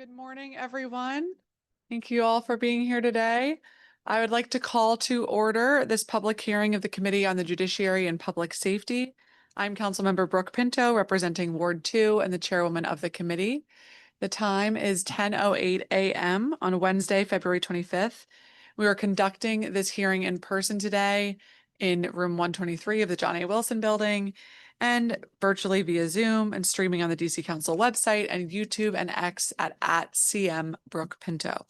Good morning, everyone. Thank you all for being here today. I would like to call to order this public hearing of the Committee on the Judiciary and Public Safety. I'm Councilmember Brooke Pinto, representing Ward 2 and the chairwoman of the committee. The time is 10:08 a.m. on Wednesday, February 25th. We are conducting this hearing in person today in room 123 of the John A. Wilson Building and virtually via Zoom and streaming on the DC Council website and YouTube and X at CM Brooke Pinto.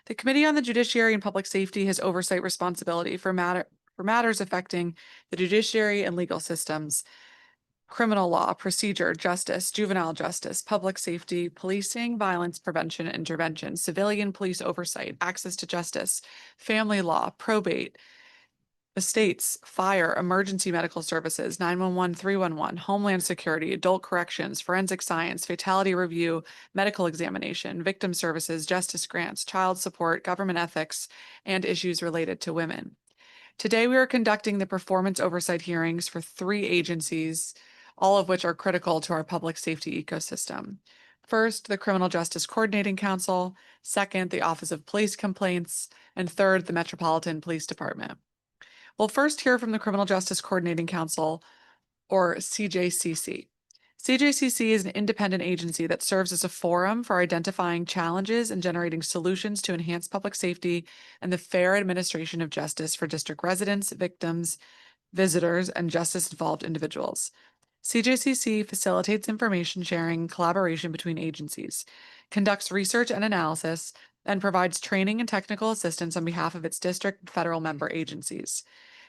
The Committee on the Judiciary and Public Safety has oversight responsibility for matters affecting the judiciary and legal systems, criminal law, procedure, justice, juvenile justice, public safety, policing, violence prevention, intervention, civilian police oversight, access to justice, family law, probate, estates, fire, emergency medical services, 911, 311, homeland security, adult corrections, forensic science, fatality review, medical examination, victim services, justice grants, child support, government ethics, and issues related to women. Today, we are conducting the performance oversight hearings for 3 agencies, all of which are critical to our public safety ecosystem. First, the Criminal Justice Coordinating Council, second, the Office of Police Complaints, and third, the Metropolitan Police Department. We'll first hear from the Criminal Justice Coordinating Council, or CJCC. CJCC is an independent agency that serves as a forum for identifying challenges and generating solutions to enhance public safety and the fair administration of justice for district residents, victims, visitors, and justice-involved individuals. CJCC facilitates information sharing and collaboration between agencies, conducts research and analysis, and provides training and technical assistance on behalf of its district and federal member agencies.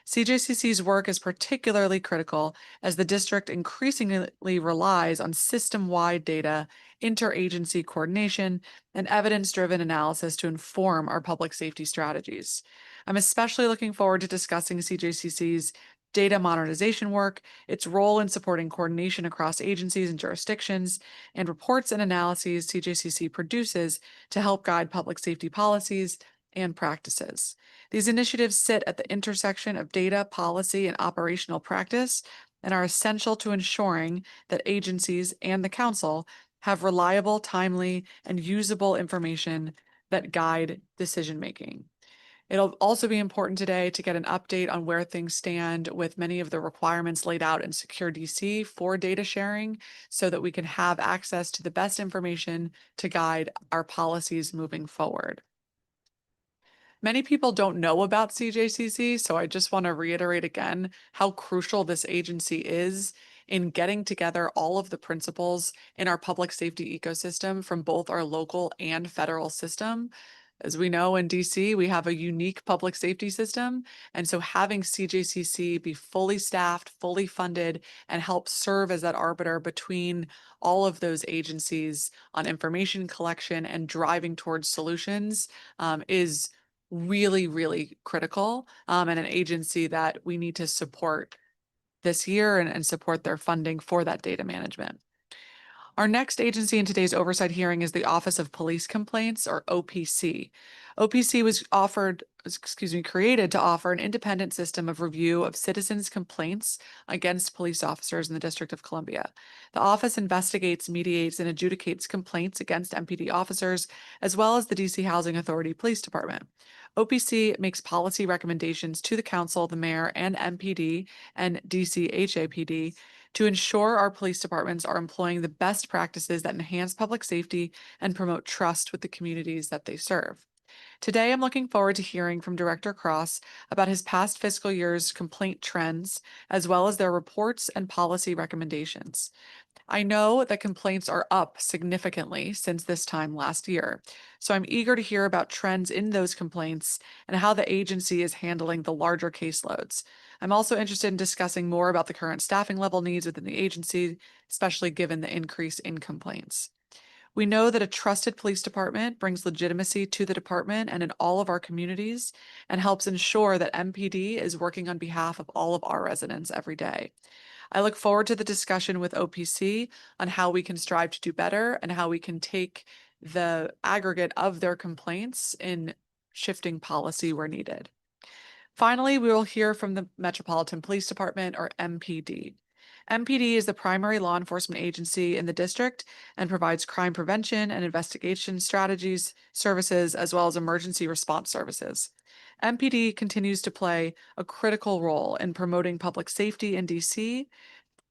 CJCC's work is particularly critical as the district increasingly relies on system-wide data, interagency coordination, and evidence-driven analysis to inform our public safety strategies. I'm especially looking forward to discussing CJCC's data modernization work, its role in supporting coordination across agencies and jurisdictions, and reports and analyses CJCC produces to help guide public safety policies and practices. These initiatives sit at the intersection of data, policy, and operational practice and are essential to ensuring that agencies and the council have reliable, timely, and usable information that guide decision-making. It'll also be important today to get an update on where things stand with many of the requirements laid out in Secure DC for data sharing so that we can have access to the best information to guide our policies moving forward. Many people don't know about CJCC, so I just want to reiterate again how crucial this agency is in getting together all of the principles in our public safety ecosystem from both our local and federal system. As we know, in DC, we have a unique public safety system. And so having CJCC be fully staffed, fully funded, and help serve as that arbiter between all of those agencies on information collection and driving towards solutions is really, really critical, and an agency that we need to support this year and support their funding for that data management. Our next agency in today's oversight hearing is the Office of Police Complaints, or OPC. OPC was created to offer an independent system of review of citizens' complaints against police officers in the District of Columbia. The office investigates, mediates, and adjudicates complaints against MPD officers, as well as the DC Housing Authority Police Department. OPC makes policy recommendations to the council, the mayor, and MPD and DC HAPD to ensure our police departments are employing the best practices that enhance public safety and promote trust with the communities that they serve. Today, I'm looking forward to hearing from Director Cross about his past fiscal year's complaint trends, as well as their reports and policy recommendations. I know that complaints are up significantly since this time last year, so I'm eager to hear about trends in those complaints and how the agency is handling the larger caseloads. I'm also interested in discussing more about the current staffing level needs within the agency, especially given the increase in complaints. We know that a trusted police department brings legitimacy to the department and in all of our communities and helps ensure that MPD is working on behalf of all of our residents every day. I look forward to the discussion with OPC on how we can strive to do better and how we can take the aggregate of their complaints in shifting policy where needed. Finally, we will hear from the Metropolitan Police Department, or MPD. MPD is the primary law enforcement agency in the district and provides crime prevention and investigation strategies, services, as well as emergency response services. MPD continues to play a critical role in promoting public safety in DC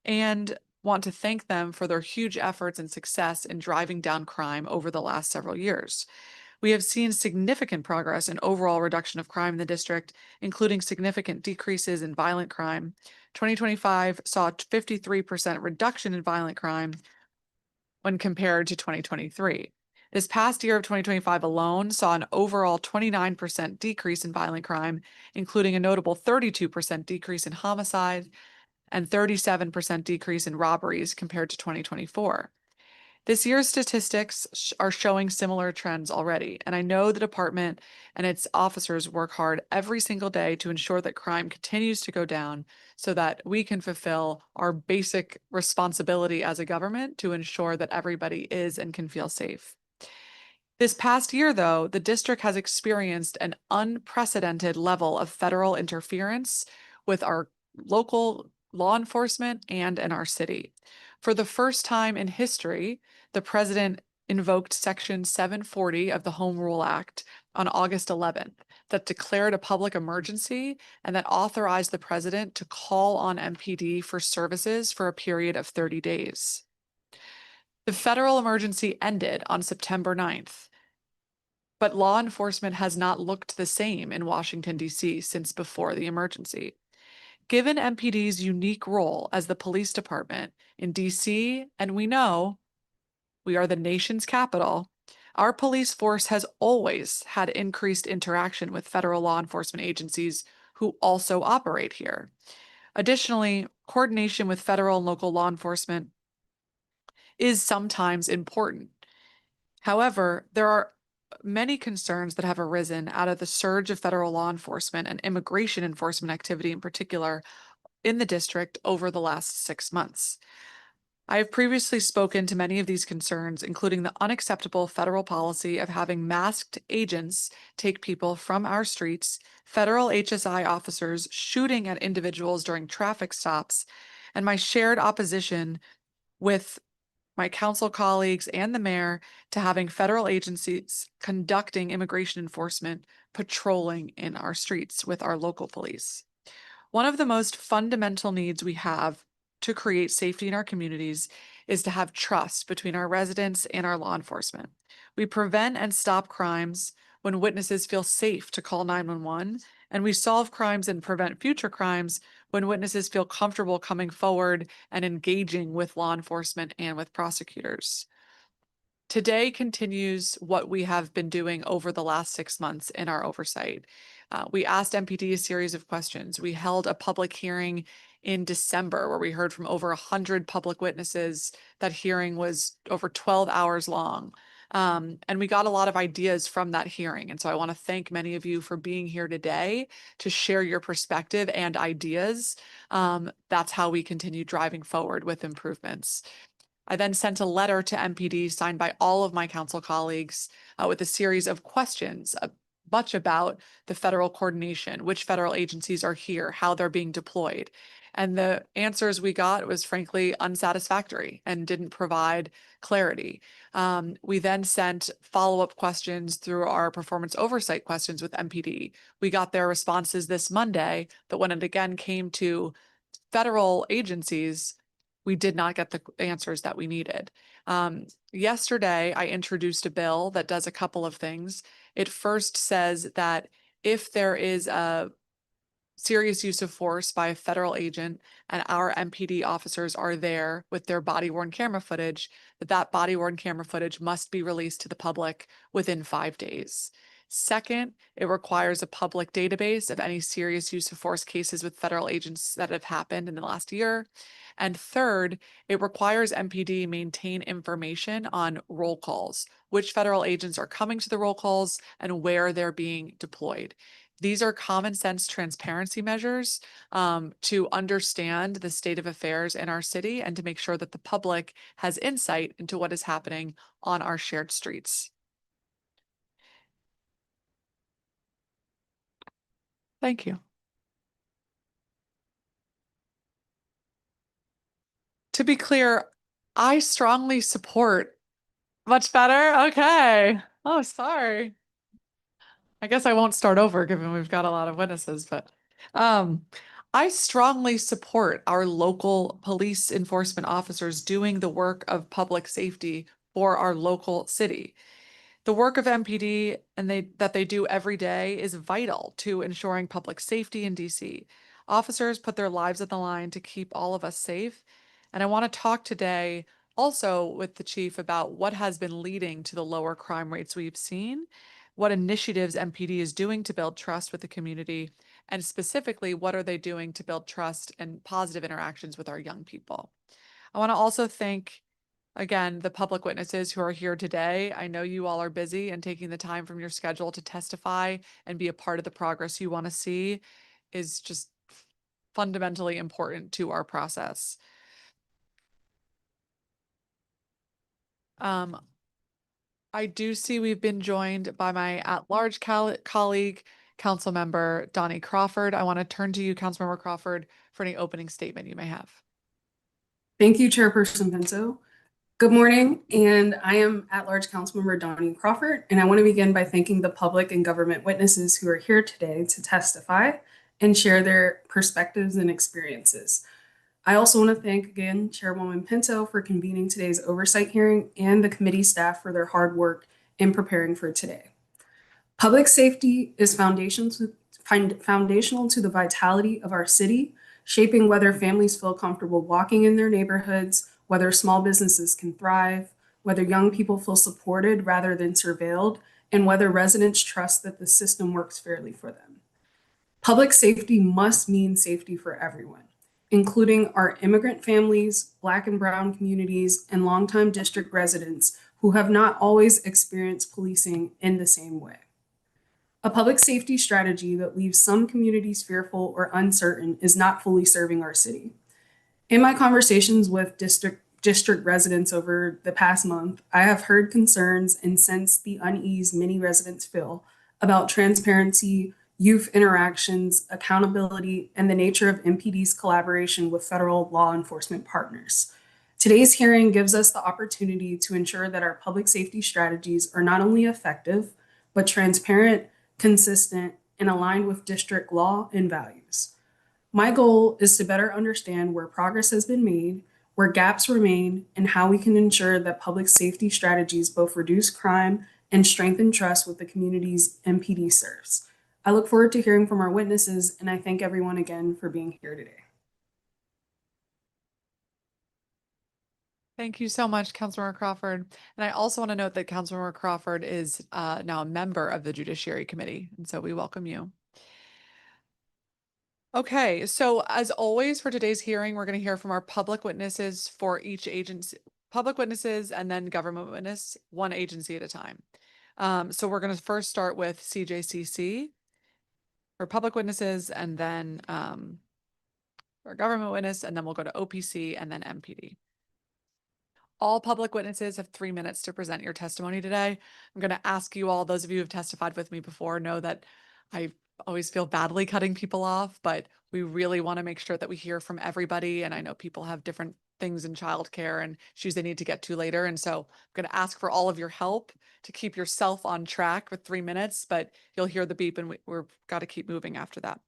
and want to thank them for their huge efforts and success in driving down crime over the last several years. We have seen significant progress in overall reduction of crime in the district, including significant decreases in violent crime. 2025 saw a 53% reduction in violent crime when compared to 2023. This past year of 2025 alone saw an overall 29% decrease in violent crime, including a notable 32% decrease in homicide and 37% decrease in robberies compared to 2024. This year's statistics are showing similar trends already, and I know the department and its officers work hard every single day to ensure that crime continues to go down so that we can fulfill our basic responsibility as a government to ensure that everybody is and can feel safe. This past year, though, the district has experienced an unprecedented level of federal interference with our local law enforcement and in our city. For the first time in history, the president invoked Section 740 of the Home Rule Act on August 11th that declared a public emergency and that authorized the president to call on MPD for services for a period of 30 days. The federal emergency ended on September 9th, but law enforcement has not looked the same in Washington, D.C. since before the emergency. Given MPD's unique role as the police department in DC, and we know we are the nation's capital, our police force has always had increased interaction with federal law enforcement agencies who also operate here. Additionally, coordination with federal and local law enforcement is sometimes important. However, there are many concerns that have arisen out of the surge of federal law enforcement and immigration enforcement activity in particular in the district over the last 6 months. I have previously spoken to many of these concerns, including the unacceptable federal policy of having masked agents take people from our streets, federal HSI officers shooting at individuals during traffic stops, and my shared opposition with my council colleagues and the mayor to having federal agencies conducting immigration enforcement patrolling in our streets with our local police. One of the most fundamental needs we have to create safety in our communities is to have trust between our residents and our law enforcement. We prevent and stop crimes when witnesses feel safe to call 911, and we solve crimes and prevent future crimes when witnesses feel comfortable coming forward and engaging with law enforcement and with prosecutors. Today continues what we have been doing over the last 6 months in our oversight. We asked MPD a series of questions. We held a public hearing in December where we heard from over 100 public witnesses. That hearing was over 12 hours long. And we got a lot of ideas from that hearing. And so I want to thank many of you for being here today to share your perspective and ideas. That's how we continue driving forward with improvements. I then sent a letter to MPD signed by all of my council colleagues with a series of questions, much about the federal coordination, which federal agencies are here, how they're being deployed. And the answers we got was frankly unsatisfactory and didn't provide clarity. We then sent follow-up questions through our performance oversight questions with MPD. We got their responses this Monday, but when it again came to federal agencies, we did not get the answers that we needed. Yesterday, I introduced a bill that does a couple of things. It first says that if there is a serious use of force by a federal agent and our MPD officers are there with their body-worn camera footage, that body-worn camera footage must be released to the public within 5 days. Second, it requires a public database of any serious use of force cases with federal agents that have happened in the last year. And third, it requires MPD maintain information on roll calls, which federal agents are coming to the roll calls and where they're being deployed. These are common sense transparency measures to understand the state of affairs in our city and to make sure that the public has insight into what is happening on our shared streets. Thank you. to be clear, I strongly support. Much better? Okay. Oh, sorry. I guess I won't start over given we've got a lot of witnesses, but um, I strongly support our local police enforcement officers doing the work of public safety for our local city. The work of MPD and that they do every day is vital to ensuring public safety in DC. Officers put their lives on the line to keep all of us safe. And I want to talk today also with the chief about what has been leading to the lower crime rates we've seen, what initiatives MPD is doing to build trust with the community, and specifically, what are they doing to build trust and positive interactions with our young people. I want to also thank, again, the public witnesses who are here today. I know you all are busy, and taking the time from your schedule to testify and be a part of the progress you want to see is just fundamentally important to our process. I do see we've been joined by my at-large colleague, Councilmember Donnie Crawford. I want to turn to you, Councilmember Crawford, for any opening statement you may have. Thank you, Chairperson Pinto. Good morning, and I am at-large Councilmember Donnie Crawford, and I want to begin by thanking the public and government witnesses who are here today to testify and share their perspectives and experiences. I also want to thank again Chairwoman Pinto for convening today's oversight hearing and the committee staff for their hard work in preparing for today. Public safety is foundational to the vitality of our city, shaping whether families feel comfortable walking in their neighborhoods, whether small businesses can thrive, whether young people feel supported rather than surveilled, and whether residents trust that the system works fairly for them. Public safety must mean safety for everyone, including our immigrant families, Black and Brown communities, and longtime district residents who have not always experienced policing in the same way. A public safety strategy that leaves some communities fearful or uncertain is not fully serving our city. In my conversations with district residents over the past month, I have heard concerns and sensed the unease many residents feel about transparency, youth interactions, accountability, and the nature of MPD's collaboration with federal law enforcement partners. Today's hearing gives us the opportunity to ensure that our public safety strategies are not only effective, but transparent, consistent, and aligned with district law and values. My goal is to better understand where progress has been made, where gaps remain, and how we can ensure that public safety strategies both reduce crime and strengthen trust with the communities MPD serves. I look forward to hearing from our witnesses, and I thank everyone again for being here today. Thank you so much, Councilmember Crawford. And I also want to note that Councilmember Crawford is now a member of the Judiciary Committee, and so we welcome you. Okay, so as always for today's hearing, we're going to hear from our public witnesses for each agency, public witnesses, and then government witness, one agency at a time. So we're going to first start with CJCC for public witnesses, and then for government witness, and then we'll go to OPC and then MPD. All public witnesses have 3 minutes to present your testimony today. I'm going to ask you all, those of you who have testified with me before know that I always feel badly cutting people off, but we really want to make sure that we hear from everybody. And I know people have different things in childcare and issues they need to get to later. And so I'm going to ask for all of your help to keep yourself on track with 3 minutes, but you'll hear the beep and we've got to keep moving after that.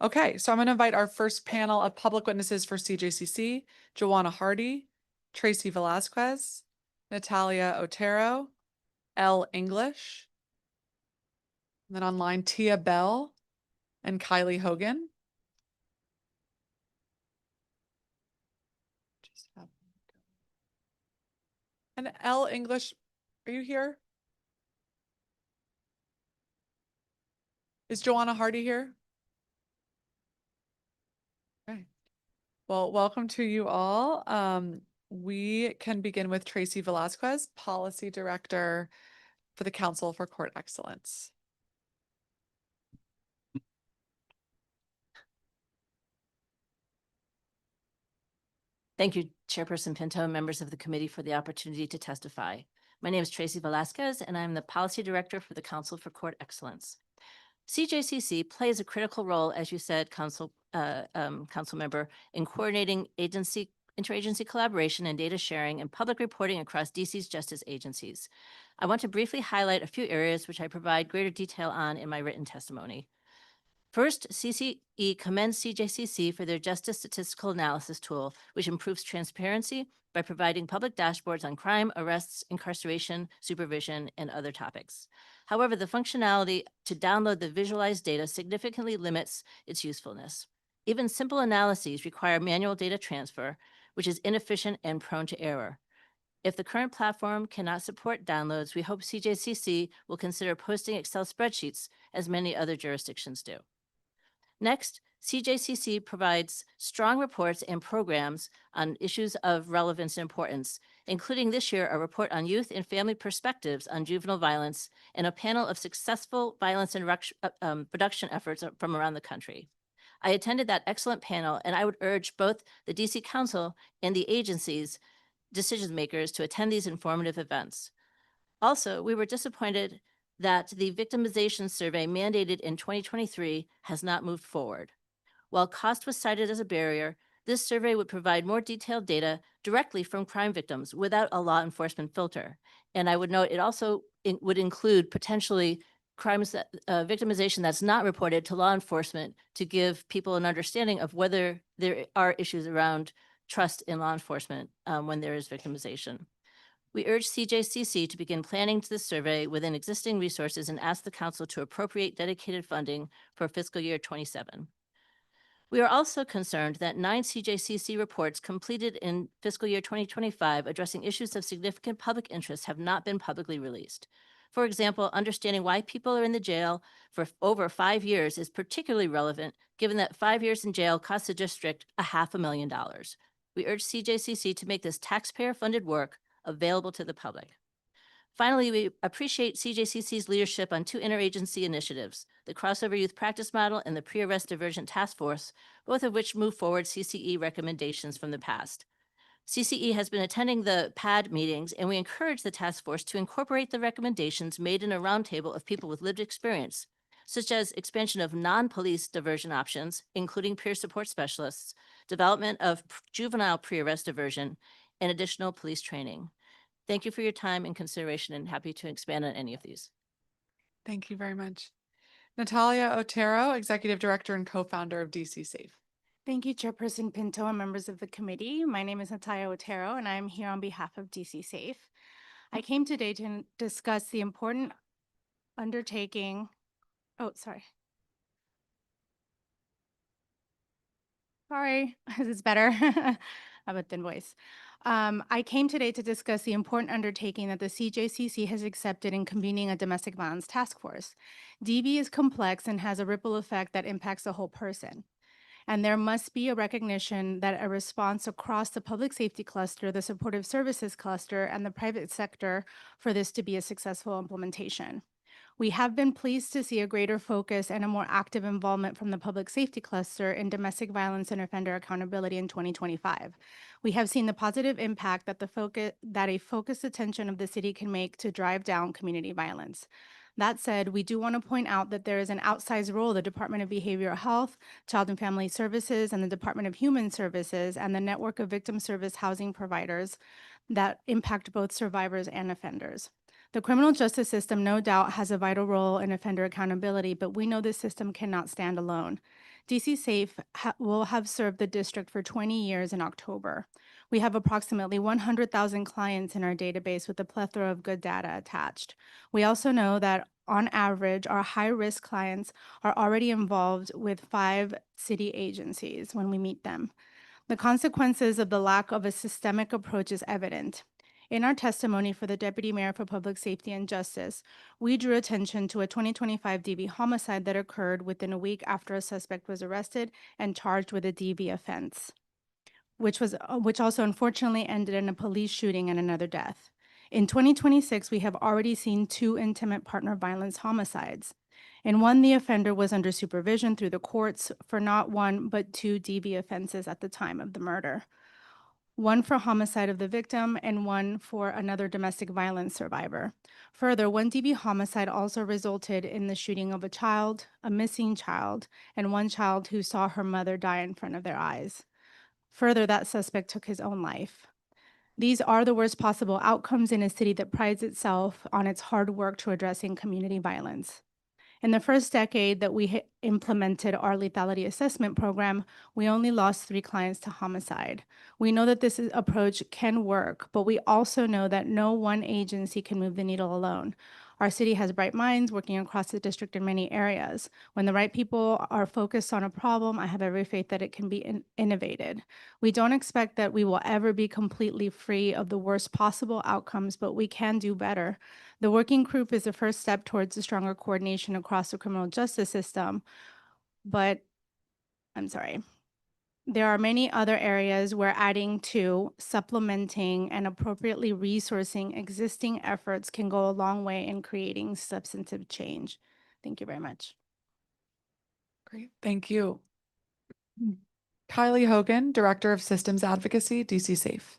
Okay, so I'm going to invite our first panel of public witnesses for CJCC, Joanna Hardy, Tracy Velasquez, Natalia Otero, L. English, and then online Tia Bell and Kylie Hogan. And L. English, are you here? Is Joanna Hardy here? Okay. Well, welcome to you all. We can begin with Tracy Velasquez, Policy Director for the Council for Court Excellence. Thank you, Chairperson Pinto and members of the committee for the opportunity to testify. My name is Tracy Velasquez, and I'm the Policy Director for the Council for Court Excellence. CJCC plays a critical role, as you said, Council Member, in coordinating agency interagency collaboration and data sharing, and public reporting across DC's justice agencies. I want to briefly highlight a few areas which I provide greater detail on in my written testimony. First, CCE commends CJCC for their Justice Statistical Analysis tool, which improves transparency by providing public dashboards on crime, arrests, incarceration, supervision, and other topics. However, the functionality to download the visualized data significantly limits its usefulness. Even simple analyses require manual data transfer, which is inefficient and prone to error. If the current platform cannot support downloads, we hope CJCC will consider posting Excel spreadsheets, as many other jurisdictions do. Next, CJCC provides strong reports and programs on issues of relevance and importance, including this year a report on youth and family perspectives on juvenile violence and a panel of successful violence and reduction efforts from around the country. I attended that excellent panel, and I would urge both the DC Council and the agency's decision makers to attend these informative events. Also, we were disappointed that the victimization survey mandated in 2023 has not moved forward. While cost was cited as a barrier, this survey would provide more detailed data directly from crime victims without a law enforcement filter. And I would note it also would include potentially crimes that victimization that's not reported to law enforcement to give people an understanding of whether there are issues around trust in law enforcement when there is victimization. We urge CJCC to begin planning this survey within existing resources and ask the council to appropriate dedicated funding for fiscal year 27. We are also concerned that 9 CJCC reports completed in fiscal year 2025 addressing issues of significant public interest have not been publicly released. For example, understanding why people are in the jail for over 5 years is particularly relevant, given that 5 years in jail costs the district $500,000. We urge CJCC to make this taxpayer-funded work available to the public. Finally, we appreciate CJCC's leadership on 2 interagency initiatives, the Crossover Youth Practice Model and the Pre-Arrest Diversion Task Force, both of which move forward CCE recommendations from the past. CCE has been attending the PAD meetings, and we encourage the task force to incorporate the recommendations made in a roundtable of people with lived experience, such as expansion of non-police diversion options, including peer support specialists, development of juvenile pre-arrest diversion, and additional police training. Thank you for your time and consideration, and happy to expand on any of these. Thank you very much. Natalia Otero, Executive Director and Co-founder of DC Safe. Thank you, Chairperson Pinto and members of the committee. My name is Natalia Otero, and I'm here on behalf of DC Safe. I came today to discuss the important undertaking. Oh, sorry. Sorry, is this better? I have a thin voice. I came today to discuss the important undertaking that the CJCC has accepted in convening a domestic violence task force. DV is complex and has a ripple effect that impacts the whole person. And there must be a recognition that a response across the public safety cluster, the supportive services cluster, and the private sector for this to be a successful implementation. We have been pleased to see a greater focus and a more active involvement from the public safety cluster in domestic violence and offender accountability in 2025. We have seen the positive impact that a focused attention of the city can make to drive down community violence. That said, we do want to point out that there is an outsized role the Department of Behavioral Health, Child and Family Services, and the Department of Human Services, and the network of victim service housing providers that impact both survivors and offenders. The criminal justice system no doubt has a vital role in offender accountability, but we know this system cannot stand alone. DC Safe will have served the district for 20 years in October. We have approximately 100,000 clients in our database with a plethora of good data attached. We also know that on average, our high-risk clients are already involved with 5 city agencies when we meet them. The consequences of the lack of a systemic approach is evident. In our testimony for the Deputy Mayor for Public Safety and Justice, we drew attention to a 2025 DV homicide that occurred within a week after a suspect was arrested and charged with a DV offense, which also unfortunately ended in a police shooting and another death. In 2026, we have already seen 2 intimate partner violence homicides. In one, the offender was under supervision through the courts for not 1 but 2 DV offenses at the time of the murder. 1 for homicide of the victim and 1 for another domestic violence survivor. Further, 1 DV homicide also resulted in the shooting of a child, a missing child, and 1 child who saw her mother die in front of their eyes. Further, that suspect took his own life. These are the worst possible outcomes in a city that prides itself on its hard work to addressing community violence. In the first decade that we implemented our lethality assessment program, we only lost 3 clients to homicide. We know that this approach can work, but we also know that no one agency can move the needle alone. Our city has bright minds working across the district in many areas. When the right people are focused on a problem, I have every faith that it can be innovated. We don't expect that we will ever be completely free of the worst possible outcomes, but we can do better. The working group is the first step towards a stronger coordination across the criminal justice system, but there are many other areas where adding to, supplementing, and appropriately resourcing existing efforts can go a long way in creating substantive change. Thank you very much. Great, thank you. Kylie Hogan, Director of Systems Advocacy, DC Safe.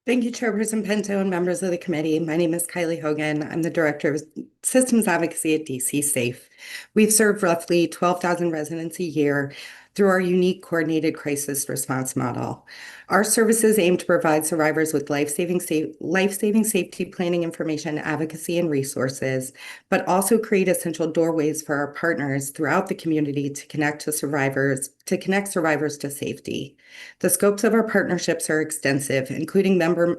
Thank you, Chairperson Pinto and members of the committee. My name is Kylie Hogan. I'm the Director of Systems Advocacy at DC Safe. We've served roughly 12,000 residents a year through our unique coordinated crisis response model. Our services aim to provide survivors with life-saving safety planning information, advocacy, and resources, but also create essential doorways for our partners throughout the community to connect survivors to safety. The scopes of our partnerships are extensive, including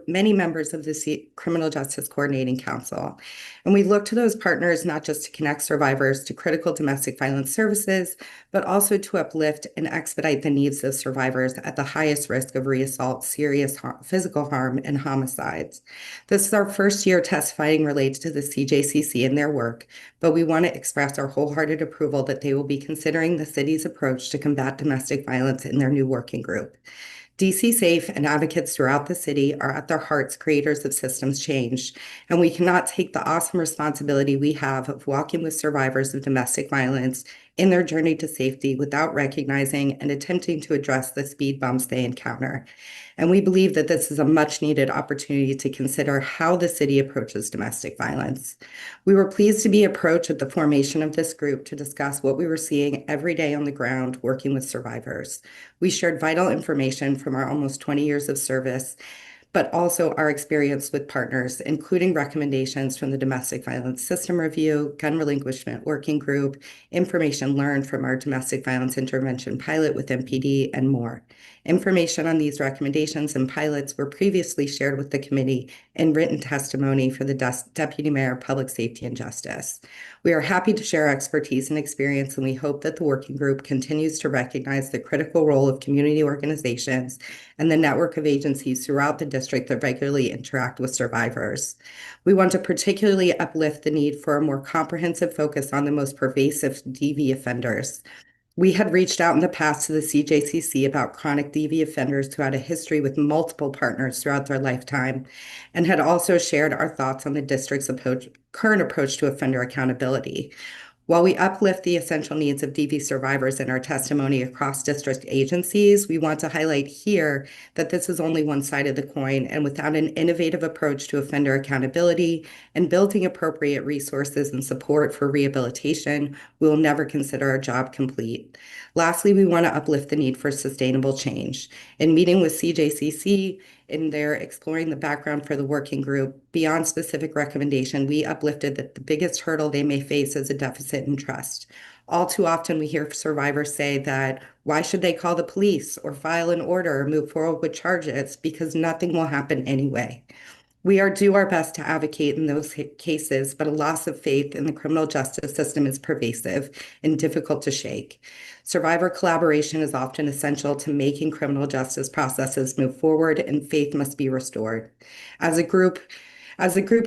many members of the Criminal Justice Coordinating Council. And we look to those partners not just to connect survivors to critical domestic violence services, but also to uplift and expedite the needs of survivors at the highest risk of reassault, serious physical harm, and homicides. This is our first year testifying related to the CJCC and their work, but we want to express our wholehearted approval that they will be considering the city's approach to combat domestic violence in their new working group. DC Safe and advocates throughout the city are at their hearts creators of systems change, and we cannot take the awesome responsibility we have of walking with survivors of domestic violence in their journey to safety without recognizing and attempting to address the speed bumps they encounter. And we believe that this is a much needed opportunity to consider how the city approaches domestic violence. We were pleased to be approached at the formation of this group to discuss what we were seeing every day on the ground working with survivors. We shared vital information from our almost 20 years of service, but also our experience with partners, including recommendations from the Domestic Violence System Review, Gun Relinquishment Working Group, information learned from our Domestic Violence Intervention Pilot with MPD, and more. Information on these recommendations and pilots were previously shared with the committee in written testimony for the Deputy Mayor of Public Safety and Justice. We are happy to share our expertise and experience, and we hope that the working group continues to recognize the critical role of community organizations and the network of agencies throughout the district that regularly interact with survivors. We want to particularly uplift the need for a more comprehensive focus on the most pervasive DV offenders. We had reached out in the past to the CJCC about chronic DV offenders who had a history with multiple partners throughout their lifetime, and had also shared our thoughts on the district's current approach to offender accountability. While we uplift the essential needs of DV survivors in our testimony across district agencies, we want to highlight here that this is only one side of the coin, and without an innovative approach to offender accountability and building appropriate resources and support for rehabilitation, we will never consider our job complete. Lastly, we want to uplift the need for sustainable change. In meeting with CJCC, in their exploring the background for the working group, beyond specific recommendation, we uplifted that the biggest hurdle they may face is a deficit in trust. All too often, we hear survivors say that, why should they call the police or file an order or move forward with charges because nothing will happen anyway. We do our best to advocate in those cases, but a loss of faith in the criminal justice system is pervasive and difficult to shake. Survivor collaboration is often essential to making criminal justice processes move forward, and faith must be restored. As the group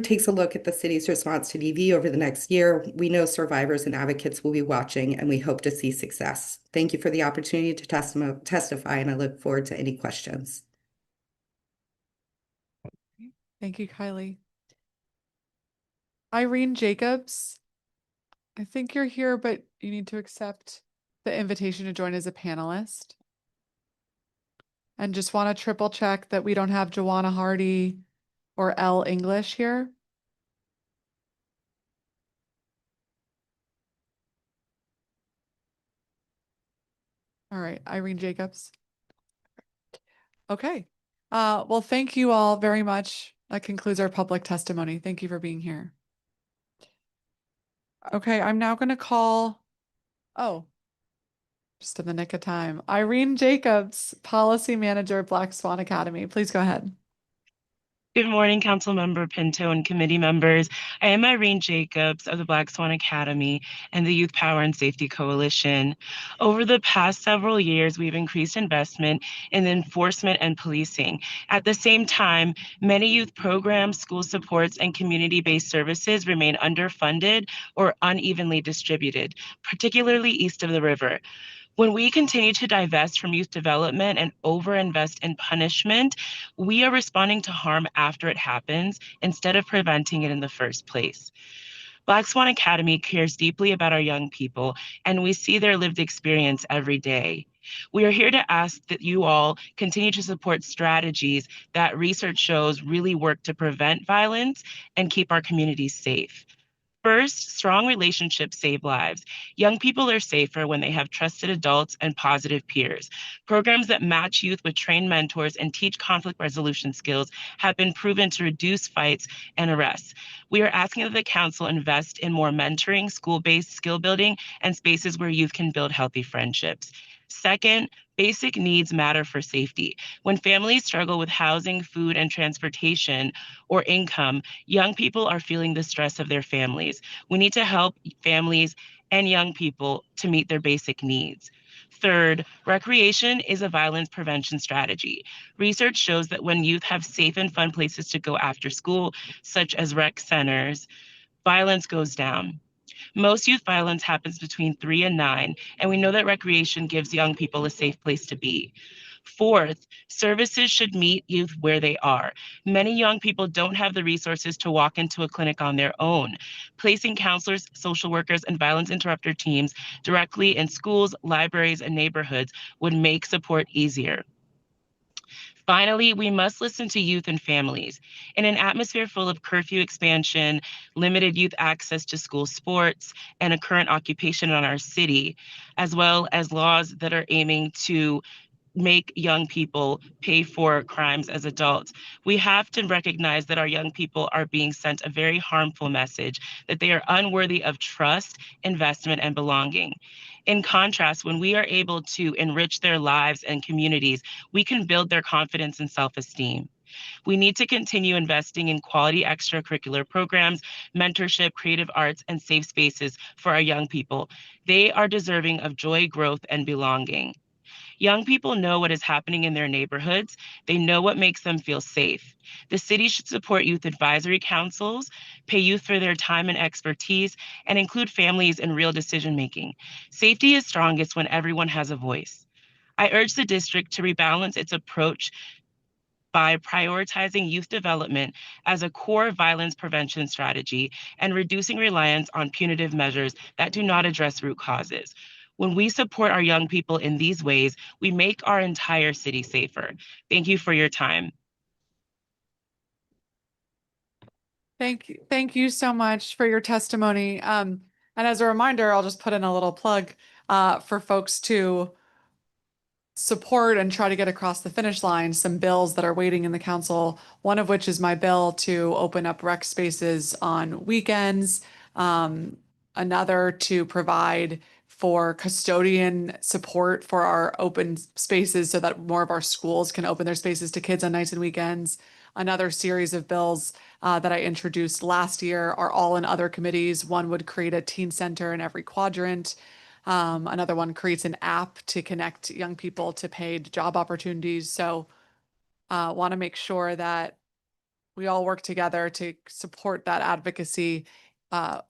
takes a look at the city's response to DV over the next year, we know survivors and advocates will be watching, and we hope to see success. Thank you for the opportunity to testify, and I look forward to any questions. Thank you, Kylie. Irene Jacobs, I think you're here, but you need to accept the invitation to join as a panelist. And just want to triple check that we don't have Joanna Hardy or Elle English here. All right, Irene Jacobs. Okay. Well, thank you all very much. That concludes our public testimony. Thank you for being here. Okay, I'm now going to call, oh, just in the nick of time, Irene Jacobs, Policy Manager, Black Swan Academy. Please go ahead. Good morning, Councilmember Pinto and committee members. I am Irene Jacobs of the Black Swan Academy and the Youth Power and Safety Coalition. Over the past several years, we've increased investment in enforcement and policing. At the same time, many youth programs, school supports, and community-based services remain underfunded or unevenly distributed, particularly east of the river. When we continue to divest from youth development and overinvest in punishment, we are responding to harm after it happens instead of preventing it in the first place. Black Swan Academy cares deeply about our young people, and we see their lived experience every day. We are here to ask that you all continue to support strategies that research shows really work to prevent violence and keep our communities safe. First, strong relationships save lives. Young people are safer when they have trusted adults and positive peers. Programs that match youth with trained mentors and teach conflict resolution skills have been proven to reduce fights and arrests. We are asking that the council invest in more mentoring, school-based skill building, and spaces where youth can build healthy friendships. Second, basic needs matter for safety. When families struggle with housing, food, and transportation or income, young people are feeling the stress of their families. We need to help families and young people to meet their basic needs. Third, recreation is a violence prevention strategy. Research shows that when youth have safe and fun places to go after school, such as rec centers, violence goes down. Most youth violence happens between 3 and 9, and we know that recreation gives young people a safe place to be. Fourth, services should meet youth where they are. Many young people don't have the resources to walk into a clinic on their own. Placing counselors, social workers, and violence interrupter teams directly in schools, libraries, and neighborhoods would make support easier. Finally, we must listen to youth and families. In an atmosphere full of curfew expansion, limited youth access to school sports, and a current occupation on our city, as well as laws that are aiming to make young people pay for crimes as adults, we have to recognize that our young people are being sent a very harmful message that they are unworthy of trust, investment, and belonging. In contrast, when we are able to enrich their lives and communities, we can build their confidence and self-esteem. We need to continue investing in quality extracurricular programs, mentorship, creative arts, and safe spaces for our young people. They are deserving of joy, growth, and belonging. Young people know what is happening in their neighborhoods. They know what makes them feel safe. The city should support youth advisory councils, pay youth for their time and expertise, and include families in real decision-making. Safety is strongest when everyone has a voice. I urge the district to rebalance its approach by prioritizing youth development as a core violence prevention strategy and reducing reliance on punitive measures that do not address root causes. When we support our young people in these ways, we make our entire city safer. Thank you for your time. Thank you so much for your testimony. And as a reminder, I'll just put in a little plug for folks to support and try to get across the finish line some bills that are waiting in the council, one of which is my bill to open up rec spaces on weekends, another to provide for custodian support for our open spaces so that more of our schools can open their spaces to kids on nights and weekends. Another series of bills that I introduced last year are all in other committees. One would create a teen center in every quadrant. Another one creates an app to connect young people to paid job opportunities. So want to make sure that we all work together to support that advocacy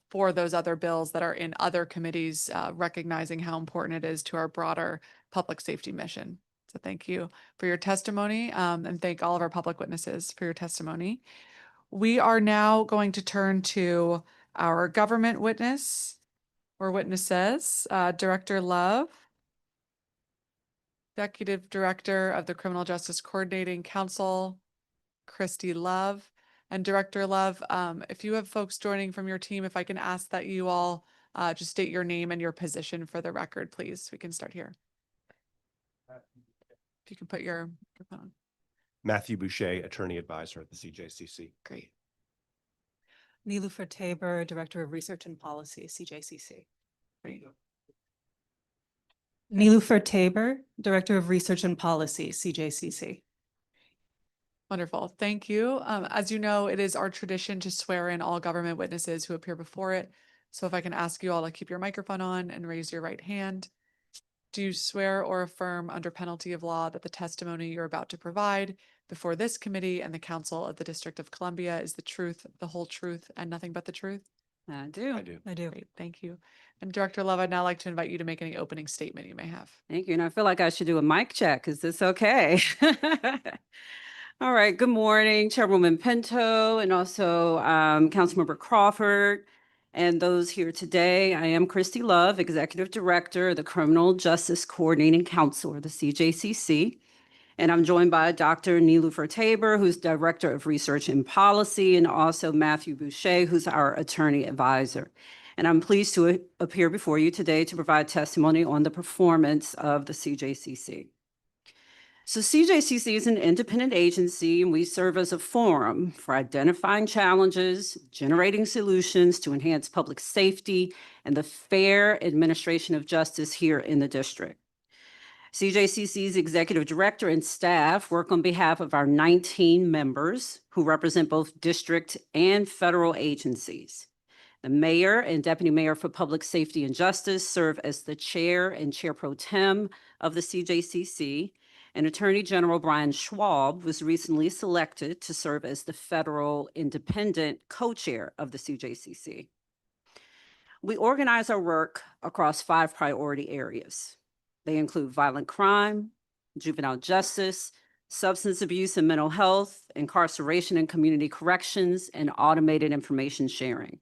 for those other bills that are in other committees, recognizing how important it is to our broader public safety mission. So thank you for your testimony, and thank all of our public witnesses for your testimony. We are now going to turn to our government witness or witnesses, Director Love, Executive Director of the Criminal Justice Coordinating Council, Christy Love, and Director Love. If you have folks joining from your team, if I can ask that you all just state your name and your position for the record, please. We can start here. If you can put your microphone on. Matthew Boucher, Attorney Advisor at the CJCC. Great. Niloufer Tabor, Director of Research and Policy, CJCC. Great. Niloufer Tabor, Director of Research and Policy, CJCC. Wonderful. Thank you. As you know, it is our tradition to swear in all government witnesses who appear before it. So if I can ask you all to keep your microphone on and raise your right hand. Do you swear or affirm under penalty of law that the testimony you're about to provide before this committee and the Council of the District of Columbia is the truth, the whole truth, and nothing but the truth? I do. I do. I do. Great, thank you. And Director Love, I'd now like to invite you to make any opening statement you may have. Thank you. And I feel like I should do a mic check. Is this okay? All right. Good morning, Chairwoman Pinto, and also Councilmember Crawford, and those here today. I am Christy Love, Executive Director of the Criminal Justice Coordinating Council, or the CJCC. And I'm joined by Dr. Niloufer Tabor, who's Director of Research and Policy, and also Matthew Boucher, who's our Attorney Advisor. And I'm pleased to appear before you today to provide testimony on the performance of the CJCC. So CJCC is an independent agency, and we serve as a forum for identifying challenges, generating solutions to enhance public safety, and the fair administration of justice here in the district. CJCC's executive director and staff work on behalf of our 19 members who represent both district and federal agencies. The mayor and deputy mayor for public safety and justice serve as the chair and chair pro tem of the CJCC, and Attorney General Brian Schwab was recently selected to serve as the federal independent co-chair of the CJCC. We organize our work across 5 priority areas. They include violent crime, juvenile justice, substance abuse and mental health, incarceration and community corrections, and automated information sharing.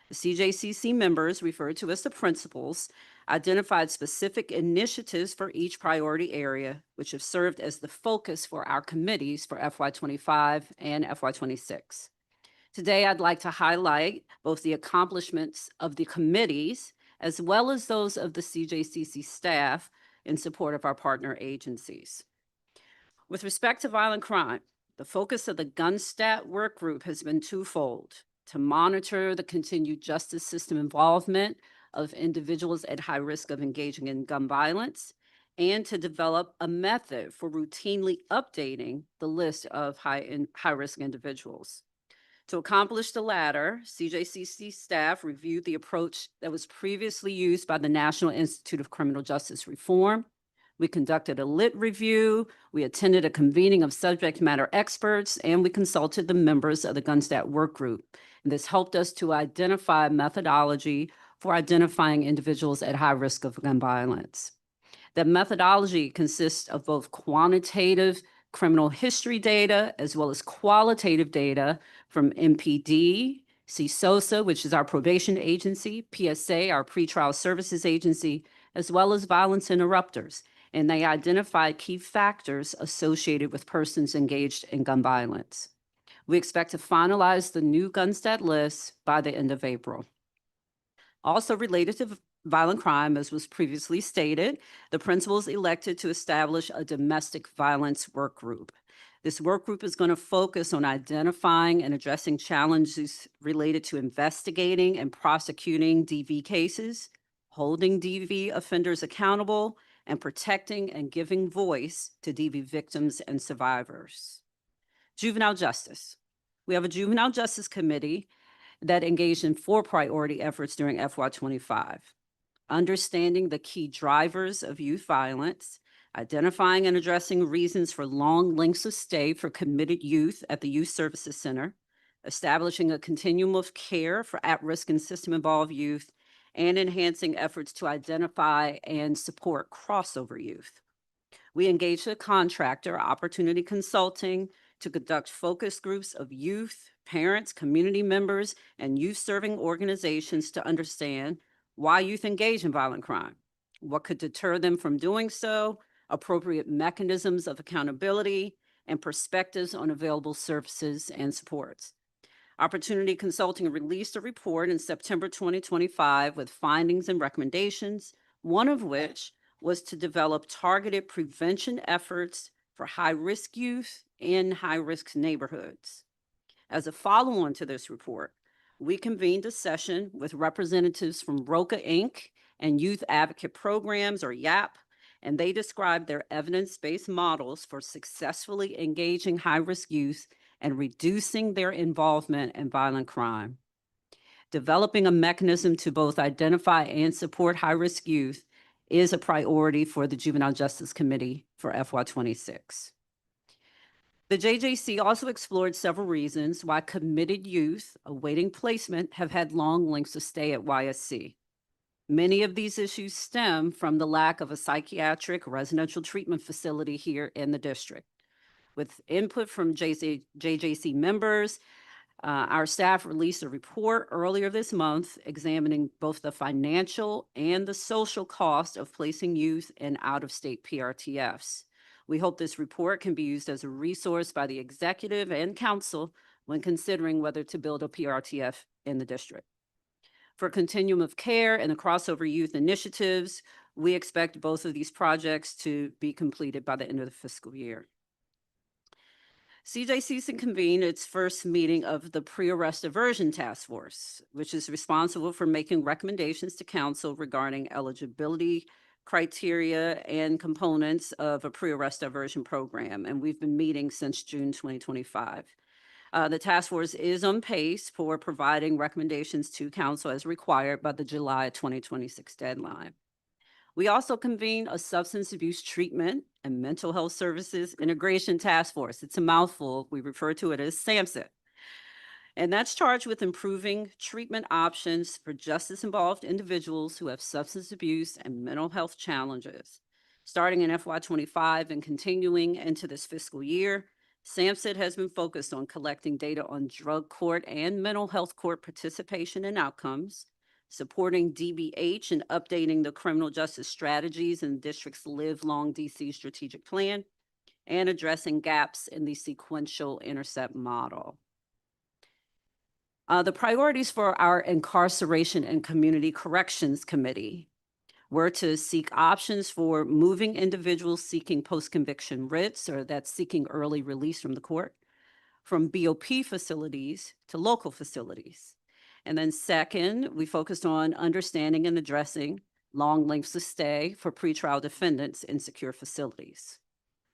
The CJCC members, referred to as the principals, identified specific initiatives for each priority area, which have served as the focus for our committees for FY25 and FY26. Today, I'd like to highlight both the accomplishments of the committees as well as those of the CJCC staff in support of our partner agencies. With respect to violent crime, the focus of the GunStat work group has been twofold: to monitor the continued justice system involvement of individuals at high risk of engaging in gun violence, and to develop a method for routinely updating the list of high-risk individuals. To accomplish the latter, CJCC staff reviewed the approach that was previously used by the National Institute of Criminal Justice Reform. We conducted a lit review, we attended a convening of subject matter experts, and we consulted the members of the GunStat work group. And this helped us to identify a methodology for identifying individuals at high risk of gun violence. The methodology consists of both quantitative criminal history data as well as qualitative data from MPD, CSOSA, which is our probation agency, PSA, our pretrial services agency, as well as violence interrupters. And they identify key factors associated with persons engaged in gun violence. We expect to finalize the new GunStat list by the end of April. Also related to violent crime, as was previously stated, the principals elected to establish a domestic violence work group. This work group is going to focus on identifying and addressing challenges related to investigating and prosecuting DV cases, holding DV offenders accountable, and protecting and giving voice to DV victims and survivors. Juvenile justice. We have a juvenile justice committee that engaged in 4 priority efforts during FY25. Understanding the key drivers of youth violence, identifying and addressing reasons for long lengths of stay for committed youth at the Youth Services Center, establishing a continuum of care for at-risk and system-involved youth, and enhancing efforts to identify and support crossover youth. We engaged a contractor, Opportunity Consulting, to conduct focus groups of youth, parents, community members, and youth-serving organizations to understand why youth engage in violent crime, what could deter them from doing so, appropriate mechanisms of accountability, and perspectives on available services and supports. Opportunity Consulting released a report in September 2025 with findings and recommendations, one of which was to develop targeted prevention efforts for high-risk youth in high-risk neighborhoods. As a follow-on to this report, we convened a session with representatives from ROCA Inc. and Youth Advocate Programs, or YAP, and they described their evidence-based models for successfully engaging high-risk youth and reducing their involvement in violent crime. Developing a mechanism to both identify and support high-risk youth is a priority for the Juvenile Justice Committee for FY26. The JJC also explored several reasons why committed youth awaiting placement have had long lengths of stay at YSC. Many of these issues stem from the lack of a psychiatric residential treatment facility here in the district. With input from JJC members, our staff released a report earlier this month examining both the financial and the social cost of placing youth in out-of-state PRTFs. We hope this report can be used as a resource by the executive and council when considering whether to build a PRTF in the district. For continuum of care and the crossover youth initiatives, we expect both of these projects to be completed by the end of the fiscal year. CJCC convened its first meeting of the Pre-Arrest Aversion Task Force, which is responsible for making recommendations to council regarding eligibility criteria and components of a pre-arrest diversion program, and we've been meeting since June 2025. The task force is on pace for providing recommendations to council as required by the July 2026 deadline. We also convened a substance abuse treatment and mental health services integration task force. It's a mouthful. We refer to it as SAMHSA. And that's charged with improving treatment options for justice-involved individuals who have substance abuse and mental health challenges. Starting in FY25 and continuing into this fiscal year, SAMHSA has been focused on collecting data on drug court and mental health court participation and outcomes, supporting DBH and updating the criminal justice strategies in the district's Live Long DC strategic plan, and addressing gaps in the sequential intercept model. The priorities for our Incarceration and Community Corrections Committee were to seek options for moving individuals seeking post-conviction writs, or that's seeking early release from the court, from BOP facilities to local facilities. And then second, we focused on understanding and addressing long lengths of stay for pretrial defendants in secure facilities.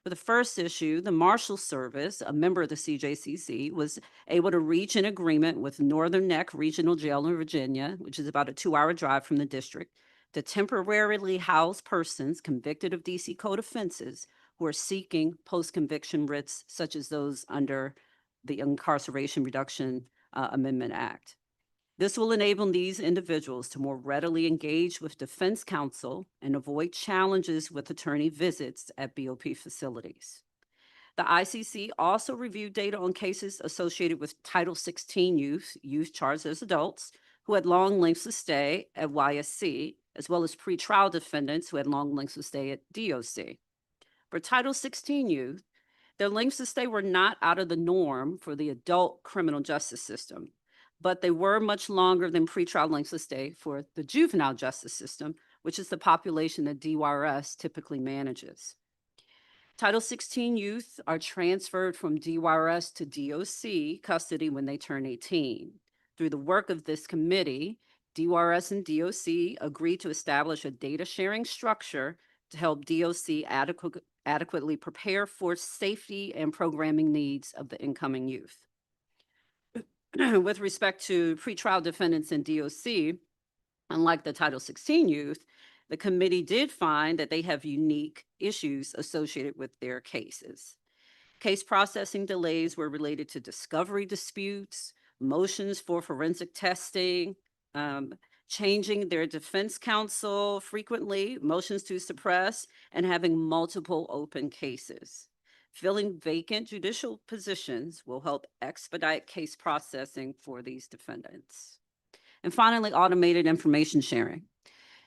For the first issue, the Marshal Service, a member of the CJCC, was able to reach an agreement with Northern Neck Regional Jail in Virginia, which is about a 2-hour drive from the district, to temporarily house persons convicted of DC Code offenses who are seeking post-conviction writs, such as those under the Incarceration Reduction Amendment Act. This will enable these individuals to more readily engage with defense counsel and avoid challenges with attorney visits at BOP facilities. The ICC also reviewed data on cases associated with Title 16 youth charged as adults who had long lengths of stay at YSC, as well as pretrial defendants who had long lengths of stay at DOC. For Title 16 youth, their lengths of stay were not out of the norm for the adult criminal justice system, but they were much longer than pretrial lengths of stay for the juvenile justice system, which is the population that DYRS typically manages. Title 16 youth are transferred from DYRS to DOC custody when they turn 18. Through the work of this committee, DYRS and DOC agreed to establish a data sharing structure to help DOC adequately prepare for safety and programming needs of the incoming youth. With respect to pretrial defendants in DOC, unlike the Title 16 youth, the committee did find that they have unique issues associated with their cases. Case processing delays were related to discovery disputes, motions for forensic testing, changing their defense counsel frequently, motions to suppress, and having multiple open cases. Filling vacant judicial positions will help expedite case processing for these defendants. And finally, automated information sharing.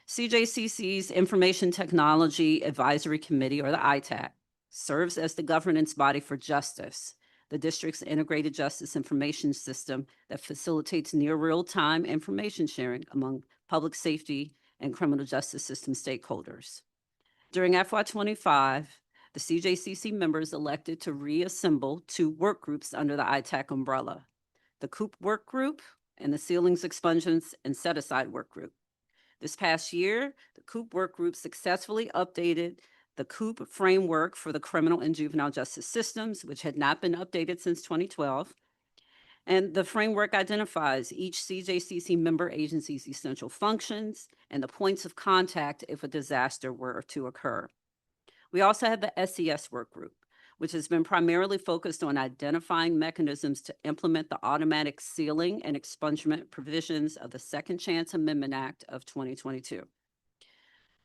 CJCC's Information Technology Advisory Committee, or the ITAC, serves as the governance body for justice, the district's integrated justice information system that facilitates near real-time information sharing among public safety and criminal justice system stakeholders. During FY25, the CJCC members elected to reassemble 2 work groups under the ITAC umbrella, the COOP work group and the ceilings, expungements, and set-aside work group. This past year, the COOP work group successfully updated the COOP framework for the criminal and juvenile justice systems, which had not been updated since 2012. And the framework identifies each CJCC member agency's essential functions and the points of contact if a disaster were to occur. We also have the SES work group, which has been primarily focused on identifying mechanisms to implement the automatic sealing and expungement provisions of the Second Chance Amendment Act of 2022.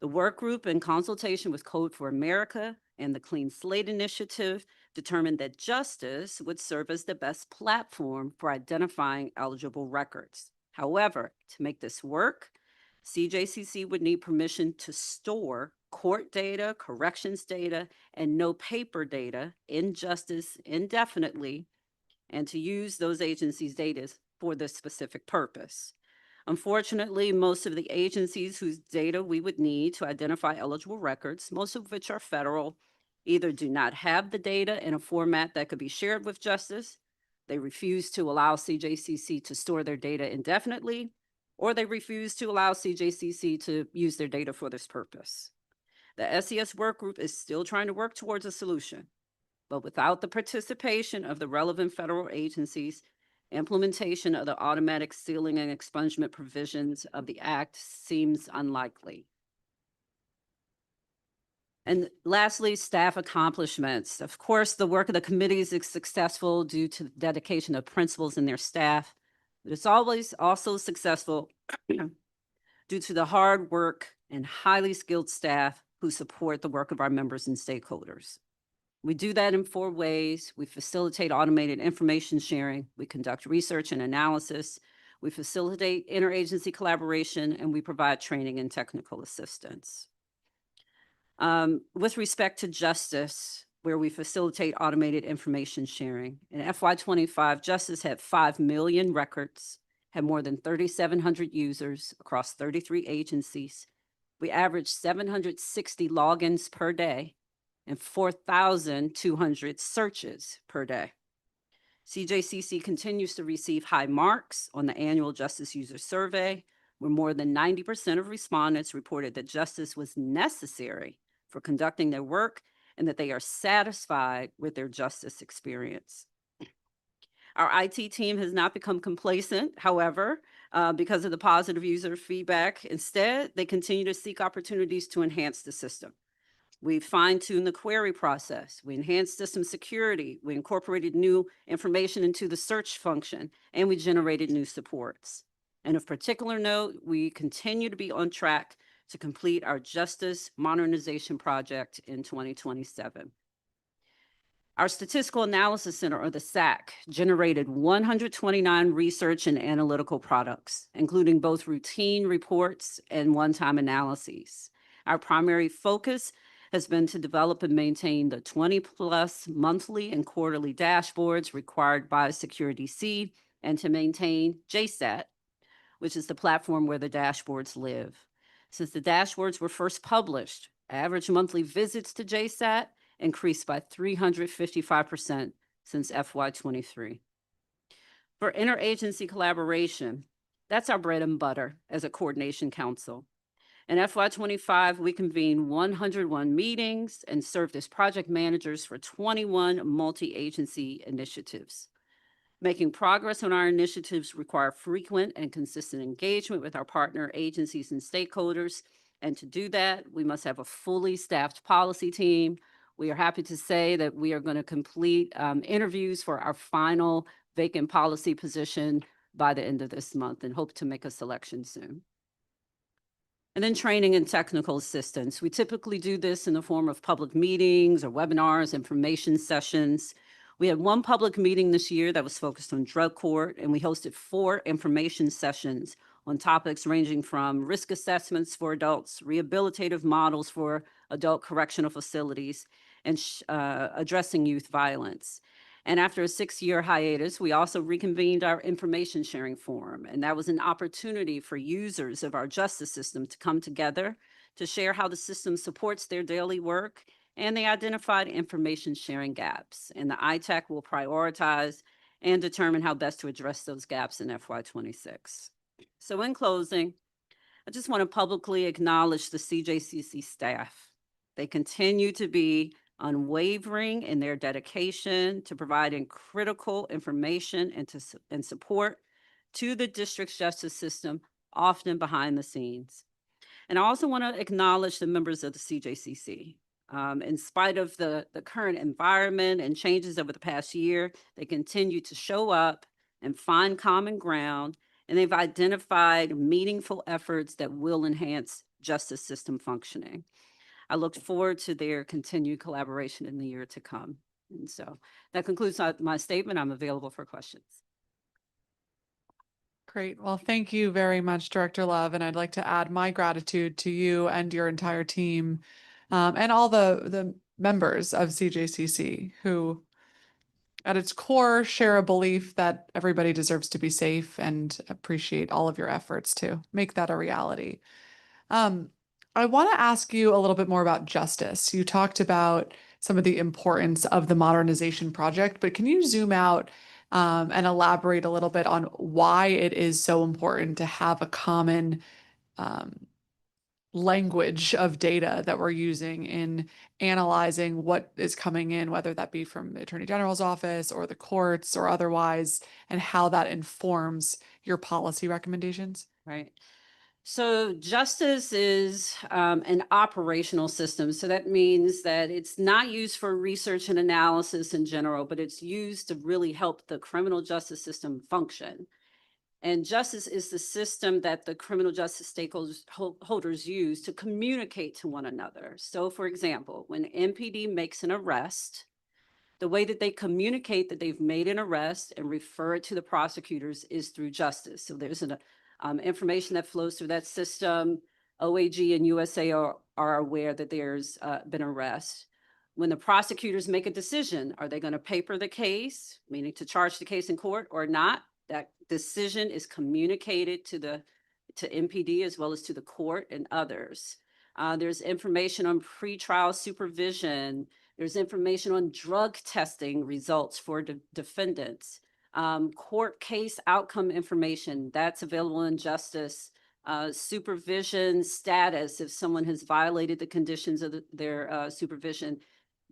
The work group, in consultation with Code for America and the Clean Slate Initiative, determined that Justice would serve as the best platform for identifying eligible records. However, to make this work, CJCC would need permission to store court data, corrections data, and no paper data in Justice indefinitely, and to use those agencies' data for this specific purpose. Unfortunately, most of the agencies whose data we would need to identify eligible records, most of which are federal, either do not have the data in a format that could be shared with Justice, they refuse to allow CJCC to store their data indefinitely, or they refuse to allow CJCC to use their data for this purpose. The SES work group is still trying to work towards a solution, but without the participation of the relevant federal agencies, implementation of the automatic sealing and expungement provisions of the Act seems unlikely. And lastly, staff accomplishments. Of course, the work of the committees is successful due to the dedication of principals and their staff, but it's always also successful due to the hard work and highly skilled staff who support the work of our members and stakeholders. We do that in 4 ways. We facilitate automated information sharing, we conduct research and analysis, we facilitate interagency collaboration, and we provide training and technical assistance. With respect to Justice, where we facilitate automated information sharing, in FY25, Justice had 5 million records, had more than 3,700 users across 33 agencies. We averaged 760 logins per day and 4,200 searches per day. CJCC continues to receive high marks on the annual Justice User Survey, where more than 90% of respondents reported that Justice was necessary for conducting their work and that they are satisfied with their Justice experience. Our IT team has not become complacent, however, because of the positive user feedback. Instead, they continue to seek opportunities to enhance the system. We fine-tuned the query process. We enhanced system security. We incorporated new information into the search function, and we generated new supports. And of particular note, we continue to be on track to complete our Justice Modernization Project in 2027. Our Statistical Analysis Center, or the SAC, generated 129 research and analytical products, including both routine reports and one-time analyses. Our primary focus has been to develop and maintain the 20+ monthly and quarterly dashboards required by SecurityC and to maintain JSAT, which is the platform where the dashboards live. Since the dashboards were first published, average monthly visits to JSAT increased by 355% since FY23. For interagency collaboration, that's our bread and butter as a coordination council. In FY25, we convened 101 meetings and served as project managers for 21 multi-agency initiatives. Making progress on our initiatives require frequent and consistent engagement with our partner agencies and stakeholders. And to do that, we must have a fully staffed policy team. We are happy to say that we are going to complete interviews for our final vacant policy position by the end of this month and hope to make a selection soon. And then training and technical assistance. We typically do this in the form of public meetings or webinars, information sessions. We had 1 public meeting this year that was focused on drug court, and we hosted 4 information sessions on topics ranging from risk assessments for adults, rehabilitative models for adult correctional facilities, and addressing youth violence. And after a 6-year hiatus, we also reconvened our information sharing forum. And that was an opportunity for users of our justice system to come together to share how the system supports their daily work, and they identified information sharing gaps. And the ITAC will prioritize and determine how best to address those gaps in FY26. So in closing, I just want to publicly acknowledge the CJCC staff. They continue to be unwavering in their dedication to providing critical information and support to the district's justice system, often behind the scenes. And I also want to acknowledge the members of the CJCC. In spite of the current environment and changes over the past year, they continue to show up and find common ground, and they've identified meaningful efforts that will enhance justice system functioning. I look forward to their continued collaboration in the year to come. And so that concludes my statement. I'm available for questions. Great. Well, thank you very much, Director Love. And I'd like to add my gratitude to you and your entire team, and all the members of CJCC who, at its core, share a belief that everybody deserves to be safe, and appreciate all of your efforts to make that a reality. I want to ask you a little bit more about justice. You talked about some of the importance of the modernization project, but can you zoom out and elaborate a little bit on why it is so important to have a common language of data that we're using in analyzing what is coming in, whether that be from the Attorney General's office or the courts or otherwise, and how that informs your policy recommendations? Right. So justice is an operational system. So that means that it's not used for research and analysis in general, but it's used to really help the criminal justice system function. And justice is the system that the criminal justice stakeholders use to communicate to one another. So for example, when MPD makes an arrest, the way that they communicate that they've made an arrest and refer it to the prosecutors is through justice. So there's an information that flows through that system. OAG and USA are aware that there's been an arrest. When the prosecutors make a decision, are they going to paper the case, meaning to charge the case in court or not? That decision is communicated to MPD as well as to the court and others. There's information on pretrial supervision. There's information on drug testing results for defendants. Court case outcome information that's available in justice. Supervision status, if someone has violated the conditions of their supervision,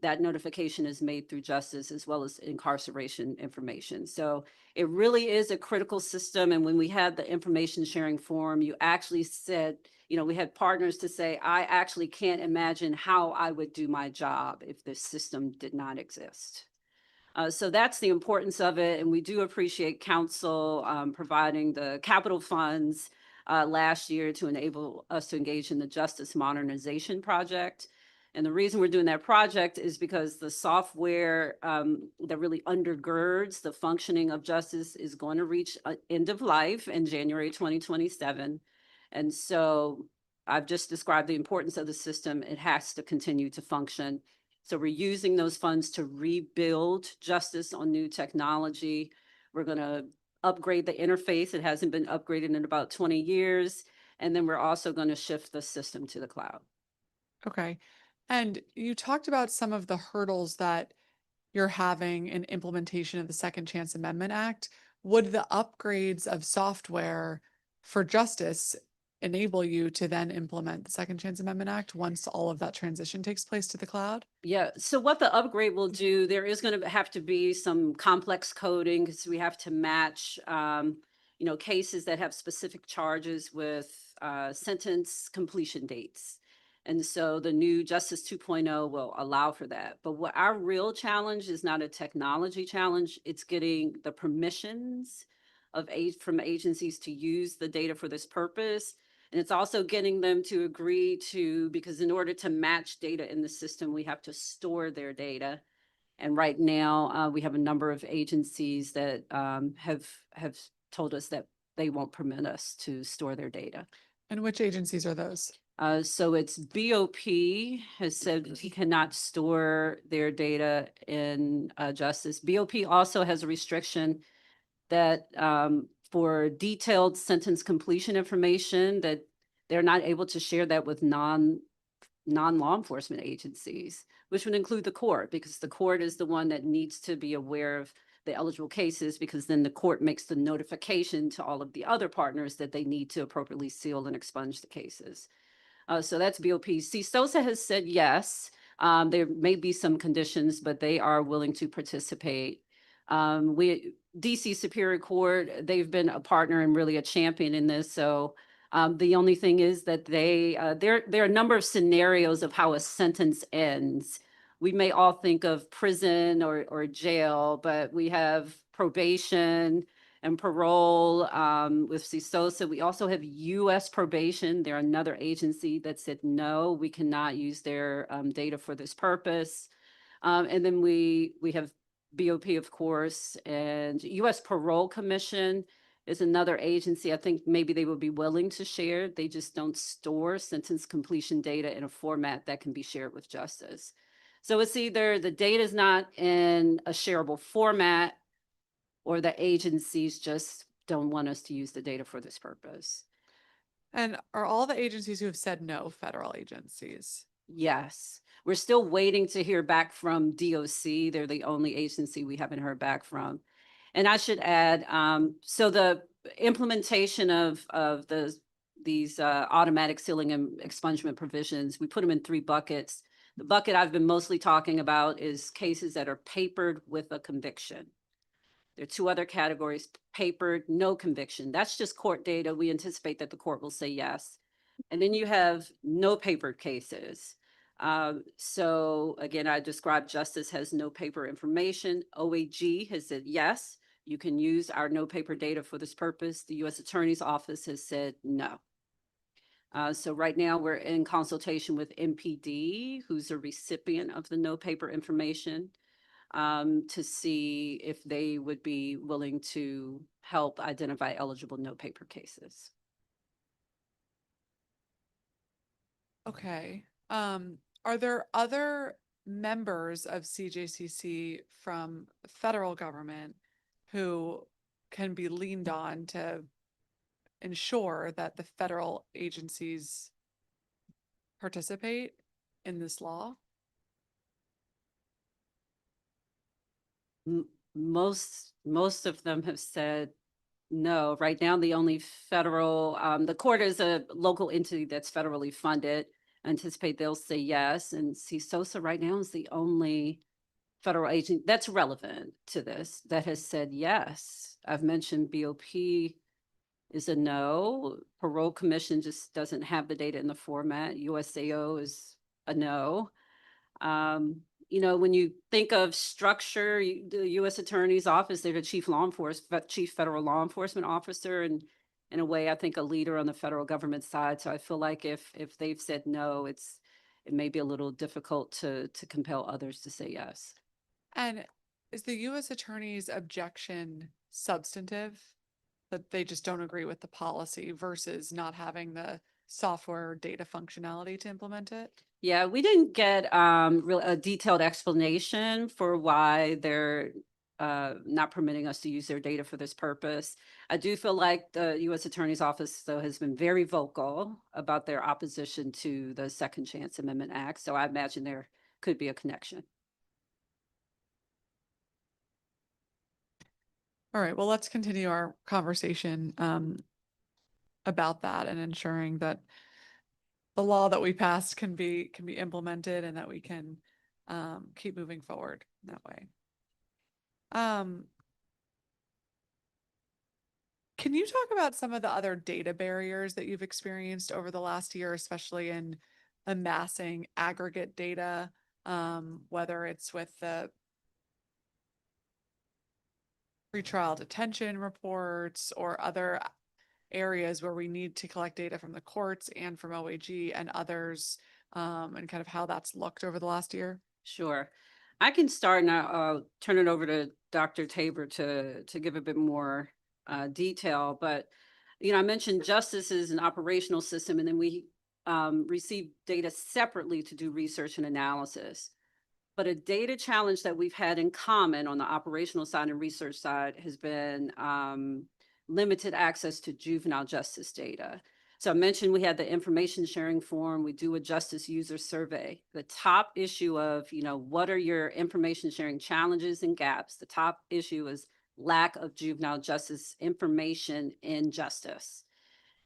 that notification is made through justice, as well as incarceration information. So it really is a critical system. And when we had the information sharing forum, you actually said, we had partners to say, I actually can't imagine how I would do my job if this system did not exist. So that's the importance of it. And we do appreciate council providing the capital funds last year to enable us to engage in the Justice Modernization Project. And the reason we're doing that project is because the software that really undergirds the functioning of justice is going to reach end of life in January 2027. And so I've just described the importance of the system. It has to continue to function. So we're using those funds to rebuild justice on new technology. We're going to upgrade the interface. It hasn't been upgraded in about 20 years. And then we're also going to shift the system to the cloud. Okay. And you talked about some of the hurdles that you're having in implementation of the Second Chance Amendment Act. Would the upgrades of software for justice enable you to then implement the Second Chance Amendment Act once all of that transition takes place to the cloud? Yeah, so what the upgrade will do, there is going to have to be some complex coding because we have to match, cases that have specific charges with sentence completion dates. And so the new Justice 2.0 will allow for that. But what our real challenge is not a technology challenge, it's getting the permissions from agencies to use the data for this purpose. And it's also getting them to agree to, because in order to match data in the system, we have to store their data. And right now, we have a number of agencies that have told us that they won't permit us to store their data. And which agencies are those? So it's BOP has said he cannot store their data in justice. BOP also has a restriction that for detailed sentence completion information that they're not able to share that with non-law enforcement agencies, which would include the court, because the court is the one that needs to be aware of the eligible cases, because then the court makes the notification to all of the other partners that they need to appropriately seal and expunge the cases. So that's BOP. CSOSA has said yes. There may be some conditions, but they are willing to participate. DC Superior Court, they've been a partner and really a champion in this. So the only thing is that there are a number of scenarios of how a sentence ends. We may all think of prison or jail, but we have probation and parole with CSOSA. We also have U.S. probation. They're another agency that said, no, we cannot use their data for this purpose. And then we have BOP, of course, and U.S. Parole Commission is another agency. I think maybe they would be willing to share. They just don't store sentence completion data in a format that can be shared with justice. So it's either the data is not in a shareable format, or the agencies just don't want us to use the data for this purpose. And are all the agencies who have said no federal agencies? Yes. We're still waiting to hear back from DOC. They're the only agency we haven't heard back from. And I should add, so the implementation of these automatic sealing and expungement provisions, we put them in 3 buckets. The bucket I've been mostly talking about is cases that are papered with a conviction. There are 2 other categories: papered, no conviction. That's just court data. We anticipate that the court will say yes. And then you have no papered cases. So again, I described justice has no paper information. OAG has said yes, you can use our no paper data for this purpose. The U.S. Attorney's Office has said no. So right now we're in consultation with MPD, who's a recipient of the no paper information, to see if they would be willing to help identify eligible no paper cases. Okay. Are there other members of CJCC from federal government who can be leaned on to ensure that the federal agencies participate in this law? Most of them have said no. Right now, the only federal, the court is a local entity that's federally funded. I anticipate they'll say yes. And CSOSA right now is the only federal agency that's relevant to this that has said yes. I've mentioned BOP is a no. Parole Commission just doesn't have the data in the format. USAO is a no. You know, when you think of structure, the U.S. Attorney's Office, they're the chief federal law enforcement officer, and in a way, I think a leader on the federal government side. So I feel like if they've said no, it may be a little difficult to compel others to say yes. And is the U.S. Attorney's objection substantive, that they just don't agree with the policy versus not having the software data functionality to implement it? Yeah, we didn't get a detailed explanation for why they're not permitting us to use their data for this purpose. I do feel like the U.S. Attorney's Office, though, has been very vocal about their opposition to the Second Chance Amendment Act. So I imagine there could be a connection. All right, well, let's continue our conversation about that and ensuring that the law that we passed can be implemented and that we can keep moving forward in that way. Can you talk about some of the other data barriers that you've experienced over the last year, especially in amassing aggregate data, whether it's with the pretrial detention reports or other areas where we need to collect data from the courts and from OAG and others, and kind of how that's looked over the last year? Sure. I can start, and I'll turn it over to Dr. Tabor to give a bit more detail. But, you know, I mentioned justice is an operational system, and then we receive data separately to do research and analysis. But a data challenge that we've had in common on the operational side and research side has been limited access to juvenile justice data. So I mentioned we had the information sharing form. We do a justice user survey. The top issue of, what are your information sharing challenges and gaps? The top issue is lack of juvenile justice information in justice.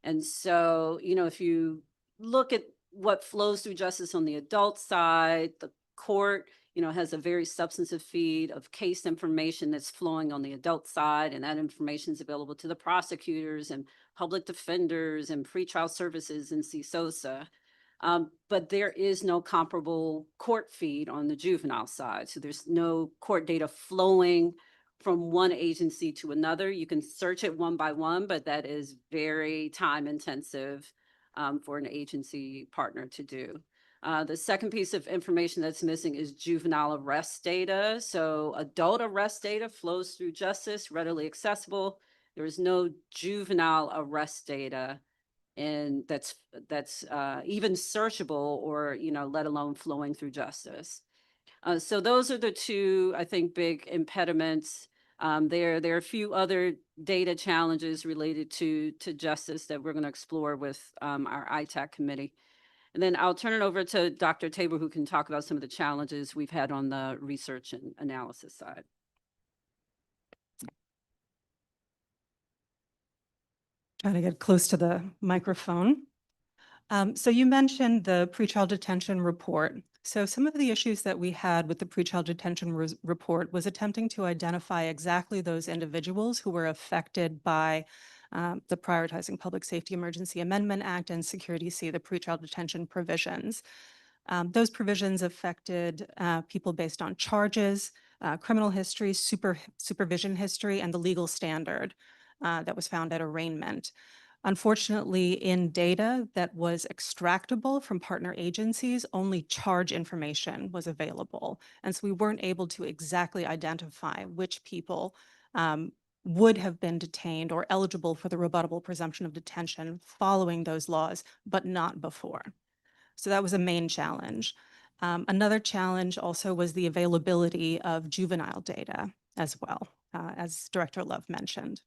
And so, if you look at what flows through justice on the adult side, the court, has a very substantive feed of case information that's flowing on the adult side, and that information is available to the prosecutors and public defenders and pretrial services and CSOSA. But there is no comparable court feed on the juvenile side. So there's no court data flowing from one agency to another. You can search it one by one, but that is very time intensive for an agency partner to do. The second piece of information that's missing is juvenile arrest data. So adult arrest data flows through justice, readily accessible. There is no juvenile arrest data and that's even searchable or, let alone flowing through justice. So those are the two, I think, big impediments. There are a few other data challenges related to justice that we're going to explore with our ITAC committee. And then I'll turn it over to Dr. Tabor, who can talk about some of the challenges we've had on the research and analysis side. Trying to get close to the microphone. So you mentioned the pretrial detention report. So some of the issues that we had with the pretrial detention report was attempting to identify exactly those individuals who were affected by the Prioritizing Public Safety Emergency Amendment Act and Security C, the pretrial detention provisions. Those provisions affected people based on charges, criminal history, supervision history, and the legal standard that was found at arraignment. Unfortunately, in data that was extractable from partner agencies, only charge information was available. And so we weren't able to exactly identify which people would have been detained or eligible for the rebuttable presumption of detention following those laws, but not before. So that was a main challenge. Another challenge also was the availability of juvenile data as well, as Director Love mentioned.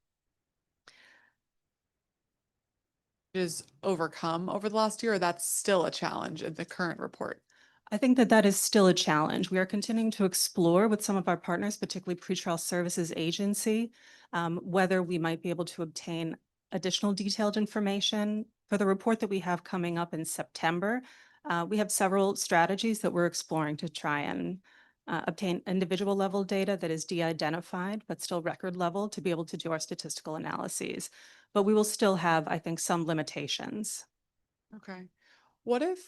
Is overcome over the last year, or that's still a challenge in the current report? I think that that is still a challenge. We are continuing to explore with some of our partners, particularly Pretrial Services Agency, whether we might be able to obtain additional detailed information. For the report that we have coming up in September, we have several strategies that we're exploring to try and obtain individual level data that is de-identified, but still record level to be able to do our statistical analyses. But we will still have, I think, some limitations. Okay. What if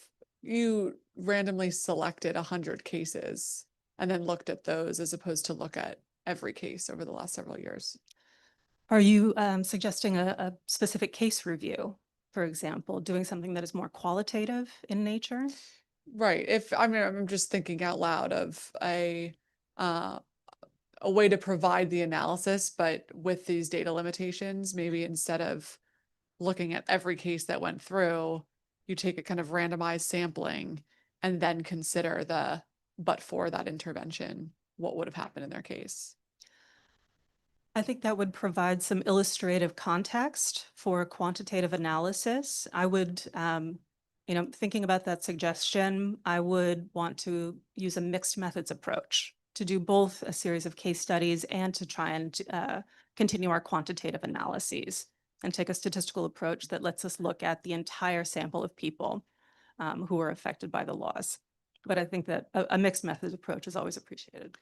you randomly selected 100 cases and then looked at those as opposed to look at every case over the last several years? Are you suggesting a specific case review, for example, doing something that is more qualitative in nature? Right. I'm just thinking out loud of a way to provide the analysis, but with these data limitations, maybe instead of looking at every case that went through, you take a kind of randomized sampling and then consider but for that intervention, what would have happened in their case. I think that would provide some illustrative context for quantitative analysis. I would, thinking about that suggestion, I would want to use a mixed methods approach to do both a series of case studies and to try and continue our quantitative analyses and take a statistical approach that lets us look at the entire sample of people who are affected by the laws. But I think that a mixed methods approach is always appreciated.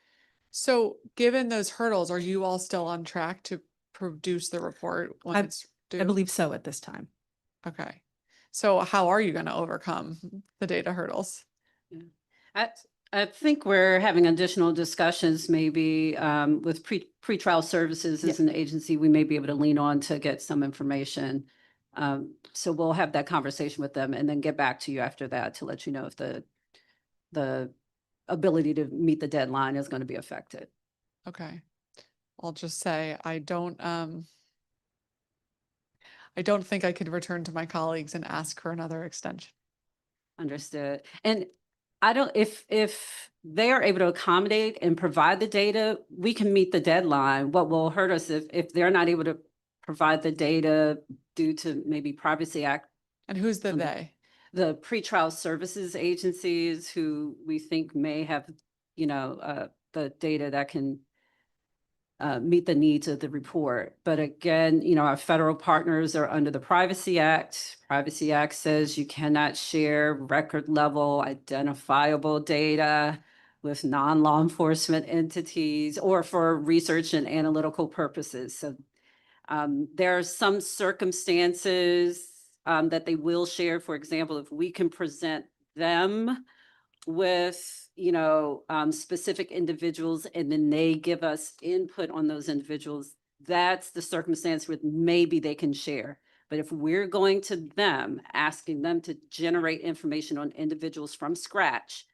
So given those hurdles, are you all still on track to produce the report when it's due? I believe so at this time. Okay. So how are you going to overcome the data hurdles? Yeah. I think we're having additional discussions maybe with pretrial services as an agency. We may be able to lean on to get some information. So we'll have that conversation with them and then get back to you after that to let you know if the ability to meet the deadline is going to be affected. Okay. I'll just say I don't think I could return to my colleagues and ask for another extension. Understood. And I don't, if they are able to accommodate and provide the data, we can meet the deadline. What will hurt us if they're not able to provide the data due to maybe Privacy Act And who's the Um, they? The pretrial services agencies who we think may have, the data that can meet the needs of the report. But again, our federal partners are under the Privacy Act. Privacy Act says you cannot share record level identifiable data with non-law enforcement entities or for research and analytical purposes. So there are some circumstances that they will share. For example, if we can present them with, specific individuals and then they give us input on those individuals, that's the circumstance where maybe they can share. But if we're going to them, asking them to generate information on individuals from scratch,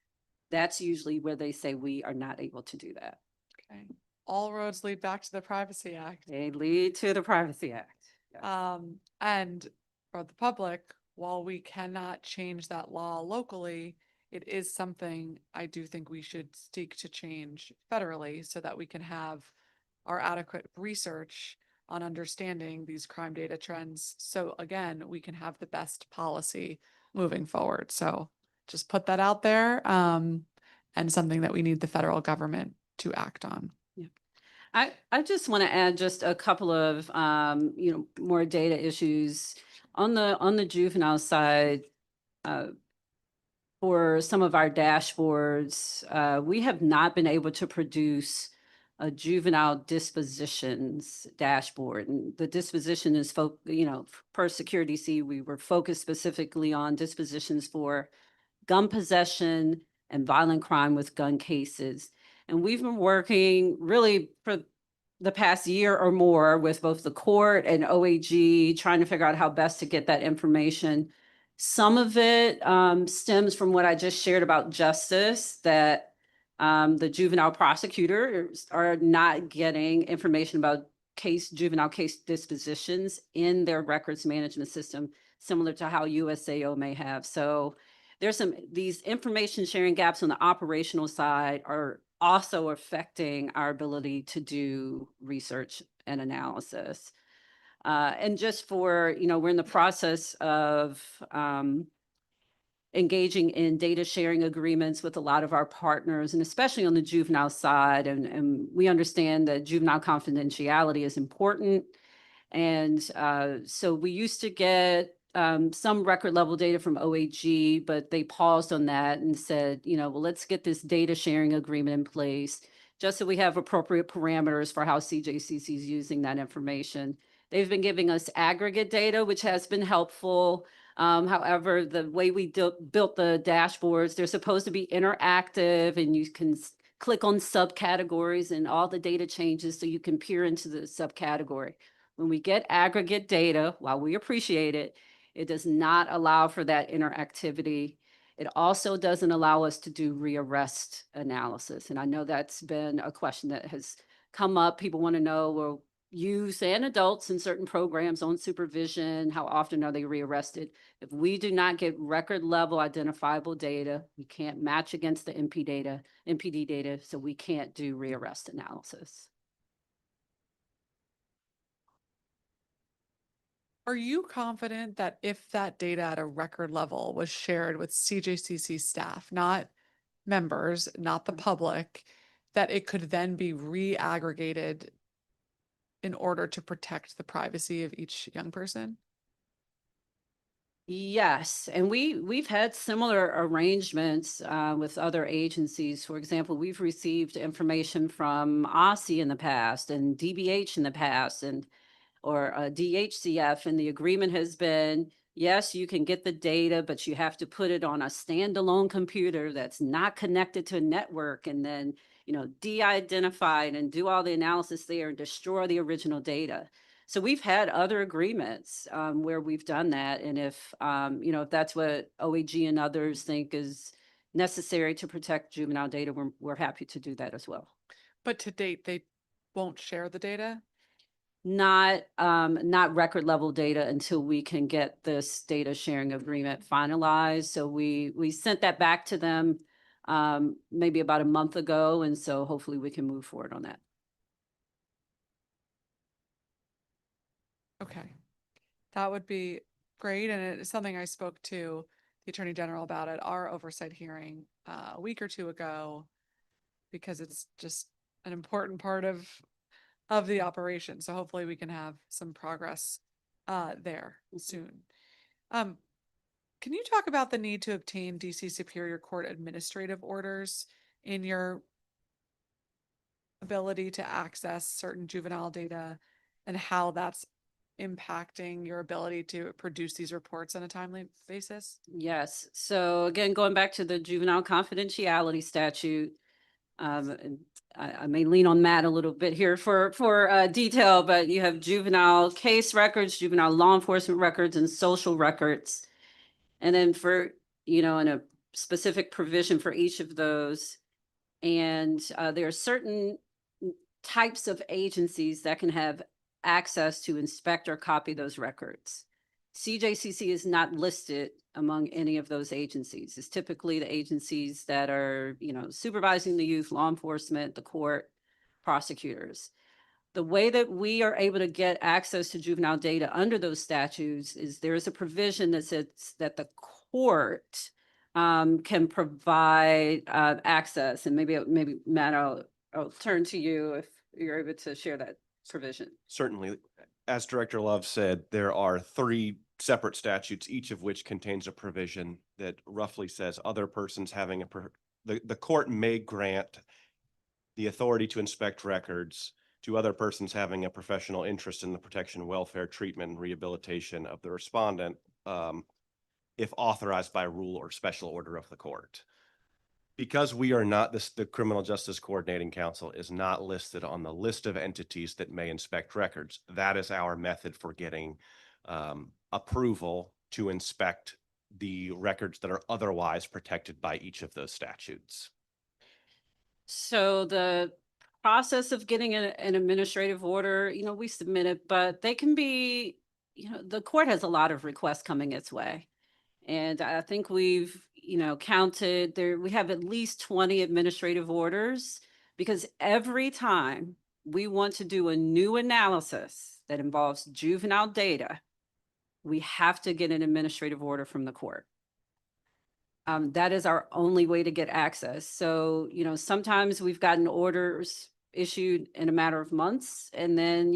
that's usually where they say we are not able to do that. Okay. All roads lead back to the Privacy Act. They lead to the Privacy Act. Yes. And for the public, while we cannot change that law locally, it is something I do think we should seek to change federally so that we can have our adequate research on understanding these crime data trends. So again, we can have the best policy moving forward. So just put that out there, and something that we need the federal government to act on. I just want to add just a couple of, more data issues on the juvenile side. For some of our dashboards, we have not been able to produce a juvenile dispositions dashboard. And the disposition is, per Security C, we were focused specifically on dispositions for gun possession and violent crime with gun cases. And we've been working really for the past year or more with both the court and OAG, trying to figure out how best to get that information. Some of it stems from what I just shared about justice, that the juvenile prosecutors are not getting information about juvenile case dispositions in their records management system, similar to how USAO may have. So there's these information sharing gaps on the operational side are also affecting our ability to do research and analysis. And just for, we're in the process of engaging in data sharing agreements with a lot of our partners, and especially on the juvenile side. And we understand that juvenile confidentiality is important. And so we used to get some record level data from OAG, but they paused on that and said, well, let's get this data sharing agreement in place just so we have appropriate parameters for how CJCC is using that information. They've been giving us aggregate data, which has been helpful. However, the way we built the dashboards, they're supposed to be interactive and you can click on subcategories and all the data changes so you can peer into the subcategory. When we get aggregate data, while we appreciate it, it does not allow for that interactivity. It also doesn't allow us to do rearrest analysis. And I know that's been a question that has come up. People want to know, well, youth and adults in certain programs on supervision, how often are they rearrested? If we do not get record level identifiable data, we can't match against the MPD data, so we can't do rearrest analysis. Are you confident that if that data at a record level was shared with CJCC staff, not members, not the public, that it could then be re-aggregated in order to protect the privacy of each young person? Yes, and we've had similar arrangements with other agencies. For example, we've received information from OSSI in the past and DBH in the past, or DHCF, and the agreement has been, yes, you can get the data, but you have to put it on a standalone computer that's not connected to a network, and then de-identify it and do all the analysis there and destroy the original data. So we've had other agreements where we've done that, and if if that's what OAG and others think is necessary to protect juvenile data, we're happy to do that as well. But to date, they won't share the data? Not record level data until we can get this data sharing agreement finalized. So we sent that back to them maybe about a month ago, and so hopefully we can move forward on that. Okay, that would be great, and it's something I spoke to the Attorney General about at our oversight hearing a week or two ago, because it's just an important part of the operation. So hopefully we can have some progress there soon. Can you talk about the need to obtain DC Superior Court administrative orders in your ability to access certain juvenile data, and how that's impacting your ability to produce these reports on a timely basis? Yes. So again, going back to the juvenile confidentiality statute, and I may lean on Matt a little bit here for detail, but you have juvenile case records, juvenile law enforcement records, and social records. And then for, in a specific provision for each of those. And there are certain types of agencies that can have access to inspect or copy those records. CJCC is not listed among any of those agencies. It's typically the agencies that are, supervising the youth, law enforcement, the court, prosecutors. The way that we are able to get access to juvenile data under those statutes is there is a provision that says that the court can provide access. And maybe Matt, I'll turn to you if you're able to share that provision. Certainly. As Director Love said, there are 3 separate statutes, each of which contains a provision that roughly says other persons having the court may grant the authority to inspect records to other persons having a professional interest in the protection, welfare, treatment, and rehabilitation of the respondent, if authorized by rule or special order of the court. Because we are not, the Criminal Justice Coordinating Council is not listed on the list of entities that may inspect records. That is our method for getting approval to inspect the records that are otherwise protected by each of those statutes. So the process of getting an administrative order, we submit it, but they can be, the court has a lot of requests coming its way. And I think we've, counted there, we have at least 20 administrative orders, because every time we want to do a new analysis that involves juvenile data, we have to get an administrative order from the court. That is our only way to get access. So, sometimes we've gotten orders issued in a matter of months, and then,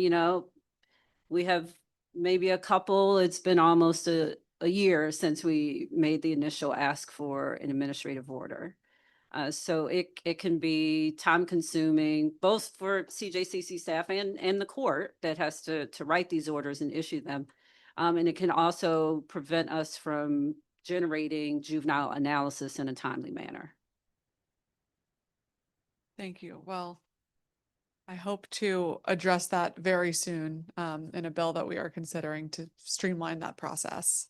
we have maybe a couple, it's been almost a year since we made the initial ask for an administrative order. So it can be time consuming, both for CJCC staff and the court that has to write these orders and issue them. And it can also prevent us from generating juvenile analysis in a timely manner. Thank you. Well, I hope to address that very soon in a bill that we are considering to streamline that process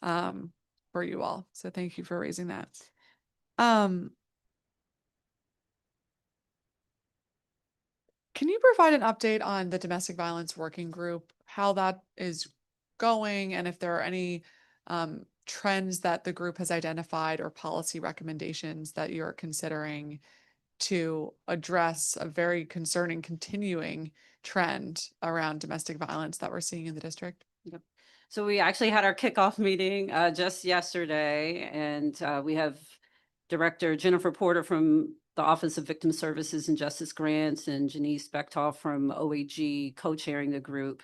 for you all. So thank you for raising that. Can you provide an update on the domestic violence working group, how that is going, and if there are any trends that the group has identified or policy recommendations that you're considering to address a very concerning continuing trend around domestic violence that we're seeing in the district? Yep. So we actually had our kickoff meeting just yesterday, and we have Director Jennifer Porter from the Office of Victim Services and Justice Grants and Janice Bechtold from OAG co-chairing the group.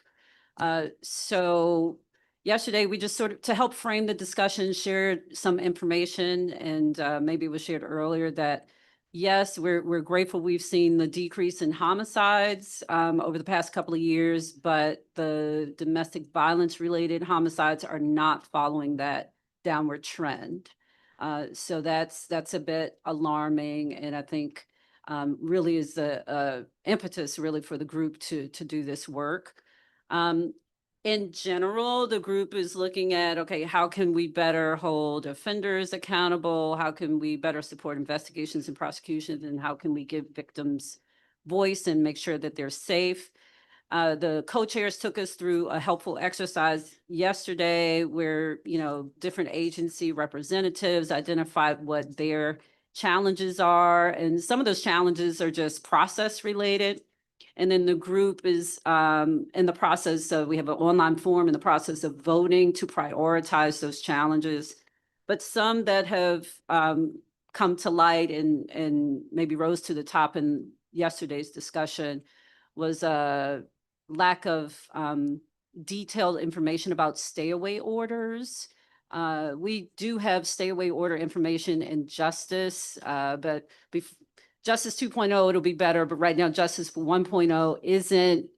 So yesterday we just sort of, to help frame the discussion, shared some information, and maybe it was shared earlier that yes, we're grateful we've seen the decrease in homicides over the past couple of years, but the domestic violence related homicides are not following that downward trend. So that's a bit alarming, and I think really is the impetus really for the group to do this work. In general, the group is looking at, okay, how can we better hold offenders accountable? How can we better support investigations and prosecutions? And how can we give victims voice and make sure that they're safe? The co-chairs took us through a helpful exercise yesterday where, different agency representatives identified what their challenges are. And some of those challenges are just process related. And then the group is in the process of, we have an online form in the process of voting to prioritize those challenges. But some that have come to light and maybe rose to the top in yesterday's discussion was a lack of detailed information about stay away orders. We do have stay away order information in Justice, but Justice 2.0, it'll be better, but right now Justice 1.0 isn't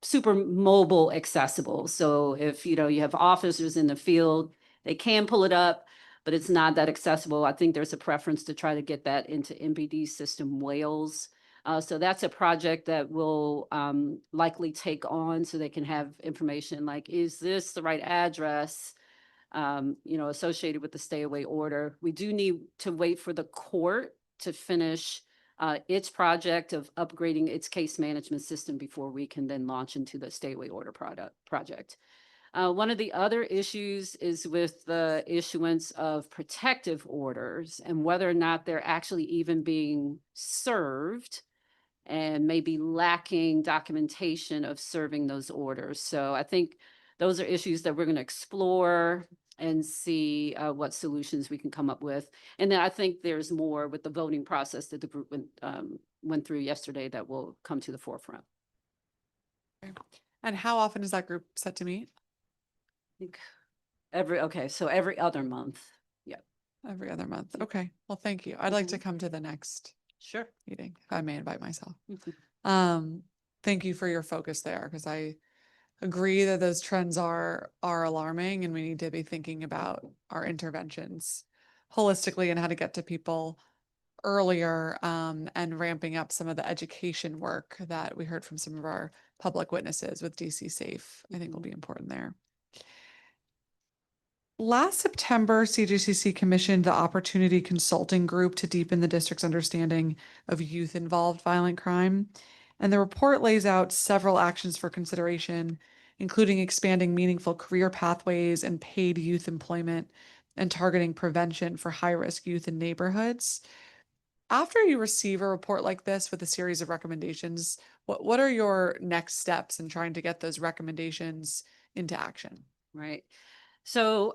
super mobile accessible. So if you have officers in the field, they can pull it up, but it's not that accessible. I think there's a preference to try to get that into MPD system Wales. So that's a project that we'll likely take on so they can have information like, is this the right address? Associated with the stay away order. We do need to wait for the court to finish its project of upgrading its case management system before we can then launch into the stay away order project. One of the other issues is with the issuance of protective orders and whether or not they're actually even being served and maybe lacking documentation of serving those orders. So I think those are issues that we're going to explore and see what solutions we can come up with. And then I think there's more with the voting process that the group went through yesterday that will come to the forefront. And how often is that group set to meet? I think every other month. Yeah. Every other month. Okay. Well, thank you. I'd like to come to the next Sure. meeting, if I may invite myself. Mhm. Thank you for your focus there, because I agree that those trends are alarming and we need to be thinking about our interventions holistically and how to get to people earlier, and ramping up some of the education work that we heard from some of our public witnesses with DC Safe, I think will be important there. Last September, CJCC commissioned the Opportunity Consulting Group to deepen the district's understanding of youth-involved violent crime. And the report lays out several actions for consideration, including expanding meaningful career pathways and paid youth employment and targeting prevention for high-risk youth in neighborhoods. After you receive a report like this with a series of recommendations, what are your next steps in trying to get those recommendations into action? Right. So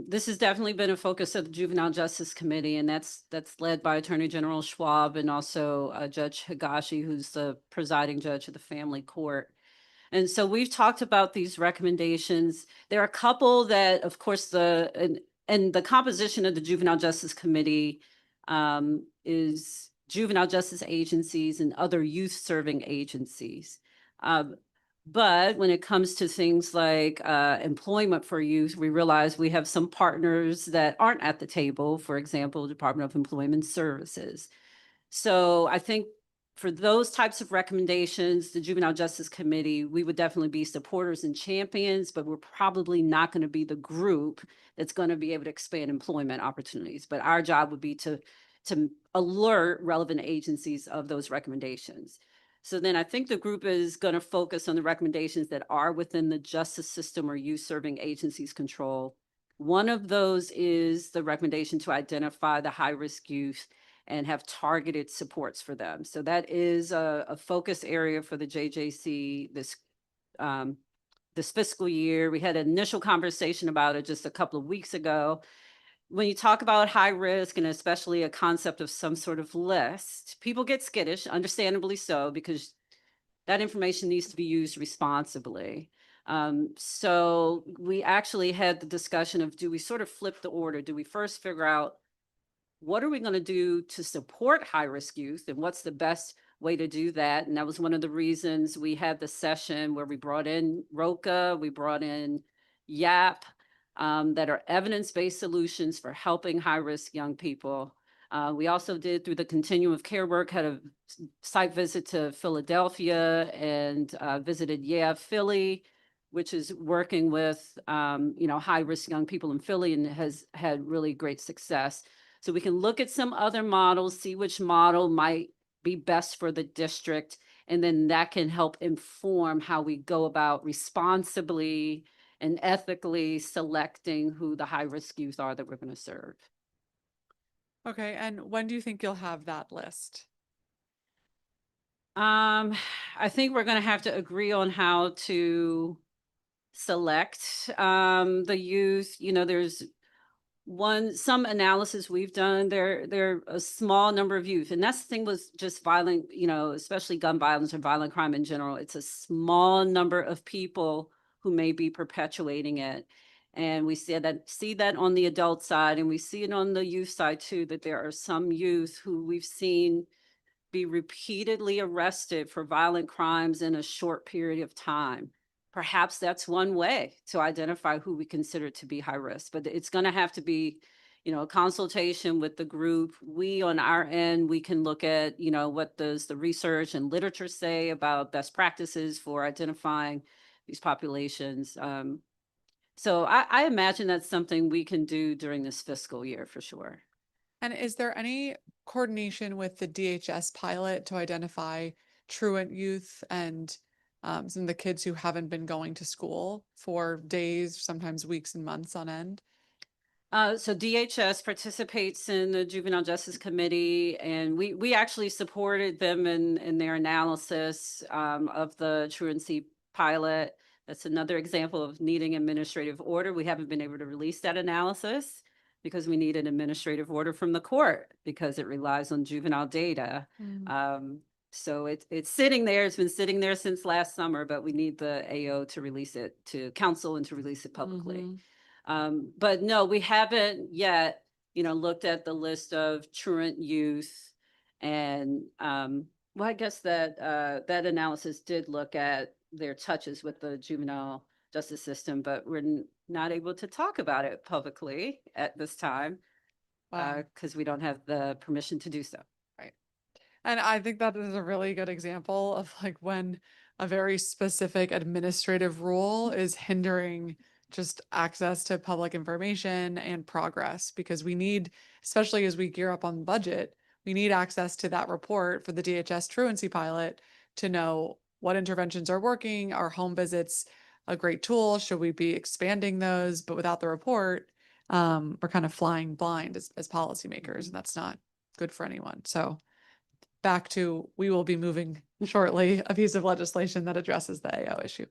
this has definitely been a focus of the Juvenile Justice Committee, and that's led by Attorney General Schwab and also Judge Higashi, who's the presiding judge of the family court. And so we've talked about these recommendations. There are a couple that, of course, and the composition of the Juvenile Justice Committee is juvenile justice agencies and other youth serving agencies. But when it comes to things like employment for youth, we realize we have some partners that aren't at the table, for example, Department of Employment Services. So I think for those types of recommendations, the Juvenile Justice Committee, we would definitely be supporters and champions, but we're probably not going to be the group that's going to be able to expand employment opportunities. But our job would be to alert relevant agencies of those recommendations. So then I think the group is going to focus on the recommendations that are within the justice system or youth serving agencies control. One of those is the recommendation to identify the high-risk youth and have targeted supports for them. So that is a focus area for the JJC this fiscal year. We had an initial conversation about it just a couple of weeks ago. When you talk about high risk and especially a concept of some sort of list, people get skittish, understandably so, because that information needs to be used responsibly. So we actually had the discussion of, do we sort of flip the order? Do we first figure out what are we going to do to support high risk youth and what's the best way to do that? And that was one of the reasons we had the session where we brought in ROCA, we brought in YAP, that are evidence-based solutions for helping high-risk young people. We also did, through the continuum of care work, had a site visit to Philadelphia and visited Philly, which is working with high-risk young people in Philly and has had really great success. So we can look at some other models, see which model might be best for the district, and then that can help inform how we go about responsibly and ethically selecting who the high-risk youth are that we're going to serve. Okay, and when do you think you'll have that list? I think we're gonna have to agree on how to select the youth. You know, there's some analysis we've done, there are a small number of youth, and that's the thing was just violent, you know, especially gun violence or violent crime in general. It's a small number of people who may be perpetuating it. And we see that on the adult side, and we see it on the youth side too, that there are some youth who we've seen be repeatedly arrested for violent crimes in a short period of time. Perhaps that's one way to identify who we consider to be high risk, but it's going to have to be, you know, a consultation with the group. We on our end, we can look at, you know, what does the research and literature say about best practices for identifying these populations. So I imagine that's something we can do during this fiscal year for sure. And is there any coordination with the DHS pilot to identify truant youth and some of the kids who haven't been going to school for days, sometimes weeks and months on end? So DHS participates in the Juvenile Justice Committee, and we actually supported them in their analysis of the truancy pilot. That's another example of needing administrative order. We haven't been able to release that analysis because we need an administrative order from the court because it relies on juvenile data. So it's sitting there. It's been sitting there since last summer, but we need the AO to release it to council and to release it publicly. But no, we haven't yet, you know, looked at the list of truant youth. And well, I guess that that analysis did look at their touches with the juvenile justice system, but we're not able to talk about it publicly at this time because we don't have the permission to do so. Right. And I think that is a really good example of like when a very specific administrative rule is hindering just access to public information and progress, because we need, especially as we gear up on the budget, we need access to that report for the DHS truancy pilot to know what interventions are working. Are home visits a great tool? Should we be expanding those? But without the report, we're kind of flying blind as policymakers, and that's not good for anyone. So back to, we will be moving shortly a piece of legislation that addresses the AO issue.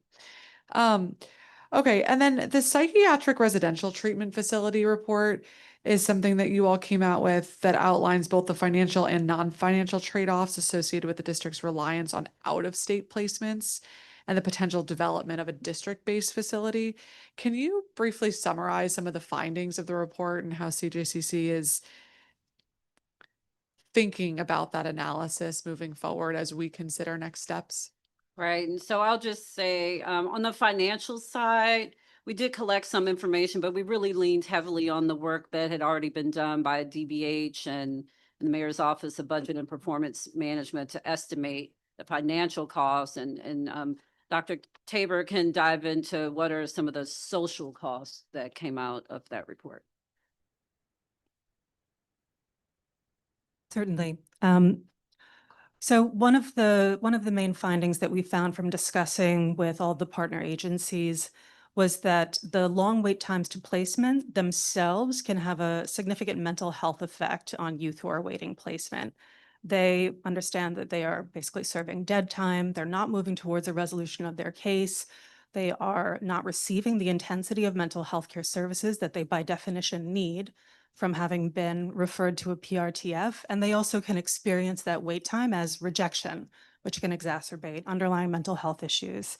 Okay, and then the psychiatric residential treatment facility report is something that you all came out with that outlines both the financial and non-financial trade-offs associated with the district's reliance on out-of-state placements and the potential development of a district-based facility. Can you briefly summarize some of the findings of the report and how CJCC is thinking about that analysis moving forward as we consider next steps? Right. And so I'll just say on the financial side, we did collect some information, but we really leaned heavily on the work that had already been done by DBH and the Mayor's Office of Budget and Performance Management to estimate the financial costs. And Dr. Tabor can dive into what are some of the social costs that came out of that report. Certainly. So one of the main findings that we found from discussing with all the partner agencies was that the long wait times to placement themselves can have a significant mental health effect on youth who are awaiting placement. They understand that they are basically serving dead time. They're not moving towards a resolution of their case. They are not receiving the intensity of mental health care services that they by definition need from having been referred to a PRTF, and they also can experience that wait time as rejection, which can exacerbate underlying mental health issues.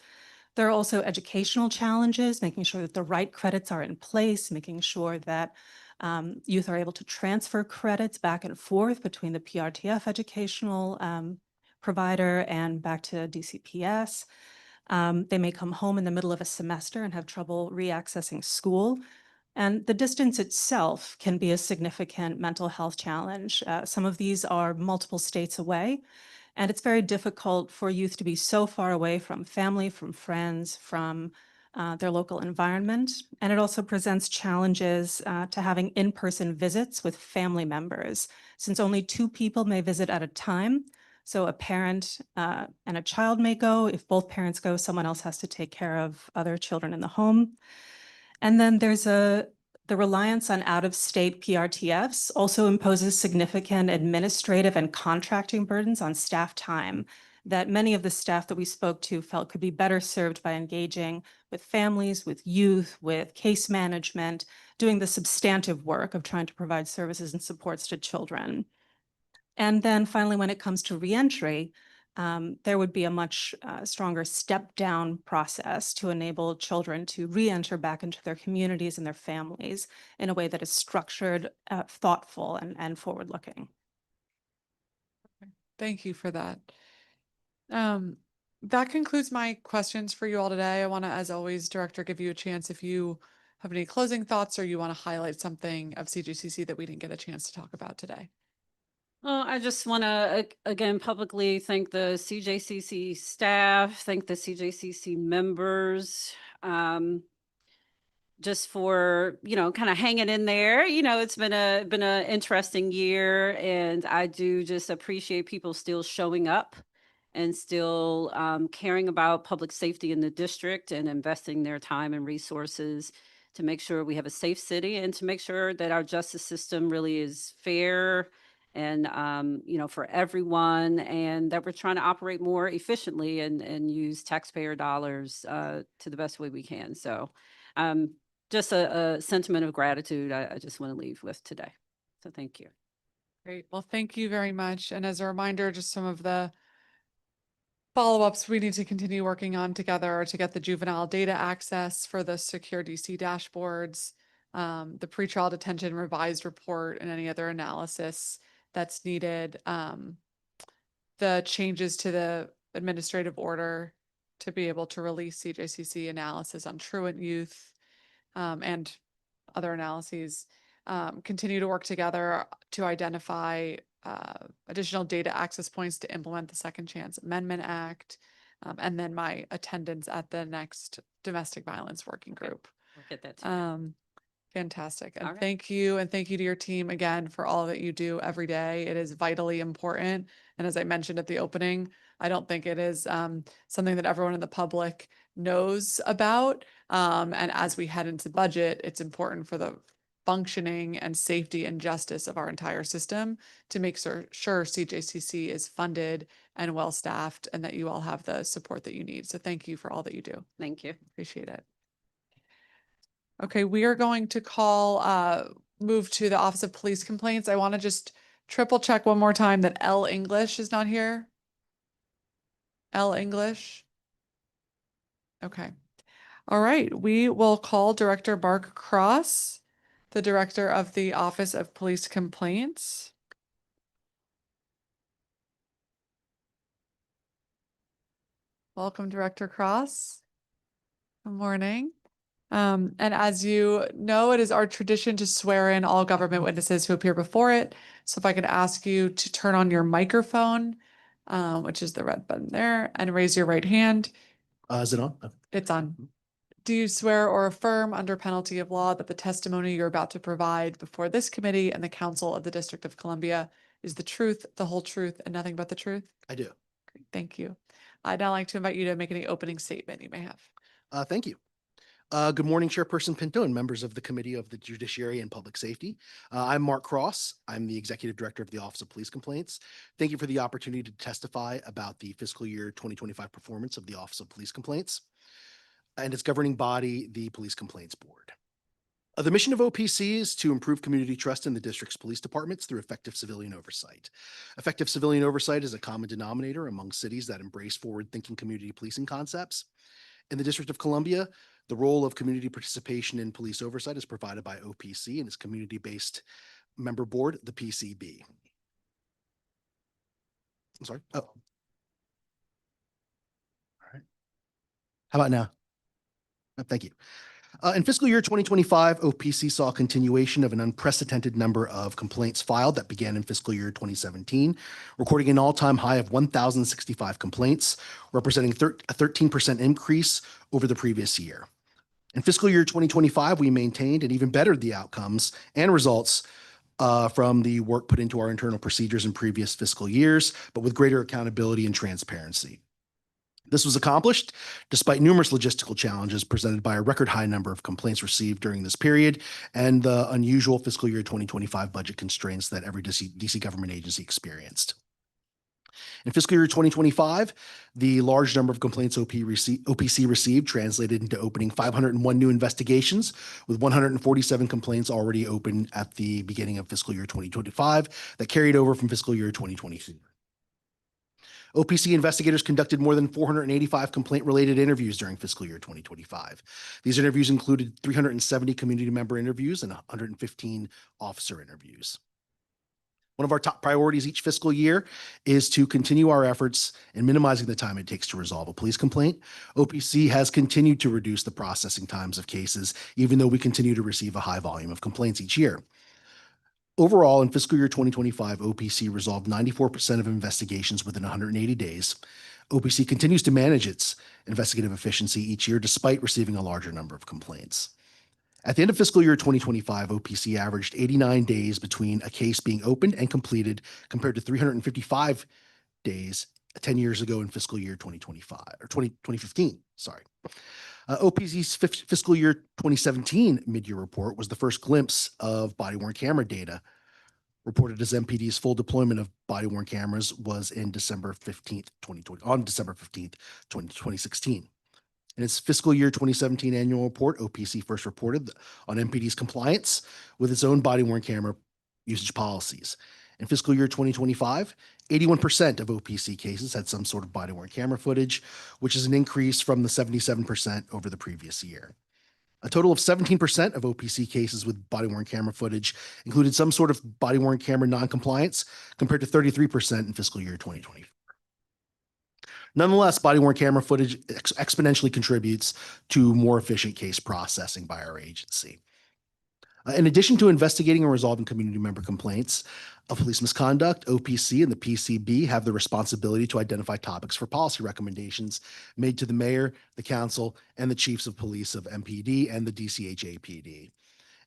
There are also educational challenges, making sure that the right credits are in place, making sure that youth are able to transfer credits back and forth between the PRTF educational provider and back to DCPS. They may come home in the middle of a semester and have trouble reaccessing school. And the distance itself can be a significant mental health challenge. Some of these are multiple states away, and it's very difficult for youth to be so far away from family, from friends, from their local environment. And it also presents challenges to having in-person visits with family members, since only 2 people may visit at a time. So a parent and a child may go. If both parents go, someone else has to take care of other children in the home. And then there's the reliance on out-of-state PRTFs also imposes significant administrative and contracting burdens on staff time. that many of the staff that we spoke to felt could be better served by engaging with families, with youth, with case management, doing the substantive work of trying to provide services and supports to children. And then finally, when it comes to reentry, there would be a much stronger step-down process to enable children to re-enter back into their communities and their families in a way that is structured, thoughtful, and forward-looking. Thank you for that. That concludes my questions for you all today. I want to, as always, Director, give you a chance if you have any closing thoughts or you want to highlight something of CJCC that we didn't get a chance to talk about today. Well, I just want to, again, publicly thank the CJCC staff, thank the CJCC members, just for, kind of hanging in there. It's been an interesting year, and I do just appreciate people still showing up and still caring about public safety in the district and investing their time and resources to make sure we have a safe city and to make sure that our justice system really is fair and, for everyone, and that we're trying to operate more efficiently and use taxpayer dollars to the best way we can. So just a sentiment of gratitude I just want to leave with today. So thank you. Great. Well, thank you very much. And as a reminder, just some of the follow-ups we need to continue working on together to get the juvenile data access for the secure DC dashboards, the pretrial detention revised report, and any other analysis that's needed, the changes to the administrative order to be able to release CJCC analysis on truant youth, and other analyses, continue to work together to identify additional data access points to implement the Second Chance Amendment Act, and then my attendance at the next domestic violence working group. We'll get that to you. Fantastic. And All right. thank you. And thank you to your team again for all that you do every day. It is vitally important. And as I mentioned at the opening, I don't think it is something that everyone in the public knows about. And as we head into budget, it's important for the functioning and safety and justice of our entire system to make sure CJCC is funded and well-staffed and that you all have the support that you need. So thank you for all that you do. Thank you. Appreciate it. Okay, we are going to move to the Office of Police Complaints. I want to just triple check one more time that L English is not here. L English. Okay. All right, we will call Director Mark Cross, the Director of the Office of Police Complaints. Welcome, Director Cross. Good morning. And as you know, it is our tradition to swear in all government witnesses who appear before it. So if I could ask you to turn on your microphone, which is the red button there, and raise your right hand. Is it on? Oh. It's on. Do you swear or affirm under penalty of law that the testimony you're about to provide before this committee and the Council of the District of Columbia is the truth, the whole truth, and nothing but the truth? I do. Great, thank you. I'd now like to invite you to make any opening statement you may have. Thank you. Good morning, Chairperson Pinto and members of the Committee of the Judiciary and Public Safety. I'm Mark Cross. I'm the Executive Director of the Office of Police Complaints. Thank you for the opportunity to testify about the fiscal year 2025 performance of the Office of Police Complaints and its governing body, the Police Complaints Board. The mission of OPC is to improve community trust in the district's police departments through effective civilian oversight. Effective civilian oversight is a common denominator among cities that embrace forward-thinking community policing concepts. In the District of Columbia, the role of community participation in police oversight is provided by OPC and its community-based member board, the PCB. I'm sorry. Oh. All right. How about now? Thank you. In fiscal year 2025, OPC saw a continuation of an unprecedented number of complaints filed that began in fiscal year 2017, recording an all-time high of 1,065 complaints, representing a 13% increase over the previous year. In fiscal year 2025, we maintained and even bettered the outcomes and results from the work put into our internal procedures in previous fiscal years, but with greater accountability and transparency. This was accomplished despite numerous logistical challenges presented by a record high number of complaints received during this period and the unusual fiscal year 2025 budget constraints that every DC government agency experienced. In fiscal year 2025, the large number of complaints OPC received translated into opening 501 new investigations, with 147 complaints already open at the beginning of fiscal year 2025 that carried over from fiscal year 2024. OPC investigators conducted more than 485 complaint-related interviews during fiscal year 2025. These interviews included 370 community member interviews and 115 officer interviews. One of our top priorities each fiscal year is to continue our efforts in minimizing the time it takes to resolve a police complaint. OPC has continued to reduce the processing times of cases, even though we continue to receive a high volume of complaints each year. Overall, in fiscal year 2025, OPC resolved 94% of investigations within 180 days. OPC continues to manage its investigative efficiency each year, despite receiving a larger number of complaints. At the end of fiscal year 2025, OPC averaged 89 days between a case being opened and completed, compared to 355 days 10 years ago in fiscal year 2015. OPC's fiscal year 2017 mid-year report was the first glimpse of body-worn camera data, reported as MPD's full deployment of body-worn cameras was in December 15th, 2016. In its fiscal year 2017 annual report, OPC first reported on MPD's compliance with its own body-worn camera usage policies. In fiscal year 2025, 81% of OPC cases had some sort of body-worn camera footage, which is an increase from the 77% over the previous year. A total of 17% of OPC cases with body-worn camera footage included some sort of body-worn camera non-compliance, compared to 33% in fiscal year 2020. Nonetheless, body-worn camera footage exponentially contributes to more efficient case processing by our agency. In addition to investigating and resolving community member complaints of police misconduct, OPC and the PCB have the responsibility to identify topics for policy recommendations made to the mayor, the council, and the chiefs of police of MPD and the DCHAPD.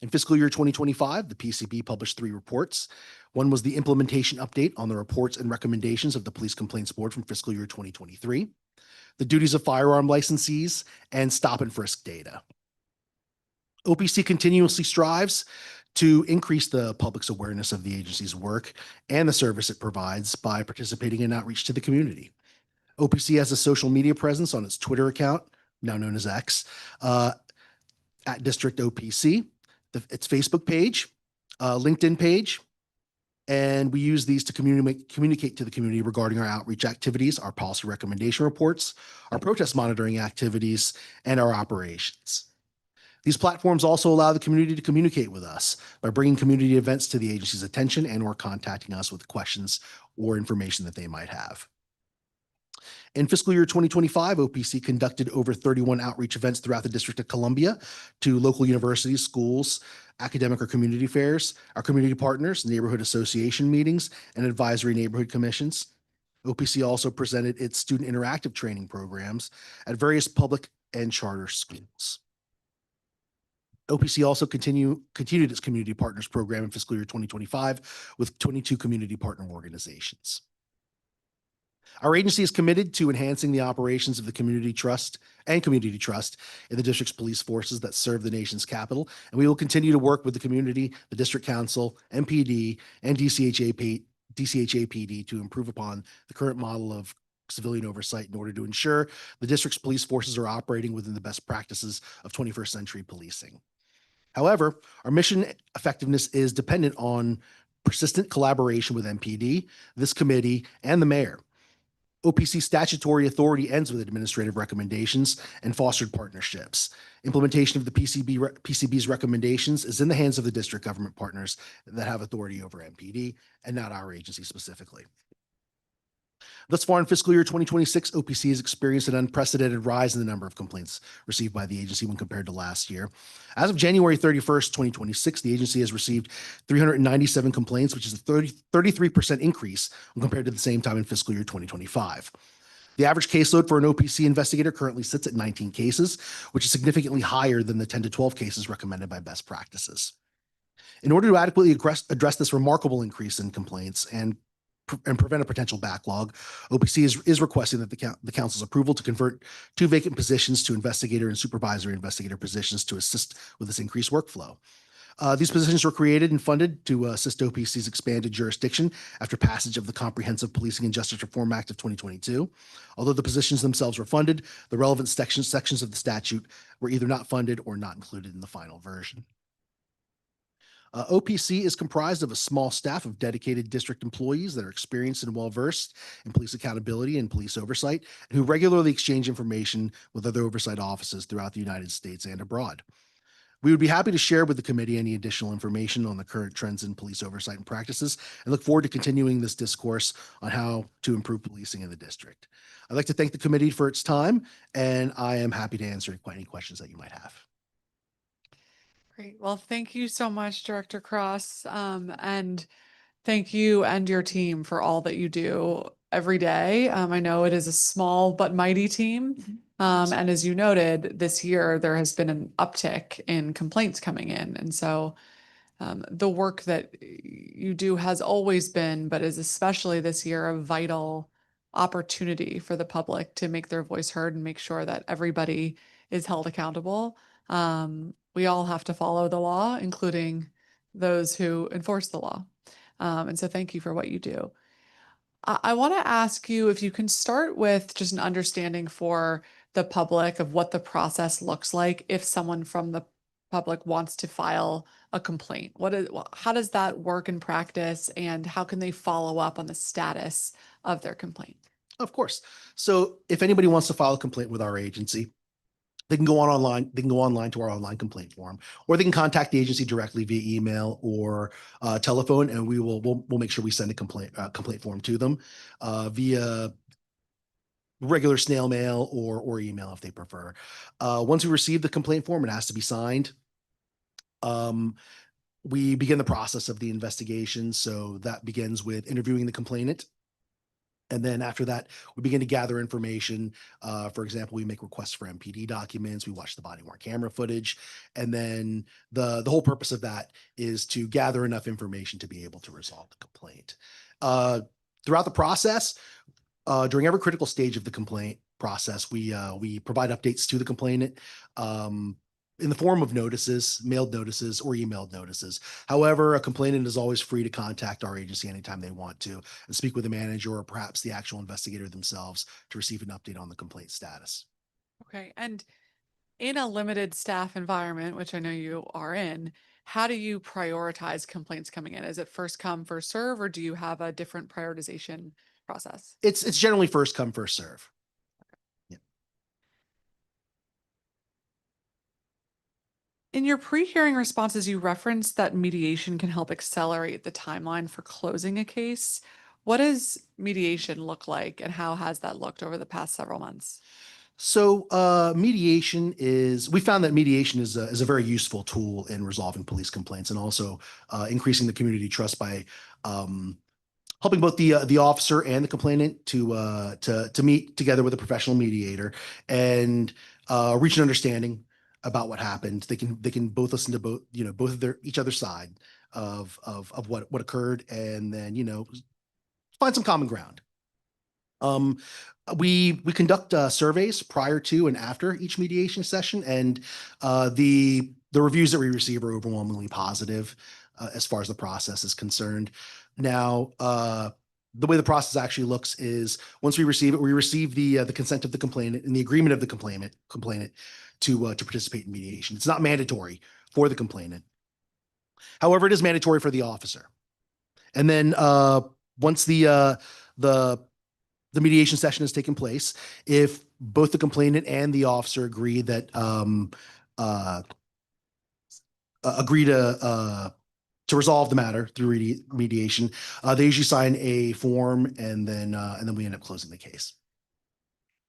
In fiscal year 2025, the PCB published 3 reports. One was the implementation update on the reports and recommendations of the Police Complaints Board from fiscal year 2023, the duties of firearm licensees, and stop and frisk data. OPC continuously strives to increase the public's awareness of the agency's work and the service it provides by participating in outreach to the community. OPC has a social media presence on its Twitter account, now known as X, at District OPC, its Facebook page, LinkedIn page, and we use these to communicate to the community regarding our outreach activities, our policy recommendation reports, our protest monitoring activities, and our operations. These platforms also allow the community to communicate with us by bringing community events to the agency's attention and/or contacting us with questions or information that they might have. In fiscal year 2025, OPC conducted over 31 outreach events throughout the District of Columbia to local universities, schools, academic or community fairs, our community partners, neighborhood association meetings, and advisory neighborhood commissions. OPC also presented its student interactive training programs at various public and charter schools. OPC also continued its community partners program in fiscal year 2025 with 22 community partner organizations. Our agency is committed to enhancing the operations of the community trust in the district's police forces that serve the nation's capital, and we will continue to work with the community, the district council, MPD, and DCHAPD to improve upon the current model of civilian oversight in order to ensure the district's police forces are operating within the best practices of 21st century policing. However, our mission effectiveness is dependent on persistent collaboration with MPD, this committee, and the mayor. OPC statutory authority ends with administrative recommendations and fostered partnerships. Implementation of the PCB's recommendations is in the hands of the district government partners that have authority over MPD and not our agency specifically. Thus far in fiscal year 2026, OPC has experienced an unprecedented rise in the number of complaints received by the agency when compared to last year. As of January 31st, 2026, the agency has received 397 complaints, which is a 33% increase when compared to the same time in fiscal year 2025. The average caseload for an OPC investigator currently sits at 19 cases, which is significantly higher than the 10 to 12 cases recommended by best practices. In order to adequately address this remarkable increase in complaints and prevent a potential backlog, OPC is requesting that the council's approval to convert 2 vacant positions to investigator and supervisory investigator positions to assist with this increased workflow. These positions were created and funded to assist OPC's expanded jurisdiction after passage of the Comprehensive Policing and Justice Reform Act of 2022. Although the positions themselves were funded, the relevant sections of the statute were either not funded or not included in the final version. OPC is comprised of a small staff of dedicated district employees that are experienced and well-versed in police accountability and police oversight, and who regularly exchange information with other oversight offices throughout the United States and abroad. We would be happy to share with the committee any additional information on the current trends in police oversight and practices, and look forward to continuing this discourse on how to improve policing in the district. I'd like to thank the committee for its time, and I am happy to answer any questions that you might have. Great. Well, thank you so much, Director Cross. And thank you and your team for all that you do every day. I know it is a small but mighty team. And as you noted, this year there has been an uptick in complaints coming in. And so the work that you do has always been, but is especially this year, a vital opportunity for the public to make their voice heard and make sure that everybody is held accountable. We all have to follow the law, including those who enforce the law. And so thank you for what you do. I want to ask you if you can start with just an understanding for the public of what the process looks like if someone from the public wants to file a complaint. How does that work in practice, and how can they follow up on the status of their complaint? Of course. So if anybody wants to file a complaint with our agency, they can go online. They can go online to our online complaint form, or they can contact the agency directly via email or telephone, and we'll make sure we send a complaint form to them via regular snail mail or email if they prefer. Once we receive the complaint form, it has to be signed. We begin the process of the investigation. So that begins with interviewing the complainant. And then after that, we begin to gather information. For example, we make requests for MPD documents. We watch the body worn camera footage. And then the whole purpose of that is to gather enough information to be able to resolve the complaint. Throughout the process, during every critical stage of the complaint process, we provide updates to the complainant in the form of notices, mailed notices, or emailed notices. However, a complainant is always free to contact our agency anytime they want to and speak with the manager or perhaps the actual investigator themselves to receive an update on the complaint status. Okay. And in a limited staff environment, which I know you are in, how do you prioritize complaints coming in? Is it first come, first serve, or do you have a different prioritization process? It's generally first come, first serve. In your pre-hearing responses, you referenced that mediation can help accelerate the timeline for closing a case. What does mediation look like, and how has that looked over the past several months? So we found that mediation is a very useful tool in resolving police complaints and also increasing the community trust by helping both the officer and the complainant to meet together with a professional mediator and reach an understanding about what happened. They can both listen to both of each other's side of what occurred, and then find some common ground. We conduct surveys prior to and after each mediation session, and the reviews that we receive are overwhelmingly positive as far as the process is concerned. Now, the way the process actually looks is once we receive it, we receive the consent of the complainant and the agreement of the complainant to participate in mediation. It's not mandatory for the complainant. However, it is mandatory for the officer. And then once the mediation session has taken place, if both the complainant and the officer agree that agree to resolve the matter through mediation, they usually sign a form, and then we end up closing the case.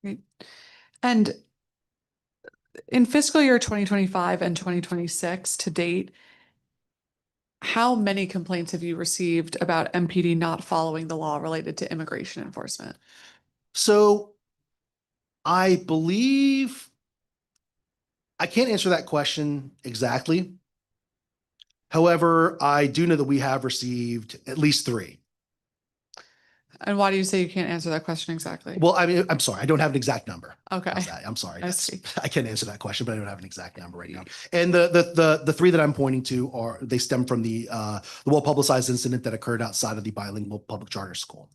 Great. And in fiscal year 2025 and 2026 to date, how many complaints have you received about MPD not following the law related to immigration enforcement? So I believe I can't answer that question exactly. However, I do know that we have received at least 3. And why do you say you can't answer that question exactly? Well, I mean, I'm sorry, I don't have an exact number. Okay. How's that? I'm sorry. I That's, see. I can't answer that question, but I don't have an exact number right now. And the three that I'm pointing to they stem from the well-publicized incident that occurred outside of the bilingual public charter school.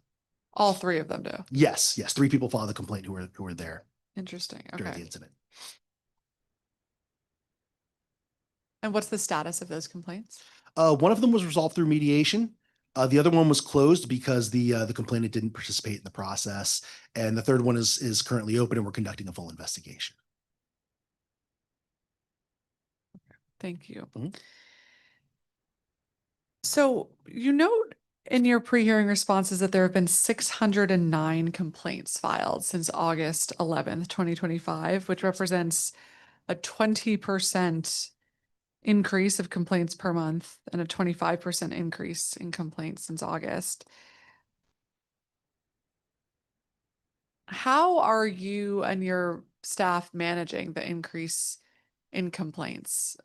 All three of them do. Yes, 3 people filed the complaint who were there Interesting. during the Okay. incident. And what's the status of those complaints? One of them was resolved through mediation. The other one was closed because the complainant didn't participate in the process. And the third one is currently open and we're conducting a full investigation. Thank you. Mhm. So you note in your pre-hearing responses that there have been 609 complaints filed since August 11th, 2025, which represents a 20% increase of complaints per month and a 25% increase in complaints since August. How are you and your staff managing the increase in complaints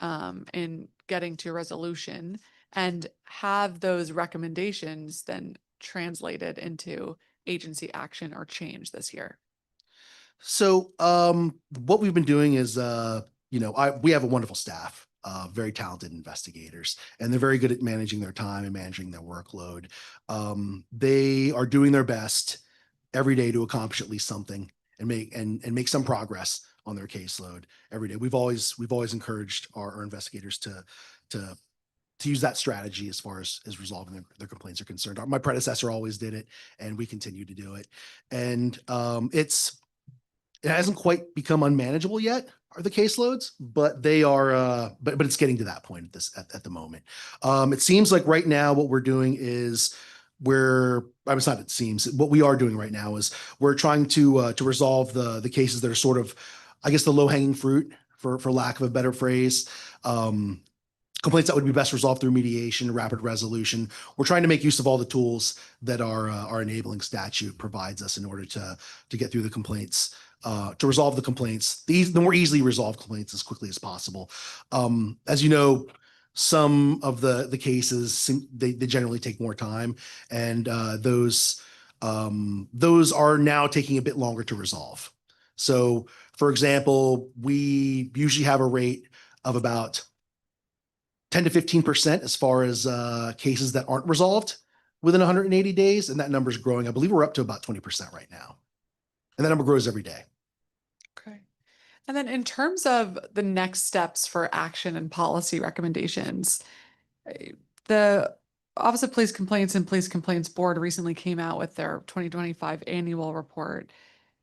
in getting to a resolution, and have those recommendations then translated into agency action or change this year? So what we've been doing is we have a wonderful staff, very talented investigators, and they're very good at managing their time and managing their workload. They are doing their best every day to accomplish at least something and make some progress on their caseload every day. We've always encouraged our investigators to use that strategy as far as resolving their complaints are concerned. My predecessor always did it, and we continue to do it. And it hasn't quite become unmanageable yet, are the caseloads, but they are, but it's getting to that point at the moment. It seems like right now what we're doing is it seems what we are doing right now is we're trying to resolve the cases that are sort of, I guess, the low hanging fruit for lack of a better phrase. Complaints that would be best resolved through mediation, rapid resolution. We're trying to make use of all the tools that our enabling statute provides us in order to get through the complaints, to resolve the complaints, the more easily resolved complaints as quickly as possible. As you know, some of the cases, they generally take more time, and those are now taking a bit longer to resolve. So, for example, we usually have a rate of about 10 to 15% as far as cases that aren't resolved within 180 days. And that number is growing. I believe we're up to about 20% right now. And that number grows every day. Okay. And then in terms of the next steps for action and policy recommendations, the Office of Police Complaints and Police Complaints Board recently came out with their 2025 annual report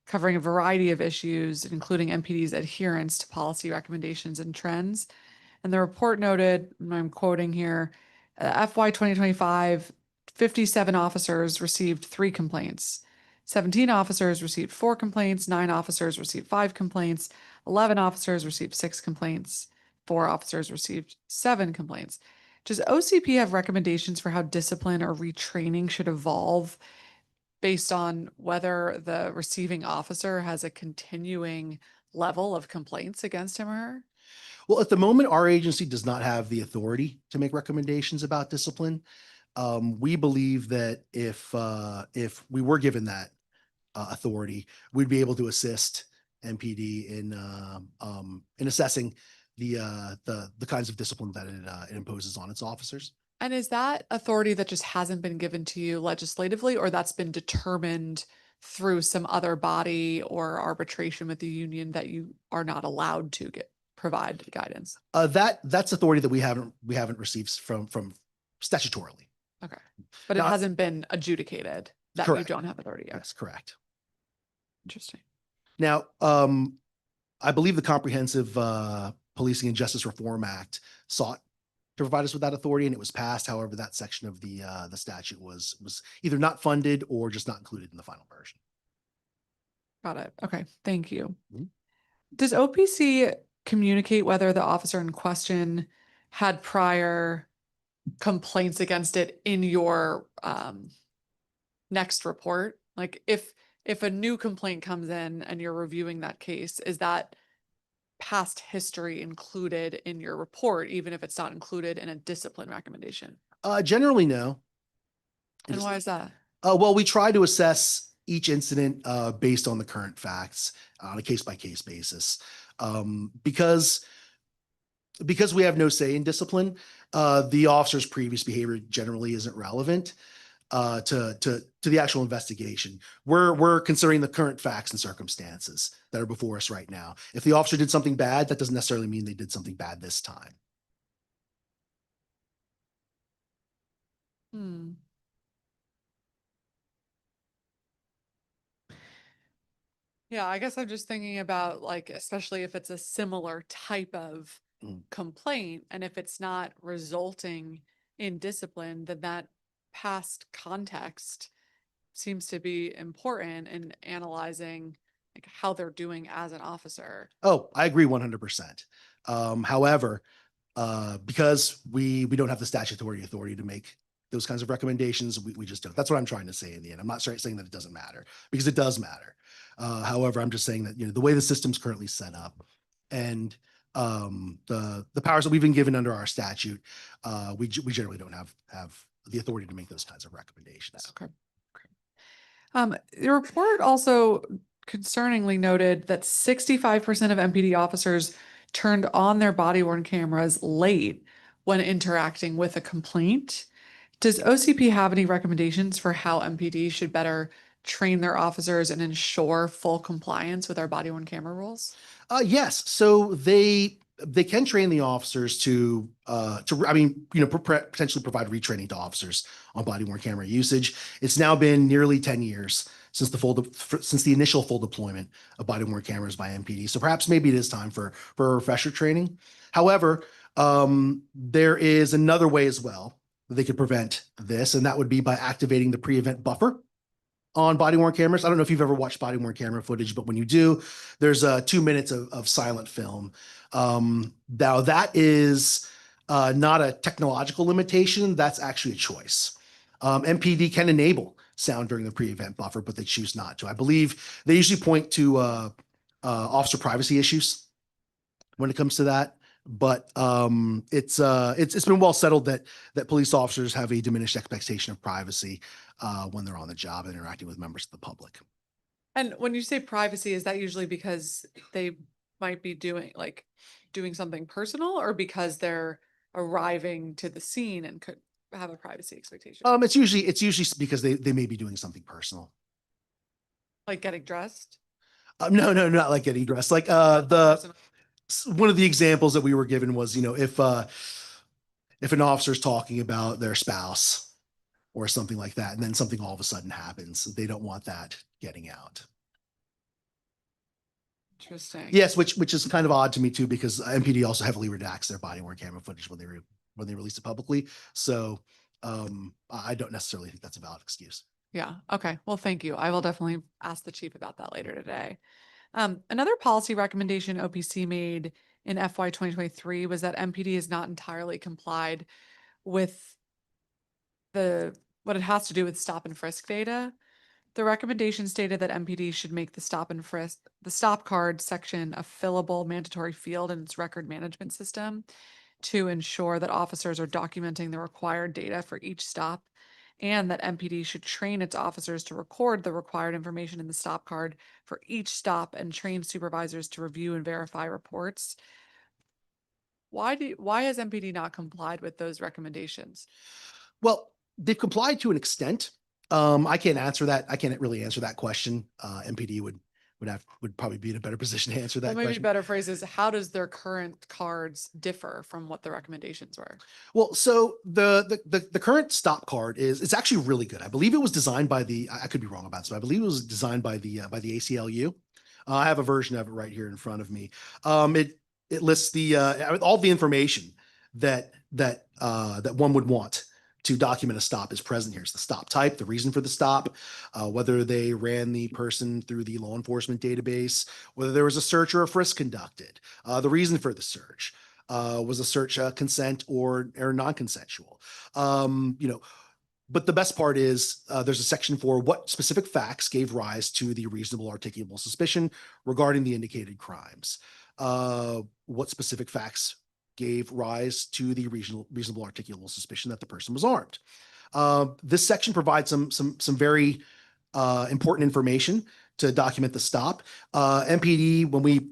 covering a variety of issues, including MPD's adherence to policy recommendations and trends. And the report noted, and I'm quoting here, FY 2025, 57 officers received 3 complaints. 17 officers received 4 complaints, 9 officers received 5 complaints, 11 officers received 6 complaints, 4 officers received 7 complaints. Does OCP have recommendations for how discipline or retraining should evolve based on whether the receiving officer has a continuing level of complaints against him or her? Well, at the moment, our agency does not have the authority to make recommendations about discipline. We believe that if we were given that authority, we'd be able to assist MPD in assessing the kinds of discipline that it imposes on its officers. And is that authority that just hasn't been given to you legislatively, or that's been determined through some other body or arbitration with the union that you are not allowed to provide guidance? That's authority that we haven't received from statutorily. Okay, but it Now, hasn't been adjudicated that you correct. don't have authority yet. That's correct. Interesting. Now, I believe the Comprehensive Policing and Justice Reform Act sought to provide us with that authority, and it was passed. However, that section of the statute was either not funded or just not included in the final version. Got it. Okay, thank you. Mhm. Does OPC communicate whether the officer in question had prior complaints against it in your next report? Like if a new complaint comes in and you're reviewing that case, is that past history included in your report, even if it's not included in a discipline recommendation? Generally, no. And why is that? Well, we try to assess each incident based on the current facts on a case-by-case basis. Because we have no say in discipline, the officer's previous behavior generally isn't relevant to the actual investigation. We're considering the current facts and circumstances that are before us right now. If the officer did something bad, that doesn't necessarily mean they did something bad this time. Hmm. Yeah, I guess I'm just thinking about like, especially if it's a similar type of Mm. complaint and if it's not resulting in discipline, then that past context seems to be important in analyzing like how they're doing as an officer. Oh, I agree 100%. However, because we don't have the statutory authority to make those kinds of recommendations, we just don't. That's what I'm trying to say in the end. I'm not saying that it doesn't matter, because it does matter. However, I'm just saying that, you know, the way the system's currently set up and the powers that we've been given under our statute, we generally don't have the authority to make those kinds of recommendations. Okay. The report also concerningly noted that 65% of MPD officers turned on their body worn cameras late when interacting with a complaint. Does OCP have any recommendations for how MPD should better train their officers and ensure full compliance with our body worn camera rules? Yes. So they can train the officers to I mean, you know, potentially provide retraining to officers on body worn camera usage. It's now been nearly 10 years since the initial full deployment of body worn cameras by MPD. So perhaps maybe it is time for a refresher training. However, there is another way as well that they could prevent this, and that would be by activating the pre-event buffer on body worn cameras. I don't know if you've ever watched body worn camera footage, but when you do, there's 2 minutes of silent film. Now that is not a technological limitation. That's actually a choice. MPD can enable sound during the pre-event buffer, but they choose not to. I believe they usually point to officer privacy issues when it comes to that. But it's been well settled that police officers have a diminished expectation of privacy when they're on the job and interacting with members of the public. And when you say privacy, is that usually because they might be doing something personal, or because they're arriving to the scene and could have a privacy expectation? It's usually because they may be doing something personal. Like getting dressed? No, not like getting dressed. Like Personal. one of the examples that we were given was, you know, if an officer's talking about their spouse or something like that, and then something all of a sudden happens, they don't want that getting out. Interesting. Yes, which is kind of odd to me too, because MPD also heavily redacts their body worn camera footage when they release it publicly. So I don't necessarily think that's a valid excuse. Yeah. Okay. Well, thank you. I will definitely ask the chief about that later today. Another policy recommendation OPC made in FY 2023 was that MPD has not entirely complied with what it has to do with stop and frisk data. The recommendation stated that MPD should make the stop card section a fillable mandatory field in its record management system to ensure that officers are documenting the required data for each stop, and that MPD should train its officers to record the required information in the stop card for each stop and train supervisors to review and verify reports. Why has MPD not complied with those recommendations? Well, they've complied to an extent. I can't answer that. I can't really answer that question. MPD would probably be in a better position to answer that Well, maybe question. better phrase is, how does their current cards differ from what the recommendations were? Well, so the current stop card it's actually really good. I believe it was designed by I could be wrong about this, but I believe it was designed by the ACLU. I have a version of it right here in front of me. It lists all the information that one would want to document a stop is present here. It's the stop type, the reason for the stop, whether they ran the person through the law enforcement database, whether there was a search or a frisk conducted, the reason for the search, was a search consent or non-consensual. But the best part is there's a section for what specific facts gave rise to the reasonable articulable suspicion regarding the indicated crimes. What specific facts gave rise to the reasonable articulable suspicion that the person was armed. This section provides some very important information to document the stop. MPD, when we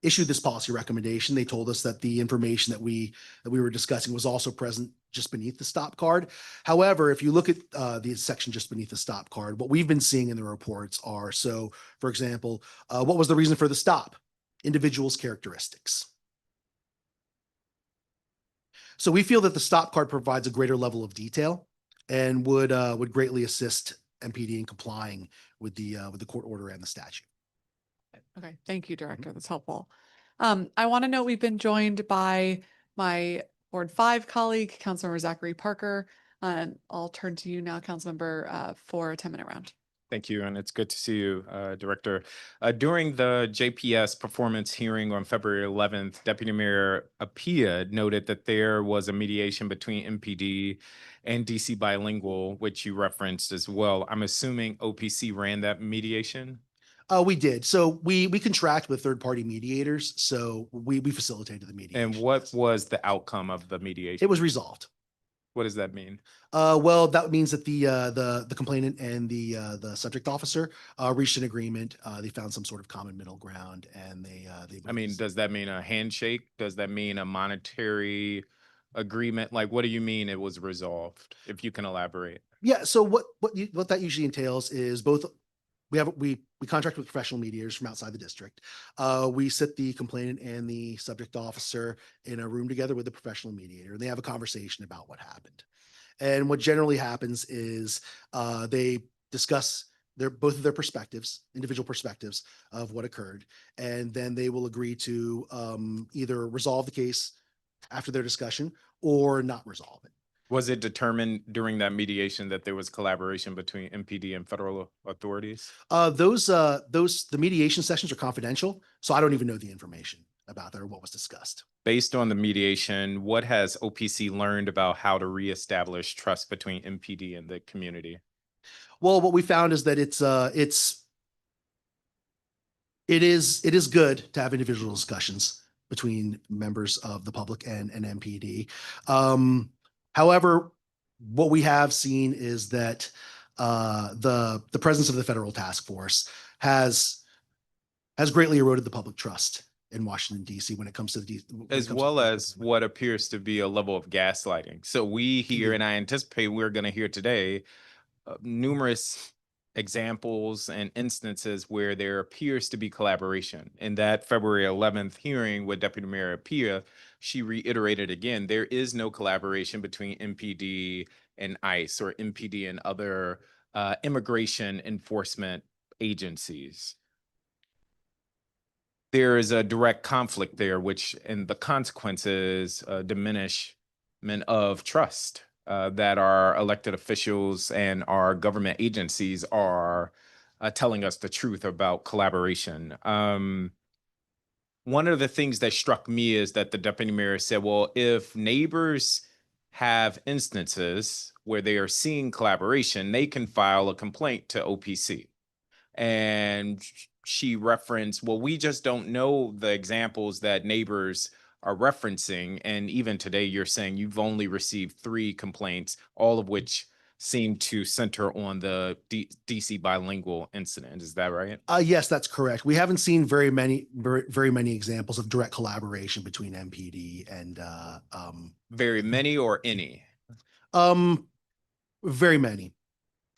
issued this policy recommendation, they told us that the information that we were discussing was also present just beneath the stop card. However, if you look at the section just beneath the stop card, what we've been seeing in the reports are, so for example, what was the reason for the stop? Individuals' characteristics. So we feel that the stop card provides a greater level of detail and would greatly assist MPD in complying with the court order and the statute. Okay, thank you, Director. That's helpful. I want to note we've been joined by my Ward 5 colleague, Councilmember Zachary Parker. I'll turn to you now, Councilmember, for a 10-minute round. Thank you, and it's good to see you, Director. During the JPS performance hearing on February 11th, Deputy Mayor Apia noted that there was a mediation between MPD and DC Bilingual, which you referenced as well. I'm assuming OPC ran that mediation? We did. So we contract with third-party mediators, so we facilitated the mediation. And what was the outcome of the mediation? It was resolved. What does that mean? Well, that means that the complainant and the subject officer reached an agreement. They found some sort of common middle ground, and they. I mean, does that mean a handshake? Does that mean a monetary agreement? Like, what do you mean it was resolved? If you can elaborate. Yeah. So what that usually entails is both. We contract with professional mediators from outside the district. We sit the complainant and the subject officer in a room together with the professional mediator, and they have a conversation about what happened. And what generally happens is they discuss both of their perspectives, individual perspectives of what occurred, and then they will agree to either resolve the case after their discussion or not resolve it. Was it determined during that mediation that there was collaboration between MPD and federal authorities? The mediation sessions are confidential, so I don't even know the information about that or what was discussed. Based on the mediation, what has OPC learned about how to reestablish trust between MPD and the community? Well, what we found is that it is good to have individual discussions between members of the public and MPD. However, what we have seen is that the presence of the federal task force has greatly eroded the public trust in Washington, D.C. when it comes to as well as what appears to be a level of gaslighting. So we hear, and I anticipate we're going to hear today, numerous examples and instances where there appears to be collaboration. In that February 11th hearing with Deputy Mayor Apia, she reiterated again, there is no collaboration between MPD and ICE or MPD and other immigration enforcement agencies. There is a direct conflict there, which and the consequences diminishment of trust that our elected officials and our government agencies are telling us the truth about collaboration. One of the things that struck me is that the deputy mayor said, well, if neighbors have instances where they are seeing collaboration, they can file a complaint to OPC. And she referenced, well, we just don't know the examples that neighbors are referencing. And even today, you're saying you've only received 3 complaints, all of which seem to center on the DC bilingual incident. Is that right? Yes, that's correct. We haven't seen very many examples of direct collaboration between MPD and very many or any? Very many.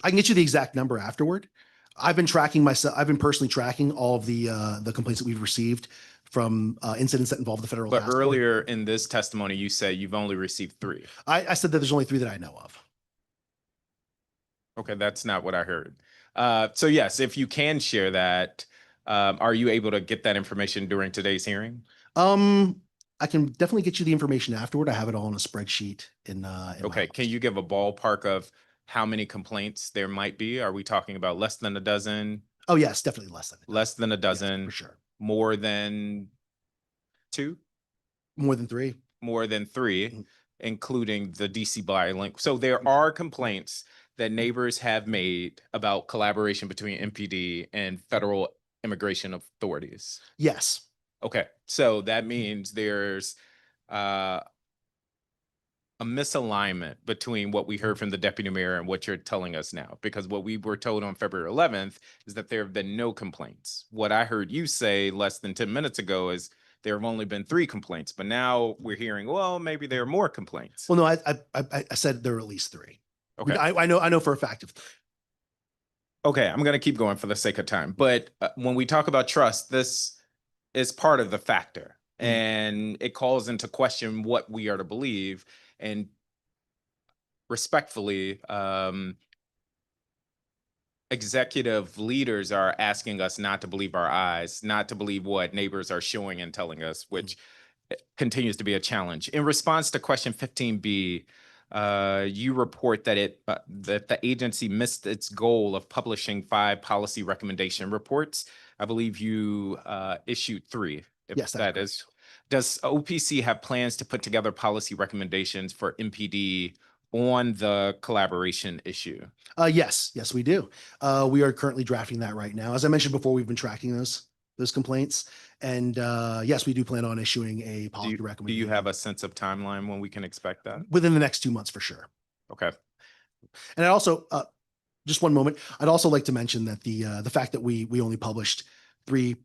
I can get you the exact number afterward. I've been personally tracking all of the complaints that we've received from incidents that involve the federal. But earlier in this testimony, you said you've only received 3. I said that there's only 3 that I know of. Okay, that's not what I heard. So yes, if you can share that, are you able to get that information during today's hearing? I can definitely get you the information afterward. I have it all in a spreadsheet in okay, can you give a ballpark of how many complaints there might be? Are we talking about less than a dozen? Oh yes, definitely less than a dozen. Less than a dozen. Yes, for sure. More than 2? More than 3. More than 3, including the DC bilingual. So there are complaints that neighbors have made about collaboration between MPD and federal immigration authorities. Yes. Okay, so that means there's a a misalignment between what we heard from the deputy mayor and what you're telling us now, because what we were told on February 11th is that there have been no complaints. What I heard you say less than 10 minutes ago is there have only been 3 complaints, but now we're hearing, well, maybe there are more complaints. Well, no, I said there are at least 3. Okay. I know for a fact of. Okay, I'm going to keep going for the sake of time. But when we talk about trust, this is part of the factor. And it calls into question what we are to believe. And respectfully, executive leaders are asking us not to believe our eyes, not to believe what neighbors are showing and telling us, which continues to be a challenge. In response to question 15B, you report that that the agency missed its goal of publishing 5 policy recommendation reports. I believe you issued 3. If Yes, that's that correct. is. Does OPC have plans to put together policy recommendations for MPD on the collaboration issue? Yes, we do. We are currently drafting that right now. As I mentioned before, we've been tracking those complaints, and yes, we do plan on issuing a policy Do recommendation. you have a sense of timeline when we can expect that? Within the next 2 months for sure? Okay. And I also, just one moment, I'd also like to mention that the fact that we only published three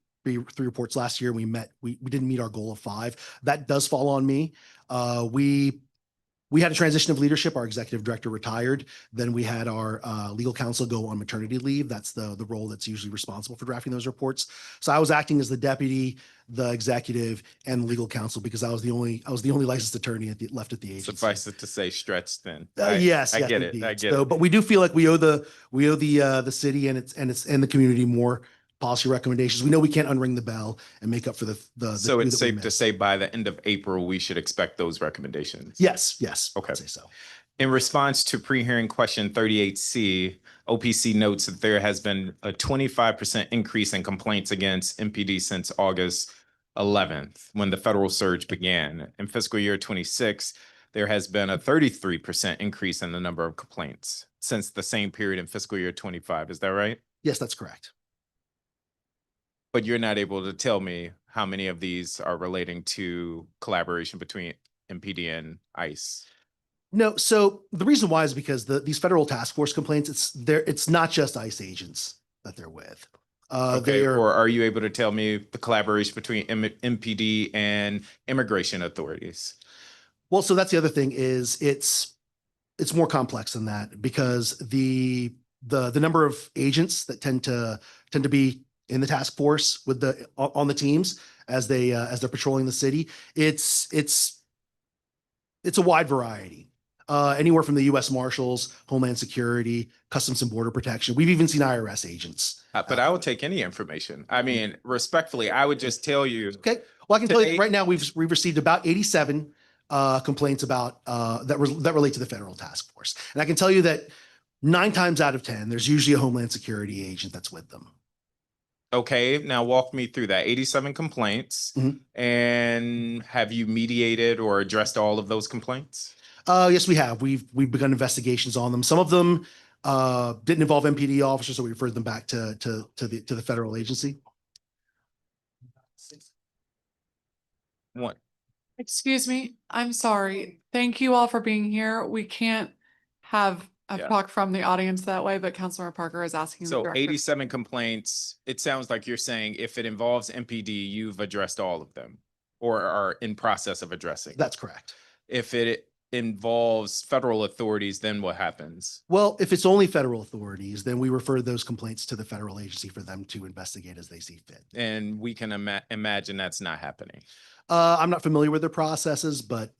reports last year, we didn't meet our goal of 5. That does fall on me. We had a transition of leadership. Our executive director retired. Then we had our legal counsel go on maternity leave. That's the role that's usually responsible for drafting those reports. So I was acting as the deputy, the executive, and legal counsel because I was the only licensed attorney left at the agency. Suffice it to say, stretched thin. Yes, I get indeed. it. I get So, it. but we do feel like we owe the city and the community more policy recommendations. We know we can't unring the bell and make up for the So few it's that we safe to missed. say by the end of April, we should expect those recommendations. Yes. Okay. I'd say so. In response to pre-hearing question 38C, OPC notes that there has been a 25% increase in complaints against MPD since August 11th, when the federal surge began. In fiscal year 26, there has been a 33% increase in the number of complaints since the same period in fiscal year 25. Is that right? Yes, that's correct. But you're not able to tell me how many of these are relating to collaboration between MPD and ICE. No, so the reason why is because these federal task force complaints, it's not just ICE agents that they're with. Okay, or are you able to tell me the collaboration between MPD and immigration authorities? Well, so that's the other thing is it's more complex than that because the number of agents that tend to be in the task force with on the teams as they're patrolling the city, it's a wide variety. Anywhere from the U.S. Marshals, Homeland Security, Customs and Border Protection. We've even seen IRS agents. But I would take any information. I mean, respectfully, I would just tell you. Okay. Well, I can tell you right now we've received about 87 complaints about that relate to the federal task force, and I can tell you that 9 times out of 10, there's usually a Homeland Security agent that's with them. Okay, now walk me through that. 87 complaints, and have you mediated or addressed all of those complaints? Yes, we have. We've begun investigations on them. Some of them didn't involve MPD officers, so we referred them back to the federal agency. What? Excuse me, I'm sorry. Thank you all for being here. We can't have a talk from the audience that way, but Councilmember Parker is asking the So director. 87 complaints, it sounds like you're saying if it involves MPD, you've addressed all of them or are in process of addressing. That's correct. If it involves federal authorities, then what happens? Well, if it's only federal authorities, then we refer those complaints to the federal agency for them to investigate as they see fit. And we can imagine that's not happening. I'm not familiar with their processes, but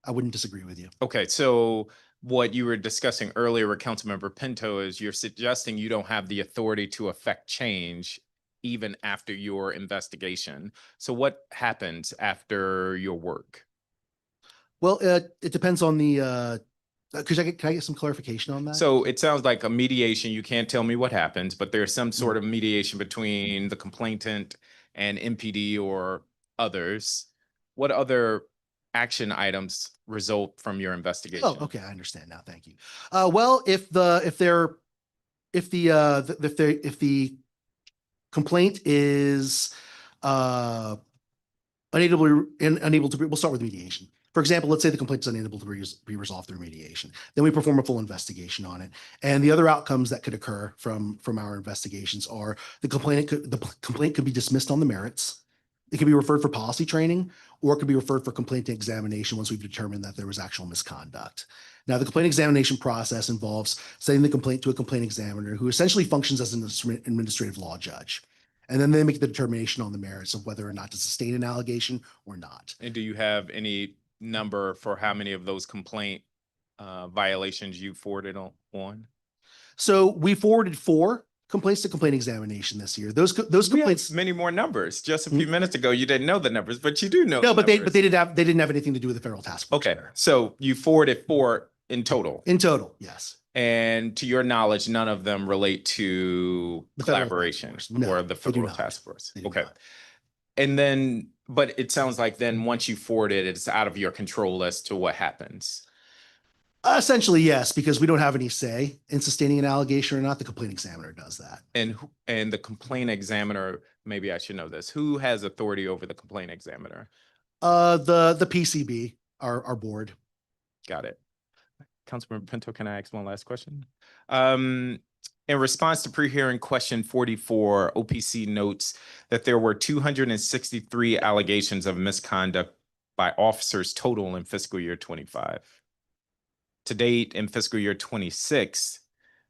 I wouldn't disagree with you. Okay, so what you were discussing earlier with Councilmember Pinto is you're suggesting you don't have the authority to affect change even after your investigation. So what happens after your work? Well, it depends on the, can I get some clarification on that? So it sounds like a mediation. You can't tell me what happens, but there's some sort of mediation between the complainant and MPD or others. What other action items result from your investigation? Oh, okay. I understand now. Thank you. Well, if the complaint is unable to, we'll start with mediation. For example, let's say the complaint is unable to be resolved through mediation. Then we perform a full investigation on it. And the other outcomes that could occur from our investigations are the complaint could be dismissed on the merits. It can be referred for policy training, or it could be referred for complaint examination once we've determined that there was actual misconduct. Now, the complaint examination process involves sending the complaint to a complaint examiner who essentially functions as an administrative law judge. And then they make the determination on the merits of whether or not to sustain an allegation or not. And do you have any number for how many of those complaint violations you forwarded on? So we forwarded 4 complaints to complaint examination this year. Those We have complaints. many more numbers. Just a few minutes ago, you didn't know the numbers, but you do know. No, the but they numbers. didn't have anything to do with the federal task force. Okay, there. so you forwarded 4 in total. In total, yes. And to your knowledge, none of them relate to The federal collaboration task force. No, or the they do federal not. task force. They do Okay. not. And then, but it sounds like then once you forward it, it's out of your control as to what happens. Essentially, yes, because we don't have any say in sustaining an allegation or not. The complaint examiner does that. And the complaint examiner, maybe I should know this, who has authority over the complaint examiner? The PCB, our board. Got it. Councilmember Pinto, can I ask one last question? In response to pre-hearing question 44, OPC notes that there were 263 allegations of misconduct by officers total in fiscal year 25. To date, in fiscal year 26,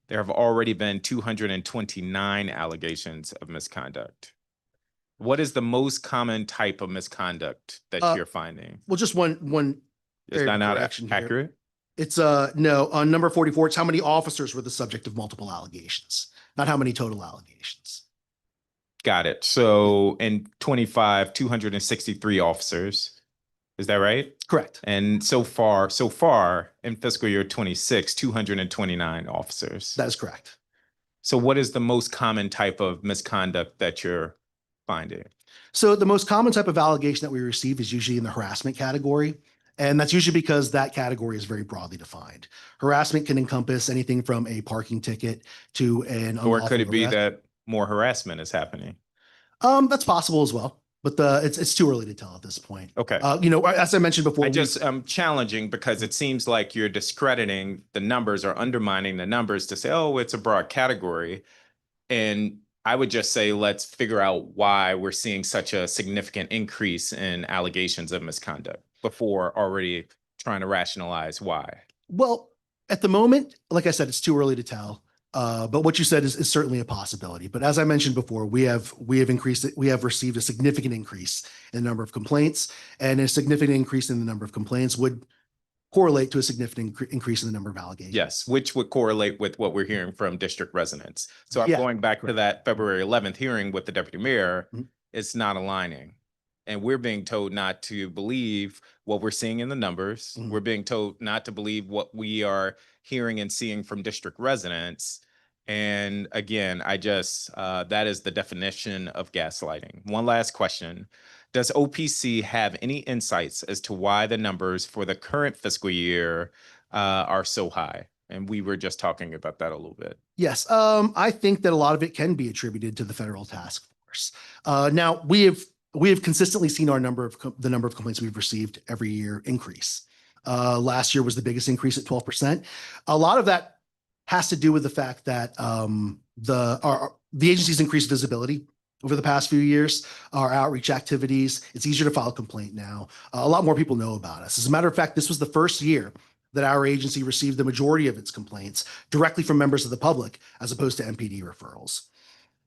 there have already been 229 allegations of misconduct. What is the most common type of misconduct that you're finding? Well, just one Is area that of not correction here. accurate? It's no, on number 44, it's how many officers were the subject of multiple allegations, not how many total allegations. Got it. So in 25, 263 officers. Is that right? Correct. And so far in fiscal year 26, 229 officers. That is correct. So what is the most common type of misconduct that you're finding? So the most common type of allegation that we receive is usually in the harassment category. And that's usually because that category is very broadly defined. Harassment can encompass anything from a parking ticket to an Or unlawful could it be arrest. that more harassment is happening? That's possible as well, but it's too early to tell at this point. Okay. As I mentioned before, challenging because it seems like you're discrediting the numbers or undermining the numbers to say, oh, it's a broad category. And I would just say, let's figure out why we're seeing such a significant increase in allegations of misconduct before already trying to rationalize why. well, at the moment, like I said, it's too early to tell. But what you said is certainly a possibility. But as I mentioned before, we have increased it. We have received a significant increase in the number of complaints, and a significant increase in the number of complaints would correlate to a significant increase in the number of allegations. Yes, which would correlate with what we're hearing from district residents. So I'm Yeah, going back to that February 11th hearing with the deputy mayor, Mhm. it's not aligning. And we're being told not to believe what we're seeing in the numbers. Mhm. We're being told not to believe what we are hearing and seeing from district residents. And again, that is the definition of gaslighting. One last question. Does OPC have any insights as to why the numbers for the current fiscal year are so high? And we were just talking about that a little bit. Yes, I think that a lot of it can be attributed to the federal task force. Now we have consistently seen the number of complaints we've received every year increase. Last year was the biggest increase at 12%. A lot of that has to do with the fact that the agency's increased visibility over the past few years, our outreach activities. It's easier to file a complaint now. A lot more people know about us. As a matter of fact, this was the first year that our agency received the majority of its complaints directly from members of the public, as opposed to MPD referrals.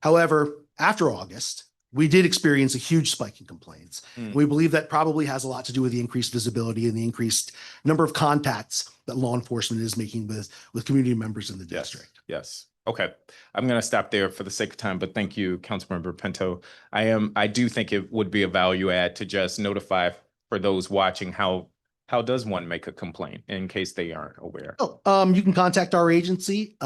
However, after August, we did experience a huge spike in complaints. We believe that probably has a lot to do with the increased visibility and the increased number of contacts that law enforcement is making with community members in the district. Yes. Okay. I'm going to stop there for the sake of time, but thank you, Councilmember Pinto. I do think it would be a value add to just notify for those watching how does one make a complaint in case they aren't aware. You can contact our agency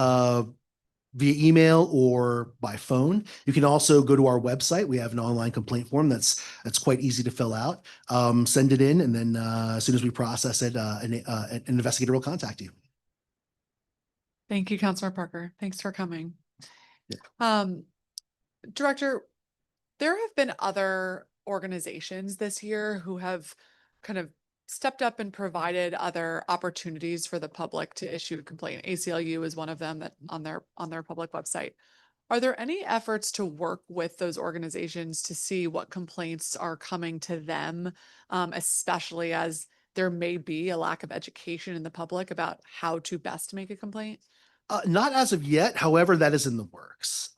via email or by phone. You can also go to our website. We have an online complaint form that's quite easy to fill out. Send it in, and then as soon as we process it, an investigator will contact you. Thank you, Councilor Parker. Thanks for coming. Yeah. Director, there have been other organizations this year who have kind of stepped up and provided other opportunities for the public to issue a complaint. ACLU is one of them that on their public website. Are there any efforts to work with those organizations to see what complaints are coming to them, especially as there may be a lack of education in the public about how to best make a complaint? Not as of yet. However, that is in the works.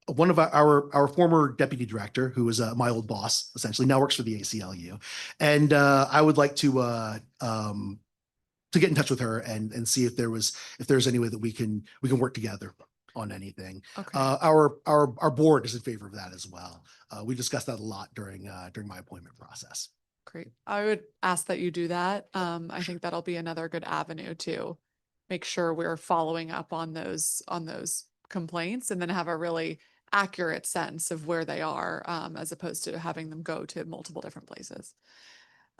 One of our former deputy director, who was my old boss, essentially now works for the ACLU, and I would like to get in touch with her and see if there's any way that we can work together on anything. Okay. Our board is in favor of that as well. We discussed that a lot during my appointment process. Great. I would ask that you do that. I think that'll be another good avenue to make sure we're following up on those complaints and then have a really accurate sense of where they are, as opposed to having them go to multiple different places.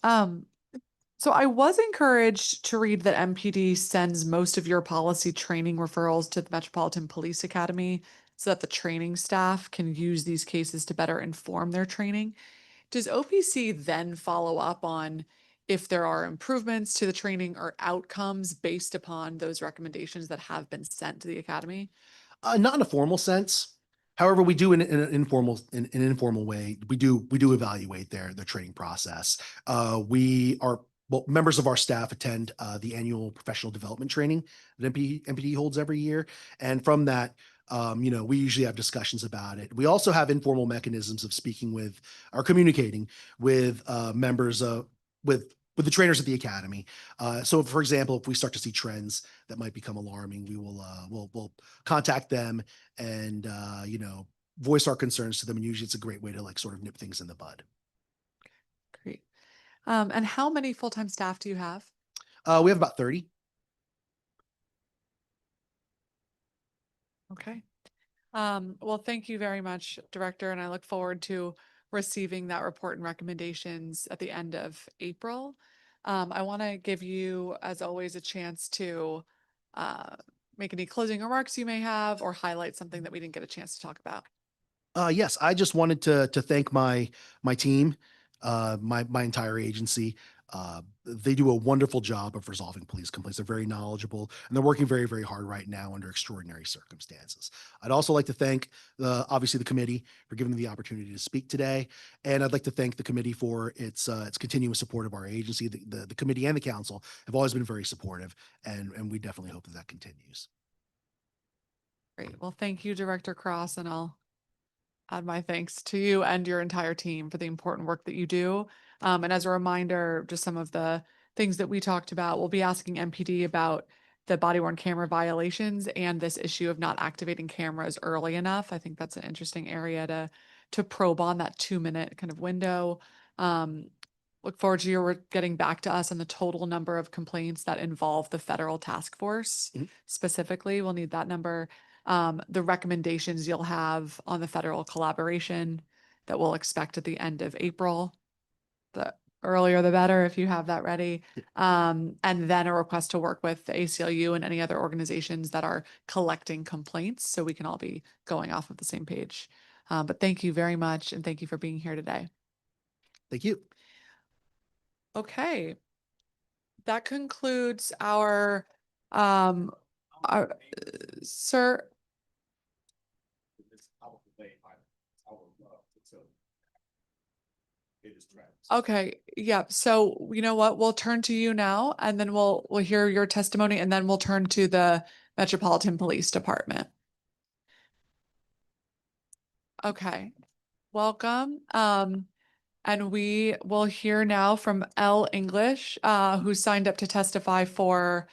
So I was encouraged to read that MPD sends most of your policy training referrals to the Metropolitan Police Academy so that the training staff can use these cases to better inform their training. Does OPC then follow up on if there are improvements to the training or outcomes based upon those recommendations that have been sent to the academy? Not in a formal sense. However, we do in an informal way. We do evaluate their training process. Members of our staff attend the annual professional development training that MPD holds every year, and from that, we usually have discussions about it. We also have informal mechanisms of speaking with or communicating with members with the trainers at the academy. So, for example, if we start to see trends that might become alarming, we'll contact them and voice our concerns to them. And usually, it's a great way to sort of nip things in the bud. Great. And how many full-time staff do you have? We have about 30. Okay. Well, thank you very much, Director, and I look forward to receiving that report and recommendations at the end of April. I want to give you, as always, a chance to make any closing remarks you may have or highlight something that we didn't get a chance to talk about. Yes, I just wanted to thank my team, my entire agency. They do a wonderful job of resolving police complaints. They're very knowledgeable, and they're working very, very hard right now under extraordinary circumstances. I'd also like to thank obviously the committee for giving me the opportunity to speak today, and I'd like to thank the committee for its continuous support of our agency. The committee and the council have always been very supportive, and we definitely hope that continues. Great. Well, thank you, Director Cross, and I'll add my thanks to you and your entire team for the important work that you do. And as a reminder, just some of the things that we talked about, we'll be asking MPD about the body-worn camera violations and this issue of not activating cameras early enough. I think that's an interesting area to probe on, that 2-minute kind of window. Look forward to your getting back to us on the total number of complaints that involve the federal task force. Specifically, we'll need that number. The recommendations you'll have on the federal collaboration that we'll expect at the end of April. The earlier the better if you have that ready. And then a request to work with the ACLU and any other organizations that are collecting complaints so we can all be going off of the same page. But thank you very much, and thank you for being here today. Thank you. Okay. That concludes our sir. Okay, yeah. So you know what? We'll turn to you now, and then we'll hear your testimony, and then we'll turn to the Metropolitan Police Department. Okay, welcome. And we will hear now from L. English, who signed up to testify for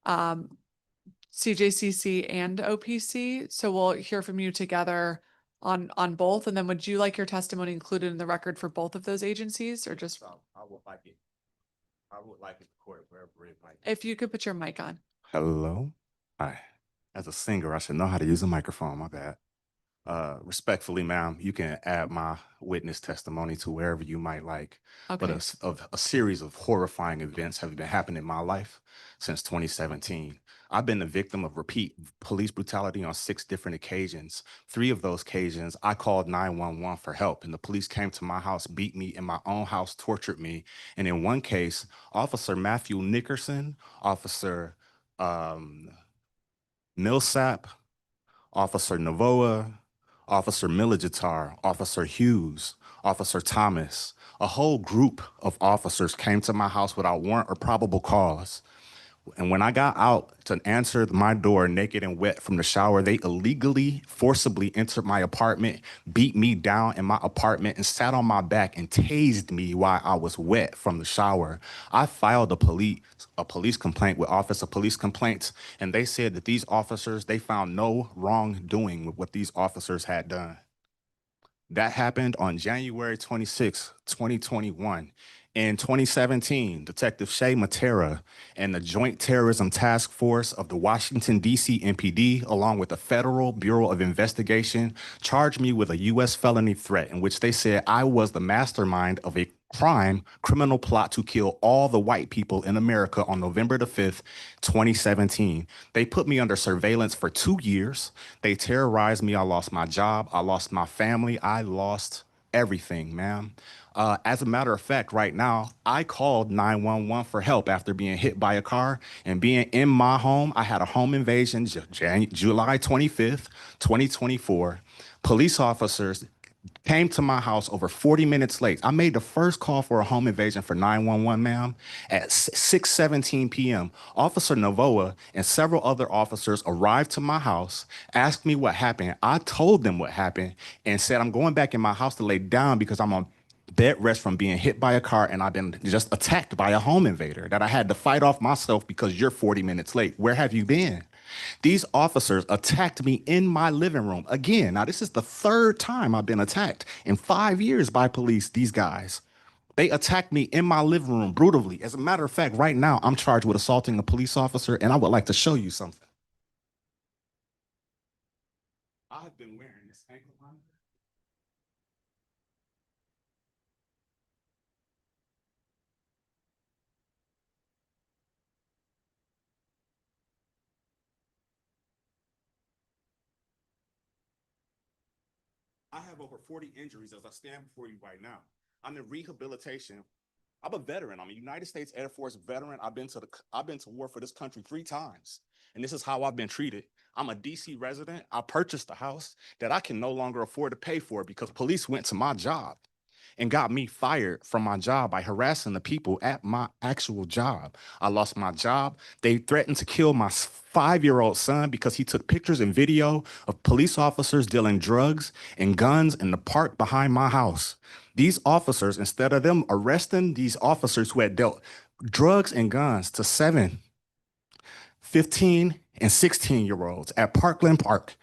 CJCC and OPC. So we'll hear from you together on both. And then would you like your testimony included in the record for both of those agencies, or just? I would like it recorded wherever it might. If you could put your mic on. Hello. Hi. As a singer, I should know how to use a microphone. My bad. Respectfully, ma'am, you can add my witness testimony to wherever you might like. But Okay. a series of horrifying events have been happening in my life since 2017. I've been the victim of repeat police brutality on 6 different occasions. 3 of those occasions, I called 911 for help, and the police came to my house, beat me in my own house, tortured me. And in one case, Officer Matthew Nickerson, Officer Millsap, Officer Navoa, Officer Miligitar, Officer Hughes, Officer Thomas, a whole group of officers came to my house without warrant or probable cause. And when I got out to answer my door naked and wet from the shower, they illegally, forcibly entered my apartment, beat me down in my apartment, and sat on my back and tased me while I was wet from the shower. I filed a police complaint with Office of Police Complaints, and they said that these officers, they found no wrongdoing with what these officers had done. That happened on January 26, 2021. In 2017, Detective Shay Matera and the Joint Terrorism Task Force of the Washington, D.C. MPD, along with the Federal Bureau of Investigation, charged me with a U.S. felony threat in which they said I was the mastermind of a criminal plot to kill all the white people in America on November the 5th, 2017. They put me under surveillance for 2 years. They terrorized me. I lost my job. I lost my family. I lost everything, ma'am. As a matter of fact, right now, I called 911 for help after being hit by a car and being in my home. I had a home invasion July 25th, 2024. Police officers came to my house over 40 minutes late. I made the first call for a home invasion for 911, ma'am, at 6:17 p.m. Officer Navoa and several other officers arrived to my house, asked me what happened. I told them what happened and said, I'm going back in my house to lay down because I'm on bed rest from being hit by a car and I've been just attacked by a home invader that I had to fight off myself because you're 40 minutes late. Where have you been? These officers attacked me in my living room. Again, now this is the 3rd time I've been attacked in 5 years by police, these guys. They attacked me in my living room brutally. As a matter of fact, right now, I'm charged with assaulting a police officer, and I would like to show you something. I've been wearing this ankle monitor. I have over 40 injuries as I stand before you right now. I'm in rehabilitation. I'm a veteran. I'm a United States Air Force veteran. I've been to war for this country 3 times, and this is how I've been treated. I'm a DC resident. I purchased a house that I can no longer afford to pay for because police went to my job and got me fired from my job by harassing the people at my actual job. I lost my job. They threatened to kill my 5-year-old son because he took pictures and video of police officers dealing drugs and guns in the park behind my house. These officers, instead of them arresting these officers who had dealt drugs and guns to 7, 15, and 16-year-olds at Parkland Park,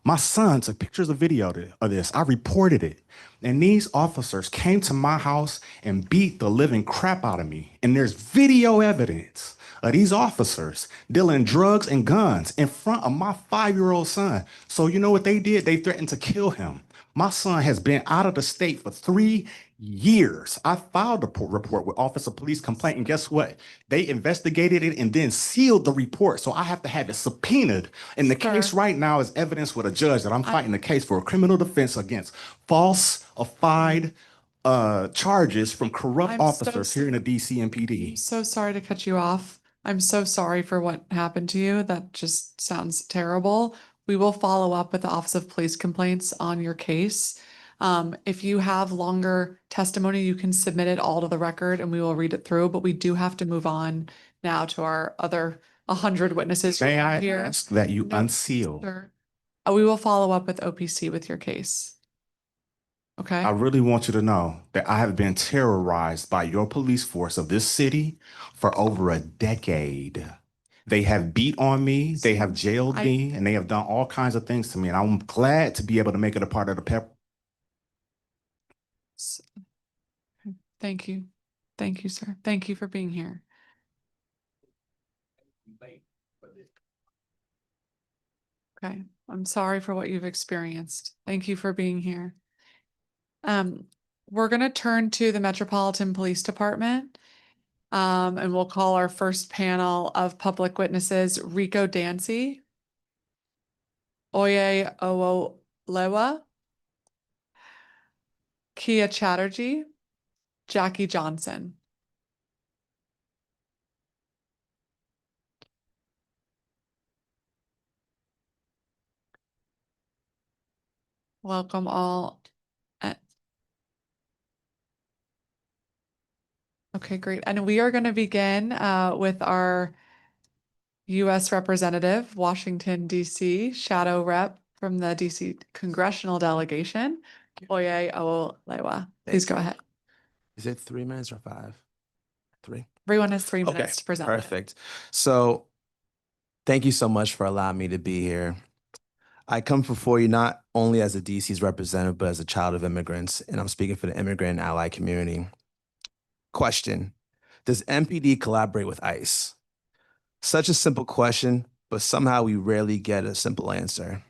my son took pictures of video of this. I reported it. And these officers came to my house and beat the living crap out of me. And there's video evidence of these officers dealing drugs and guns in front of my 5-year-old son. So you know what they did? They threatened to kill him. My son has been out of the state for 3 years. I filed a report with Office of Police Complaint, and guess what? They investigated it and then sealed the report. So I have to have it subpoenaed. And the case right now is evidence with a judge that I'm fighting the case for a criminal defense against falsified charges from corrupt I'm so officers here in the DC I'm MPD. so sorry to cut you off. I'm so sorry for what happened to you. That just sounds terrible. We will follow up with the Office of Police Complaints on your case. If you have longer testimony, you can submit it all to the record and we will read it through, but we do have to move on now to our other 100 witnesses. May I here. ask that you No, unseal? sir. We will follow up with OPC with your case. Okay? I really want you to know that I have been terrorized by your police force of this city for over a decade. They have beat on me, they have jailed me, and they have done all kinds of things to me. And I'm glad to be able to make it a part of the Thank you. Thank you, sir. Thank you for being here. Okay. I'm sorry for what you've experienced. Thank you for being here. We're gonna turn to the Metropolitan Police Department. And we'll call our first panel of public witnesses, Rico Dancy, Oye Owolewa, Kia Chatterjee, Jackie Johnson. Welcome all. Okay, great. And we are going to begin with our U.S. Representative, Washington, D.C., Shadow Rep from the D.C. Congressional Delegation, Oye Owolewa. Please go ahead. Is it 3 minutes or 5? 3? Everyone has 3 Okay, minutes to present. perfect. So thank you so much for allowing me to be here. I come before you not only as a DC's representative, but as a child of immigrants, and I'm speaking for the immigrant and ally community. Question: does MPD collaborate with ICE? Such a simple question, but somehow we rarely get a simple answer.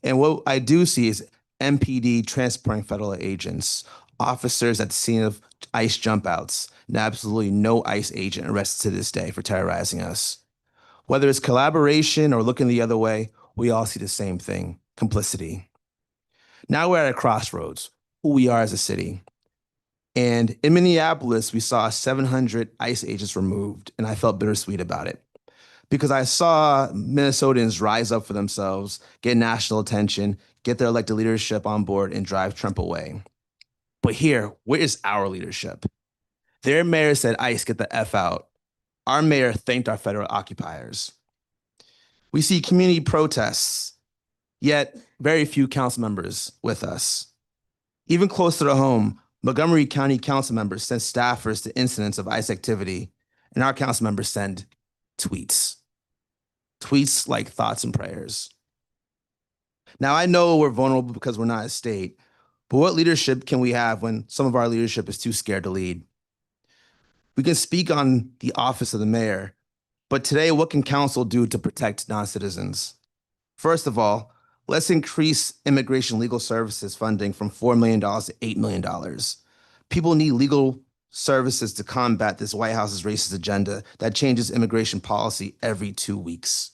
And what I do see is MPD transporting federal agents, officers at the scene of ICE jump outs, and absolutely no ICE agent arrested to this day for terrorizing us. Whether it's collaboration or looking the other way, we all see the same thing: complicity. Now we're at a crossroads, who we are as a city. And in Minneapolis, we saw 700 ICE agents removed, and I felt bittersweet about it because I saw Minnesotans rise up for themselves, get national attention, get their elected leadership on board, and drive Trump away. But here, where is our leadership? Their mayor said, ICE, get the F out. Our mayor thanked our federal occupiers. We see community protests, yet very few council members with us. Even closer to home, Montgomery County council members send staffers to incidents of ICE activity, and our council members send tweets. Tweets like thoughts and prayers. Now, I know we're vulnerable because we're not a state, but what leadership can we have when some of our leadership is too scared to lead? We can speak on the office of the mayor, but today, what can council do to protect non-citizens? First of all, let's increase immigration legal services funding from $4 million to $8 million. People need legal services to combat this White House's racist agenda that changes immigration policy every 2 weeks.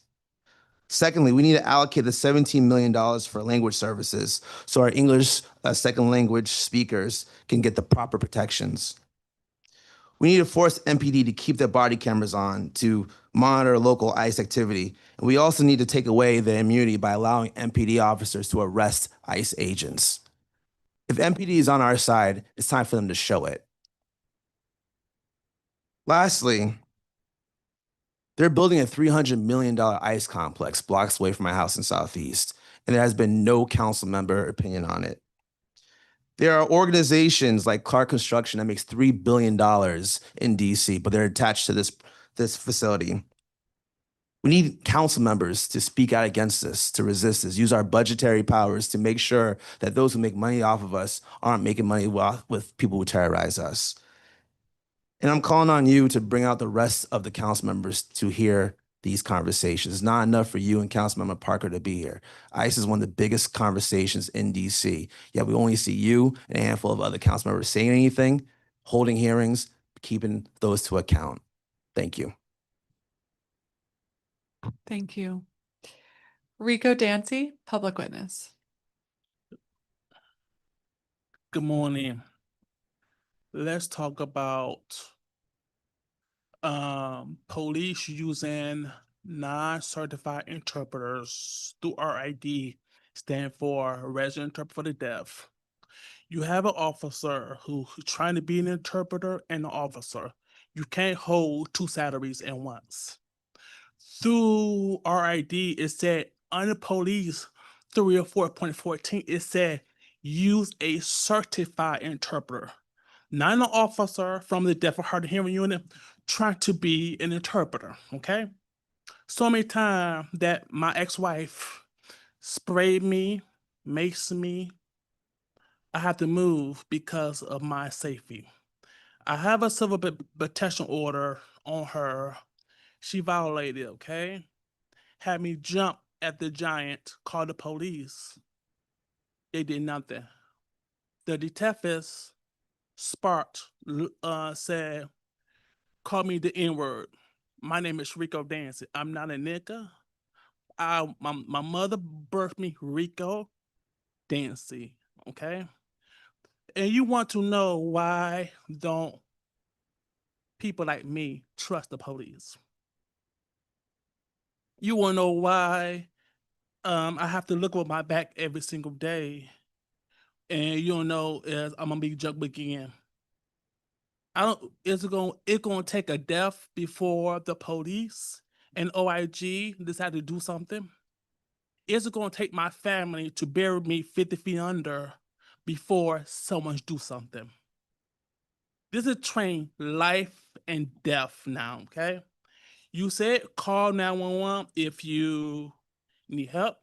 Secondly, we need to allocate the $17 million for language services so our English second language speakers can get the proper protections. We need to force MPD to keep their body cameras on to monitor local ICE activity. And we also need to take away their immunity by allowing MPD officers to arrest ICE agents. If MPD is on our side, it's time for them to show it. Lastly, they're building a $300 million ICE complex blocks away from my house in Southeast, and there has been no council member opinion on it. There are organizations like Clark Construction that makes $3 billion in DC, but they're attached to this facility. We need council members to speak out against this, to resist this, use our budgetary powers to make sure that those who make money off of us aren't making money with people who terrorize us. And I'm calling on you to bring out the rest of the council members to hear these conversations. It's not enough for you and Councilmember Parker to be here. ICE is one of the biggest conversations in DC, yet we only see you and a handful of other council members saying anything, holding hearings, keeping those to account. Thank you. Thank you. Rico Dancy, public witness. Good morning. Let's talk about police using non-certified interpreters through RID, stand for Resident Interpreter for the Deaf. You have an officer who's trying to be an interpreter and an officer. You can't hold two salaries at once. Through RID, it said under police 304.14, it said use a certified interpreter, not an officer from the deaf or hard of hearing unit trying to be an interpreter, okay? So many times that my ex-wife sprayed me, maced me, I had to move because of my safety. I have a civil protection order on her. She violated, okay? Had me jump at the Giant, called the police. They did nothing. The detectives sparked, said, call me the N-word. My name is Rico Dancy. I'm not a nigga. My mother birthed me Rico Dancy, okay? And you want to know why don't people like me trust the police? You want to know why I have to look over my back every single day, and you don't know is I'm gonna be jumped again. I don't. It's gonna take a death before the police and OIG decide to do something. It's gonna take my family to bury me 50 feet under before someone do something. This is train life and death now. Okay, you said call 911 if you need help.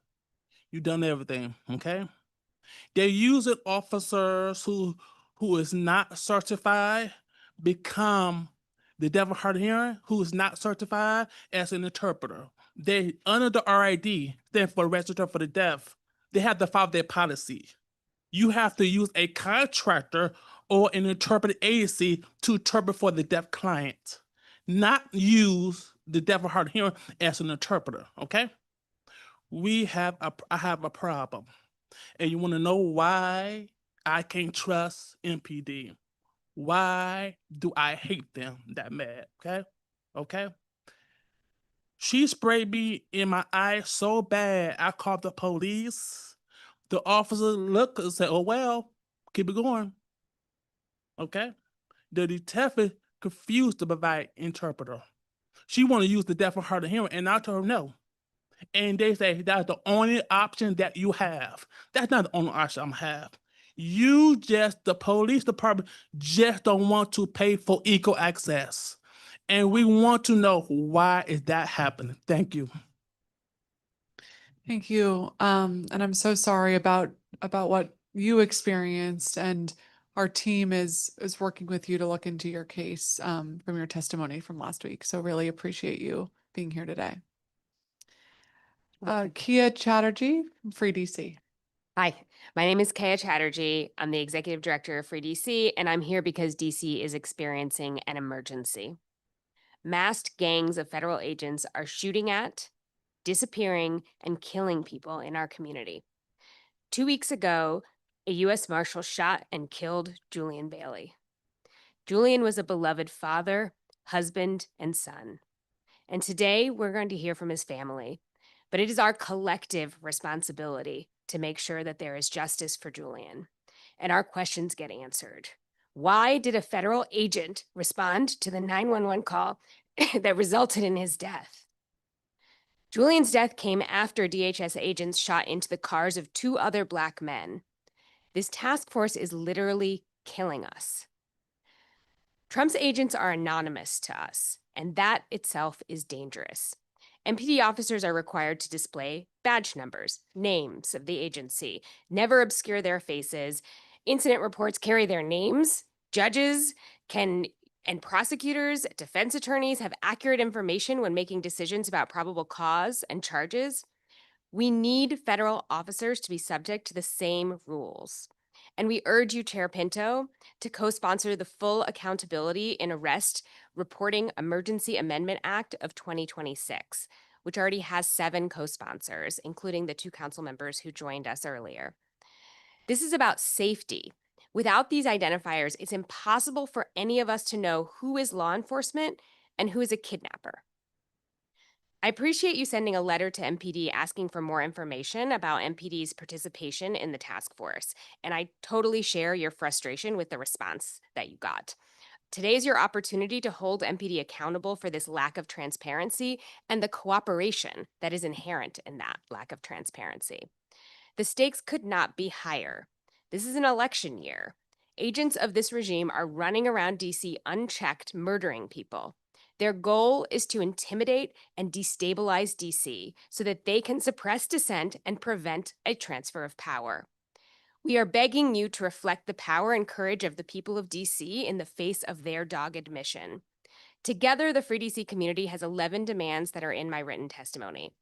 You done everything. Okay. They're using officers who is not certified become the devil hard of hearing who is not certified as an interpreter. They under the RID, stand for Register for the Deaf. They have to follow their policy. You have to use a contractor or an interpreting agency to interpret for the deaf client, not use the devil hard of hearing as an interpreter. Okay, I have a problem. And you want to know why I can't trust MPD? Why do I hate them that bad? Okay. Okay. She sprayed me in my eye so bad, I called the police. The officer looked and said, oh, well, keep it going. Okay. The detective confused to provide interpreter. She want to use the deaf and hard of hearing, and I told her no. And they say that's the only option that you have. That's not the only option I have. The police department just don't want to pay for equal access. And we want to know why is that happening. Thank you. Thank you. And I'm so sorry about what you experienced, and our team is working with you to look into your case from your testimony from last week. So really appreciate you being here today. Kia Chatterjee from Free DC. Hi, my name is Kaya Chatterjee. I'm the Executive Director of Free DC, and I'm here because DC is experiencing an emergency. Masked gangs of federal agents are shooting at, disappearing, and killing people in our community. 2 weeks ago, a U.S. Marshal shot and killed Julian Bailey. Julian was a beloved father, husband, and son. And today, we're going to hear from his family. But it is our collective responsibility to make sure that there is justice for Julian and our questions get answered. Why did a federal agent respond to the 911 call that resulted in his death? Julian's death came after DHS agents shot into the cars of 2 other Black men. This task force is literally killing us. Trump's agents are anonymous to us, and that itself is dangerous. MPD officers are required to display badge numbers, names of the agency, never obscure their faces. Incident reports carry their names. Judges and prosecutors, defense attorneys have accurate information when making decisions about probable cause and charges. We need federal officers to be subject to the same rules. And we urge you, Chair Pinto, to co-sponsor the full Accountability in Arrest Reporting Emergency Amendment Act of 2026, which already has 7 co-sponsors, including the 2 council members who joined us earlier. This is about safety. Without these identifiers, it's impossible for any of us to know who is law enforcement and who is a kidnapper. I appreciate you sending a letter to MPD asking for more information about MPD's participation in the task force, and I totally share your frustration with the response that you got. Today is your opportunity to hold MPD accountable for this lack of transparency and the cooperation that is inherent in that lack of transparency. The stakes could not be higher. This is an election year. Agents of this regime are running around DC unchecked, murdering people. Their goal is to intimidate and destabilize DC so that they can suppress dissent and prevent a transfer of power. We are begging you to reflect the power and courage of the people of DC in the face of their dogged mission. Together, the Free DC community has 11 demands that are in my written testimony.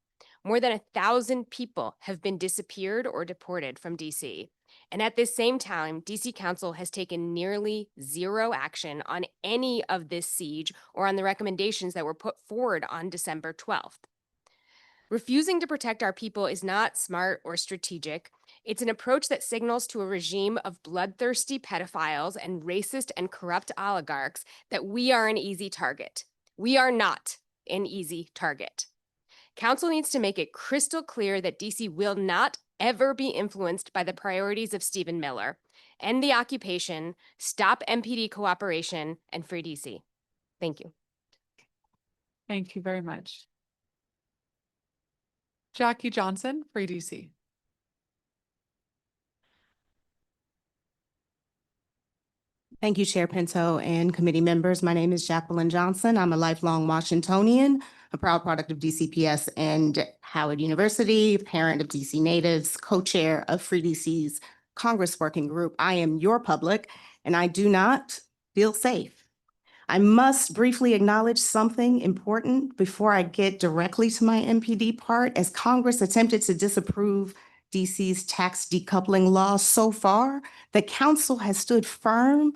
More than 1,000 people have been disappeared or deported from DC. And at this same time, DC Council has taken nearly zero action on any of this siege or on the recommendations that were put forward on December 12th. Refusing to protect our people is not smart or strategic. It's an approach that signals to a regime of bloodthirsty pedophiles and racist and corrupt oligarchs that we are an easy target. We are not an easy target. Council needs to make it crystal clear that DC will not ever be influenced by the priorities of Stephen Miller. End the occupation, stop MPD cooperation, and free DC. Thank you. Thank you very much. Jackie Johnson, Free DC. Thank you, Chair Pinto and committee members. My name is Jacqueline Johnson. I'm a lifelong Washingtonian, a proud product of DCPS and Howard University, parent of DC natives, co-chair of Free DC's Congress Working Group. I am your public, and I do not feel safe. I must briefly acknowledge something important before I get directly to my MPD part. As Congress attempted to disapprove DC's tax decoupling law so far, the council has stood firm.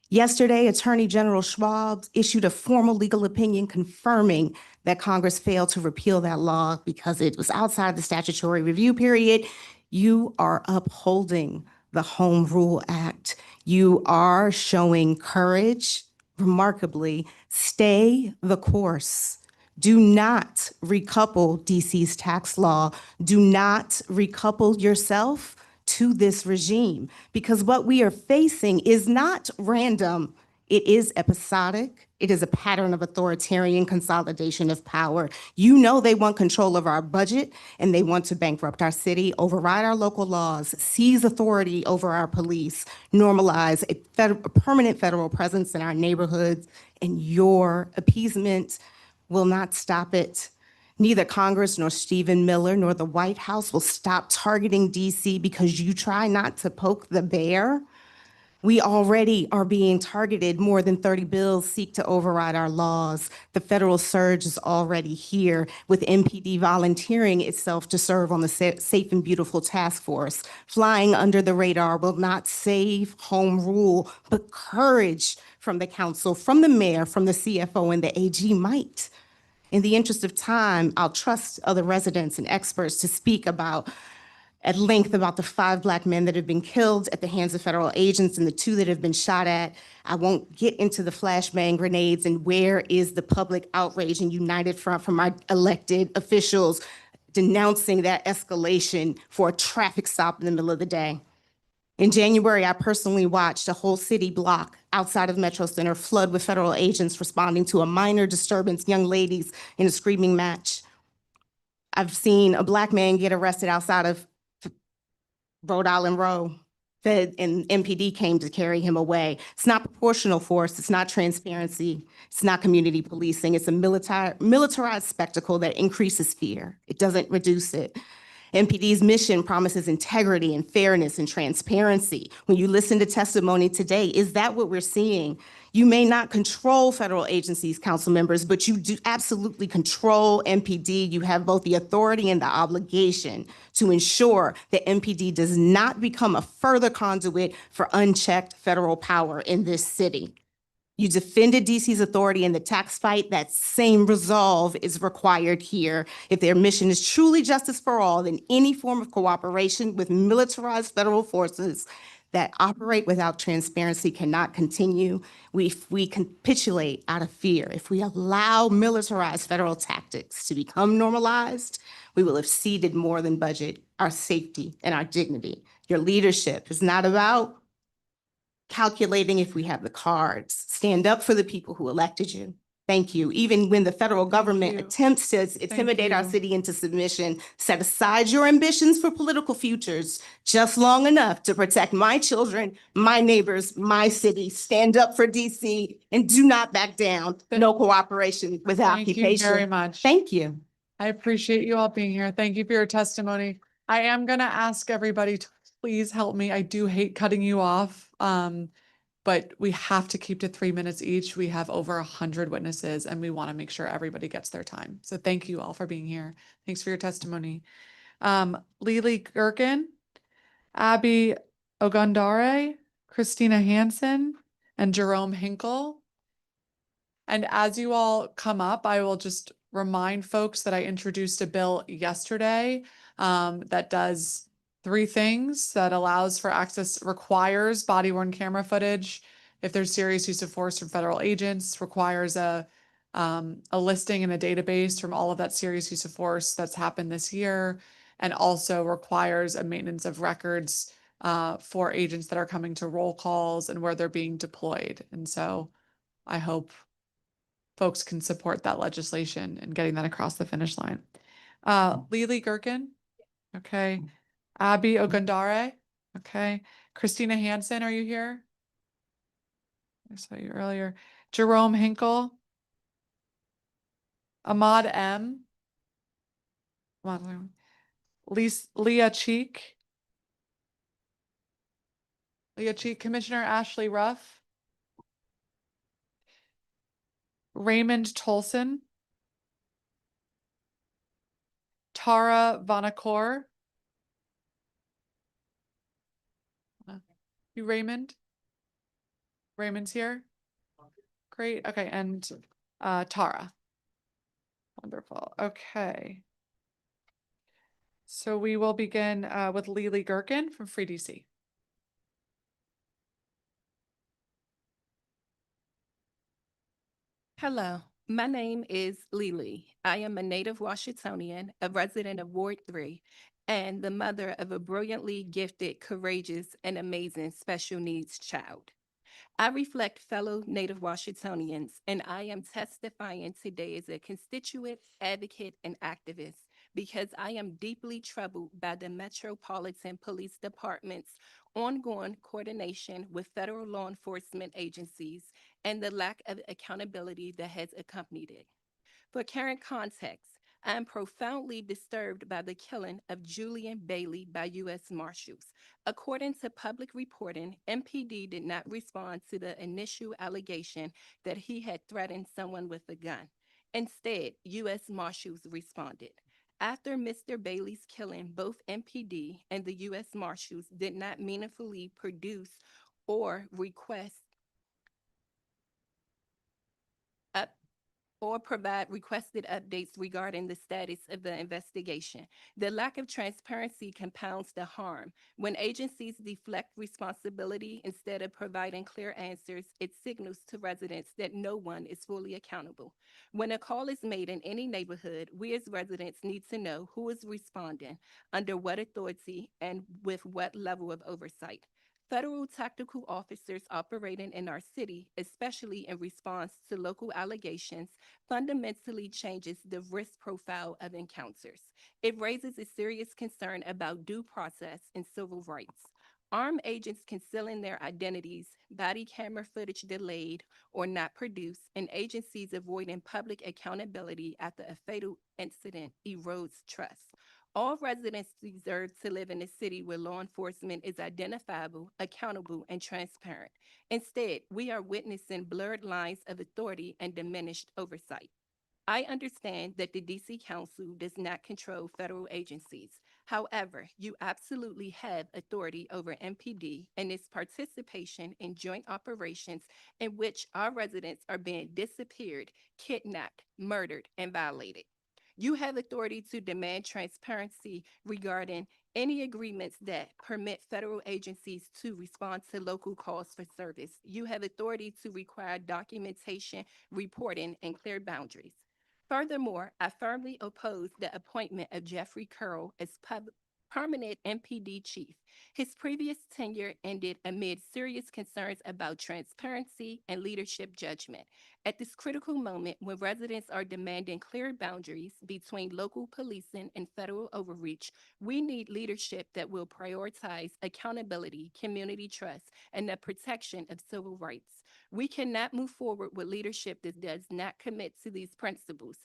Yesterday, Attorney General Schwab issued a formal legal opinion confirming that Congress failed to repeal that law because it was outside the statutory review period. You are upholding the Home Rule Act. You are showing courage. Remarkably, stay the course. Do not recouple DC's tax law. Do not recouple yourself to this regime, because what we are facing is not random. It is episodic. It is a pattern of authoritarian consolidation of power. You know they want control of our budget, and they want to bankrupt our city, override our local laws, seize authority over our police, normalize a permanent federal presence in our neighborhoods, and your appeasement will not stop it. Neither Congress nor Stephen Miller nor the White House will stop targeting DC because you try not to poke the bear. We already are being targeted. More than 30 bills seek to override our laws. The federal surge is already here, with MPD volunteering itself to serve on the Safe and Beautiful Task Force. Flying under the radar will not save home rule, but courage from the council, from the mayor, from the CFO, and the AG might. In the interest of time, I'll trust other residents and experts to speak at length about the 5 Black men that have been killed at the hands of federal agents and the 2 that have been shot at. I won't get into the flashbang grenades and where is the public outrage and united front from our elected officials denouncing that escalation for a traffic stop in the middle of the day. In January, I personally watched a whole city block outside of Metro Center flood with federal agents responding to a minor disturbance, young ladies in a screaming match. I've seen a Black man get arrested outside of Rhode Island Row, and MPD came to carry him away. It's not proportional force, it's not transparency, it's not community policing, it's a militarized spectacle that increases fear. It doesn't reduce it. MPD's mission promises integrity and fairness and transparency. When you listen to testimony today, is that what we're seeing? You may not control federal agencies, council members, but you do absolutely control MPD. You have both the authority and the obligation to ensure that MPD does not become a further conduit for unchecked federal power in this city. You defended DC's authority in the tax fight. That same resolve is required here. If their mission is truly justice for all, then any form of cooperation with militarized federal forces that operate without transparency cannot continue. If we capitulate out of fear, if we allow militarized federal tactics to become normalized, we will have ceded more than budget, our safety and our dignity. Your leadership is not about calculating if we have the cards. Stand up for the people who elected you. Thank you. Even when the federal government attempts to intimidate our city into submission, set aside your ambitions for political futures just long enough to protect my children, my neighbors, my city. Stand up for DC and do not back down. No cooperation with occupation. Thank you very much. Thank you. I appreciate you all being here. Thank you for your testimony. I am going to ask everybody to please help me. I do hate cutting you off. But but we have to keep to 3 minutes each. We have over 100 witnesses and we want to make sure everybody gets their time. So thank you all for being here. Thanks for your testimony. Lily Gherkin, Abby Ogundare, Christina Hansen, and Jerome Hinkle. And as you all come up, I will just remind folks that I introduced a bill yesterday that does 3 things: that allows for access, requires body-worn camera footage if there's serious use of force from federal agents, requires a listing in a database from all of that serious use of force that's happened this year, and also requires a maintenance of records for agents that are coming to roll calls and where they're being deployed. And so I hope folks can support that legislation and getting that across the finish line. Lily Gherkin, okay. Abby Ogundare, okay. Christina Hansen, are you here? I saw you earlier. Jerome Hinkle. Ahmad M. Leah Cheek. Leah Cheek, Commissioner Ashley Ruff. Raymond Tolson. Tara Vanakor. You Raymond? Raymond's here? Great, okay, and Tara. Wonderful, okay. So we will begin with Lily Gherkin from Free DC. Hello, my name is Lily. I am a native Washingtonian, a resident of Ward 3, and the mother of a brilliantly gifted, courageous, and amazing special needs child. I reflect fellow Native Washingtonians, and I am testifying today as a constituent, advocate, and activist because I am deeply troubled by the Metropolitan Police Department's ongoing coordination with federal law enforcement agencies and the lack of accountability that has accompanied it. For current context, I am profoundly disturbed by the killing of Julian Bailey by U.S. Marshals. According to public reporting, MPD did not respond to the initial allegation that he had threatened someone with a gun. Instead, U.S. Marshals responded. After Mr. Bailey's killing, both MPD and the U.S. Marshals did not meaningfully produce or provide requested updates regarding the status of the investigation. The lack of transparency compounds the harm. When agencies deflect responsibility instead of providing clear answers, it signals to residents that no one is fully accountable. When a call is made in any neighborhood, we as residents need to know who is responding, under what authority, and with what level of oversight. Federal tactical officers operating in our city, especially in response to local allegations, fundamentally changes the risk profile of encounters. It raises a serious concern about due process and civil rights. Armed agents concealing their identities, body camera footage delayed or not produced, and agencies avoiding public accountability after a fatal incident erodes trust. All residents deserve to live in a city where law enforcement is identifiable, accountable, and transparent. Instead, we are witnessing blurred lines of authority and diminished oversight. I understand that the DC Council does not control federal agencies. However, you absolutely have authority over MPD and its participation in joint operations in which our residents are being disappeared, kidnapped, murdered, and violated. You have authority to demand transparency regarding any agreements that permit federal agencies to respond to local calls for service. You have authority to require documentation, reporting, and clear boundaries. Furthermore, I firmly oppose the appointment of Jeffrey Curl as permanent MPD chief. His previous tenure ended amid serious concerns about transparency and leadership judgment. At this critical moment, when residents are demanding clear boundaries between local policing and federal overreach, we need leadership that will prioritize accountability, community trust, and the protection of civil rights. We cannot move forward with leadership that does not commit to these principles.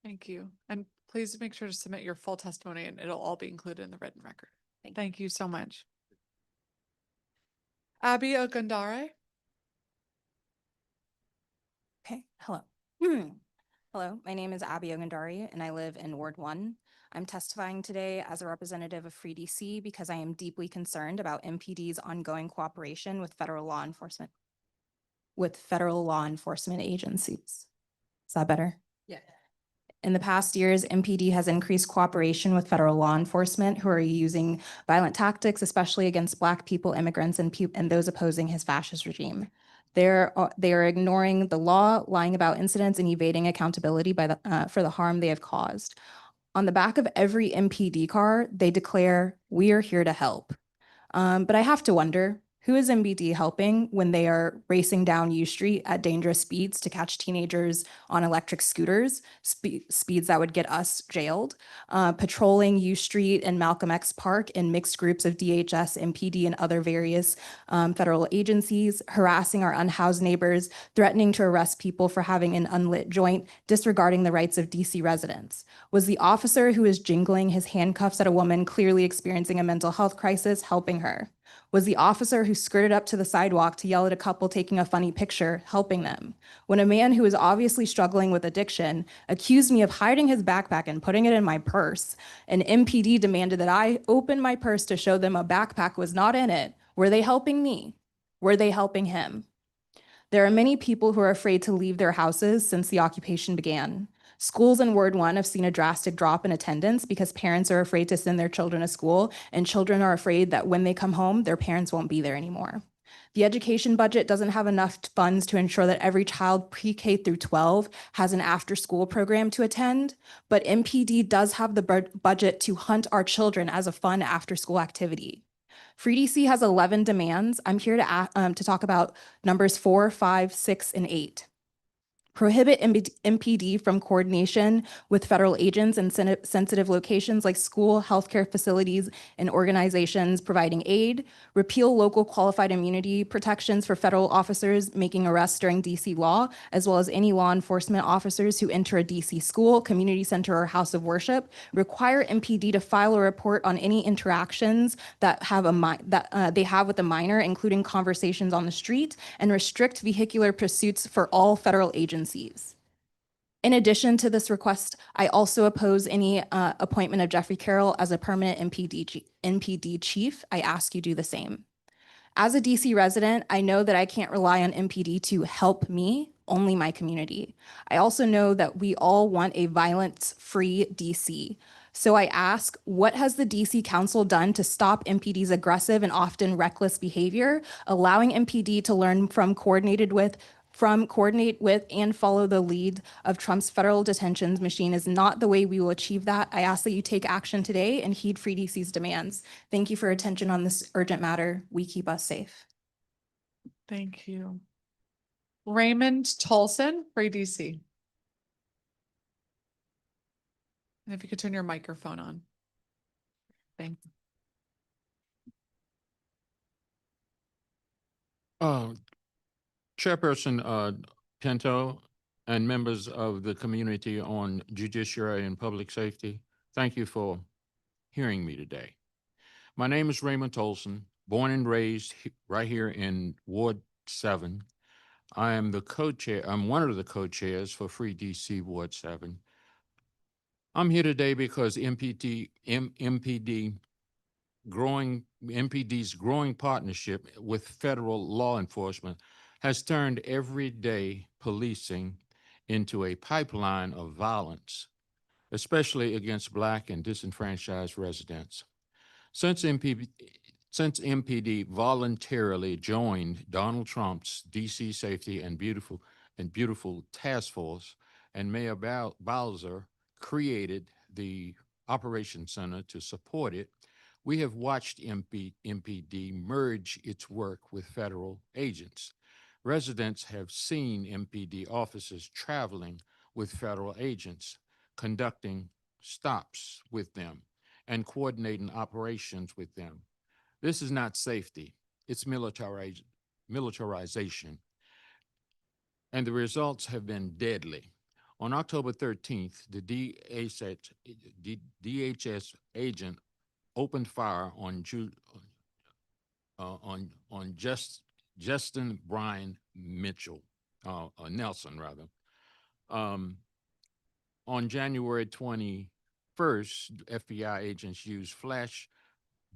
Thank you. And Please make sure to submit your full testimony and it'll all be included in the written record. Thank you so much. Abby Ogundare. Okay, hello. Hello, my name is Abby Ogundari and I live in Ward 1. I'm testifying today as a representative of Free DC because I am deeply concerned about MPD's ongoing cooperation with federal law enforcement agencies. Is that better? Yeah. In the past years, MPD has increased cooperation with federal law enforcement who are using violent tactics, especially against Black people, immigrants, and those opposing his fascist regime. They are ignoring the law, lying about incidents, and evading accountability for the harm they have caused. On the back of every MPD car, they declare, "We are here to help." But I have to wonder, who is MPD helping when they are racing down U Street at dangerous speeds to catch teenagers on electric scooters, speeds that would get us jailed, patrolling U Street and Malcolm X Park in mixed groups of DHS, MPD, and other various federal agencies, harassing our unhoused neighbors, threatening to arrest people for having an unlit joint, disregarding the rights of DC residents? Was the officer who is jingling his handcuffs at a woman clearly experiencing a mental health crisis helping her? Was the officer who skirted up to the sidewalk to yell at a couple taking a funny picture helping them? When a man who is obviously struggling with addiction accused me of hiding his backpack and putting it in my purse, and MPD demanded that I open my purse to show them a backpack was not in it, were they helping me? Were they helping him? There are many people who are afraid to leave their houses since the occupation began. Schools in Ward 1 have seen a drastic drop in attendance because parents are afraid to send their children to school, and children are afraid that when they come home, their parents won't be there anymore. The education budget doesn't have enough funds to ensure that every child pre-K through 12 has an after-school program to attend, but MPD does have the budget to hunt our children as a fun after-school activity. Free DC has 11 demands. I'm here to talk about numbers 4, 5, 6, and 8. Prohibit MPD from coordination with federal agents in sensitive locations like school, healthcare facilities, and organizations providing aid. Repeal local qualified immunity protections for federal officers making arrests during DC law, as well as any law enforcement officers who enter a DC school, community center, or house of worship. Require MPD to file a report on any interactions that they have with a minor, including conversations on the street, and restrict vehicular pursuits for all federal agencies. In addition to this request, I also oppose any appointment of Jeffrey Carroll as a permanent MPD chief. I ask you do the same. As a DC resident, I know that I can't rely on MPD to help me, only my community. I also know that we all want a violence-free DC. So I ask, what has the DC Council done to stop MPD's aggressive and often reckless behavior, allowing MPD to learn from, coordinate with, and follow the lead of Trump's federal detentions machine is not the way we will achieve that. I ask that you take action today and heed Free DC's demands. Thank you for attention on this urgent matter. We keep us safe. Thank you. Raymond Tolson, Free DC. And if you could turn your microphone on. Thank you. Chairperson Pinto and members of the Community on Judiciary and Public Safety, thank you for hearing me today. My name is Raymond Tolson, born and raised right here in Ward 7. I am the co-chair. I'm one of the co-chairs for Free DC Ward 7. I'm here today because MPD's growing partnership with federal law enforcement has turned everyday policing into a pipeline of violence, especially against Black and disenfranchised residents. Since MPD voluntarily joined Donald Trump's DC Safety and Beautiful Task Force, and Mayor Bowser created the Operations Center to support it, we have watched MPD merge its work with federal agents. Residents have seen MPD officers traveling with federal agents, conducting stops with them, and coordinating operations with them. This is not safety, it's militarization. And the results have been deadly. On October 13th, the DHS agent opened fire on Justin Brian Mitchell, Nelson rather. On January 21st, FBI agents used flash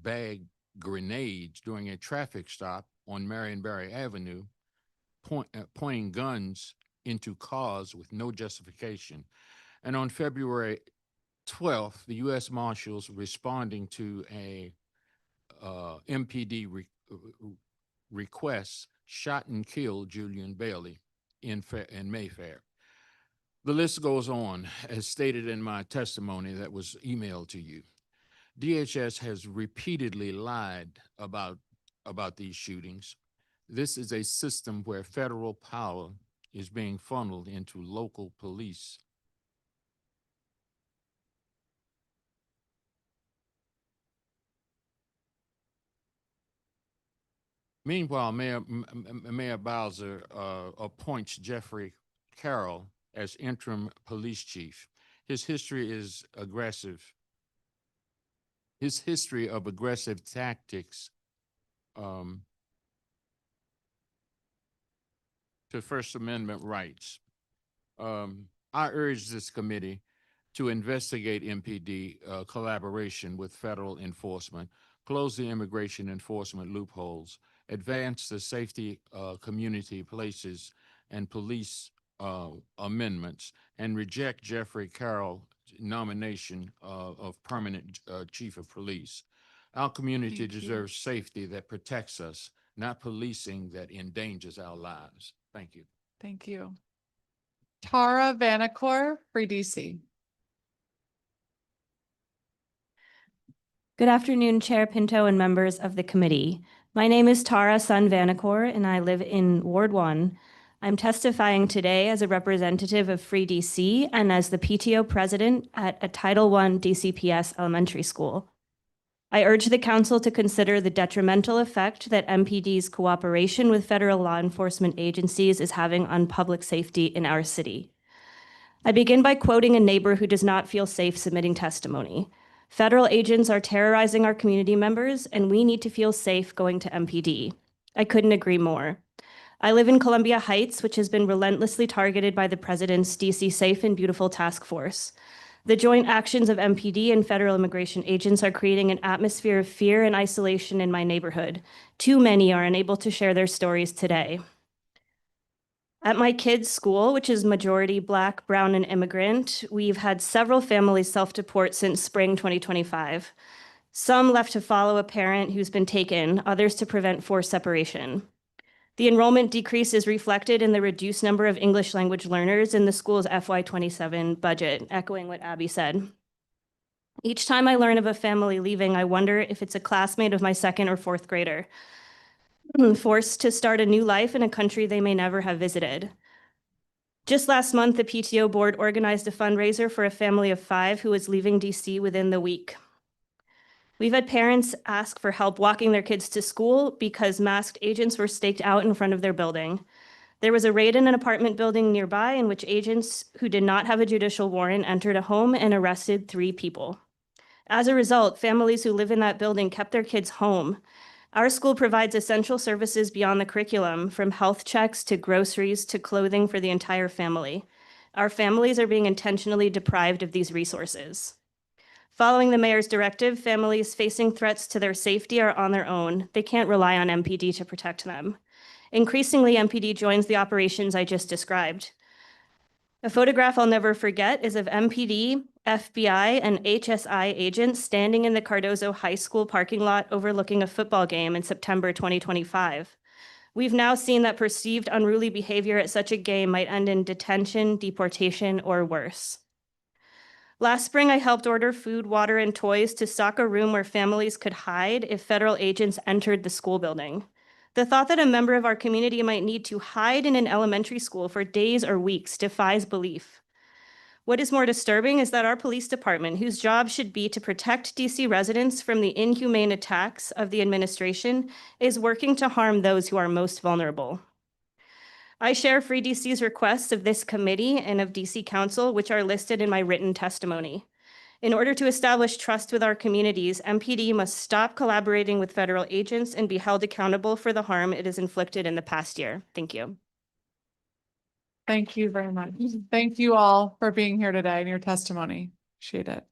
bag grenades during a traffic stop on Marionberry Avenue, pointing guns into cars with no justification. And on February 12th, the U.S. Marshals responding to a MPD request shot and killed Julian Bailey in Mayfair. The list goes on, as stated in my testimony that was emailed to you. DHS has repeatedly lied about these shootings. This is a system where federal power is being funneled into local police. Meanwhile, Mayor Bowser appoints Jeffrey Carroll as interim police chief. His history is aggressive. His history of aggressive tactics to First Amendment rights. I urge this committee to investigate MPD collaboration with federal enforcement, close the immigration enforcement loopholes, advance the safety community places and police amendments, and reject Jeffrey Carroll's nomination of permanent chief of police. Our community deserves safety that protects us, not policing that endangers our lives. Thank you. Thank you. Tara Vanacore, Free DC. Good afternoon, Chair Pinto and members of the committee. My name is Tara Sun Vanacore, and I live in Ward 1. I'm testifying today as a representative of Free DC and as the PTO president at a Title I DCPS elementary school. I urge the council to consider the detrimental effect that MPD's cooperation with federal law enforcement agencies is having on public safety in our city. I begin by quoting a neighbor who does not feel safe submitting testimony. Federal agents are terrorizing our community members, and we need to feel safe going to MPD. I couldn't agree more. I live in Columbia Heights, which has been relentlessly targeted by the president's DC Safe and Beautiful Task Force. The joint actions of MPD and federal immigration agents are creating an atmosphere of fear and isolation in my neighborhood. Too many are unable to share their stories today. At my kids' school, which is majority Black, Brown, and immigrant, we've had several families self-deport since spring 2025. Some left to follow a parent who's been taken, others to prevent forced separation. The enrollment decrease is reflected in the reduced number of English language learners in the school's FY27 budget, echoing what Abby said. Each time I learn of a family leaving, I wonder if it's a classmate of my second or fourth grader, forced to start a new life in a country they may never have visited. Just last month, the PTO board organized a fundraiser for a family of 5 who was leaving DC within the week. We've had parents ask for help walking their kids to school because masked agents were staked out in front of their building. There was a raid in an apartment building nearby in which agents who did not have a judicial warrant entered a home and arrested 3 people. As a result, families who live in that building kept their kids home. Our school provides essential services beyond the curriculum, from health checks to groceries to clothing for the entire family. Our families are being intentionally deprived of these resources. Following the mayor's directive, families facing threats to their safety are on their own. They can't rely on MPD to protect them. Increasingly, MPD joins the operations I just described. A photograph I'll never forget is of MPD, FBI, and HSI agents standing in the Cardozo High School parking lot overlooking a football game in September 2025. We've now seen that perceived unruly behavior at such a game might end in detention, deportation, or worse. Last spring, I helped order food, water, and toys to stock a room where families could hide if federal agents entered the school building. The thought that a member of our community might need to hide in an elementary school for days or weeks defies belief. What is more disturbing is that our police department, whose job should be to protect DC residents from the inhumane attacks of the administration, is working to harm those who are most vulnerable. I share Free DC's requests of this committee and of DC Council, which are listed in my written testimony. In order to establish trust with our communities, MPD must stop collaborating with federal agents and be held accountable for the harm it has inflicted in the past year. Thank you. Thank you very much. Thank you all for being here today and your testimony. Appreciate it.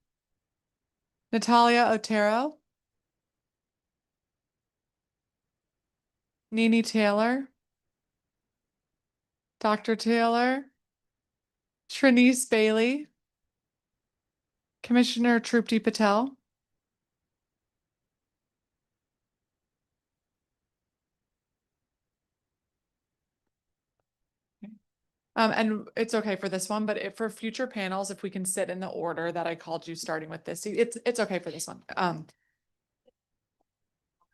Natalia Otero. Nene Taylor. Dr. Taylor. Trinice Bailey. Commissioner Trupti Patel. And it's okay for this one, but for future panels, if we can sit in the order that I called you, starting with this, it's okay for this one.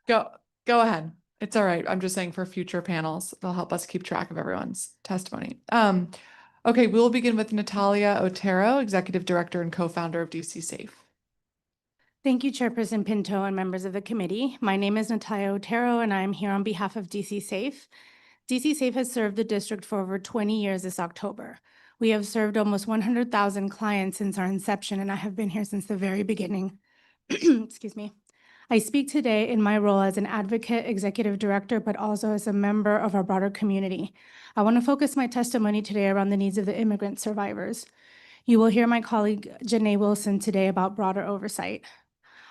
Go ahead. It's all right. I'm just saying for future panels, they'll help us keep track of everyone's testimony. Okay, we'll begin with Natalia Otero, Executive Director and Co-founder of DC Safe. Thank you, Chairperson Pinto and members of the committee. My name is Natalia Otero, and I'm here on behalf of DC Safe. DC Safe has served the district for over 20 years this October. We have served almost 100,000 clients since our inception, and I have been here since the very beginning. Excuse me. I speak today in my role as an advocate, executive director, but also as a member of our broader community. I want to focus my testimony today around the needs of the immigrant survivors. You will hear my colleague Janae Wilson today about broader oversight.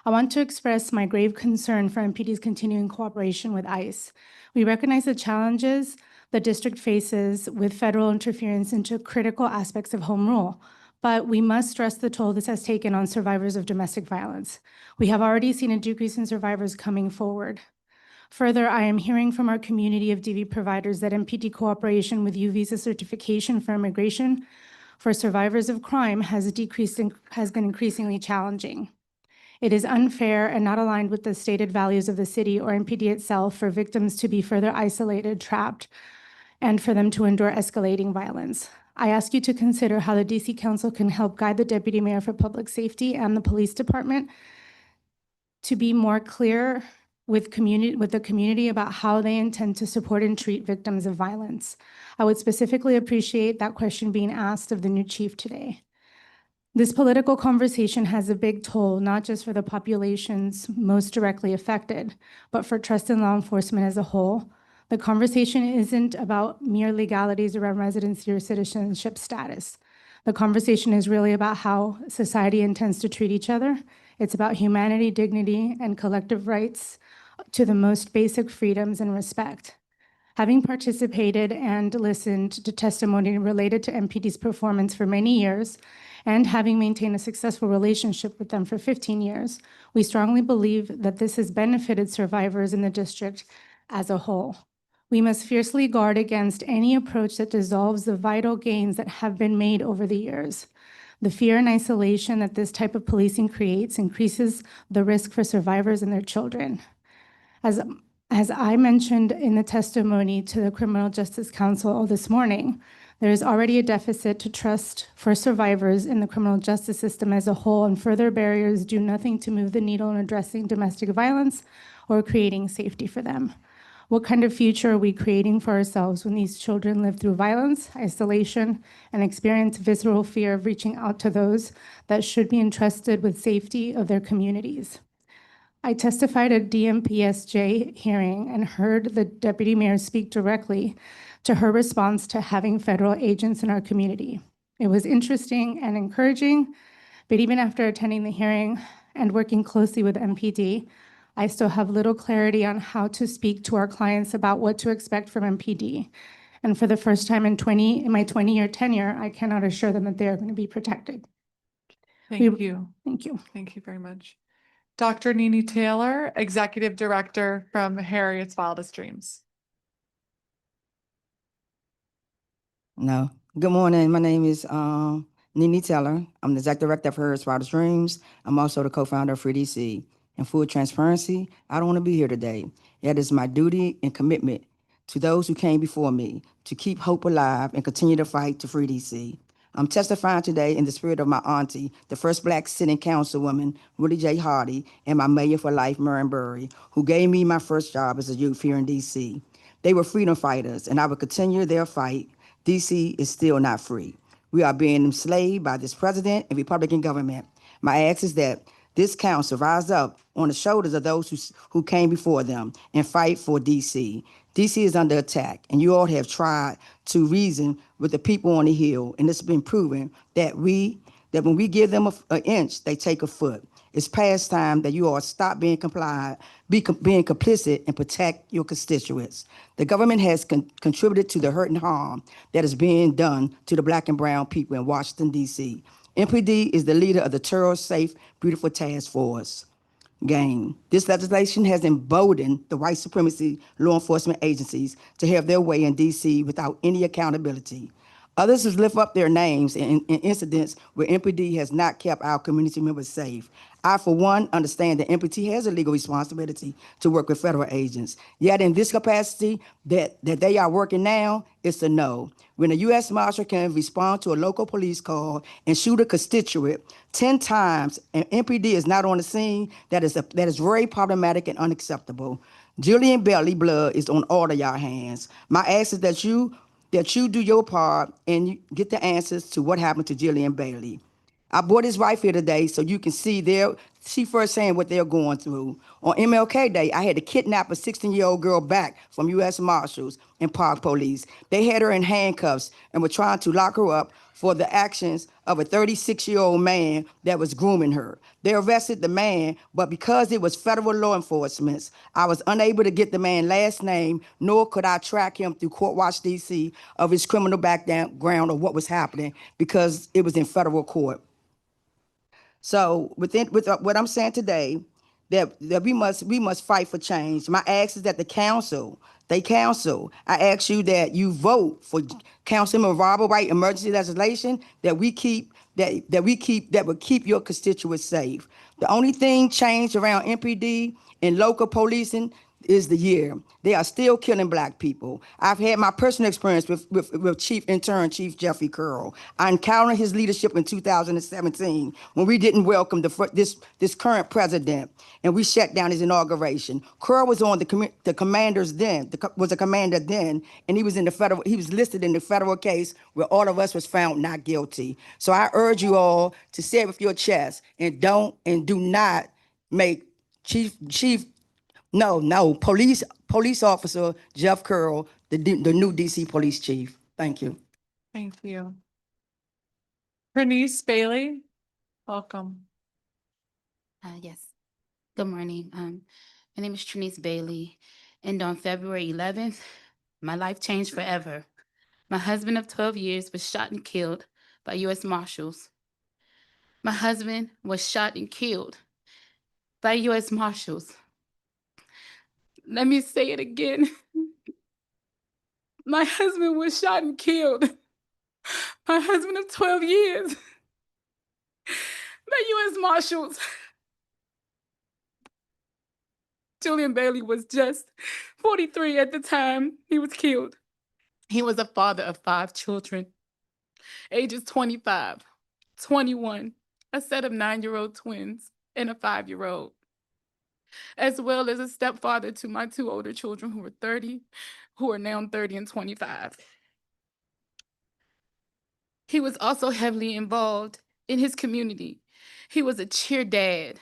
I want to express my grave concern for MPD's continuing cooperation with ICE. We recognize the challenges the district faces with federal interference into critical aspects of home rule, but we must stress the toll this has taken on survivors of domestic violence. We have already seen a decrease in survivors coming forward. Further, I am hearing from our community of DV providers that MPD cooperation with U visa certification for immigration for survivors of crime has been increasingly challenging. It is unfair and not aligned with the stated values of the city or MPD itself for victims to be further isolated, trapped, and for them to endure escalating violence. I ask you to consider how the DC Council can help guide the Deputy Mayor for Public Safety and the Police Department to be more clear with the community about how they intend to support and treat victims of violence. I would specifically appreciate that question being asked of the new chief today. This political conversation has a big toll, not just for the populations most directly affected, but for trust in law enforcement as a whole. The conversation isn't about mere legalities around residency or citizenship status. The conversation is really about how society intends to treat each other. It's about humanity, dignity, and collective rights to the most basic freedoms and respect. Having participated and listened to testimony related to MPD's performance for many years, and having maintained a successful relationship with them for 15 years, we strongly believe that this has benefited survivors in the district as a whole. We must fiercely guard against any approach that dissolves the vital gains that have been made over the years. The fear and isolation that this type of policing creates increases the risk for survivors and their children. As I mentioned in the testimony to the Criminal Justice Council this morning, there is already a deficit to trust for survivors in the criminal justice system as a whole, and further barriers do nothing to move the needle in addressing domestic violence or creating safety for them. What kind of future are we creating for ourselves when these children live through violence, isolation, and experience visceral fear of reaching out to those that should be entrusted with safety of their communities? I testified at DMPSJ hearing and heard the Deputy Mayor speak directly to her response to having federal agents in our community. It was interesting and encouraging, but even after attending the hearing and working closely with MPD, I still have little clarity on how to speak to our clients about what to expect from MPD. And for the first time in my 20-year tenure, I cannot assure them that they are going to be protected. Thank you. Thank you. Thank you very much. Dr. Nene Taylor, Executive Director from Harriet's Wildest Dreams. No. Good morning. My name is Nene Taylor. I'm the Executive Director of Harriet's Wildest Dreams. I'm also the co-founder of Free DC. In full transparency, I don't want to be here today. It is my duty and commitment to those who came before me to keep hope alive and continue to fight to free DC. I'm testifying today in the spirit of my auntie, the first Black Sitting Councilwoman, Willie J. Hardy, and my Mayor for Life, Marion Burry, who gave me my first job as a youth here in DC. They were freedom fighters, and I will continue their fight. DC is still not free. We are being enslaved by this president and Republican government. My ask is that this council rise up on the shoulders of those who came before them and fight for DC. DC is under attack, and you all have tried to reason with the people on the Hill, and it's been proven that when we give them an inch, they take a foot. It's past time that you all stop being being complicit and protect your constituents. The government has contributed to the hurt and harm that is being done to the Black and brown people in Washington, D.C. MPD is the leader of the Terror Safe, Beautiful Task Force game. This legislation has emboldened the white supremacy law enforcement agencies to have their way in D.C. without any accountability. Others has lift up their names in incidents where MPD has not kept our community members safe. I, for one, understand that MPD has a legal responsibility to work with federal agents. Yet in this capacity that they are working now, it's a no. When a U.S. Marshal can respond to a local police call and shoot a constituent 10 times and MPD is not on the scene, that is very problematic and unacceptable. Julian Bailey blood is on all of y'all hands. My ask is that you do your part and you get the answers to what happened to Jillian Bailey. I brought his wife here today so you can see firsthand what they're going through. On MLK Day, I had to kidnap a 16-year-old girl back from U.S. Marshals and Park Police. They had her in handcuffs and were trying to lock her up for the actions of a 36-year-old man that was grooming her. They arrested the man, but because it was federal law enforcement, I was unable to get the man's last name, nor could I track him through Court Watch DC of his criminal background or what was happening because it was in federal court. So with what I'm saying today, that we must fight for change. My ask is that the council, I ask you that you vote for Councilman Robert White emergency legislation that would keep your constituents safe. The only thing changed around MPD and local policing is the year. They are still killing Black people. I've had my personal experience with Chief Jeffrey Curl. I encountered his leadership in 2017 when we didn't welcome this current president and we shut down his inauguration. Curl was on the commanders then, was a commander then, and he was listed in the federal case where all of us was found not guilty. So I urge you all to say it with your chest and do not make police officer Jeff Curl, the new DC police chief. Thank you. Thank you. Bernice Bailey, welcome. Yes. Good morning. My name is Trinice Bailey, and on February 11th, my life changed forever. My husband of 12 years was shot and killed by U.S. Marshals. My husband was shot and killed by U.S. Marshals. Let me say it again. My husband was shot and killed. My husband of 12 years by U.S. Marshals. Julian Bailey was just 43 at the time he was killed. He was a father of 5 children, ages 25, 21, a set of 9-year-old twins, and a 5-year-old, as well as a stepfather to my 2 older children who are now 30 and 25. He was also heavily involved in his community. He was a cheer dad,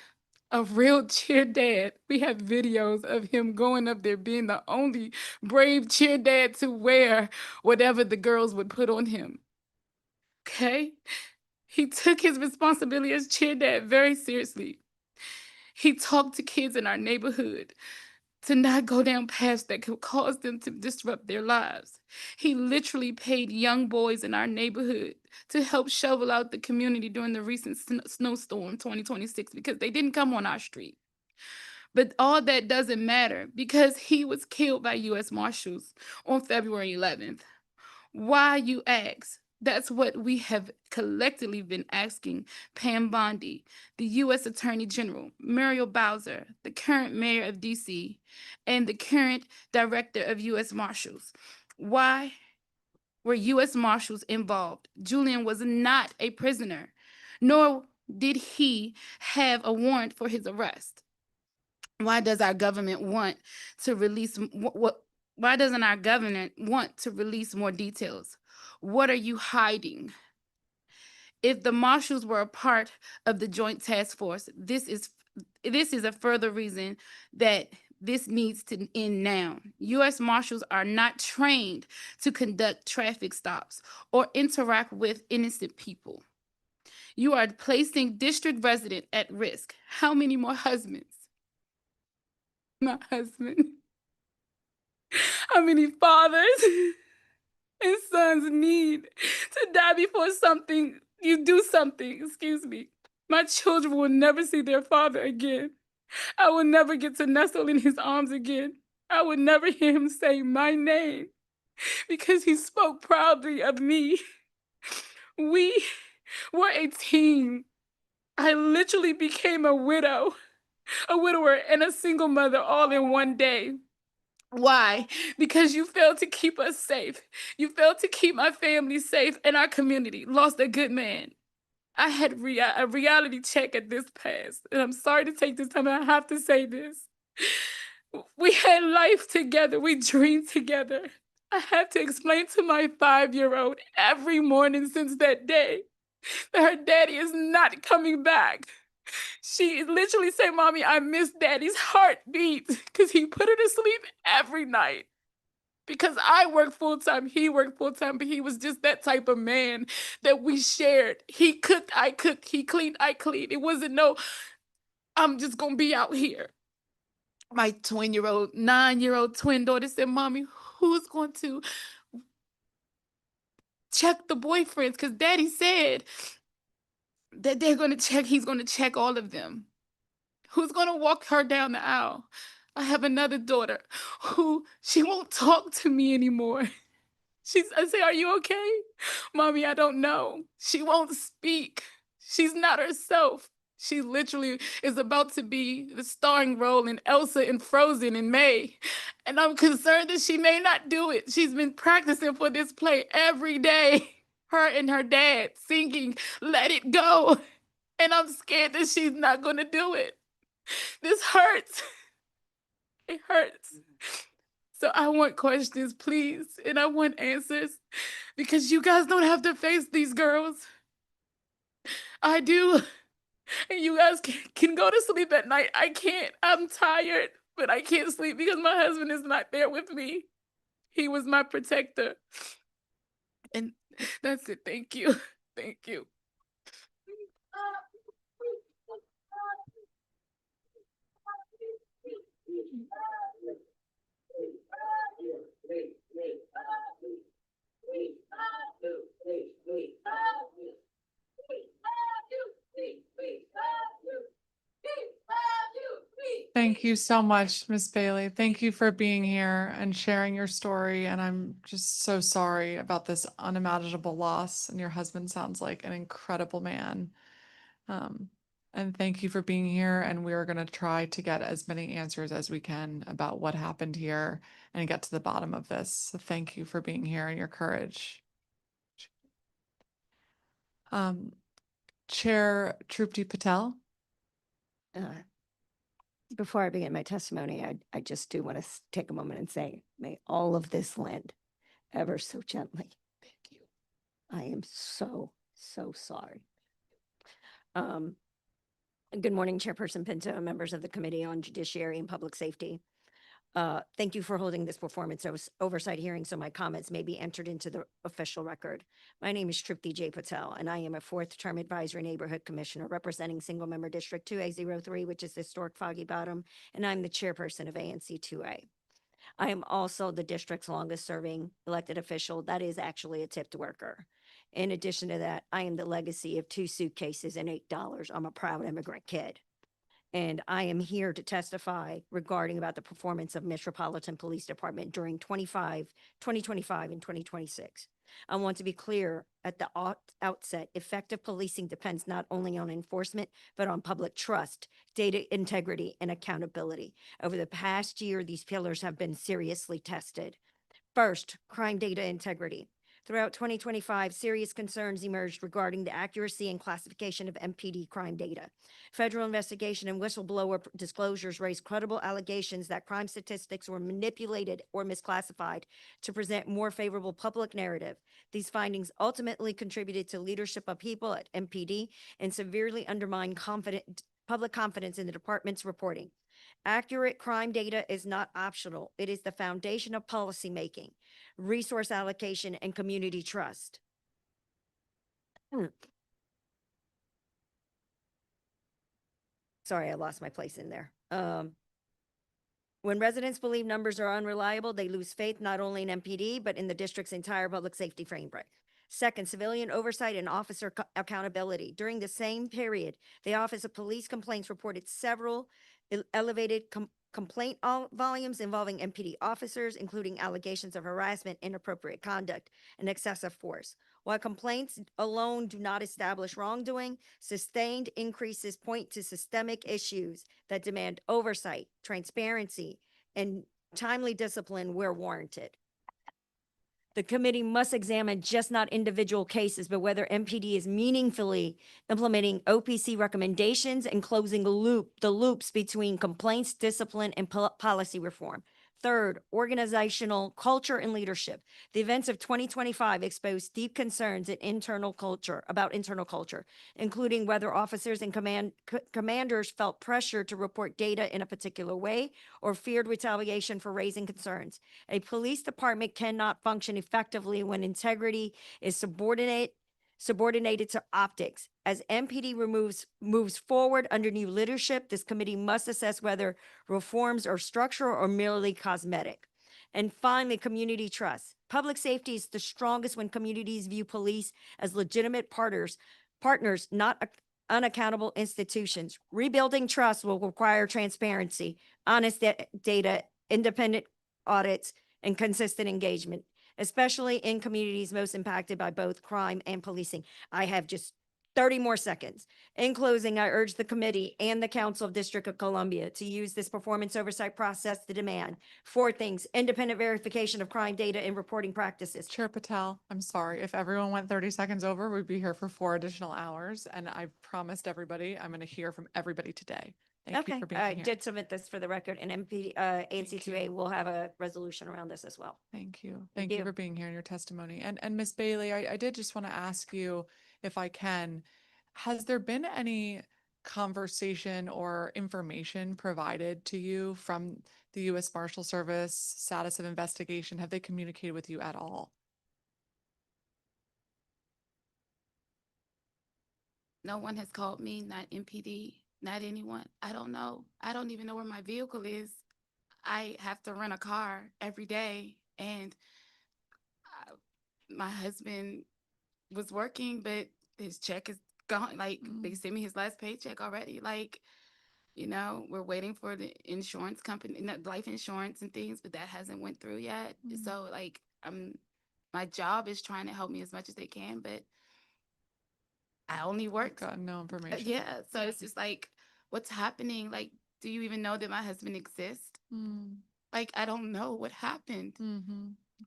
a real cheer dad. We have videos of him going up there being the only brave cheer dad to wear whatever the girls would put on him. Okay? He took his responsibility as cheer dad very seriously. He talked to kids in our neighborhood to not go down paths that could cause them to disrupt their lives. He literally paid young boys in our neighborhood to help shovel out the community during the recent snowstorm 2026 because they didn't come on our street. But all that doesn't matter because he was killed by U.S. Marshals on February 11th. Why, you ask? That's what we have collectively been asking Pam Bondi, the U.S. Attorney General, Muriel Bowser, the current mayor of D.C., and the current director of U.S. Marshals. Why were U.S. Marshals involved? Julian was not a prisoner, nor did he have a warrant for his arrest. Why does our government want to release Why doesn't our government want to release more details? What are you hiding? If the marshals were a part of the joint task force, this is a further reason that this needs to end now. U.S. Marshals are not trained to conduct traffic stops or interact with innocent people. You are placing district residents at risk. How many more husbands? My husband. How many fathers and sons need to die before you do something? Excuse me. My children will never see their father again. I will never get to nestle in his arms again. I would never hear him say my name because he spoke proudly of me. We were a team. I literally became a widower, and a single mother all in one day. Why? Because you failed to keep us safe. You failed to keep my family safe and our community. Lost a good man. I had a reality check at this past, and I'm sorry to take this time, I have to say this. We had life together. We dreamed together. I had to explain to my 5-year-old every morning since that day that her daddy is not coming back. She literally said, "Mommy, I miss daddy's heartbeat," because he put her to sleep every night. Because I work full time, he worked full time, but he was just that type of man that we shared. He cooked, I cooked. He cleaned, I cleaned. It wasn't no, I'm just gonna be out here. My 9-year-old twin daughter said, "Mommy, who's going to check the boyfriends?" Because daddy said that he's gonna check all of them. Who's gonna walk her down the aisle? I have another daughter who she won't talk to me anymore. I say, "Are you okay?" "Mommy, I don't know." She won't speak. She's not herself. She literally is about to be the starring role in Elsa in Frozen in May. And I'm concerned that she may not do it. She's been practicing for this play every day. Her and her dad singing "Let It Go." And I'm scared that she's not gonna do it. This hurts. It hurts. So I want questions, please, and I want answers because you guys don't have to face these girls. I do. And you guys can go to sleep at night. I can't. I'm tired, but I can't sleep because my husband is not there with me. He was my protector. And that's it. Thank you. Thank you. Thank you so much, Miss Bailey. Thank you for being here and sharing your story. And I'm just so sorry about this unimaginable loss. And your husband sounds like an incredible man. And thank you for being here. And we're going to try to get as many answers as we can about what happened here and get to the bottom of this. So thank you for being here and your courage. Chair Trupti Patel. Before I begin my testimony, I just do want to take a moment and say, may all of this land ever so gently. Thank you. I am so, so sorry. Good morning, Chairperson Pinto, and members of the Committee on Judiciary and Public Safety. Thank you for holding this performance oversight hearing so my comments may be entered into the official record. My name is Trupti J. Patel, and I am a fourth-term advisory neighborhood commissioner representing single-member District 2A03, which is historic Foggy Bottom, and I'm the chairperson of ANC 2A. I am also the district's longest-serving elected official that is actually a tipped worker. In addition to that, I am the legacy of 2 suitcases and $8. I'm a proud immigrant kid. And I am here to testify regarding about the performance of Metropolitan Police Department during 2025 and 2026. I want to be clear at the outset, effective policing depends not only on enforcement, but on public trust, data integrity, and accountability. Over the past year, these pillars have been seriously tested. First, crime data integrity. Throughout 2025, serious concerns emerged regarding the accuracy and classification of MPD crime data. Federal investigation and whistleblower disclosures raised credible allegations that crime statistics were manipulated or misclassified to present more favorable public narrative. These findings ultimately contributed to leadership upheaval at MPD and severely undermined public confidence in the department's reporting. Accurate crime data is not optional. It is the foundation of policymaking, resource allocation, and community trust. Sorry, I lost my place in there. When residents believe numbers are unreliable, they lose faith not only in MPD, but in the district's entire public safety framework. Second, civilian oversight and officer accountability. During the same period, the Office of Police Complaints reported several elevated complaint volumes involving MPD officers, including allegations of harassment, inappropriate conduct, and excessive force. While complaints alone do not establish wrongdoing, sustained increases point to systemic issues that demand oversight, transparency, and timely discipline where warranted. The committee must examine just not individual cases, but whether MPD is meaningfully implementing OPC recommendations and closing the loops between complaints, discipline, and policy reform. Third, organizational culture and leadership. The events of 2025 exposed deep concerns about internal culture, including whether officers and commanders felt pressure to report data in a particular way or feared retaliation for raising concerns. A police department cannot function effectively when integrity is subordinated to optics. As MPD moves forward under new leadership, this committee must assess whether reforms are structural or merely cosmetic. And finally, community trust. Public safety is the strongest when communities view police as legitimate partners, not unaccountable institutions. Rebuilding trust will require transparency, honest data, independent audits, and consistent engagement, especially in communities most impacted by both crime and policing. I have just 30 more seconds. In closing, I urge the committee and the Council of District of Columbia to use this performance oversight process to demand 4 things: independent verification of crime data and reporting practices. Chair Patel, I'm sorry. If everyone went 30 seconds over, we'd be here for 4 additional hours. And I promised everybody, I'm going to hear from everybody today. Thank you for being I here. did submit this for the record, and ANC2A will have a resolution around this as well. Thank you. Thank Thank you you. for being here in your testimony. And Ms. Bailey, I did just want to ask you, if I can, has there been any conversation or information provided to you from the U.S. Marshal Service, status of investigation? Have they communicated with you at all? No one has called me, not MPD, not anyone. I don't know. I don't even know where my vehicle is. I have to rent a car every day, and my husband was working, but his check is gone. Like, they sent me his last paycheck already. Like, we're waiting for the insurance company, life insurance and things, but that hasn't went through yet. So, like, my job is trying to help me as much as they can, but I only work. Got no information. Yeah. So it's just like, what's happening? Like, do you even know that my husband exists? Like, I don't know what happened.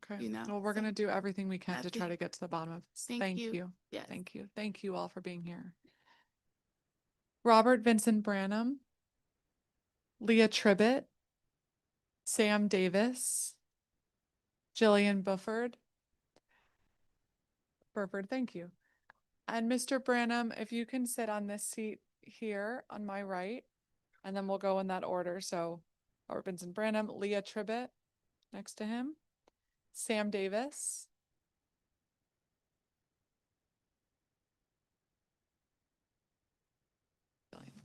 Okay. Well, we're going to do everything we can to try to get to the bottom of this. Thank you. Yes. Thank you. Thank you all for being here. Robert Vincent Branham, Leah Tribbett, Sam Davis, Jillian Burford, thank you. And Mr. Branham, if you can sit on this seat here on my right, and then we'll go in that order. So Robert Vincent Branham, Leah Tribbett next to him, Sam Davis,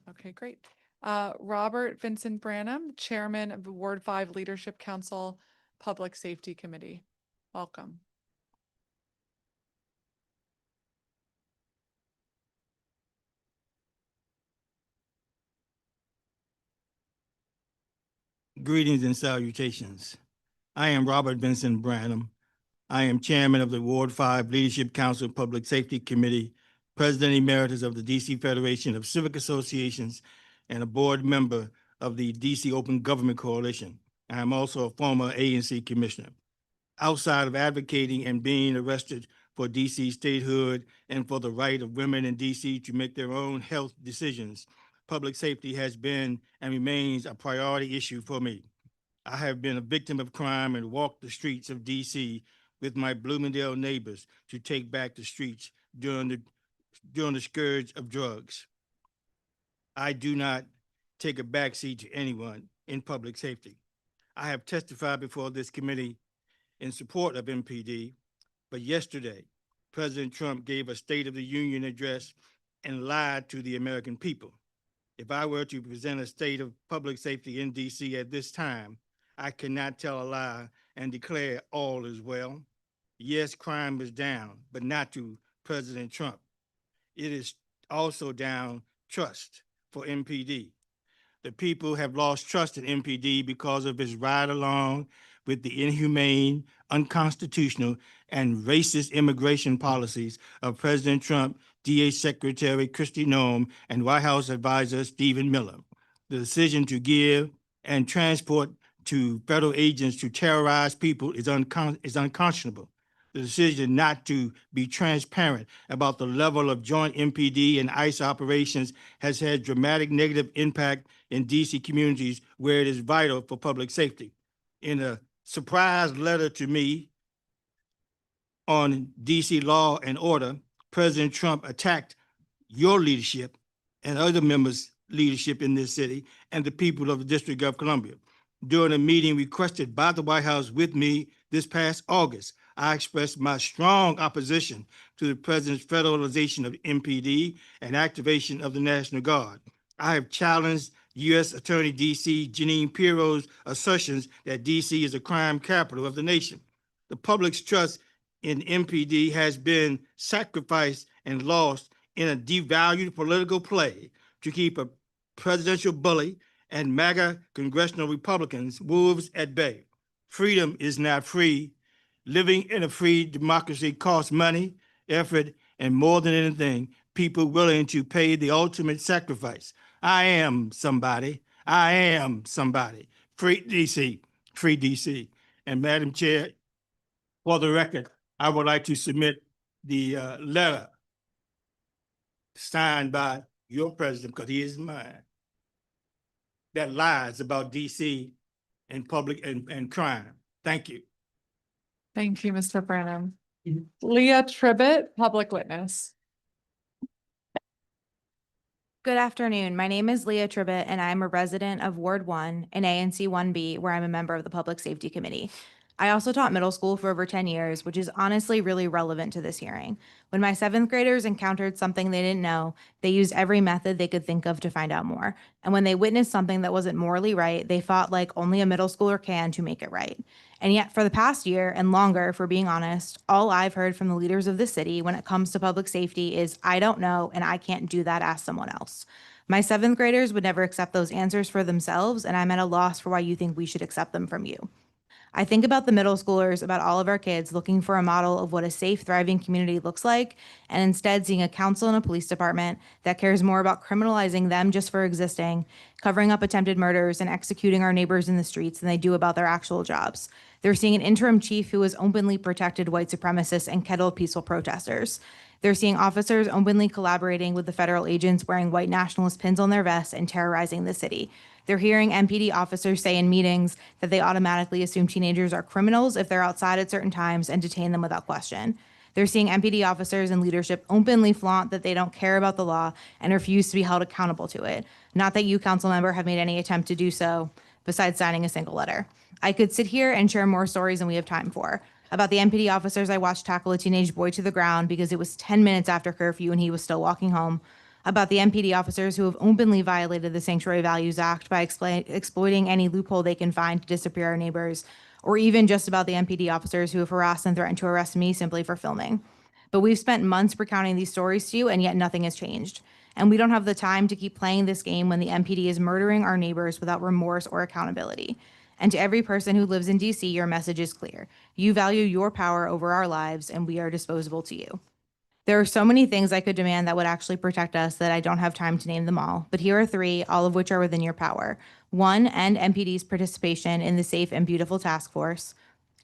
okay, great. Robert Vincent Branham, Chairman of the Ward 5 Leadership Council Public Safety Committee. Welcome. Greetings and salutations. I am Robert Vincent Branham. I am Chairman of the Ward 5 Leadership Council Public Safety Committee, President Emeritus of the DC Federation of Civic Associations, and a board member of the DC Open Government Coalition. I am also a former ANC commissioner. outside of advocating and being arrested for DC statehood and for the right of women in DC to make their own health decisions, public safety has been and remains a priority issue for me. I have been a victim of crime and walked the streets of DC with my Bloomingdale neighbors to take back the streets during the scourge of drugs. I do not take a backseat to anyone in public safety. I have testified before this committee in support of MPD, but yesterday, President Trump gave a State of the Union address and lied to the American people. If I were to present a state of public safety in DC at this time, I cannot tell a lie and declare all is well. Yes, crime is down, but not to President Trump. It is also down trust for MPD. The people have lost trust in MPD because of his ride along with the inhumane, unconstitutional, and racist immigration policies of President Trump, DA Secretary Kristi Noem, and White House Advisor Stephen Miller. The decision to give and transport to federal agents to terrorize people is unconscionable. The decision not to be transparent about the level of joint MPD and ICE operations has had dramatic negative impact in DC communities where it is vital for public safety. In a surprise letter to me on DC law and order, President Trump attacked your leadership and other members' leadership in this city and the people of the District of Columbia. During a meeting requested by the White House with me this past August, I expressed my strong opposition to the president's federalization of MPD and activation of the National Guard. I have challenged U.S. Attorney D.C. Jeanine Pirro's assertions that D.C. is a crime capital of the nation. The public's trust in MPD has been sacrificed and lost in a devalued political play to keep a presidential bully and MAGA congressional Republicans wolves at bay. Freedom is not free. Living in a free democracy costs money, effort, and more than anything, people willing to pay the ultimate sacrifice. I am somebody. I am somebody. Free DC. Free DC. And Madam Chair, for the record, I would like to submit the letter signed by your president, because he is mine, that lies about DC and public and crime. Thank you. Thank you, Mr. Branham. Leah Tribbett, public witness. Good afternoon. My name is Leah Tribbett, and I'm a resident of Ward 1 in ANC 1B, where I'm a member of the Public Safety Committee. I also taught middle school for over 10 years, which is honestly really relevant to this hearing. When my 7th graders encountered something they didn't know, they used every method they could think of to find out more. And when they witnessed something that wasn't morally right, they fought like only a middle schooler can to make it right. And yet for the past year and longer, if we're being honest, all I've heard from the leaders of the city when it comes to public safety is, I don't know, and I can't do that, ask someone else. My 7th graders would never accept those answers for themselves, and I'm at a loss for why you think we should accept them from you. I think about the middle schoolers, about all of our kids looking for a model of what a safe, thriving community looks like, and instead seeing a council and a police department that cares more about criminalizing them just for existing, covering up attempted murders, and executing our neighbors in the streets than they do about their actual jobs. They're seeing an interim chief who has openly protected white supremacists and kettled peaceful protesters. They're seeing officers openly collaborating with the federal agents wearing white nationalist pins on their vests and terrorizing the city. They're hearing MPD officers say in meetings that they automatically assume teenagers are criminals if they're outside at certain times and detain them without question. They're seeing MPD officers and leadership openly flaunt that they don't care about the law and refuse to be held accountable to it. Not that you, council member, have made any attempt to do so, besides signing a single letter. I could sit here and share more stories than we have time for. About the MPD officers I watched tackle a teenage boy to the ground because it was 10 minutes after curfew and he was still walking home. About the MPD officers who have openly violated the Sanctuary Values Act by exploiting any loophole they can find to disappear our neighbors, or even just about the MPD officers who have harassed and threatened to arrest me simply for filming. But we've spent months recounting these stories to you, and yet nothing has changed. And we don't have the time to keep playing this game when the MPD is murdering our neighbors without remorse or accountability. And to every person who lives in DC, your message is clear. You value your power over our lives, and we are disposable to you. There are so many things I could demand that would actually protect us that I don't have time to name them all, but here are 3, all of which are within your power. 1, end MPD's participation in the Safe and Beautiful Task Force.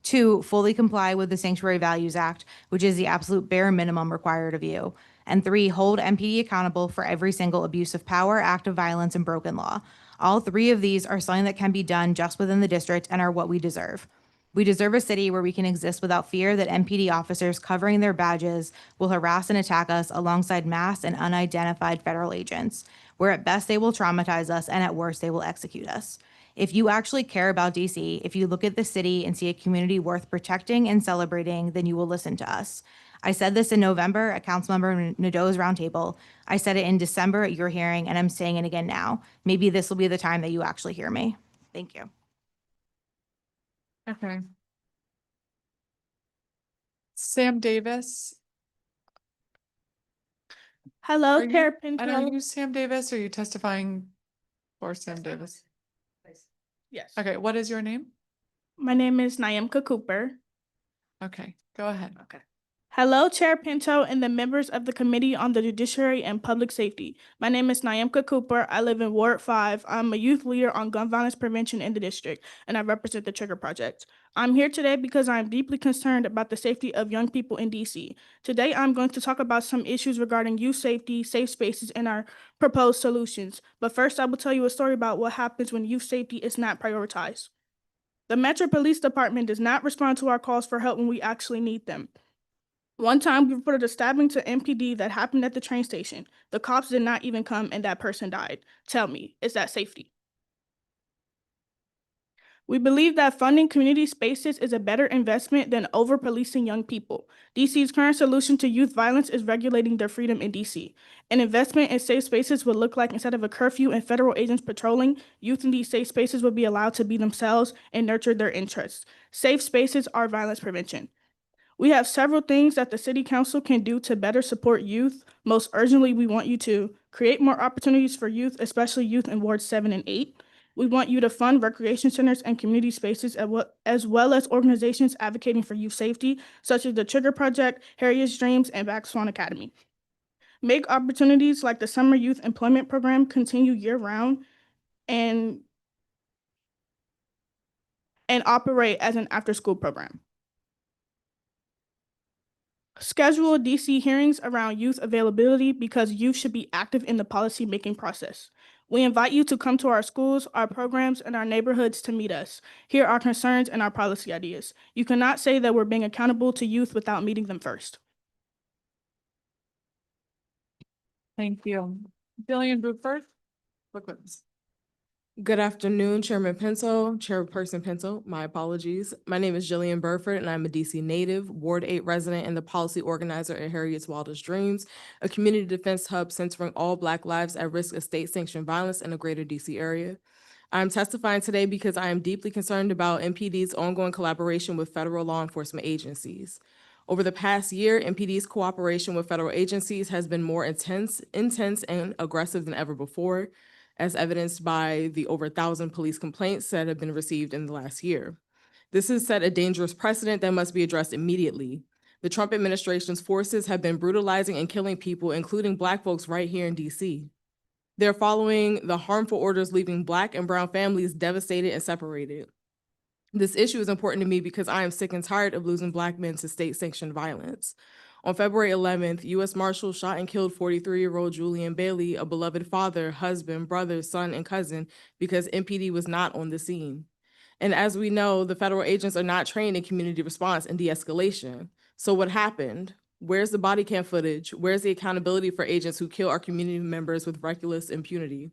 2, fully comply with the Sanctuary Values Act, which is the absolute bare minimum required of you. And 3, hold MPD accountable for every single abuse of power, act of violence, and broken law. All 3 of these are something that can be done just within the district and are what we deserve. We deserve a city where we can exist without fear that MPD officers covering their badges will harass and attack us alongside masked and unidentified federal agents, where at best they will traumatize us and at worst they will execute us. If you actually care about DC, if you look at the city and see a community worth protecting and celebrating, then you will listen to us. I said this in November at Councilmember Nadeau's roundtable. I said it in December at your hearing, and I'm saying it again now. Maybe this will be the time that you actually hear me. Thank you. Okay. Sam Davis. Hello, Are you- Chair And are Pinto. you Sam Davis or are you testifying for Sam Davis? Yes. Okay, what is your name? My name is Naimka Cooper. Okay, go ahead. Okay. Hello, Chair Pinto and the members of the Committee on the Judiciary and Public Safety. My name is Naimka Cooper. I live in Ward 5. I'm a youth leader on gun violence prevention in the district, and I represent the Trigger Project. I'm here today because I am deeply concerned about the safety of young people in DC. Today, I'm going to talk about some issues regarding youth safety, safe spaces, and our proposed solutions. But first, I will tell you a story about what happens when youth safety is not prioritized. The Metro Police Department does not respond to our calls for help when we actually need them. One time, we reported a stabbing to MPD that happened at the train station. The cops did not even come and that person died. Tell me, is that safety? We believe that funding community spaces is a better investment than over-policing young people. DC's current solution to youth violence is regulating their freedom in DC. An investment in safe spaces would look like instead of a curfew and federal agents patrolling, youth in these safe spaces would be allowed to be themselves and nurture their interests. Safe spaces are violence prevention. We have several things that the City Council can do to better support youth. Most urgently, we want you to create more opportunities for youth, especially youth in Wards 7 and 8. We want you to fund recreation centers and community spaces as well as organizations advocating for youth safety, such as the Trigger Project, Harriet's Dreams, and Black Swan Academy. Make opportunities like the Summer Youth Employment Program continue year-round and operate as an after-school program. Schedule DC hearings around youth availability because youth should be active in the policy-making process. We invite you to come to our schools, our programs, and our neighborhoods to meet us, hear our concerns and our policy ideas. You cannot say that we're being accountable to youth without meeting them first. Thank you. Billion Buford. Look what this. Good afternoon, Chairman Pinto, Chairperson Pinto, my apologies. My name is Jillian Burford, and I'm a DC native, Ward 8 resident, and the policy organizer at Harriet's Wildest Dreams, a community defense hub centering all Black lives at risk of state-sanctioned violence in the greater DC area. I'm testifying today because I am deeply concerned about MPD's ongoing collaboration with federal law enforcement agencies. Over the past year, MPD's cooperation with federal agencies has been more intense and aggressive than ever before, as evidenced by the over 1,000 police complaints that have been received in the last year. This has set a dangerous precedent that must be addressed immediately. The Trump administration's forces have been brutalizing and killing people, including Black folks right here in DC. They're following the harmful orders, leaving Black and brown families devastated and separated. This issue is important to me because I am sick and tired of losing Black men to state-sanctioned violence. On February 11th, U.S. Marshals shot and killed 43-year-old Julian Bailey, a beloved father, husband, brother, son, and cousin, because MPD was not on the scene. And as we know, the federal agents are not trained in community response and de-escalation. So what happened? Where's the body cam footage? Where's the accountability for agents who kill our community members with reckless impunity?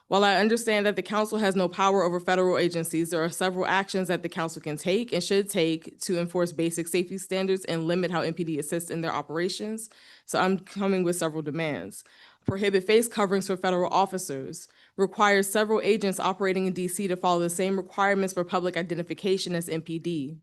While I understand that the council has no power over federal agencies, there are several actions that the council can take and should take to enforce basic safety standards and limit how MPD assists in their operations. So I'm coming with several demands. Prohibit face coverings for federal officers. Require several agents operating in DC to follow the same requirements for public identification as MPD.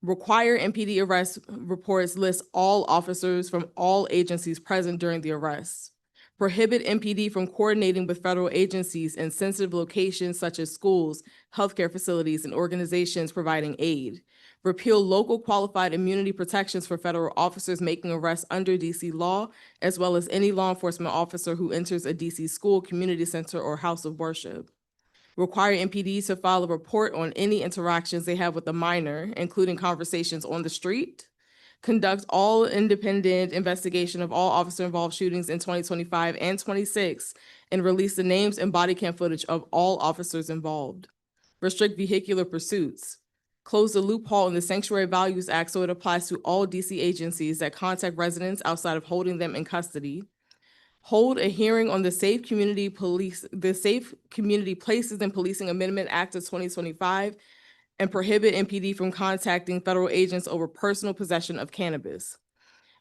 Require MPD arrest reports list all officers from all agencies present during the arrest. Prohibit MPD from coordinating with federal agencies in sensitive locations such as schools, healthcare facilities, and organizations providing aid. Repeal local qualified immunity protections for federal officers making arrests under DC law, as well as any law enforcement officer who enters a DC school, community center, or house of worship. require MPD to file a report on any interactions they have with a minor, including conversations on the street, conduct all independent investigation of all officer-involved shootings in 2025 and 26, and release the names and body cam footage of all officers involved. Restrict vehicular pursuits. Close the loophole in the Sanctuary Values Act so it applies to all DC agencies that contact residents outside of holding them in custody. Hold a hearing on the Safe Community Places and Policing Amendment Act of 2025 and prohibit MPD from contacting federal agents over personal possession of cannabis.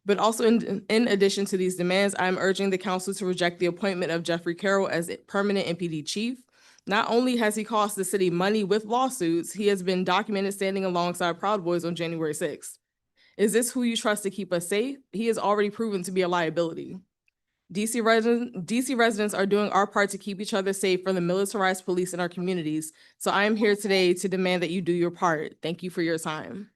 But also in addition to these demands, I'm urging the council to reject the appointment of Jeffrey Carroll as a permanent MPD chief. Not only has he cost the city money with lawsuits, he has been documented standing alongside Proud Boys on January 6th. Is this who you trust to keep us safe? He has already proven to be a liability. DC residents are doing our part to keep each other safe from the militarized police in our communities. So I am here today to demand that you do your part. Thank you for your time.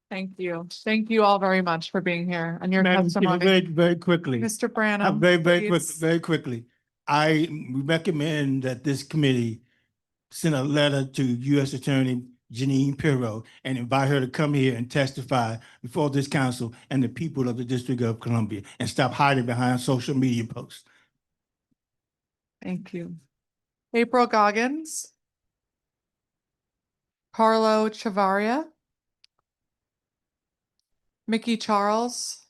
Thank you. Thank you all very much for being here and your Madam Speaker, testimony. very quickly. Mr. Branham, please. Very quickly. I recommend that this committee send a letter to U.S. Attorney Janine Pirro and invite her to come here and testify before this council and the people of the District of Columbia and stop hiding behind social media posts. Thank you. April Goggins. Carlo Chavaria. Mickey Charles.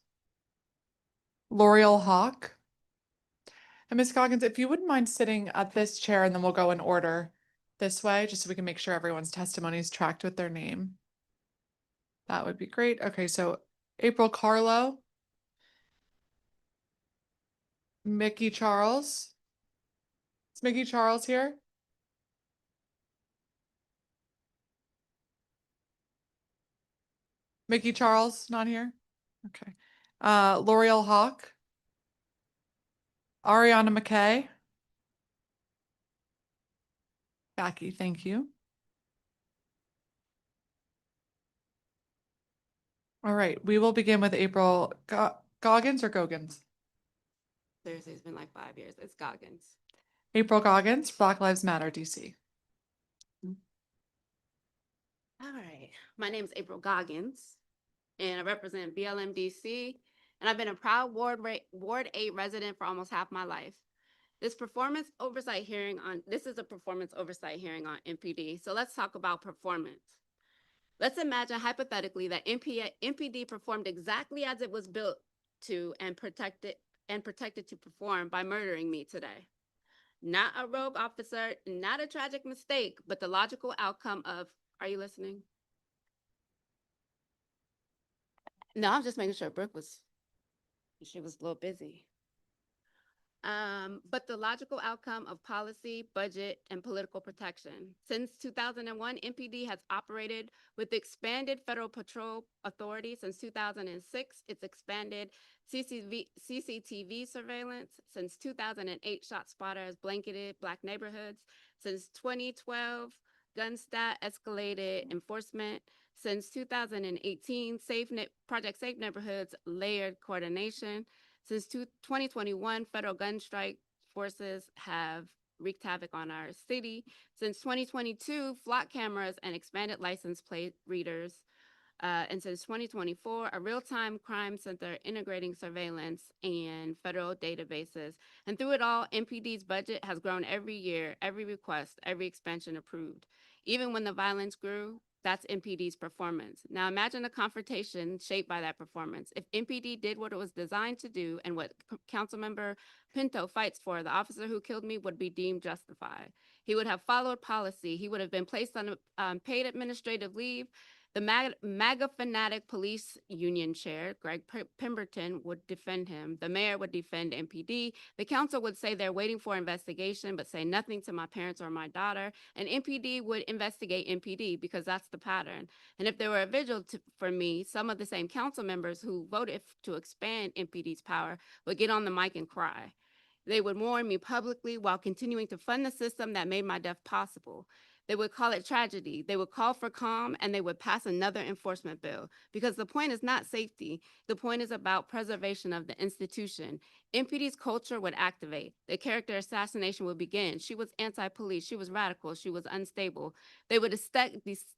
L'Oreal Hawk. And Ms. Goggins, if you wouldn't mind sitting at this chair and then we'll go in order this way, just so we can make sure everyone's testimony is tracked with their name. That would be great. Okay, so April Carlo. Mickey Charles. Is Mickey Charles here? Mickey Charles, not here? Okay. L'Oreal Hawk. Ariana McKay. Jackie, thank you. All right, we will begin with April Goggins or Goggins? Thursday's been like 5 years. It's Goggins. April Goggins, Black Lives Matter, DC. All right. My name is April Goggins, and I represent BLM DC, and I've been a proud Ward 8 resident for almost half my life. This is a performance oversight hearing on MPD. So let's talk about performance. Let's imagine hypothetically that MPD performed exactly as it was built to and protected to perform by murdering me today. Not a rogue officer, not a tragic mistake, but the logical outcome of, are you listening? No, I'm just making sure Brooke she was a little busy. But the logical outcome of policy, budget, and political protection. Since 2001, MPD has operated with expanded federal patrol authority. Since 2006, it's expanded CCTV surveillance. Since 2008, ShotSpotter has blanketed Black neighborhoods. Since 2012, GunStat escalated enforcement. Since 2018, Project Safe Neighborhoods layered coordination. Since 2021, federal gun strike forces have wreaked havoc on our city. Since 2022, flock cameras and expanded license plate readers. And since 2024, a real-time crime center integrating surveillance and federal databases. And through it all, MPD's budget has grown every year, every request, every expansion approved. Even when the violence grew, that's MPD's performance. Now imagine a confrontation shaped by that performance. If MPD did what it was designed to do and what Councilmember Pinto fights for, the officer who killed me would be deemed justified. He would have followed policy. He would have been placed on paid administrative leave. The MAGA fanatic police union chair, Greg Pemberton, would defend him. The mayor would defend MPD. The council would say they're waiting for investigation, but say nothing to my parents or my daughter. And MPD would investigate MPD because that's the pattern. And if there were a vigil for me, some of the same council members who voted to expand MPD's power would get on the mic and cry. They would mourn me publicly while continuing to fund the system that made my death possible. They would call it tragedy. They would call for calm and they would pass another enforcement bill because the point is not safety. The point is about preservation of the institution. MPD's culture would activate. The character assassination would begin. She was anti-police. She was radical. She was unstable. They would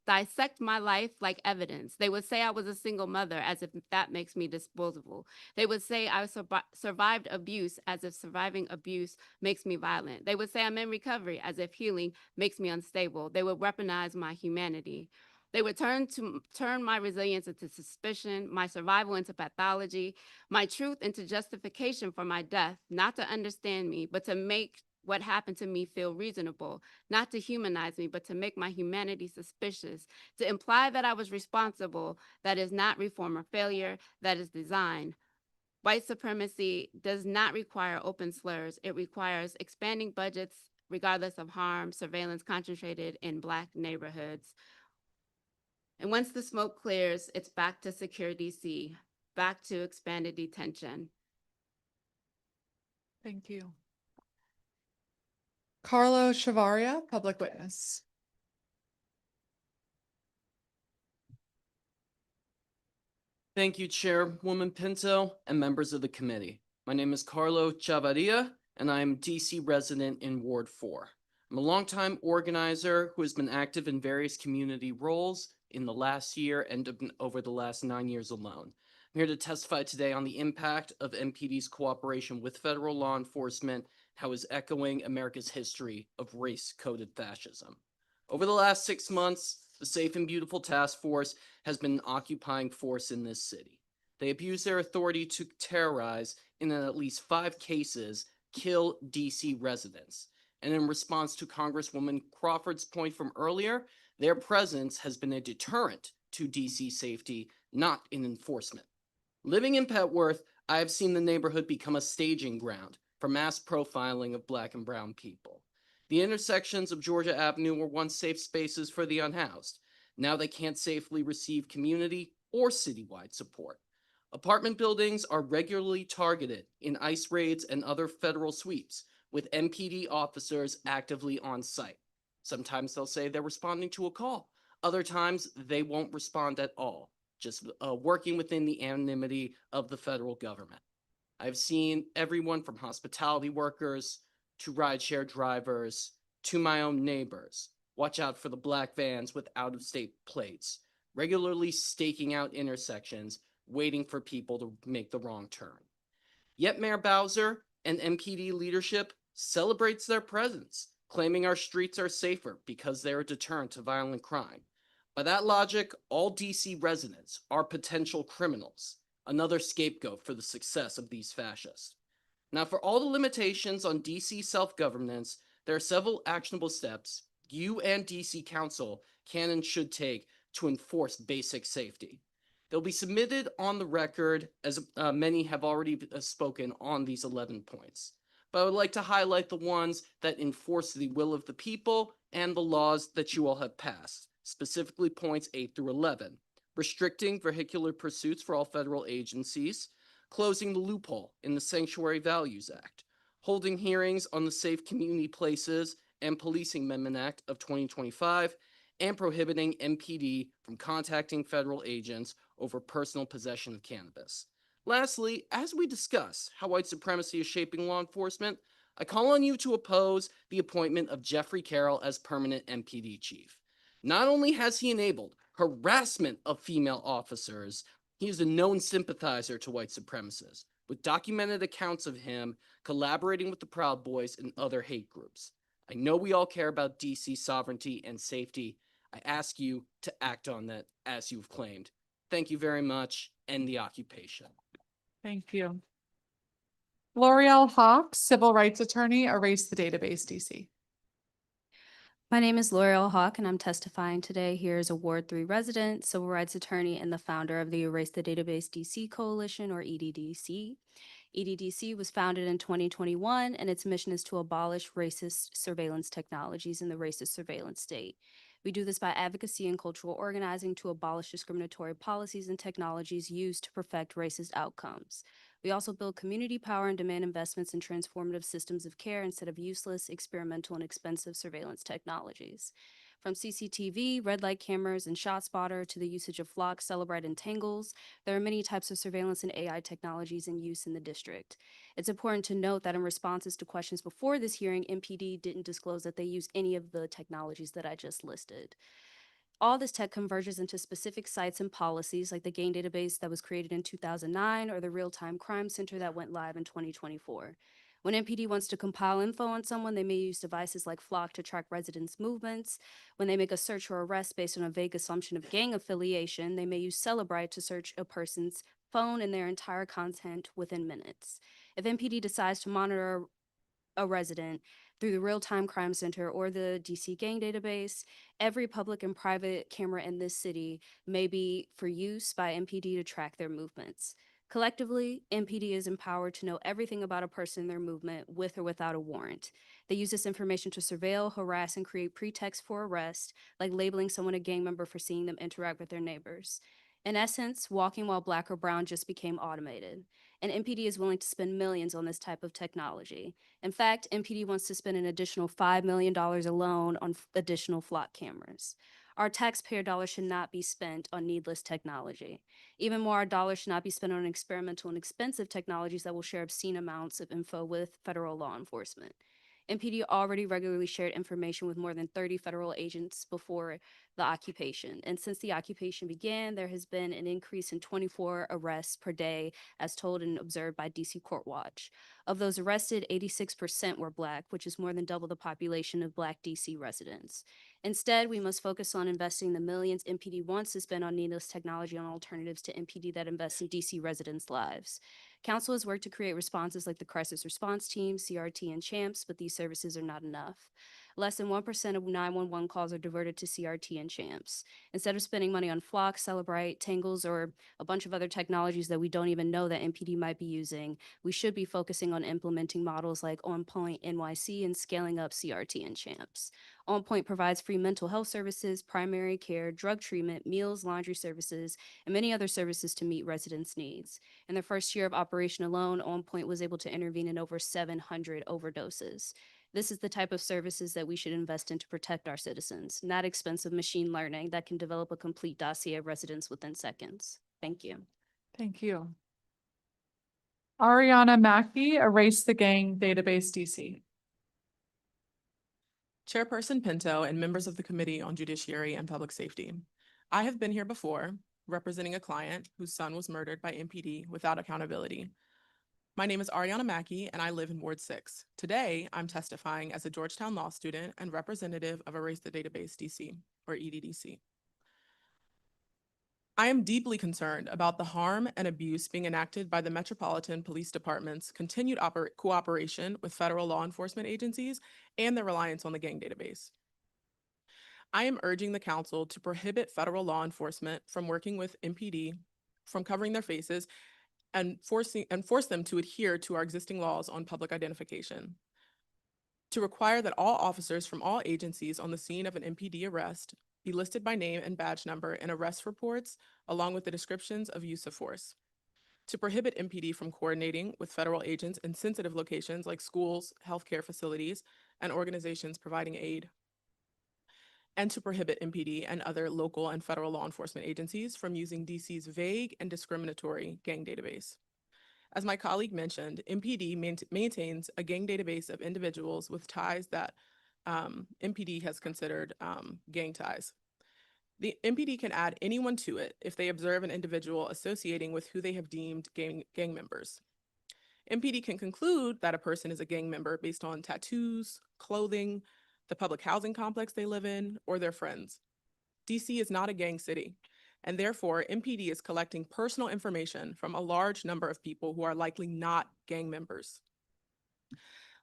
dissect my life like evidence. They would say I was a single mother as if that makes me disposable. They would say I survived abuse as if surviving abuse makes me violent. They would say I'm in recovery as if healing makes me unstable. They would weaponize my humanity. They would turn my resilience into suspicion, my survival into pathology, my truth into justification for my death, not to understand me, but to make what happened to me feel reasonable, not to humanize me, but to make my humanity suspicious, to imply that I was responsible, that is not reform or failure, that is design. White supremacy does not require open slurs. It requires expanding budgets regardless of harm, surveillance concentrated in Black neighborhoods. And once the smoke clears, it's back to secure DC, back to expanded detention. Thank you. Carlo Chavaria, public witness. Thank you, Chairwoman Pinto and members of the committee. My name is Carlo Chavaria, and I am DC resident in Ward 4. I'm a longtime organizer who has been active in various community roles in the last year and over the last 9 years alone. I'm here to testify today on the impact of MPD's cooperation with federal law enforcement, how it's echoing America's history of race-coded fascism. Over the last 6 months, the Safe and Beautiful Task Force has been an occupying force in this city. They abuse their authority to terrorize, and in at least 5 cases, kill DC residents. And in response to Congresswoman Crawford's point from earlier, their presence has been a deterrent to DC safety, not an enforcement. Living in Petworth, I have seen the neighborhood become a staging ground for mass profiling of Black and brown people. The intersections of Georgia Avenue were once safe spaces for the unhoused. Now they can't safely receive community or citywide support. Apartment buildings are regularly targeted in ICE raids and other federal sweeps, with MPD officers actively on site. Sometimes they'll say they're responding to a call. Other times they won't respond at all, just working within the anonymity of the federal government. I've seen everyone from hospitality workers to rideshare drivers to my own neighbors watch out for the Black vans with out-of-state plates, regularly staking out intersections, waiting for people to make the wrong turn. Yet Mayor Bowser and MPD leadership celebrates their presence, claiming our streets are safer because they're a deterrent to violent crime. By that logic, all DC residents are potential criminals, another scapegoat for the success of these fascists. Now, for all the limitations on DC self-governance, there are several actionable steps you and DC Council can and should take to enforce basic safety. They'll be submitted on the record, as many have already spoken on these 11 points. But I would like to highlight the ones that enforce the will of the people and the laws that you all have passed, specifically points 8 through 11, restricting vehicular pursuits for all federal agencies, closing the loophole in the Sanctuary Values Act, holding hearings on the Safe Community Places and Policing Amendment Act of 2025, and prohibiting MPD from contacting federal agents over personal possession of cannabis. Lastly, as we discuss how white supremacy is shaping law enforcement, I call on you to oppose the appointment of Jeffrey Carroll as permanent MPD chief. Not only has he enabled harassment of female officers, he is a known sympathizer to white supremacists, with documented accounts of him collaborating with the Proud Boys and other hate groups. I know we all care about DC sovereignty and safety. I ask you to act on that as you've claimed. Thank you very much. End the occupation. Thank you. L'Oreal Hawk, civil rights attorney, Erase the Database, DC. My name is L'Oreal Hawk, and I'm testifying today here as a Ward 3 resident, civil rights attorney, and the founder of the Erase the Database DC Coalition, or EDDC. EDDC was founded in 2021, and its mission is to abolish racist surveillance technologies in the racist surveillance state. We do this by advocacy and cultural organizing to abolish discriminatory policies and technologies used to perfect racist outcomes. We also build community power and demand investments in transformative systems of care instead of useless, experimental, and expensive surveillance technologies. From CCTV, red light cameras, and ShotSpotter to the usage of Flock, Celebrite, and Tangles, there are many types of surveillance and AI technologies in use in the district. It's important to note that in responses to questions before this hearing, MPD didn't disclose that they use any of the technologies that I just listed. All this tech converges into specific sites and policies like the gang database that was created in 2009 or the real-time crime center that went live in 2024. When MPD wants to compile info on someone, they may use devices like Flock to track residents' movements. When they make a search or arrest based on a vague assumption of gang affiliation, they may use Celebrite to search a person's phone and their entire content within minutes. If MPD decides to monitor a resident through the real-time crime center or the DC gang database, every public and private camera in this city may be for use by MPD to track their movements. Collectively, MPD is empowered to know everything about a person and their movement with or without a warrant. They use this information to surveil, harass, and create pretext for arrest, like labeling someone a gang member for seeing them interact with their neighbors. In essence, walking while black or brown just became automated, and MPD is willing to spend millions on this type of technology. In fact, MPD wants to spend an additional $5 million alone on additional Flock cameras. Our taxpayer dollars should not be spent on needless technology. Even more, our dollars should not be spent on experimental and expensive technologies that will share obscene amounts of info with federal law enforcement. MPD already regularly shared information with more than 30 federal agents before the occupation. And since the occupation began, there has been an increase in 24 arrests per day, as told and observed by DC Court Watch. Of those arrested, 86% were Black, which is more than double the population of Black DC residents. Instead, we must focus on investing the millions MPD wants to spend on needless technology on alternatives to MPD that invest in DC residents' lives. Council has worked to create responses like the Crisis Response Team, CRT, and CHAMPS, but these services are not enough. Less than 1% of 911 calls are diverted to CRT and CHAMPS. Instead of spending money on Flock, Celebrite, Tangles, or a bunch of other technologies that we don't even know that MPD might be using, we should be focusing on implementing models like On Point NYC and scaling up CRT and CHAMPS. On Point provides free mental health services, primary care, drug treatment, meals, laundry services, and many other services to meet residents' needs. In their first year of operation alone, On Point was able to intervene in over 700 overdoses. This is the type of services that we should invest in to protect our citizens, not expensive machine learning that can develop a complete dossier of residents within seconds. Thank you. Thank you. Ariana Mackey, Erase the Gang Database DC. Chairperson Pinto and members of the Committee on Judiciary and Public Safety. I have been here before, representing a client whose son was murdered by MPD without accountability. My name is Ariana Mackey, and I live in Ward 6. Today, I'm testifying as a Georgetown law student and representative of Erase the Database DC, or EDDC. I am deeply concerned about the harm and abuse being enacted by the Metropolitan Police Department's continued cooperation with federal law enforcement agencies and their reliance on the gang database. I am urging the council to prohibit federal law enforcement from working with MPD, from covering their faces, and force them to adhere to our existing laws on public identification. To require that all officers from all agencies on the scene of an MPD arrest be listed by name and badge number in arrest reports, along with the descriptions of use of force. To prohibit MPD from coordinating with federal agents in sensitive locations like schools, healthcare facilities, and organizations providing aid. And to prohibit MPD and other local and federal law enforcement agencies from using DC's vague and discriminatory gang database. As my colleague mentioned, MPD maintains a gang database of individuals with ties that MPD has considered gang ties. The MPD can add anyone to it if they observe an individual associating with who they have deemed gang members. MPD can conclude that a person is a gang member based on tattoos, clothing, the public housing complex they live in, or their friends. DC is not a gang city, and therefore MPD is collecting personal information from a large number of people who are likely not gang members.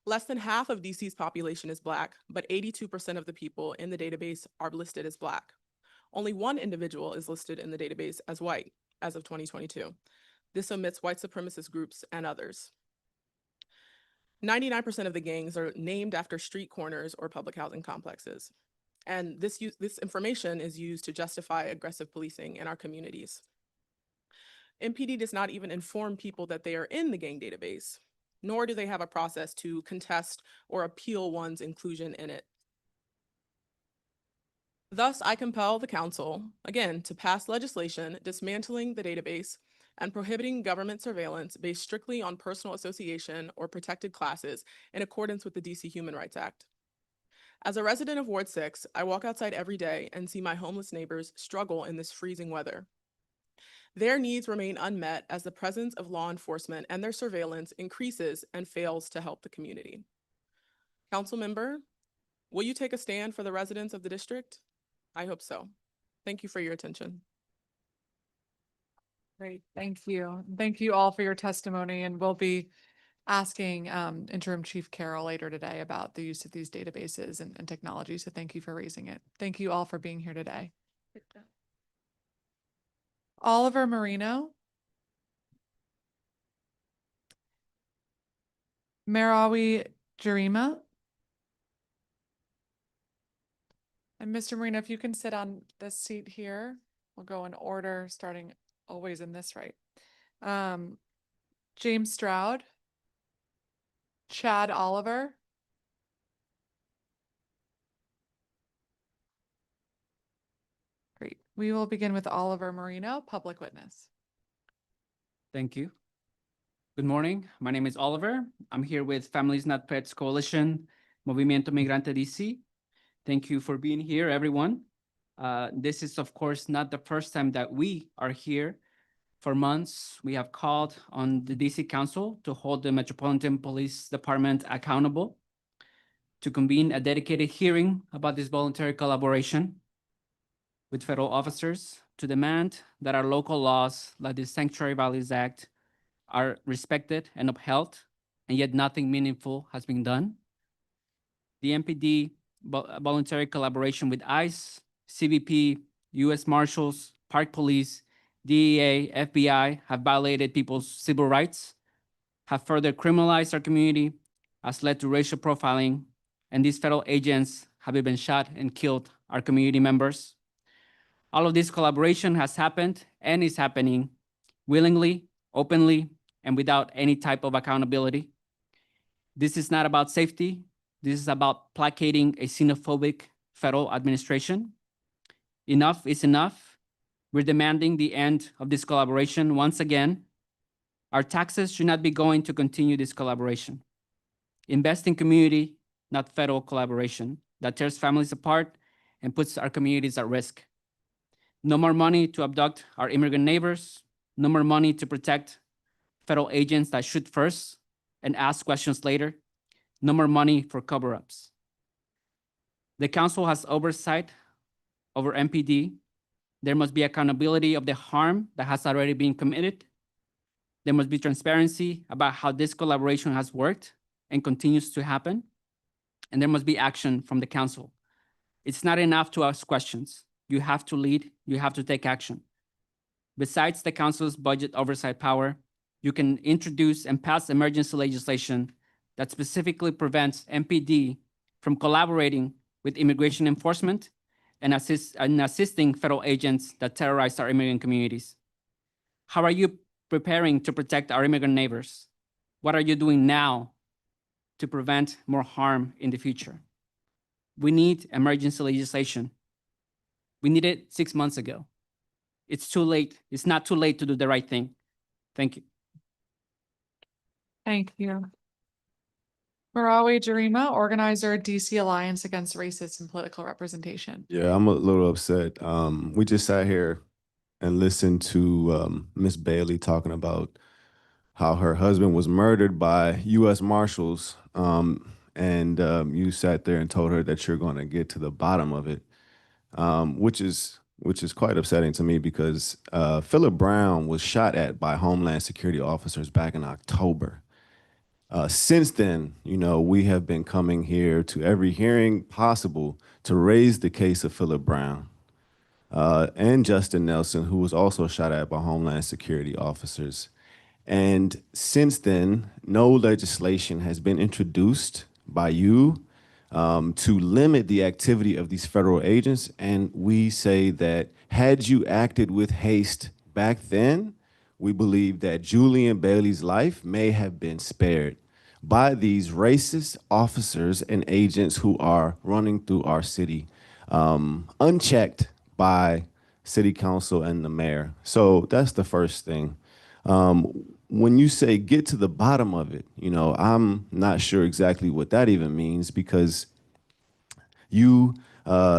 Less than half of DC's population is Black, but 82% of the people in the database are listed as Black. Only one individual is listed in the database as white as of 2022. This omits white supremacist groups and others. 99% of the gangs are named after street corners or public housing complexes. And this information is used to justify aggressive policing in our communities. MPD does not even inform people that they are in the gang database, nor do they have a process to contest or appeal one's inclusion in it. Thus, I compel the council, again, to pass legislation dismantling the database and prohibiting government surveillance based strictly on personal association or protected classes in accordance with the DC Human Rights Act. As a resident of Ward 6, I walk outside every day and see my homeless neighbors struggle in this freezing weather. Their needs remain unmet as the presence of law enforcement and their surveillance increases and fails to help the community. Council member, will you take a stand for the residents of the district? I hope so. Thank you for your attention. Great, thank you. Thank you all for your testimony, and we'll be asking Interim Chief Carroll later today about the use of these databases and technology, so thank you for raising it. Thank you all for being here today. Oliver Marino. Marawi Jarima. And Mr. Marino, if you can sit on this seat here, we'll go in order, starting always in this right. James Stroud. Chad Oliver. Great. We will begin with Oliver Marino, public witness. Thank you. Good morning. My name is Oliver. I'm here with Families Not Pets Coalition, Movimiento Migrante DC. Thank you for being here, everyone. This is, of course, not the first time that we are here. For months, we have called on the DC Council to hold the Metropolitan Police Department accountable, to convene a dedicated hearing about this voluntary collaboration with federal officers, to demand that our local laws, like the Sanctuary Values Act, are respected and upheld, and yet nothing meaningful has been done. The MPD voluntary collaboration with ICE, CBP, US Marshals, Park Police, DEA, FBI have violated people's civil rights, have further criminalized our community, has led to racial profiling, and these federal agents have even shot and killed our community members. All of this collaboration has happened and is happening willingly, openly, and without any type of accountability. This is not about safety. This is about placating a xenophobic federal administration. Enough is enough. We're demanding the end of this collaboration once again. Our taxes should not be going to continue this collaboration. Invest in community, not federal collaboration that tears families apart and puts our communities at risk. No more money to abduct our immigrant neighbors. No more money to protect federal agents that shoot first and ask questions later. No more money for cover-ups. The council has oversight over MPD. There must be accountability of the harm that has already been committed. There must be transparency about how this collaboration has worked and continues to happen. And there must be action from the council. It's not enough to ask questions. You have to lead, you have to take action. Besides the council's budget oversight power, you can introduce and pass emergency legislation that specifically prevents MPD from collaborating with immigration enforcement and assisting federal agents that terrorize our immigrant communities. How are you preparing to protect our immigrant neighbors? What are you doing now to prevent more harm in the future? We need emergency legislation. We need it 6 months ago. It's too late. It's not too late to do the right thing. Thank you. Thank you. Marawi Jarima, organizer, DC Alliance Against Racist and Political Representation. Yeah, I'm a little upset. We just sat here and listened to Miss Bailey talking about how her husband was murdered by US Marshals. You sat there and told her that you're going to get to the bottom of it, which is quite upsetting to me because Phillip Brown was shot at by Homeland Security officers back in October. Since then, we have been coming here to every hearing possible to raise the case of Phillip Brown and Justin Nelson, who was also shot at by Homeland Security officers. And since then, no legislation has been introduced by you to limit the activity of these federal agents. And we say that had you acted with haste back then, we believe that Julian Bailey's life may have been spared by these racist officers and agents who are running through our city. unchecked by city council and the mayor. So that's the first thing. When you say get to the bottom of it, I'm not sure exactly what that even means, because you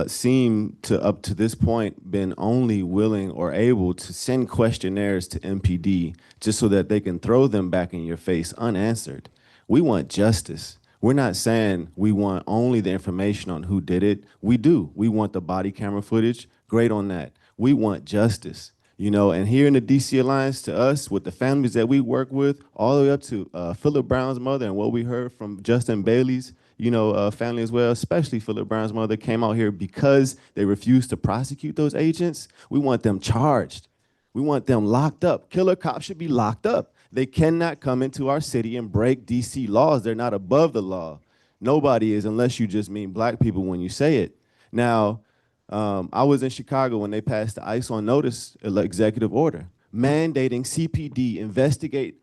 seem to, up to this point, been only willing or able to send questionnaires to MPD just so that they can throw them back in your face unanswered. We want justice. We're not saying we want only the information on who did it. We do. We want the body camera footage. Great on that. We want justice. And here in the DC Alliance, to us, with the families that we work with, all the way up to Philip Brown's mother, and what we heard from Justin Bailey's, family as well, especially Philip Brown's mother, came out here because they refused to prosecute those agents. We want them charged. We want them locked up. Killer cops should be locked up. They cannot come into our city and break DC laws. They're not above the law. Nobody is, unless you just mean black people when you say it. Now, I was in Chicago when they passed the ICE on notice executive order mandating CPD investigate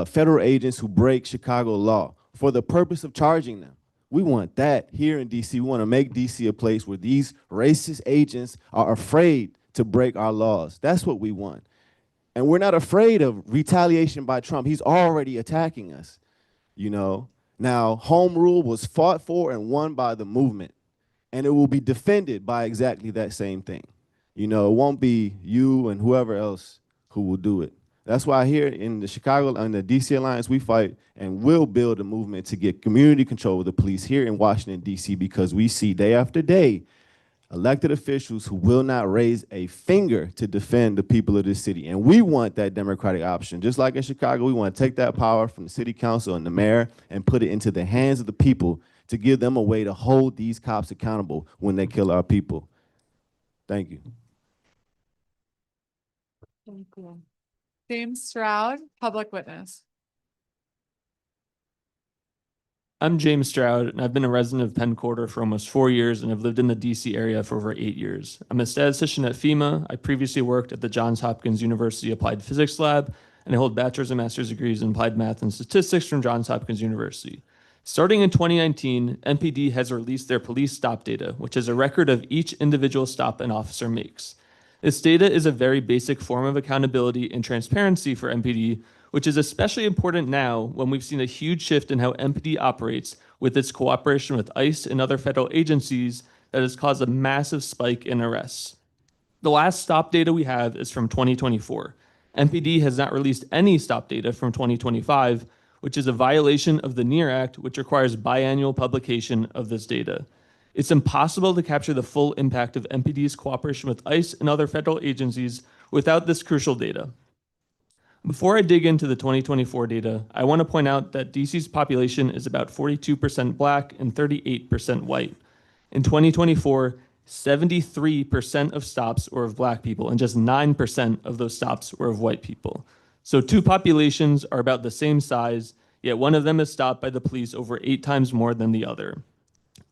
federal agents who break Chicago law for the purpose of charging them. We want that here in DC. We want to make DC a place where these racist agents are afraid to break our laws. That's what we want. And we're not afraid of retaliation by Trump. He's already attacking us, Now, home rule was fought for and won by the movement, and it will be defended by exactly that same thing. It won't be you and whoever else who will do it. That's why here in the Chicago and the DC Alliance, we fight and will build a movement to get community control of the police here in Washington, DC, because we see day after day elected officials who will not raise a finger to defend the people of this city. And we want that democratic option. Just like in Chicago, we want to take that power from the city council and the mayor and put it into the hands of the people to give them a way to hold these cops accountable when they kill our people. Thank you. Thank you. James Stroud, public witness. I'm James Stroud, and I've been a resident of Penn Quarter for almost 4 years and have lived in the DC area for over 8 years. I'm a statistician at FEMA. I previously worked at the Johns Hopkins University Applied Physics Lab, and I hold bachelor's and master's degrees in applied math and statistics from Johns Hopkins University. Starting in 2019, MPD has released their police stop data, which is a record of each individual stop an officer makes. This data is a very basic form of accountability and transparency for MPD, which is especially important now when we've seen a huge shift in how MPD operates with its cooperation with ICE and other federal agencies that has caused a massive spike in arrests. The last stop data we have is from 2024. MPD has not released any stop data from 2025, which is a violation of the NEAR Act, which requires biannual publication of this data. It's impossible to capture the full impact of MPD's cooperation with ICE and other federal agencies without this crucial data. Before I dig into the 2024 data, I want to point out that DC's population is about 42% Black and 38% white. In 2024, 73% of stops were of Black people, and just 9% of those stops were of white people. So two populations are about the same size, yet one of them is stopped by the police over 8 times more than the other.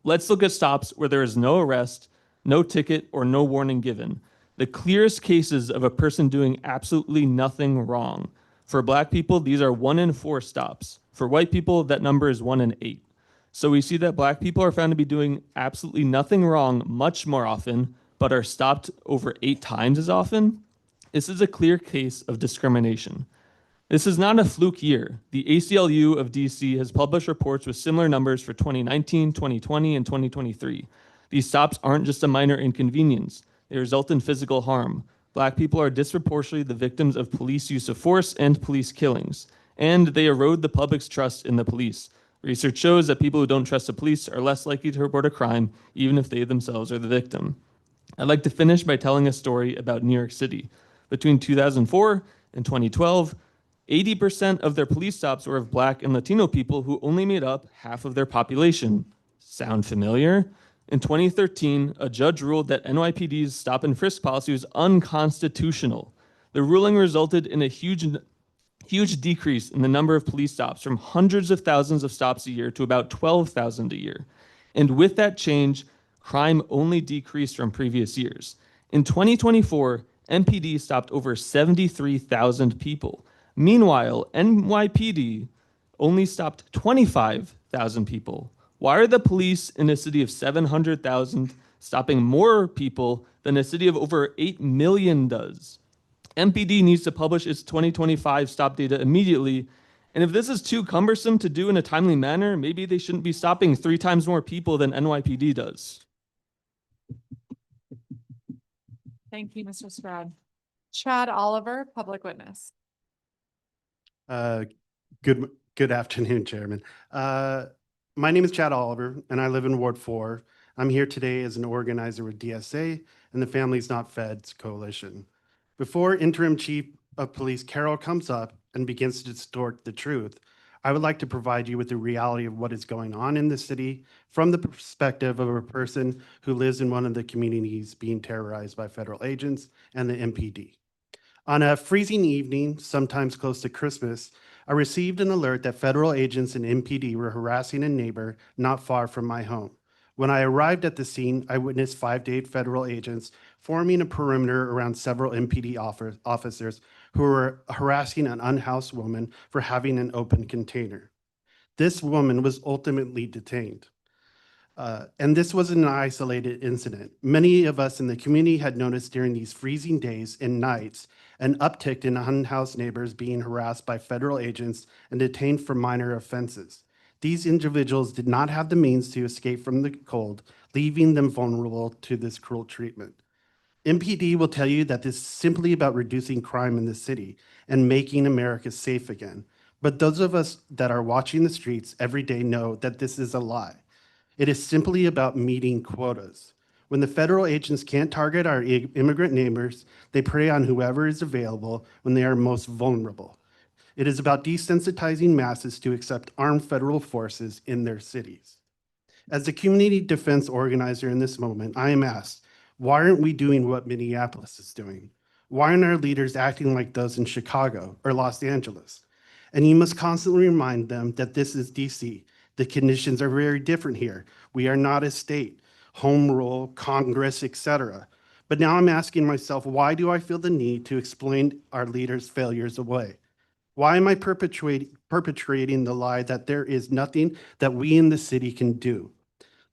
Let's look at stops where there is no arrest, no ticket, or no warning given. The clearest cases of a person doing absolutely nothing wrong. For Black people, these are 1 in 4 stops. For white people, that number is 1 in 8. So we see that Black people are found to be doing absolutely nothing wrong much more often, but are stopped over 8 times as often. This is a clear case of discrimination. This is not a fluke year. The ACLU of DC has published reports with similar numbers for 2019, 2020, and 2023. These stops aren't just a minor inconvenience. They result in physical harm. Black people are disproportionately the victims of police use of force and police killings, and they erode the public's trust in the police. Research shows that people who don't trust the police are less likely to report a crime, even if they themselves are the victim. I'd like to finish by telling a story about New York City. Between 2004 and 2012, 80% of their police stops were of Black and Latino people who only made up half of their population. Sound familiar? In 2013, a judge ruled that NYPD's stop and frisk policy was unconstitutional. The ruling resulted in a huge decrease in the number of police stops from hundreds of thousands of stops a year to about 12,000 a year. And with that change, crime only decreased from previous years. In 2024, MPD stopped over 73,000 people. Meanwhile, NYPD only stopped 25,000 people. Why are the police in a city of 700,000 stopping more people than a city of over 8 million does. MPD needs to publish its 2025 stop data immediately. And if this is too cumbersome to do in a timely manner, maybe they shouldn't be stopping 3 times more people than NYPD does. Thank you, Mr. Stroud. Chad Oliver, public witness. Good afternoon, Chairman. My name is Chad Oliver, and I live in Ward 4. I'm here today as an organizer with DSA and the Families Not Feds Coalition. Before Interim Chief of Police Carol comes up and begins to distort the truth, I would like to provide you with the reality of what is going on in the city from the perspective of a person who lives in one of the communities being terrorized by federal agents and the MPD. On a freezing evening, sometimes close to Christmas, I received an alert that federal agents and MPD were harassing a neighbor not far from my home. When I arrived at the scene, I witnessed 5 to 8 federal agents forming a perimeter around several MPD officers who were harassing an unhoused woman for having an open container. This woman was ultimately detained. And this wasn't an isolated incident. Many of us in the community had noticed during these freezing days and nights an uptick in unhoused neighbors being harassed by federal agents and detained for minor offenses. These individuals did not have the means to escape from the cold, leaving them vulnerable to this cruel treatment. MPD will tell you that this is simply about reducing crime in the city and making America safe again. But those of us that are watching the streets every day know that this is a lie. It is simply about meeting quotas. When the federal agents can't target our immigrant neighbors, they prey on whoever is available when they are most vulnerable. It is about desensitizing masses to accept armed federal forces in their cities. As a community defense organizer in this moment, I am asked, why aren't we doing what Minneapolis is doing? Why aren't our leaders acting like those in Chicago or Los Angeles? And you must constantly remind them that this is DC. The conditions are very different here. We are not a state, home rule, Congress, etc. But now I'm asking myself, why do I feel the need to explain our leaders' failures away? Why am I perpetrating the lie that there is nothing that we in the city can do?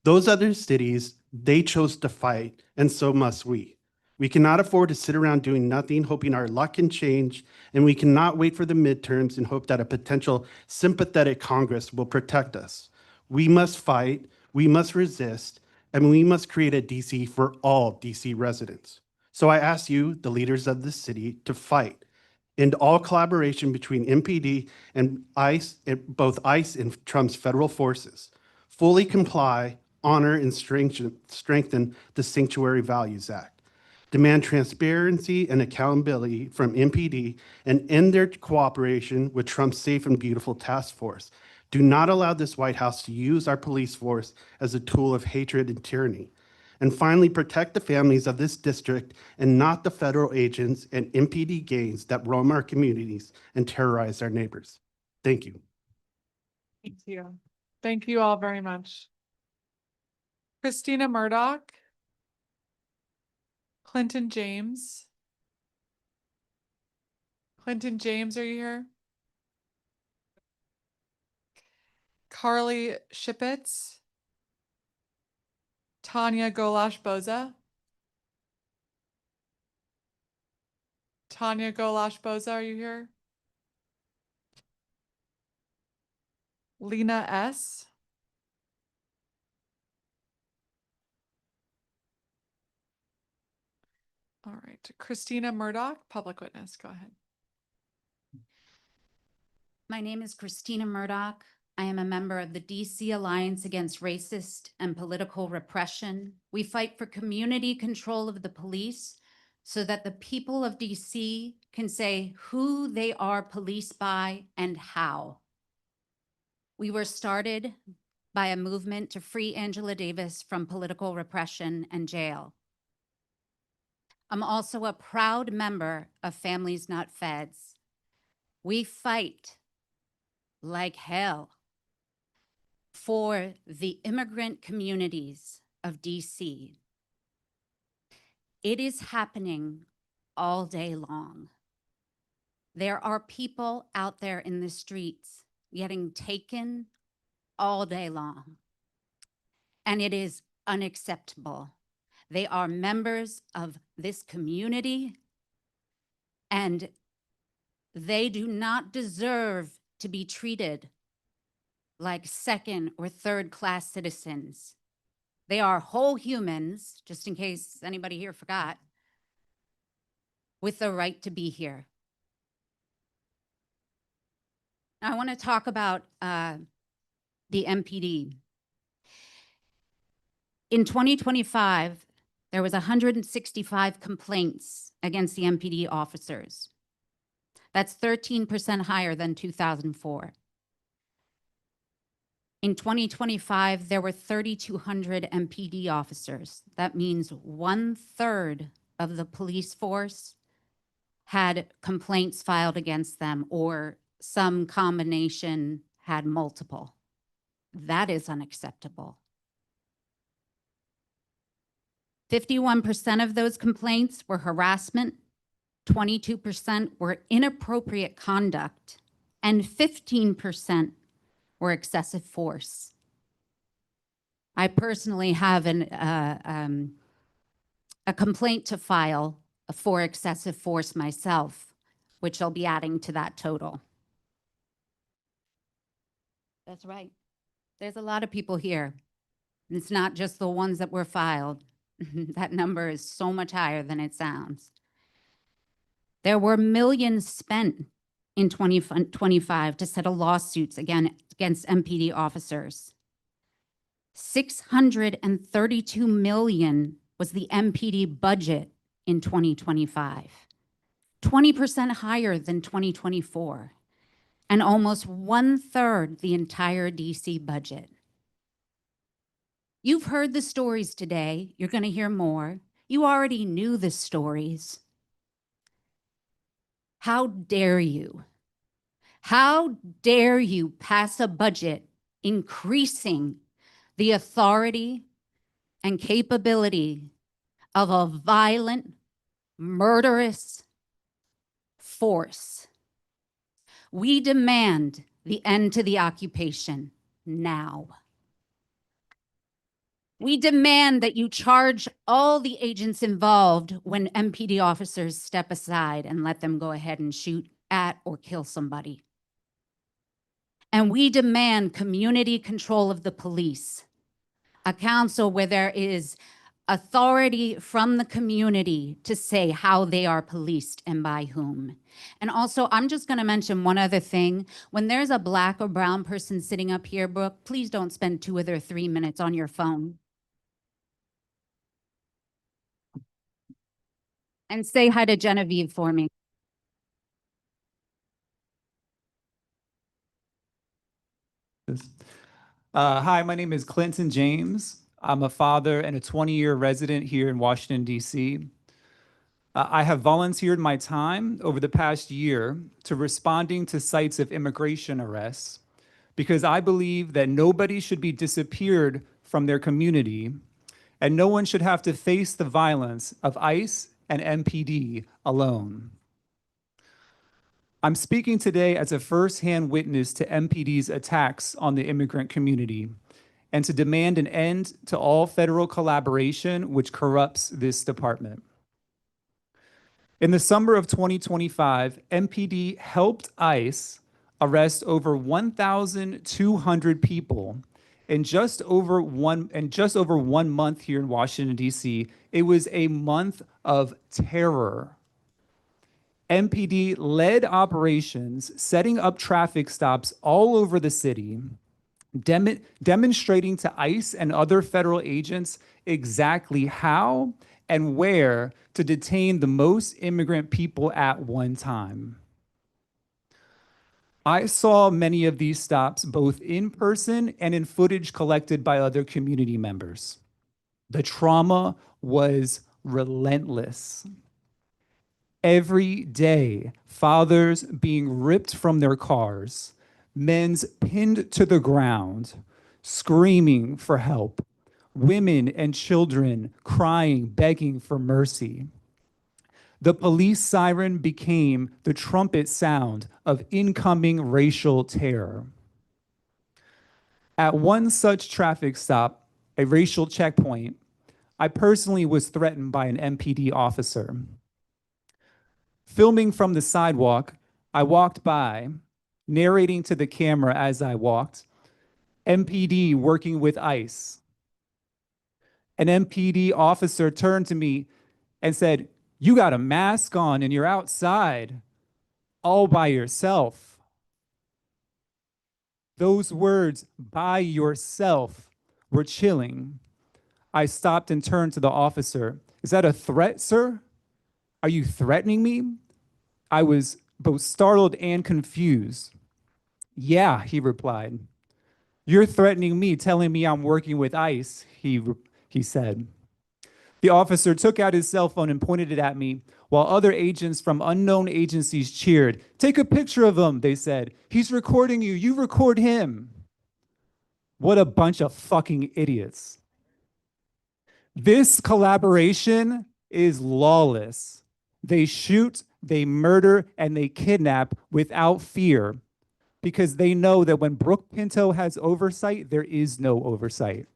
Those other cities, they chose to fight, and so must we. We cannot afford to sit around doing nothing, hoping our luck can change, and we cannot wait for the midterms and hope that a potential sympathetic Congress will protect us. We must fight, we must resist, and we must create a DC for all DC residents. So I ask you, the leaders of the city, to fight. And all collaboration between MPD and ICE, both ICE and Trump's federal forces, fully comply, honor, and strengthen the Sanctuary Values Act. Demand transparency and accountability from MPD and end their cooperation with Trump's Safe and Beautiful Task Force. Do not allow this White House to use our police force as a tool of hatred and tyranny. And finally, protect the families of this district and not the federal agents and MPD gangs that roam our communities and terrorize our neighbors. Thank you. Thank you. Thank you all very much. Christina Murdoch. Clinton James. Clinton James, are you here? Carly Shippets. Tanya Golash Boza. Tanya Golash Boza, are you here? Lena S. All right, Christina Murdoch, public witness, go ahead. My name is Christina Murdoch. I am a member of the DC Alliance Against Racist and Political Repression. We fight for community control of the police so that the people of DC can say who they are policed by and how. We were started by a movement to free Angela Davis from political repression and jail. I'm also a proud member of Families Not Feds. We fight like hell for the immigrant communities of DC. It is happening all day long. There are people out there in the streets getting taken all day long, and it is unacceptable. They are members of this community, and they do not deserve to be treated like second or third class citizens. They are whole humans, just in case anybody here forgot, with the right to be here. Now, I want to talk about the MPD. In 2025, there was 165 complaints against the MPD officers. That's 13% higher than 2004. In 2025, there were 3,200 MPD officers. That means 1/3 of the police force had complaints filed against them, or some combination had multiple. That is unacceptable. 51% of those complaints were harassment, 22% were inappropriate conduct, and 15% were excessive force. I personally have a complaint to file for excessive force myself, which I'll be adding to that total. That's right. There's a lot of people here. It's not just the ones that were filed. That number is so much higher than it sounds. There were millions spent in 2025 to settle lawsuits against MPD officers. $632 million was the MPD budget in 2025, 20% higher than 2024, and almost 1/3 the entire DC budget. You've heard the stories today. You're going to hear more. You already knew the stories. How dare you? How dare you pass a budget increasing the authority and capability of a violent, murderous force? We demand the end to the occupation now. We demand that you charge all the agents involved when MPD officers step aside and let them go ahead and shoot at or kill somebody. And we demand community control of the police, a council where there is authority from the community to say how they are policed and by whom. And also, I'm just going to mention one other thing. When there's a Black or brown person sitting up here, Brooke, please don't spend 2 or 3 minutes on your phone. And say hi to Genevieve for me. Hi, my name is Clinton James. I'm a father and a 20-year resident here in Washington, D.C. I have volunteered my time over the past year to responding to sites of immigration arrests because I believe that nobody should be disappeared from their community and no one should have to face the violence of ICE and MPD alone. I'm speaking today as a firsthand witness to MPD's attacks on the immigrant community and to demand an end to all federal collaboration which corrupts this department. In the summer of 2025, MPD helped ICE arrest over 1,200 people in just over 1 month here in Washington, D.C. It was a month of terror. MPD led operations, setting up traffic stops all over the city, demonstrating to ICE and other federal agents exactly how and where to detain the most immigrant people at one time. I saw many of these stops both in person and in footage collected by other community members. The trauma was relentless. Every day, fathers being ripped from their cars, men's pinned to the ground, screaming for help, women and children crying, begging for mercy. The police siren became the trumpet sound of incoming racial terror. At one such traffic stop, a racial checkpoint, I personally was threatened by an MPD officer. Filming from the sidewalk, I walked by, narrating to the camera as I walked, MPD working with ICE. An MPD officer turned to me and said, "You got a mask on and you're outside all by yourself." Those words, "by yourself," were chilling. I stopped and turned to the officer. "Is that a threat, sir? Are you threatening me?" I was both startled and confused. "Yeah," he replied. "You're threatening me, telling me I'm working with ICE," he said. The officer took out his cell phone and pointed it at me, while other agents from unknown agencies cheered. "Take a picture of him," they said. "He's recording you. You record him." What a bunch of fucking idiots. This collaboration is lawless. They shoot, they murder, and they kidnap without fear because they know that when Brooke Pinto has oversight, there is no oversight.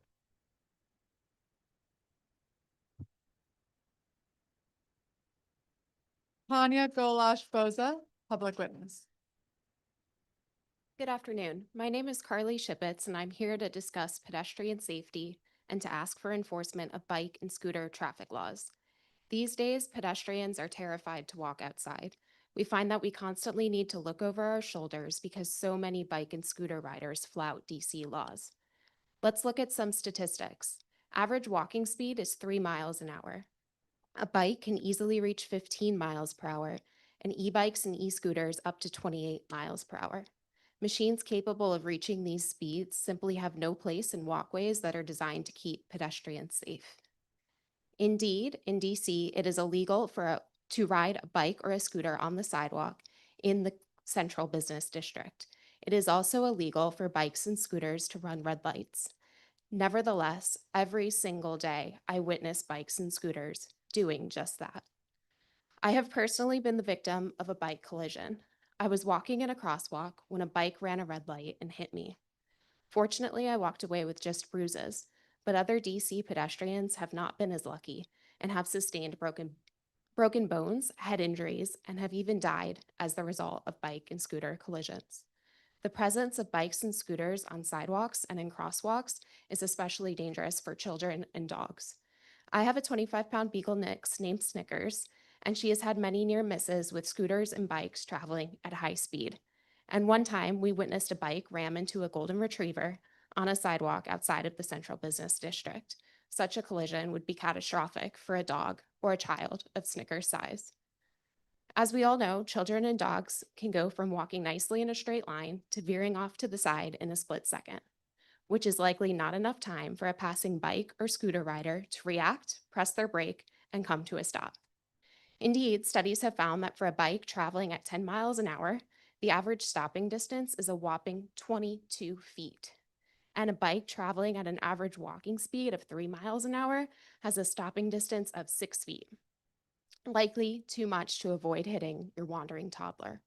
Tanya Golash Boza, public witness. Good afternoon. My name is Carly Shippets, and I'm here to discuss pedestrian safety and to ask for enforcement of bike and scooter traffic laws. These days, pedestrians are terrified to walk outside. We find that we constantly need to look over our shoulders because so many bike and scooter riders flout DC laws. Let's look at some statistics. Average walking speed is 3 miles an hour. A bike can easily reach 15 miles per hour, and e-bikes and e-scooters up to 28 miles per hour. Machines capable of reaching these speeds simply have no place in walkways that are designed to keep pedestrians safe. Indeed, in DC, it is illegal to ride a bike or a scooter on the sidewalk in the central business district. It is also illegal for bikes and scooters to run red lights. Nevertheless, every single day, I witness bikes and scooters doing just that. I have personally been the victim of a bike collision. I was walking in a crosswalk when a bike ran a red light and hit me. Fortunately, I walked away with just bruises, but other DC pedestrians have not been as lucky and have sustained broken bones, head injuries, and have even died as the result of bike and scooter collisions. The presence of bikes and scooters on sidewalks and in crosswalks is especially dangerous for children and dogs. I have a 25-pound beagle mix named Snickers, and she has had many near misses with scooters and bikes traveling at high speed. And one time, we witnessed a bike ram into a golden retriever on a sidewalk outside of the central business district. Such a collision would be catastrophic for a dog or a child of Snickers' size. As we all know, children and dogs can go from walking nicely in a straight line to veering off to the side in a split second, which is likely not enough time for a passing bike or scooter rider to react, press their brake, and come to a stop. Indeed, studies have found that for a bike traveling at 10 miles an hour, the average stopping distance is a whopping 22 feet. And a bike traveling at an average walking speed of 3 miles an hour has a stopping distance of 6 feet. Likely too much to avoid hitting your wandering toddler.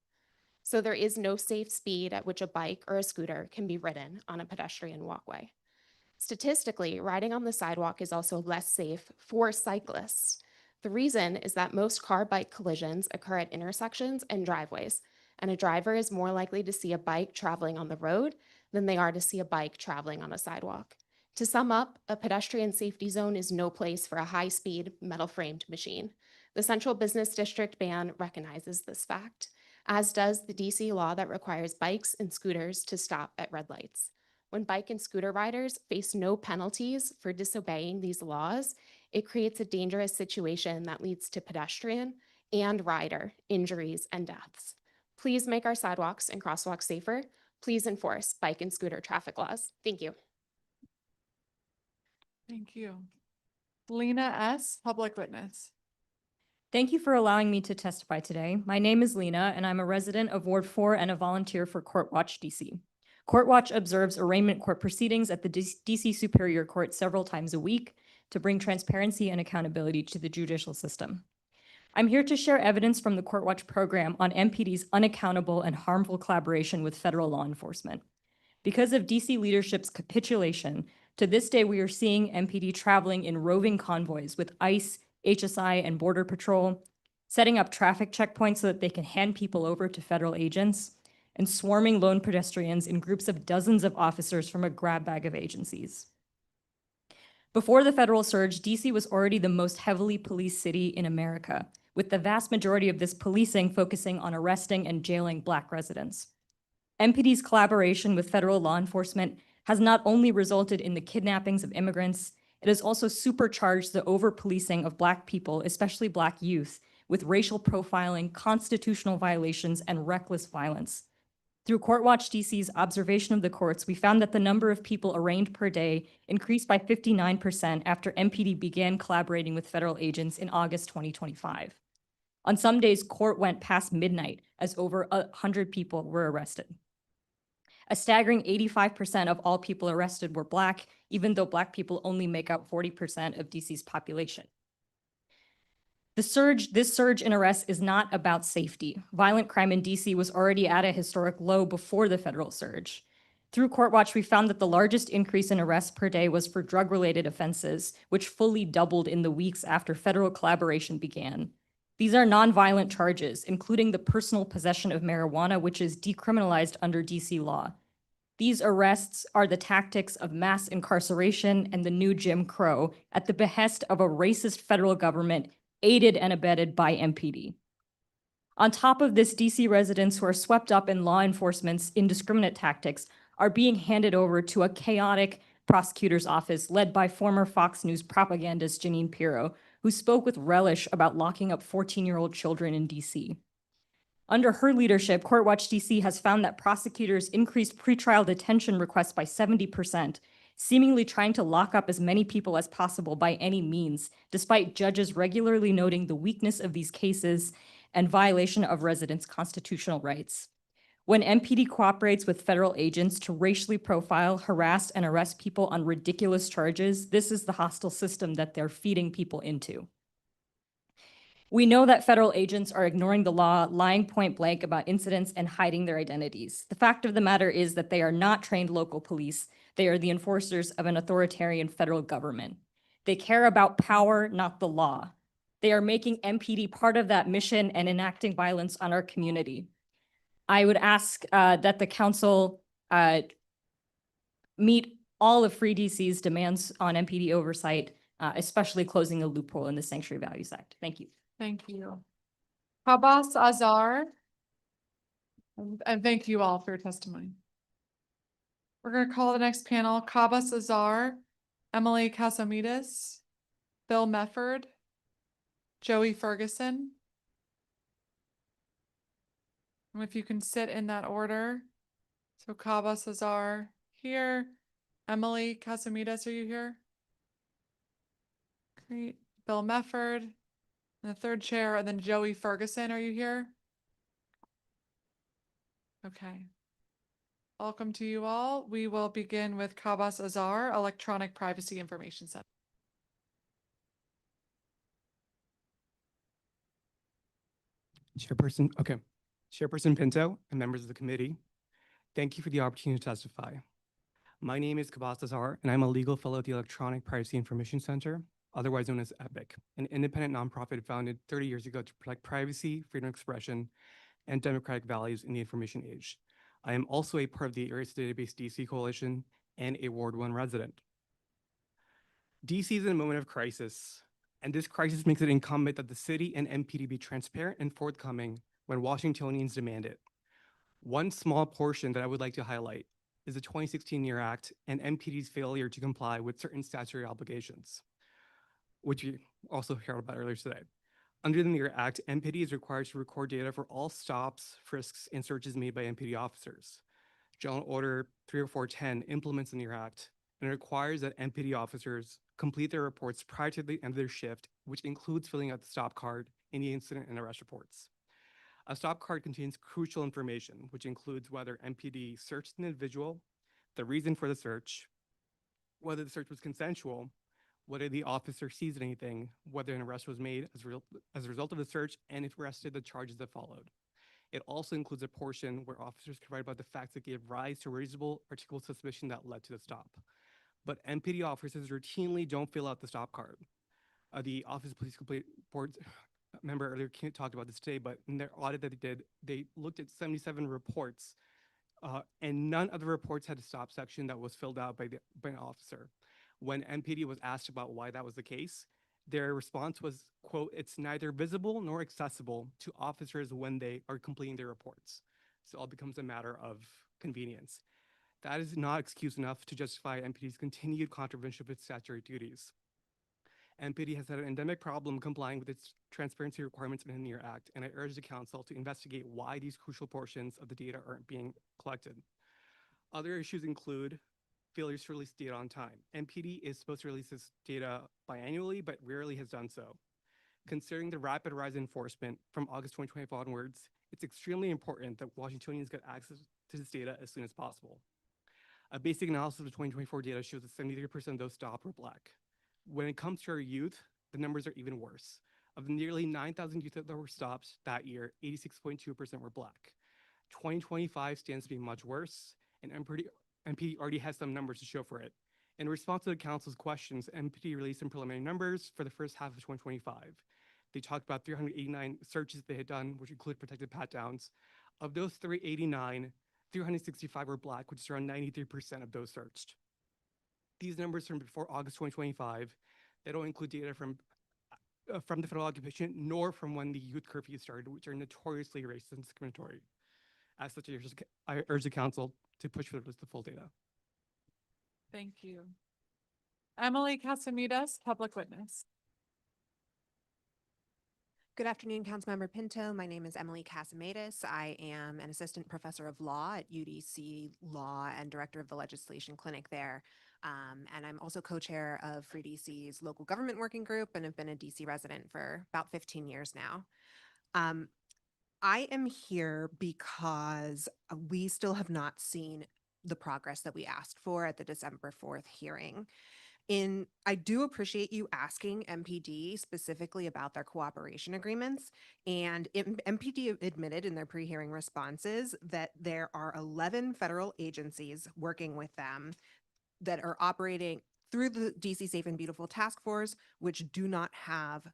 So there is no safe speed at which a bike or a scooter can be ridden on a pedestrian walkway. Statistically, riding on the sidewalk is also less safe for cyclists. The reason is that most car-bike collisions occur at intersections and driveways, and a driver is more likely to see a bike traveling on the road than they are to see a bike traveling on a sidewalk. To sum up, a pedestrian safety zone is no place for a high-speed, metal-framed machine. The Central Business District ban recognizes this fact, as does the DC law that requires bikes and scooters to stop at red lights. When bike and scooter riders face no penalties for disobeying these laws, it creates a dangerous situation that leads to pedestrian and rider injuries and deaths. Please make our sidewalks and crosswalks safer. Please enforce bike and scooter traffic laws. Thank you. Thank you. Lena S., public witness. Thank you for allowing me to testify today. My name is Lena, and I'm a resident of Ward 4 and a volunteer for Court Watch DC. Court Watch observes arraignment court proceedings at the DC Superior Court several times a week to bring transparency and accountability to the judicial system. I'm here to share evidence from the Court Watch program on MPD's unaccountable and harmful collaboration with federal law enforcement. Because of DC leadership's capitulation, To this day, we are seeing MPD traveling in roving convoys with ICE, HSI, and Border Patrol, setting up traffic checkpoints so that they can hand people over to federal agents, and swarming lone pedestrians in groups of dozens of officers from a grab bag of agencies. Before the federal surge, DC was already the most heavily policed city in America, with the vast majority of this policing focusing on arresting and jailing Black residents. MPD's collaboration with federal law enforcement has not only resulted in the kidnappings of immigrants, it has also supercharged the over-policing of Black people, especially Black youth, with racial profiling, constitutional violations, and reckless violence. Through CourtWatch DC's observation of the courts, we found that the number of people arraigned per day increased by 59% after MPD began collaborating with federal agents in August 2025. On some days, court went past midnight as over 100 people were arrested. A staggering 85% of all people arrested were Black, even though Black people only make up 40% of DC's population. This surge in arrests is not about safety. Violent crime in DC was already at a historic low before the federal surge. Through CourtWatch, we found that the largest increase in arrests per day was for drug-related offenses, which fully doubled in the weeks after federal collaboration began. These are nonviolent charges, including the personal possession of marijuana, which is decriminalized under DC law. These arrests are the tactics of mass incarceration and the new Jim Crow at the behest of a racist federal government aided and abetted by MPD. On top of this, DC residents who are swept up in law enforcement's indiscriminate tactics are being handed over to a chaotic prosecutor's office led by former Fox News propagandist Jeanine Pirro, who spoke with relish about locking up 14-year-old children in DC. Under her leadership, CourtWatch DC has found that prosecutors increased pretrial detention requests by 70%, seemingly trying to lock up as many people as possible by any means, despite judges regularly noting the weakness of these cases and violation of residents' constitutional rights. When MPD cooperates with federal agents to racially profile, harass, and arrest people on ridiculous charges, this is the hostile system that they're feeding people into. We know that federal agents are ignoring the law, lying point blank about incidents, and hiding their identities. The fact of the matter is that they are not trained local police. They are the enforcers of an authoritarian federal government. They care about power, not the law. They are making MPD part of that mission and enacting violence on our community. I would ask that the council meet all of Free DC's demands on MPD oversight, especially closing a loophole in the Sanctuary Values Act. Thank you. Thank you. Abbas Azar. And thank you all for your testimony. We're going to call the next panel Abbas Azar, Emily Casamides, Bill Mefford, Joey Ferguson. And if you can sit in that order. So Abbas Azar here. Emily Casamides, are you here? Great. Bill Mefford. And the third chair, and then Joey Ferguson, are you here? Okay. Welcome to you all. We will begin with Abbas Azar, Electronic Privacy Information Center. Chairperson Pinto and members of the committee, thank you for the opportunity to testify. My name is Abbas Azar, and I'm a legal fellow at the Electronic Privacy Information Center, otherwise known as EPIC, an independent nonprofit founded 30 years ago to protect privacy, freedom of expression, and democratic values in the information age. I am also a part of the Erased Database DC Coalition and a Ward 1 resident. DC is in a moment of crisis, and this crisis makes it incumbent that the city and MPD be transparent and forthcoming when Washingtonians demand it. One small portion that I would like to highlight is the 2016 NEAR Act and MPD's failure to comply with certain statutory obligations, which we also heard about earlier today. Under the NEAR Act, MPD is required to record data for all stops, frisks, and searches made by MPD officers. General Order 30410 implements the NEAR Act and requires that MPD officers complete their reports prior to the end of their shift, which includes filling out the stop card in the incident and arrest reports. A stop card contains crucial information, which includes whether MPD searched an individual, the reason for the search, whether the search was consensual, whether the officer seized anything, whether an arrest was made as a result of the search, and if arrested, the charges that followed. It also includes a portion where officers can write about the facts that gave rise to reasonable articulable suspicion that led to the stop. but MPD officers routinely don't fill out the stop card. The Office of Police Complaint Board member earlier talked about this today, but in their audit that they did, they looked at 77 reports, and none of the reports had a stop section that was filled out by an officer. When MPD was asked about why that was the case, their response was, quote, "It's neither visible nor accessible to officers when they are completing their reports. So it all becomes a matter of convenience." That is not excuse enough to justify MPD's continued contravention of its statutory duties. MPD has had an endemic problem complying with its transparency requirements in the NEAR Act, and I urge the council to investigate why these crucial portions of the data aren't being collected. Other issues include failures to release data on time. MPD is supposed to release this data biannually, but rarely has done so. Considering the rapid rise in enforcement from August 2024 onwards, it's extremely important that Washingtonians get access to this data as soon as possible. A basic analysis of the 2024 data shows that 73% of those stopped were Black. When it comes to our youth, the numbers are even worse. Of the nearly 9,000 youth that were stopped that year, 86.2% were Black. 2025 stands to be much worse, and MPD already has some numbers to show for it. In response to the council's questions, MPD released some preliminary numbers for the first half of 2025. They talked about 389 searches they had done, which include protected pat-downs. Of those 389, 365 were Black, which is around 93% of those searched. These numbers from before August 2025, they don't include data from the federal occupation, nor from when the youth curfew started, which are notoriously racist and discriminatory. As such, I urge the council to push for the full data. Thank you. Emily Casamidas, public witness. Good afternoon, Councilmember Pinto. My name is Emily Casamatis. I am an assistant professor of law at UDC Law and director of the legislation clinic there. And I'm also co-chair of Free DC's local government working group and have been a DC resident for about 15 years now. I am here because we still have not seen the progress that we asked for at the December 4th hearing. I do appreciate you asking MPD specifically about their cooperation agreements, and MPD admitted in their pre-hearing responses that there are 11 federal agencies working with them that are operating through the DC Safe and Beautiful Task Force, which do not have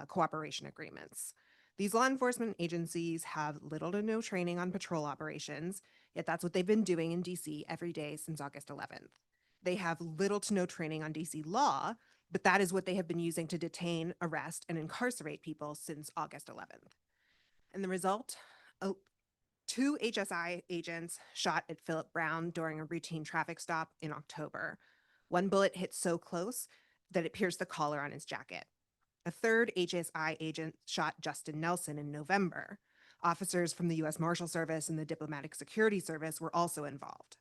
cooperation agreements. These law enforcement agencies have little to no training on patrol operations, yet that's what they've been doing in DC every day since August 11th. They have little to no training on DC law, but that is what they have been using to detain, arrest, and incarcerate people since August 11th. And the result? 2 HSI agents shot at Philip Brown during a routine traffic stop in October. One bullet hit so close that it pierced the collar on his jacket. A 3rd HSI agent shot Justin Nelson in November. Officers from the U.S. Marshal Service and the Diplomatic Security Service were also involved.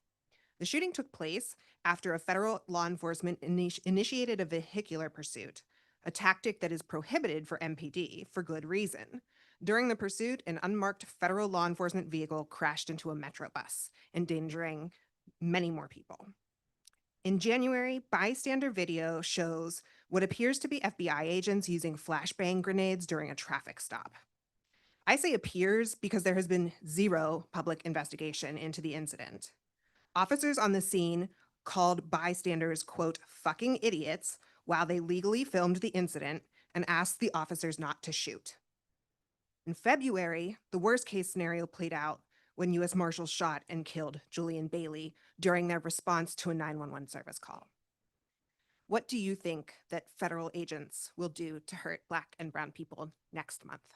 The shooting took place after a federal law enforcement initiated a vehicular pursuit, a tactic that is prohibited for MPD for good reason. During the pursuit, an unmarked federal law enforcement vehicle crashed into a Metro bus, endangering many more people. In January, bystander video shows what appears to be FBI agents using flashbang grenades during a traffic stop. I say appears because there has been zero public investigation into the incident. Officers on the scene called bystanders, quote, "fucking idiots," while they legally filmed the incident and asked the officers not to shoot. In February, the worst case scenario played out when U.S. Marshals shot and killed Julian Bailey during their response to a 911 service call. What do you think that federal agents will do to hurt Black and Brown people next month?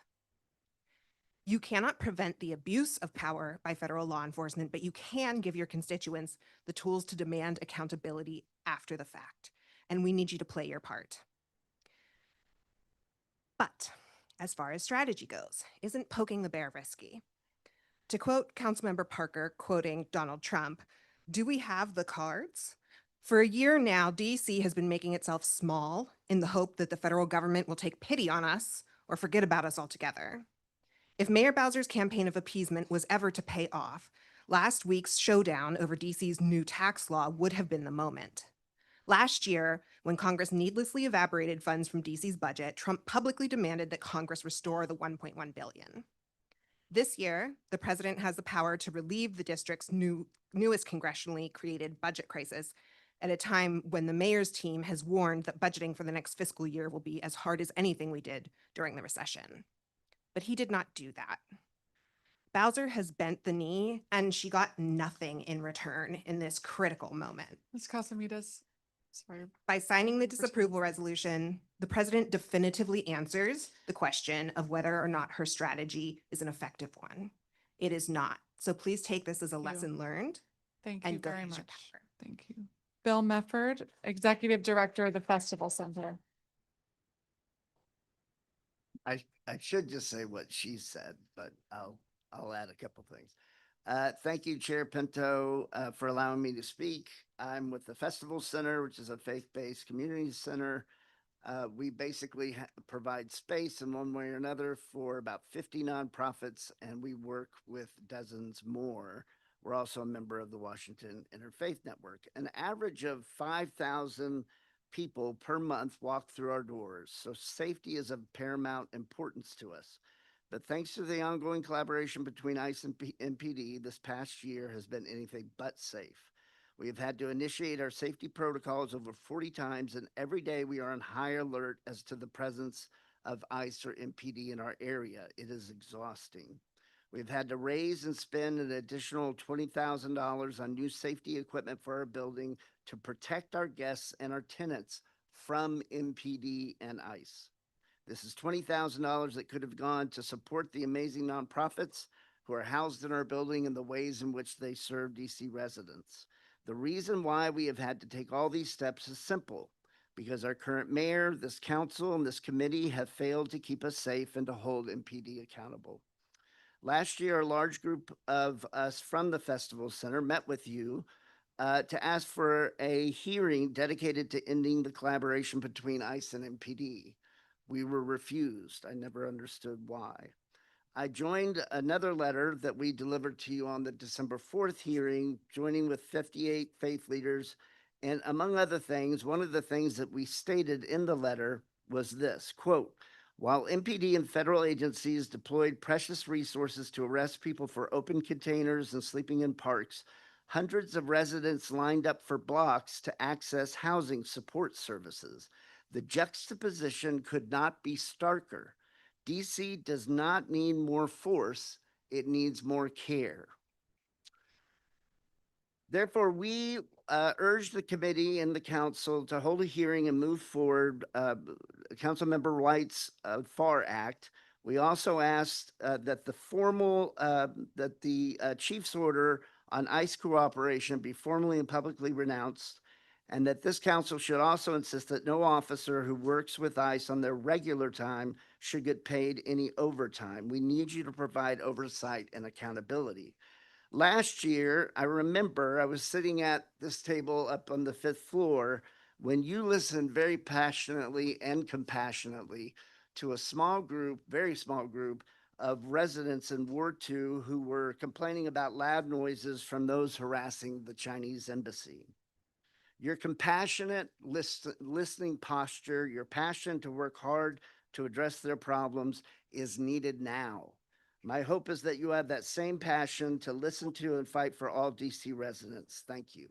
You cannot prevent the abuse of power by federal law enforcement, but you can give your constituents the tools to demand accountability after the fact, and we need you to play your part. But as far as strategy goes, isn't poking the bear risky? To quote Councilmember Parker, quoting Donald Trump, "Do we have the cards?" For a year now, DC has been making itself small in the hope that the federal government will take pity on us or forget about us altogether. If Mayor Bowser's campaign of appeasement was ever to pay off, last week's showdown over DC's new tax law would have been the moment. Last year, when Congress needlessly evaporated funds from DC's budget, Trump publicly demanded that Congress restore the $1.1 billion. This year, the president has the power to relieve the district's newest congressionally created budget crisis at a time when the mayor's team has warned that budgeting for the next fiscal year will be as hard as anything we did during the recession. But he did not do that. Bowser has bent the knee, and she got nothing in return in this critical moment. Ms. Casamitas, sorry. By signing the disapproval resolution, the president definitively answers the question of whether or not her strategy is an effective one. It is not. So please take this as a lesson learned. Thank you and go very use your much. power. Thank you. Bill Mefford, Executive Director of the Festival Center. I should just say what she said, but I'll add a couple things. Thank you, Chair Pinto, for allowing me to speak. I'm with the Festival Center, which is a faith-based community center. We basically provide space in one way or another for about 50 nonprofits, and we work with dozens more. We're also a member of the Washington Interfaith Network. An average of 5,000 people per month walk through our doors, so safety is of paramount importance to us. But thanks to the ongoing collaboration between ICE and MPD, this past year has been anything but safe. We have had to initiate our safety protocols over 40 times, and every day we are on high alert as to the presence of ICE or MPD in our area. It is exhausting. We've had to raise and spend an additional $20,000 on new safety equipment for our building to protect our guests and our tenants from MPD and ICE. This is $20,000 that could have gone to support the amazing nonprofits who are housed in our building and the ways in which they serve DC residents. The reason why we have had to take all these steps is simple, because our current mayor, this council, and this committee have failed to keep us safe and to hold MPD accountable. Last year, a large group of us from the Festival Center met with you to ask for a hearing dedicated to ending the collaboration between ICE and MPD. We were refused. I never understood why. I joined another letter that we delivered to you on the December 4th hearing, joining with 58 faith leaders. And among other things, one of the things that we stated in the letter was this, quote, while MPD and federal agencies deployed precious resources to arrest people for open containers and sleeping in parks, hundreds of residents lined up for blocks to access housing support services. The juxtaposition could not be starker. DC does not need more force, it needs more care. Therefore, we urge the committee and the council to hold a hearing and move forward Councilmember White's FAR Act. We also asked that the chief's order on ICE cooperation be formally and publicly renounced, and that this council should also insist that no officer who works with ICE on their regular time should get paid any overtime. We need you to provide oversight and accountability. Last year, I remember I was sitting at this table up on the 5th floor when you listened very passionately and compassionately to a small group, very small group, of residents in Ward 2 who were complaining about loud noises from those harassing the Chinese embassy. Your compassionate listening posture, your passion to work hard to address their problems is needed now. My hope is that you have that same passion to listen to and fight for all DC residents. Thank you.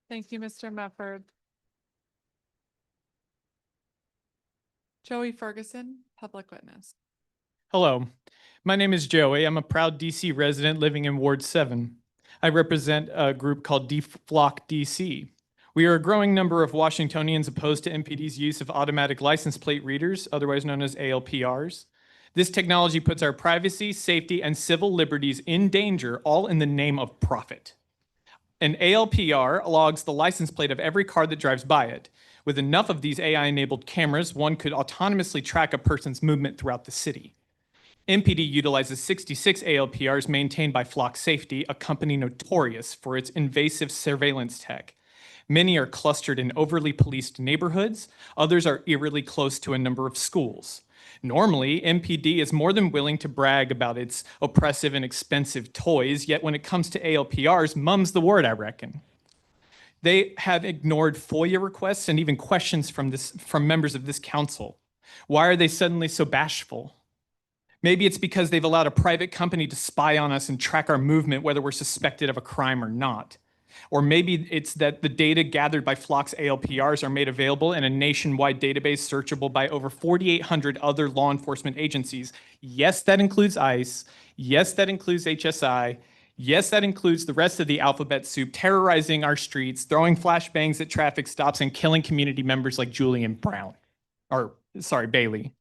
Thank you, Mr. Mefford. Joey Ferguson, Public Witness. Hello, my name is Joey. I'm a proud DC resident living in Ward 7. I represent a group called Flock DC. We are a growing number of Washingtonians opposed to MPD's use of automatic license plate readers, otherwise known as ALPRs. This technology puts our privacy, safety, and civil liberties in danger, all in the name of profit. An ALPR logs the license plate of every car that drives by it. With enough of these AI-enabled cameras, one could autonomously track a person's movement throughout the city. MPD utilizes 66 ALPRs maintained by Flock Safety, a company notorious for its invasive surveillance tech. Many are clustered in overly policed neighborhoods. Others are eerily close to a number of schools. Normally, MPD is more than willing to brag about its oppressive and expensive toys, yet when it comes to ALPRs, mum's the word, I reckon. They have ignored FOIA requests and even questions from members of this council. Why are they suddenly so bashful? Maybe it's because they've allowed a private company to spy on us and track our movement, whether we're suspected of a crime or not. Or maybe it's that the data gathered by Flock's ALPRs are made available in a nationwide database searchable by over 4,800 other law enforcement agencies. Yes, that includes ICE. Yes, that includes HSI. Yes, that includes the rest of the alphabet soup terrorizing our streets, throwing flashbangs at traffic stops, and killing community members like Julian Brown. Bailey.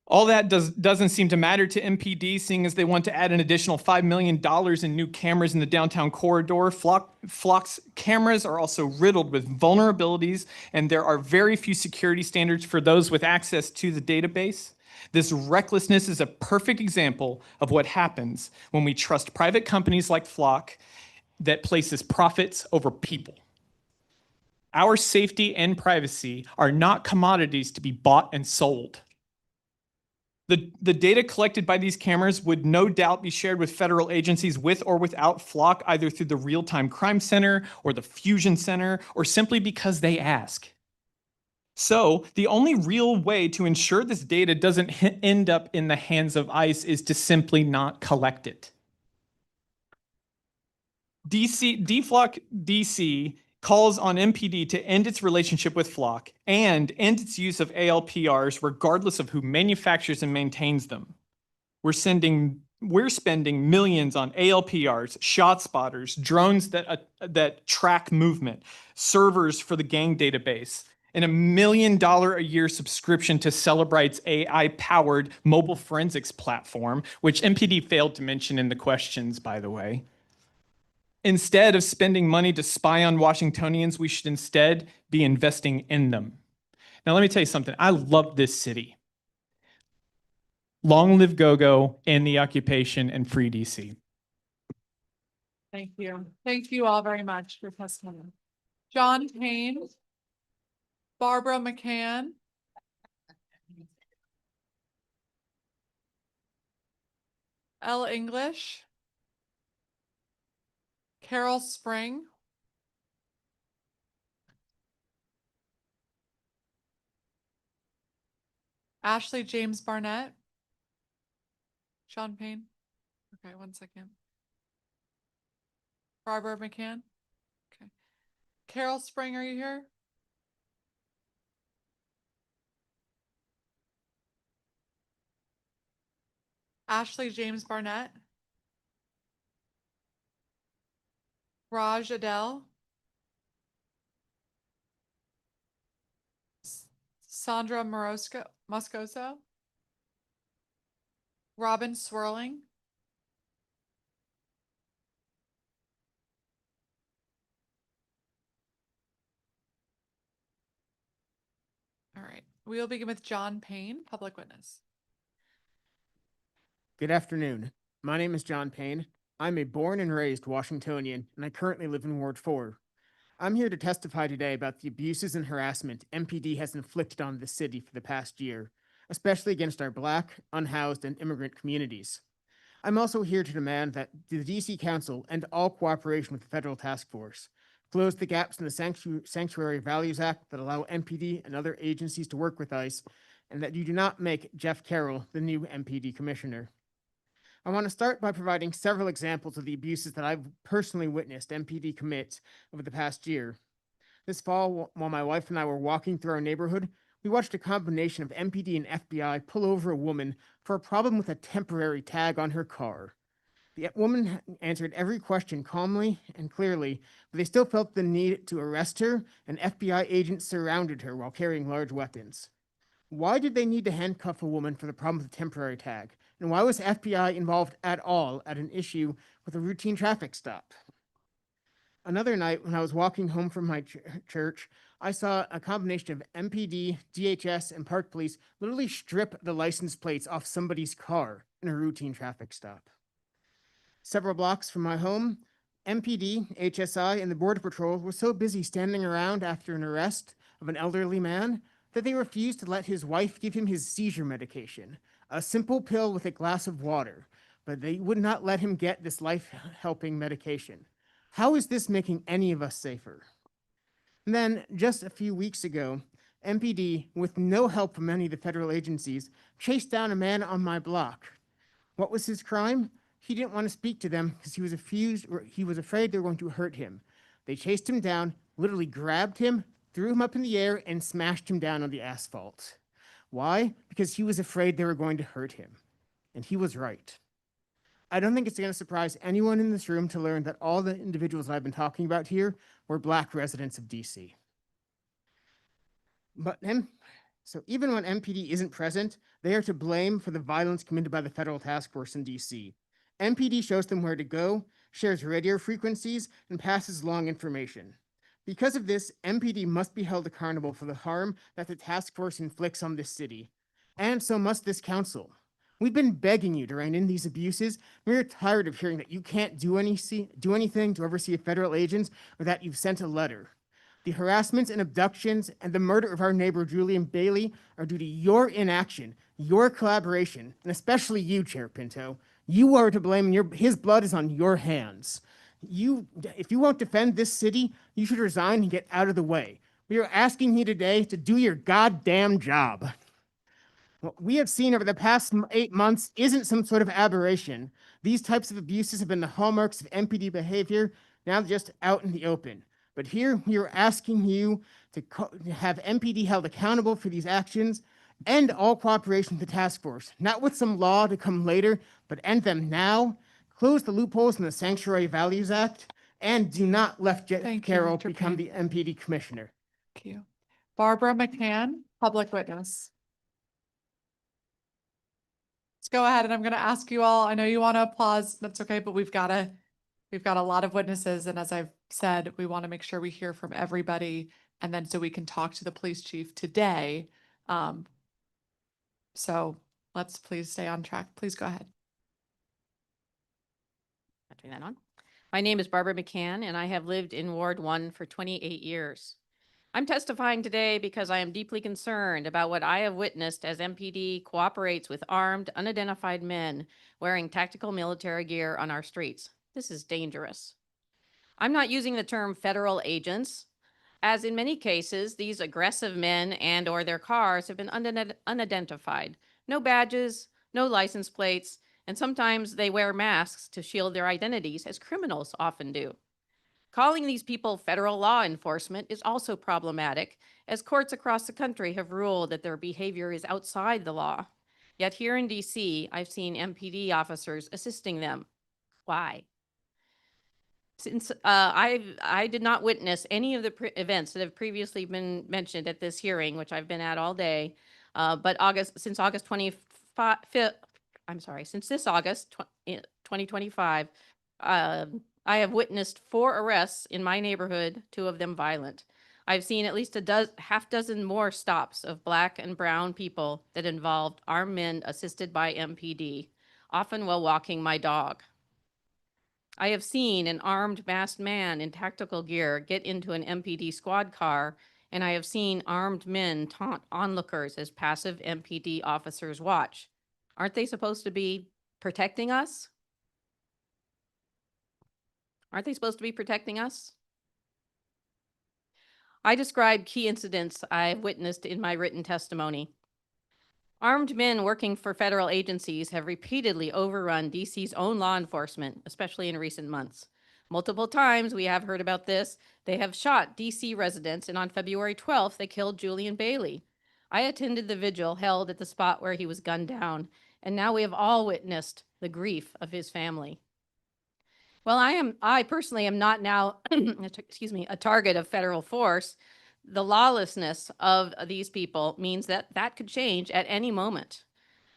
All that doesn't seem to matter to MPD, seeing as they want to add an additional $5 million in new cameras in the downtown corridor. Flock's cameras are also riddled with vulnerabilities, and there are very few security standards for those with access to the database. This recklessness is a perfect example of what happens when we trust private companies like Flock that places profits over people. Our safety and privacy are not commodities to be bought and sold. The data collected by these cameras would no doubt be shared with federal agencies with or without Flock, either through the Real-Time Crime Center or the Fusion Center, or simply because they ask. So the only real way to ensure this data doesn't end up in the hands of ICE is to simply not collect it. DFlock DC calls on MPD to end its relationship with Flock and end its use of ALPRs regardless of who manufactures and maintains them. We're spending millions on ALPRs, shot spotters, drones that track movement, servers for the gang database, and $1 million a year subscription to Celebrite's AI-powered mobile forensics platform, which MPD failed to mention in the questions, by the way. Instead of spending money to spy on Washingtonians, we should instead be investing in them. Now, let me tell you something. I love this city. Long live GoGo and the occupation, and free DC. Thank you. Thank you all very much for testimony. John Payne, Barbara McCann, Elle English, Carol Spring, Ashley James Barnett, Sean Payne. Okay, 1 second. Barbara McCann. Okay. Carol Spring, are you here? Ashley James Barnett. Raj Adele. Sandra Moscoso. Robin Swirling. All right, we will begin with John Payne, public witness. Good afternoon. My name is John Payne. I'm a born and raised Washingtonian, and I currently live in Ward 4. I'm here to testify today about the abuses and harassment MPD has inflicted on the city for the past year, especially against our Black, unhoused, and immigrant communities. I'm also here to demand that the DC Council end all cooperation with the federal task force, close the gaps in the Sanctuary Values Act that allow MPD and other agencies to work with ICE, and that you do not make Jeff Carroll the new MPD commissioner. I want to start by providing several examples of the abuses that I've personally witnessed MPD commit over the past year. This fall, while my wife and I were walking through our neighborhood, we watched a combination of MPD and FBI pull over a woman for a problem with a temporary tag on her car. The woman answered every question calmly and clearly, but they still felt the need to arrest her, and FBI agents surrounded her while carrying large weapons. Why did they need to handcuff a woman for the problem with a temporary tag? And why was FBI involved at all at an issue with a routine traffic stop? Another night, when I was walking home from my church, I saw a combination of MPD, DHS, and Park Police literally strip the license plates off somebody's car in a routine traffic stop. Several blocks from my home, MPD, HSI, and the Border Patrol were so busy standing around after an arrest of an elderly man that they refused to let his wife give him his seizure medication, a simple pill with a glass of water, but they would not let him get this life-helping medication. How is this making any of us safer? And then, just a few weeks ago, MPD, with no help from any of the federal agencies, chased down a man on my block. What was his crime? He didn't want to speak to them because he was afraid they were going to hurt him. They chased him down, literally grabbed him, threw him up in the air, and smashed him down on the asphalt. Why? Because he was afraid they were going to hurt him. And he was right. I don't think it's going to surprise anyone in this room to learn that all the individuals I've been talking about here were Black residents of DC. So even when MPD isn't present, they are to blame for the violence committed by the federal task force in DC. MPD shows them where to go, shares radio frequencies, and passes along information. Because of this, MPD must be held accountable for the harm that the task force inflicts on this city. And so must this council. We've been begging you to rein in these abuses. We're tired of hearing that you can't do anything to oversee federal agents or that you've sent a letter. The harassments and abductions and the murder of our neighbor Julian Bailey are due to your inaction, your collaboration, and especially you, Chair Pinto. You are to blame, and his blood is on your hands. If you won't defend this city, you should resign and get out of the way. We are asking you today to do your goddamn job. What we have seen over the past 8 months isn't some sort of aberration. These types of abuses have been the hallmarks of MPD behavior, now just out in the open. But here we are asking you to have MPD held accountable for these actions, end all cooperation with the task force, not with some law to come later, but end them now, close the loopholes in the Sanctuary Values Act, and do not let Jeff Thank you, Carroll Mr. become Payne. the MPD commissioner. Thank you. Barbara McCann, public witness. Let's go ahead, and I'm going to ask you all, I know you want to applause, that's okay, but we've got a lot of witnesses, and as I've said, we want to make sure we hear from everybody, and then so we can talk to the police chief today. So let's please stay on track. Please go ahead. Turn that on. My name is Barbara McCann, and I have lived in Ward 1 for 28 years. I'm testifying today because I am deeply concerned about what I have witnessed as MPD cooperates with armed, unidentified men wearing tactical military gear on our streets. This is dangerous. I'm not using the term federal agents, as in many cases, these aggressive men and/or their cars have been unidentified. No badges, no license plates, and sometimes they wear masks to shield their identities, as criminals often do. Calling these people federal law enforcement is also problematic, as courts across the country have ruled that their behavior is outside the law. Yet here in DC, I've seen MPD officers assisting them. Why? Since I did not witness any of the events that have previously been mentioned at this hearing, which I've been at all day, but since August 25th, since this August 2025, I have witnessed 4 arrests in my neighborhood, 2 of them violent. I've seen at least half dozen more stops of Black and brown people that involved armed men assisted by MPD, often while walking my dog. I have seen an armed masked man in tactical gear get into an MPD squad car, and I have seen armed men taunt onlookers as passive MPD officers watch. Aren't they supposed to be protecting us? Aren't they supposed to be protecting us? I described key incidents I've witnessed in my written testimony. Armed men working for federal agencies have repeatedly overrun DC's own law enforcement, especially in recent months. Multiple times we have heard about this. They have shot DC residents, and on February 12th, they killed Julian Bailey. I attended the vigil held at the spot where he was gunned down, and now we have all witnessed the grief of his family. Well, I personally am not now, a target of federal force. The lawlessness of these people means that could change at any moment.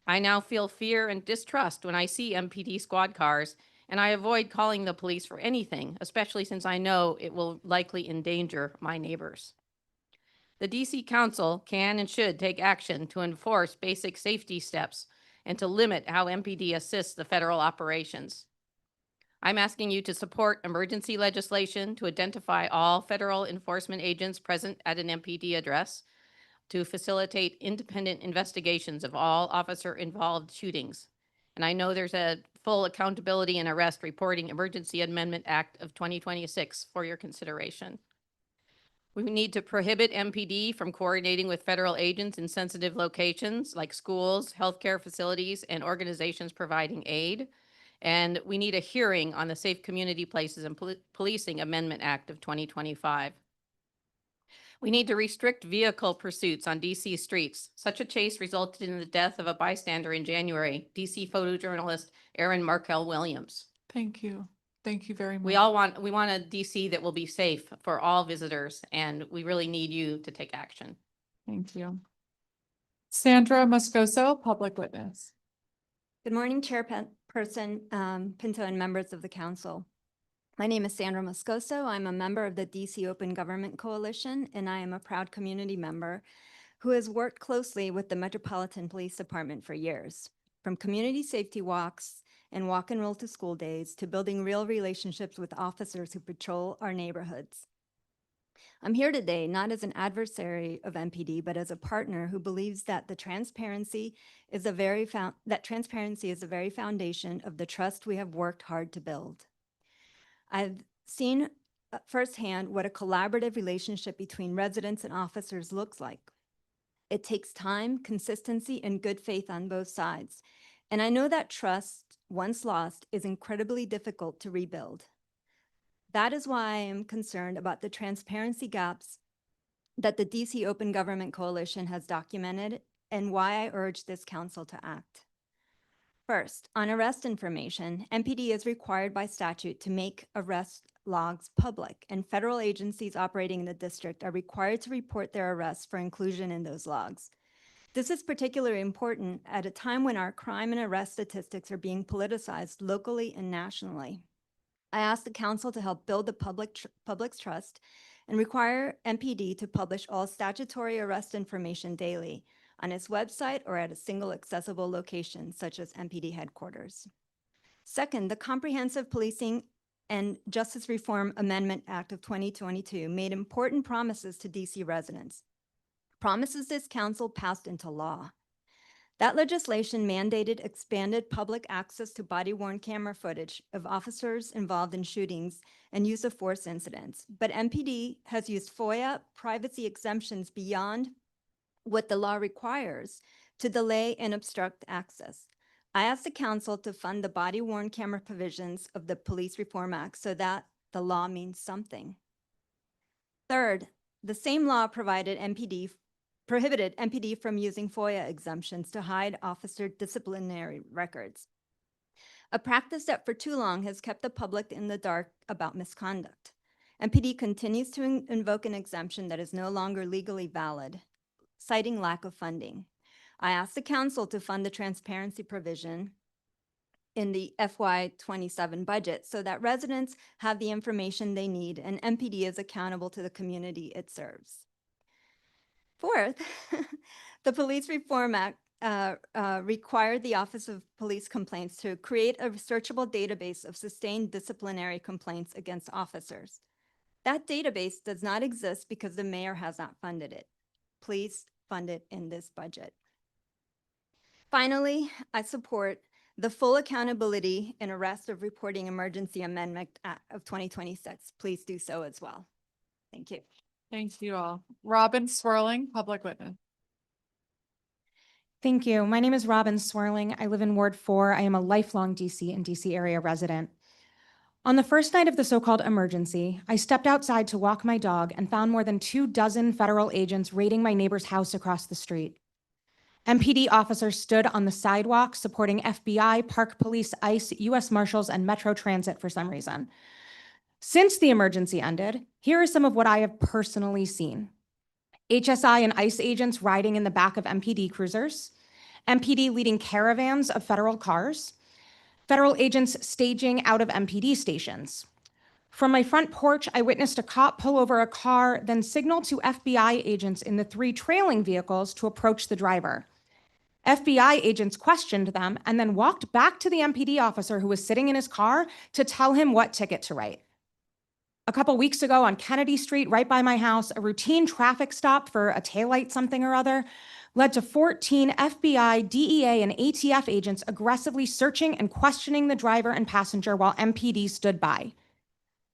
I now feel fear and distrust when I see MPD squad cars, and I avoid calling the police for anything, especially since I know it will likely endanger my neighbors. The DC Council can and should take action to enforce basic safety steps and to limit how MPD assists the federal operations. I'm asking you to support emergency legislation to identify all federal enforcement agents present at an MPD address, to facilitate independent investigations of all officer-involved shootings. And I know there's a full accountability and arrest reporting Emergency Amendment Act of 2026 for your consideration. We need to prohibit MPD from coordinating with federal agents in sensitive locations like schools, healthcare facilities, and organizations providing aid. And we need a hearing on the Safe Community Places and Policing Amendment Act of 2025. We need to restrict vehicle pursuits on DC streets. Such a chase resulted in the death of a bystander in January, DC photojournalist Aaron Markel Williams. Thank you. Thank you very much. We want a DC that will be safe for all visitors, and we really need you to take action. Thank you. Sandra Moscoso, public witness. Good morning, Chairperson Pinto and members of the council. My name is Sandra Moscoso. I'm a member of the DC Open Government Coalition, and I am a proud community member who has worked closely with the Metropolitan Police Department for years. From community safety walks and walk and roll to school days to building real relationships with officers who patrol our neighborhoods. I'm here today not as an adversary of MPD, but as a partner who believes that transparency is the very foundation of the trust we have worked hard to build. I've seen firsthand what a collaborative relationship between residents and officers looks like. It takes time, consistency, and good faith on both sides. And I know that trust, once lost, is incredibly difficult to rebuild. That is why I am concerned about the transparency gaps that the DC Open Government Coalition has documented and why I urge this council to act. First, on arrest information, MPD is required by statute to make arrest logs public, and federal agencies operating in the district are required to report their arrests for inclusion in those logs. This is particularly important at a time when our crime and arrest statistics are being politicized locally and nationally. I ask the council to help build the public's trust and require MPD to publish all statutory arrest information daily on its website or at a single accessible location, such as MPD headquarters. Second, the Comprehensive Policing and Justice Reform Amendment Act of 2022 made important promises to DC residents. Promises this council passed into law. That legislation mandated expanded public access to body-worn camera footage of officers involved in shootings and use of force incidents. But MPD has used FOIA privacy exemptions beyond what the law requires to delay and obstruct access. I asked the council to fund the body-worn camera provisions of the Police Reform Act so that the law means something. Third, the same law prohibited MPD from using FOIA exemptions to hide officer disciplinary records, a practice that for too long has kept the public in the dark about misconduct. MPD continues to invoke an exemption that is no longer legally valid, citing lack of funding. I asked the council to fund the transparency provision in the FY27 budget so that residents have the information they need and MPD is accountable to the community it serves. Fourth, the Police Reform Act required the Office of Police Complaints to create a searchable database of sustained disciplinary complaints against officers. That database does not exist because the mayor has not funded it. Please fund it in this budget. Finally, I support the full accountability and arrest of reporting emergency amendment of 2026. Please do so as well. Thank you. Thank you all. Robin Swirling, public witness. Thank you. My name is Robin Swirling. I live in Ward 4. I am a lifelong DC and DC area resident. On the first night of the so-called emergency, I stepped outside to walk my dog and found more than 24 federal agents raiding my neighbor's house across the street. MPD officers stood on the sidewalk supporting FBI, Park Police, ICE, US Marshals, and Metro Transit for some reason. Since the emergency ended, here is some of what I have personally seen. HSI and ICE agents riding in the back of MPD cruisers, MPD leading caravans of federal cars, federal agents staging out of MPD stations. From my front porch, I witnessed a cop pull over a car, then signal to FBI agents in the 3 trailing vehicles to approach the driver. FBI agents questioned them and then walked back to the MPD officer who was sitting in his car to tell him what ticket to write. A couple weeks ago on Kennedy Street, right by my house, a routine traffic stop for a taillight something or other led to 14 FBI, DEA, and ATF agents aggressively searching and questioning the driver and passenger while MPD stood by.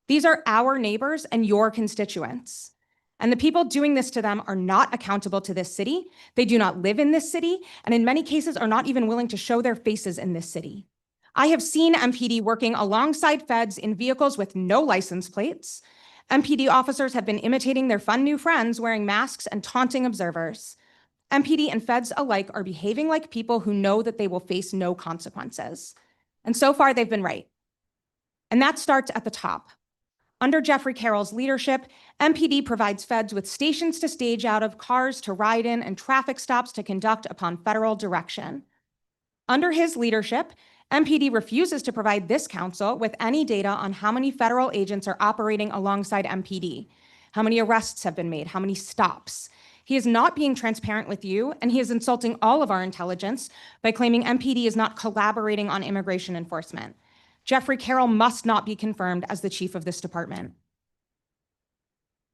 These are our neighbors and your constituents. And the people doing this to them are not accountable to this city. They do not live in this city, and in many cases are not even willing to show their faces in this city. I have seen MPD working alongside feds in vehicles with no license plates. MPD officers have been imitating their fun new friends, wearing masks and taunting observers. MPD and feds alike are behaving like people who know that they will face no consequences. And so far, they've been right. And that starts at the top. Under Jeffrey Carroll's leadership, MPD provides feds with stations to stage out of, cars to ride in, and traffic stops to conduct upon federal direction. Under his leadership, MPD refuses to provide this council with any data on how many federal agents are operating alongside MPD, how many arrests have been made, how many stops. He is not being transparent with you, and he is insulting all of our intelligence by claiming MPD is not collaborating on immigration enforcement. Jeffrey Carroll must not be confirmed as the chief of this department.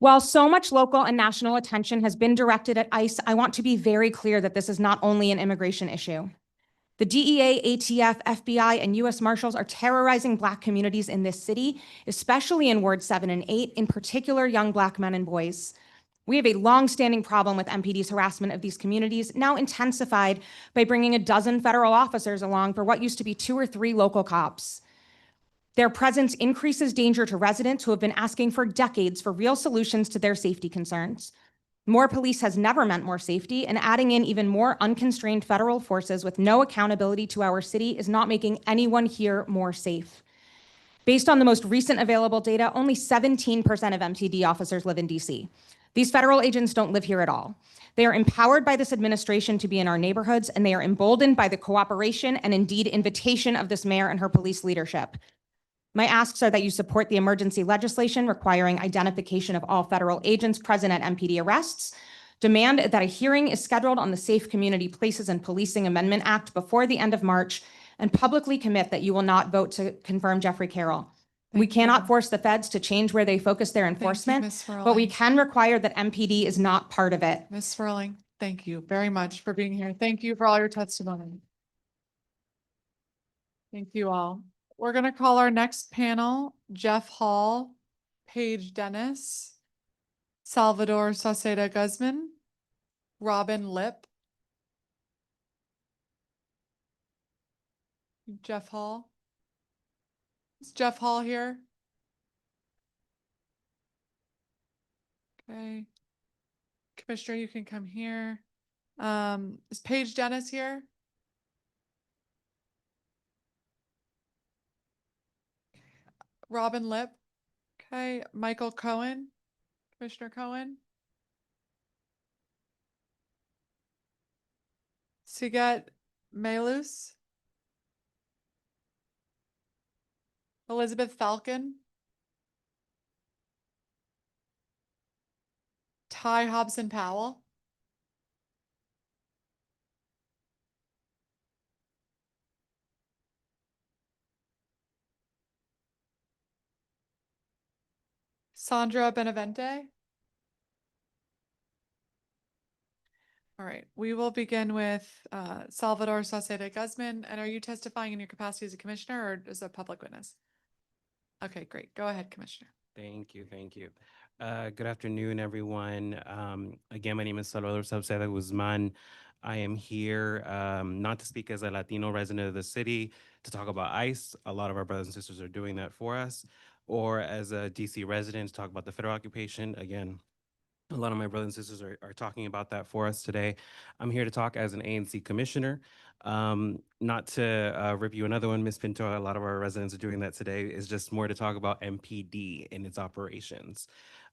While so much local and national attention has been directed at ICE, I want to be very clear that this is not only an immigration issue. The DEA, ATF, FBI, and US Marshals are terrorizing Black communities in this city, especially in Ward 7 and 8, in particular young Black men and boys. We have a long-standing problem with MPD's harassment of these communities, now intensified by bringing a dozen federal officers along for what used to be 2 or 3 local cops. Their presence increases danger to residents who have been asking for decades for real solutions to their safety concerns. More police has never meant more safety, and adding in even more unconstrained federal forces with no accountability to our city is not making anyone here more safe. Based on the most recent available data, only 17% of MPD officers live in DC. These federal agents don't live here at all. They are empowered by this administration to be in our neighborhoods, and they are emboldened by the cooperation and indeed invitation of this mayor and her police leadership. My asks are that you support the emergency legislation requiring identification of all federal agents present at MPD arrests, demand that a hearing is scheduled on the Safe Community Places and Policing Amendment Act before the end of March, and publicly commit that you will not vote to confirm Jeffrey Carroll. We cannot force the feds to change where they focus their enforcement, but we can require that MPD is not part of it. Ms. Sperling, thank you very much for being here. Thank you for all your testimony. Thank you all. We're going to call our next panel, Jeff Hall, Paige Dennis, Salvador Sauceda Guzman, Robin Lip. Jeff Hall. Is Jeff Hall here? Okay. Commissioner, you can come here. Is Paige Dennis here? Robin Lip. Okay. Michael Cohen. Commissioner Cohen. Siget Malus. Elizabeth Falcon. Ty Hobson Powell. Sandra Benavente. All right, we will begin with Salvador Sauceda Guzman. And are you testifying in your capacity as a commissioner or as a public witness? Okay, great. Go ahead, Commissioner. Thank you. Thank you. Good afternoon, everyone. Again, my name is Salvador Sauceda Guzman. I am here not to speak as a Latino resident of the city to talk about ICE. A lot of our brothers and sisters are doing that for us. Or as a DC resident to talk about the federal occupation. Again, a lot of my brothers and sisters are talking about that for us today. I'm here to talk as an ANC commissioner. Not to rip you another one, Ms. Pinto, a lot of our residents are doing that today, is just more to talk about MPD and its operations.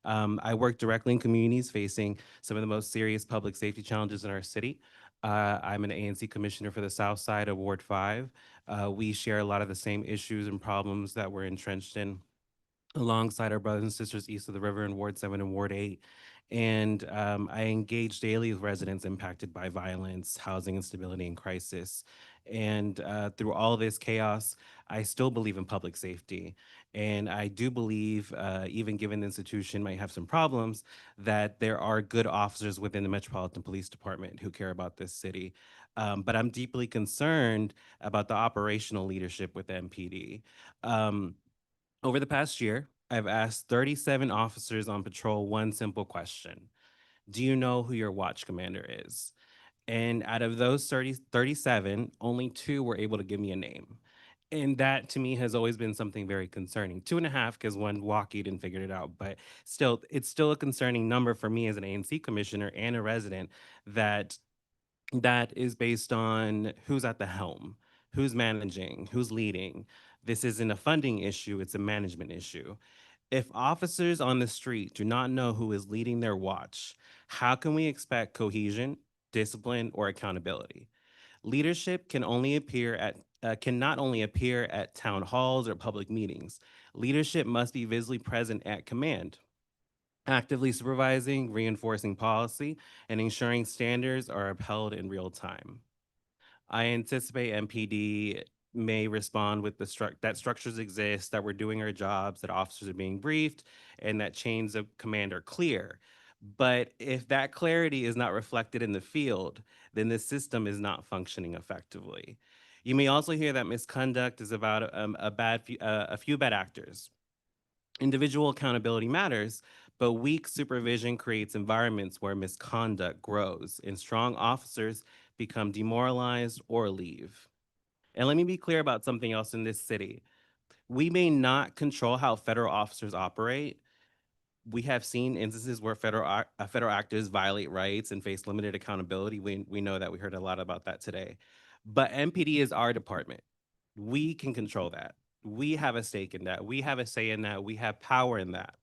I work directly in communities facing some of the most serious public safety challenges in our city. I'm an ANC commissioner for the South Side of Ward 5. We share a lot of the same issues and problems that we're entrenched in alongside our brothers and sisters east of the river in Ward 7 and Ward 8. And I engage daily with residents impacted by violence, housing instability, and crisis. And through all of this chaos, I still believe in public safety. And I do believe, even given the institution might have some problems, that there are good officers within the Metropolitan Police Department who care about this city. But I'm deeply concerned about the operational leadership with MPD. Over the past year, I've asked 37 officers on patrol one simple question. Do you know who your watch commander is? And out of those 37, only 2 were able to give me a name. And that to me has always been something very concerning. 2.5 because one walkied and figured it out, but still, it's still a concerning number for me as an ANC commissioner and a resident that is based on who's at the helm, who's managing, who's leading. This isn't a funding issue, it's a management issue. If officers on the street do not know who is leading their watch, how can we expect cohesion, discipline, or accountability? Leadership cannot only appear at town halls or public meetings. Leadership must be visibly present at command, actively supervising, reinforcing policy, and ensuring standards are upheld in real time. I anticipate MPD may respond with that structures exist, that we're doing our jobs, that officers are being briefed, and that chains of command are clear. But if that clarity is not reflected in the field, then the system is not functioning effectively. You may also hear that misconduct is about a few bad actors. Individual accountability matters, but weak supervision creates environments where misconduct grows and strong officers become demoralized or leave. And let me be clear about something else in this city. We may not control how federal officers operate. We have seen instances where federal actors violate rights and face limited accountability. We know that. We heard a lot about that today. But MPD is our department. We can control that. We have a stake in that. We have a say in that. We have power in that.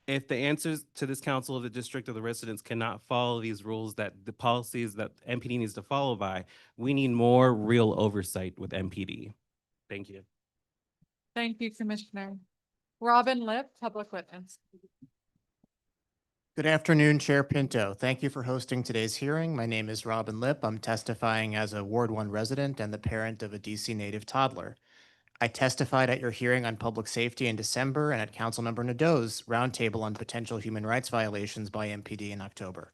If the answers to this council of the district or the residents cannot follow these rules, that the policies that MPD needs to follow by, we need more real oversight with MPD. Thank you. Thank you, Commissioner. Robin Lip, Public Witness. Good afternoon, Chair Pinto. Thank you for hosting today's hearing. My name is Robin Lip. I'm testifying as a Ward 1 resident and the parent of a DC native toddler. I testified at your hearing on public safety in December and at Councilmember Nadeau's roundtable on potential human rights violations by MPD in October.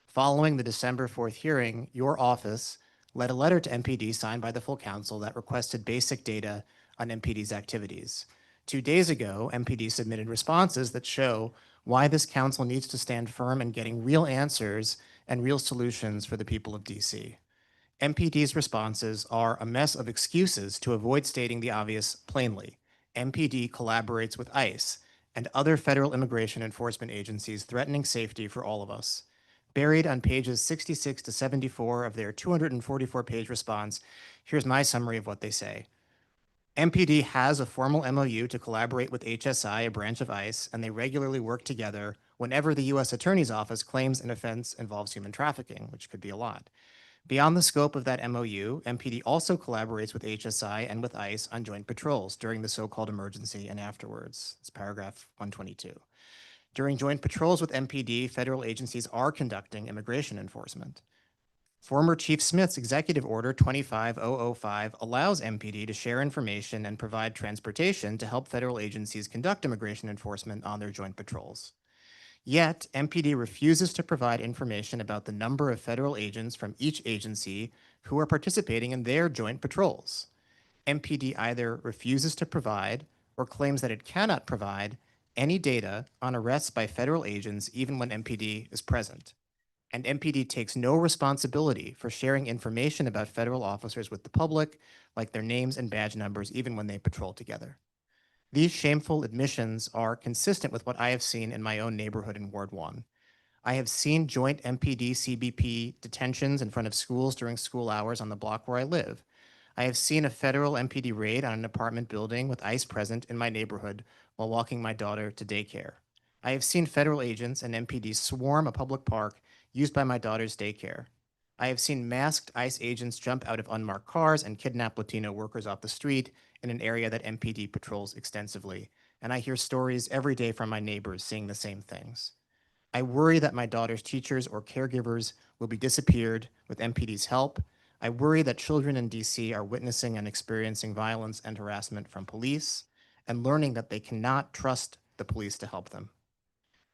Following the December 4th hearing, your office led a letter to MPD signed by the full council that requested basic data on MPD's activities. 2 days ago, MPD submitted responses that show why this council needs to stand firm in getting real answers and real solutions for the people of DC. MPD's responses are a mess of excuses to avoid stating the obvious plainly. MPD collaborates with ICE and other federal immigration enforcement agencies threatening safety for all of us. Buried on pages 66 to 74 of their 244-page response, here's my summary of what they say. MPD has a formal MOU to collaborate with HSI, a branch of ICE, and they regularly work together whenever the U.S. Attorney's Office claims an offense involves human trafficking, which could be a lot. Beyond the scope of that MOU, MPD also collaborates with HSI and with ICE on joint patrols during the so-called emergency and afterwards. It's paragraph 122. During joint patrols with MPD, federal agencies are conducting immigration enforcement. Former Chief Smith's Executive Order 25005 allows MPD to share information and provide transportation to help federal agencies conduct immigration enforcement on their joint patrols. Yet, MPD refuses to provide information about the number of federal agents from each agency who are participating in their joint patrols. MPD either refuses to provide or claims that it cannot provide any data on arrests by federal agents even when MPD is present. And MPD takes no responsibility for sharing information about federal officers with the public, like their names and badge numbers, even when they patrol together. These shameful admissions are consistent with what I have seen in my own neighborhood in Ward 1. I have seen joint MPD-CBP detentions in front of schools during school hours on the block where I live. I have seen a federal MPD raid on an apartment building with ICE present in my neighborhood while walking my daughter to daycare. I have seen federal agents and MPD swarm a public park used by my daughter's daycare. I have seen masked ICE agents jump out of unmarked cars and kidnap Latino workers off the street in an area that MPD patrols extensively. And I hear stories every day from my neighbors seeing the same things. I worry that my daughter's teachers or caregivers will be disappeared with MPD's help. I worry that children in DC are witnessing and experiencing violence and harassment from police and learning that they cannot trust the police to help them.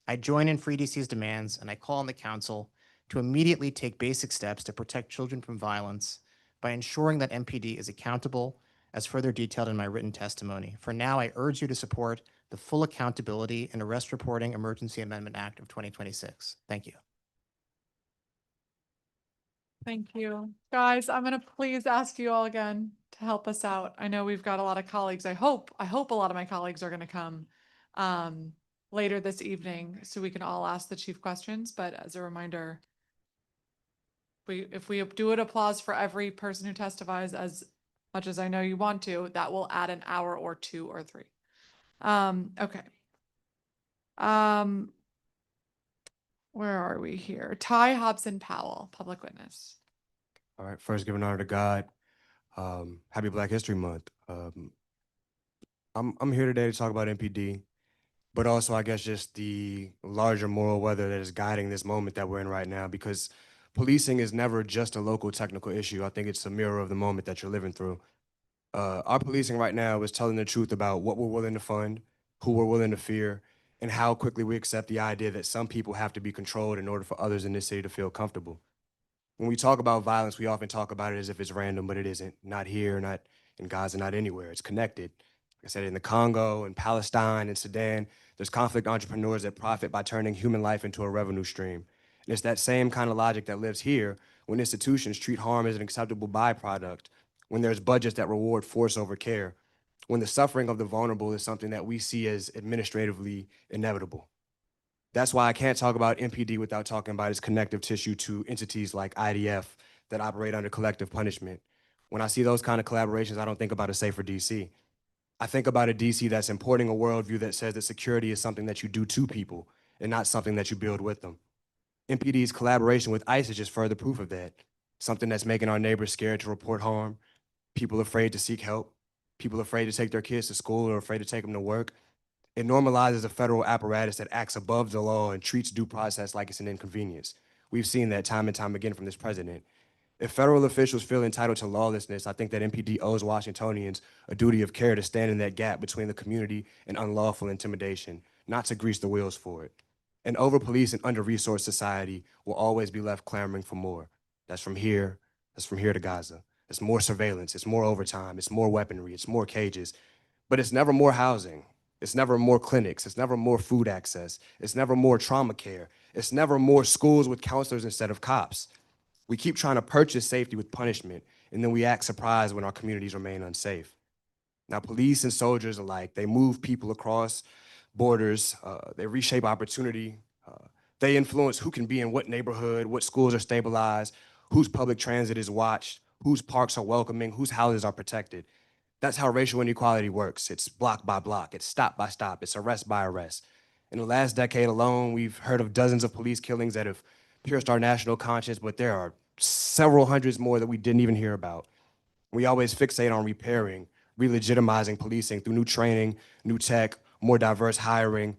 I join in Free DC's demands and I call on the council to immediately take basic steps to protect children from violence by ensuring that MPD is accountable, as further detailed in my written testimony. For now, I urge you to support the full accountability and arrest reporting Emergency Amendment Act of 2026. Thank you. Thank you. Guys, I'm gonna please ask you all again to help us out. I know we've got a lot of colleagues. I hope a lot of my colleagues are gonna come later this evening so we can all ask the chief questions, but as a reminder, if we do an applause for every person who testifies as much as I know you want to, that will add an hour or 2 or 3. Okay. Where are we here? Ty Hobson Powell, public witness. All right, first giving honor to God. Happy Black History Month. I'm here today to talk about MPD, but also I guess just the larger moral weather that is guiding this moment that we're in right now, because policing is never just a local technical issue. I think it's a mirror of the moment that you're living through. Our policing right now is telling the truth about what we're willing to fund, who we're willing to fear, and how quickly we accept the idea that some people have to be controlled in order for others in this city to feel comfortable. When we talk about violence, we often talk about it as if it's random, but it isn't. Not here, not in Gaza, not anywhere. It's connected. Like I said, in the Congo, in Palestine, in Sudan, there's conflict entrepreneurs that profit by turning human life into a revenue stream. And it's that same kind of logic that lives here when institutions treat harm as an acceptable byproduct, when there's budgets that reward force over care, when the suffering of the vulnerable is something that we see as administratively inevitable. That's why I can't talk about MPD without talking about its connective tissue to entities like IDF that operate under collective punishment. When I see those kind of collaborations, I don't think about a safer DC. I think about a DC that's importing a worldview that says that security is something that you do to people and not something that you build with them. MPD's collaboration with ICE is just further proof of that. Something that's making our neighbors scared to report harm, people afraid to seek help, people afraid to take their kids to school or afraid to take them to work. It normalizes a federal apparatus that acts above the law and treats due process like it's an inconvenience. We've seen that time and time again from this president. If federal officials feel entitled to lawlessness, I think that MPD owes Washingtonians a duty of care to stand in that gap between the community and unlawful intimidation, not to grease the wheels for it. An over-policed and under-resourced society will always be left clamoring for more. That's from here to Gaza. It's more surveillance, it's more overtime, it's more weaponry, it's more cages, but it's never more housing. It's never more clinics. It's never more food access. It's never more trauma care. It's never more schools with counselors instead of cops. We keep trying to purchase safety with punishment, and then we act surprised when our communities remain unsafe. Now, police and soldiers alike, they move people across borders. They reshape opportunity. They influence who can be in what neighborhood, what schools are stabilized, whose public transit is watched, whose parks are welcoming, whose houses are protected. That's how racial inequality works. It's block by block, it's stop by stop, it's arrest by arrest. In the last decade alone, we've heard of dozens of police killings that have pierced our national conscience, but there are several hundreds more that we didn't even hear about. We always fixate on repairing, re-legitimizing policing through new training, new tech, more diverse hiring.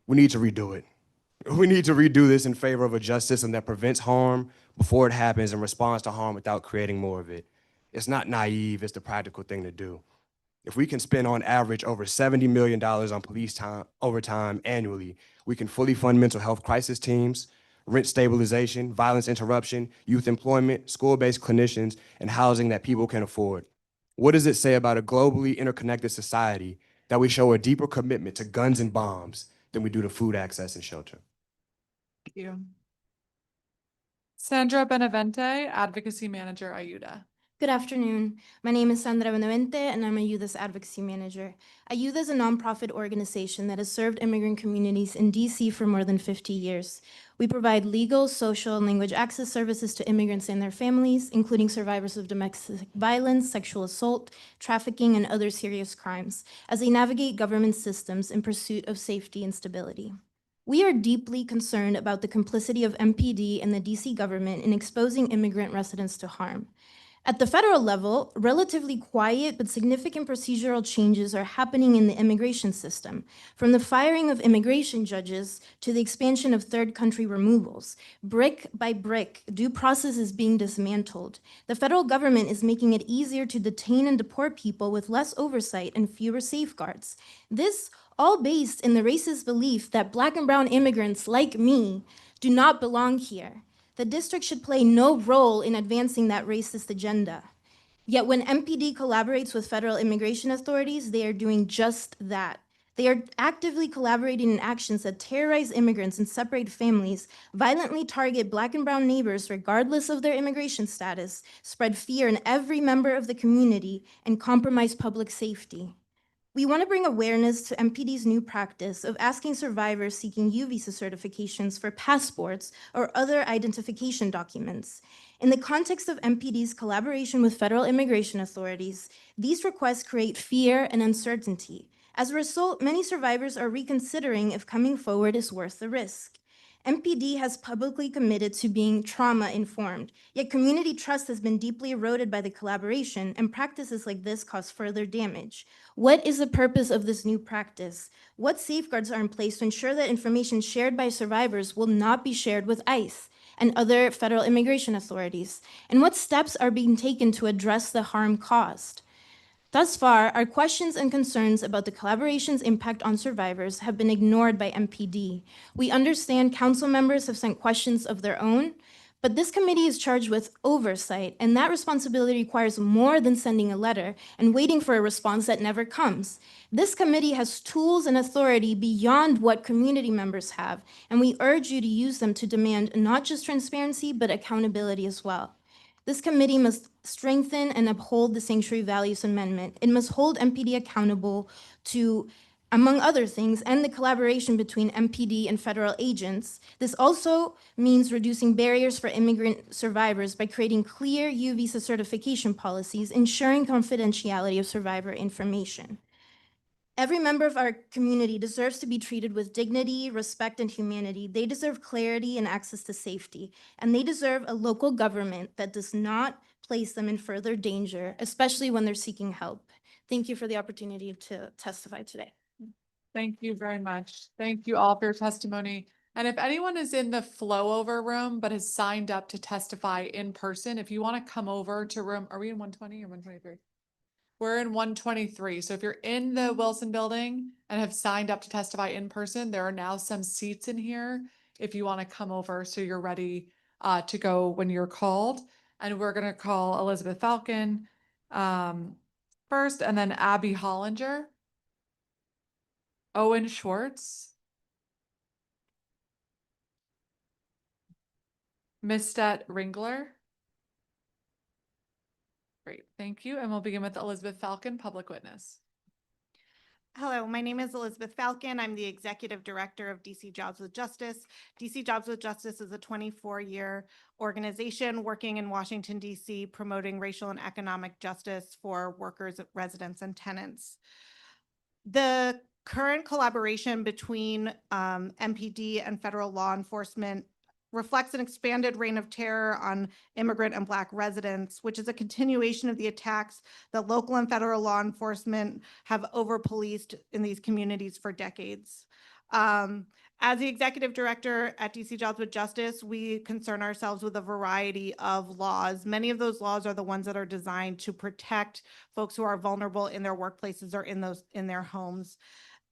We need to redo it. We need to redo this in favor of a justice system that prevents harm before it happens and responds to harm without creating more of it. It's not naive, it's the practical thing to do. If we can spend on average over $70 million on police time overtime annually, we can fully fund mental health crisis teams, rent stabilization, violence interruption, youth employment, school-based clinicians, and housing that people can afford. What does it say about a globally interconnected society that we show a deeper commitment to guns and bombs than we do to food access and shelter? Thank you. Sandra Benavente, Advocacy Manager, IUDA. Good afternoon. My name is Sandra Benavente, and I'm a Youth Advocacy Manager. IUDA is a nonprofit organization that has served immigrant communities in DC for more than 50 years. We provide legal, social, and language access services to immigrants and their families, including survivors of domestic violence, sexual assault, trafficking, and other serious crimes, as they navigate government systems in pursuit of safety and stability. We are deeply concerned about the complicity of MPD and the DC government in exposing immigrant residents to harm. At the federal level, relatively quiet but significant procedural changes are happening in the immigration system, from the firing of immigration judges to the expansion of third country removals. Brick by brick, due process is being dismantled. The federal government is making it easier to detain and deport people with less oversight and fewer safeguards. This all based in the racist belief that Black and brown immigrants like me do not belong here. The district should play no role in advancing that racist agenda. Yet when MPD collaborates with federal immigration authorities, they are doing just that. They are actively collaborating in actions that terrorize immigrants and separate families, violently target Black and brown neighbors regardless of their immigration status, spread fear in every member of the community, and compromise public safety. We want to bring awareness to MPD's new practice of asking survivors seeking U visa certifications for passports or other identification documents. In the context of MPD's collaboration with federal immigration authorities, these requests create fear and uncertainty. As a result, many survivors are reconsidering if coming forward is worth the risk. MPD has publicly committed to being trauma-informed, yet community trust has been deeply eroded by the collaboration, and practices like this cause further damage. What is the purpose of this new practice? What safeguards are in place to ensure that information shared by survivors will not be shared with ICE and other federal immigration authorities? And what steps are being taken to address the harm caused? Thus far, our questions and concerns about the collaboration's impact on survivors have been ignored by MPD. We understand council members have sent questions of their own, but this committee is charged with oversight, and that responsibility requires more than sending a letter and waiting for a response that never comes. This committee has tools and authority beyond what community members have, and we urge you to use them to demand not just transparency, but accountability as well. This committee must strengthen and uphold the Sanctuary Values Amendment. It must hold MPD accountable to, among other things, end the collaboration between MPD and federal agents. This also means reducing barriers for immigrant survivors by creating clear U visa certification policies, ensuring confidentiality of survivor information. Every member of our community deserves to be treated with dignity, respect, and humanity. They deserve clarity and access to safety, and they deserve a local government that does not place them in further danger, especially when they're seeking help. Thank you for the opportunity to testify today. Thank you very much. Thank you all for your testimony. And if anyone is in the flow over room but has signed up to testify in person, if you want to come over to room, are we in 120 or 123? We're in 123. So if you're in the Wilson building and have signed up to testify in person, there are now some seats in here if you want to come over so you're ready to go when you're called. And we're going to call Elizabeth Falcon first, and then Abby Hollinger, Owen Schwartz, Mistet Ringler. Great, thank you. And we'll begin with Elizabeth Falcon, public witness. Hello, my name is Elizabeth Falcon. I'm the Executive Director of DC Jobs with Justice. DC Jobs with Justice is a 24-year organization working in Washington, DC, promoting racial and economic justice for workers, residents, and tenants. The current collaboration between MPD and federal law enforcement reflects an expanded reign of terror on immigrant and Black residents, which is a continuation of the attacks that local and federal law enforcement have over-policed in these communities for decades. As the executive director at DC Jobs with Justice, we concern ourselves with a variety of laws. Many of those laws are the ones that are designed to protect folks who are vulnerable in their workplaces or in their homes.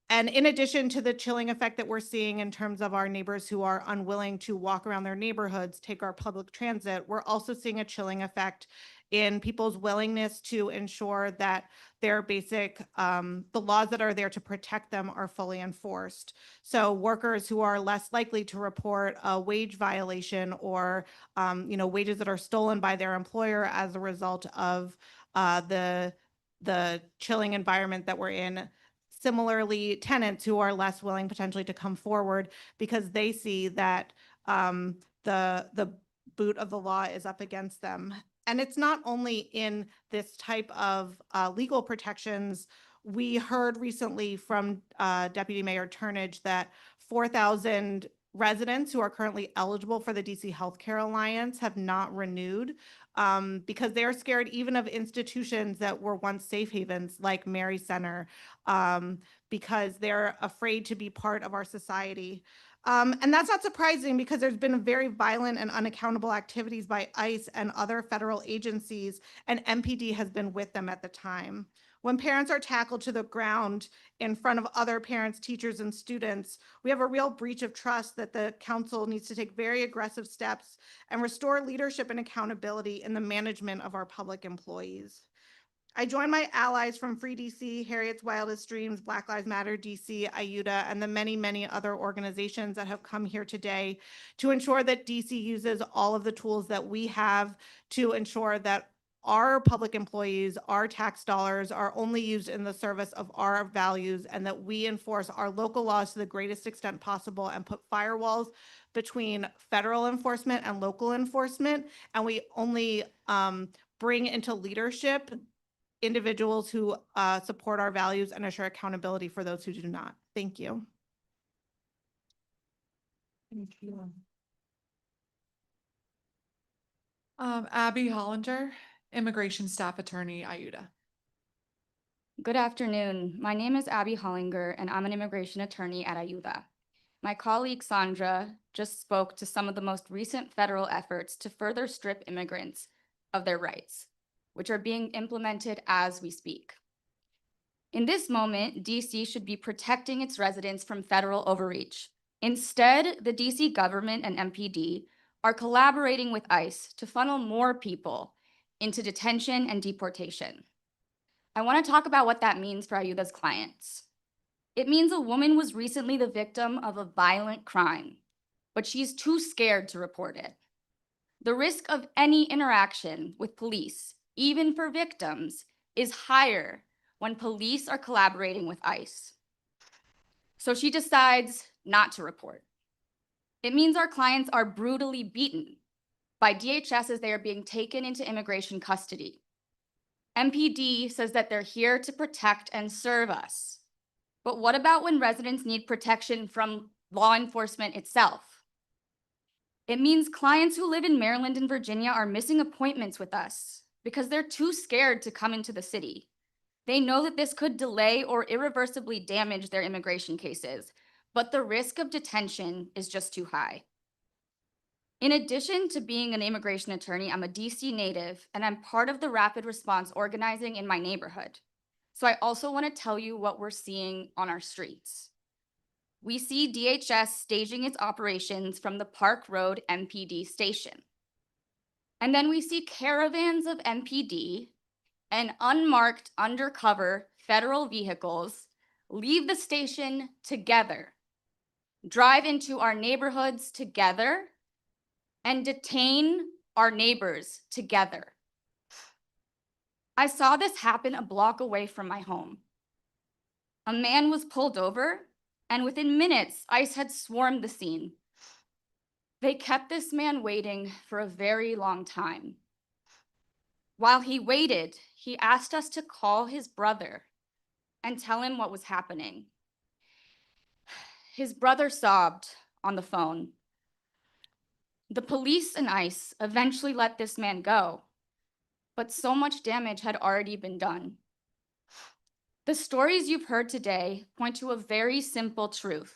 And in addition to the chilling effect that we're seeing in terms of our neighbors who are unwilling to walk around their neighborhoods, take our public transit, we're also seeing a chilling effect in people's willingness to ensure that their basic, the laws that are there to protect them are fully enforced. So workers who are less likely to report a wage violation or, wages that are stolen by their employer as a result of the chilling environment that we're in. Similarly, tenants who are less willing potentially to come forward because they see that the boot of the law is up against them. And it's not only in this type of legal protections. We heard recently from Deputy Mayor Turnage that 4,000 residents who are currently eligible for the DC Healthcare Alliance have not renewed because they're scared even of institutions that were once safe havens like Mary Center because they're afraid to be part of our society. And that's not surprising because there's been very violent and unaccountable activities by ICE and other federal agencies, and MPD has been with them at the time. When parents are tackled to the ground in front of other parents, teachers, and students, we have a real breach of trust that the council needs to take very aggressive steps and restore leadership and accountability in the management of our public employees. I join my allies from Free DC, Harriet's Wildest Dreams, Black Lives Matter DC, IUTA, and the many, many other organizations that have come here today to ensure that DC uses all of the tools that we have to ensure that our public employees, our tax dollars are only used in the service of our values, and that we enforce our local laws to the greatest extent possible and put firewalls between federal enforcement and local enforcement. And we only bring into leadership individuals who support our values and assure accountability for those who do not. Thank you. Thank you. Abby Hollinger, Immigration Staff Attorney, IUTA. Good afternoon. My name is Abby Hollinger, and I'm an immigration attorney at IUTA. My colleague Sandra just spoke to some of the most recent federal efforts to further strip immigrants of their rights, which are being implemented as we speak. In this moment, DC should be protecting its residents from federal overreach. Instead, the DC government and MPD are collaborating with ICE to funnel more people into detention and deportation. I want to talk about what that means for IUTA's clients. It means a woman was recently the victim of a violent crime, but she's too scared to report it. The risk of any interaction with police, even for victims, is higher when police are collaborating with ICE. So she decides not to report. It means our clients are brutally beaten by DHS as they are being taken into immigration custody. MPD says that they're here to protect and serve us. But what about when residents need protection from law enforcement itself? It means clients who live in Maryland and Virginia are missing appointments with us because they're too scared to come into the city. They know that this could delay or irreversibly damage their immigration cases, but the risk of detention is just too high. In addition to being an immigration attorney, I'm a DC native, and I'm part of the rapid response organizing in my neighborhood. So I also want to tell you what we're seeing on our streets. We see DHS staging its operations from the Park Road MPD station. And then we see caravans of MPD and unmarked undercover federal vehicles leave the station together, drive into our neighborhoods together, and detain our neighbors together. I saw this happen a block away from my home. A man was pulled over, and within minutes, ICE had swarmed the scene. They kept this man waiting for a very long time. While he waited, he asked us to call his brother and tell him what was happening. His brother sobbed on the phone. The police and ICE eventually let this man go, but so much damage had already been done. The stories you've heard today point to a very simple truth.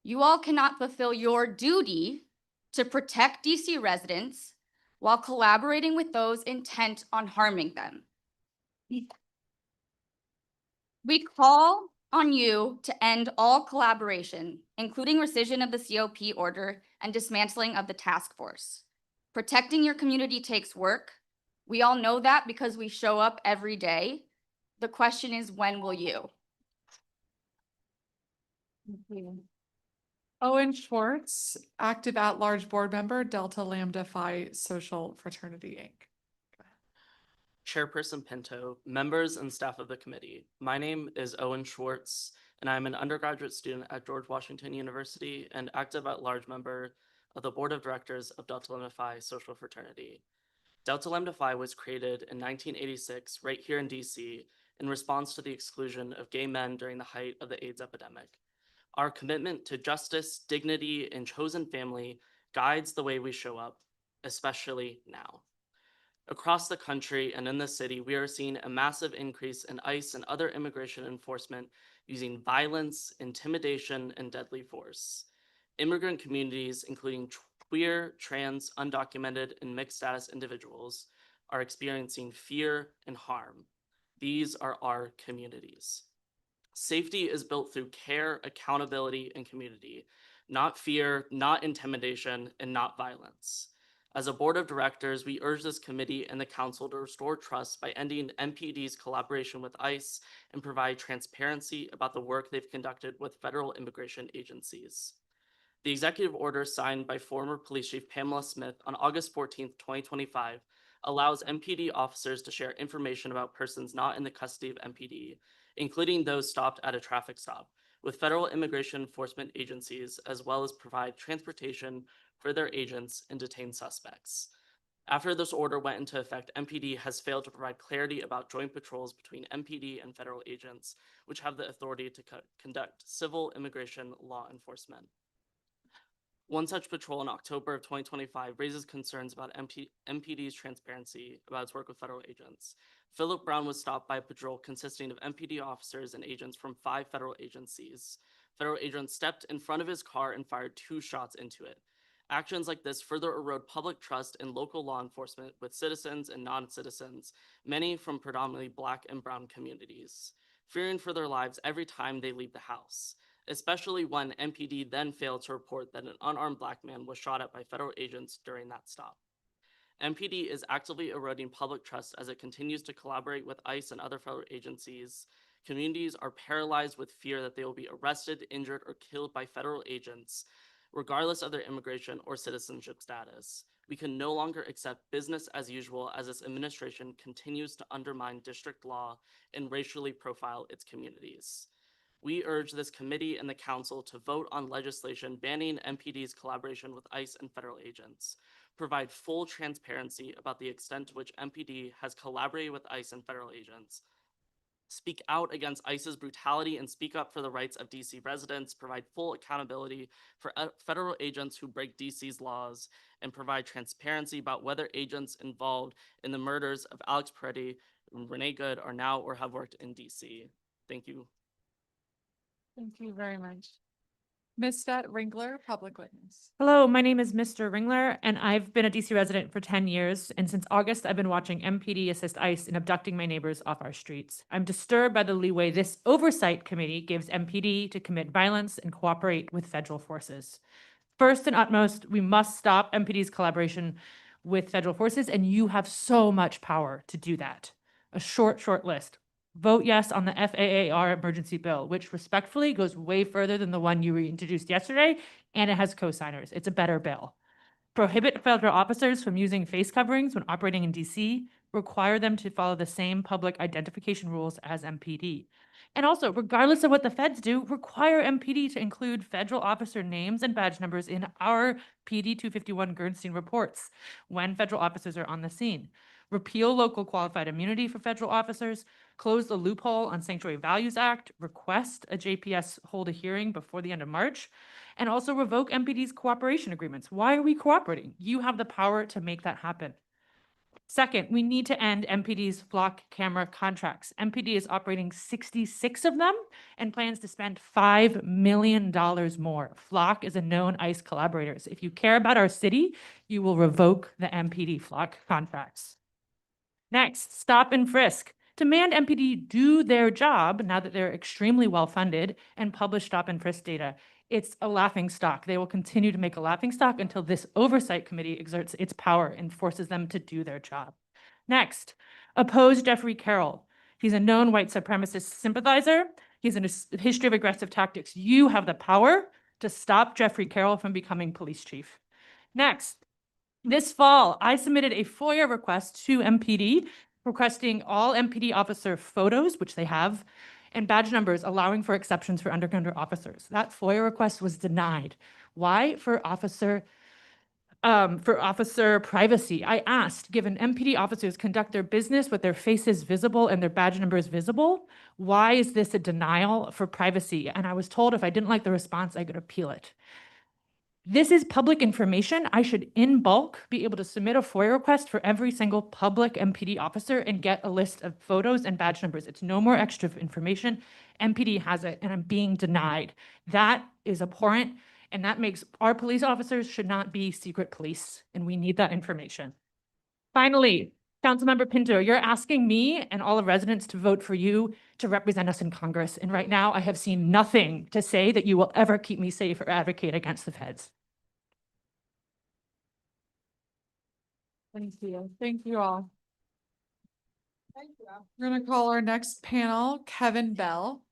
You all cannot fulfill your duty to protect DC residents while collaborating with those intent on harming them. We call on you to end all collaboration, including rescission of the COP order and dismantling of the task force. Protecting your community takes work. We all know that because we show up every day. The question is, when will you? Owen Schwartz, active at-large board member, Delta Lambda Phi Social Fraternity, Inc. Chairperson Pinto, members and staff of the committee. My name is Owen Schwartz, and I'm an undergraduate student at George Washington University and active at-large member of the Board of Directors of Delta Lambda Phi Social Fraternity. Delta Lambda Phi was created in 1986 right here in DC in response to the exclusion of gay men during the height of the AIDS epidemic. Our commitment to justice, dignity, and chosen family guides the way we show up, especially now. Across the country and in the city, we are seeing a massive increase in ICE and other immigration enforcement using violence, intimidation, and deadly force. Immigrant communities, including queer, trans, undocumented, and mixed status individuals, are experiencing fear and harm. These are our communities. Safety is built through care, accountability, and community, not fear, not intimidation, and not violence. As a board of directors, we urge this committee and the council to restore trust by ending MPD's collaboration with ICE and provide transparency about the work they've conducted with federal immigration agencies. The executive order signed by former Police Chief Pamela Smith on August 14th, 2025, allows MPD officers to share information about persons not in the custody of MPD, including those stopped at a traffic stop, with federal immigration enforcement agencies, as well as provide transportation for their agents and detained suspects. After this order went into effect, MPD has failed to provide clarity about joint patrols between MPD and federal agents, which have the authority to conduct civil immigration law enforcement. One such patrol in October of 2025 raises concerns about MPD's transparency about its work with federal agents. Philip Brown was stopped by a patrol consisting of MPD officers and agents from 5 federal agencies. Federal agents stepped in front of his car and fired 2 shots into it. Actions like this further erode public trust in local law enforcement with citizens and non-citizens, many from predominantly Black and Brown communities, fearing for their lives every time they leave the house, especially when MPD then failed to report that an unarmed Black man was shot at by federal agents during that stop. MPD is actively eroding public trust as it continues to collaborate with ICE and other federal agencies. Communities are paralyzed with fear that they will be arrested, injured, or killed by federal agents, regardless of their immigration or citizenship status. We can no longer accept business as usual as this administration continues to undermine district law and racially profile its communities. We urge this committee and the council to vote on legislation banning MPD's collaboration with ICE and federal agents, provide full transparency about the extent to which MPD has collaborated with ICE and federal agents, speak out against ICE's brutality and speak up for the rights of DC residents, provide full accountability for federal agents who break DC's laws, and provide transparency about whether agents involved in the murders of Alex Peretti and Renee Good are now or have worked in DC. Thank you. Thank you very much. Ms. Ringler, public witness. Hello, my name is Mr. Ringler, and I've been a DC resident for 10 years. And since August, I've been watching MPD assist ICE in abducting my neighbors off our streets. I'm disturbed by the leeway this Oversight Committee gives MPD to commit violence and cooperate with federal forces. First and utmost, we must stop MPD's collaboration with federal forces, and you have so much power to do that. A short list. Vote yes on the FAAR emergency bill, which respectfully goes way further than the one you reintroduced yesterday, and it has co-signers. It's a better bill. Prohibit federal officers from using face coverings when operating in DC. Require them to follow the same public identification rules as MPD. And also, regardless of what the feds do, require MPD to include federal officer names and badge numbers in our PD 251 Gernstein reports when federal officers are on the scene. Repeal local qualified immunity for federal officers, close the loophole on Sanctuary Values Act, request a JPS hold a hearing before the end of March, and also revoke MPD's cooperation agreements. Why are we cooperating? You have the power to make that happen. Second, we need to end MPD's flock camera contracts. MPD is operating 66 of them and plans to spend $5 million more. Flock is a known ICE collaborator. If you care about our city, you will revoke the MPD flock contracts. Next, stop and frisk. Demand MPD do their job now that they're extremely well funded and publish stop and frisk data. It's a laughingstock. They will continue to make a laughingstock until this Oversight Committee exerts its power and forces them to do their job. Next, oppose Jeffrey Carroll. He's a known white supremacist sympathizer. He's in a history of aggressive tactics. You have the power to stop Jeffrey Carroll from becoming police chief. Next, this fall, I submitted a FOIA request to MPD requesting all MPD officer photos, which they have, and badge numbers allowing for exceptions for undercover officers. That FOIA request was denied. Why? For officer privacy. I asked, given MPD officers conduct their business with their faces visible and their badge numbers visible, why is this a denial for privacy? And I was told if I didn't like the response, I could appeal it. This is public information. I should, in bulk, be able to submit a FOIA request for every single public MPD officer and get a list of photos and badge numbers. It's no more extra information. MPD has it, and I'm being denied. That is abhorrent, and that makes our police officers should not be secret police, and we need that information. Finally, Councilmember Pinto, you're asking me and all the residents to vote for you to represent us in Congress. And right now I have seen nothing to say that you will ever keep me safe or advocate against the feds. Thank you. Thank you all. We're gonna call our next panel Kevin Bell,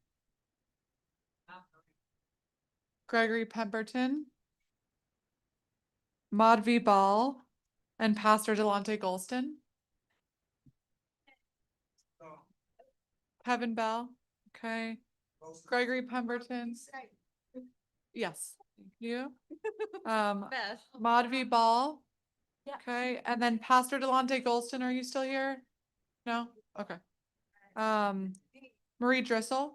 Gregory Pemberton, Madhvi Ball, and Pastor Delonte Golston. Kevin Bell, okay. Gregory Pemberton. Yes, thank you. Madhvi Ball. Okay, and then Pastor Delonte Golston, are you still here? No? Okay. Marie Drissel.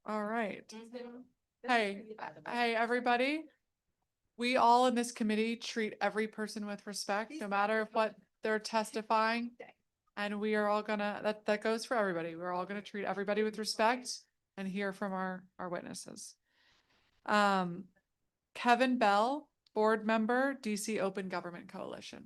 All right. Hey, everybody. We all in this committee treat every person with respect, no matter what they're testifying. And we are all gonna, that goes for everybody. We're all gonna treat everybody with respect and hear from our witnesses. Kevin Bell, board member, DC Open Government Coalition.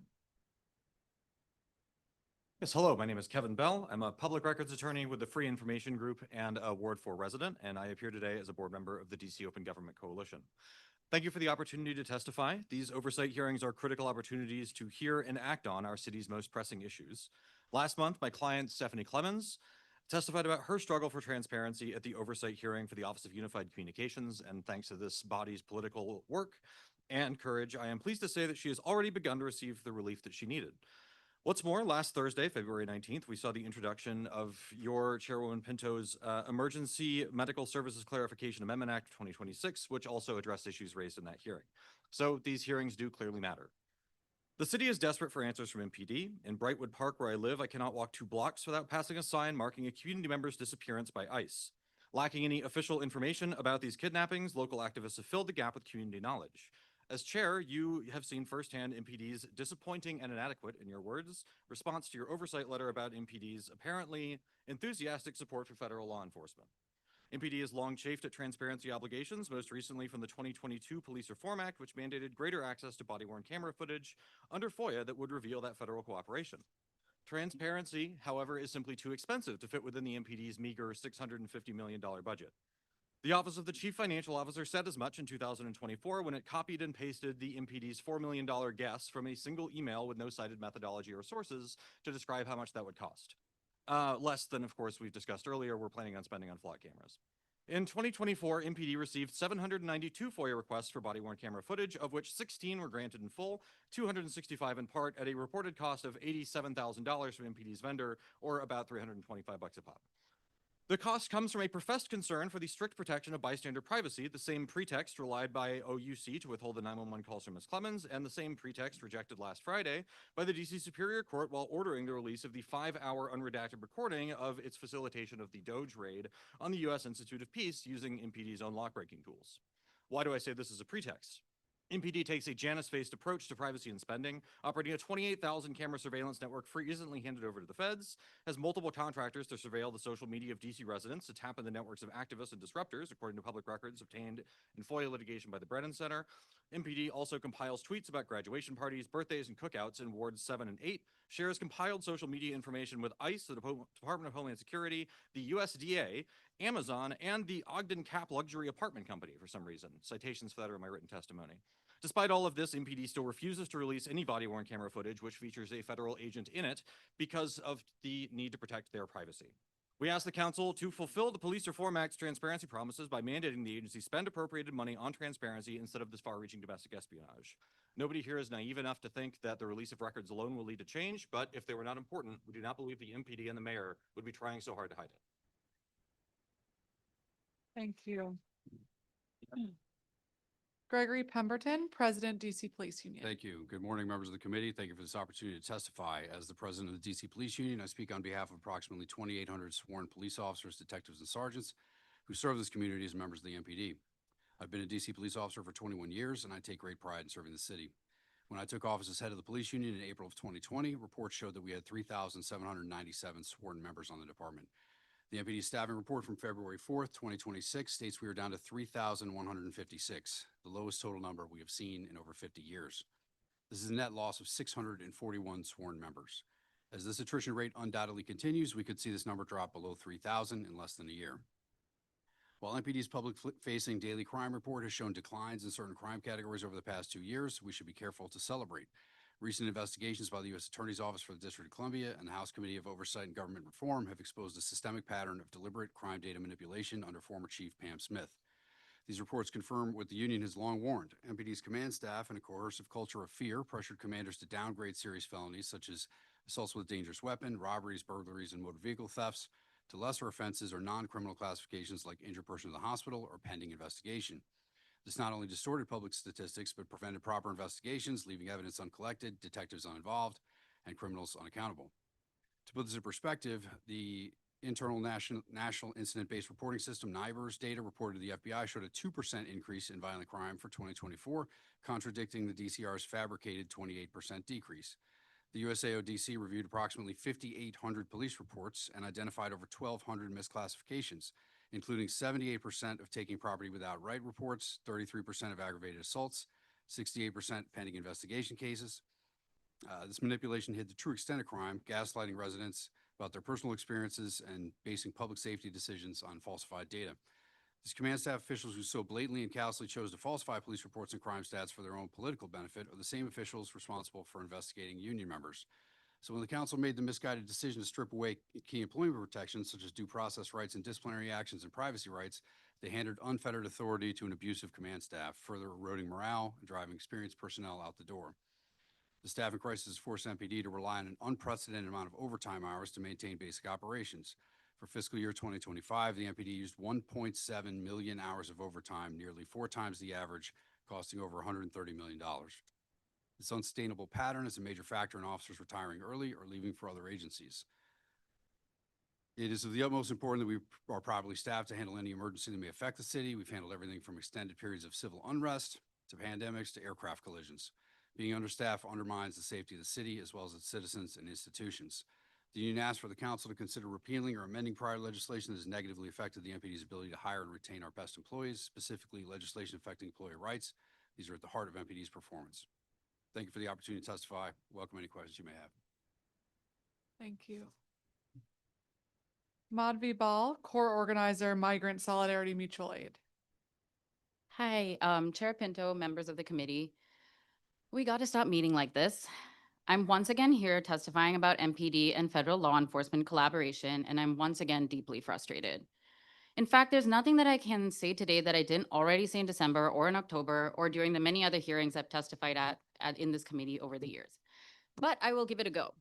Yes, hello, my name is Kevin Bell. I'm a public records attorney with the Free Information Group and a Ward 4 resident, and I appear today as a board member of the DC Open Government Coalition. Thank you for the opportunity to testify. These oversight hearings are critical opportunities to hear and act on our city's most pressing issues. Last month, my client, Stephanie Clemens, testified about her struggle for transparency at the oversight hearing for the Office of Unified Communications, and thanks to this body's political work and courage, I am pleased to say that she has already begun to receive the relief that she needed. What's more, last Thursday, February 19th, we saw the introduction of your Chairwoman Pinto's Emergency Medical Services Clarification Amendment Act 2026, which also addressed issues raised in that hearing. So these hearings do clearly matter. The city is desperate for answers from MPD. In Brightwood Park, where I live, I cannot walk 2 blocks without passing a sign marking a community member's disappearance by ICE. Lacking any official information about these kidnappings, local activists have filled the gap with community knowledge. As chair, you have seen firsthand MPD's disappointing and inadequate, in your words, response to your oversight letter about MPD's apparently enthusiastic support for federal law enforcement. MPD has long chafed at transparency obligations, most recently from the 2022 Police Reform Act, which mandated greater access to body-worn camera footage under FOIA that would reveal that federal cooperation. Transparency, however, is simply too expensive to fit within the MPD's meager $650 million budget. The Office of the Chief Financial Officer said as much in 2024 when it copied and pasted the MPD's $4 million guess from a single email with no cited methodology or sources to describe how much that would cost. Less than, of course, we've discussed earlier, we're planning on spending on flock cameras. In 2024, MPD received 792 FOIA requests for body-worn camera footage, of which 16 were granted in full, 265 in part, at a reported cost of $87,000 from MPD's vendor, or about $325 a pop. The cost comes from a professed concern for the strict protection of bystander privacy, the same pretext relied by OUC to withhold the 911 calls from Ms. Clemens, and the same pretext rejected last Friday by the DC Superior Court while ordering the release of the 5-hour unredacted recording of its facilitation of the Doge raid on the U.S. Institute of Peace using MPD's own lockbreaking tools. Why do I say this is a pretext? MPD takes a Janus-based approach to privacy and spending, operating a 28,000 camera surveillance network recently handed over to the feds, has multiple contractors to surveil the social media of DC residents to tap in the networks of activists and disruptors, according to public records obtained in FOIA litigation by the Brennan Center. MPD also compiles tweets about graduation parties, birthdays, and cookouts in Wards 7 and 8, shares compiled social media information with ICE, the Department of Homeland Security, the USDA, Amazon, and the Ogden Cap Luxury Apartment Company for some reason. Citations for that are in my written testimony. Despite all of this, MPD still refuses to release any body-worn camera footage which features a federal agent in it because of the need to protect their privacy. We ask the council to fulfill the Police Reform Act's transparency promises by mandating the agency spend appropriated money on transparency instead of this far-reaching domestic espionage. Nobody here is naive enough to think that the release of records alone will lead to change, but if they were not important, we do not believe the MPD and the mayor would be trying so hard to hide it. Thank you. Gregory Pemberton, President, DC Police Union. Thank you. Good morning, members of the committee. Thank you for this opportunity to testify. As the president of the DC Police Union, I speak on behalf of approximately 2,800 sworn police officers, detectives, and sergeants who serve this community as members of the MPD. I've been a DC police officer for 21 years, and I take great pride in serving the city. When I took office as head of the police union in April of 2020, reports showed that we had 3,797 sworn members on the department. The MPD staffing report from February 4th, 2026 states we are down to 3,156, the lowest total number we have seen in over 50 years. This is a net loss of 641 sworn members. As this attrition rate undoubtedly continues, we could see this number drop below 3,000 in less than a year. While MPD's public-facing daily crime report has shown declines in certain crime categories over the past 2 years, we should be careful to celebrate. Recent investigations by the U.S. Attorney's Office for the District of Columbia and the House Committee of Oversight and Government Reform have exposed a systemic pattern of deliberate crime data manipulation under former Chief Pam Smith. These reports confirm what the union has long warned. MPD's command staff and a coercive culture of fear pressured commanders to downgrade serious felonies such as assaults with a dangerous weapon, robberies, burglaries, and motor vehicle thefts to lesser offenses or non-criminal classifications like injured person in the hospital or pending investigation. This not only distorted public statistics, but prevented proper investigations, leaving evidence uncollected, detectives uninvolved, and criminals unaccountable. To put this in perspective, the Internal National Incident-Based Reporting System, NIBRS, data reported to the FBI showed a 2% increase in violent crime for 2024, contradicting the DCR's fabricated 28% decrease. The USAODC reviewed approximately 5,800 police reports and identified over 1,200 misclassifications, including 78% of taking property without right reports, 33% of aggravated assaults, 68% pending investigation cases. This manipulation hid the true extent of crime, gaslighting residents about their personal experiences and basing public safety decisions on falsified data. These command staff officials who so blatantly and callously chose to falsify police reports and crime stats for their own political benefit are the same officials responsible for investigating union members. So when the council made the misguided decision to strip away key employment protections such as due process rights and disciplinary actions and privacy rights, they handed unfettered authority to an abusive command staff, further eroding morale and driving experienced personnel out the door. The staffing crisis forced MPD to rely on an unprecedented amount of overtime hours to maintain basic operations. For fiscal year 2025, the MPD used 1.7 million hours of overtime, nearly 4 times the average, costing over $130 million. This unsustainable pattern is a major factor in officers retiring early or leaving for other agencies. It is of the utmost importance that we are properly staffed to handle any emergency that may affect the city. We've handled everything from extended periods of civil unrest to pandemics to aircraft collisions. Being understaffed undermines the safety of the city as well as its citizens and institutions. The union asked for the council to consider repealing or amending prior legislation that has negatively affected the MPD's ability to hire and retain our best employees, specifically legislation affecting employee rights. These are at the heart of MPD's performance. Thank you for the opportunity to testify. Welcome any questions you may have. Thank you. Madhvi Bal, Core Organizer, Migrant Solidarity Mutual Aid. Hi, Chair Pinto, members of the committee. We got to stop meeting like this. I'm once again here testifying about MPD and federal law enforcement collaboration, and I'm once again deeply frustrated. In fact, there's nothing that I can say today that I didn't already say in December or in October or during the many other hearings I've testified at in this committee over the years. But I will give it a go.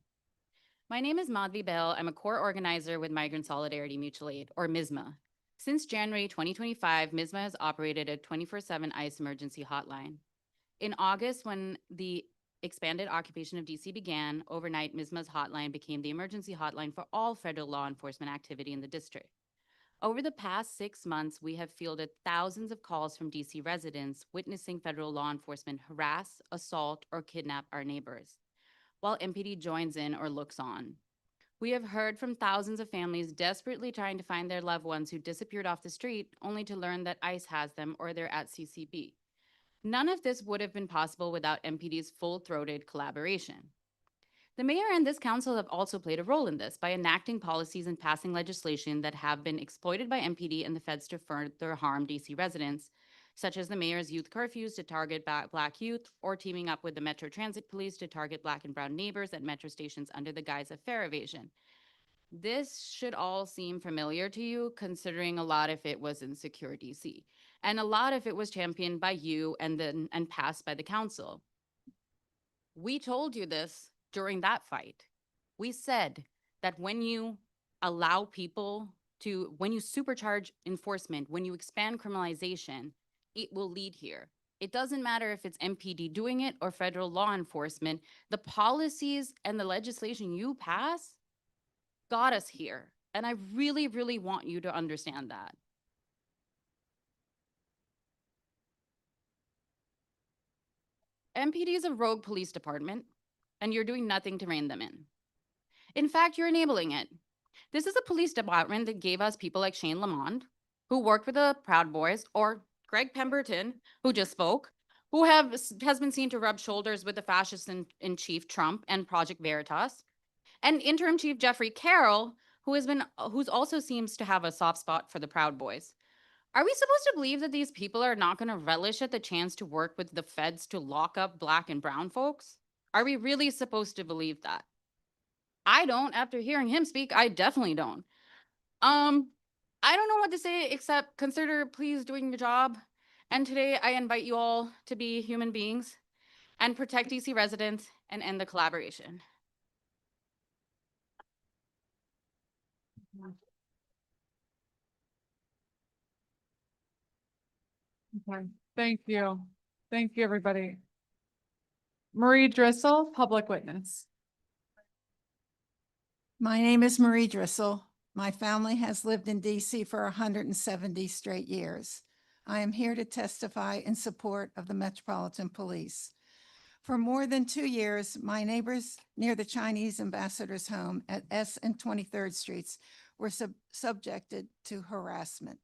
My name is Madhvi Bell. I'm a core organizer with Migrant Solidarity Mutual Aid, or MISMA. Since January 2025, MISMA has operated a 24/7 ICE emergency hotline. In August, when the expanded occupation of DC began, overnight, MISMA's hotline became the emergency hotline for all federal law enforcement activity in the district. Over the past 6 months, we have fielded thousands of calls from DC residents witnessing federal law enforcement harass, assault, or kidnap our neighbors, while MPD joins in or looks on. We have heard from thousands of families desperately trying to find their loved ones who disappeared off the street, only to learn that ICE has them or they're at CCB. None of this would have been possible without MPD's full-throated collaboration. The mayor and this council have also played a role in this by enacting policies and passing legislation that have been exploited by MPD and the feds to further harm DC residents, such as the mayor's youth curfews to target Black youth, or teaming up with the Metro Transit Police to target Black and brown neighbors at metro stations under the guise of fare evasion. This should all seem familiar to you, considering a lot of it was in Secure DC, and a lot of it was championed by you and passed by the council. We told you this during that fight. We said that when you allow people to, when you supercharge enforcement, when you expand criminalization, it will lead here. It doesn't matter if it's MPD doing it or federal law enforcement. The policies and the legislation you pass got us here. And I really, really want you to understand that. MPD is a rogue police department, and you're doing nothing to rein them in. In fact, you're enabling it. This is a police department that gave us people like Shane Lamond, who worked with the Proud Boys, or Greg Pemberton, who just spoke, who has been seen to rub shoulders with the fascist in chief Trump and Project Veritas, and interim chief Jeffrey Carroll, who's also seems to have a soft spot for the Proud Boys. Are we supposed to believe that these people are not going to relish at the chance to work with the feds to lock up Black and brown folks? Are we really supposed to believe that? I don't. After hearing him speak, I definitely don't. I don't know what to say except consider please doing your job. And today I invite you all to be human beings and protect DC residents and end the collaboration. Okay, thank you. Thank you, everybody. Marie Drissel, public witness. My name is Marie Drissel. My family has lived in DC for 170 straight years. I am here to testify in support of the Metropolitan Police. For more than 2 years, my neighbors near the Chinese ambassador's home at S and 23rd Streets were subjected to harassment.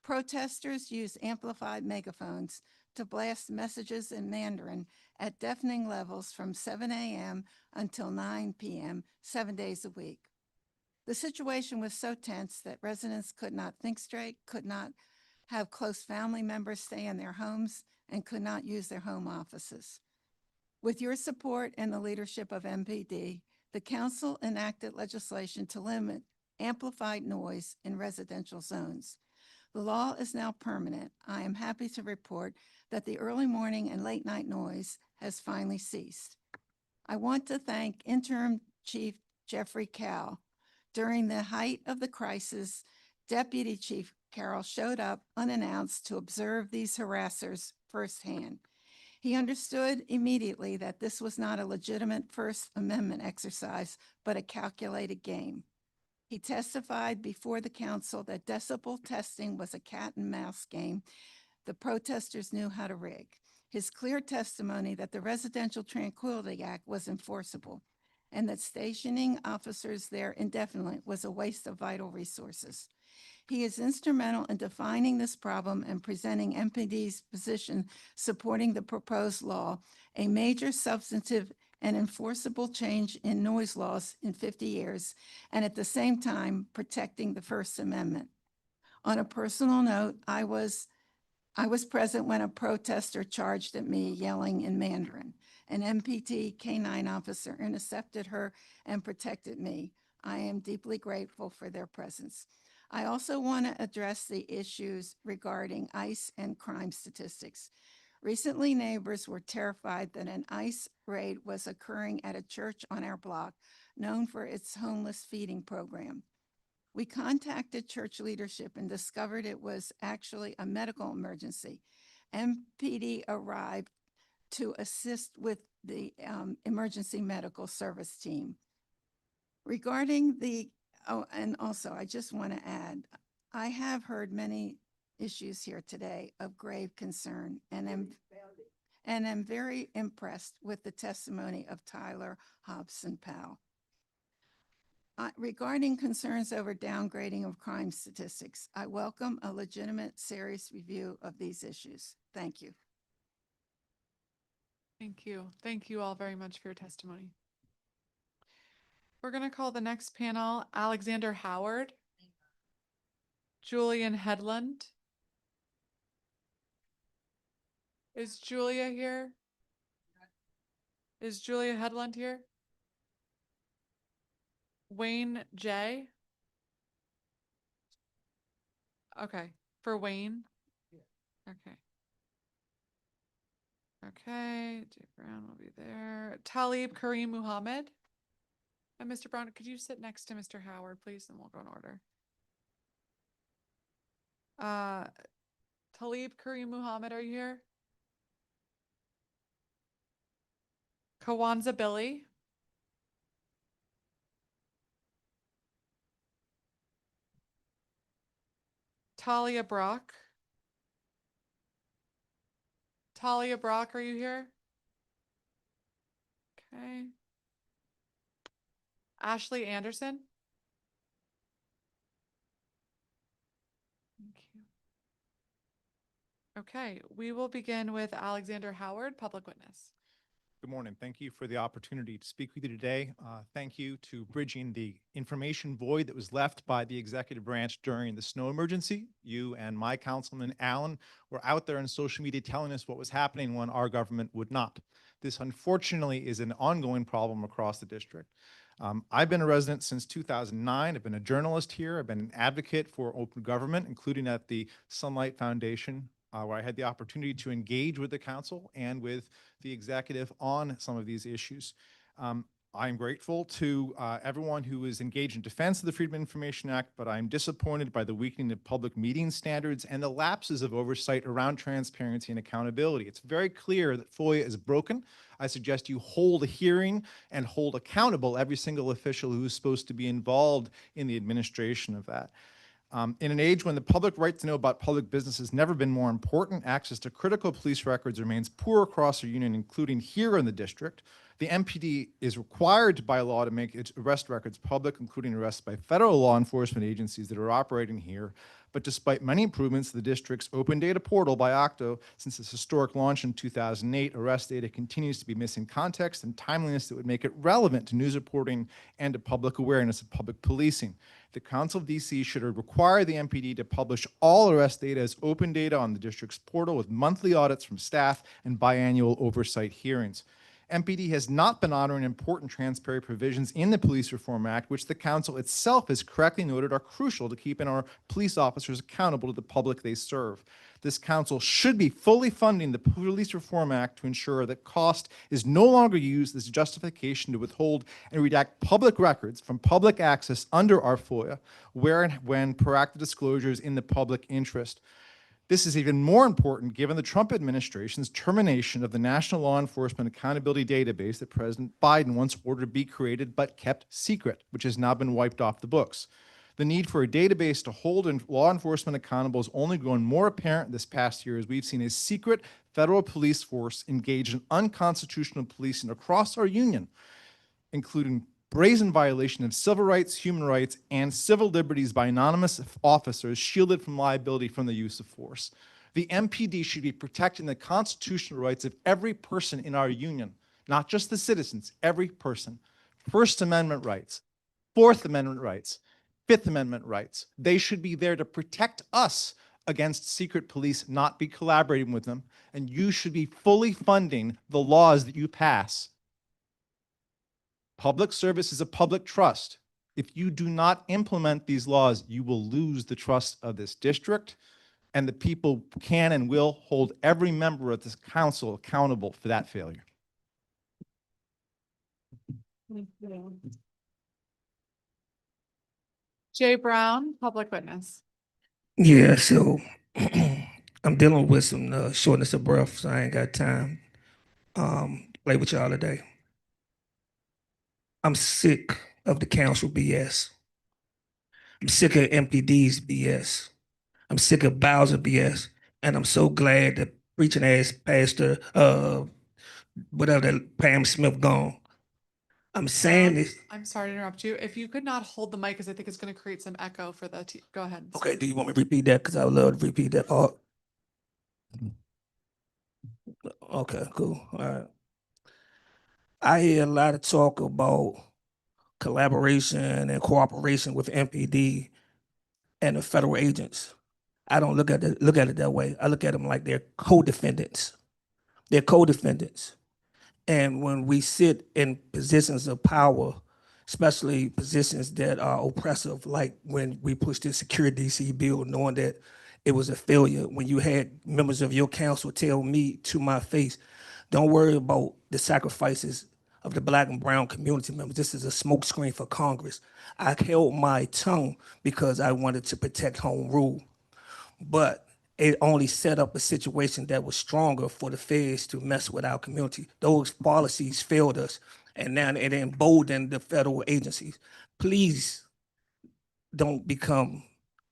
Protesters used amplified megaphones to blast messages in Mandarin at deafening levels from 7 a.m. until 9 p.m., 7 days a week. The situation was so tense that residents could not think straight, could not have close family members stay in their homes, and could not use their home offices. With your support and the leadership of MPD, the council enacted legislation to limit amplified noise in residential zones. The law is now permanent. I am happy to report that the early morning and late night noise has finally ceased. I want to thank Interim Chief Jeffrey Cal. During the height of the crisis, Deputy Chief Carroll showed up unannounced to observe these harassers firsthand. He understood immediately that this was not a legitimate First Amendment exercise, but a calculated game. He testified before the council that decibel testing was a cat and mouse game the protesters knew how to rig. His clear testimony that the Residential Tranquility Act was enforceable and that stationing officers there indefinitely was a waste of vital resources. He is instrumental in defining this problem and presenting MPD's position supporting the proposed law, a major substantive and enforceable change in noise laws in 50 years, and at the same time protecting the First Amendment. On a personal note, I was present when a protester charged at me yelling in Mandarin. An MPT K-9 officer intercepted her and protected me. I am deeply grateful for their presence. I also want to address the issues regarding ICE and crime statistics. Recently, neighbors were terrified that an ICE raid was occurring at a church on our block known for its homeless feeding program. We contacted church leadership and discovered it was actually a medical emergency. MPD arrived to assist with the emergency medical service team. Regarding and also I just want to add, I have heard many issues here today of grave concern and am very impressed with the testimony of Tyler Hobson-Powell. Regarding concerns over downgrading of crime statistics, I welcome a legitimate, serious review of these issues. Thank you. Thank you. Thank you all very much for your testimony. We're going to call the next panel Alexander Howard, Julian Headland. Is Julia here? Is Julia Headland here? Wayne J. Okay, for Wayne. Okay. Okay, Jay Brown will be there. Talib Kareem Muhammad. And Mr. Brown, could you sit next to Mr. Howard, please, and we'll go in order. Talib Kareem Muhammad, are you here? Kawanza Billy. Talia Brock. Talia Brock, are you here? Okay. Ashley Anderson. Thank you. Okay, we will begin with Alexander Howard, public witness. Good morning. Thank you for the opportunity to speak with you today. Thank you to bridging the information void that was left by the executive branch during the snow emergency. You and my councilman, Allen, were out there on social media telling us what was happening when our government would not. This, unfortunately, is an ongoing problem across the district. I've been a resident since 2009. I've been a journalist here. I've been an advocate for open government, including at the Sunlight Foundation, where I had the opportunity to engage with the council and with the executive on some of these issues. I'm grateful to everyone who is engaged in defense of the Freedom of Information Act, but I'm disappointed by the weakening of public meeting standards and the lapses of oversight around transparency and accountability. It's very clear that FOIA is broken. I suggest you hold a hearing and hold accountable every single official who is supposed to be involved in the administration of that. In an age when the public right to know about public business has never been more important, access to critical police records remains poor across our union, including here in the district. The MPD is required by law to make its arrest records public, including arrests by federal law enforcement agencies that are operating here. But despite many improvements to the district's open data portal by Octo since its historic launch in 2008, arrest data continues to be missing context and timeliness that would make it relevant to news reporting and to public awareness of public policing. The Council of DC should require the MPD to publish all arrest data as open data on the district's portal with monthly audits from staff and biannual oversight hearings. MPD has not been honoring important transparency provisions in the Police Reform Act, which the Council itself has correctly noted are crucial to keeping our police officers accountable to the public they serve. This Council should be fully funding the Police Reform Act to ensure that cost is no longer used as justification to withhold and redact public records from public access under our FOIA, where and when proactive disclosure is in the public interest. This is even more important given the Trump administration's termination of the National Law Enforcement Accountability Database that President Biden once ordered to be created but kept secret, which has now been wiped off the books. The need for a database to hold law enforcement accountable has only grown more apparent this past year as we've seen a secret federal police force engage in unconstitutional policing across our union, including brazen violation of civil rights, human rights, and civil liberties by anonymous officers shielded from liability from the use of force. The MPD should be protecting the constitutional rights of every person in our union, not just the citizens, every person. First Amendment rights, Fourth Amendment rights, Fifth Amendment rights. They should be there to protect us against secret police, not be collaborating with them. And you should be fully funding the laws that you pass. Public service is a public trust. If you do not implement these laws, you will lose the trust of this district, and the people can and will hold every member of this council accountable for that failure. Jay Brown, public witness. Yeah, so I'm dealing with some shortness of breath, so I ain't got time play with y'all today. I'm sick of the council BS. I'm sick of MPD's BS. I'm sick of Bowser BS. And I'm so glad that preaching ass pastor, whatever that Pam Smith gone. I'm saying this. I'm sorry to interrupt you. If you could not hold the mic, because I think it's going to create some echo for the go ahead. Okay, do you want me to repeat that? Because I would love to repeat that part. Okay, cool. All right. I hear a lot of talk about collaboration and cooperation with MPD and the federal agents. I don't look at it that way. I look at them like they're co-defendants. They're co-defendants. And when we sit in positions of power, especially positions that are oppressive, like when we pushed the Secure DC bill, knowing that it was a failure, when you had members of your council tell me to my face, don't worry about the sacrifices of the Black and brown community members. This is a smokescreen for Congress. I held my tongue because I wanted to protect home rule. But it only set up a situation that was stronger for the feds to mess with our community. Those policies failed us, and now it emboldened the federal agencies. Please don't become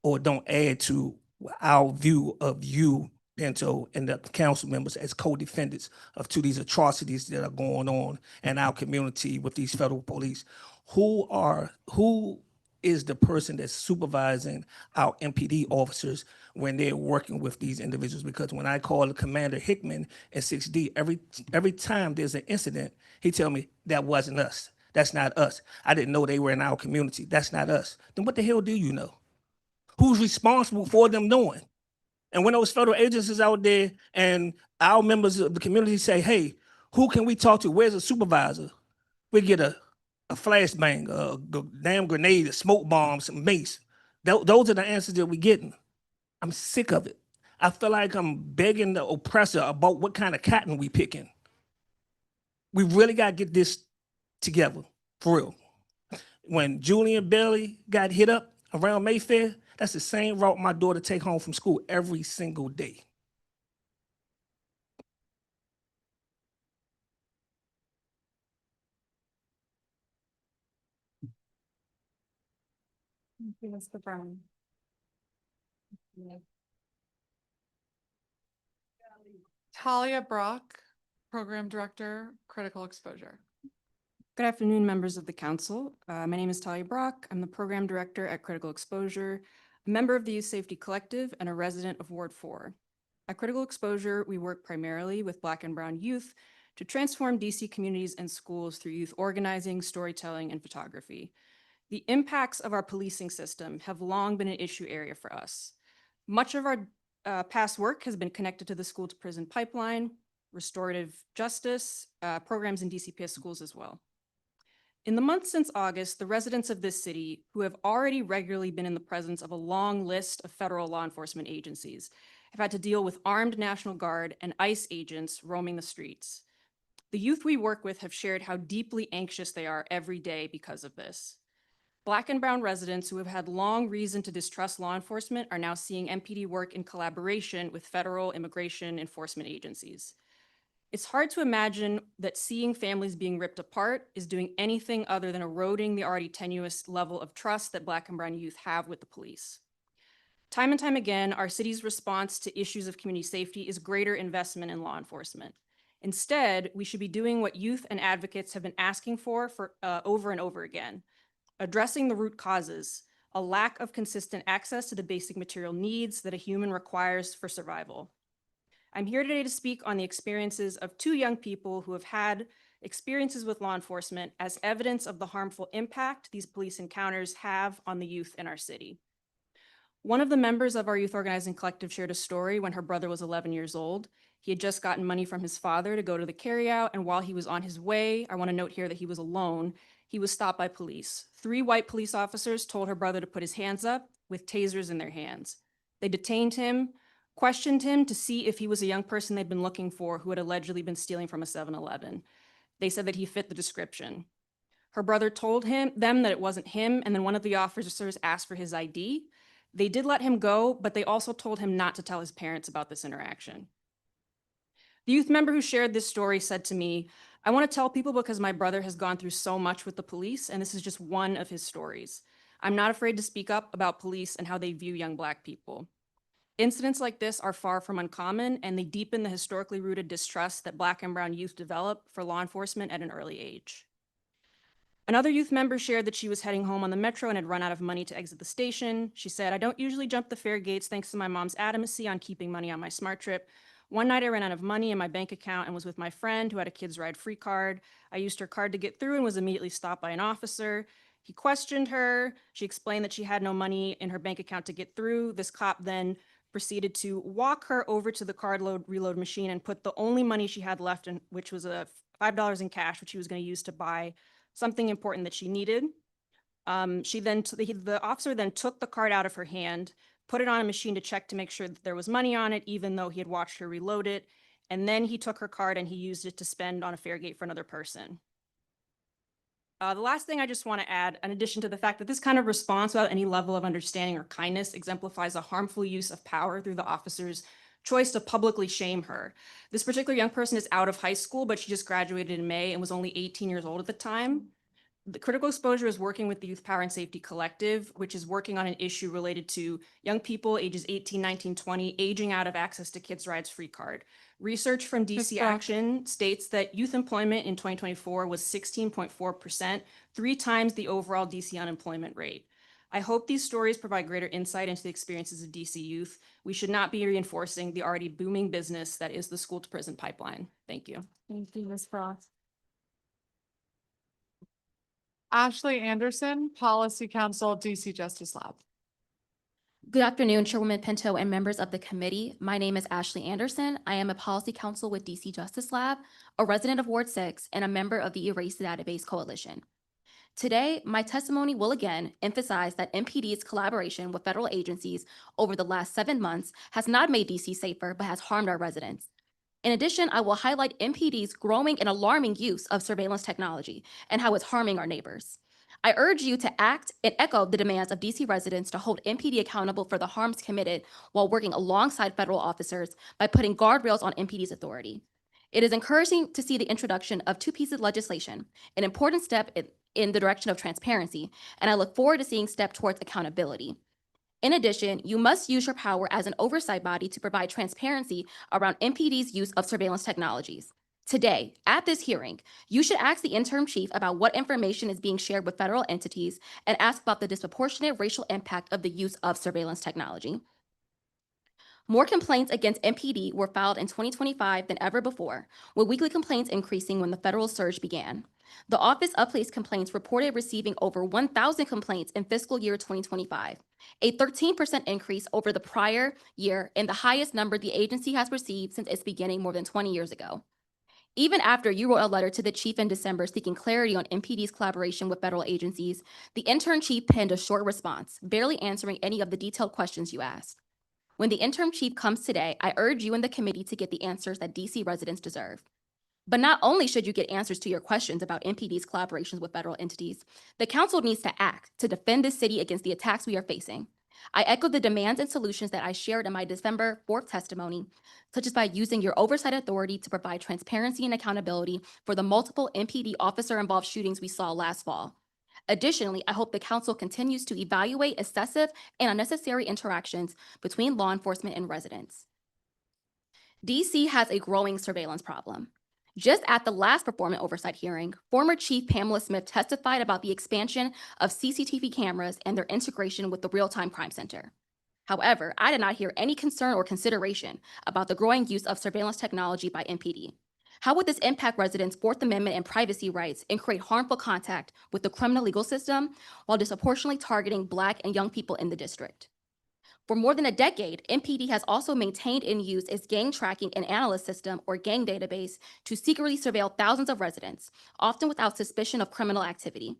or don't add to our view of you, Pinto, and the council members as co-defendants to these atrocities that are going on in our community with these federal police. Who is the person that's supervising our MPD officers when they're working with these individuals. Because when I call Commander Hickman at 6D, every time there's an incident, he tell me that wasn't us. That's not us. I didn't know they were in our community. That's not us. Then what the hell do you know? Who's responsible for them knowing? And when those federal agencies out there and our members of the community say, hey, who can we talk to? Where's the supervisor? We get a flashbang, a damn grenade, a smoke bomb, some mace. Those are the answers that we're getting. I'm sick of it. I feel like I'm begging the oppressor about what kind of cotton we picking. We really got to get this together, for real. When Julian Bailey got hit up around Mayfair, that's the same route my daughter take home from school every single day. Thank you, Mr. Brown. Talia Brock, Program Director, Critical Exposure. Good afternoon, members of the council. My name is Talia Brock. I'm the Program Director at Critical Exposure, a member of the Youth Safety Collective, and a resident of Ward 4. At Critical Exposure, we work primarily with Black and Brown youth to transform DC communities and schools through youth organizing, storytelling, and photography. The impacts of our policing system have long been an issue area for us. Much of our past work has been connected to the school to prison pipeline, restorative justice, programs in DCPS schools as well. In the months since August, the residents of this city, who have already regularly been in the presence of a long list of federal law enforcement agencies, have had to deal with armed National Guard and ICE agents roaming the streets. The youth we work with have shared how deeply anxious they are every day because of this. Black and Brown residents who have had long reason to distrust law enforcement are now seeing MPD work in collaboration with federal immigration enforcement agencies. It's hard to imagine that seeing families being ripped apart is doing anything other than eroding the already tenuous level of trust that Black and Brown youth have with the police. Time and time again, our city's response to issues of community safety is greater investment in law enforcement. Instead, we should be doing what youth and advocates have been asking for over and over again, addressing the root causes, a lack of consistent access to the basic material needs that a human requires for survival. I'm here today to speak on the experiences of two young people who have had experiences with law enforcement as evidence of the harmful impact these police encounters have on the youth in our city. One of the members of our youth organizing collective shared a story when her brother was 11 years old. He had just gotten money from his father to go to the carryout, and while he was on his way, I want to note here that he was alone, he was stopped by police. 3 white police officers told her brother to put his hands up with tasers in their hands. They detained him, questioned him to see if he was a young person they'd been looking for who had allegedly been stealing from a 7-Eleven. They said that he fit the description. Her brother told them that it wasn't him, and then one of the officers asked for his ID. They did let him go, but they also told him not to tell his parents about this interaction. The youth member who shared this story said to me, "I want to tell people because my brother has gone through so much with the police, and this is just one of his stories. I'm not afraid to speak up about police and how they view young Black people." Incidents like this are far from uncommon, and they deepen the historically rooted distrust that Black and Brown youth develop for law enforcement at an early age. Another youth member shared that she was heading home on the Metro and had run out of money to exit the station. She said, "I don't usually jump the fare gates thanks to my mom's adamantcy on keeping money on my Smart Trip. One night I ran out of money in my bank account and was with my friend who had a Kids Ride free card. I used her card to get through and was immediately stopped by an officer. He questioned her. She explained that she had no money in her bank account to get through. This cop then proceeded to walk her over to the card reload machine and put the only money she had left in, which was a $5 in cash, which she was going to use to buy something important that she needed. The officer then took the card out of her hand, put it on a machine to check to make sure that there was money on it, even though he had watched her reload it. And then he took her card and he used it to spend on a fare gate for another person. The last thing I just want to add, in addition to the fact that this kind of response without any level of understanding or kindness exemplifies a harmful use of power through the officer's choice to publicly shame her. This particular young person is out of high school, but she just graduated in May and was only 18 years old at the time. The Critical Exposure is working with the Youth Power and Safety Collective, which is working on an issue related to young people ages 18, 19, 20, aging out of access to Kids Rides free card. Research from DC Action states that youth employment in 2024 was 16.4%, 3 times the overall DC unemployment rate. I hope these stories provide greater insight into the experiences of DC youth. We should not be reinforcing the already booming business that is the school to prison pipeline. Thank you. Thank you, Ms. Frost. Ashley Anderson, Policy Council, DC Justice Lab. Good afternoon, Chairwoman Pinto and members of the committee. My name is Ashley Anderson. I am a policy counsel with DC Justice Lab, a resident of Ward 6, and a member of the Erase the Database Coalition. Today, my testimony will again emphasize that MPD's collaboration with federal agencies over the last 7 months has not made DC safer, but has harmed our residents. In addition, I will highlight MPD's growing and alarming use of surveillance technology and how it's harming our neighbors. I urge you to act and echo the demands of DC residents to hold MPD accountable for the harms committed while working alongside federal officers by putting guardrails on MPD's authority. It is encouraging to see the introduction of 2 pieces of legislation, an important step in the direction of transparency, and I look forward to seeing steps towards accountability. In addition, you must use your power as an oversight body to provide transparency around MPD's use of surveillance technologies. Today, at this hearing, you should ask the interim chief about what information is being shared with federal entities and ask about the disproportionate racial impact of the use of surveillance technology. More complaints against MPD were filed in 2025 than ever before, with weekly complaints increasing when the federal surge began. The Office of Police Complaints reported receiving over 1,000 complaints in fiscal year 2025, a 13% increase over the prior year and the highest number the agency has received since its beginning more than 20 years ago. Even after you wrote a letter to the chief in December seeking clarity on MPD's collaboration with federal agencies, the interim chief penned a short response, barely answering any of the detailed questions you asked. When the interim chief comes today, I urge you and the committee to get the answers that DC residents deserve. But not only should you get answers to your questions about MPD's collaborations with federal entities, the council needs to act to defend this city against the attacks we are facing. I echo the demands and solutions that I shared in my December 4th testimony, such as by using your oversight authority to provide transparency and accountability for the multiple MPD officer-involved shootings we saw last fall. Additionally, I hope the council continues to evaluate excessive and unnecessary interactions between law enforcement and residents. DC has a growing surveillance problem. Just at the last performance oversight hearing, former Chief Pamela Smith testified about the expansion of CCTV cameras and their integration with the Real-Time Crime Center. However, I did not hear any concern or consideration about the growing use of surveillance technology by MPD. How would this impact residents' Fourth Amendment and privacy rights and create harmful contact with the criminal legal system while disproportionately targeting Black and young people in the district? For more than a decade, MPD has also maintained and used its gang tracking and analyst system, or gang database, to secretly surveil thousands of residents, often without suspicion of criminal activity.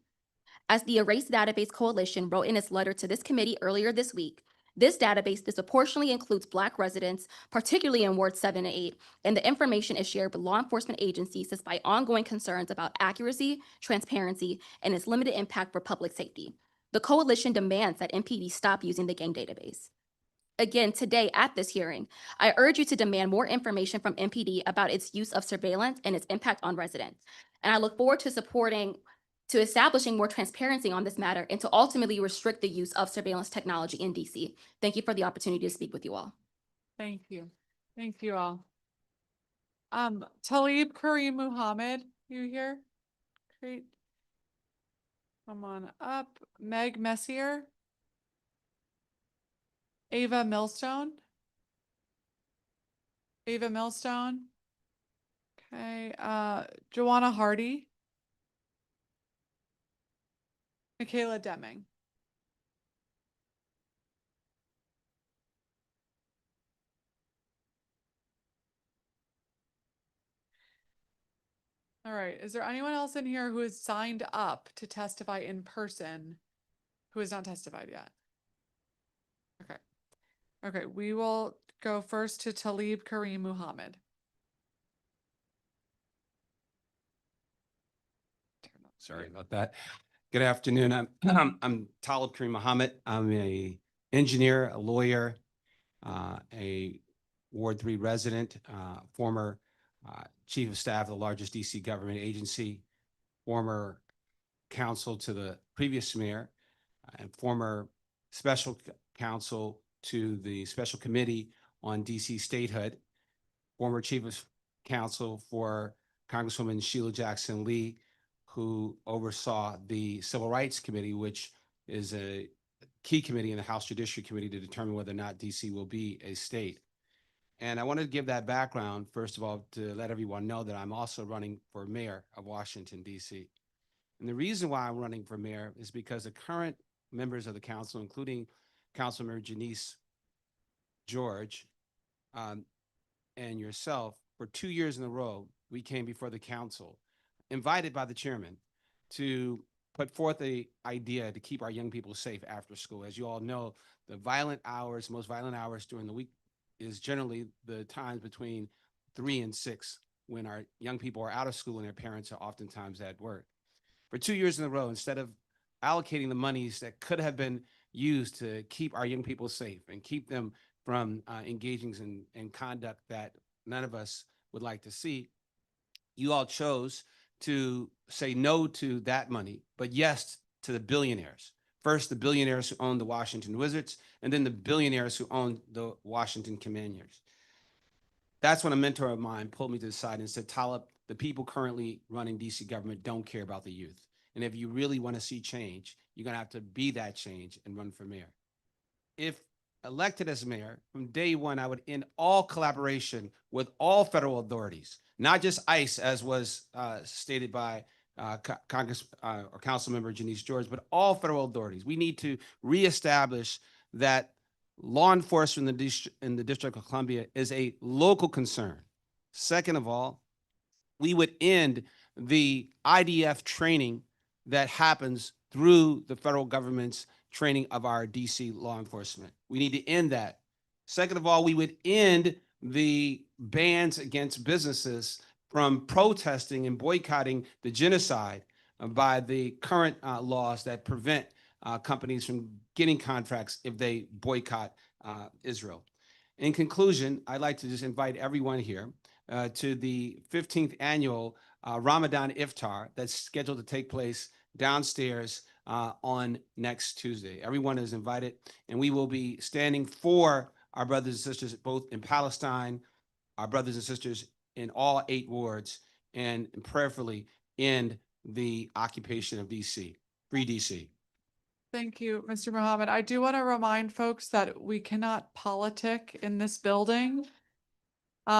As the Erase the Database Coalition wrote in its letter to this committee earlier this week, this database disproportionately includes Black residents, particularly in Wards 7 and 8, and the information is shared with law enforcement agencies despite ongoing concerns about accuracy, transparency, and its limited impact for public safety. The coalition demands that MPD stop using the gang database. Again, today at this hearing, I urge you to demand more information from MPD about its use of surveillance and its impact on residents. And I look forward to establishing more transparency on this matter and to ultimately restrict the use of surveillance technology in DC. Thank you for the opportunity to speak with you all. Thank you. Thank you all. Talib Kareem Muhammad, you here? Great. Come on up. Meg Messier. Ava Millstone. Ava Millstone. Okay. Joanna Hardy. Michaela Deming. All right. Is there anyone else in here who has signed up to testify in person who has not testified yet? Okay. Okay. We will go first to Talib Kareem Muhammad. Sorry about that. Good afternoon. I'm Talib Kareem Muhammad. I'm a engineer, a lawyer, a Ward 3 resident, former chief of staff of the largest DC government agency, former counsel to the previous mayor, and former special counsel to the special committee on DC statehood, former chief of counsel for Congresswoman Sheila Jackson Lee, who oversaw the Civil Rights Committee, which is a key committee in the House Judiciary Committee to determine whether or not DC will be a state. And I wanted to give that background, first of all, to let everyone know that I'm also running for mayor of Washington, DC. And the reason why I'm running for mayor is because the current members of the council, including Councilmember Janice George, and yourself, for 2 years in a row, we came before the council, invited by the chairman, to put forth the idea to keep our young people safe after school. As you all know, the most violent hours during the week is generally the times between 3 and 6, when our young people are out of school and their parents are oftentimes at work. For 2 years in a row, instead of allocating the monies that could have been used to keep our young people safe and keep them from engaging in conduct that none of us would like to see, you all chose to say no to that money, but yes to the billionaires. First, the billionaires who own the Washington Wizards, and then the billionaires who own the Washington Commanders. That's when a mentor of mine pulled me to the side and said, Talib, the people currently running DC government don't care about the youth. And if you really want to see change, you're going to have to be that change and run for mayor. If elected as mayor, from day one, I would end all collaboration with all federal authorities, not just ICE, as was stated by Congress or Councilmember Janice George, but all federal authorities. We need to reestablish that law enforcement in the District of Columbia is a local concern. Second of all, we would end the IDF training that happens through the federal government's training of our DC law enforcement. We need to end that. Second of all, we would end the bans against businesses from protesting and boycotting the genocide by the current laws that prevent companies from getting contracts if they boycott Israel. In conclusion, I'd like to just invite everyone here to the 15th annual Ramadan Iftar that's scheduled to take place downstairs on next Tuesday. Everyone is invited, and we will be standing for our brothers and sisters both in Palestine, our brothers and sisters in all 8 wards, and prayerfully end the occupation of DC. Free DC. Thank you, Mr. Mohammed. I do want to remind folks that we cannot politic in this building. We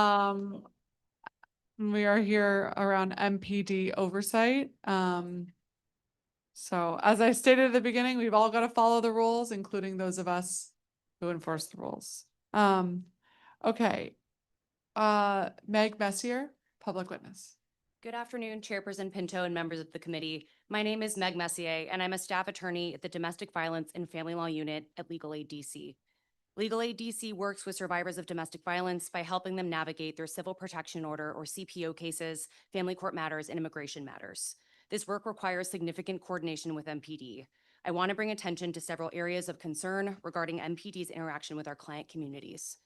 are here around MPD oversight. So as I stated at the beginning, we've all got to follow the rules, including those of us who enforce the rules. Okay. Meg Messier, public witness. Good afternoon, Chairperson Pinto and members of the committee. My name is Meg Messier, and I'm a staff attorney at the Domestic Violence and Family Law Unit at Legal Aid DC. Legal Aid DC works with survivors of domestic violence by helping them navigate their civil protection order or CPO cases, family court matters, and immigration matters. This work requires significant coordination with MPD. I want to bring attention to several areas of concern regarding MPD's interaction with our client communities.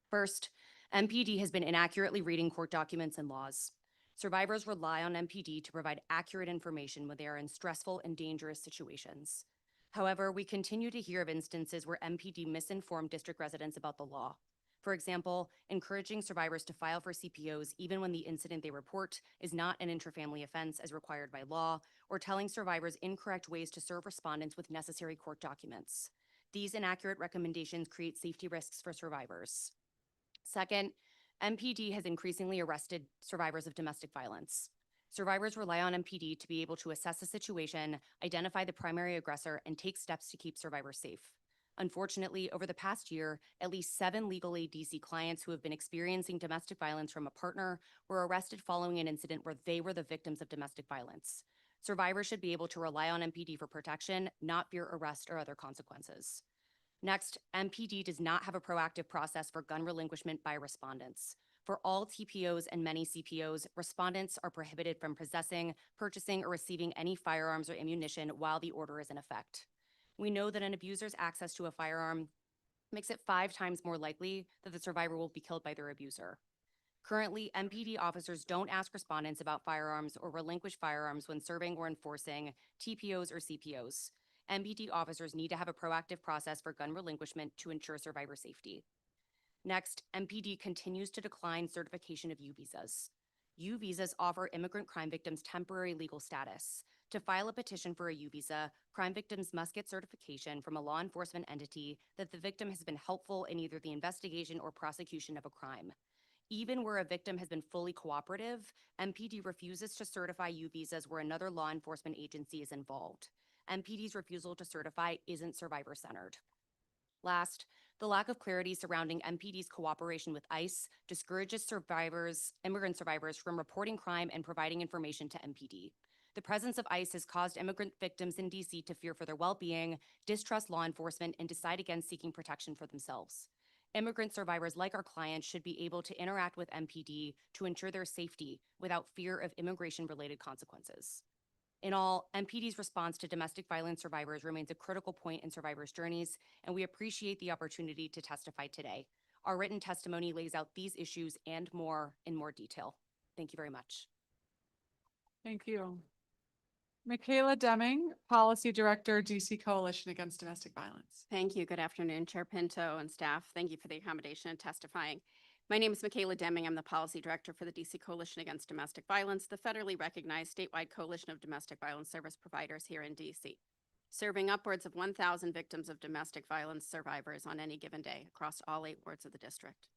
First, MPD has been inaccurately reading court documents and laws. Survivors rely on MPD to provide accurate information when they are in stressful and dangerous situations. However, we continue to hear of instances where MPD misinformed district residents about the law. For example, encouraging survivors to file for CPOs even when the incident they report is not an intrafamily offense as required by law, or telling survivors incorrect ways to serve respondents with necessary court documents. These inaccurate recommendations create safety risks for survivors. Second, MPD has increasingly arrested survivors of domestic violence. Survivors rely on MPD to be able to assess the situation, identify the primary aggressor, and take steps to keep survivors safe. Unfortunately, over the past year, at least 7 Legal Aid DC clients who have been experiencing domestic violence from a partner were arrested following an incident where they were the victims of domestic violence. Survivors should be able to rely on MPD for protection, not fear arrest or other consequences. Next, MPD does not have a proactive process for gun relinquishment by respondents. For all TPOs and many CPOs, respondents are prohibited from possessing, purchasing, or receiving any firearms or ammunition while the order is in effect. We know that an abuser's access to a firearm makes it 5 times more likely that the survivor will be killed by their abuser. Currently, MPD officers don't ask respondents about firearms or relinquish firearms when serving or enforcing TPOs or CPOs. MPD officers need to have a proactive process for gun relinquishment to ensure survivor safety. Next, MPD continues to decline certification of U visas. U visas offer immigrant crime victims temporary legal status. To file a petition for a U visa, crime victims must get certification from a law enforcement entity that the victim has been helpful in either the investigation or prosecution of a crime. Even where a victim has been fully cooperative, MPD refuses to certify U visas where another law enforcement agency is involved. MPD's refusal to certify isn't survivor-centered. Last, the lack of clarity surrounding MPD's cooperation with ICE discourages immigrant survivors from reporting crime and providing information to MPD. The presence of ICE has caused immigrant victims in DC to fear for their well-being, distrust law enforcement, and decide against seeking protection for themselves. Immigrant survivors like our clients should be able to interact with MPD to ensure their safety without fear of immigration-related consequences. In all, MPD's response to domestic violence survivors remains a critical point in survivors' journeys, and we appreciate the opportunity to testify today. Our written testimony lays out these issues and more in more detail. Thank you very much. Thank you. Michaela Deming, Policy Director, DC Coalition Against Domestic Violence. Thank you. Good afternoon, Chair Pinto and staff. Thank you for the accommodation and testifying. My name is Michaela Deming. I'm the Policy Director for the DC Coalition Against Domestic Violence, the federally recognized statewide coalition of domestic violence service providers here in DC, serving upwards of 1,000 victims of domestic violence survivors on any given day across all 8 wards of the district.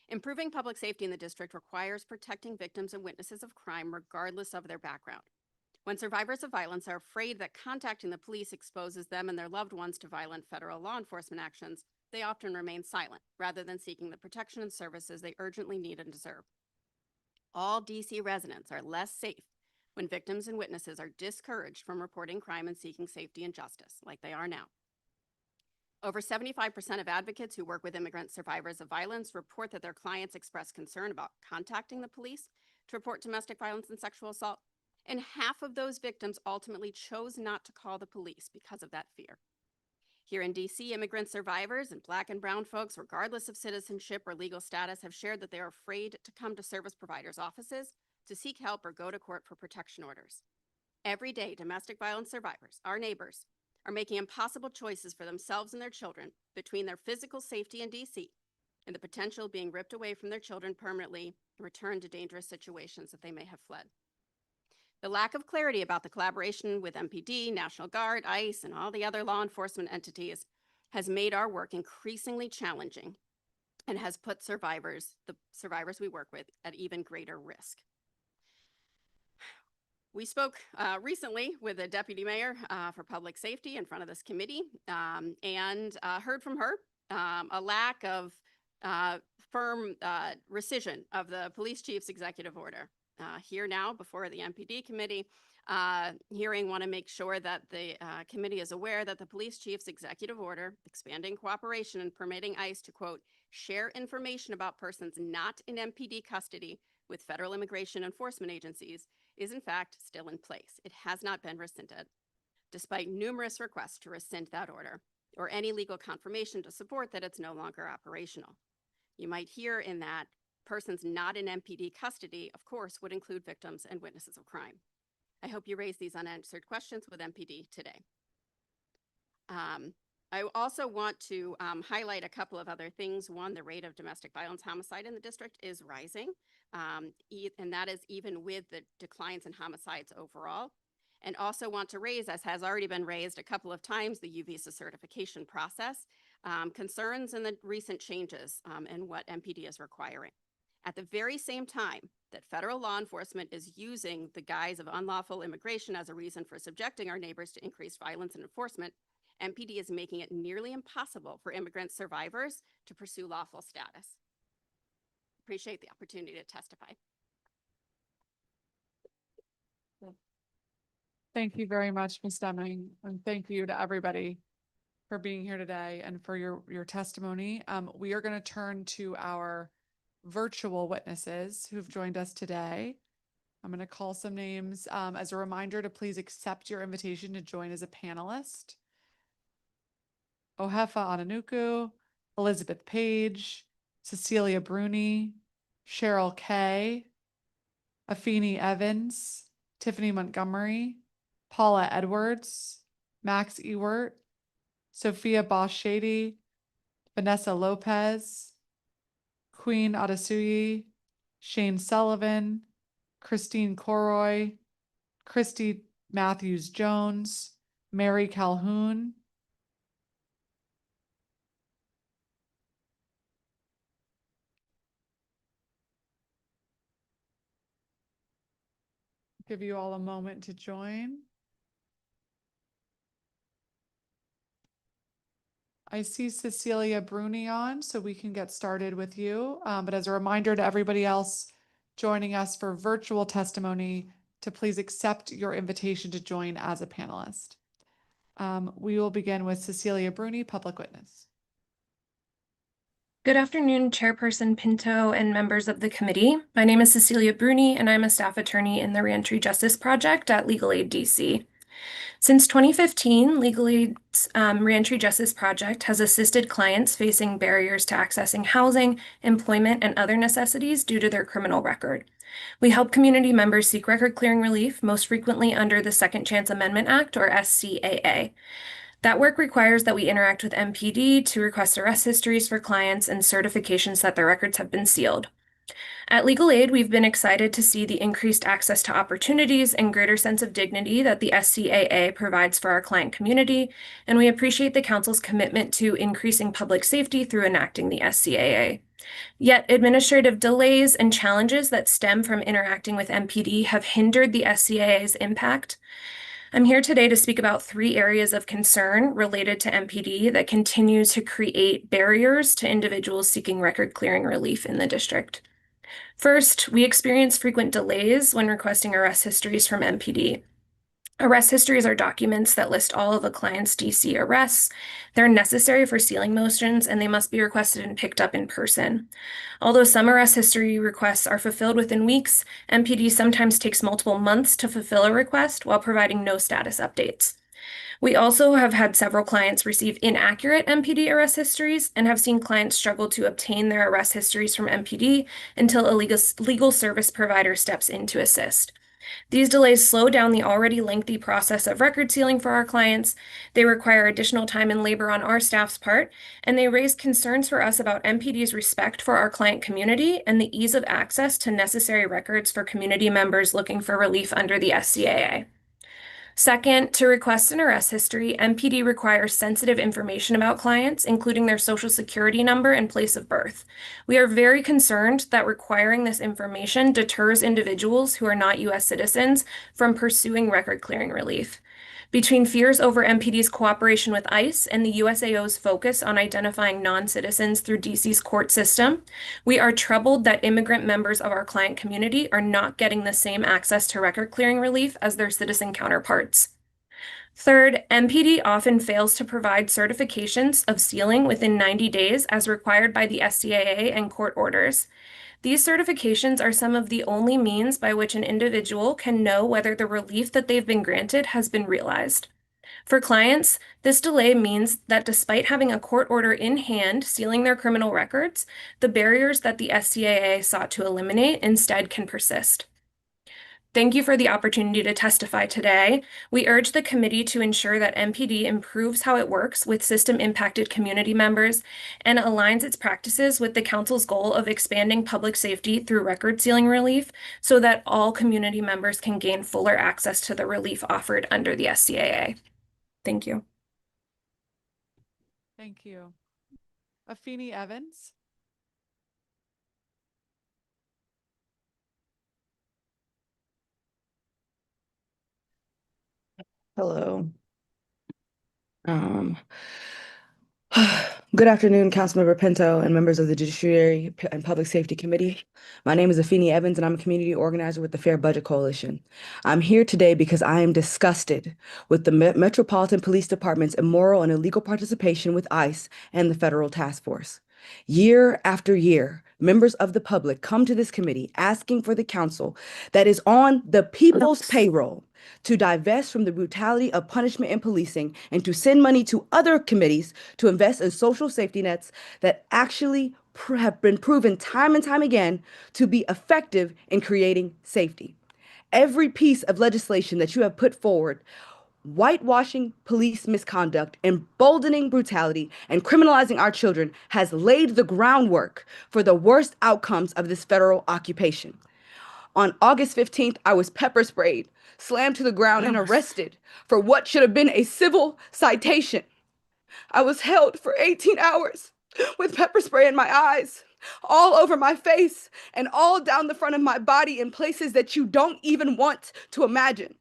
Improving public safety in the district requires protecting victims and witnesses of crime regardless of their background. When survivors of violence are afraid that contacting the police exposes them and their loved ones to violent federal law enforcement actions, they often remain silent rather than seeking the protection and services they urgently need and deserve. All DC residents are less safe when victims and witnesses are discouraged from reporting crime and seeking safety and justice, like they are now. Over 75% of advocates who work with immigrant survivors of violence report that their clients express concern about contacting the police to report domestic violence and sexual assault. And half of those victims ultimately chose not to call the police because of that fear. Here in DC, immigrant survivors and Black and brown folks, regardless of citizenship or legal status, have shared that they are afraid to come to service providers' offices to seek help or go to court for protection orders. Every day, domestic violence survivors, our neighbors, are making impossible choices for themselves and their children between their physical safety in DC and the potential of being ripped away from their children permanently and returned to dangerous situations that they may have fled. The lack of clarity about the collaboration with MPD, National Guard, ICE, and all the other law enforcement entities has made our work increasingly challenging and has put the survivors we work with, at even greater risk. We spoke recently with the Deputy Mayor for Public Safety in front of this committee and heard from her a lack of firm rescission of the police chief's executive order. Here now before the MPD committee hearing, want to make sure that the committee is aware that the police chief's executive order expanding cooperation and permitting ICE to, quote, share information about persons not in MPD custody with federal immigration enforcement agencies is in fact still in place. It has not been rescinded, despite numerous requests to rescind that order or any legal confirmation to support that it's no longer operational. You might hear in that persons not in MPD custody, of course, would include victims and witnesses of crime. I hope you raise these unanswered questions with MPD today. I also want to highlight a couple of other things. One, the rate of domestic violence homicide in the district is rising, and that is even with the declines in homicides overall. And also want to raise, as has already been raised a couple of times, the U visa certification process, concerns in the recent changes and what MPD is requiring. At the very same time that federal law enforcement is using the guise of unlawful immigration as a reason for subjecting our neighbors to increased violence and enforcement, MPD is making it nearly impossible for immigrant survivors to pursue lawful status. Appreciate the opportunity to testify. Thank you very much, Ms. Deming, and thank you to everybody for being here today and for your testimony. We are going to turn to our virtual witnesses who've joined us today. I'm going to call some names as a reminder to please accept your invitation to join as a panelist. Ohefa Ananuku, Elizabeth Page, Cecilia Bruni, Cheryl Kay, Afeni Evans, Tiffany Montgomery, Paula Edwards, Max Ewert, Sophia Bosch-Shady, Vanessa Lopez, Queen Adasuyi, Shane Sullivan, Christine Coroy, Christy Matthews Jones, Mary Calhoun, give you all a moment to join. I see Cecilia Bruni on, so we can get started with you. But as a reminder to everybody else joining us for virtual testimony, to please accept your invitation to join as a panelist. We will begin with Cecilia Bruni, public witness. Good afternoon, Chairperson Pinto and members of the committee. My name is Cecilia Bruni, and I'm a staff attorney in the Reentry Justice Project at Legal Aid DC. Since 2015, Legal Aid's Reentry Justice Project has assisted clients facing barriers to accessing housing, employment, and other necessities due to their criminal record. We help community members seek record clearing relief, most frequently under the Second Chance Amendment Act, or SCAA. That work requires that we interact with MPD to request arrest histories for clients and certifications that their records have been sealed. At Legal Aid, we've been excited to see the increased access to opportunities and greater sense of dignity that the SCAA provides for our client community, and we appreciate the Council's commitment to increasing public safety through enacting the SCAA. Yet, administrative delays and challenges that stem from interacting with MPD have hindered the SCAA's impact. I'm here today to speak about 3 areas of concern related to MPD that continue to create barriers to individuals seeking record clearing relief in the district. First, we experience frequent delays when requesting arrest histories from MPD. Arrest histories are documents that list all of a client's DC arrests. They're necessary for sealing motions, and they must be requested and picked up in person. Although some arrest history requests are fulfilled within weeks, MPD sometimes takes multiple months to fulfill a request while providing no status updates. We also have had several clients receive inaccurate MPD arrest histories and have seen clients struggle to obtain their arrest histories from MPD until a legal service provider steps in to assist. These delays slow down the already lengthy process of record sealing for our clients. They require additional time and labor on our staff's part, and they raise concerns for us about MPD's respect for our client community and the ease of access to necessary records for community members looking for relief under the SCAA. Second, to request an arrest history, MPD requires sensitive information about clients, including their social security number and place of birth. We are very concerned that requiring this information deters individuals who are not U.S. citizens from pursuing record clearing relief. Between fears over MPD's cooperation with ICE and the USAO's focus on identifying non-citizens through DC's court system, we are troubled that immigrant members of our client community are not getting the same access to record clearing relief as their citizen counterparts. Third, MPD often fails to provide certifications of sealing within 90 days as required by the SCAA and court orders. These certifications are some of the only means by which an individual can know whether the relief that they've been granted has been realized. For clients, this delay means that despite having a court order in hand sealing their criminal records, the barriers that the SCAA sought to eliminate instead can persist. Thank you for the opportunity to testify today. We urge the committee to ensure that MPD improves how it works with system-impacted community members and aligns its practices with the Council's goal of expanding public safety through record sealing relief so that all community members can gain fuller access to the relief offered under the SCAA. Thank you. Thank you. Afeni Evans. Hello. Good afternoon, Councilmember Pinto and members of the Judiciary and Public Safety Committee. My name is Afeni Evans, and I'm a community organizer with the Fair Budget Coalition. I'm here today because I am disgusted with the Metropolitan Police Department's immoral and illegal participation with ICE and the federal task force. Year after year, members of the public come to this committee asking for the council that is on the people's payroll to divest from the brutality of punishment and policing and to send money to other committees to invest in social safety nets that actually have been proven time and time again to be effective in creating safety. Every piece of legislation that you have put forward, whitewashing police misconduct, emboldening brutality, and criminalizing our children has laid the groundwork for the worst outcomes of this federal occupation. On August 15th, I was pepper sprayed slammed to the ground and arrested for what should have been a civil citation. I was held for 18 hours with pepper spray in my eyes, all over my face, and all down the front of my body in places that you don't even want to imagine.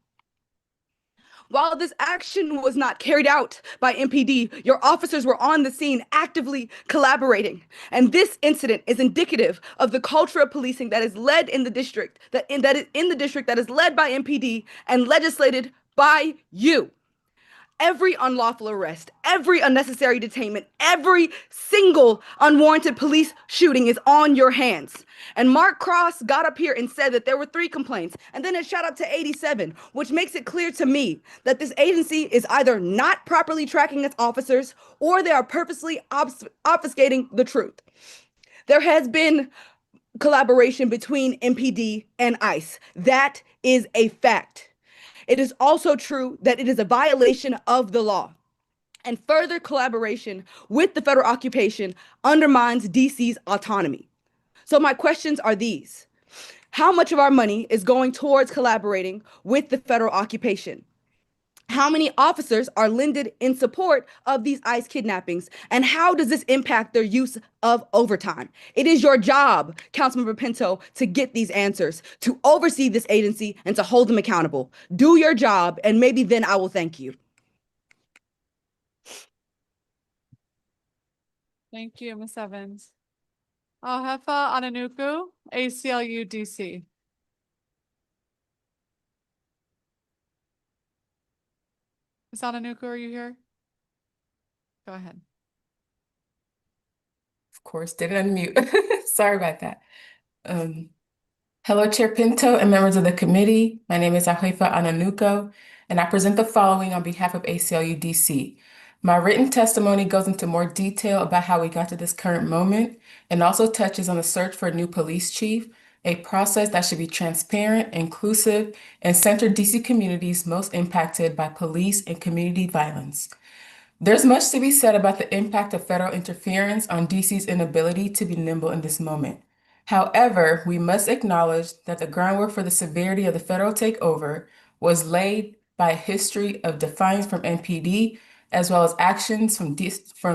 While this action was not carried out by MPD, your officers were on the scene actively collaborating. And this incident is indicative of the culture of policing that is led in the district, that is in the district that is led by MPD and legislated by you. Every unlawful arrest, every unnecessary detainment, every single unwarranted police shooting is on your hands. And Mark Cross got up here and said that there were 3 complaints, and then it shot up to 87, which makes it clear to me that this agency is either not properly tracking its officers or they are purposely obfuscating the truth. There has been collaboration between MPD and ICE. That is a fact. It is also true that it is a violation of the law. And further collaboration with the federal occupation undermines DC's autonomy. So my questions are these. How much of our money is going towards collaborating with the federal occupation? How many officers are lended in support of these ICE kidnappings? And how does this impact their use of overtime? It is your job, Councilmember Pinto, to get these answers, to oversee this agency, and to hold them accountable. Do your job, and maybe then I will thank you. Thank you, Ms. Evans. Hefa Ananuku, ACLU DC. Ms. Ananuku, are you here? Go ahead. Of course, didn't unmute. Sorry about that. Hello, Chair Pinto and members of the committee. My name is Ahoifa Ananuko, and I present the following on behalf of ACLU DC. My written testimony goes into more detail about how we got to this current moment and also touches on the search for a new police chief, a process that should be transparent, inclusive, and center DC communities most impacted by police and community violence. There's much to be said about the impact of federal interference on DC's inability to be nimble in this moment. However, we must acknowledge that the groundwork for the severity of the federal takeover was laid by a history of defiance from MPD, as well as actions from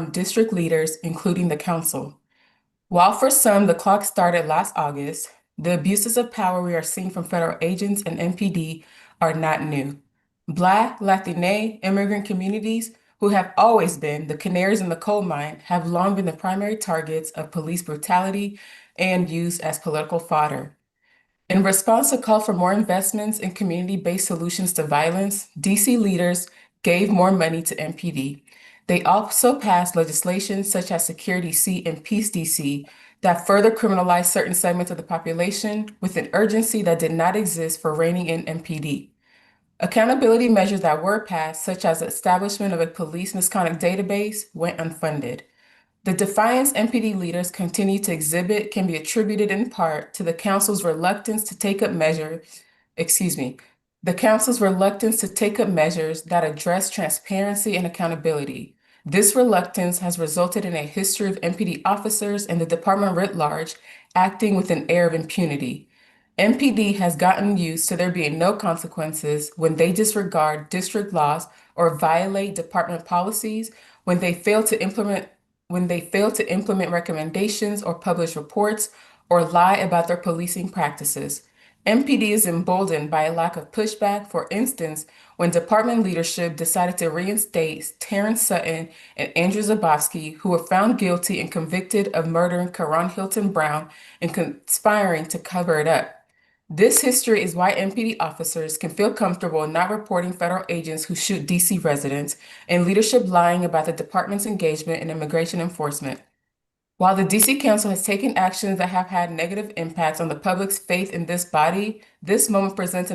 district leaders, including the council. While for some the clock started last August, the abuses of power we are seeing from federal agents and MPD are not new. Black, Latine, immigrant communities, who have always been the canaries in the coal mine, have long been the primary targets of police brutality and used as political fodder. In response to call for more investments in community-based solutions to violence, DC leaders gave more money to MPD. They also passed legislation such as Security C and Peace DC that further criminalized certain segments of the population with an urgency that did not exist for reining in MPD. Accountability measures that were passed, such as the establishment of a police misconduct database, went unfunded. The defiance MPD leaders continue to exhibit can be attributed in part to the council's reluctance to take up measures, the council's reluctance to take up measures that address transparency and accountability. This reluctance has resulted in a history of MPD officers and the department writ large acting with an air of impunity. MPD has gotten used to there being no consequences when they disregard district laws or violate department policies, when they fail to implement recommendations or publish reports, or lie about their policing practices. MPD is emboldened by a lack of pushback. For instance, when department leadership decided to reinstate Terrence Sutton and Andrew Zabowski, who were found guilty and convicted of murdering Karan Hilton Brown and conspiring to cover it up. This history is why MPD officers can feel comfortable not reporting federal agents who shoot DC residents and leadership lying about the department's engagement in immigration enforcement. While the DC Council has taken actions that have had negative impacts on the public's faith in this body, this moment presents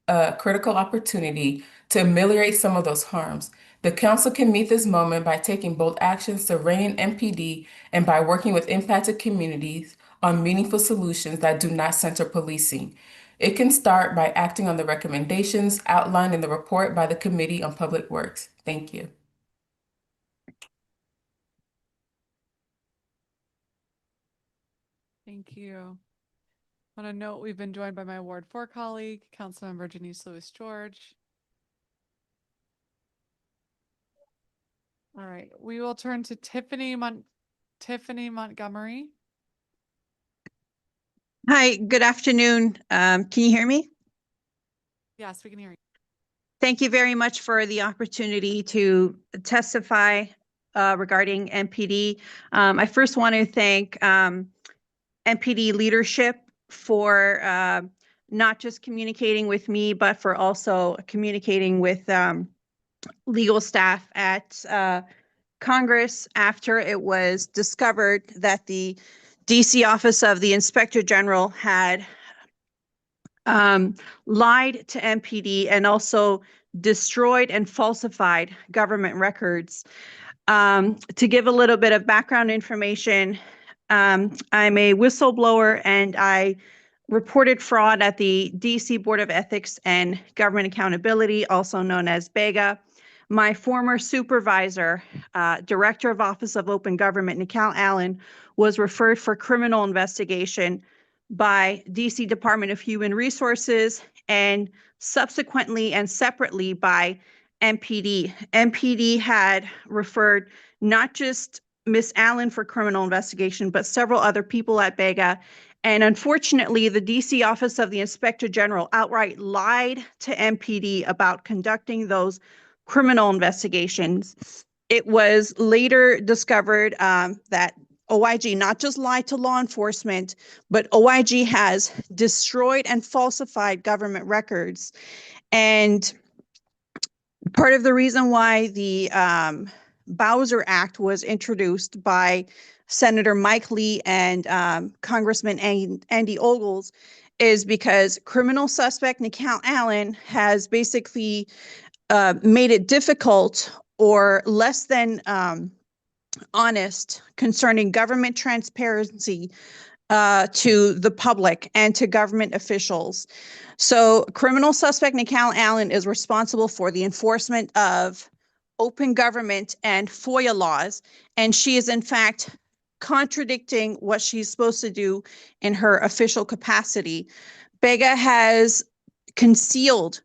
a critical opportunity to ameliorate some of those harms. The Council can meet this moment by taking bold actions to rein in MPD and by working with impacted communities on meaningful solutions that do not center policing. It can start by acting on the recommendations outlined in the report by the Committee on Public Works. Thank you. Thank you. On a note, we've been joined by my Ward 4 colleague, Councilmember Janice Lewis George. All right, we will turn to Tiffany Montgomery. Hi, good afternoon. Can you hear me? Yes, we can hear you. Thank you very much for the opportunity to testify regarding MPD. I first want to thank MPD leadership for not just communicating with me, but for also communicating with legal staff at Congress after it was discovered that the DC Office of the Inspector General had lied to MPD and also destroyed and falsified government records. To give a little bit of background information, I'm a whistleblower and I reported fraud at the DC Board of Ethics and Government Accountability, also known as BEGA. My former supervisor, Director of Office of Open Government, Nicole Allen, was referred for criminal investigation by DC Department of Human Resources and subsequently and separately by MPD. MPD had referred not just Miss Allen for criminal investigation, but several other people at BEGA. And unfortunately, the DC Office of the Inspector General outright lied to MPD about conducting those criminal investigations. It was later discovered that OIG not just lied to law enforcement, but OIG has destroyed and falsified government records. And part of the reason why the Bowser Act was introduced by Senator Mike Lee and Congressman Andy Ogles is because criminal suspect Nicole Allen has basically made it difficult or less than honest concerning government transparency to the public and to government officials. So criminal suspect Nicole Allen is responsible for the enforcement of open government and FOIA laws, and she is in fact contradicting what she's supposed to do in her official capacity. BEGA has concealed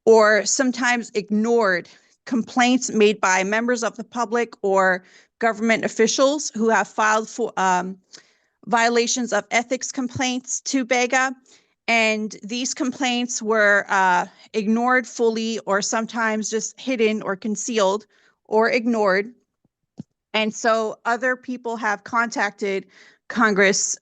or sometimes ignored complaints made by members of the public or government officials who have filed for violations of ethics complaints to BEGA. And these complaints were ignored fully or sometimes just hidden or concealed or ignored. And so other people have contacted Congress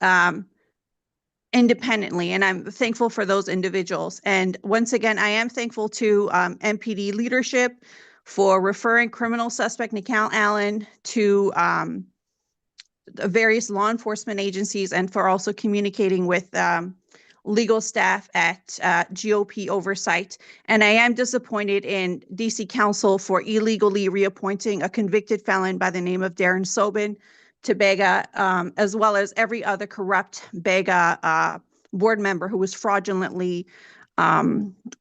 independently, and I'm thankful for those individuals. And once again, I am thankful to MPD leadership for referring criminal suspect Nicole Allen to the various law enforcement agencies and for also communicating with legal staff at GOP Oversight. And I am disappointed in DC Council for illegally reappointing a convicted felon by the name of Darren Sobin to BEGA, as well as every other corrupt BEGA board member who was fraudulently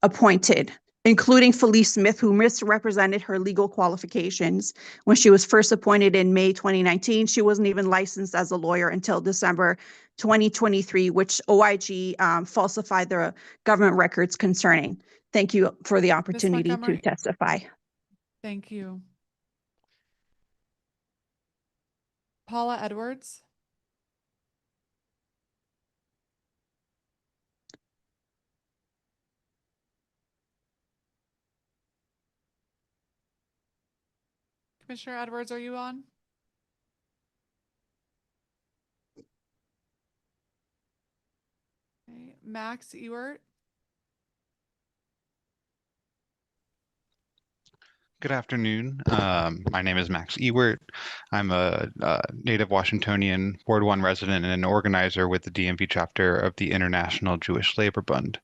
appointed, including Felice Smith, who misrepresented her legal qualifications. When she was first appointed in May 2019, she wasn't even licensed as a lawyer until December 2023, which OIG falsified the government records concerning. Thank you for the opportunity to Montgomery. testify. Thank you. Paula Edwards. Commissioner Edwards, are you on? Okay. Max Ewert. Good afternoon. My name is Max Ewert. I'm a native Washingtonian Ward 1 resident and an organizer with the DMV chapter of the International Jewish Labor Bund.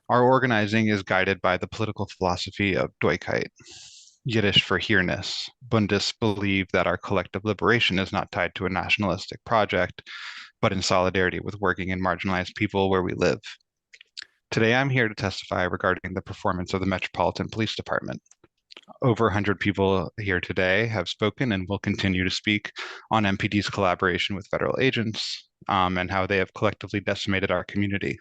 Our organizing is guided by the political philosophy of Doigkeit, Yiddish for here-ness. Bundists believe that our collective liberation is not tied to a nationalistic project, but in solidarity with working and marginalized people where we live. Today, I'm here to testify regarding the performance of the Metropolitan Police Department. Over 100 people here today have spoken and will continue to speak on MPD's collaboration with federal agents and how they have collectively decimated our community.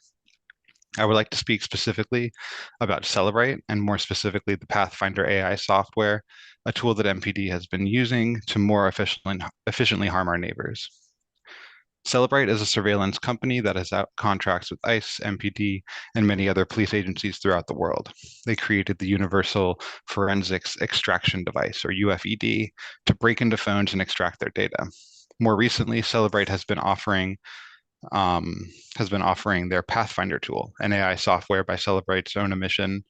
I would like to speak specifically about Celebrate and more specifically the Pathfinder AI software, a tool that MPD has been using to more efficiently harm our neighbors. Celebrate is a surveillance company that has out contracts with ICE, MPD, and many other police agencies throughout the world. They created the Universal Forensics Extraction Device, or UFED, to break into phones and extract their data. More recently, Celebrate has been offering their Pathfinder tool, an AI software by Celebrate's own admission,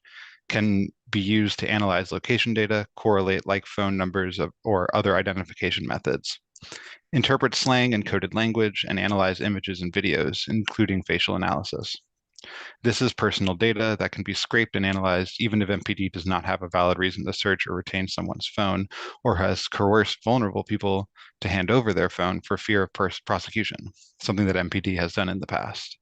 can be used to analyze location data, correlate like phone numbers or other identification methods, interpret slang and coded language, and analyze images and videos, including facial analysis. This is personal data that can be scraped and analyzed even if MPD does not have a valid reason to search or retain someone's phone or has coerced vulnerable people to hand over their phone for fear of prosecution, something that MPD has done in the past.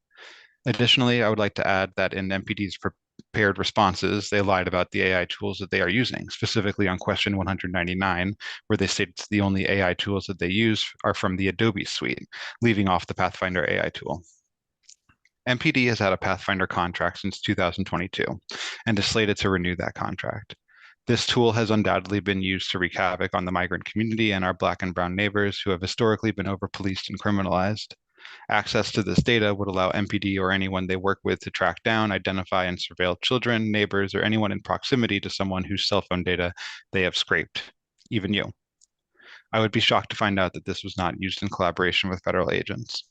Additionally, I would like to add that in MPD's prepared responses, they lied about the AI tools that they are using, specifically on question 199, where they state the only AI tools that they use are from the Adobe suite, leaving off the Pathfinder AI tool. MPD has had a Pathfinder contract since 2022 and is slated to renew that contract. This tool has undoubtedly been used to wreak havoc on the migrant community and our Black and brown neighbors who have historically been over-policed and criminalized. Access to this data would allow MPD or anyone they work with to track down, identify, and surveil children, neighbors, or anyone in proximity to someone whose cell phone data they have scraped, even you. I would be shocked to find out that this was not used in collaboration with federal agents.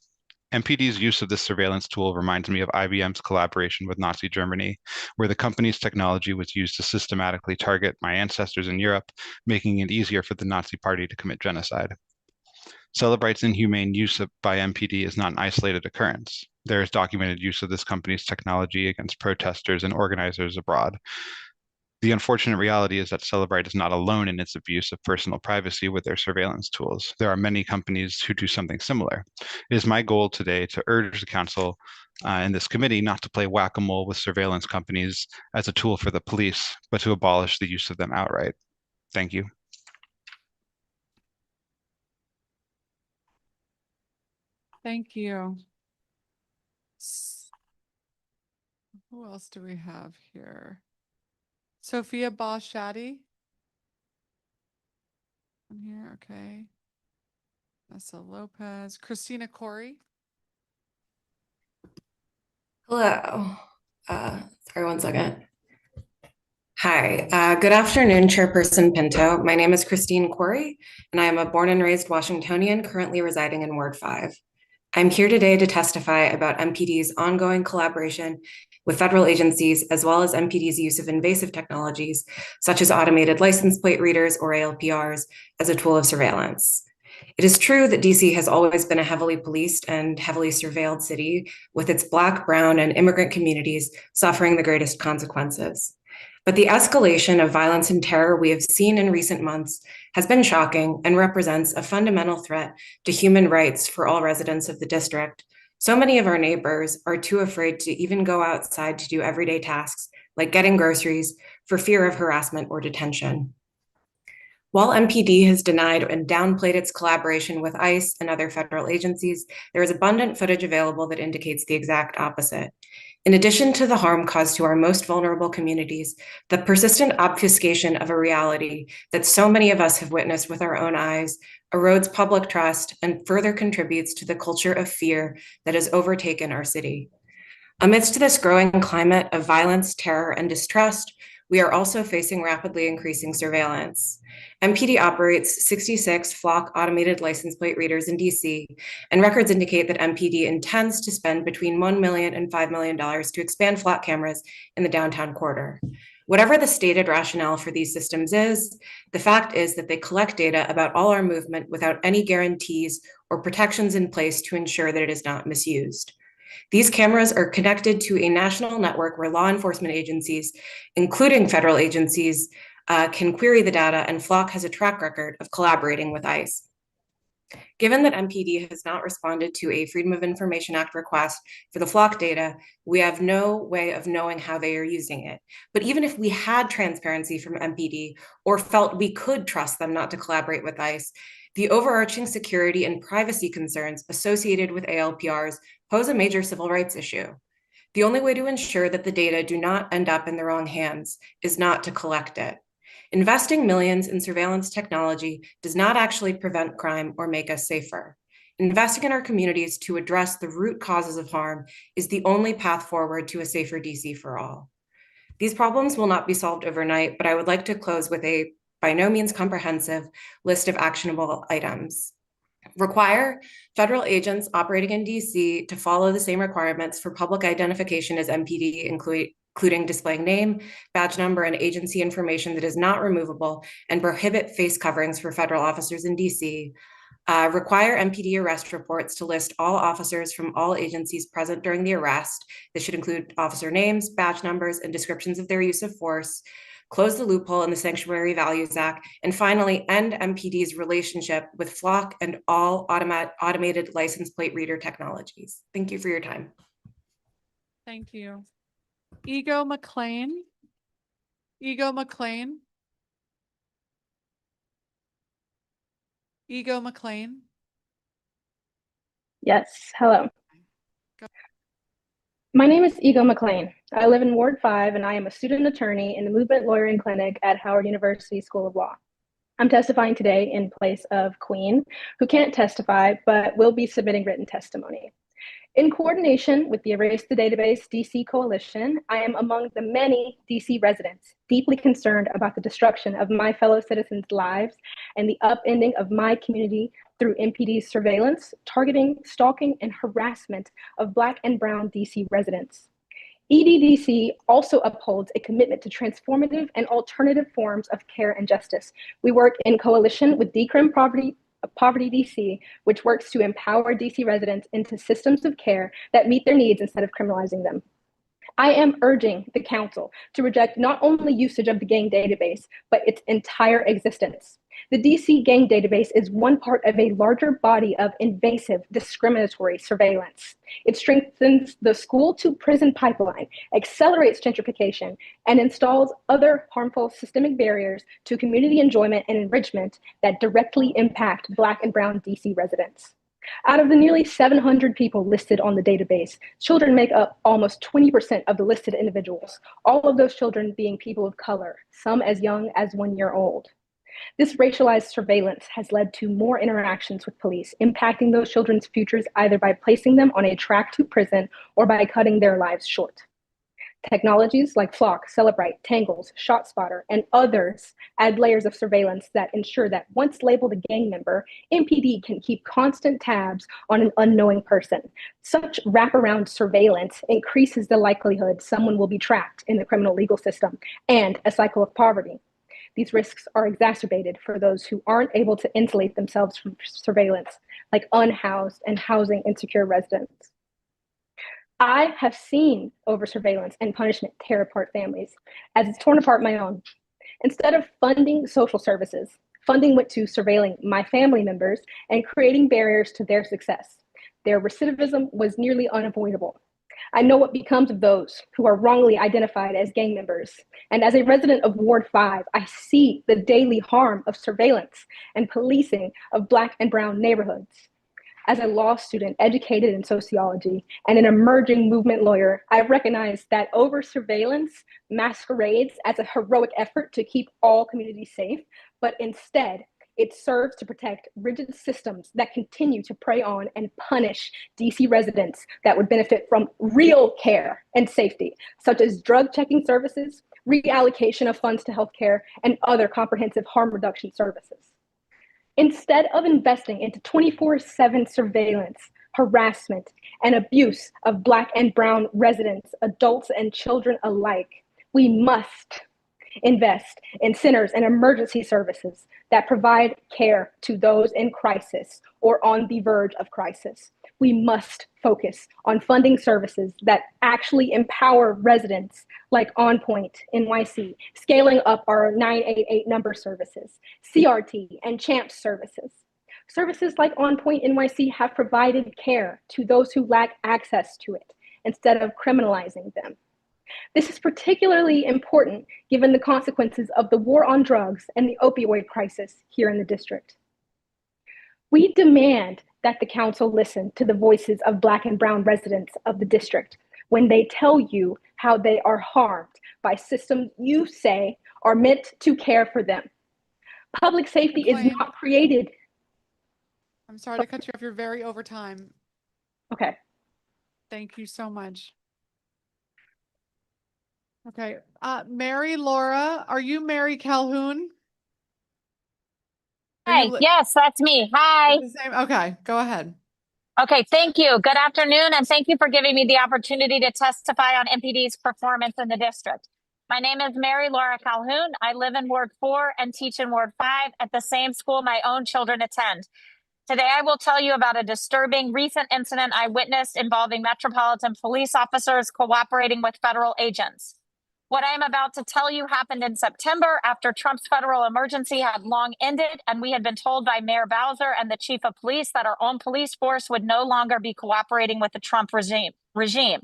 MPD's use of this surveillance tool reminds me of IBM's collaboration with Nazi Germany, where the company's technology was used to systematically target my ancestors in Europe, making it easier for the Nazi Party to commit genocide. Celebrate's inhumane use by MPD is not an isolated occurrence. There is documented use of this company's technology against protesters and organizers abroad. The unfortunate reality is that Celebrate is not alone in its abuse of personal privacy with their surveillance tools. There are many companies who do something similar. It is my goal today to urge the council and this committee not to play whack-a-mole with surveillance companies as a tool for the police, but to abolish the use of them outright. Thank you. Thank you. Who else do we have here? Sophia Bosch-Shaddy? I'm here, okay. Nessa Lopez, Christina Corey. Hello. Sorry, one second. Hi, good afternoon, Chairperson Pinto. My name is Christine Corey, and I am a born and raised Washingtonian currently residing in Ward 5. I'm here today to testify about MPD's ongoing collaboration with federal agencies, as well as MPD's use of invasive technologies, such as automated license plate readers or ALPRs, as a tool of surveillance. It is true that DC has always been a heavily policed and heavily surveilled city, with its Black, brown, and immigrant communities suffering the greatest consequences. But the escalation of violence and terror we have seen in recent months has been shocking and represents a fundamental threat to human rights for all residents of the district. So many of our neighbors are too afraid to even go outside to do everyday tasks like getting groceries for fear of harassment or detention. While MPD has denied and downplayed its collaboration with ICE and other federal agencies, there is abundant footage available that indicates the exact opposite. In addition to the harm caused to our most vulnerable communities, the persistent obfuscation of a reality that so many of us have witnessed with our own eyes erodes public trust and further contributes to the culture of fear that has overtaken our city. Amidst this growing climate of violence, terror, and distrust, we are also facing rapidly increasing surveillance. MPD operates 66 flock automated license plate readers in DC, and records indicate that MPD intends to spend between $1 million and $5 million to expand flock cameras in the downtown quarter. Whatever the stated rationale for these systems is, the fact is that they collect data about all our movement without any guarantees or protections in place to ensure that it is not misused. These cameras are connected to a national network where law enforcement agencies, including federal agencies, can query the data, and Flock has a track record of collaborating with ICE. Given that MPD has not responded to a Freedom of Information Act request for the flock data, we have no way of knowing how they are using it. But even if we had transparency from MPD or felt we could trust them not to collaborate with ICE, the overarching security and privacy concerns associated with ALPRs pose a major civil rights issue. The only way to ensure that the data do not end up in the wrong hands is not to collect it. Investing millions in surveillance technology does not actually prevent crime or make us safer. Investing in our communities to address the root causes of harm is the only path forward to a safer DC for all. These problems will not be solved overnight, but I would like to close with a by no means comprehensive list of actionable items. Require federal agents operating in DC to follow the same requirements for public identification as MPD, including displaying name, badge number, and agency information that is not removable, and prohibit face coverings for federal officers in DC. Require MPD arrest reports to list all officers from all agencies present during the arrest. This should include officer names, badge numbers, and descriptions of their use of force. Close the loophole in the Sanctuary Values Act, and finally, end MPD's relationship with Flock and all automated license plate reader technologies. Thank you for your time. Thank you. Ego McLean. Ego McLean. Ego McLean. Yes, hello. My name is Ego McLean. I live in Ward 5 and I am a student attorney in the Movement Lawyering Clinic at Howard University School of Law. I'm testifying today in place of Queen, who can't testify but will be submitting written testimony. In coordination with the Erase the Database DC Coalition, I am among the many DC residents deeply concerned about the destruction of my fellow citizens' lives and the upending of my community through MPD's surveillance, targeting, stalking, and harassment of Black and Brown DC residents. EDDC also upholds a commitment to transformative and alternative forms of care and justice. We work in coalition with Decrim Poverty DC, which works to empower DC residents into systems of care that meet their needs instead of criminalizing them. I am urging the council to reject not only usage of the gang database, but its entire existence. The DC gang database is one part of a larger body of invasive, discriminatory surveillance. It strengthens the school to prison pipeline, accelerates gentrification, and installs other harmful systemic barriers to community enjoyment and enrichment that directly impact Black and Brown DC residents. Out of the nearly 700 people listed on the database, children make up almost 20% of the listed individuals, all of those children being people of color, some as young as 1 year old. This racialized surveillance has led to more interactions with police, impacting those children's futures either by placing them on a track to prison or by cutting their lives short. Technologies like Flock, Celebrite, Tangles, ShotSpotter, and others add layers of surveillance that ensure that once labeled a gang member, MPD can keep constant tabs on an unknowing person. Such wraparound surveillance increases the likelihood someone will be trapped in the criminal legal system and a cycle of poverty. These risks are exacerbated for those who aren't able to insulate themselves from surveillance, like unhoused and housing insecure residents. I have seen over surveillance and punishment tear apart families as it's torn apart my own. Instead of funding social services, funding went to surveilling my family members and creating barriers to their success. Their recidivism was nearly unavoidable. I know what becomes of those who are wrongly identified as gang members. And as a resident of Ward 5, I see the daily harm of surveillance and policing of Black and Brown neighborhoods. As a law student educated in sociology and an emerging movement lawyer, I recognize that over surveillance masquerades as a heroic effort to keep all communities safe, but instead, it serves to protect rigid systems that continue to prey on and punish DC residents that would benefit from real care and safety, such as drug checking services, reallocation of funds to healthcare, and other comprehensive harm reduction services. Instead of investing into 24/7 surveillance, harassment, and abuse of Black and Brown residents, adults and children alike, we must invest in centers and emergency services that provide care to those in crisis or on the verge of crisis. We must focus on funding services that actually empower residents like On Point, NYC, scaling up our 988 number services, CRT, and CHAMP services. Services like On Point NYC have provided care to those who lack access to it instead of criminalizing them. This is particularly important given the consequences of the war on drugs and the opioid crisis here in the district. We demand that the council listen to the voices of Black and Brown residents of the district when they tell you how they are harmed by systems you say are meant to care for them. Public safety is McLean. not created. I'm sorry to cut you off. You're very over time. Okay. Thank you so much. Okay. Mary Laura, are you Mary Calhoun? Hi, yes, that's me. Hi. Okay, go ahead. Okay, thank you. Good afternoon, and thank you for giving me the opportunity to testify on MPD's performance in the district. My name is Mary Laura Calhoun. I live in Ward 4 and teach in Ward 5 at the same school my own children attend. Today, I will tell you about a disturbing recent incident I witnessed involving Metropolitan police officers cooperating with federal agents. What I am about to tell you happened in September after Trump's federal emergency had long ended, and we had been told by Mayor Bowser and the chief of police that our own police force would no longer be cooperating with the Trump regime.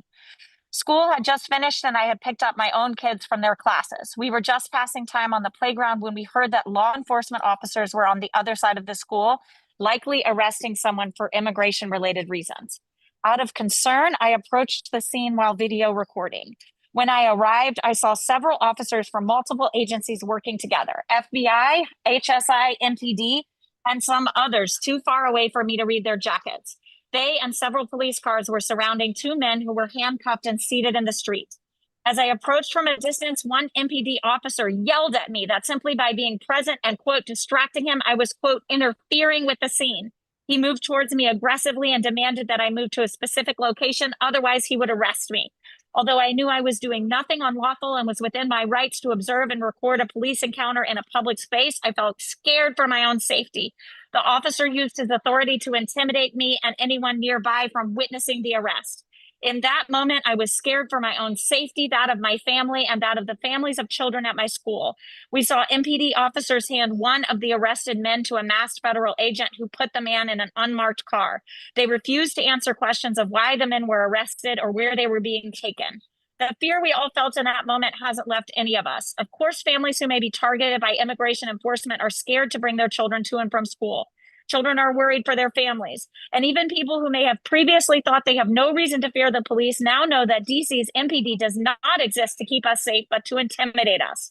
School had just finished and I had picked up my own kids from their classes. We were just passing time on the playground when we heard that law enforcement officers were on the other side of the school, likely arresting someone for immigration-related reasons. Out of concern, I approached the scene while video recording. When I arrived, I saw several officers from multiple agencies working together, FBI, HSI, MPD, and some others too far away for me to read their jackets. They and several police cars were surrounding two men who were handcuffed and seated in the street. As I approached from a distance, one MPD officer yelled at me that simply by being present and, quote, distracting him, I was, quote, interfering with the scene. He moved towards me aggressively and demanded that I move to a specific location, otherwise he would arrest me. Although I knew I was doing nothing unlawful and was within my rights to observe and record a police encounter in a public space, I felt scared for my own safety. The officer used his authority to intimidate me and anyone nearby from witnessing the arrest. In that moment, I was scared for my own safety, that of my family, and that of the families of children at my school. We saw MPD officers hand one of the arrested men to a masked federal agent who put the man in an unmarked car. They refused to answer questions of why the men were arrested or where they were being taken. The fear we all felt in that moment hasn't left any of us. Of course, families who may be targeted by immigration enforcement are scared to bring their children to and from school. Children are worried for their families. And even people who may have previously thought they have no reason to fear the police now know that DC's MPD does not exist to keep us safe, but to intimidate us.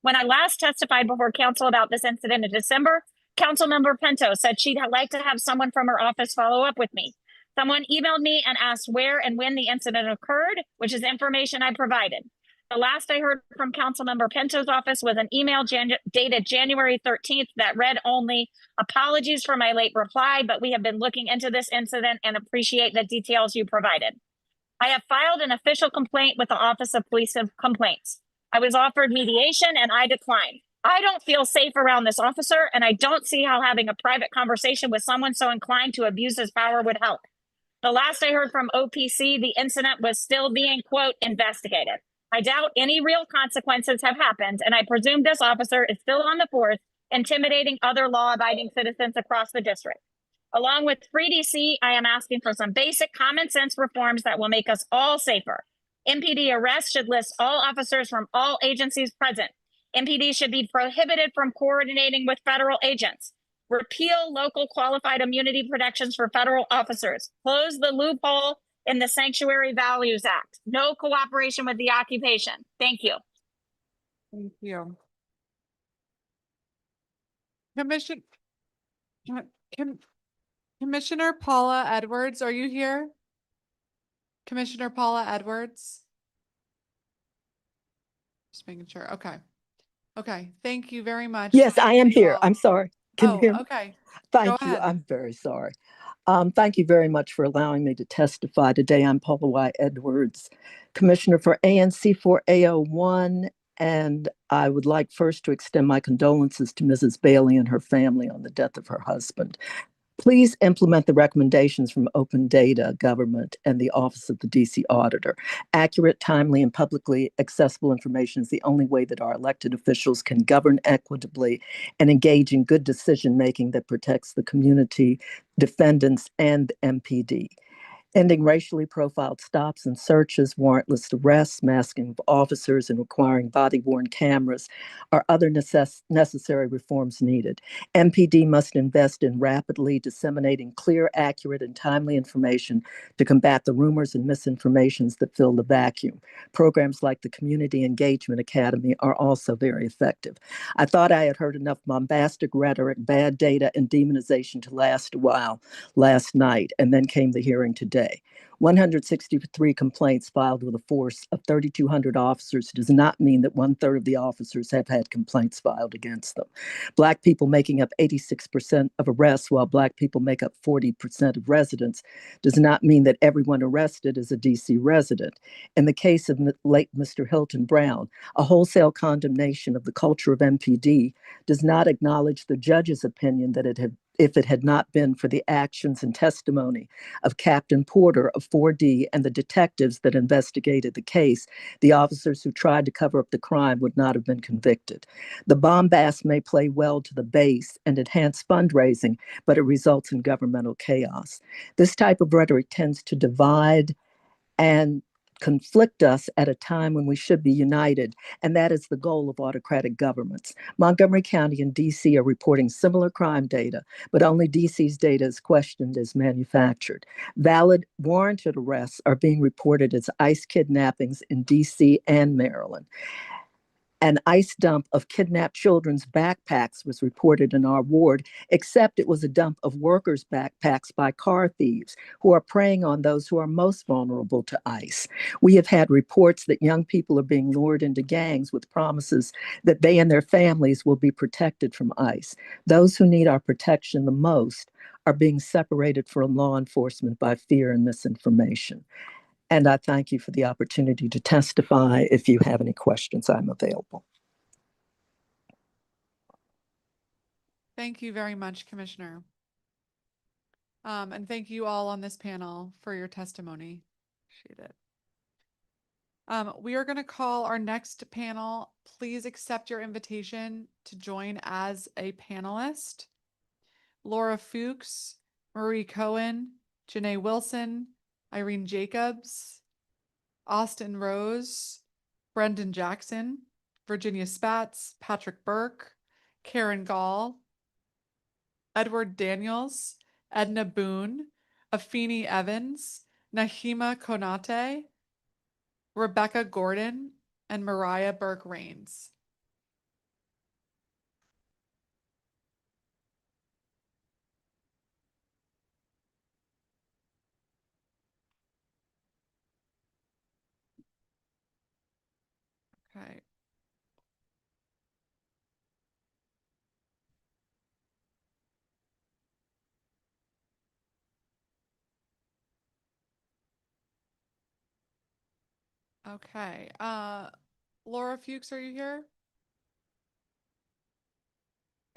When I last testified before council about this incident in December, Councilmember Pinto said she'd like to have someone from her office follow up with me. Someone emailed me and asked where and when the incident occurred, which is information I provided. The last I heard from Councilmember Pinto's office was an email dated January 13th that read only, apologies for my late reply, but we have been looking into this incident and appreciate the details you provided. I have filed an official complaint with the Office of Police Complaints. I was offered mediation and I declined. I don't feel safe around this officer, and I don't see how having a private conversation with someone so inclined to abuse his power would help. The last I heard from OPC, the incident was still being, quote, investigated. I doubt any real consequences have happened, and I presume this officer is still on the force, intimidating other law-abiding citizens across the district. Along with 3DC, I am asking for some basic common sense reforms that will make us all safer. MPD arrests should list all officers from all agencies present. MPD should be prohibited from coordinating with federal agents. Repeal local qualified immunity protections for federal officers. Close the loophole in the Sanctuary Values Act. No cooperation with the occupation. Thank you. Thank you. Commissioner Paula Edwards, are you here? Commissioner Paula Edwards? Just making sure. Okay. Okay. Thank you very much. Yes, I am here. I'm sorry. Can you hear me? Okay. Thank Go you. ahead. I'm very sorry. Thank you very much for allowing me to testify today. I'm Paula Y. Edwards, Commissioner for ANC 4A01, and I would like first to extend my condolences to Mrs. Bailey and her family on the death of her husband. Please implement the recommendations from Open Data Government and the Office of the DC Auditor. Accurate, timely, and publicly accessible information is the only way that our elected officials can govern equitably and engage in good decision-making that protects the community, defendants, and MPD. Ending racially profiled stops and searches, warrantless arrests, masking of officers, and requiring body-worn cameras are other necessary reforms needed. MPD must invest in rapidly disseminating clear, accurate, and timely information to combat the rumors and misinformations that fill the vacuum. Programs like the Community Engagement Academy are also very effective. I thought I had heard enough bombastic rhetoric, bad data, and demonization to last a while last night, and then came the hearing today. 163 complaints filed with a force of 3,200 officers does not mean that 1/3 of the officers have had complaints filed against them. Black people making up 86% of arrests, while Black people make up 40% of residents, does not mean that everyone arrested is a DC resident. In the case of late Mr. Hilton Brown, a wholesale condemnation of the culture of MPD does not acknowledge the judge's opinion that if it had not been for the actions and testimony of Captain Porter of 4D and the detectives that investigated the case, the officers who tried to cover up the crime would not have been convicted. The bombast may play well to the base and enhance fundraising, but it results in governmental chaos. This type of rhetoric tends to divide and conflict us at a time when we should be united, and that is the goal of autocratic governments. Montgomery County and DC are reporting similar crime data, but only DC's data is questioned as manufactured. Valid, warranted arrests are being reported as ICE kidnappings in DC and Maryland. An ICE dump of kidnapped children's backpacks was reported in our ward, except it was a dump of workers' backpacks by car thieves who are preying on those who are most vulnerable to ICE. We have had reports that young people are being lured into gangs with promises that they and their families will be protected from ICE. Those who need our protection the most are being separated from law enforcement by fear and misinformation. And I thank you for the opportunity to testify. If you have any questions, I'm available. Thank you very much, Commissioner. And thank you all on this panel for your testimony. Appreciate it. We are going to call our next panel. Please accept your invitation to join as a panelist. Laura Fuchs, Marie Cohen, Janae Wilson, Irene Jacobs, Austin Rose, Brendan Jackson, Virginia Spatz, Patrick Burke, Karen Gall, Edward Daniels, Edna Boone, Afeni Evans, Nahima Konate, Rebecca Gordon, and Mariah Burke-Rains. Okay. Okay. Laura Fuchs, are you here?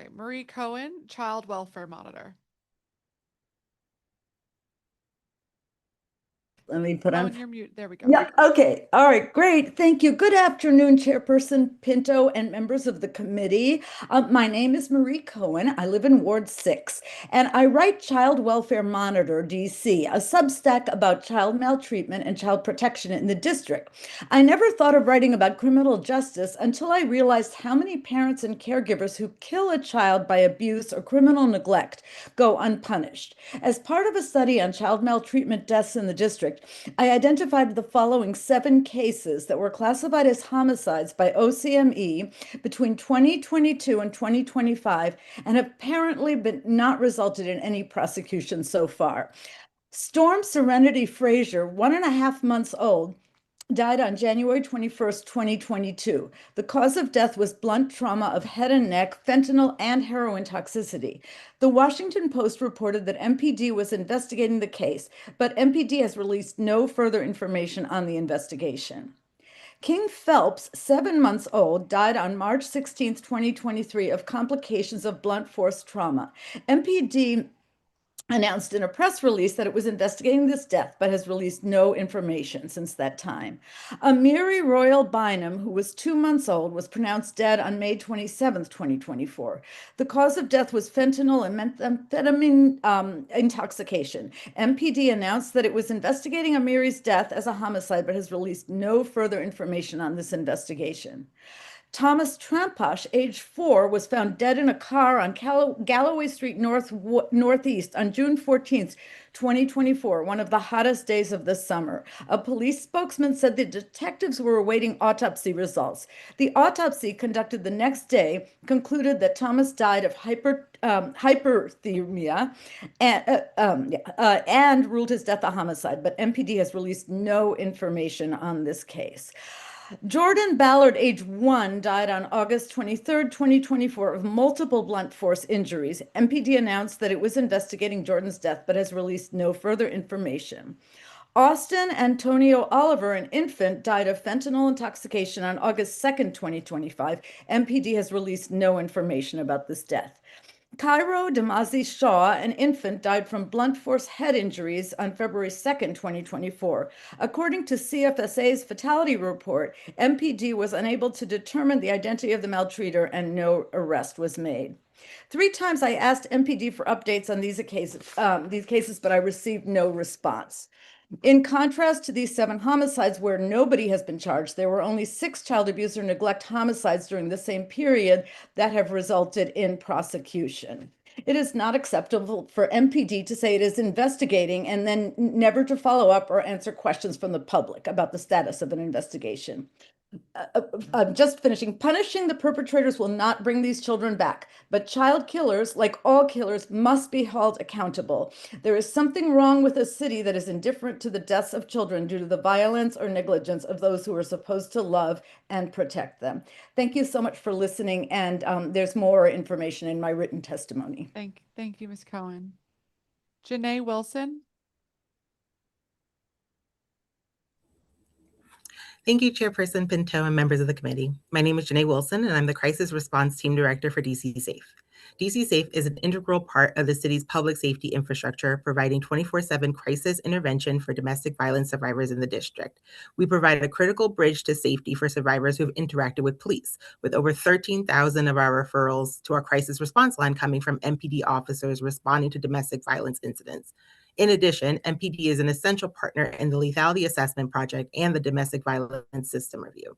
Okay. Marie Cohen, Child Welfare Monitor. Let me put Oh, on. and you're mute. There we go. Yeah, okay. All right, great. Thank you. Good afternoon, Chairperson Pinto and members of the committee. My name is Marie Cohen. I live in Ward 6, and I write Child Welfare Monitor, DC, a Substack about child maltreatment and child protection in the district. I never thought of writing about criminal justice until I realized how many parents and caregivers who kill a child by abuse or criminal neglect go unpunished. As part of a study on child maltreatment deaths in the district, I identified the following 7 cases that were classified as homicides by OCME between 2022 and 2025 and have apparently not resulted in any prosecution so far. Storm Serenity Frazier, 1.5 months old, died on January 21st, 2022. The cause of death was blunt trauma of head and neck, fentanyl, and heroin toxicity. The Washington Post reported that MPD was investigating the case, but MPD has released no further information on the investigation. King Phelps, 7 months old, died on March 16th, 2023 of complications of blunt force trauma. MPD announced in a press release that it was investigating this death, but has released no information since that time. Amiri Royal Bynum, who was 2 months old, was pronounced dead on May 27, 2024. The cause of death was fentanyl and methamphetamine intoxication. MPD announced that it was investigating Amiri's death as a homicide, but has released no further information on this investigation. Thomas Trampash, age 4, was found dead in a car on Galloway Street Northeast on June 14th, 2024, one of the hottest days of the summer. A police spokesman said the detectives were awaiting autopsy results. The autopsy conducted the next day concluded that Thomas died of hyperthermia and ruled his death a homicide, but MPD has released no information on this case. Jordan Ballard, age 1, died on August 23, 2024, of multiple blunt force injuries. MPD announced that it was investigating Jordan's death, but has released no further information. Austin Antonio Oliver, an infant, died of fentanyl intoxication on August 2, 2025. MPD has released no information about this death. Cairo Damazi Shaw, an infant, died from blunt force head injuries on February 2, 2024. According to CFSA's fatality report, MPD was unable to determine the identity of the maltreater and no arrest was made. 3 times I asked MPD for updates on these cases, but I received no response. In contrast to these 7 homicides where nobody has been charged, there were only 6 child abuse or neglect homicides during the same period that have resulted in prosecution. It is not acceptable for MPD to say it is investigating and then never to follow up or answer questions from the public about the status of an investigation. Just finishing, punishing the perpetrators will not bring these children back, but child killers, like all killers, must be held accountable. There is something wrong with a city that is indifferent to the deaths of children due to the violence or negligence of those who are supposed to love and protect them. Thank you so much for listening, and there's more information in my written testimony. Thank you, Ms. Cohen. Janae Wilson. Thank you, Chairperson Pinto and members of the committee. My name is Janae Wilson, and I'm the Crisis Response Team Director for DC Safe. DC Safe is an integral part of the city's public safety infrastructure, providing 24/7 crisis intervention for domestic violence survivors in the district. We provide a critical bridge to safety for survivors who have interacted with police, with over 13,000 of our referrals to our crisis response line coming from MPD officers responding to domestic violence incidents. In addition, MPD is an essential partner in the Lethality Assessment Project and the Domestic Violence System Review.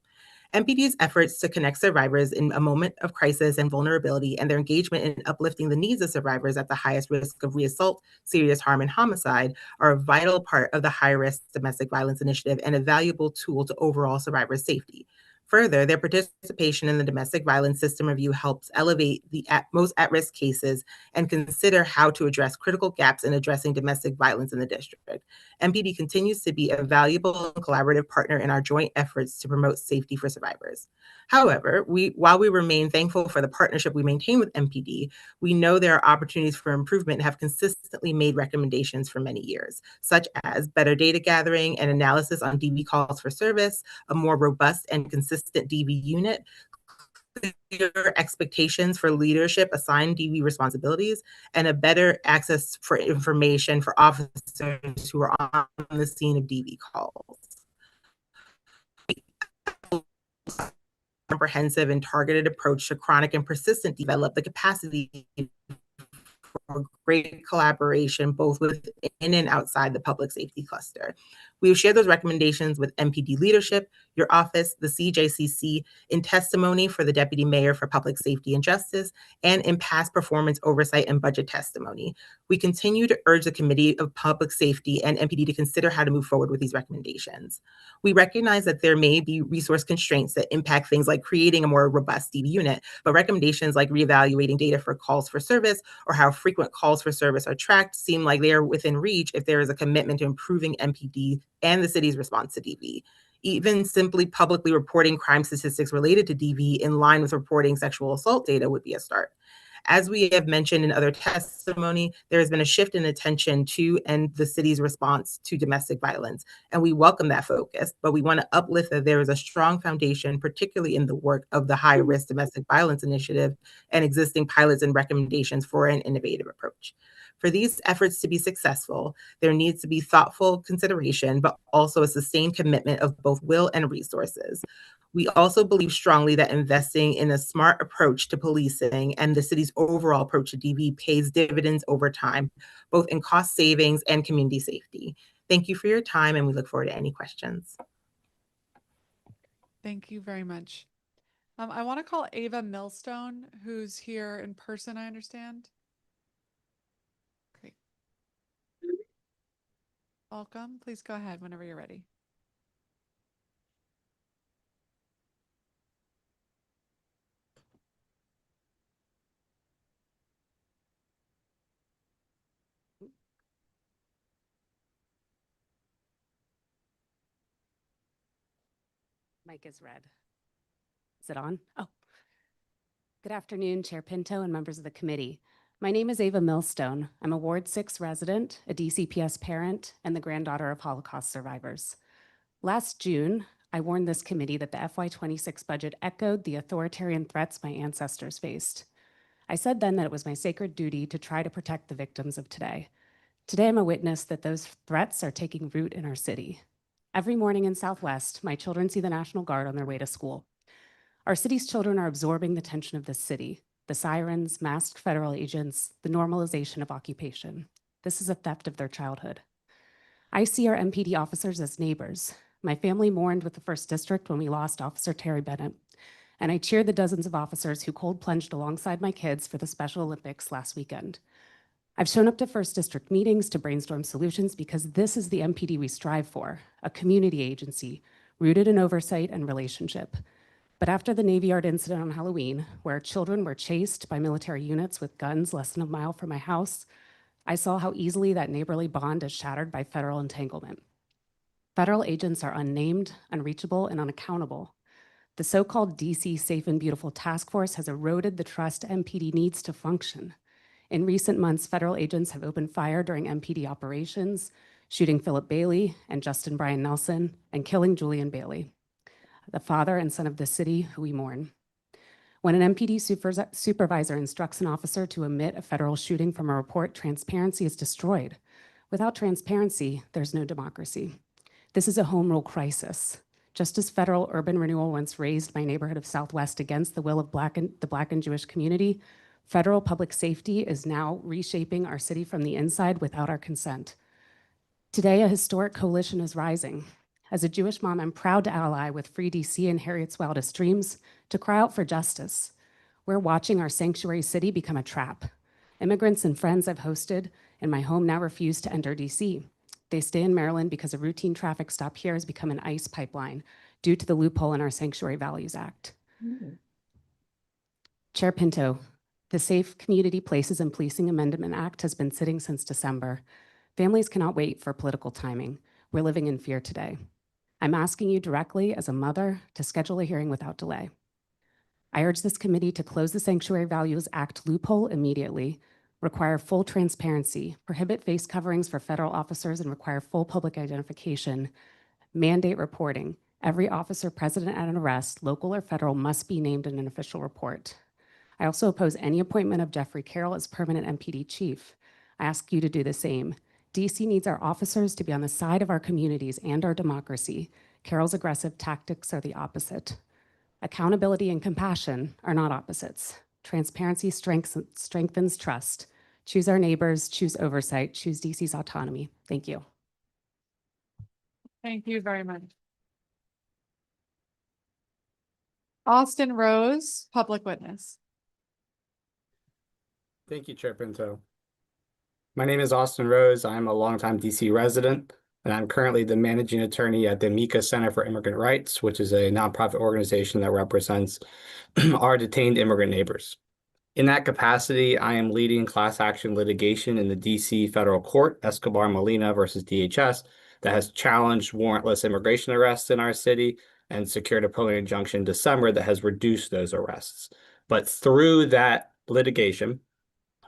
MPD's efforts to connect survivors in a moment of crisis and vulnerability and their engagement in uplifting the needs of survivors at the highest risk of reassault, serious harm, and homicide are a vital part of the high-risk domestic violence initiative and a valuable tool to overall survivor safety. Further, their participation in the Domestic Violence System Review helps elevate the most at-risk cases and consider how to address critical gaps in addressing domestic violence in the district. MPD continues to be a valuable and collaborative partner in our joint efforts to promote safety for survivors. However, while we remain thankful for the partnership we maintain with MPD, we know there are opportunities for improvement and have consistently made recommendations for many years, such as better data gathering and analysis on DV calls for service, a more robust and consistent DV unit, clear expectations for leadership assigned DV responsibilities, and a better access for information for officers who are on the scene of DV calls. Comprehensive and targeted approach to chronic and persistent develop the capacity for great collaboration both within and outside the public safety cluster. We have shared those recommendations with MPD leadership, your office, the CJCC, in testimony for the Deputy Mayor for Public Safety and Justice, and in past performance oversight and budget testimony. We continue to urge the Committee of Public Safety and MPD to consider how to move forward with these recommendations. We recognize that there may be resource constraints that impact things like creating a more robust DV unit, but recommendations like reevaluating data for calls for service or how frequent calls for service are tracked seem like they are within reach if there is a commitment to improving MPD and the city's response to DV. Even simply publicly reporting crime statistics related to DV in line with reporting sexual assault data would be a start. As we have mentioned in other testimony, there has been a shift in attention to and the city's response to domestic violence, and we welcome that focus, but we want to uplift that there is a strong foundation, particularly in the work of the High Risk Domestic Violence Initiative and existing pilots and recommendations for an innovative approach. For these efforts to be successful, there needs to be thoughtful consideration, but also a sustained commitment of both will and resources. We also believe strongly that investing in a smart approach to policing and the city's overall approach to DV pays dividends over time, both in cost savings and community safety. Thank you for your time, and we look forward to any questions. Thank you very much. I want to call Ava Millstone, who's here in person, I understand. Great. Welcome. Please go ahead whenever you're ready. Mic is red. Is it on? Oh. Good afternoon, Chair Pinto and members of the committee. My name is Ava Millstone. I'm a Ward 6 resident, a DCPS parent, and the granddaughter of Holocaust survivors. Last June, I warned this committee that the FY26 budget echoed the authoritarian threats my ancestors faced. I said then that it was my sacred duty to try to protect the victims of today. Today, I'm a witness that those threats are taking root in our city. Every morning in Southwest, my children see the National Guard on their way to school. Our city's children are absorbing the tension of this city, the sirens, masked federal agents, the normalization of occupation. This is a theft of their childhood. I see our MPD officers as neighbors. My family mourned with the 1st District when we lost Officer Terry Bennett, and I cheered the dozens of officers who cold plunged alongside my kids for the Special Olympics last weekend. I've shown up to 1st District meetings to brainstorm solutions because this is the MPD we strive for, a community agency rooted in oversight and relationship. But after the Navy Yard incident on Halloween, where children were chased by military units with guns less than a mile from my house, I saw how easily that neighborly bond is shattered by federal entanglement. Federal agents are unnamed, unreachable, and unaccountable. The so-called DC Safe and Beautiful Task Force has eroded the trust MPD needs to function. In recent months, federal agents have opened fire during MPD operations, shooting Philip Bailey and Justin Brian Nelson, and killing Julian Bailey, the father and son of the city who we mourn. When an MPD supervisor instructs an officer to omit a federal shooting from a report, transparency is destroyed. Without transparency, there's no democracy. This is a home rule crisis. Just as federal urban renewal once raised my neighborhood of Southwest against the will of the Black and Jewish community, federal public safety is now reshaping our city from the inside without our consent. Today, a historic coalition is rising. As a Jewish mom, I'm proud to ally with Free DC and Harriet's Wildest Dreams to cry out for justice. We're watching our sanctuary city become a trap. Immigrants and friends I've hosted in my home now refuse to enter DC. They stay in Maryland because a routine traffic stop here has become an ICE pipeline due to the loophole in our Sanctuary Values Act. Chair Pinto, the Safe Community Places and Policing Amendment Act has been sitting since December. Families cannot wait for political timing. We're living in fear today. I'm asking you directly as a mother to schedule a hearing without delay. I urge this committee to close the Sanctuary Values Act loophole immediately, require full transparency, prohibit face coverings for federal officers, and require full public identification, mandate reporting. Every officer present at an arrest, local or federal, must be named in an official report. I also oppose any appointment of Jeffrey Carroll as permanent MPD chief. I ask you to do the same. DC needs our officers to be on the side of our communities and our democracy. Carroll's aggressive tactics are the opposite. Accountability and compassion are not opposites. Transparency strengthens trust. Choose our neighbors, choose oversight, choose DC's autonomy. Thank you. Thank you very much. Austin Rose, public witness. Thank you, Chair Pinto. My name is Austin Rose. I'm a longtime DC resident, and I'm currently the managing attorney at the MICA Center for Immigrant Rights, which is a nonprofit organization that represents our detained immigrant neighbors. In that capacity, I am leading class action litigation in the DC federal court, Escobar Molina versus DHS, that has challenged warrantless immigration arrests in our city and secured a preliminary injunction in December that has reduced those arrests. But through that litigation,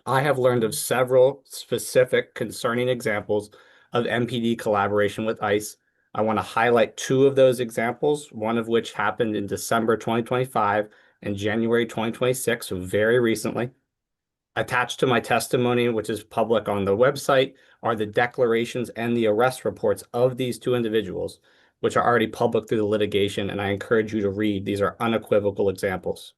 I have learned of several specific concerning examples of MPD collaboration with ICE. I want to highlight two of those examples, one of which happened in December 2025 and January 2026, so very recently. Attached to my testimony, which is public on the website, are the declarations and the arrest reports of these two individuals, which are already public through the litigation, and I encourage you to read. These are unequivocal examples.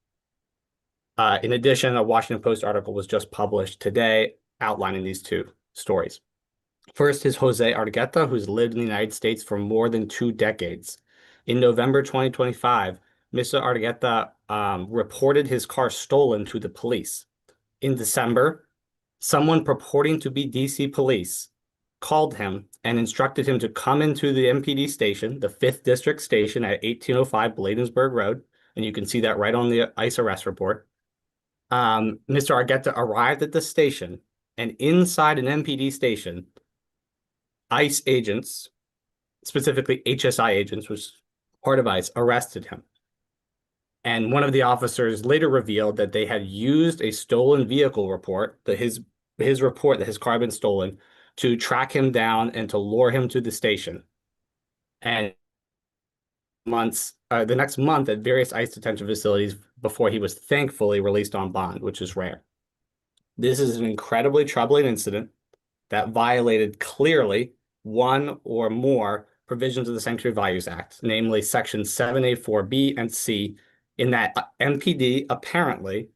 In addition, a Washington Post article was just published today outlining these two stories. First is Jose Argueta, who's lived in the United States for more than 2 decades. In November 2025, Mr. Argueta reported his car stolen to the police. In December, someone purporting to be DC police called him and instructed him to come into the MPD station, the 5th District station at 1805 Bladensburg Road, and you can see that right on the ICE arrest report. Mr. Argueta arrived at the station, and inside an MPD station, ICE agents, specifically HSI agents, which was part of ICE, arrested him. And one of the officers later revealed that they had used a stolen vehicle report, his report that his car had been stolen, to track him down and to lure him to the station. And the next month at various ICE detention facilities before he was thankfully released on bond, which is rare. This is an incredibly troubling incident that violated clearly one or more provisions of the Sanctuary Values Act, namely Section 7A4B and C, in that MPD apparently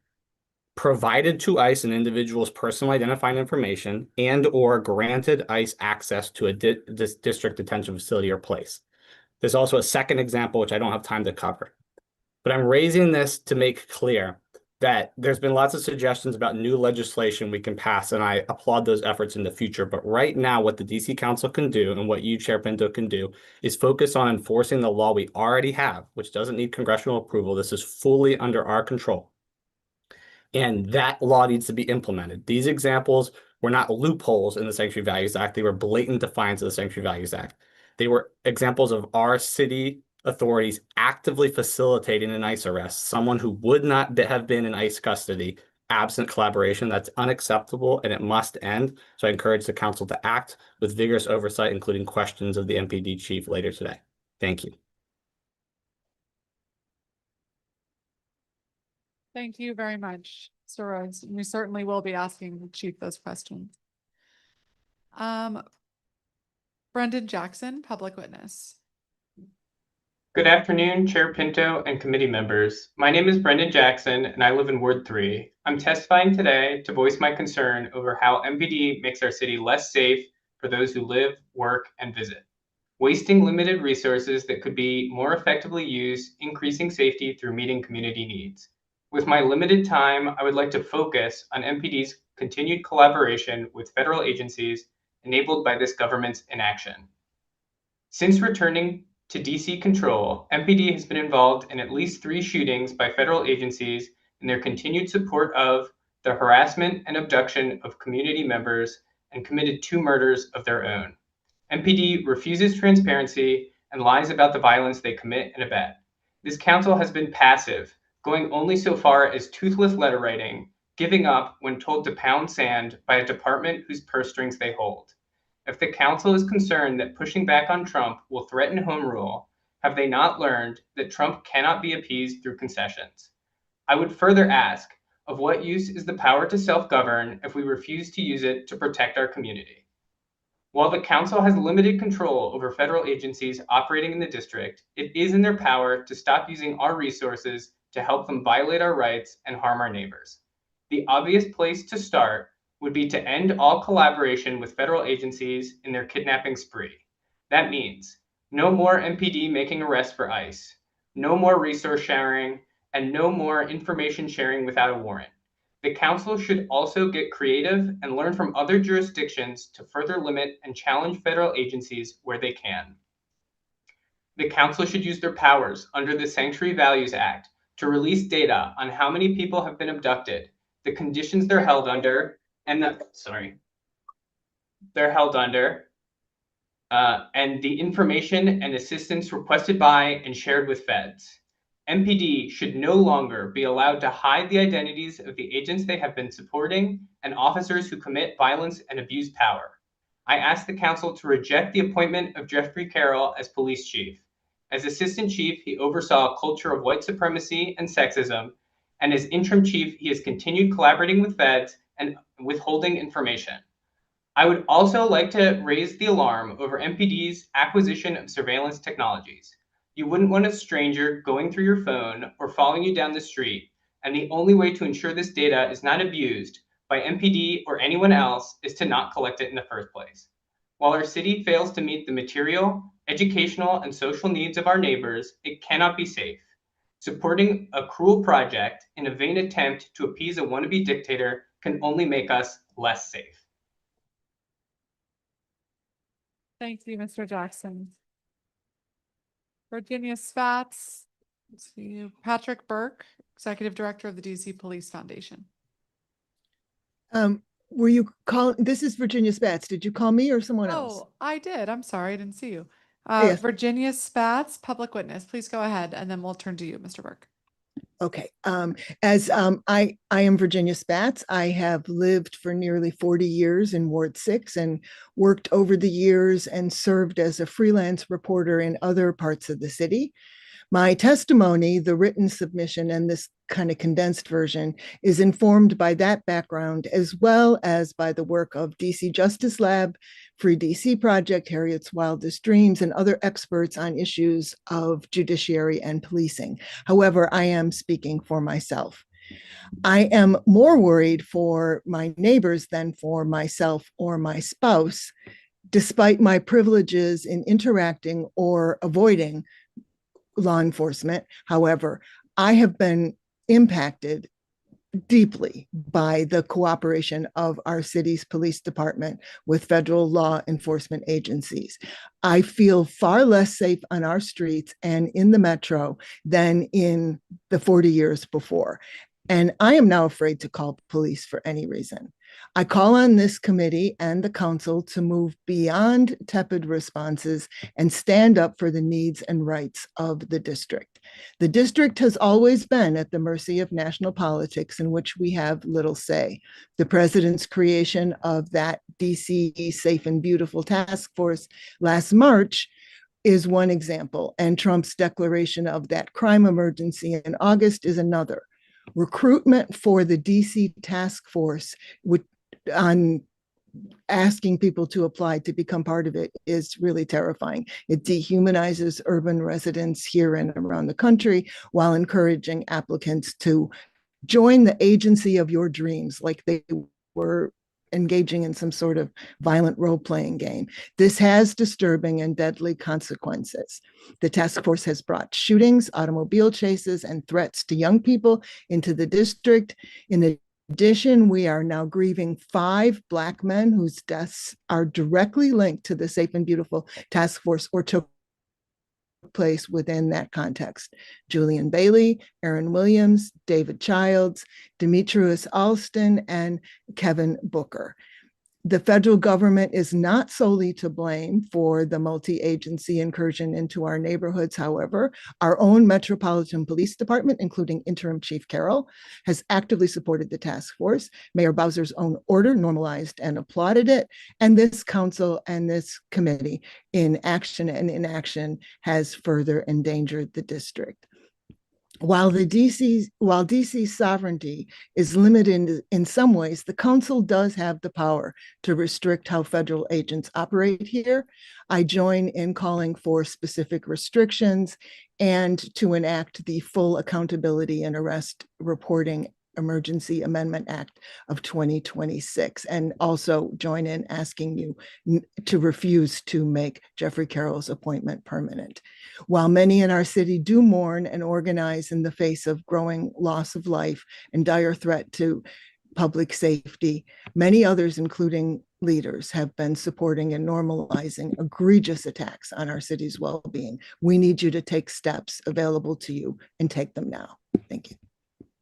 provided to ICE an individual's personal identifying information and or granted ICE access to a district detention facility or place. There's also a second example, which I don't have time to cover. But I'm raising this to make clear that there's been lots of suggestions about new legislation we can pass, and I applaud those efforts in the future. But right now, what the DC Council can do and what you, Chair Pinto, can do is focus on enforcing the law we already have, which doesn't need congressional approval. This is fully under our control. And that law needs to be implemented. These examples were not loopholes in the Sanctuary Values Act. They were blatant defiance of the Sanctuary Values Act. They were examples of our city authorities actively facilitating an ICE arrest, someone who would not have been in ICE custody absent collaboration. That's unacceptable and it must end. So I encourage the council to act with vigorous oversight, including questions of the MPD chief later today. Thank you. Thank you very much, Mr. Rhodes. We certainly will be asking the chief those questions. Brendan Jackson, public witness. Good afternoon, Chair Pinto and committee members. My name is Brendan Jackson and I live in Ward 3. I'm testifying today to voice my concern over how MPD makes our city less safe for those who live, work, and visit, wasting limited resources that could be more effectively used, increasing safety through meeting community needs. With my limited time, I would like to focus on MPD's continued collaboration with federal agencies enabled by this government's inaction. Since returning to DC control, MPD has been involved in at least 3 shootings by federal agencies in their continued support of the harassment and abduction of community members and committed 2 murders of their own. MPD refuses transparency and lies about the violence they commit and abet. This council has been passive, going only so far as toothless letter writing, giving up when told to pound sand by a department whose purse strings they hold. If the council is concerned that pushing back on Trump will threaten home rule, have they not learned that Trump cannot be appeased through concessions? I would further ask, of what use is the power to self-govern if we refuse to use it to protect our community? While the council has limited control over federal agencies operating in the district, it is in their power to stop using our resources to help them violate our rights and harm our neighbors. The obvious place to start would be to end all collaboration with federal agencies in their kidnapping spree. That means no more MPD making arrests for ICE, no more resource sharing, and no more information sharing without a warrant. The council should also get creative and learn from other jurisdictions to further limit and challenge federal agencies where they can. The council should use their powers under the Sanctuary Values Act to release data on how many people have been abducted, the conditions they're held under, and the information and assistance requested by and shared with feds. MPD should no longer be allowed to hide the identities of the agents they have been supporting and officers who commit violence and abuse power. I ask the council to reject the appointment of Jeffrey Carroll as police chief. As assistant chief, he oversaw a culture of white supremacy and sexism, and as interim chief, he has continued collaborating with feds and withholding information. I would also like to raise the alarm over MPD's acquisition of surveillance technologies. You wouldn't want a stranger going through your phone or following you down the street, and the only way to ensure this data is not abused by MPD or anyone else is to not collect it in the first place. While our city fails to meet the material, educational, and social needs of our neighbors, it cannot be safe. Supporting a cruel project in a vain attempt to appease a wannabe dictator can only make us less safe. Thank you, Mr. Jackson. Virginia Spatz, let's see, Patrick Burke, Executive Director of the DC Police Foundation. Were you calling? This is Virginia Spatz. Did you call me or someone else? Oh, I did. I'm sorry. I didn't see you. Yes. Virginia Spatz, public witness. Please go ahead, and then we'll turn to you, Mr. Burke. Okay. I am Virginia Spatz. I have lived for nearly 40 years in Ward 6 and worked over the years and served as a freelance reporter in other parts of the city. My testimony, the written submission, and this kind of condensed version is informed by that background, as well as by the work of DC Justice Lab, Free DC Project, Harriet's Wildest Dreams, and other experts on issues of judiciary and policing. However, I am speaking for myself. I am more worried for my neighbors than for myself or my spouse, despite my privileges in interacting or avoiding law enforcement. However, I have been impacted deeply by the cooperation of our city's police department with federal law enforcement agencies. I feel far less safe on our streets and in the metro than in the 40 years before. And I am now afraid to call police for any reason. I call on this committee and the council to move beyond tepid responses and stand up for the needs and rights of the district. The district has always been at the mercy of national politics in which we have little say. The president's creation of that DC Safe and Beautiful Task Force last March is one example, and Trump's declaration of that crime emergency in August is another. Recruitment for the DC task force on asking people to apply to become part of it is really terrifying. It dehumanizes urban residents here and around the country while encouraging applicants to join the agency of your dreams like they were engaging in some sort of violent role-playing game. This has disturbing and deadly consequences. The task force has brought shootings, automobile chases, and threats to young people into the district. In addition, we are now grieving 5 Black men whose deaths are directly linked to the Safe and Beautiful Task Force or took place within that context. Julian Bailey, Aaron Williams, David Childs, Demetrius Alston, and Kevin Booker. The federal government is not solely to blame for the multi-agency incursion into our neighborhoods. However, our own Metropolitan Police Department, including Interim Chief Carroll, has actively supported the task force. Mayor Bowser's own order normalized and applauded it. And this council and this committee in action and inaction has further endangered the district. While DC's sovereignty is limited in some ways, the council does have the power to restrict how federal agents operate here. I join in calling for specific restrictions and to enact the full accountability and arrest reporting Emergency Amendment Act of 2026, and also join in asking you to refuse to make Jeffrey Carroll's appointment permanent. While many in our city do mourn and organize in the face of growing loss of life and dire threat to public safety, many others, including leaders, have been supporting and normalizing egregious attacks on our city's well-being. We need you to take steps available to you and take them now. Thank you.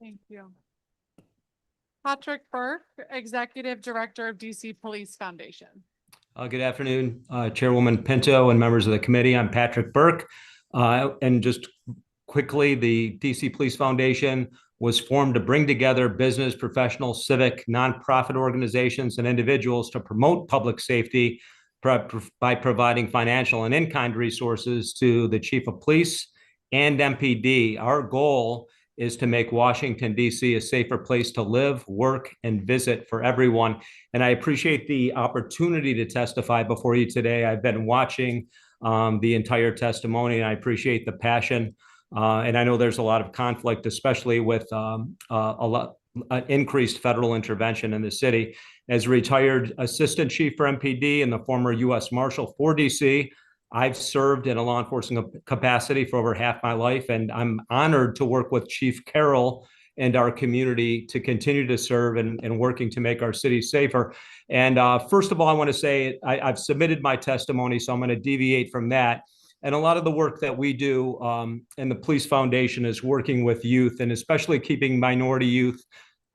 Thank you. Patrick Burke, Executive Director of DC Police Foundation. Good afternoon, Chairwoman Pinto and members of the committee. I'm Patrick Burke. And just quickly, the DC Police Foundation was formed to bring together business, professional, civic, nonprofit organizations and individuals to promote public safety by providing financial and in-kind resources to the Chief of Police and MPD. Our goal is to make Washington, D.C. a safer place to live, work, and visit for everyone. And I appreciate the opportunity to testify before you today. I've been watching the entire testimony, and I appreciate the passion. And I know there's a lot of conflict, especially with increased federal intervention in the city. As a retired assistant chief for MPD and the former U.S. Marshal for DC, I've served in a law enforcement capacity for over half my life, and I'm honored to work with Chief Carroll and our community to continue to serve and working to make our city safer. And first of all, I want to say I've submitted my testimony, so I'm going to deviate from that. And a lot of the work that we do in the Police Foundation is working with youth, and especially keeping minority youth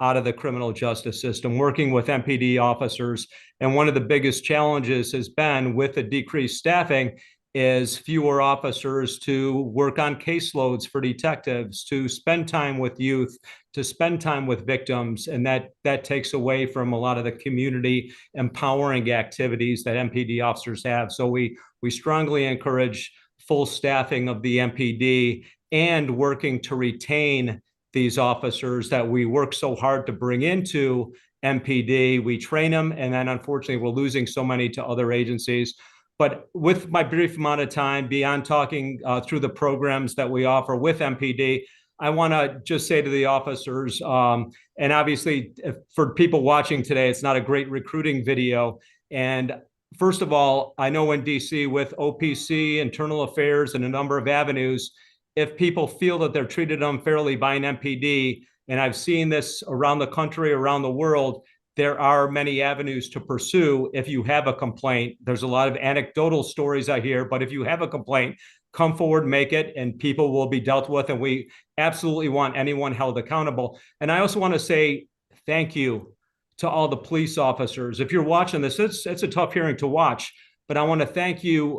out of the criminal justice system, working with MPD officers. And one of the biggest challenges has been with the decreased staffing is fewer officers to work on caseloads for detectives, to spend time with youth, to spend time with victims. And that takes away from a lot of the community empowering activities that MPD officers have. So we strongly encourage full staffing of the MPD and working to retain these officers that we work so hard to bring into MPD. We train them, and then unfortunately we're losing so many to other agencies. But with my brief amount of time, beyond talking through the programs that we offer with MPD, I want to just say to the officers, and obviously for people watching today, it's not a great recruiting video. And first of all, I know in DC with OPC, internal affairs, and a number of avenues, if people feel that they're treated unfairly by an MPD, and I've seen this around the country, around the world, there are many avenues to pursue if you have a complaint. There's a lot of anecdotal stories I hear, but if you have a complaint, come forward, make it, and people will be dealt with. And we absolutely want anyone held accountable. And I also want to say thank you to all the police officers. If you're watching this, it's a tough hearing to watch. But I want to thank you,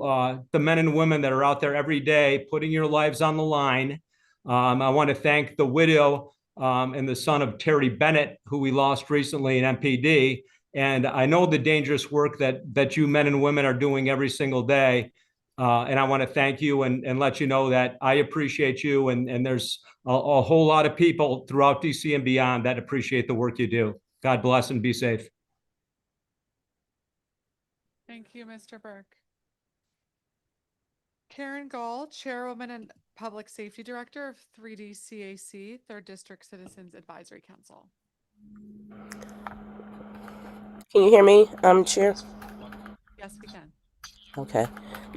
the men and women that are out there every day putting your lives on the line. I want to thank the widow and the son of Terry Bennett, who we lost recently in MPD. And I know the dangerous work that you men and women are doing every single day. And I want to thank you and let you know that I appreciate you. And there's a whole lot of people throughout DC and beyond that appreciate the work you do. God bless and be safe. Thank you, Mr. Burke. Karen Gall, Chairwoman and Public Safety Director of 3D CAC, 3rd District Citizens Advisory Council. Can you hear me, Chair? Yes, we can. Okay.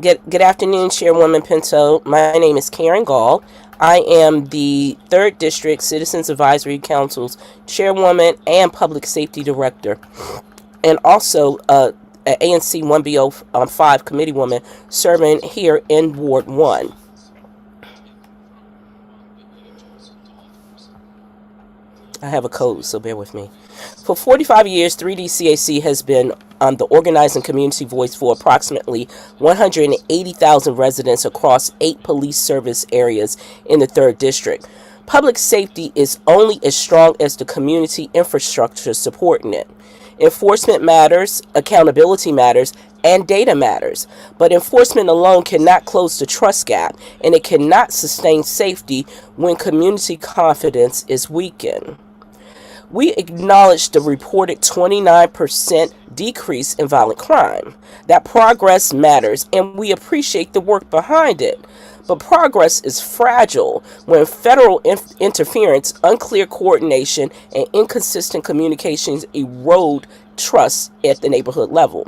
Good afternoon, Chairwoman Pinto. My name is Karen Gall. I am the 3rd District Citizens Advisory Council's Chairwoman and Public Safety Director, and also ANC 1B05 committee woman serving here in Ward 1. I have a code, so bear with me. For 45 years, 3D CAC has been the organizing community voice for approximately 180,000 residents across 8 police service areas in the 3rd District. Public safety is only as strong as the community infrastructure supporting it. Enforcement matters, accountability matters, and data matters. But enforcement alone cannot close the trust gap, and it cannot sustain safety when community confidence is weakened. We acknowledge the reported 29% decrease in violent crime. That progress matters, and we appreciate the work behind it. But progress is fragile when federal interference, unclear coordination, and inconsistent communications erode trust at the neighborhood level.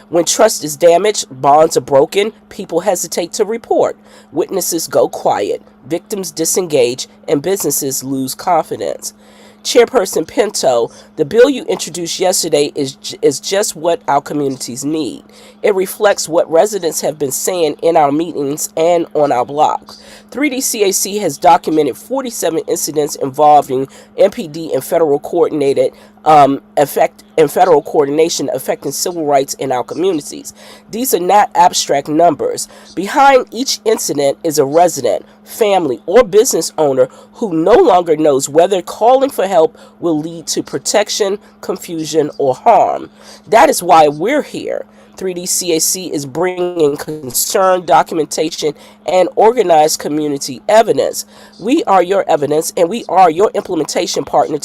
When trust is damaged, bonds are broken, people hesitate to report, witnesses go quiet, victims disengage, and businesses lose confidence. Chairperson Pinto, the bill you introduced yesterday is just what our communities need. It reflects what residents have been saying in our meetings and on our blog. 3D CAC has documented 47 incidents involving MPD and federal coordination affecting civil rights in our communities. These are not abstract numbers. Behind each incident is a resident, family, or business owner who no longer knows whether calling for help will lead to protection, confusion, or harm. That is why we're here. 3D CAC is bringing concern, documentation, and organized community evidence. We are your evidence, and we are your implementation partner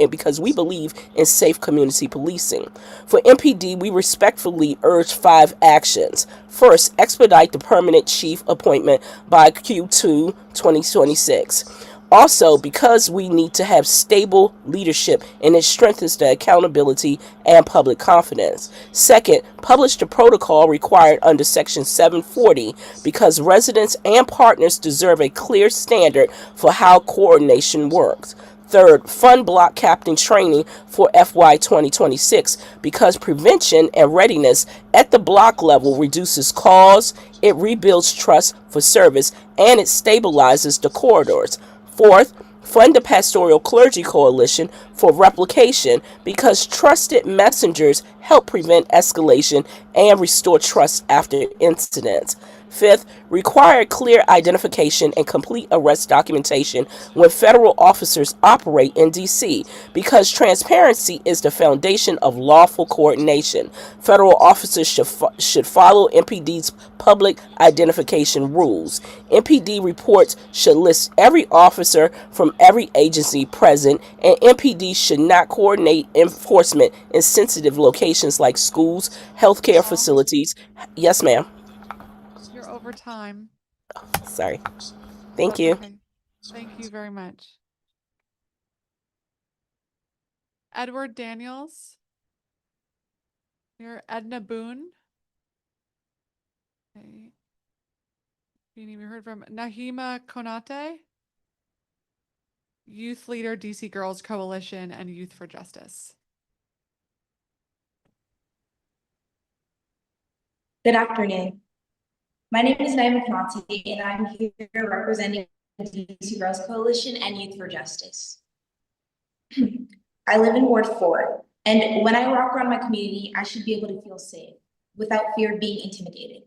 because we believe in safe community policing. For MPD, we respectfully urge 5 actions. First, expedite the permanent chief appointment by Q2 2026. Also, because we need to have stable leadership and it strengthens the accountability and public confidence. Second, publish the protocol required under Section 740 because residents and partners deserve a clear standard for how coordination works. Third, fund block captain training for FY 2026 because prevention and readiness at the block level reduces calls, it rebuilds trust for service, and it stabilizes the corridors. Fourth, fund the Pastoral Clergy Coalition for replication because trusted messengers help prevent escalation and restore trust after incidents. Fifth, require clear identification and complete arrest documentation when federal officers operate in D.C. because transparency is the foundation of lawful coordination. Federal officers should follow MPD's public identification rules. MPD reports should list every officer from every agency present, and MPD should not coordinate enforcement in sensitive locations like schools, healthcare facilities. Yes, ma'am. You're over time. Sorry. Thank That's you. okay. Thank you very much. Edward Daniels. You're Edna Boone. Okay. We heard from Nahima Konate, youth leader, DC Girls Coalition and Youth for Justice. Good afternoon. My name is Naima Konate, and I'm here representing the DC Girls Coalition and Youth for Justice. I live in Ward 4, and when I walk around my community, I should be able to feel safe without fear of being intimidated.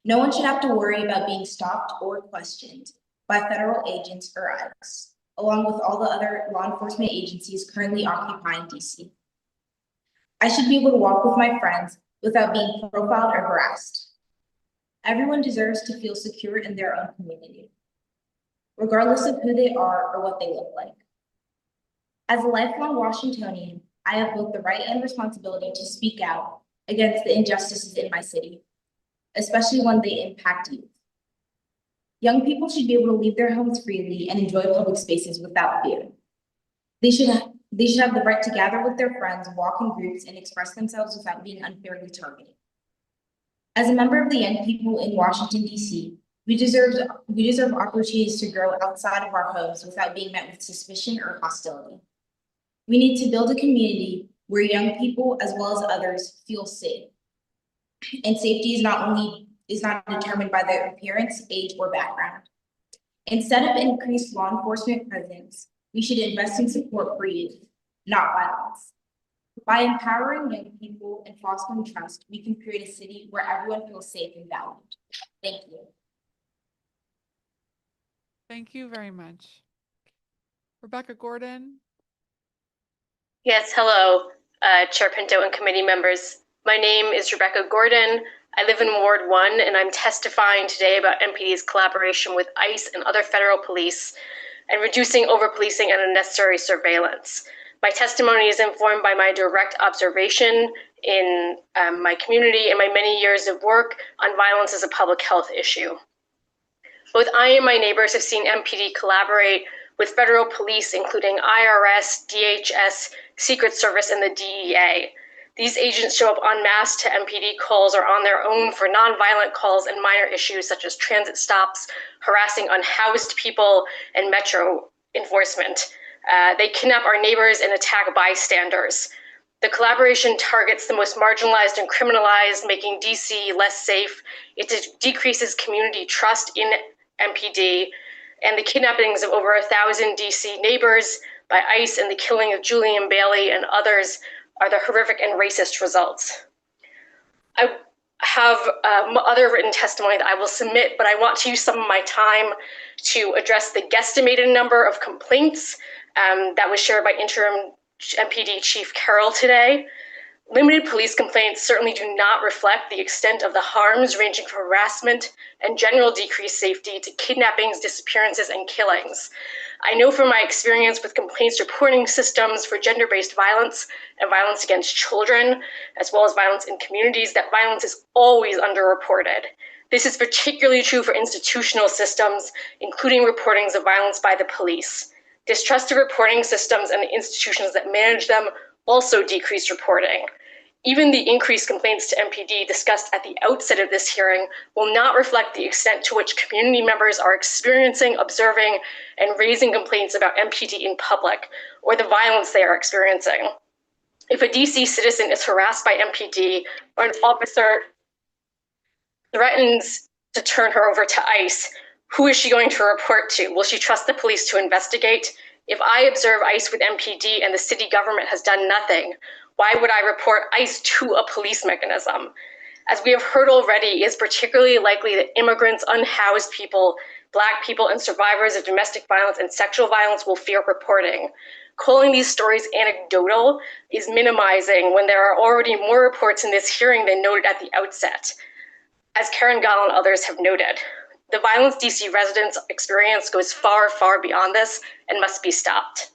No one should have to worry about being stopped or questioned by federal agents or ICE, along with all the other law enforcement agencies currently occupying DC. I should be able to walk with my friends without being profiled or harassed. Everyone deserves to feel secure in their own community, regardless of who they are or what they look like. As a lifelong Washingtonian, I have both the right and responsibility to speak out against the injustices in my city, especially when they impact youth. Young people should be able to leave their homes freely and enjoy public spaces without fear. They should have the right to gather with their friends, walk in groups, and express themselves without being unfairly targeted. As a member of the young people in Washington, D.C., we deserve opportunities to grow outside of our homes without being met with suspicion or hostility. We need to build a community where young people, as well as others, feel safe. And safety is not determined by their appearance, age, or background. Instead of increased law enforcement presence, we should invest in support for youth, not violence. By empowering young people and fostering trust, we can create a city where everyone feels safe and valued. Thank you. Thank you very much. Rebecca Gordon. Yes, hello, Chair Pinto and committee members. My name is Rebecca Gordon. I live in Ward 1, and I'm testifying today about MPD's collaboration with ICE and other federal police and reducing over-policing and unnecessary surveillance. My testimony is informed by my direct observation in my community and my many years of work on violence as a public health issue. Both I and my neighbors have seen MPD collaborate with federal police, including IRS, DHS, Secret Service, and the DEA. These agents show up en masse to MPD calls or on their own for nonviolent calls and minor issues such as transit stops, harassing unhoused people, and metro enforcement. They kidnap our neighbors and attack bystanders. The collaboration targets the most marginalized and criminalized, making DC less safe. It decreases community trust in MPD, and the kidnappings of over 1,000 DC neighbors by ICE and the killing of Julian Bailey and others are the horrific and racist results. I have other written testimony that I will submit, but I want to use some of my time to address the guesstimated number of complaints that was shared by interim MPD Chief Carroll today. Limited police complaints certainly do not reflect the extent of the harms, ranging from harassment and general decreased safety to kidnappings, disappearances, and killings. I know from my experience with complaints reporting systems for gender-based violence and violence against children, as well as violence in communities, that violence is always underreported. This is particularly true for institutional systems, including reportings of violence by the police. Distrust of reporting systems and the institutions that manage them also decreased reporting. Even the increased complaints to MPD discussed at the outset of this hearing will not reflect the extent to which community members are experiencing, observing, and raising complaints about MPD in public, or the violence they are experiencing. If a DC citizen is harassed by MPD, or an officer threatens to turn her over to ICE, who is she going to report to? Will she trust the police to investigate? If I observe ICE with MPD and the city government has done nothing, why would I report ICE to a police mechanism? As we have heard already, it is particularly likely that immigrants, unhoused people, Black people, and survivors of domestic violence and sexual violence will fear reporting. Calling these stories anecdotal is minimizing when there are already more reports in this hearing than noted at the outset. As Karen Gall and others have noted, the violence DC residents experience goes far, far beyond this and must be stopped.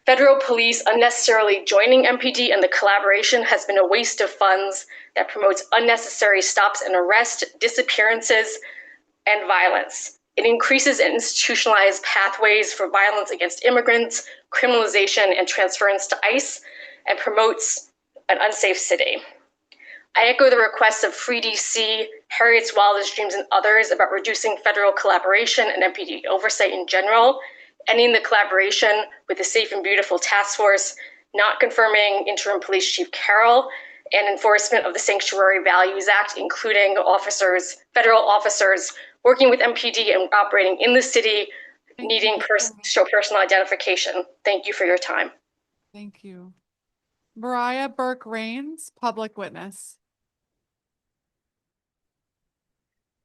Federal police unnecessarily joining MPD and the collaboration has been a waste of funds that promotes unnecessary stops and arrests, disappearances, and violence. It increases and institutionalized pathways for violence against immigrants, criminalization, and transference to ICE, and promotes an unsafe city. I echo the requests of Free DC, Harriet's Wildest Dreams, and others about reducing federal collaboration and MPD oversight in general, ending the collaboration with the Safe and Beautiful Task Force, not confirming Interim Police Chief Carroll, and enforcement of the Sanctuary Values Act, including federal officers working with MPD and operating in the city, needing to show personal identification. Thank you for your time. Thank you. Mariah Burke-Rains, public witness.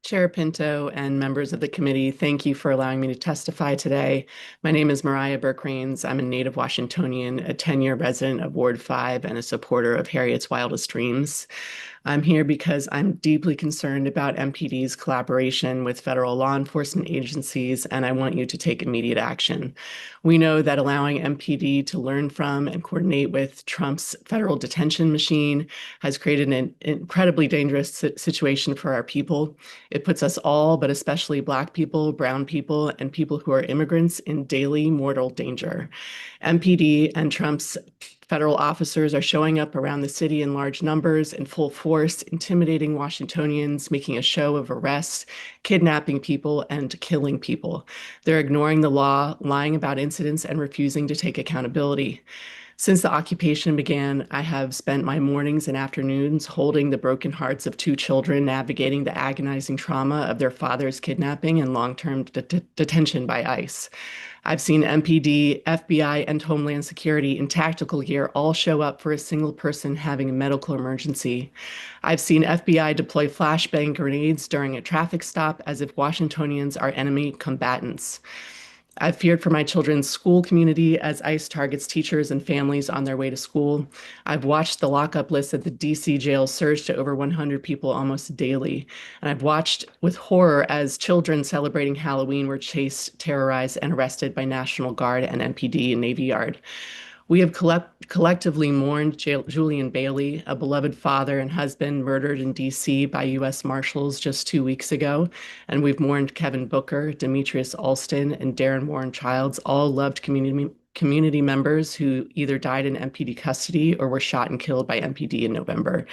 Chair Pinto and members of the committee, thank you for allowing me to testify today. My name is Mariah Burke-Rains. I'm a native Washingtonian, a 10-year resident of Ward 5, and a supporter of Harriet's Wildest Dreams. I'm here because I'm deeply concerned about MPD's collaboration with federal law enforcement agencies, and I want you to take immediate action. We know that allowing MPD to learn from and coordinate with Trump's federal detention machine has created an incredibly dangerous situation for our people. It puts us all, but especially Black people, brown people, and people who are immigrants in daily mortal danger. MPD and Trump's federal officers are showing up around the city in large numbers, in full force, intimidating Washingtonians, making a show of arrests, kidnapping people, and killing people. They're ignoring the law, lying about incidents, and refusing to take accountability. Since the occupation began, I have spent my mornings and afternoons holding the broken hearts of two children, navigating the agonizing trauma of their father's kidnapping and long-term detention by ICE. I've seen MPD, FBI, and Homeland Security in tactical gear all show up for a single person having a medical emergency. I've seen FBI deploy flashbang grenades during a traffic stop as if Washingtonians are enemy combatants. I've feared for my children's school community as ICE targets teachers and families on their way to school. I've watched the lockup list at the DC jail surge to over 100 people almost daily. And I've watched with horror as children celebrating Halloween were chased, terrorized, and arrested by National Guard and MPD in Navy Yard. We have collectively mourned Julian Bailey, a beloved father and husband murdered in DC by U.S. Marshals just 2 weeks ago. And we've mourned Kevin Booker, Demetrius Alston, and Darren Warren Childs, all loved community members who either died in MPD custody or were shot and killed by MPD in November.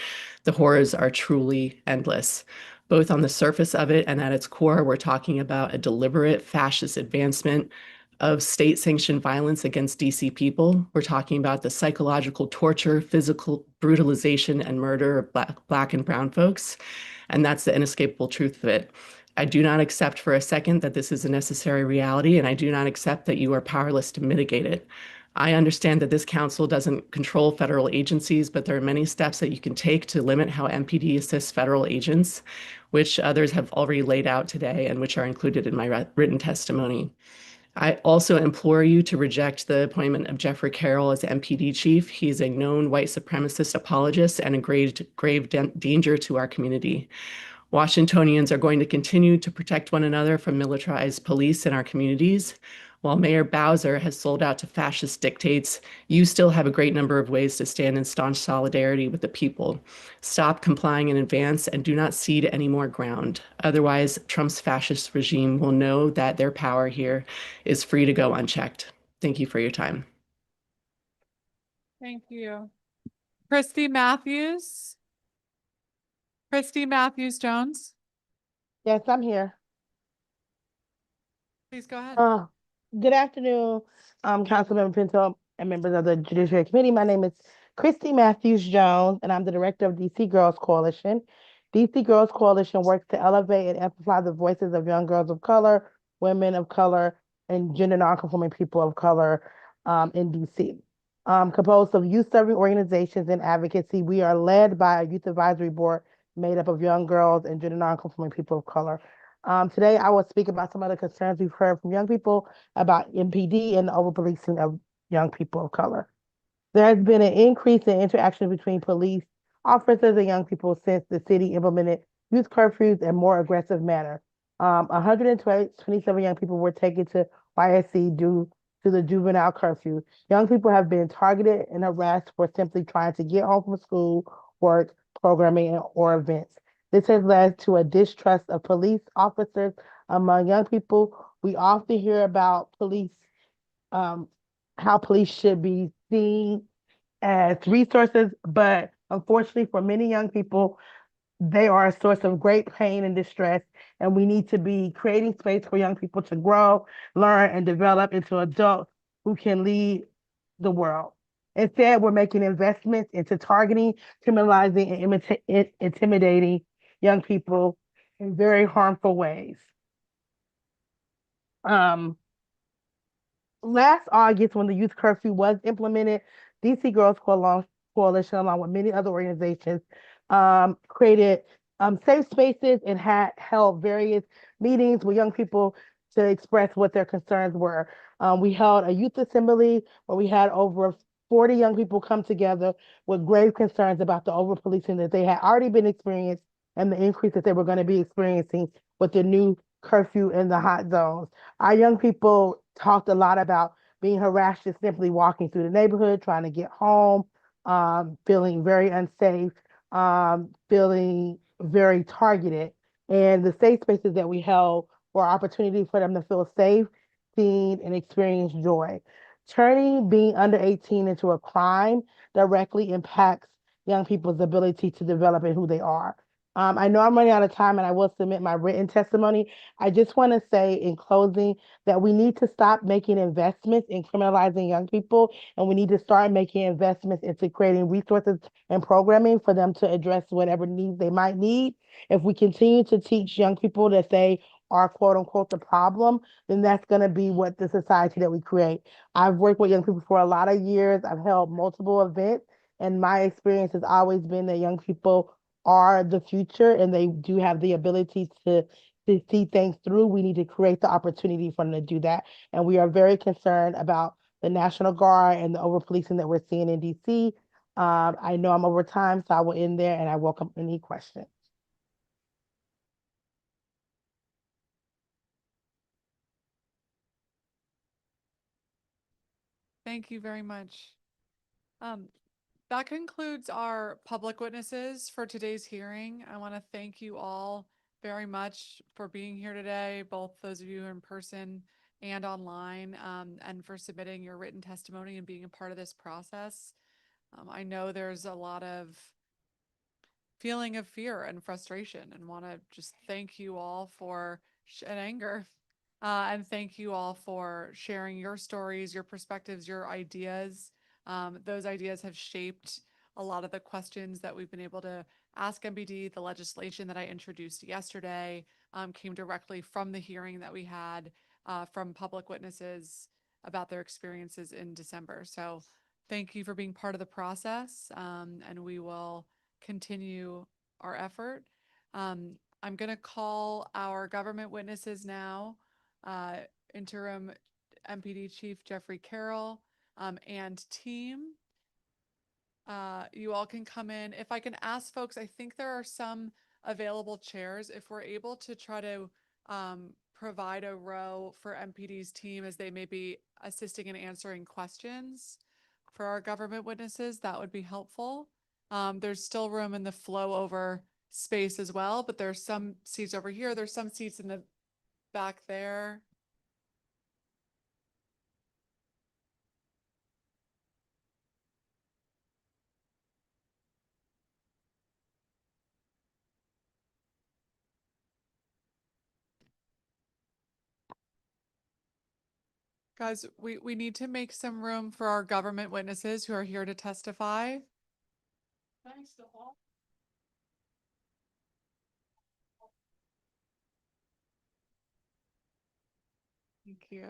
The horrors are truly endless. Both on the surface of it and at its core, we're talking about a deliberate fascist advancement of state-sanctioned violence against DC people. We're talking about the psychological torture, physical brutalization, and murder of Black and brown folks. And that's the inescapable truth of it. I do not accept for a second that this is a necessary reality, and I do not accept that you are powerless to mitigate it. I understand that this council doesn't control federal agencies, but there are many steps that you can take to limit how MPD assists federal agents, which others have already laid out today and which are included in my written testimony. I also implore you to reject the appointment of Jeffrey Carroll as MPD chief. He is a known white supremacist apologist and a grave danger to our community. Washingtonians are going to continue to protect one another from militarized police in our communities. While Mayor Bowser has sold out to fascist dictates, you still have a great number of ways to stand in staunch solidarity with the people. Stop complying in advance and do not cede any more ground. Otherwise, Trump's fascist regime will know that their power here is free to go unchecked. Thank you for your time. Thank you. Christy Matthews. Christy Matthews Jones. Yes, I'm here. Please go ahead. Good afternoon, Councilmember Pinto and members of the Judiciary Committee. My name is Christy Matthews Jones, and I'm the director of DC Girls Coalition. DC Girls Coalition works to elevate and amplify the voices of young girls of color, women of color, and gender nonconforming people of color in DC. Composed of youth-serving organizations and advocacy, we are led by a youth advisory board made up of young girls and gender nonconforming people of color. Today, I will speak about some of the concerns we've heard from young people about MPD and the over-policing of young people of color. There has been an increase in interaction between police officers and young people since the city implemented youth curfews in more aggressive manner. 127 young people were taken to YSC due to the juvenile curfew. Young people have been targeted and harassed for simply trying to get home from school, work, programming, or events. This has led to a distrust of police officers among young people. We often hear about police, how police should be seen as resources, but unfortunately for many young people, they are a source of great pain and distress, and we need to be creating space for young people to grow, learn, and develop into adults who can lead the world. Instead, we're making investments into targeting, criminalizing, and intimidating young people in very harmful ways. Last August, when the youth curfew was implemented, DC Girls Coalition, along with many other organizations, created safe spaces and had held various meetings with young people to express what their concerns were. We held a youth assembly where we had over 40 young people come together with grave concerns about the over-policing that they had already been experienced and the increase that they were going to be experiencing with the new curfew in the hot zones. Our young people talked a lot about being harassed just simply walking through the neighborhood, trying to get home, feeling very unsafe, feeling very targeted. And the safe spaces that we held were opportunities for them to feel safe, seen, and experience joy. Turning being under 18 into a crime directly impacts young people's ability to develop in who they are. I know I'm running out of time and I will submit my written testimony. I just want to say in closing that we need to stop making investments in criminalizing young people, and we need to start making investments into creating resources and programming for them to address whatever needs they might need. If we continue to teach young people that they are quote unquote the problem, then that's going to be what the society that we create. I've worked with young people for a lot of years. I've held multiple events, and my experience has always been that young people are the future and they do have the ability to see things through. We need to create the opportunity for them to do that. And we are very concerned about the National Guard and the over-policing that we're seeing in DC. I know I'm over time, so I will end there and I welcome any questions. Thank you very much. That concludes our public witnesses for today's hearing. I want to thank you all very much for being here today, both those of you in person and online, and for submitting your written testimony and being a part of this process. I know there's a lot of feeling of fear and frustration, and want to just thank you all for and anger. And thank you all for sharing your stories, your perspectives, your ideas. Those ideas have shaped a lot of the questions that we've been able to ask MPD. The legislation that I introduced yesterday came directly from the hearing that we had from public witnesses about their experiences in December. So thank you for being part of the process, and we will continue our effort. I'm going to call our government witnesses now. Interim MPD Chief Jeffrey Carroll and team. You all can come in. If I can ask folks, I think there are some available chairs. If we're able to try to provide a row for MPD's team as they may be assisting in answering questions for our government witnesses, that would be helpful. There's still room in the flow over space as well, but there's some seats over here. There's some seats in the back there. Guys, we need to make some room for our government witnesses who are here to testify. Thanks to all. Thank you.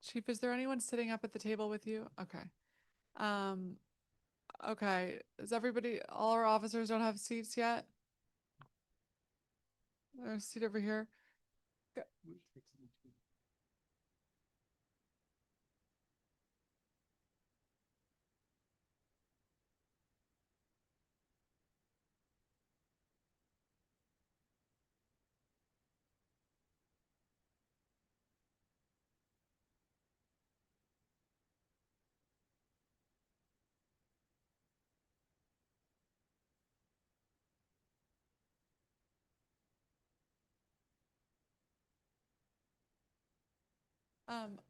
Chief, is there anyone sitting up at the table with you? Okay. Okay. Is everybody, all our officers don't have seats yet? There's a seat over here.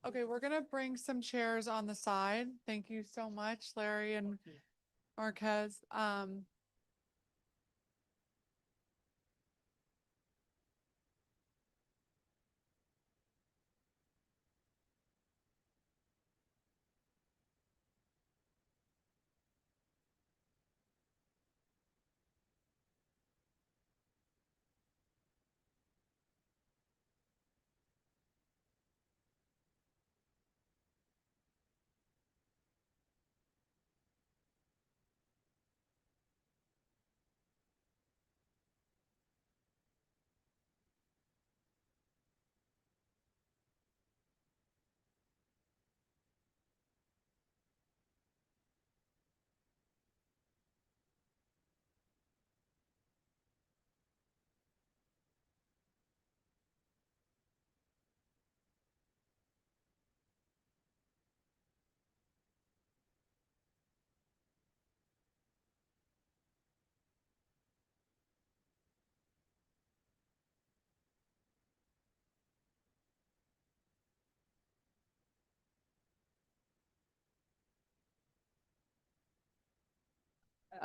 Okay, we're gonna bring some chairs on the side. Thank you so much, Larry and Marquez.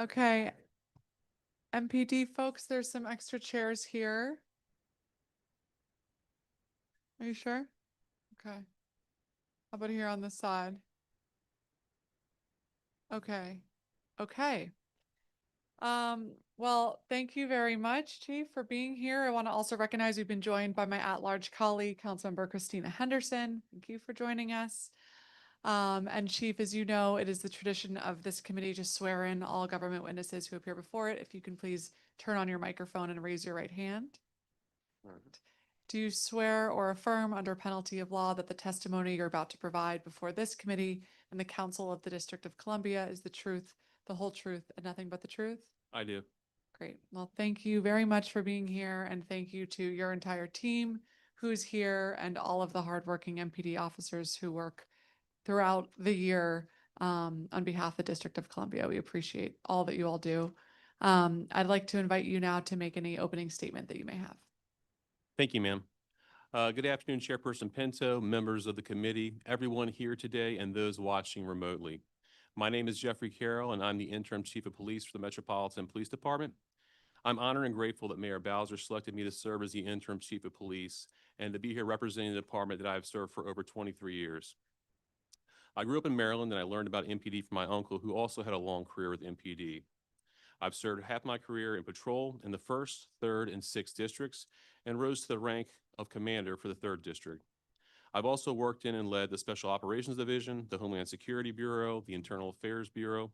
Okay. MPD folks, there's some extra chairs here. Are you sure? Okay. How about here on the side? Okay. Okay. Well, thank you very much, Chief, for being here. I want to also recognize we've been joined by my at-large colleague, Councilmember Christina Henderson. Thank you for joining us. And Chief, as you know, it is the tradition of this committee to swear in all government witnesses who appear before it. If you can please turn on your microphone and raise your right hand. Do you swear or affirm under penalty of law that the testimony you're about to provide before this committee and the Council of the District of Columbia is the truth, the whole truth, and nothing but the truth? I do. Great. Well, thank you very much for being here, and thank you to your entire team who's here and all of the hardworking MPD officers who work throughout the year on behalf of the District of Columbia. We appreciate all that you all do. I'd like to invite you now to make any opening statement that you may have. Thank you, ma'am. Good afternoon, Chairperson Pinto, members of the committee, everyone here today, and those watching remotely. My name is Jeffrey Carroll, and I'm the Interim Chief of Police for the Metropolitan Police Department. I'm honored and grateful that Mayor Bowser selected me to serve as the Interim Chief of Police and to be here representing the department that I've served for over 23 years. I grew up in Maryland, and I learned about MPD from my uncle, who also had a long career with MPD. I've served half my career in patrol in the 1st, 3rd, and 6th districts and rose to the rank of commander for the 3rd district. I've also worked in and led the Special Operations Division, the Homeland Security Bureau, the Internal Affairs Bureau.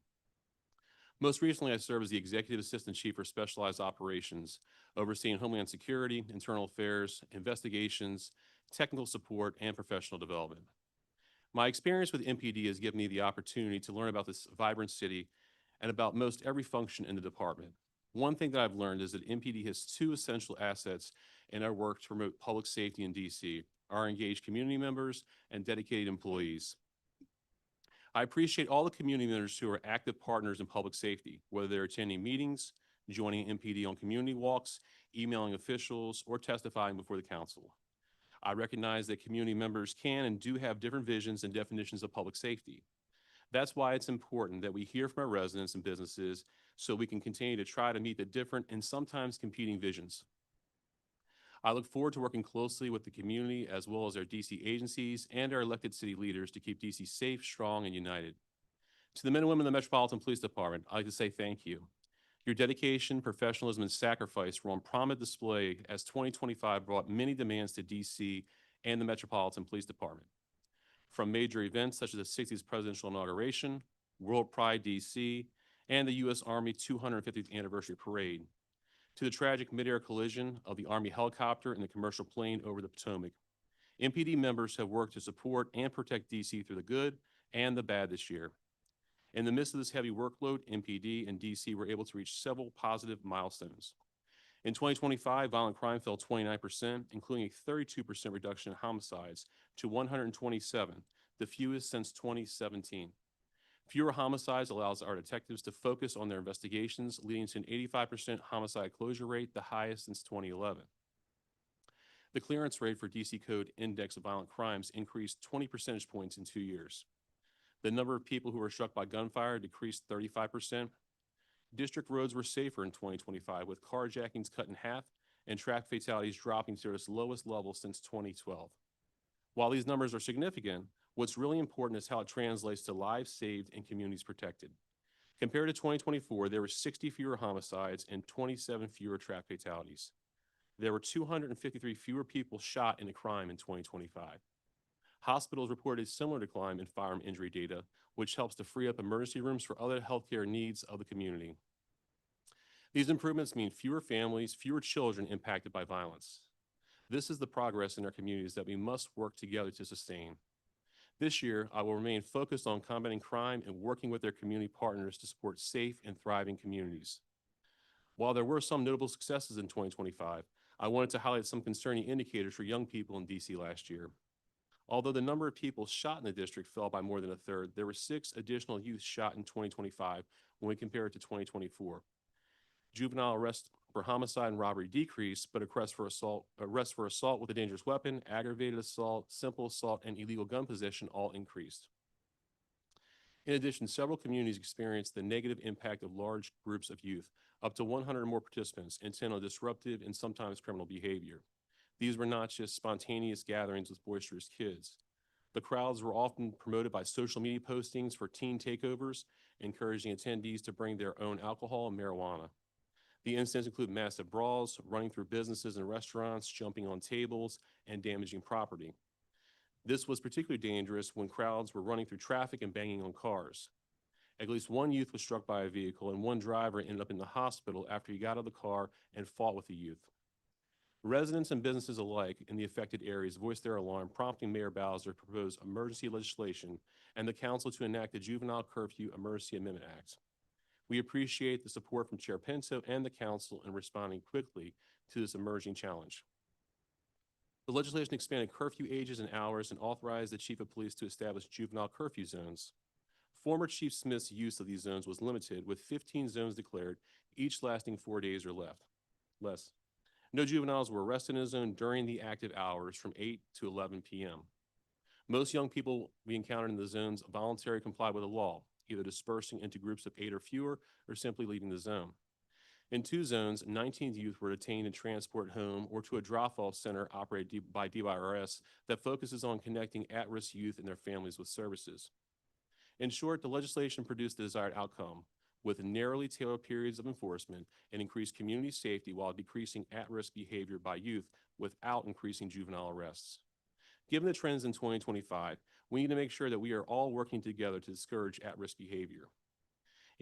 Most recently, I served as the Executive Assistant Chief for Specialized Operations, overseeing Homeland Security, internal affairs, investigations, technical support, and professional development. My experience with MPD has given me the opportunity to learn about this vibrant city and about most every function in the department. One thing that I've learned is that MPD has two essential assets in our work to promote public safety in DC: our engaged community members and dedicated employees. I appreciate all the community members who are active partners in public safety, whether they're attending meetings, joining MPD on community walks, emailing officials, or testifying before the council. I recognize that community members can and do have different visions and definitions of public safety. That's why it's important that we hear from our residents and businesses so we can continue to try to meet the different and sometimes competing visions. I look forward to working closely with the community as well as our DC agencies and our elected city leaders to keep DC safe, strong, and united. To the men and women of the Metropolitan Police Department, I'd like to say thank you. Your dedication, professionalism, and sacrifice were on prominent display as 2025 brought many demands to DC and the Metropolitan Police Department. From major events such as the 60th presidential inauguration, World Pride DC, and the U.S. Army 250th anniversary parade, to the tragic mid-air collision of the Army helicopter and the commercial plane over the Potomac. MPD members have worked to support and protect DC through the good and the bad this year. In the midst of this heavy workload, MPD and DC were able to reach several positive milestones. In 2025, violent crime fell 29%, including a 32% reduction in homicides to 127, the fewest since 2017. Fewer homicides allows our detectives to focus on their investigations, leading to an 85% homicide closure rate, the highest since 2011. The clearance rate for DC Code Index of Violent Crimes increased 20 percentage points in 2 years. The number of people who were struck by gunfire decreased 35%. District roads were safer in 2025, with carjackings cut in half and traffic fatalities dropping to its lowest level since 2012. While these numbers are significant, what's really important is how it translates to lives saved and communities protected. Compared to 2024, there were 60 fewer homicides and 27 fewer traffic fatalities. There were 253 fewer people shot in a crime in 2025. Hospitals reported a similar decline in firearm injury data, which helps to free up emergency rooms for other healthcare needs of the community. These improvements mean fewer families, fewer children impacted by violence. This is the progress in our communities that we must work together to sustain. This year, I will remain focused on combating crime and working with their community partners to support safe and thriving communities. While there were some notable successes in 2025, I wanted to highlight some concerning indicators for young people in DC last year. Although the number of people shot in the district fell by more than a third, there were 6 additional youth shot in 2025 when we compare it to 2024. Juvenile arrests for homicide and robbery decreased, but arrests for assault with a dangerous weapon, aggravated assault, simple assault, and illegal gun possession all increased. In addition, several communities experienced the negative impact of large groups of youth, up to 100 or more participants, intent on disruptive and sometimes criminal behavior. These were not just spontaneous gatherings with boisterous kids. The crowds were often promoted by social media postings for teen takeovers, encouraging attendees to bring their own alcohol and marijuana. The incidents include massive brawls, running through businesses and restaurants, jumping on tables, and damaging property. This was particularly dangerous when crowds were running through traffic and banging on cars. At least one youth was struck by a vehicle, and one driver ended up in the hospital after he got out of the car and fought with the youth. Residents and businesses alike in the affected areas voiced their alarm, prompting Mayor Bowser to propose emergency legislation and the council to enact the Juvenile Curfew Emergency Amendment Act. We appreciate the support from Chair Pinto and the council in responding quickly to this emerging challenge. The legislation expanded curfew ages and hours and authorized the chief of police to establish juvenile curfew zones. Former Chief Smith's use of these zones was limited, with 15 zones declared, each lasting 4 days or less. No juveniles were arrested in a zone during the active hours from 8 to 11 p.m. Most young people we encountered in the zones voluntarily complied with the law, either dispersing into groups of 8 or fewer or simply leaving the zone. In 2 zones, 19 youth were detained and transported home or to a drop-off center operated by DYRS that focuses on connecting at-risk youth and their families with services. In short, the legislation produced the desired outcome, with narrowly tailored periods of enforcement and increased community safety while decreasing at-risk behavior by youth without increasing juvenile arrests. Given the trends in 2025, we need to make sure that we are all working together to discourage at-risk behavior.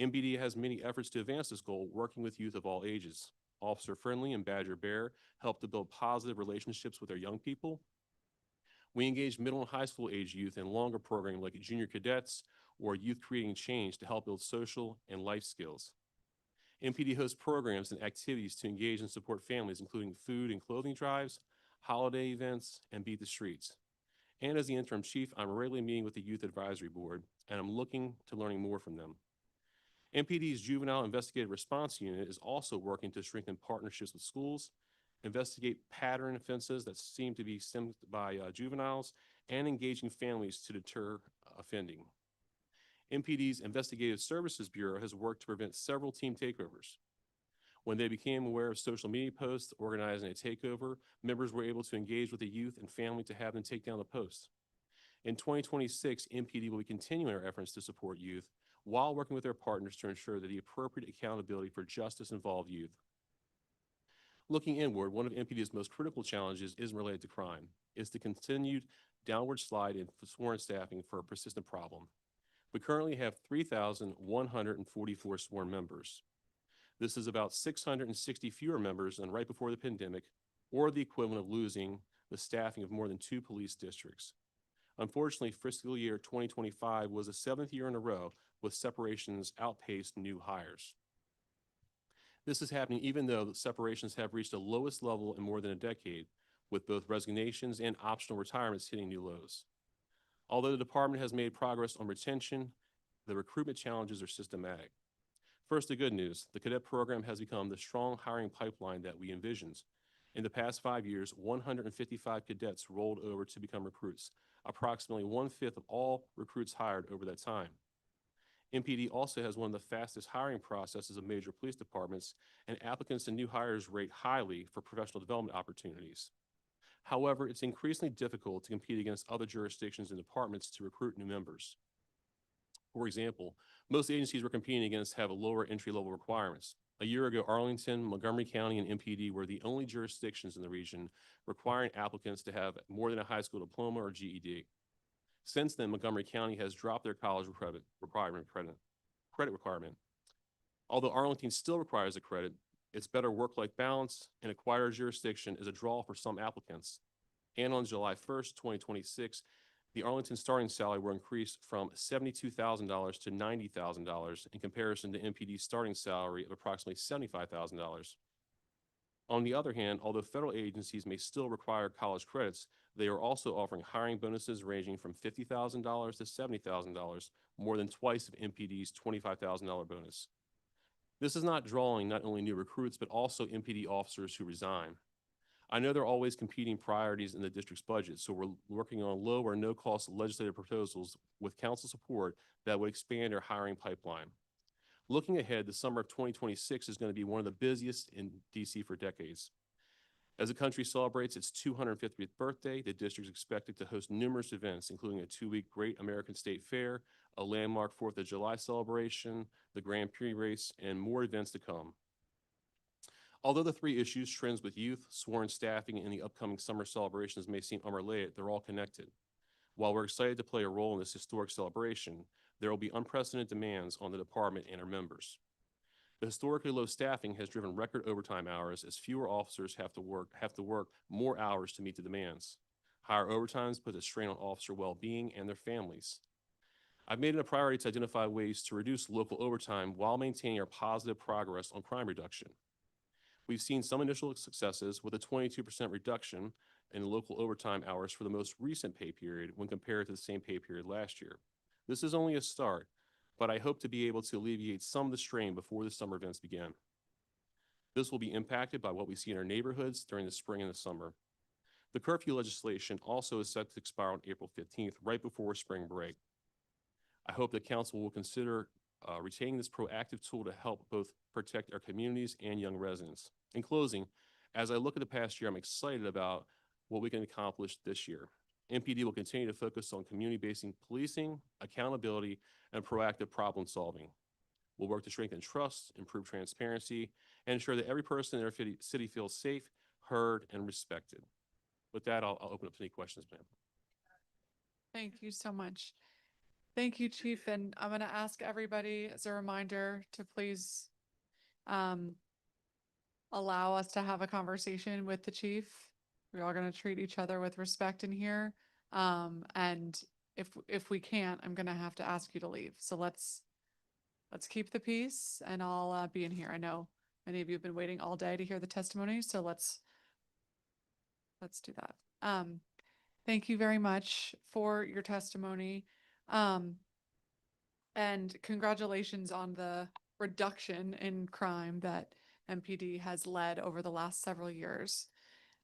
MPD has many efforts to advance this goal, working with youth of all ages. Officer Friendly and Badger Bear help to build positive relationships with their young people. We engage middle and high school age youth in longer programming like junior cadets or youth creating change to help build social and life skills. MPD hosts programs and activities to engage and support families, including food and clothing drives, holiday events, and Beat the Streets. And as the interim chief, I'm regularly meeting with the Youth Advisory Board, and I'm looking to learning more from them. MPD's Juvenile Investigative Response Unit is also working to strengthen partnerships with schools, investigate pattern offenses that seem to be stemmed by juveniles, and engaging families to deter offending. MPD's Investigative Services Bureau has worked to prevent several team takeovers. When they became aware of social media posts organizing a takeover, members were able to engage with the youth and family to have them take down the posts. In 2026, MPD will be continuing our efforts to support youth while working with their partners to ensure that the appropriate accountability for justice involved youth. Looking inward, one of MPD's most critical challenges isn't related to crime. It's the continued downward slide in sworn staffing for a persistent problem. We currently have 3,144 sworn members. This is about 660 fewer members than right before the pandemic, or the equivalent of losing the staffing of more than 2 police districts. Unfortunately, fiscal year 2025 was the 7th year in a row with separations outpaced new hires. This is happening even though the separations have reached the lowest level in more than a decade, with both resignations and optional retirements hitting new lows. Although the department has made progress on retention, the recruitment challenges are systematic. First, the good news. The cadet program has become the strong hiring pipeline that we envisioned. In the past 5 years, 155 cadets rolled over to become recruits, approximately 1/5 of all recruits hired over that time. MPD also has one of the fastest hiring processes of major police departments, and applicants and new hires rate highly for professional development opportunities. However, it's increasingly difficult to compete against other jurisdictions and departments to recruit new members. For example, most agencies we're competing against have lower entry-level requirements. A year ago, Arlington, Montgomery County, and MPD were the only jurisdictions in the region requiring applicants to have more than a high school diploma or GED. Since then, Montgomery County has dropped their college credit requirement. Although Arlington still requires a credit, its better work-life balance and a quieter jurisdiction is a draw for some applicants. And on July 1st, 2026, the Arlington starting salary will increase from $72,000 to $90,000 in comparison to MPD's starting salary of approximately $75,000. On the other hand, although federal agencies may still require college credits, they are also offering hiring bonuses ranging from $50,000 to $70,000, more than twice of MPD's $25,000 bonus. This is not drawing not only new recruits, but also MPD officers who resign. I know there are always competing priorities in the district's budget, so we're working on low or no-cost legislative proposals with council support that would expand our hiring pipeline. Looking ahead, the summer of 2026 is going to be one of the busiest in DC for decades. As the country celebrates its 250th birthday, the district is expected to host numerous events, including a 2-week Great American State Fair, a landmark 4th of July celebration, the Grand Prix race, and more events to come. Although the 3 issues, trends with youth, sworn staffing, and the upcoming summer celebrations may seem unrelated, they're all connected. While we're excited to play a role in this historic celebration, there will be unprecedented demands on the department and our members. The historically low staffing has driven record overtime hours as fewer officers have to work more hours to meet the demands. Higher overtimes put a strain on officer well-being and their families. I've made it a priority to identify ways to reduce local overtime while maintaining our positive progress on crime reduction. We've seen some initial successes with a 22% reduction in local overtime hours for the most recent pay period when compared to the same pay period last year. This is only a start, but I hope to be able to alleviate some of the strain before the summer events begin. This will be impacted by what we see in our neighborhoods during the spring and the summer. The curfew legislation also is set to expire on April 15th, right before spring break. I hope that council will consider retaining this proactive tool to help both protect our communities and young residents. In closing, as I look at the past year, I'm excited about what we can accomplish this year. MPD will continue to focus on community-based policing, accountability, and proactive problem solving. We'll work to strengthen trust, improve transparency, and ensure that every person in our city feels safe, heard, and respected. With that, I'll open up to any questions, ma'am. Thank you so much. Thank you, Chief. And I'm going to ask everybody as a reminder to please allow us to have a conversation with the chief. We're all going to treat each other with respect in here. And if we can't, I'm going to have to ask you to leave. So let's keep the peace, and I'll be in here. I know many of you have been waiting all day to hear the testimony, so let's do that. Thank you very much for your testimony. And congratulations on the reduction in crime that MPD has led over the last several years.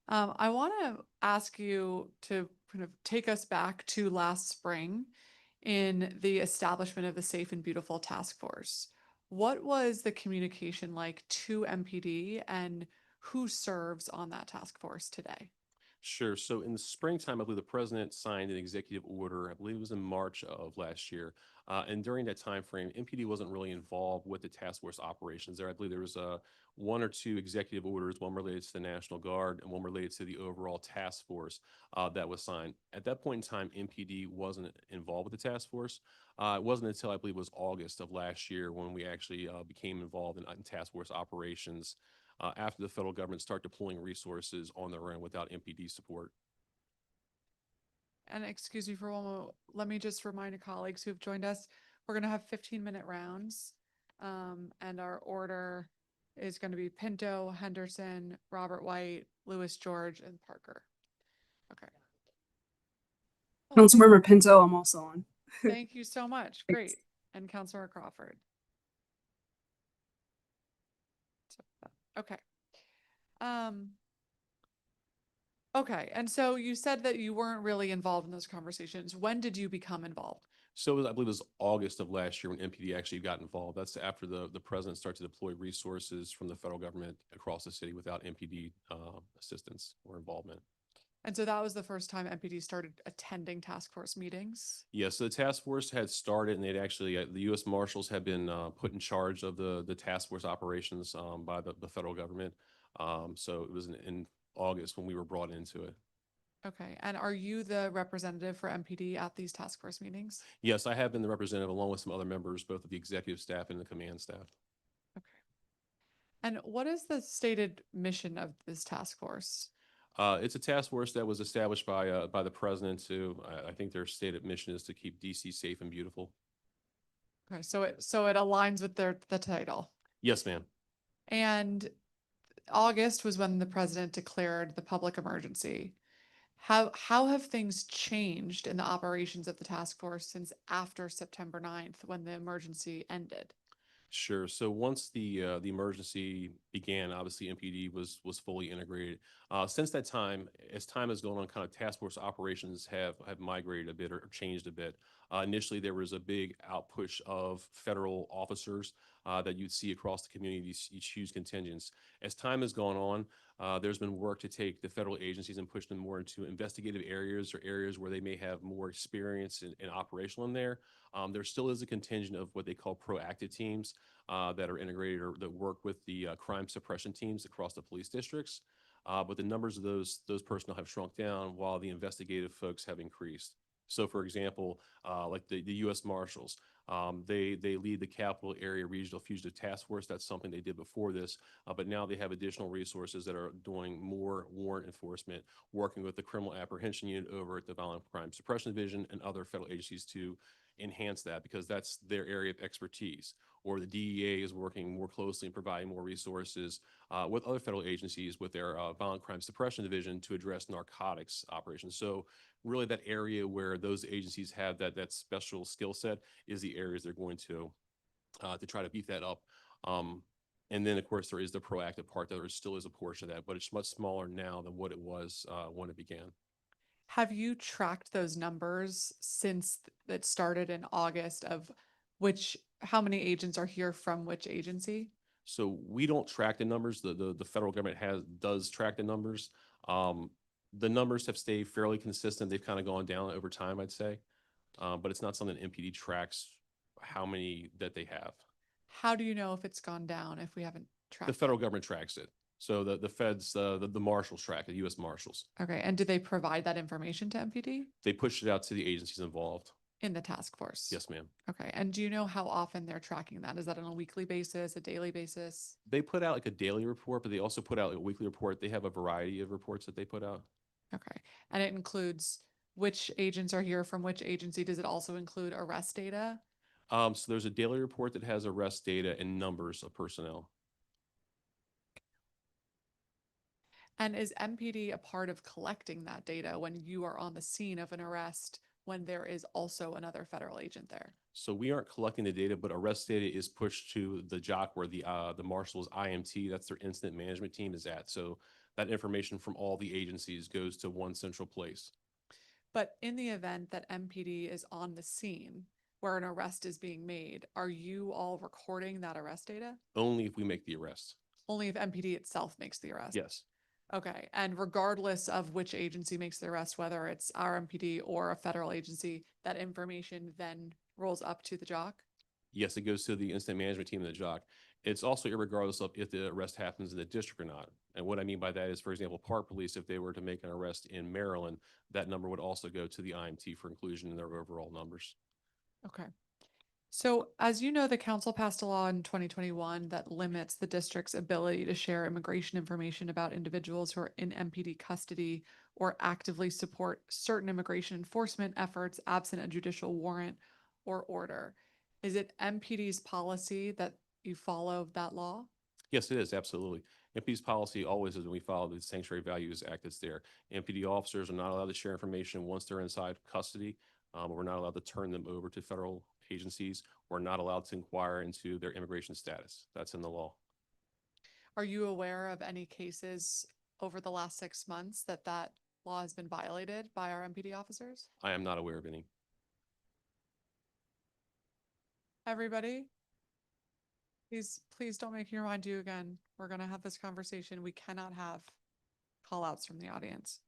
I want to ask you to kind of take us back to last spring in the establishment of the Safe and Beautiful Task Force. What was the communication like to MPD, and who serves on that task force today? Sure. So in the springtime, I believe the president signed an executive order. I believe it was in March of last year. And during that time frame, MPD wasn't really involved with the task force operations there. I believe there was one or two executive orders, one related to the National Guard and one related to the overall task force that was signed. At that point in time, MPD wasn't involved with the task force. It wasn't until I believe it was August of last year when we actually became involved in task force operations after the federal government started deploying resources on their own without MPD support. And excuse me for one moment, let me just remind the colleagues who've joined us, we're going to have 15-minute rounds. And our order is going to be Pinto, Henderson, Robert White, Lewis George, and Parker. Okay. Councilmember Pinto, I'm also on. Thank you so much. Great. And Councilor Crawford. Okay. Okay. And so you said that you weren't really involved in those conversations. When did you become involved? So I believe it was August of last year when MPD actually got involved. That's after the president started to deploy resources from the federal government across the city without MPD assistance or involvement. And so that was the first time MPD started attending task force meetings? Yes, so the task force had started, and they'd actually, the U.S. Marshals had been put in charge of the task force operations by the federal government. So it was in August when we were brought into it. Okay. And are you the representative for MPD at these task force meetings? Yes, I have been the representative along with some other members, both of the executive staff and the command staff. Okay. And what is the stated mission of this task force? It's a task force that was established by the president to, I think their stated mission is to keep DC safe and beautiful. Okay, so it aligns with the title. Yes, ma'am. And August was when the president declared the public emergency. How have things changed in the operations of the task force since after September 9th when the emergency ended? Sure. So once the emergency began, obviously MPD was fully integrated. Since that time, as time has gone on, kind of task force operations have migrated a bit or changed a bit. Initially, there was a big outpush of federal officers that you'd see across the community, these huge contingents. As time has gone on, there's been work to take the federal agencies and push them more into investigative areas or areas where they may have more experience in operational in there. There still is a contingent of what they call proactive teams that are integrated or that work with the crime suppression teams across the police districts. But the numbers of those personnel have shrunk down while the investigative folks have increased. So for example, like the U.S. Marshals, they lead the Capital Area Regional Fugitive Task Force. That's something they did before this, but now they have additional resources that are doing more warrant enforcement, working with the Criminal Apprehension Unit over at the Violent Crime Suppression Division and other federal agencies to enhance that because that's their area of expertise. Or the DEA is working more closely and providing more resources with other federal agencies with their Violent Crime Suppression Division to address narcotics operations. So really that area where those agencies have that special skill set is the areas they're going to try to beef that up. And then, of course, there is the proactive part that there still is a portion of that, but it's much smaller now than what it was when it began. Have you tracked those numbers since it started in August of how many agents are here from which agency? So we don't track the numbers. The federal government does track the numbers. The numbers have stayed fairly consistent. They've kind of gone down over time, I'd say. But it's not something MPD tracks how many that they have. How do you know if it's gone down if we haven't tracked The federal government tracks it. So the feds, the marshals track it, the U.S. Marshals. Okay. And do they provide that information to MPD? They push it out to the agencies involved. in the task force? Yes, ma'am. Okay. And do you know how often they're tracking that? Is that on a weekly basis, a daily basis? They put out like a daily report, but they also put out like a weekly report. They have a variety of reports that they put out. Okay. And it includes which agents are here from which agency? Does it also include arrest data? So there's a daily report that has arrest data and numbers of personnel. And is MPD a part of collecting that data when you are on the scene of an arrest when there is also another federal agent there? So we aren't collecting the data, but arrest data is pushed to the JOC where the marshal's IMT, that's their incident management team, is at. So that information from all the agencies goes to one central place. But in the event that MPD is on the scene where an arrest is being made, are you all recording that arrest data? Only if we make the arrest. Only if MPD itself makes the arrest? Yes. Okay. And regardless of which agency makes the arrest, whether it's our MPD or a federal agency, that information then rolls up to the JOC? Yes, it goes to the incident management team in the JOC. It's also irregardless of if the arrest happens in the district or not. And what I mean by that is, for example, Park Police, if they were to make an arrest in Maryland, that number would also go to the IMT for inclusion in their overall numbers. Okay. So as you know, the council passed a law in 2021 that limits the district's ability to share immigration information about individuals who are in MPD custody or actively support certain immigration enforcement efforts absent a judicial warrant or order. Is it MPD's policy that you follow that law? Yes, it is, absolutely. MPD's policy always is when we follow the Sanctuary Values Act that's there. MPD officers are not allowed to share information once they're inside custody. We're not allowed to turn them over to federal agencies. We're not allowed to inquire into their immigration status. That's in the law. Are you aware of any cases over the last 6 months that that law has been violated by our MPD officers? I am not aware of any. Everybody, please don't make me remind you again. We're going to have this conversation. We cannot have call outs from the audience.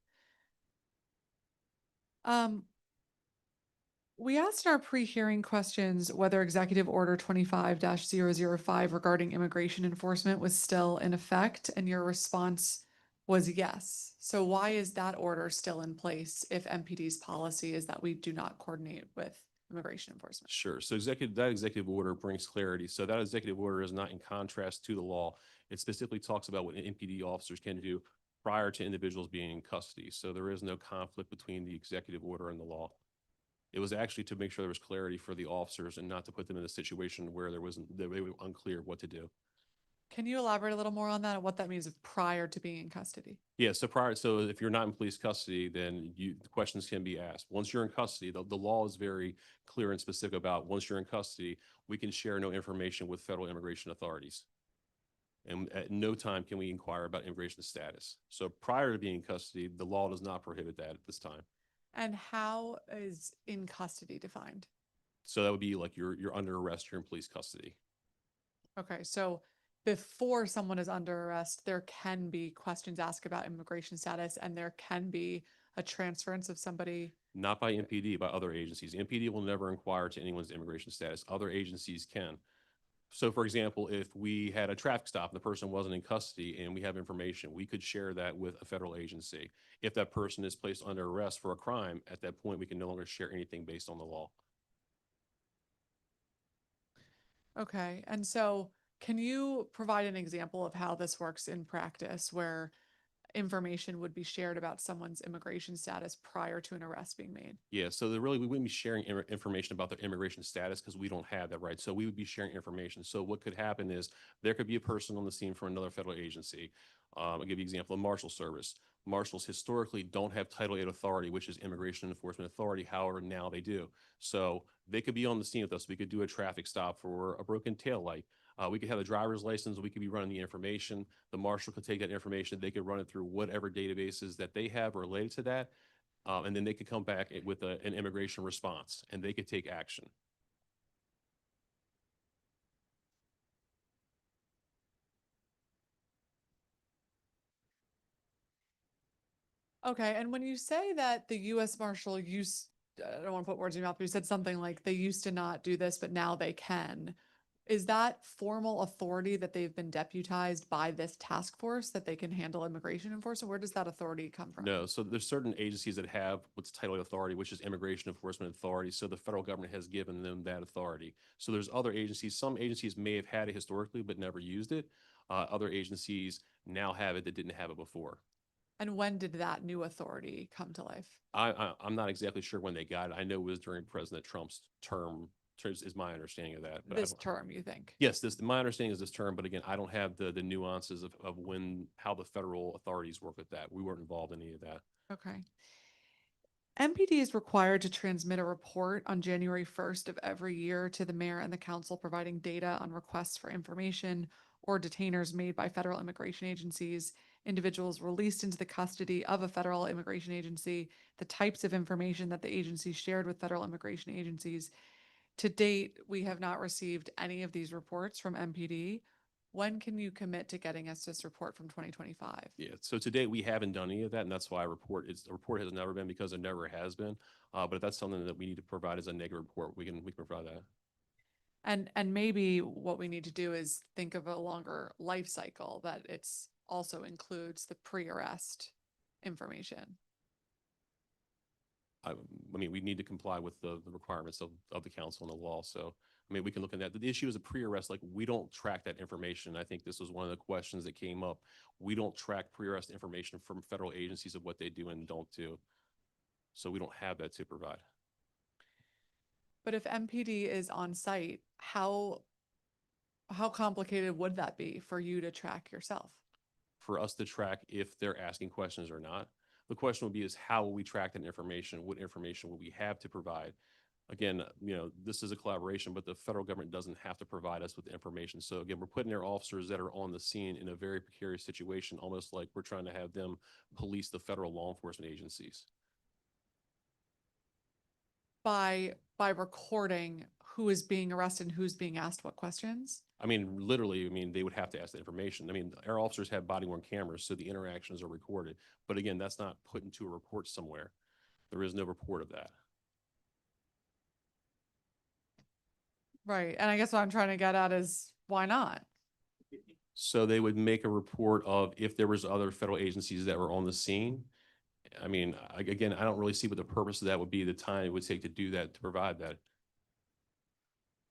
We asked in our pre-hearing questions whether Executive Order 25-005 regarding immigration enforcement was still in effect, and your response was yes. So why is that order still in place if MPD's policy is that we do not coordinate with immigration enforcement? Sure. So that executive order brings clarity. So that executive order is not in contrast to the law. It specifically talks about what MPD officers can do prior to individuals being in custody. So there is no conflict between the executive order and the law. It was actually to make sure there was clarity for the officers and not to put them in a situation where they were unclear what to do. Can you elaborate a little more on that and what that means of prior to being in custody? Yeah, so if you're not in police custody, then the questions can be asked. Once you're in custody, the law is very clear and specific about once you're in custody, we can share no information with federal immigration authorities. And at no time can we inquire about immigration status. So prior to being in custody, the law does not prohibit that at this time. And how is in custody defined? So that would be like you're under arrest, you're in police custody. Okay, so before someone is under arrest, there can be questions asked about immigration status, and there can be a transference of somebody. Not by MPD, by other agencies. MPD will never inquire to anyone's immigration status. Other agencies can. So for example, if we had a traffic stop and the person wasn't in custody and we have information, we could share that with a federal agency. If that person is placed under arrest for a crime, at that point, we can no longer share anything based on the law. Okay, and so can you provide an example of how this works in practice where information would be shared about someone's immigration status prior to an arrest being made? Yeah, so we wouldn't be sharing information about their immigration status because we don't have that, right? So we would be sharing information. So what could happen is there could be a person on the scene from another federal agency. I'll give you an example, a marshal service. Marshals historically don't have Title VIII authority, which is Immigration Enforcement Authority. However, now they do. So they could be on the scene with us. We could do a traffic stop for a broken tail light. We could have a driver's license. We could be running the information. The marshal could take that information. They could run it through whatever databases that they have related to that. And then they could come back with an immigration response and they could take action. Okay, and when you say that the U.S. Marshal I don't want to put words in your mouth, but you said something like they used to not do this, but now they can. Is that formal authority that they've been deputized by this task force that they can handle immigration enforcement? Where does that authority come from? No, so there's certain agencies that have what's titled authority, which is Immigration Enforcement Authority. So the federal government has given them that authority. So there's other agencies. Some agencies may have had it historically, but never used it. Other agencies now have it that didn't have it before. And when did that new authority come to life? I'm not exactly sure when they got it. I know it was during President Trump's term, is my understanding of that. But This term, you think? Yes, my understanding is this term, but again, I don't have the nuances of how the federal authorities work with that. We weren't involved in any of that. Okay. MPD is required to transmit a report on January 1st of every year to the mayor and the council, providing data on requests for information or detainers made by federal immigration agencies, individuals released into the custody of a federal immigration agency, the types of information that the agency shared with federal immigration agencies. To date, we have not received any of these reports from MPD. When can you commit to getting us this report from 2025? Yeah, so to date, we haven't done any of that, and that's why a report has never been, because it never has been. But if that's something that we need to provide as a negative report, we can provide that. And maybe what we need to do is think of a longer life cycle, that it's also includes the pre-arrest information. I mean, we need to comply with the requirements of the council and the law. So, I mean, we can look at that. The issue is a pre-arrest, like we don't track that information. I think this was one of the questions that came up. We don't track pre-arrest information from federal agencies of what they do and don't do. So we don't have that to provide. But if MPD is on site, how complicated would that be for you to track yourself? For us to track if they're asking questions or not. The question would be is how will we track that information? What information will we have to provide? Again, this is a collaboration, but the federal government doesn't have to provide us with the information. So again, we're putting our officers that are on the scene in a very precarious situation, almost like we're trying to have them police the federal law enforcement agencies. By recording who is being arrested and who's being asked what questions? I mean, literally, they would have to ask the information. I mean, our officers have body-worn cameras, so the interactions are recorded. But again, that's not put into a report somewhere. There is no report of that. Right. And I guess what I'm trying to get at is why not? So they would make a report of if there was other federal agencies that were on the scene. I mean, again, I don't really see what the purpose of that would be, the time it would take to do that, to provide that.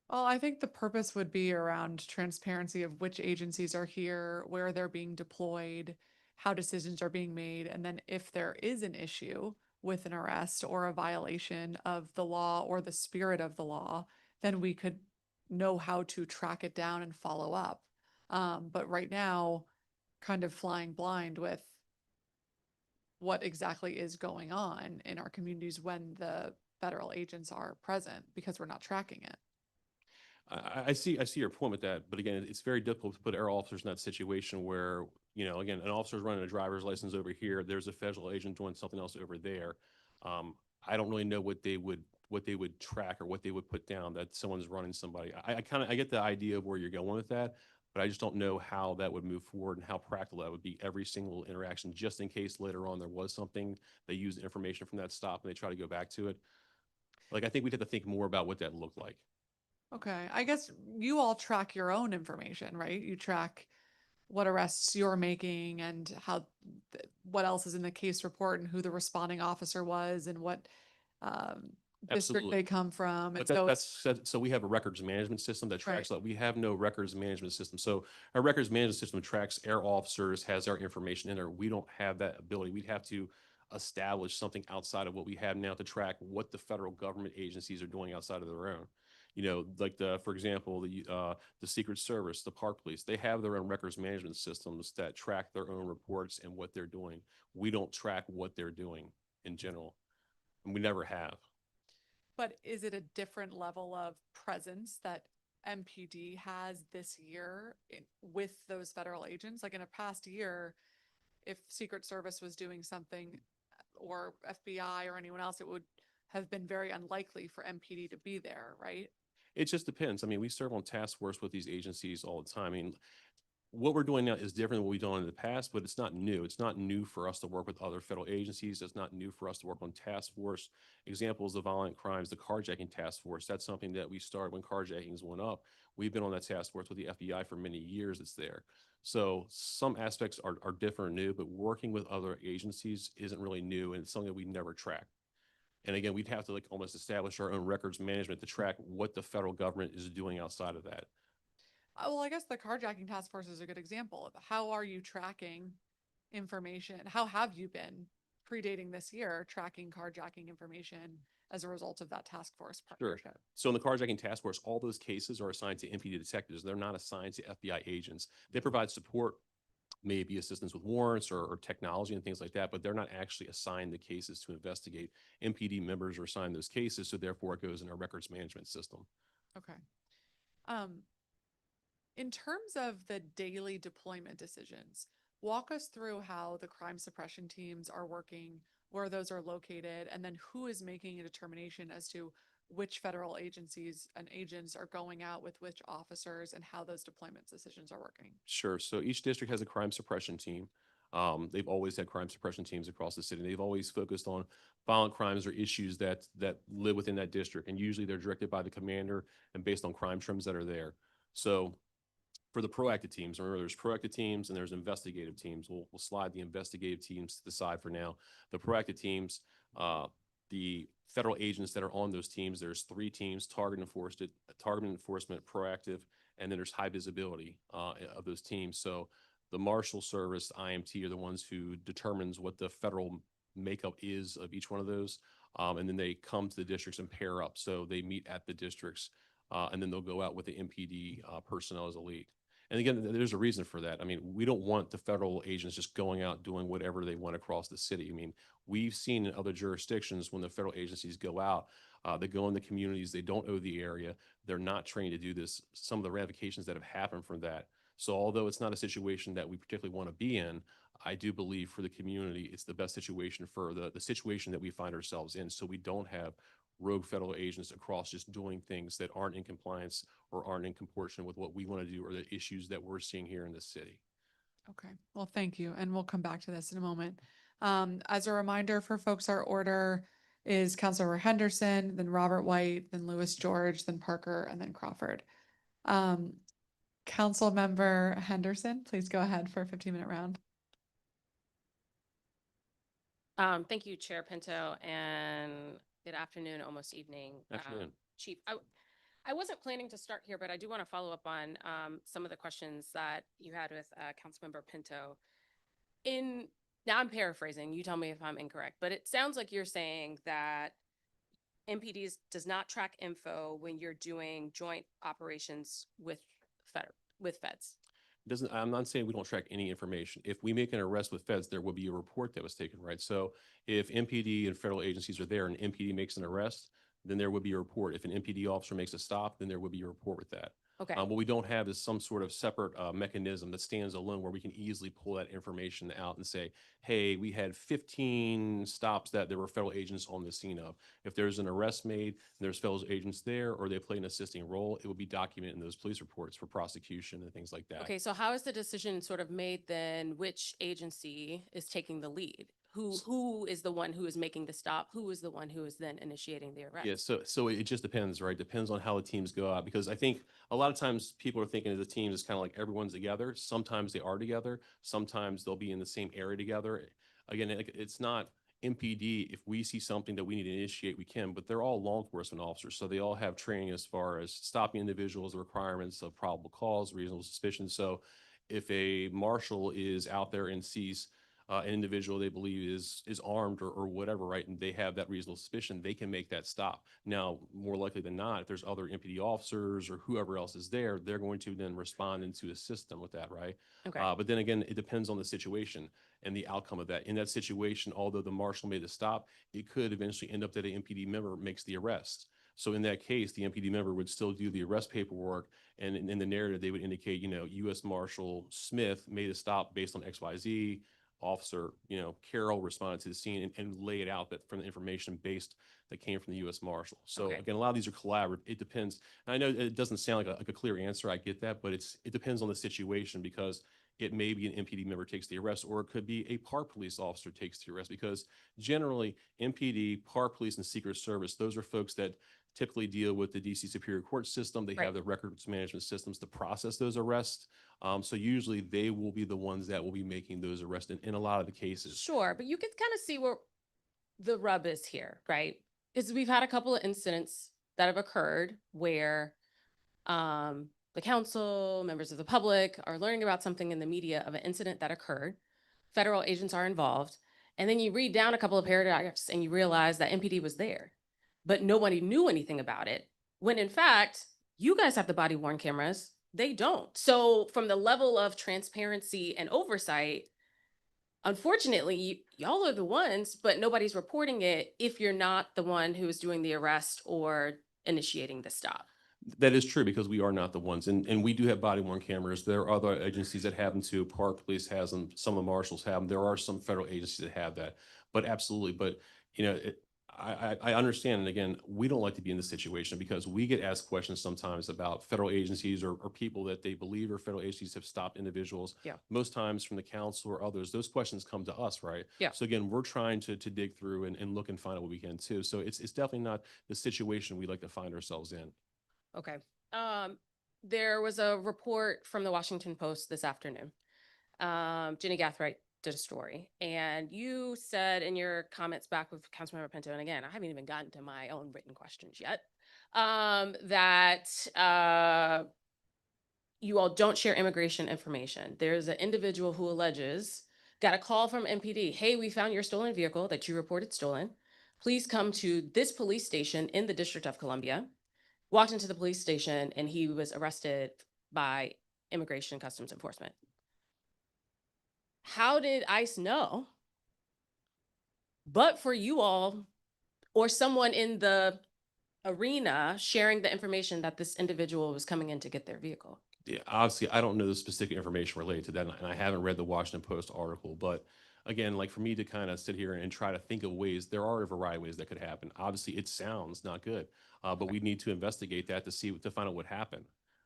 Well, I think the purpose would be around transparency of which agencies are here, where they're being deployed, how decisions are being made, and then if there is an issue with an arrest or a violation of the law or the spirit of the law, then we could know how to track it down and follow up. But right now, kind of flying blind with what exactly is going on in our communities when the federal agents are present because we're not tracking it. I see your point with that, but again, it's very difficult to put our officers in that situation where, again, an officer's running a driver's license over here, there's a federal agent doing something else over there. I don't really know what they would track or what they would put down that someone's running somebody. I get the idea of where you're going with that, but I just don't know how that would move forward and how practical that would be every single interaction, just in case later on there was something, they use the information from that stop and they try to go back to it. Like, I think we'd have to think more about what that looked like. Okay, I guess you all track your own information, right? You track what arrests you're making and what else is in the case report and who the responding officer was and what district Absolutely. they come from. And But so we have a records management system that tracks that. We have no records management system. So our records management system tracks our officers, has our information in there. We don't have that ability. We'd have to establish something outside of what we have now to track what the federal government agencies are doing outside of their own. Like for example, the Secret Service, the Park Police, they have their own records management systems that track their own reports and what they're doing. We don't track what they're doing in general, and we never have. But is it a different level of presence that MPD has this year with those federal agents? Like in a past year, if Secret Service was doing something or FBI or anyone else, it would have been very unlikely for MPD to be there, right? It just depends. I mean, we serve on task force with these agencies all the time. I mean, what we're doing now is different than what we've done in the past, but it's not new. It's not new for us to work with other federal agencies. It's not new for us to work on task force. Examples of violent crimes, the carjacking task force, that's something that we started when carjackings went up. We've been on that task force with the FBI for many years. It's there. So some aspects are different and new, but working with other agencies isn't really new, and it's something that we never track. And again, we'd have to like almost establish our own records management to track what the federal government is doing outside of that. Well, I guess the carjacking task force is a good example of how are you tracking information? How have you been predating this year tracking carjacking information as a result of that task force partnership? So in the carjacking task force, all those cases are assigned to MPD detectives. They're not assigned to FBI agents. They provide support, maybe assistance with warrants or technology and things like that, but they're not actually assigned the cases to investigate. MPD members are assigned those cases, so therefore it goes in our records management system. Okay. In terms of the daily deployment decisions, walk us through how the crime suppression teams are working, where those are located, and then who is making a determination as to which federal agencies and agents are going out with which officers and how those deployment decisions are working. Sure. So each district has a crime suppression team. They've always had crime suppression teams across the city. They've always focused on violent crimes or issues that live within that district, and usually they're directed by the commander and based on crime trims that are there. So for the proactive teams, remember there's proactive teams and there's investigative teams. We'll slide the investigative teams to the side for now. The proactive teams, the federal agents that are on those teams, there's 3 teams: target enforcement, proactive, and then there's high visibility of those teams. So the Marshal Service, IMT, are the ones who determines what the federal makeup is of each one of those. And then they come to the districts and pair up. So they meet at the districts and then they'll go out with the MPD personnel as a lead. And again, there's a reason for that. I mean, we don't want the federal agents just going out doing whatever they want across the city. I mean, we've seen in other jurisdictions when the federal agencies go out, they go in the communities, they don't know the area, they're not trained to do this. Some of the ramifications that have happened from that. So although it's not a situation that we particularly want to be in, I do believe for the community, it's the best situation for the situation that we find ourselves in. So we don't have rogue federal agents across just doing things that aren't in compliance or aren't in proportion with what we want to do or the issues that we're seeing here in the city. Okay, well, thank you. And we'll come back to this in a moment. As a reminder for folks, our order is Councilor Henderson, then Robert White, then Louis George, then Parker, and then Crawford. Council Member Henderson, please go ahead for a 15-minute round. Thank you, Chair Pinto, and good afternoon, almost evening. Afternoon. Chief, I wasn't planning to start here, but I do want to follow up on some of the questions that you had with Councilmember Pinto. Now I'm paraphrasing, you tell me if I'm incorrect, but it sounds like you're saying that MPD does not track info when you're doing joint operations with feds. I'm not saying we don't track any information. If we make an arrest with feds, there will be a report that was taken, right? So if MPD and federal agencies are there and MPD makes an arrest, then there would be a report. If an MPD officer makes a stop, then there would be a report with that. Okay. What we don't have is some sort of separate mechanism that stands alone where we can easily pull that information out and say, hey, we had 15 stops that there were federal agents on the scene of. If there's an arrest made and there's federal agents there or they play an assisting role, it would be documented in those police reports for prosecution and things like that. Okay, so how is the decision sort of made then which agency is taking the lead? Who is the one who is making the stop? Who is the one who is then initiating the arrest? Yeah, so it just depends, right? Depends on how the teams go out, because I think a lot of times people are thinking of the teams as kind of like everyone's together. Sometimes they are together. Sometimes they'll be in the same area together. Again, it's not MPD. If we see something that we need to initiate, we can, but they're all law enforcement officers. So they all have training as far as stopping individuals, the requirements of probable cause, reasonable suspicion. So if a marshal is out there and sees an individual they believe is armed or whatever, right, and they have that reasonable suspicion, they can make that stop. Now, more likely than not, if there's other MPD officers or whoever else is there, they're going to then respond into a system with that, right? Okay. But then again, it depends on the situation and the outcome of that. In that situation, although the marshal made the stop, it could eventually end up that an MPD member makes the arrest. So in that case, the MPD member would still do the arrest paperwork, and in the narrative, they would indicate, U.S. Marshal Smith made a stop based on XYZ. Officer, Carroll responded to the scene and lay it out that from the information based that came from the U.S. Marshal. So Okay. again, a lot of these are collaborative. It depends. And I know it doesn't sound like a clear answer. I get that, but it depends on the situation, because it may be an MPD member takes the arrest, or it could be a park police officer takes the arrest, because generally MPD, park police, and Secret Service, those are folks that typically deal with the DC Superior Court system. They have the records management systems to process those arrests. So usually they will be the ones that will be making those arrests in a lot of the cases. Sure, but you can kind of see where the rub is here, right? Because we've had a couple of incidents that have occurred where the council, members of the public are learning about something in the media of an incident that occurred. Federal agents are involved. And then you read down a couple of paragraphs and you realize that MPD was there, but nobody knew anything about it. When in fact, you guys have the body worn cameras. They don't. So from the level of transparency and oversight, unfortunately, y'all are the ones, but nobody's reporting it if you're not the one who is doing the arrest or initiating the stop. That is true because we are not the ones, and we do have body worn cameras. There are other agencies that have them too. Park Police has them. Some of the marshals have them. There are some federal agencies that have that, but absolutely. But you know, I understand. And again, we don't like to be in this situation because we get asked questions sometimes about federal agencies or people that they believe are federal agencies have stopped individuals. Yeah. Most times from the council or others, those questions come to us, right? Yeah. So again, we're trying to dig through and look and find out what we can too. So it's definitely not the situation we like to find ourselves in. Okay. There was a report from the Washington Post this afternoon. Jenny Gathright did a story, and you said in your comments back with Councilmember Pinto, and again, I haven't even gotten to my own written questions yet, that you all don't share immigration information. There's an individual who alleges got a call from MPD. Hey, we found your stolen vehicle that you reported stolen. Please come to this police station in the District of Columbia. Walked into the police station and he was arrested by Immigration and Customs Enforcement. How did ICE know? But for you all or someone in the arena sharing the information that this individual was coming in to get their vehicle. Yeah, obviously, I don't know the specific information related to that, and I haven't read the Washington Post article. But again, like for me to kind of sit here and try to think of ways, there are a variety of ways that could happen. Obviously, it sounds not good, but we need to investigate that to find out what happened.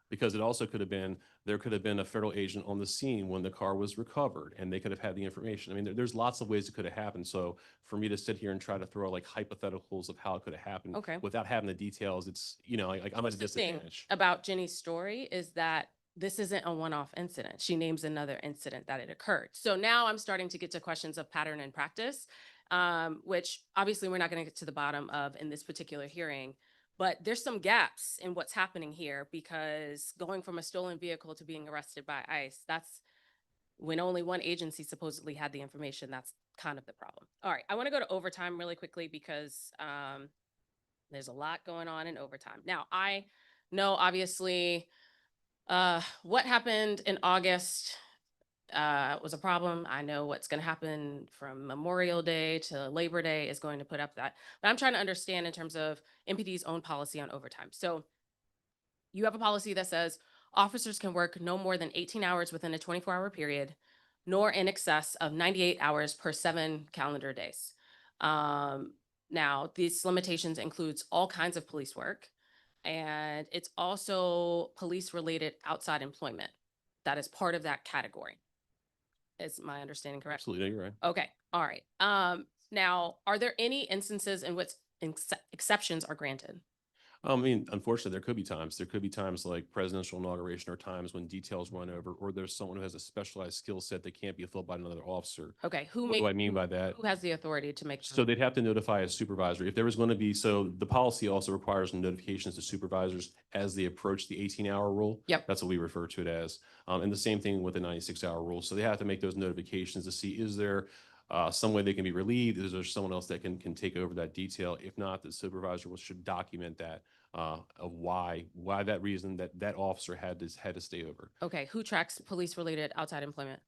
Because it also could have been, there could have been a federal agent on the scene when the car was recovered and they could have had the information. I mean, there's lots of ways it could have happened. So for me to sit here and try to throw like hypotheticals of how it could have happened without having the details, it's, you know, like I'm at a disadvantage. About Jenny's story is that this isn't a one-off incident. She names another incident that it occurred. So now I'm starting to get to questions of pattern and practice, which obviously we're not going to get to the bottom of in this particular hearing. But there's some gaps in what's happening here because going from a stolen vehicle to being arrested by ICE, that's when only one agency supposedly had the information. That's kind of the problem. All right, I want to go to overtime really quickly because there's a lot going on in overtime. Now, I know obviously what happened in August was a problem. I know what's going to happen from Memorial Day to Labor Day is going to put up that. But I'm trying to understand in terms of MPD's own policy on overtime. So you have a policy that says officers can work no more than 18 hours within a 24-hour period, nor in excess of 98 hours per 7 calendar days. Now, these limitations includes all kinds of police work, and it's also police-related outside employment. That is part of that category. Is my understanding correct? Absolutely, you're right. Okay, all right. Now, are there any instances in which exceptions are granted? I mean, unfortunately, there could be times. There could be times like presidential inauguration or times when details run over, or there's someone who has a specialized skill set that can't be filled by another officer. Okay, What do I mean by that? Who has the authority to make? So they'd have to notify a supervisor if there was going to be, so the policy also requires notifications to supervisors as they approach the 18-hour rule. Yep. That's what we refer to it as. And the same thing with the 96-hour rule. So they have to make those notifications to see, is there some way they can be relieved? Is there someone else that can take over that detail? If not, the supervisor should document that of why that reason that officer had to stay over. Okay, who tracks police-related outside employment?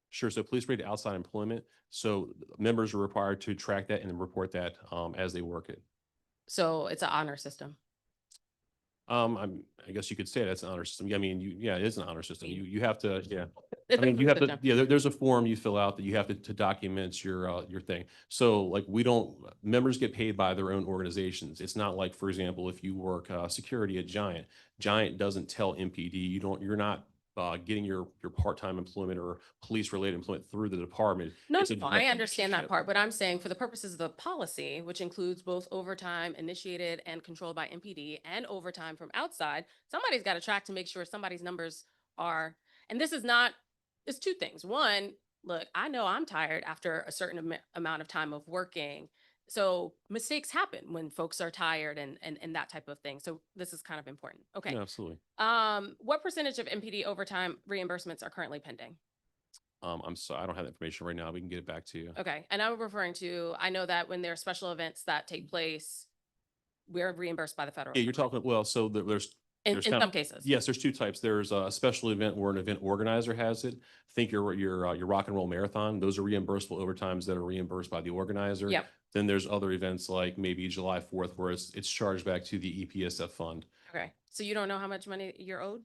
Sure. So police-related outside employment. So members are required to track that and report that as they work it. So it's an honor system. I guess you could say that's an honor system. I mean, it is an honor system. You have to, yeah. It's I mean, a you have to, system. yeah, there's a form you fill out that you have to document your thing. So like members get paid by their own organizations. It's not like, for example, if you work security at Giant doesn't tell MPD, you're not getting your part-time employment or police-related employment through the department. No, It's a no, I direct understand that relationship. part, but I'm saying for the purposes of the policy, which includes both overtime initiated and controlled by MPD and overtime from outside, somebody's got to track to make sure somebody's numbers are, and this is not, it's two things. One, look, I know I'm tired after a certain amount of time of working. So mistakes happen when folks are tired and that type of thing. So this is kind of important. Okay. Yeah, absolutely. What percentage of MPD overtime reimbursements are currently pending? I'm sorry, I don't have that information right now. We can get it back to you. Okay. And I'm referring to, I know that when there are special events that take place, we're reimbursed by the federal. Yeah, you're talking, well, so there's In some cases. Yes, there's two types. There's a special event where an event organizer has it. Think your rock and roll marathon. Those are reimbursable overtimes that are reimbursed by the organizer. Yep. Then there's other events like maybe July 4th where it's charged back to the EPSF fund. Okay. So you don't know how much money you're owed?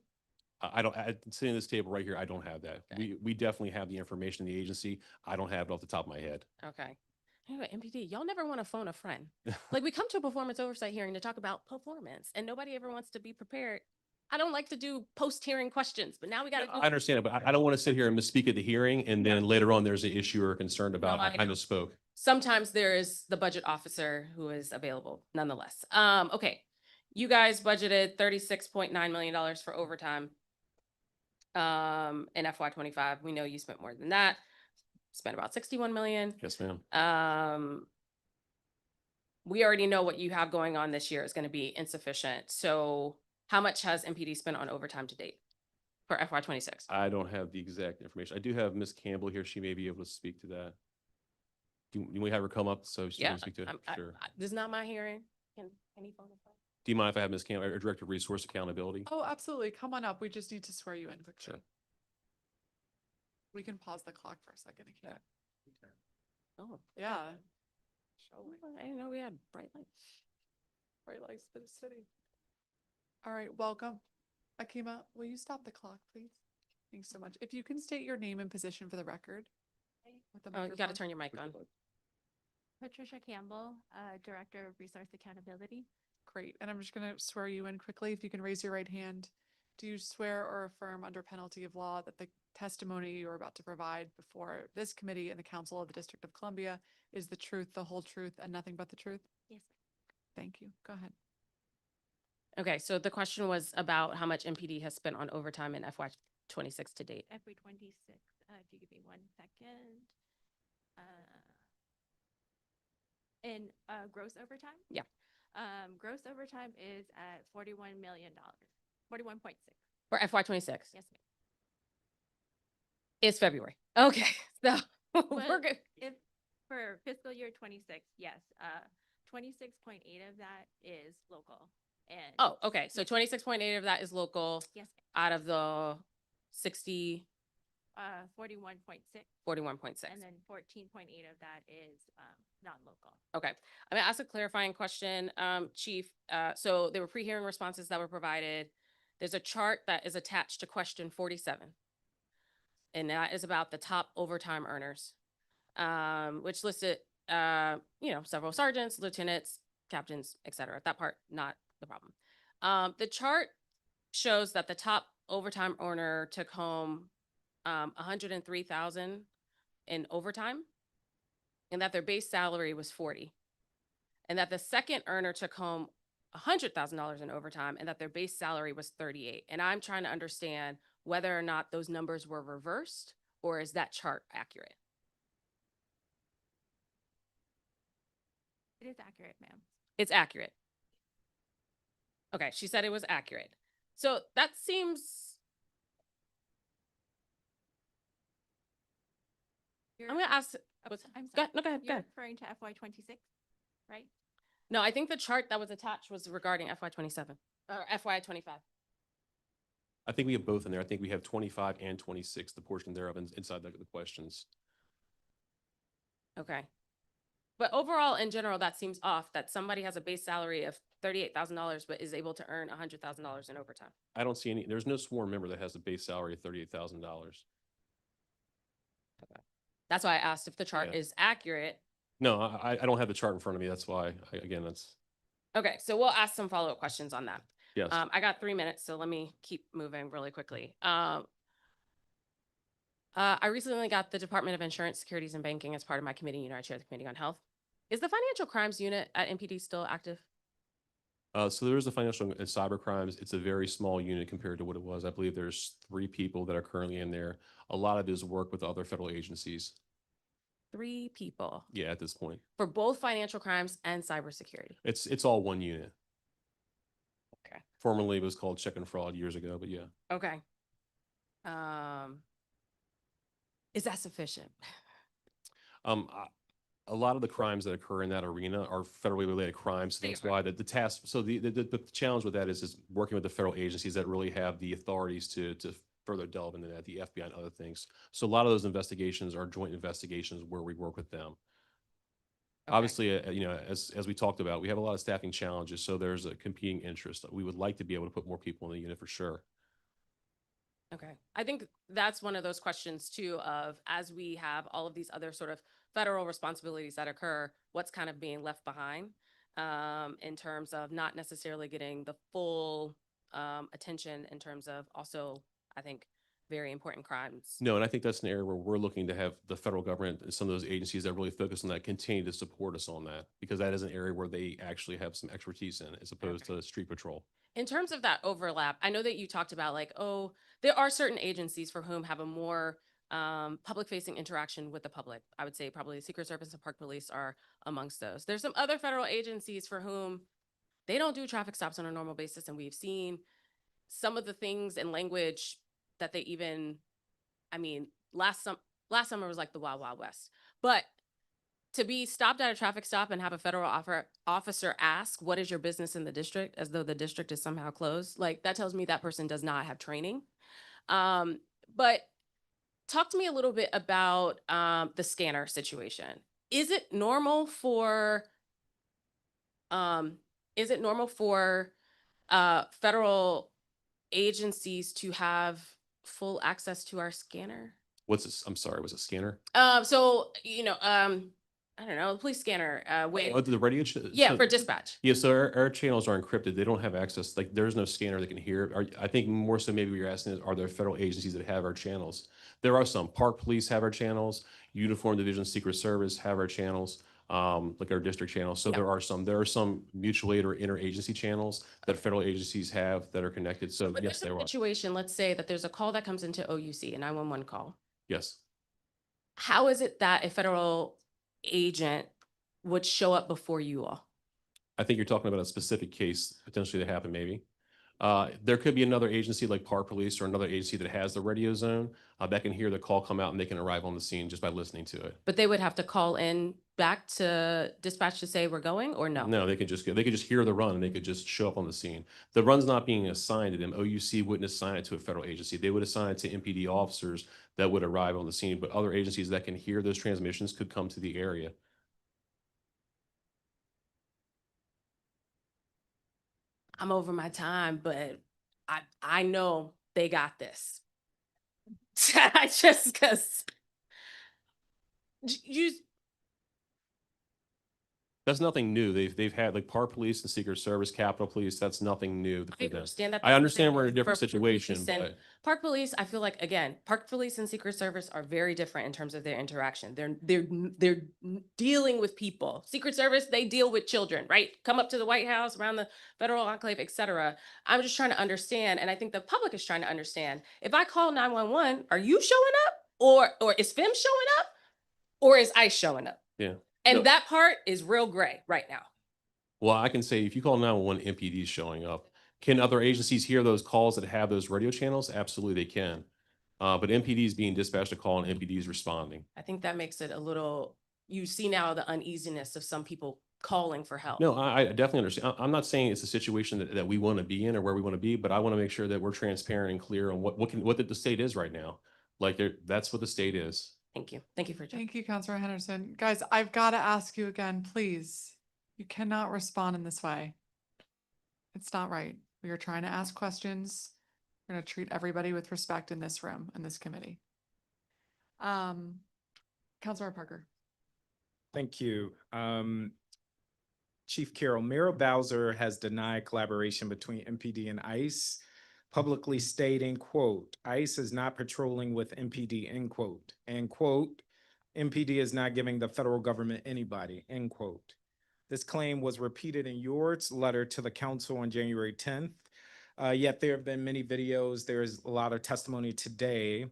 I don't, sitting at this table right here, I don't have that. Okay. We definitely have the information in the agency. I don't have it off the top of my head. Okay. Anyway, MPD, y'all never want to phone a friend. Like we come to a performance oversight hearing to talk about performance and nobody ever wants to be prepared. I don't like to do post-hearing questions, but now we got to. I understand it, but I don't want to sit here and misspeak at the hearing and then later on there's an issue or concern about I I misspoke. Sometimes there is the budget officer who is available nonetheless. Okay. You guys budgeted $36.9 million for overtime in FY25. We know you spent more than that. Spent about 61 million. Yes, ma'am. We already know what you have going on this year is going to be insufficient. So how much has MPD spent on overtime to date for FY26? I don't have the exact information. I do have Ms. Campbell here. She may be able to speak to that. Do we have her come up so she Yeah, can speak to it? Sure. This is not my hearing. Can he phone a friend? Do you mind if I have Ms. Campbell, our Director of Resource Accountability? Oh, absolutely. Come on up. We just need to swear you in quickly. Sure. We can pause the clock for a second if you want. Oh, Yeah. I didn't know we had bright lights. Bright lights for the city. All right, welcome. Akima, will you stop the clock, please? Thanks so much. If you can state your name and position for the record. With the Oh, you got to microphone. turn your mic on. Patricia Campbell, Director of Resource Accountability. Great. And I'm just going to swear you in quickly. If you can raise your right hand. Do you swear or affirm under penalty of law that the testimony you're about to provide before this committee and the Council of the District of Columbia is the truth, the whole truth, and nothing but the truth? Yes. Thank you. Go ahead. Okay, so the question was about how much MPD has spent on overtime in FY26 to date. FY26, if you give me 1 second. In gross overtime? Yeah. Gross overtime is at $41 million, 41.6. For FY26. Yes, ma'am. It's February. Okay, so Well, we're good. if for fiscal year 26, yes, 26.8 of that is local. And Oh, okay. So 26.8 of that is local yes, out of the 60, 41.6, 41.6. and then 14.8 of that is non-local. Okay. I'm gonna ask a clarifying question, Chief. So there were pre-hearing responses that were provided. There's a chart that is attached to question 47. And that is about the top overtime earners, which listed, several sergeants, lieutenants, captains, et cetera. That part, not the problem. The chart shows that the top overtime earner took home 103,000 in overtime, and that their base salary was 40, and that the second earner took home $100,000 in overtime, and that their base salary was 38. And I'm trying to understand whether or not those numbers were reversed, or is that chart accurate? It is accurate, ma'am. It's accurate. Okay, she said it was accurate. So that seems, I'm gonna ask, I'm go sorry. ahead, go You're ahead. referring to FY26, right? No, I think the chart that was attached was regarding FY27 or FY25. I think we have both in there. I think we have 25 and 26, the portion thereof inside the questions. Okay. But overall, in general, that seems off, that somebody has a base salary of $38,000, but is able to earn $100,000 in overtime. I don't see there's no sworn member that has a base salary of $38,000. Okay. That's why I asked if the chart Yeah. is accurate. No, I don't have the chart in front of me. That's why, again, that's, Okay, so we'll ask some follow-up questions on that. yes. I got 3 minutes, so let me keep moving really quickly. I recently got the Department of Insurance, Securities, and Banking as part of my committee. You know, I chair the Committee on Health. Is the Financial Crimes Unit at MPD still active? So there is a financial and cyber crimes. It's a very small unit compared to what it was. I believe there's 3 people that are currently in there. A lot of it is work with other federal agencies. 3 people Yeah, at this point, for both financial crimes and cybersecurity. it's all one unit. Okay. Formerly it was called check and fraud years ago, but yeah. Okay. Is that sufficient? A lot of the crimes that occur in that arena are federally related crimes. So that's why the task. So the challenge with that is working with the federal agencies that really have the authorities to further delve into that, the FBI and other things. So a lot of those investigations are joint investigations where we work with them. Okay. Obviously, you know, as we talked about, we have a lot of staffing challenges. So there's a competing interest. We would like to be able to put more people in the unit for sure. Okay. I think that's one of those questions too of, as we have all of these other sort of federal responsibilities that occur, what's kind of being left behind in terms of not necessarily getting the full attention in terms of also, I think, very important crimes. No, and I think that's an area where we're looking to have the federal government and some of those agencies that really focus on that continue to support us on that, because that is an area where they actually have some expertise in, as opposed to street patrol. In terms of that overlap, I know that you talked about like, oh, there are certain agencies for whom have a more public-facing interaction with the public. I would say probably the Secret Service and Park Police are amongst those. There's some other federal agencies for whom they don't do traffic stops on a normal basis, and we've seen some of the things and language that they even, I mean, last summer was like the Wild Wild West. But to be stopped at a traffic stop and have a federal officer ask, what is your business in the district, as though the district is somehow closed, like that tells me that person does not have training. But talk to me a little bit about the scanner situation. Is it normal for federal agencies to have full access to our scanner? What's this? I'm sorry, was it scanner? So, you know, I don't know, the police scanner, Oh, the radio? Yeah, for dispatch. Yeah, so our channels are encrypted. They don't have access. Like, there's no scanner that can hear. I think more so maybe you're asking is, are there federal agencies that have our channels? There are some. Park Police have our channels. Uniform Division, Secret Service have our channels, like our district channels. So there are some mutual aid or interagency channels that federal agencities have that are connected. So But yes, there's there a are. situation, let's say that there's a call that comes into OUC, a 911 call. Yes. How is it that a federal agent would show up before you all? I think you're talking about a specific case potentially that happened maybe. There could be another agency like Park Police or another agency that has the radio zone that can hear the call come out and they can arrive on the scene just by listening to it. But they would have to call in back to dispatch to say we're going, or no? No, they could just hear the run and they could just show up on the scene. The run's not being assigned to them. OUC wouldn't assign it to a federal agency. They would assign it to MPD officers that would arrive on the scene, but other agencies that can hear those transmissions could come to the area. I'm over my time, but I know they got this. I just, because you, That's nothing new. They've had like Park Police and Secret Service, Capitol Police. That's nothing new for them. I understand we're in a different situation, but Park Police, I feel like, again, Park Police and Secret Service are very different in terms of their interaction. They're dealing with people. Secret Service, they deal with children, right? Come up to the White House, around the federal enclave, etc. I'm just trying to understand, and I think the public is trying to understand. If I call 911, are you showing up, or is FEM showing up, or is ICE showing up? yeah. And that part is real gray right now. Well, I can say if you call 911, MPD is showing up. Can other agencies hear those calls that have those radio channels? Absolutely, they can. But MPD is being dispatched a call and MPD is responding. I think that makes it a little, you see now the uneasiness of some people calling for help. No, I definitely understand. I'm not saying it's a situation that we want to be in or where we want to be, but I want to make sure that we're transparent and clear on what the state is right now. Like that's what the state is. Thank you. Thank you for Thank you, Councilor Henderson. Guys, I've got to ask you again, please. You cannot respond in this way. It's not right. We are trying to ask questions. We're going to treat everybody with respect in this room, in this committee. Councilor Parker. Thank you. Chief Carroll, Mayor Bowser has denied collaboration between MPD and ICE. publicly stating, quote, ICE is not patrolling with MPD, end quote, and quote, MPD is not giving the federal government anybody, end quote. This claim was repeated in Yord's letter to the council on January 10th. Yet there have been many videos. There's a lot of testimony today.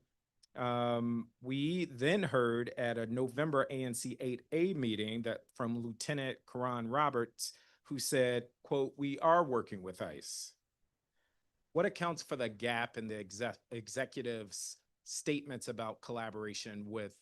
We then heard at a November ANC 8A meeting that from Lieutenant Karan Roberts, who said, quote, we are working with ICE. What accounts for the gap in the executive's statements about collaboration with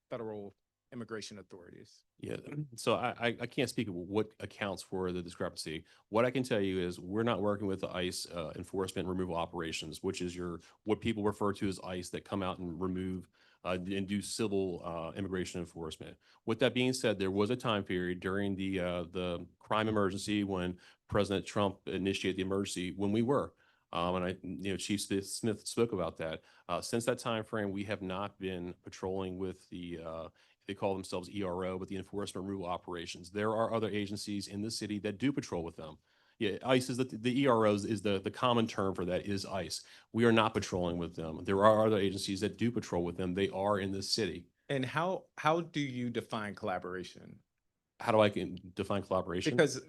federal immigration authorities? Yeah, so I can't speak of what accounts for the discrepancy. What I can tell you is we're not working with the ICE enforcement removal operations, which is what people refer to as ICE that come out and remove and do civil immigration enforcement. With that being said, there was a time period during the crime emergency when President Trump initiated the emergency when we were. And Chief Smith spoke about that. Since that time frame, we have not been patrolling with they call themselves ERO, but the enforcement removal operations. There are other agencies in the city that do patrol with them. Yeah, ICE is the EROs is the common term for that is ICE. We are not patrolling with them. There are other agencies that do patrol with them. They are in the city. And how do you define collaboration? How do I define collaboration? Because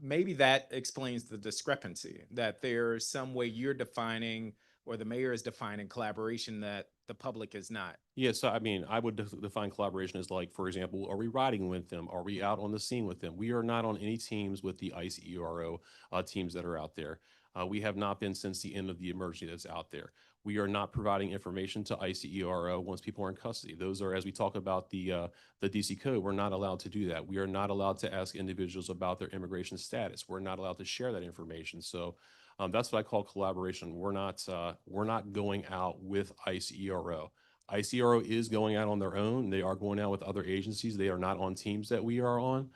maybe that explains the discrepancy, that there's some way you're defining or the mayor is defining collaboration that the public is not. Yeah, so I mean, I would define collaboration as like, for example, are we riding with them? Are we out on the scene with them? We are not on any teams with the ICE ERO teams that are out there. We have not been since the end of the emergency that's out there. We are not providing information to ICE ERO once people are in custody. Those are, as we talk about the DC code, we're not allowed to do that. We are not allowed to ask individuals about their immigration status. We're not allowed to share that information. So that's what I call collaboration. We're not going out with ICE ERO. ICE ERO is going out on their own. They are going out with other agencies. They are not on teams that we are on.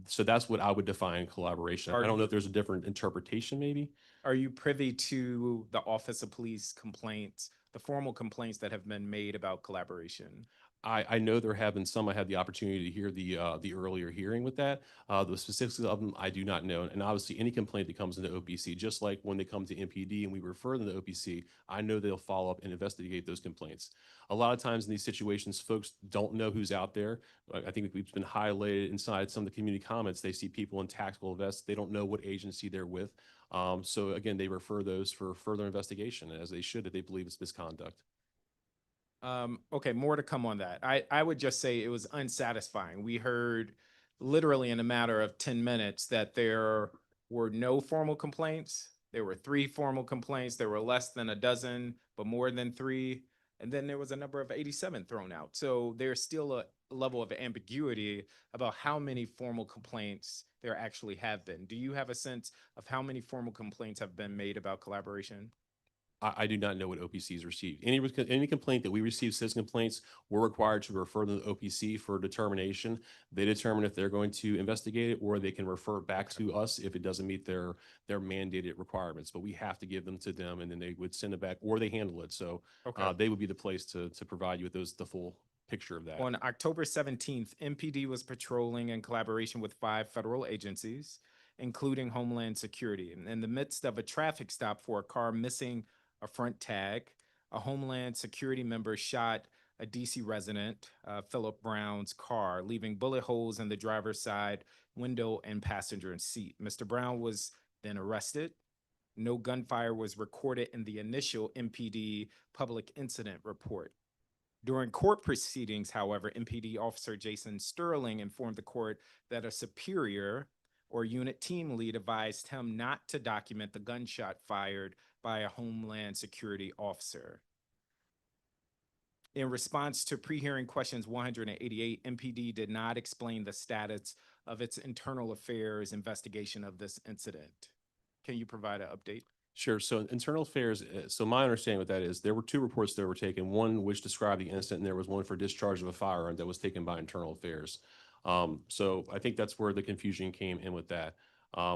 So that's what I would define collaboration. I don't know if there's a different interpretation maybe. Are you privy to the Office of Police complaints, the formal complaints that have been made about collaboration? I know there have been some. I had the opportunity to hear the earlier hearing with that. The specifics of them, I do not know. And obviously, any complaint that comes into OPC, just like when they come to MPD and we refer them to OPC, I know they'll follow up and investigate those complaints. A lot of times in these situations, folks don't know who's out there. I think it's been highlighted inside some of the community comments. They see people in tactical vests. They don't know what agency they're with. So again, they refer those for further investigation, as they should if they believe it's misconduct. Okay, more to come on that. I would just say it was unsatisfying. We heard literally in a matter of 10 minutes that there were no formal complaints. There were 3 formal complaints. There were less than a dozen, but more than 3. And then there was a number of 87 thrown out. So there's still a level of ambiguity about how many formal complaints there actually have been. Do you have a sense of how many formal complaints have been made about collaboration? I do not know what OPC's received. Any complaint that we receive, citizen complaints, we're required to refer them to OPC for determination. They determine if they're going to investigate it, or they can refer back to us if it doesn't meet their mandated requirements. But we have to give them to them, and then they would send it back, or they handle it. So they would be the place to provide you with the full picture of that. On October 17th, MPD was patrolling in collaboration with 5 federal agencies, including Homeland Security. In the midst of a traffic stop for a car missing a front tag, a Homeland Security member shot a DC resident, Philip Brown's car, leaving bullet holes in the driver's side window and passenger seat. Mr. Brown was then arrested. No gunfire was recorded in the initial MPD public incident report. During court proceedings, however, MPD officer Jason Sterling informed the court that a superior or unit team lead advised him not to document the gunshot fired by a Homeland Security officer. In response to pre-hearing questions 188, MPD did not explain the status of its internal affairs investigation of this incident. Can you provide an update? Sure. So internal affairs, so my understanding with that is there were 2 reports that were taken, one which described the incident, and there was one for discharge of a firearm that was taken by internal affairs. So I think that's where the confusion came in with that.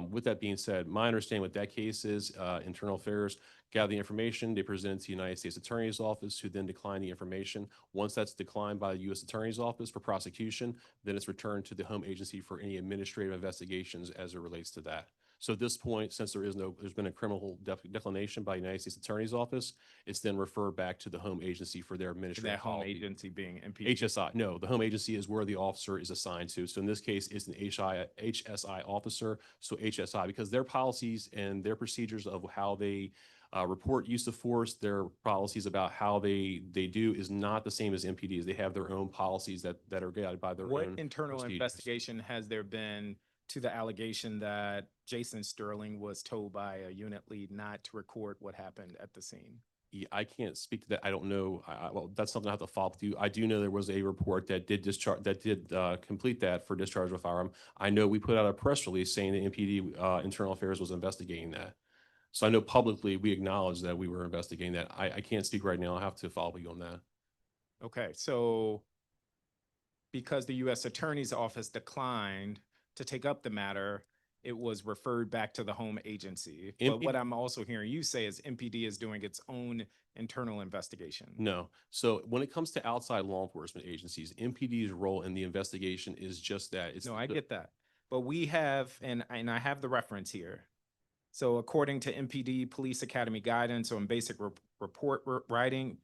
With that being said, my understanding with that case is internal affairs gather the information, they present it to the United States Attorney's Office, who then decline the information. Once that's declined by the U.S. Attorney's Office for prosecution, then it's returned to the home agency for any administrative investigations as it relates to that. So at this point, since there's been a criminal declination by the United States Attorney's Office, it's then referred back to the home agency for their administrative. That home follow-up. agency being MPD. HSI, no, the home agency is where the officer is assigned to. So in this case, it's an HSI officer, so HSI, because their policies and their procedures of how they report use of force, their policies about how they do is not the same as MPD's. They have their own policies that are guided by their What own internal procedures. investigation has there been to the allegation that Jason Sterling was told by a unit lead not to record what happened at the scene? Yeah, I can't speak to that. I don't know. Well, that's something I have to follow up with you. I do know there was a report that did complete that for discharge of a firearm. I know we put out a press release saying that MPD Internal Affairs was investigating that. So I know publicly we acknowledged that we were investigating that. I can't speak right now. I'll have to follow up with you on that. Okay, so because the U.S. Attorney's Office declined to take up the matter, it was referred back to the home agency. But what I'm also hearing you say is MPD is doing its own internal investigation. No. So when it comes to outside law enforcement agencies, MPD's role in the investigation is just that. No, I get that. But we have, and I have the reference here. So according to MPD Police Academy guidance on basic report writing,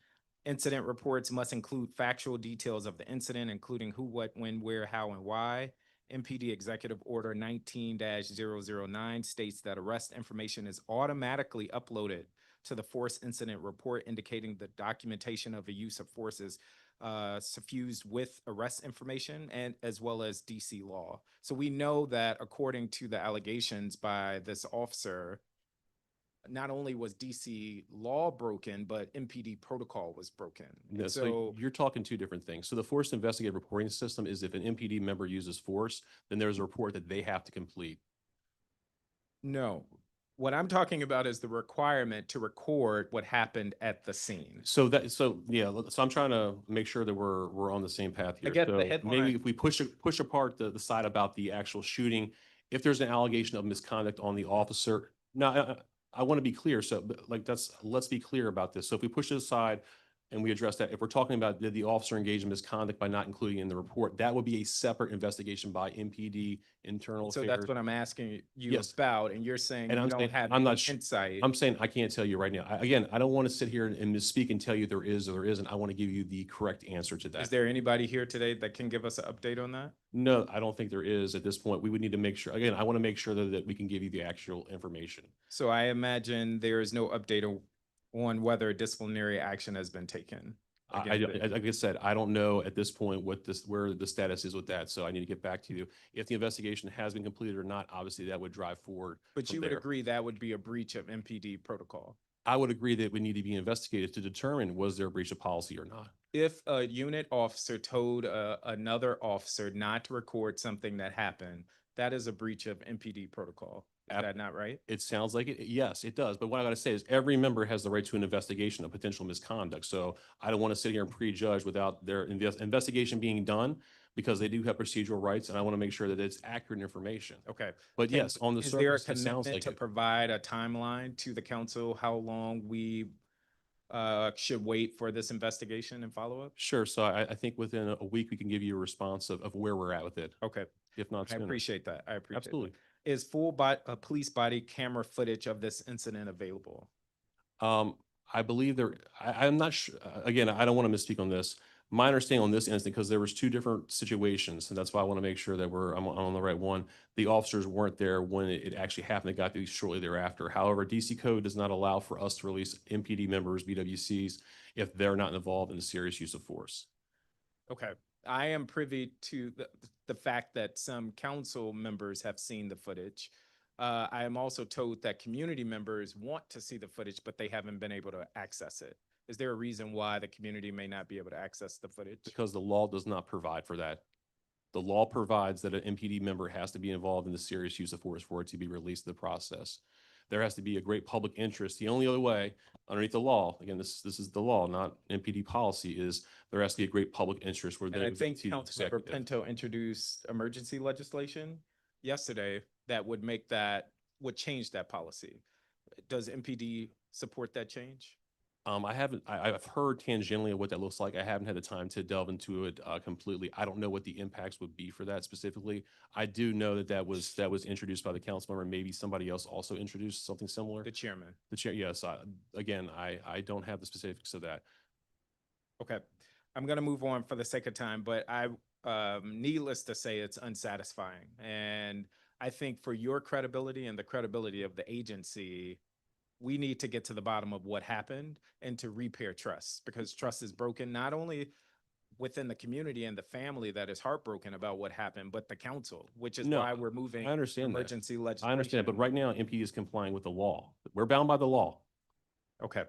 incident reports must include factual details of the incident, including who, what, when, where, how, and why. MPD Executive Order 19-009 states that arrest information is automatically uploaded to the force incident report, indicating the documentation of a use of force is suffused with arrest information and as well as DC law. So we know that according to the allegations by this officer, not only was DC law broken, but MPD protocol was broken. No, so you're talking two different things. So the force investigative reporting system is if an MPD member uses force, then there's a report that they have to complete. No, what I'm talking about is the requirement to record what happened at the scene. So I'm trying to make sure that we're on the same path here. I get so the headline. Maybe if we push apart the side about the actual shooting, if there's an allegation of misconduct on the officer, now I want to be clear. So let's be clear about this. So if we push it aside and we address that, if we're talking about did the officer engage in misconduct by not including in the report, that would be a separate investigation by MPD Internal Affairs. So that's what I'm asking you Yes. about, and you're saying And you I'm don't saying, have I'm not any sh- insight. I'm saying I can't tell you right now. Again, I don't want to sit here and misspeak and tell you there is or there isn't. I want to give you the correct answer to that. Is there anybody here today that can give us an update on that? No, I don't think there is at this point. We would need to make sure, again, I want to make sure that we can give you the actual information. So I imagine there is no update on whether disciplinary action has been taken. Like I said, I don't know at this point where the status is with that. So I need to get back to you. If the investigation has been completed or not, obviously that would drive forward. But from you would there. agree that would be a breach of MPD protocol? I would agree that it would need to be investigated to determine was there a breach of policy or not. If a unit officer told another officer not to record something that happened, that is a breach of MPD protocol. Is that not right? It sounds like it. Yes, it does. But what I got to say is every member has the right to an investigation of potential misconduct. So I don't want to sit here and prejudge without their investigation being done, because they do have procedural rights, and I want to make sure that it's accurate information. Okay. But yes, on the Is there a surface, it sounds commitment like to it. provide a timeline to the council how long we should wait for this investigation and follow up? Sure. So I think within a week we can give you a response of where we're at with it. Okay. If not I sooner. appreciate that. I appreciate Absolutely. that. Is full police body camera footage of this incident available? I believe I'm not sure. Again, I don't want to misspeak on this. My understanding on this incident, because there was two different situations, and that's why I want to make sure that I'm on the right one. The officers weren't there when it actually happened. They got these shortly thereafter. However, DC code does not allow for us to release MPD members, BWCs, if they're not involved in the serious use of force. Okay. I am privy to the fact that some council members have seen the footage. I am also told that community members want to see the footage, but they haven't been able to access it. Is there a reason why the community may not be able to access the footage? Because the law does not provide for that. The law provides that an MPD member has to be involved in the serious use of force for it to be released to the process. There has to be a great public interest. The only other way underneath the law, again, this is the law, not MPD policy, is there has to be a great public interest where And I think Councilmember Pinto introduced emergency legislation yesterday that would change that policy. Does MPD support that change? I haven't, I've heard tangentially of what that looks like. I haven't had the time to delve into it completely. I don't know what the impacts would be for that specifically. I do know that that was introduced by the council member. Maybe somebody else also introduced something similar. The chairman. The chair, yes. Again, I don't have the specifics of that. Okay, I'm gonna move on for the sake of time, but needless to say, it's unsatisfying. And I think for your credibility and the credibility of the agency, we need to get to the bottom of what happened and to repair trust, because trust is broken not only within the community and the family that is heartbroken about what happened, but the council, which is No, why we're moving I understand that. emergency legislation. I understand, but right now MPD is complying with the law. We're bound by the law. Okay.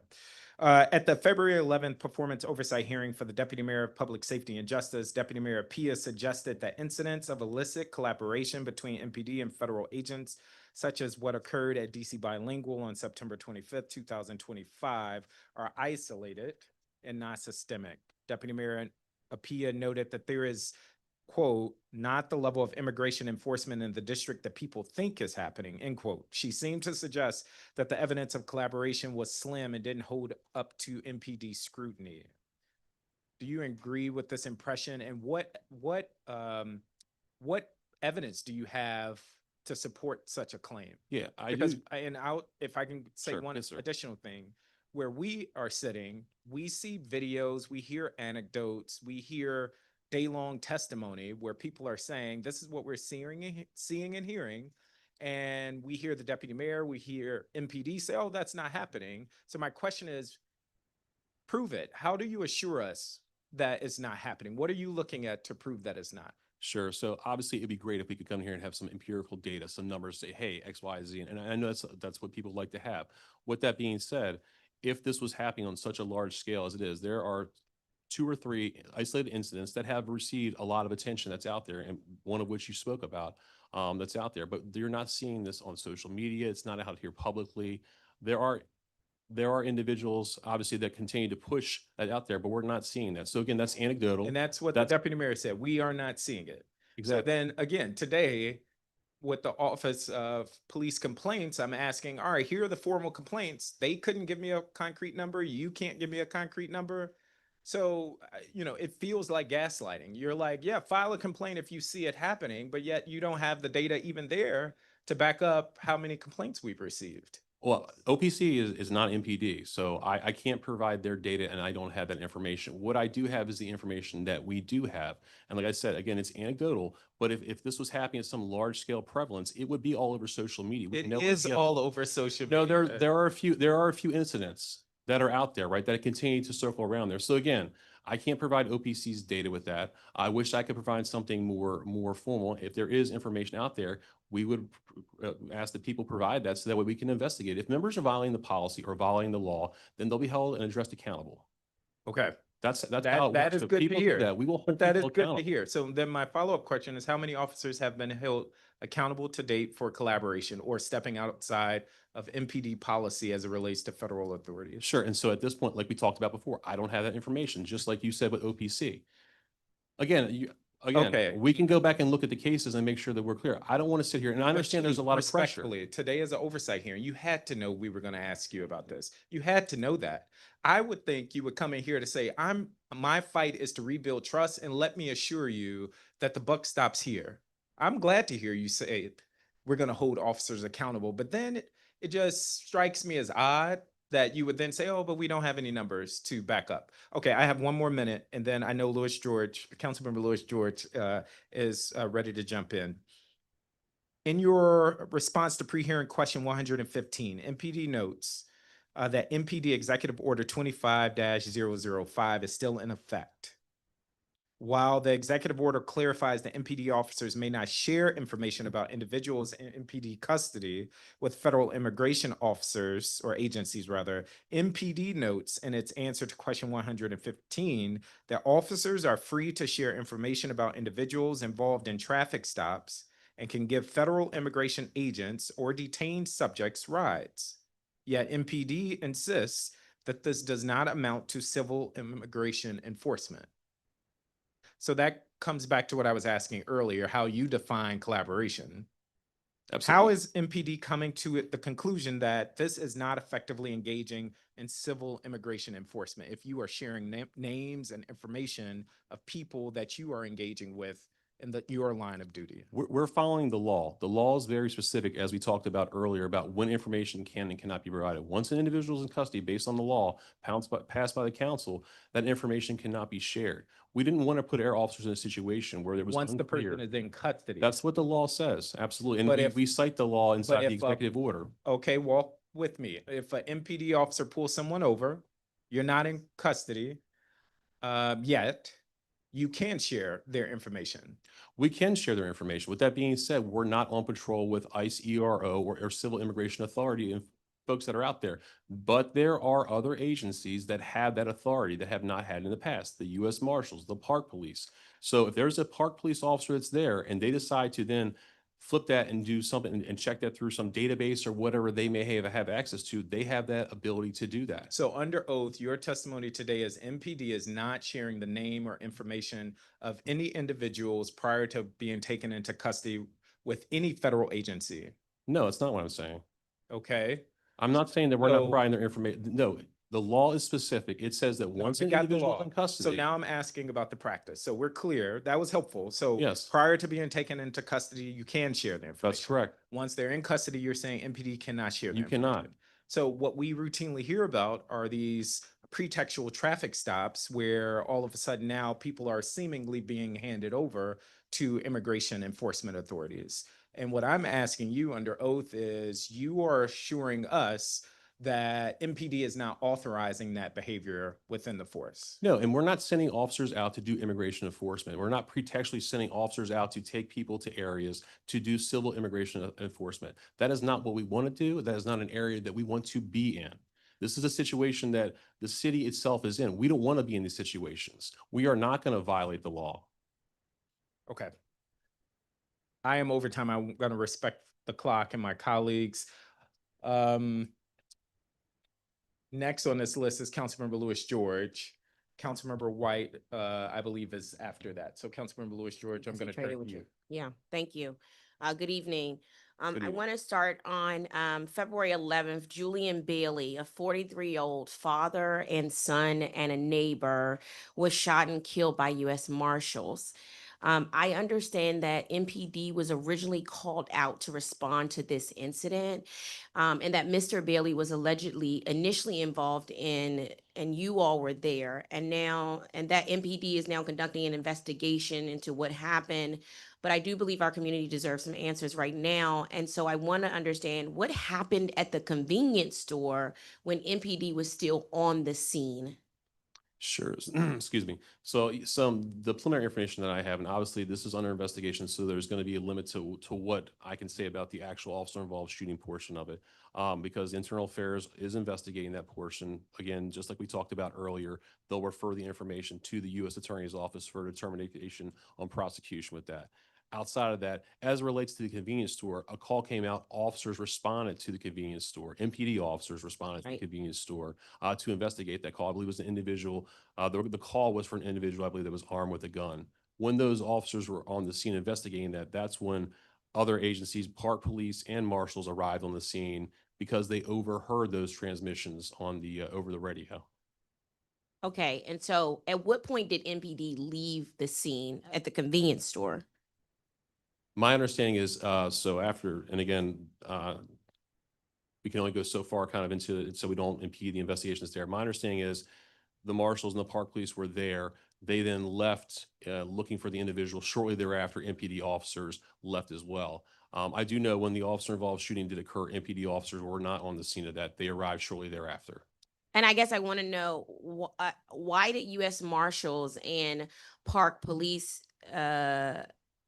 At the February 11th performance oversight hearing for the Deputy Mayor of Public Safety and Justice, Deputy Mayor Pia suggested that incidents of illicit collaboration between MPD and federal agents, such as what occurred at DC Bilingual on September 25th, 2025, are isolated and not systemic. Deputy Mayor Pia noted that there is, quote, not the level of immigration enforcement in the district that people think is happening, end quote. She seemed to suggest that the evidence of collaboration was slim and didn't hold up to MPD scrutiny. Do you agree with this impression? And what evidence do you have to support such a claim? Yeah, I Because do. if I can say Sure, one yes, sir. additional thing, where we are sitting, we see videos, we hear anecdotes, we hear day-long testimony where people are saying, this is what we're seeing and hearing. And we hear the deputy mayor, we hear MPD say, oh, that's not happening. So my question is, prove it. How do you assure us that it's not happening? What are you looking at to prove that it's not? Sure. So obviously it'd be great if we could come here and have some empirical data, some numbers, say, hey, X, Y, Z. And I know that's what people like to have. With that being said, if this was happening on such a large scale as it is, there are 2 or 3 isolated incidents that have received a lot of attention that's out there, and one of which you spoke about that's out there. But you're not seeing this on social media. It's not out here publicly. There are individuals obviously that continue to push that out there, but we're not seeing that. So again, that's anecdotal. And that's what the deputy mayor said. We are not seeing it. So then again, today, with the Office of Police Complaints, I'm asking, all right, here are the formal complaints. They couldn't give me a concrete number. You can't give me a concrete number. So, it feels like gaslighting. You're like, yeah, file a complaint if you see it happening, but yet you don't have the data even there to back up how many complaints we've received. Well, OPC is not MPD, so I can't provide their data and I don't have that information. What I do have is the information that we do have. And like I said, again, it's anecdotal, but if this was happening at some large scale prevalence, it would be all over social media. It is all over social No, media. there are a few incidents that are out there, right, that continue to circle around there. So again, I can't provide OPC's data with that. I wish I could provide something more formal. If there is information out there, we would ask that people provide that so that way we can investigate. If members are violating the policy or violating the law, then they'll be held and addressed accountable. Okay. That's how it That works. is So good to people do hear. that. We will hold That is people good to accountable. hear. So then my follow-up question is, how many officers have been held accountable to date for collaboration or stepping outside of MPD policy as it relates to federal authorities? Sure. And so at this point, like we talked about before, I don't have that information, just like you said with OPC. Again, Okay. we can go back and look at the cases and make sure that we're clear. I don't want to sit here, and I understand there's a lot of pressure. Respectfully, today is an oversight hearing. You had to know we were going to ask you about this. You had to know that. I would think you would come in here to say, my fight is to rebuild trust, and let me assure you that the buck stops here. I'm glad to hear you say we're going to hold officers accountable, but then it just strikes me as odd that you would then say, oh, but we don't have any numbers to back up. Okay, I have 1 more minute, and then I know Councilmember Louis George is ready to jump in. In your response to pre-hearing question 115, MPD notes that MPD Executive Order 25-005 is still in effect. While the executive order clarifies that MPD officers may not share information about individuals in MPD custody with federal immigration officers or agencies rather, MPD notes in its answer to question 115 that officers are free to share information about individuals involved in traffic stops and can give federal immigration agents or detained subjects rides. Yet MPD insists that this does not amount to civil immigration enforcement. So that comes back to what I was asking earlier, how you define collaboration. How Absolutely. is MPD coming to the conclusion that this is not effectively engaging in civil immigration enforcement if you are sharing names and information of people that you are engaging with in your line of duty? We're following the law. The law is very specific, as we talked about earlier, about when information can and cannot be provided. Once an individual is in custody based on the law passed by the council, that information cannot be shared. We didn't want to put our officers in a situation where there was Once the unclear. person is in custody. That's what the law says, absolutely. And But if- we cite the law inside the if, executive order. Okay, walk with me. If an MPD officer pulls someone over, you're not in custody yet, you can share their information. We can share their information. With that being said, we're not on patrol with ICE, ERO, or Civil Immigration Authority and folks that are out there. But there are other agencies that have that authority that have not had in the past, the U.S. Marshals, the Park Police. So if there's a Park Police officer that's there and they decide to then flip that and do something and check that through some database or whatever they may have access to, they have that ability to do that. So under oath, your testimony today is MPD is not sharing the name or information of any individuals prior to being taken into custody with any federal agency. No, it's not what I'm saying. Okay. I'm not saying that we're not So- providing their information. No, the law is specific. It says that once an Forget the individual law. is in custody. So now I'm asking about the practice. So we're clear. That was helpful. So Yes. prior to being taken into custody, you can share the information. That's correct. Once they're in custody, you're saying MPD cannot share the You cannot. information. So what we routinely hear about are these pretextual traffic stops where all of a sudden now people are seemingly being handed over to immigration enforcement authorities. And what I'm asking you under oath is you are assuring us that MPD is not authorizing that behavior within the force. No, and we're not sending officers out to do immigration enforcement. We're not pretextually sending officers out to take people to areas to do civil immigration enforcement. That is not what we want to do. That is not an area that we want to be in. This is a situation that the city itself is in. We don't want to be in these situations. We are not going to violate the law. Okay. I am over time. I'm going to respect the clock and my colleagues. Next on this list is Councilmember Lewis George. Councilmember White, I believe, is after that. So Councilmember Lewis George, I'm going to turn to you. Yeah, thank you. Good evening. Good I evening. want to start on February 11th. Julian Bailey, a 43-year-old father and son and a neighbor, was shot and killed by U.S. Marshals. I understand that MPD was originally called out to respond to this incident, and that Mr. Bailey was allegedly initially involved in, and you all were there, and that MPD is now conducting an investigation into what happened. But I do believe our community deserves some answers right now. And so I want to understand what happened at the convenience store when MPD was still on the scene. Sure. Excuse me. So the preliminary information that I have, and obviously this is under investigation, so there's going to be a limit to what I can say about the actual officer involved shooting portion of it, because Internal Affairs is investigating that portion. Again, just like we talked about earlier, they'll refer the information to the U.S. Attorney's Office for determination on prosecution with that. Outside of that, as it relates to the convenience store, a call came out, officers responded to the convenience store, MPD officers responded to the convenience store to investigate that call. I believe it was an individual, the call was for an individual, I believe, that was armed with a gun. When those officers were on the scene investigating that, that's when other agencies, Park Police and Marshals, arrived on the scene because they overheard those transmissions on the over the radio. Okay, and so at what point did MPD leave the scene at the convenience store? My understanding is, so after, and again, we can only go so far kind of into it so we don't impede the investigations there. My understanding is the Marshals and the Park Police were there. They then left looking for the individual. Shortly thereafter, MPD officers left as well. I do know when the officer involved shooting did occur, MPD officers were not on the scene of that. They arrived shortly thereafter. And I guess I want to know why did U.S. Marshals and Park Police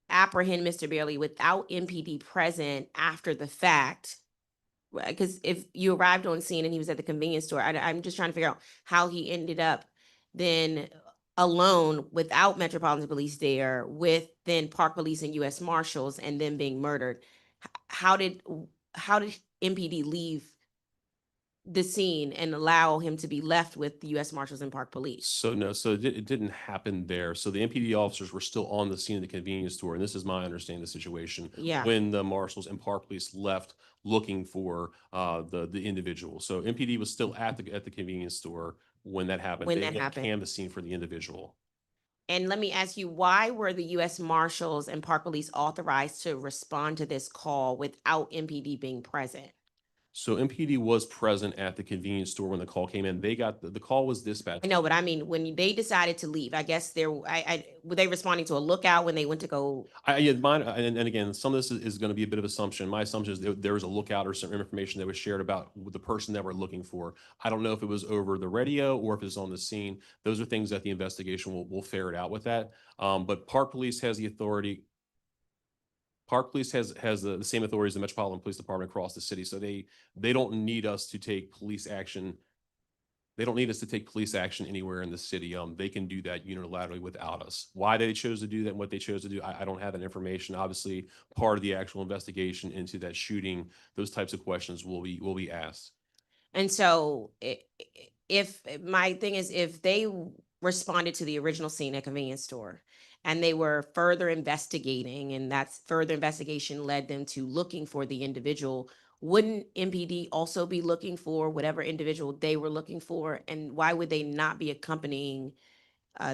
apprehend Mr. Bailey without MPD present after the fact? Because if you arrived on scene and he was at the convenience store, I'm just trying to figure out how he ended up then alone without Metropolitan Police there, with then Park Police and U.S. Marshals, and then being murdered. How did MPD leave the scene and allow him to be left with the U.S. Marshals and Park Police. So no, so it didn't happen there. So the MPD officers were still on the scene of the convenience store, and this is my understanding of the situation. Yeah. When the marshals and park police left looking for the individual, so MPD was still at the convenience store when that happened. When They that went happened. canvassing for the individual. And let me ask you, why were the U.S. Marshals and Park Police authorized to respond to this call without MPD being present? So MPD was present at the convenience store when the call came in. They got the call was dispatched. I know, but I mean, when they decided to leave, I guess were they responding to a lookout when they went to go? Yeah, mine, and again, some of this is going to be a bit of assumption. My assumption is there was a lookout or some information that was shared about the person that we're looking for. I don't know if it was over the radio or if it's on the scene. Those are things that the investigation will ferret out with that. But Park Police has the authority. Park Police has the same authority as the Metropolitan Police Department across the city. So they don't need us to take police action. They don't need us to take police action anywhere in the city. They can do that unilaterally without us. Why they chose to do that and what they chose to do, I don't have that information. Obviously, part of the actual investigation into that shooting, those types of questions will be asked. And so if my thing is, if they responded to the original scene at convenience store and they were further investigating, and that's further investigation led them to looking for the individual, wouldn't MPD also be looking for whatever individual they were looking for? And why would they not be accompanying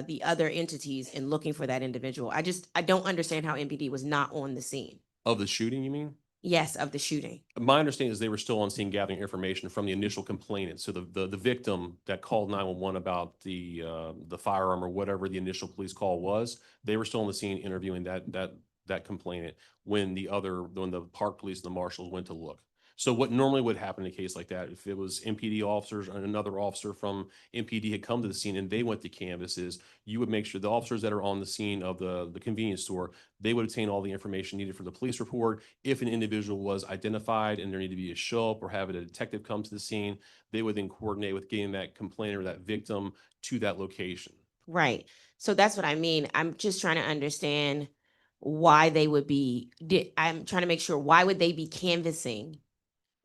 the other entities in looking for that individual? I don't understand how MPD was not on the scene. Of the shooting, you mean? Yes, of the shooting. My understanding is they were still on scene gathering information from the initial complainant. So the victim that called 911 about the firearm or whatever the initial police call was, they were still on the scene interviewing that complainant when the Park Police and the marshals went to look. So what normally would happen in a case like that, if it was MPD officers and another officer from MPD had come to the scene and they went to canvasses, you would make sure the officers that are on the scene of the convenience store, they would obtain all the information needed for the police report. If an individual was identified and there needed to be a show up or have a detective come to the scene, they would then coordinate with getting that complainant or that victim to that location. Right. So that's what I mean. I'm just trying to understand why they would be, I'm trying to make sure, why would they be canvassing?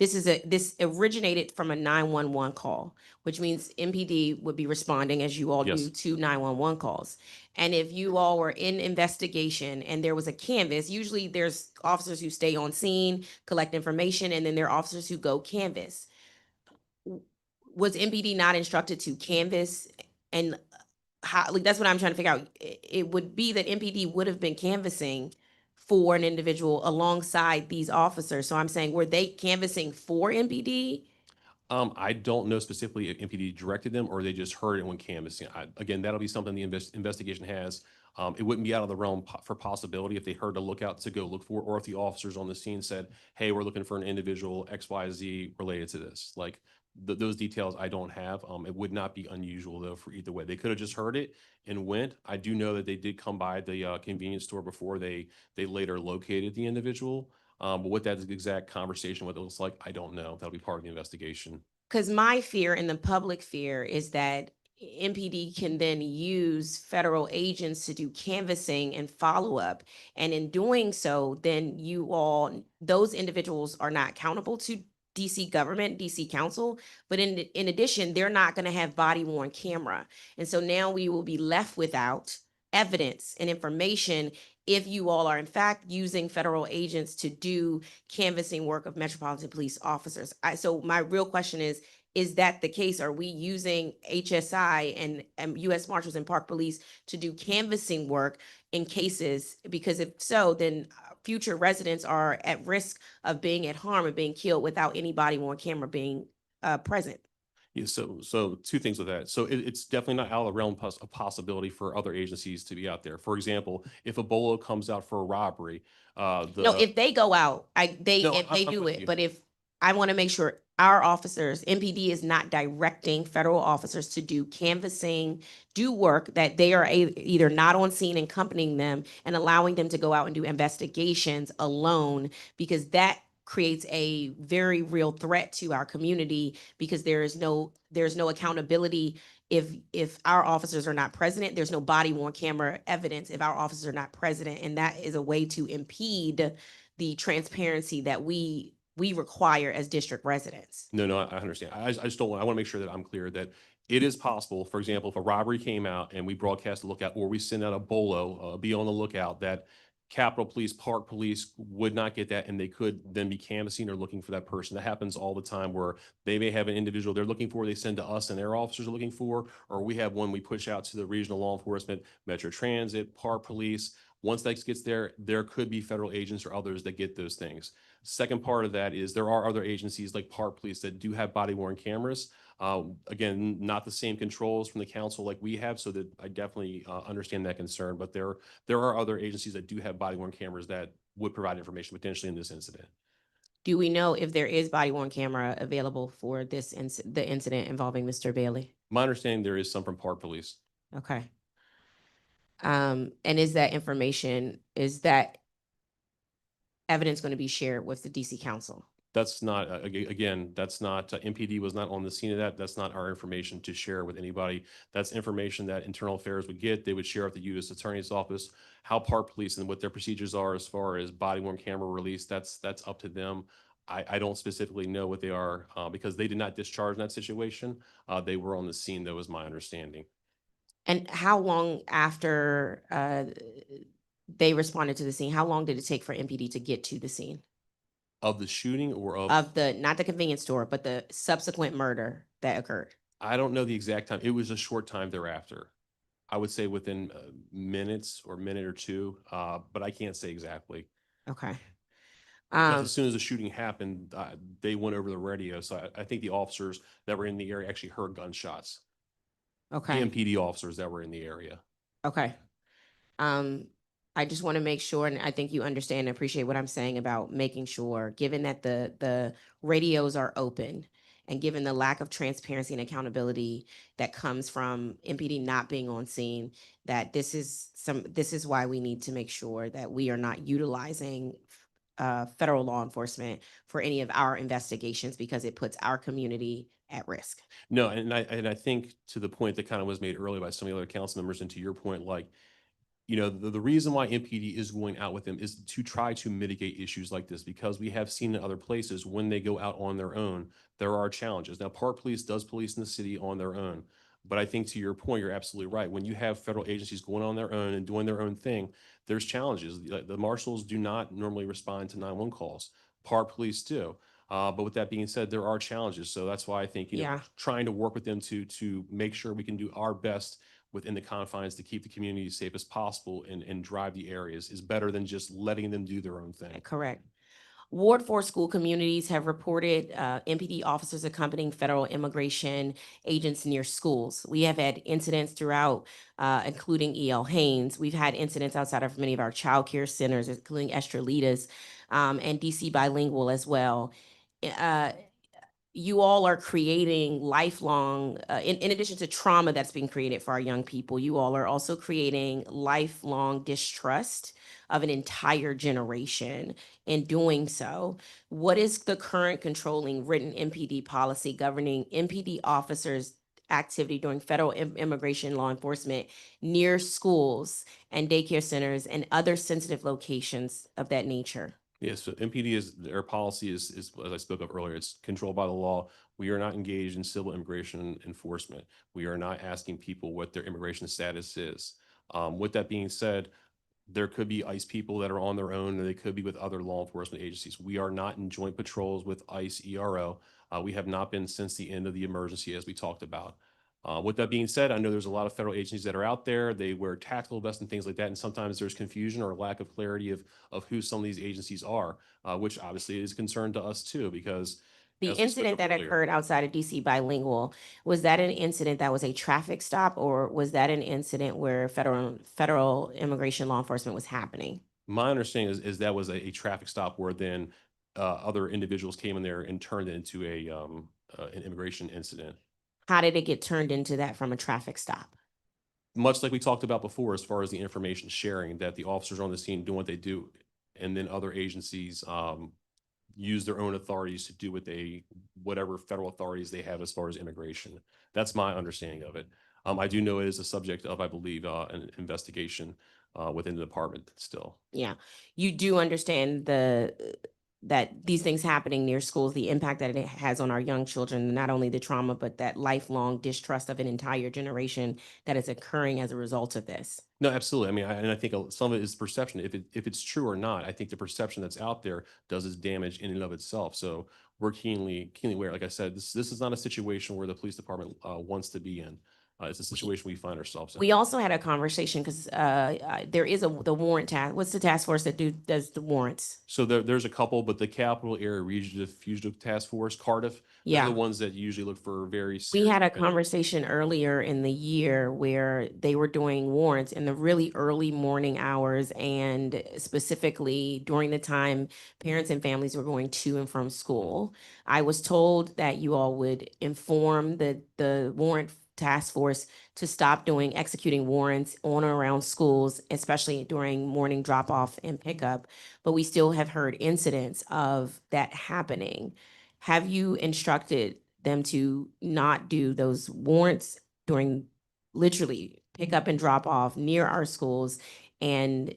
This originated from a 911 call, which means MPD would be responding, as you all Yes. do, to 911 calls. And if you all were in investigation and there was a canvas, usually there's officers who stay on scene, collect information, and then there are officers who go canvas. Was MPD not instructed to canvas? And how, like, that's what I'm trying to figure out. It would be that MPD would have been canvassing for an individual alongside these officers. So I'm saying, were they canvassing for MPD? I don't know specifically if MPD directed them or they just heard it when canvassing. Again, that'll be something the investigation has. It wouldn't be out of the realm for possibility if they heard a lookout to go look for, or if the officers on the scene said, hey, we're looking for an individual XYZ related to this. Like those details I don't have. It would not be unusual though for either way. They could have just heard it and went. I do know that they did come by the convenience store before they later located the individual. But what that exact conversation, what it looks like, I don't know. That'll be part of the investigation. Because my fear and the public fear is that MPD can then use federal agents to do canvassing and follow-up. And in doing so, then those individuals are not accountable to DC government, DC council, but in addition, they're not going to have body-worn camera. And so now we will be left without evidence and information if you all are in fact using federal agents to do canvassing work of Metropolitan Police officers. So my real question is that the case? Are we using HSI and U.S. Marshals and Park Police to do canvassing work in cases? Because if so, then future residents are at risk of being at harm and being killed without any body-worn camera being present. Yeah, so two things with that. So it's definitely not out of the realm of possibility for other agencies to be out there. For example, if a bolo comes out for a robbery, No, if they go out, if they do with it, you. but if I want to make sure our officers, MPD is not directing federal officers to do canvassing, do work that they are either not on scene accompanying them and allowing them to go out and do investigations alone, because that creates a very real threat to our community, because there's no accountability if our officers are not present. There's no body-worn camera evidence if our officers are not present, and that is a way to impede the transparency that we we require as district residents. No, I understand. I just don't want, I want to make sure that I'm clear that it is possible, for example, if a robbery came out and we broadcast a lookout, or we send out a bolo, be on the lookout, that Capitol Police, Park Police would not get that, and they could then be canvassing or looking for that person. That happens all the time, where they may have an individual they're looking for, they send to us and their officers are looking for, or we have one we push out to the regional law enforcement, Metro Transit, Park Police. Once that gets there, there could be federal agents or others that get those things. Second part of that is there are other agencies like Park Police that do have body-worn cameras. Again, not the same controls from the council like we have, so that I definitely understand that concern. But there are other agencies that do have body-worn cameras that would provide information potentially in this incident. Do we know if there is body-worn camera available for this the incident involving Mr. Bailey? My understanding, there is some from Park Police. Okay. And is that evidence going to be shared with the DC Council? That's not, again, that's not, MPD was not on the scene of that. That's not our information to share with anybody. That's information that Internal Affairs would get. They would share with the U.S. Attorney's Office, how Park Police and what their procedures are as far as body-worn camera release. That's up to them. I don't specifically know what they are because they did not discharge in that situation. They were on the scene, that was my understanding. And how long after they responded to the scene, how long did it take for MPD to get to the scene? Of the shooting or Of the, not the convenience store, but the subsequent murder that occurred? I don't know the exact time. It was a short time thereafter. I would say within minutes or minute or two, but I can't say exactly. Okay. Because as soon as the shooting happened, they went over the radio. So I think the officers that were in the area actually heard gunshots. Okay. The MPD officers that were in the area. Okay. I just want to make sure, and I think you understand and appreciate what I'm saying about making sure, given that the radios are open and given the lack of transparency and accountability that comes from MPD not being on scene, that this is why we need to make sure that we are not utilizing federal law enforcement for any of our investigations, because it puts our community at risk. No, and I think to the point that kind of was made earlier by some of the other council members, and to your point, like, you know, the reason why MPD is going out with them is to try to mitigate issues like this, because we have seen in other places when they go out on their own, there are challenges. Now, Park Police does police in the city on their own, but I think to your point, you're absolutely right. When you have federal agencies going on their own and doing their own thing, there's challenges. The marshals do not normally respond to 911 calls. Park Police do. But with that being said, there are challenges. So that's why I think, you know, trying to work with them to make sure we can do our best within the confines to keep the community as safe as possible and drive the areas is better than just letting them do their own thing. Correct. Ward 4 school communities have reported MPD officers accompanying federal immigration agents near schools. We have had incidents throughout, including E.L. Haynes. We've had incidents outside of many of our child care centers, including Estrelitas, and DC Bilingual as well. You all are creating lifelong, in addition to trauma that's being created for our young people, you all are also creating lifelong distrust of an entire generation in doing so. What is the current controlling written MPD policy governing MPD officers' activity during federal immigration law enforcement near schools and daycare centers and other sensitive locations of that nature? Yes, so MPD is, their policy is, as I spoke of earlier, it's controlled by the law. We are not engaged in civil immigration enforcement. We are not asking people what their immigration status is. With that being said, there could be ICE people that are on their own, or they could be with other law enforcement agencies. We are not in joint patrols with ICE ERO. We have not been since the end of the emergency, as we talked about. With that being said, I know there's a lot of federal agencies that are out there. They wear tactical vests and things like that. And sometimes there's confusion or lack of clarity of who some of these agencies are, which obviously is a concern to us too, because the incident that occurred outside of DC Bilingual, was that an incident that was a traffic stop, or was that an incident where federal immigration law enforcement was happening? My understanding is that was a traffic stop where then other individuals came in there and turned it into an immigration incident. How did it get turned into that from a traffic stop? Much like we talked about before, as far as the information sharing, that the officers are on the scene doing what they do, and then other agencies use their own authorities to do whatever federal authorities they have as far as immigration. That's my understanding of it. I do know it is a subject of, I believe, an investigation within the department still. Yeah, you do understand that these things happening near schools, the impact that it has on our young children, not only the trauma, but that lifelong distrust of an entire generation that is occurring as a result of this. No, absolutely. I mean, and I think some of it is perception. If it's true or not, I think the perception that's out there does its damage in and of itself. So we're keenly aware. Like I said, this is not a situation where the police department wants to be in. It's a situation we find ourselves in. We also had a conversation because there is the warrant task. What's the task force that does the warrants? So there's a couple, but the Capital Area Regional Fugitive Task Force, Cardiff, they're Yeah. the ones that usually look for very We serious had a offenders. conversation earlier in the year where they were doing warrants in the really early morning hours, and specifically during the time parents and families were going to and from school. I was told that you all would inform the warrant task force to stop executing warrants on or around schools, especially during morning drop off and pickup. But we still have heard incidents of that happening. Have you instructed them to not do those warrants during literally pick up and drop off near our schools? And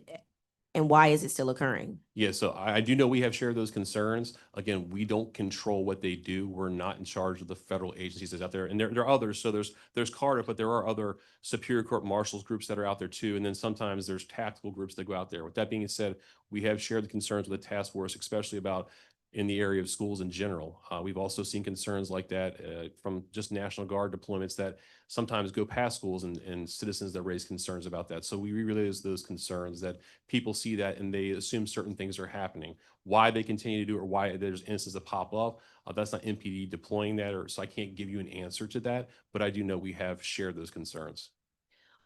why is it still occurring? Yeah, so I do know we have shared those concerns. Again, we don't control what they do. We're not in charge of the federal agencies that's out there. And there are others. So there's Cardiff, but there are other Superior Court Marshals groups that are out there too. And then sometimes there's tactical groups that go out there. With that being said, we have shared the concerns with the task force, especially about in the area of schools in general. We've also seen concerns like that from just National Guard deployments that sometimes go past schools and citizens that raise concerns about that. So we relay those concerns that people see that and they assume certain things are happening. Why they continue to do it or why there's instances that pop up, that's not MPD deploying that, or so I can't give you an answer to that, but I do know we have shared those concerns.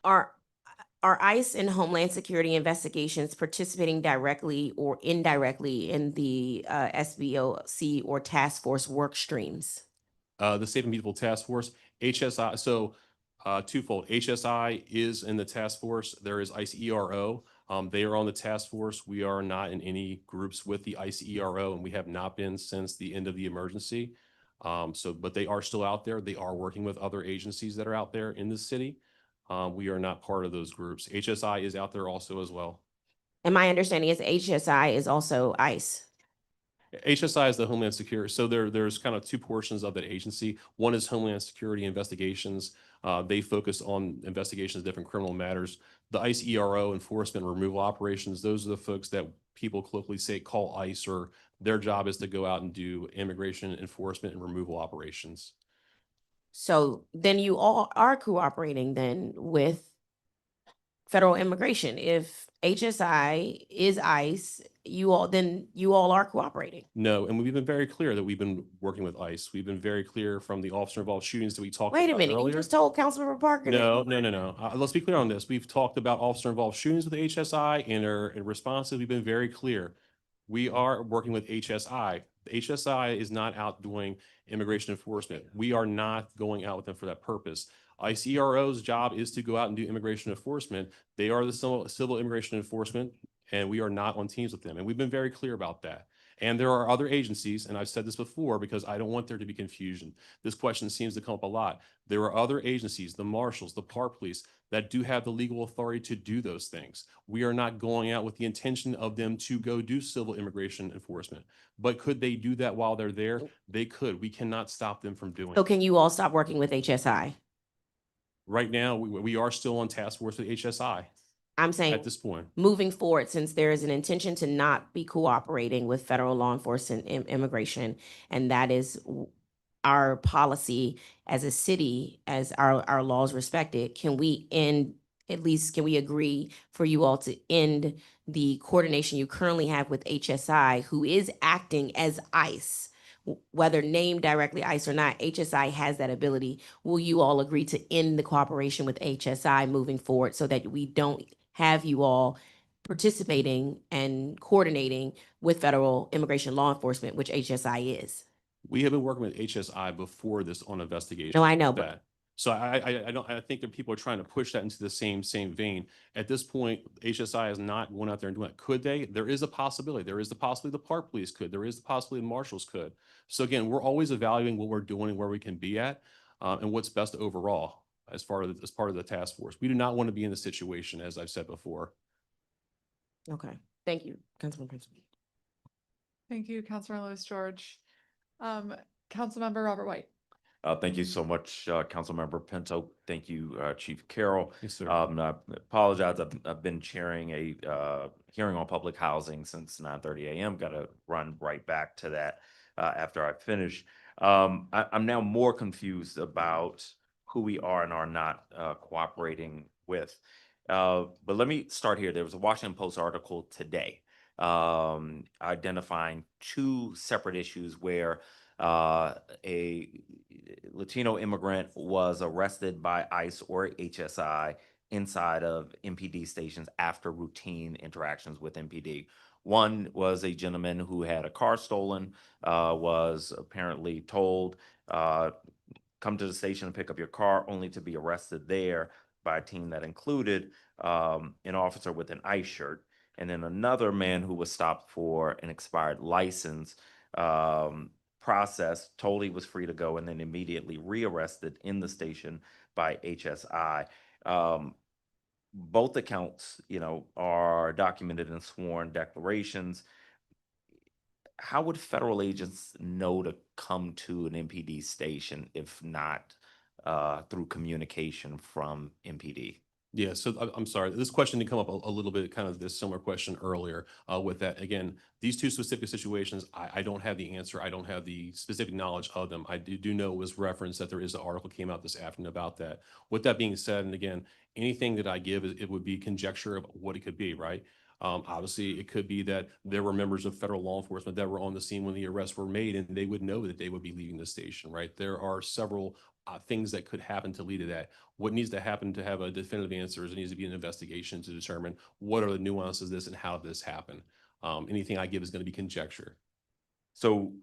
Are ICE and Homeland Security investigations participating directly or indirectly in the SBOC or task force work streams? The Safe and Beautiful Task Force, HSI, so twofold. HSI is in the task force. There is ICE ERO. They are on the task force. We are not in any groups with the ICE ERO, and we have not been since the end of the emergency. But they are still out there. They are working with other agencies that are out there in the city. We are not part of those groups. HSI is out there also as well. And my understanding is HSI is also ICE. HSI is the Homeland Security. So there's kind of two portions of that agency. One is Homeland Security investigations. They focus on investigations of different criminal matters. The ICE ERO, enforcement and removal operations, those are the folks that people colloquially say call ICE, or their job is to go out and do immigration enforcement and removal operations. So then you all are cooperating then with federal immigration. If HSI is ICE, you all are cooperating. No, and we've been very clear that we've been working with ICE. We've been very clear from the officer involved shootings that we talked Wait a about minute, earlier. you just told Councilmember Parker. No. Let's be clear on this. We've talked about officer involved shootings with HSI and are responsive. We've been very clear. We are working with HSI. HSI is not out doing immigration enforcement. We are not going out with them for that purpose. ICERO's job is to go out and do immigration enforcement. They are the civil immigration enforcement, and we are not on teams with them. And we've been very clear about that. And there are other agencies, and I've said this before because I don't want there to be confusion. This question seems to come up a lot. There are other agencies, the marshals, the park police, that do have the legal authority to do those things. We are not going out with the intention of them to go do civil immigration enforcement. But could they do that while they're there? They could. We cannot stop them from doing So it. can you all stop working with HSI? Right now, we are still on task force with HSI I'm saying at this point. moving forward, since there is an intention to not be cooperating with federal law enforcement and immigration, and that is our policy as a city, as our laws respected, can we agree for you all to end the coordination you currently have with HSI, who is acting as ICE? Whether named directly ICE or not, HSI has that ability. Will you all agree to end the cooperation with HSI moving forward so that we don't have you all participating and coordinating with federal immigration law enforcement, which HSI is? We have been working with HSI before this on investigation. No, I know, of that. So I think that people are trying to push that into the same vein. At this point, HSI is not going out there and doing it. Could they? There is a possibility. There is the possibility the park police could. There is the possibility the marshals could. So again, we're always evaluating what we're doing and where we can be at, and what's best overall as part of the task force. We do not want to be in the situation, as I've said before. Okay, thank you, Councilman Prince. Thank you, Councilor Lewis George. Councilmember Robert White. Thank you so much, Councilmember Pinto. Thank you, Chief Carroll. Yes, sir. I apologize. I've been chairing a hearing on public housing since 9:30 a.m. Got to run right back to that after I finish. I'm now more confused about who we are and are not cooperating with. But let me start here. There was a Washington Post article today identifying two separate issues where a Latino immigrant was arrested by ICE or HSI inside of MPD stations after routine interactions with MPD. One was a gentleman who had a car stolen, was apparently told, come to the station and pick up your car, only to be arrested there by a team that included an officer with an ICE shirt. And then another man who was stopped for an expired license, process, told he was free to go, and then immediately rearrested in the station by HSI. Both accounts, are documented in sworn declarations. How would federal agents know to come to an MPD station if not through communication from MPD? Yeah, so I'm sorry, this question did come up a little bit, kind of this similar question earlier with that. Again, these two specific situations, I don't have the answer. I don't have the specific knowledge of them. I do know it was referenced that there is an article came out this afternoon about that. With that being said, and again, anything that I give, it would be conjecture of what it could be, right? Obviously, it could be that there were members of federal law enforcement that were on the scene when the arrests were made, and they would know that they would be leaving the station, right? There are several things that could happen to lead to that. What needs to happen to have a definitive answer is it needs to be an investigation to determine what are the nuances of this and how this happened. Anything I give is going to be conjecture. So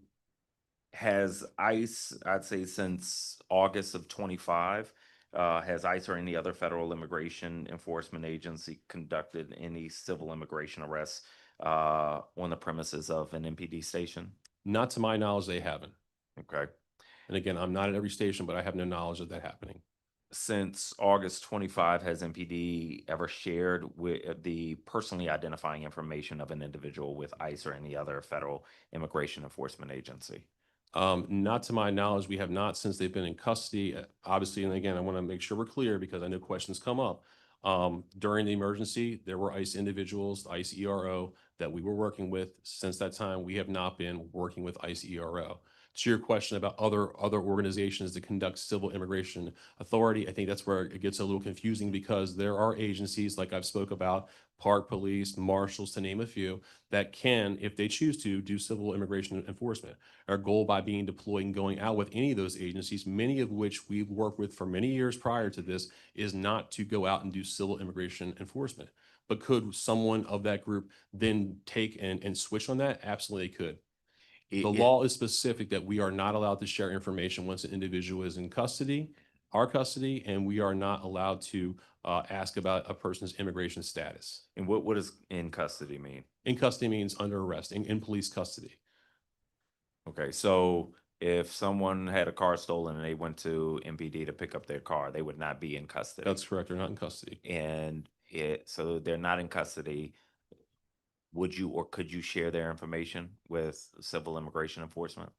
has ICE, I'd say since August of 25, has ICE or any other federal immigration enforcement agency conducted any civil immigration arrests on the premises of an MPD station? Not to my knowledge, they haven't. Okay. And again, I'm not at every station, but I have no knowledge of that happening. Since August 25, has MPD ever shared with the personally identifying information of an individual with ICE or any other federal immigration enforcement agency? Not to my knowledge, we have not, since they've been in custody. Obviously, and again, I want to make sure we're clear because I know questions come up. During the emergency, there were ICE individuals, ICE ERO, that we were working with. Since that time, we have not been working with ICE ERO. To your question about other organizations that conduct civil immigration authority, I think that's where it gets a little confusing because there are agencies like I've spoke about, Park Police, Marshals, to name a few, that can, if they choose to, do civil immigration enforcement. Our goal by being deployed and going out with any of those agencies, many of which we've worked with for many years prior to this, is not to go out and do civil immigration enforcement. But could someone of that group then take and switch on that? Absolutely they could. The law is specific that we are not allowed to share information once an individual is in custody, our custody, and we are not allowed to ask about a person's immigration status. And what does in custody mean? In custody means under arrest, in police custody. Okay, so if someone had a car stolen and they went to MPD to pick up their car, they would not be in custody. That's correct. They're not in custody. And so they're not in custody. Would you or could you share their information with civil immigration enforcement?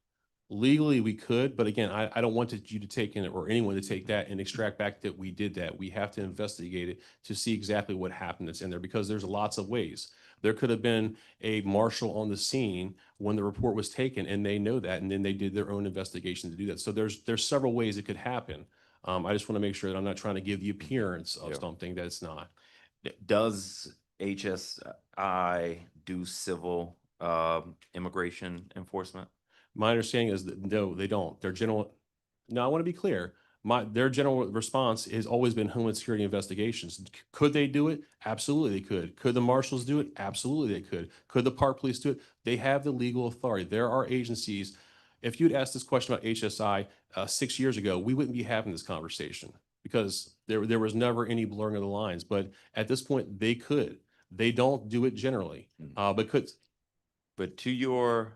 Legally, we could, but again, I don't want you to take in it or anyone to take that and extract back that we did that. We have to investigate it to see exactly what happened that's in there because there's lots of ways. There could have been a marshal on the scene when the report was taken and they know that, and then they did their own investigation to do that. So there's several ways it could happen. I just want to make sure that I'm not trying to give the appearance of something that it's not. Does HSI do civil immigration enforcement? My understanding is that no, they don't. Their general, now I want to be clear. Their general response has always been Homeland Security investigations. Could they do it? Absolutely they could. Could the marshals do it? Absolutely they could. Could the Park Police do it? They have the legal authority. There are agencies. If you'd asked this question about HSI 6 years ago, we wouldn't be having this conversation because there was never any blurring of the lines. But at this point, they could. They don't do it generally, but could. But to your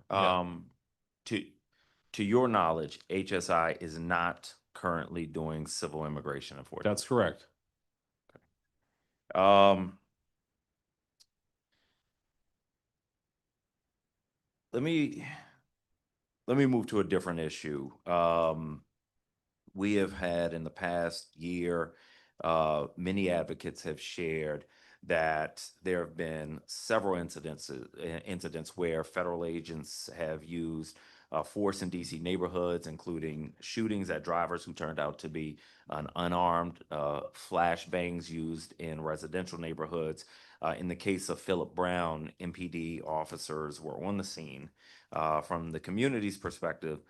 to your knowledge, HSI is not currently doing civil immigration enforcement. That's correct. Okay. let me move to a different issue. We have had in the past year, many advocates have shared that there have been several incidents where federal agents have used force in DC neighborhoods, including shootings at drivers who turned out to be unarmed, flashbangs used in residential neighborhoods. In the case of Philip Brown, MPD officers were on the scene. From the community's perspective,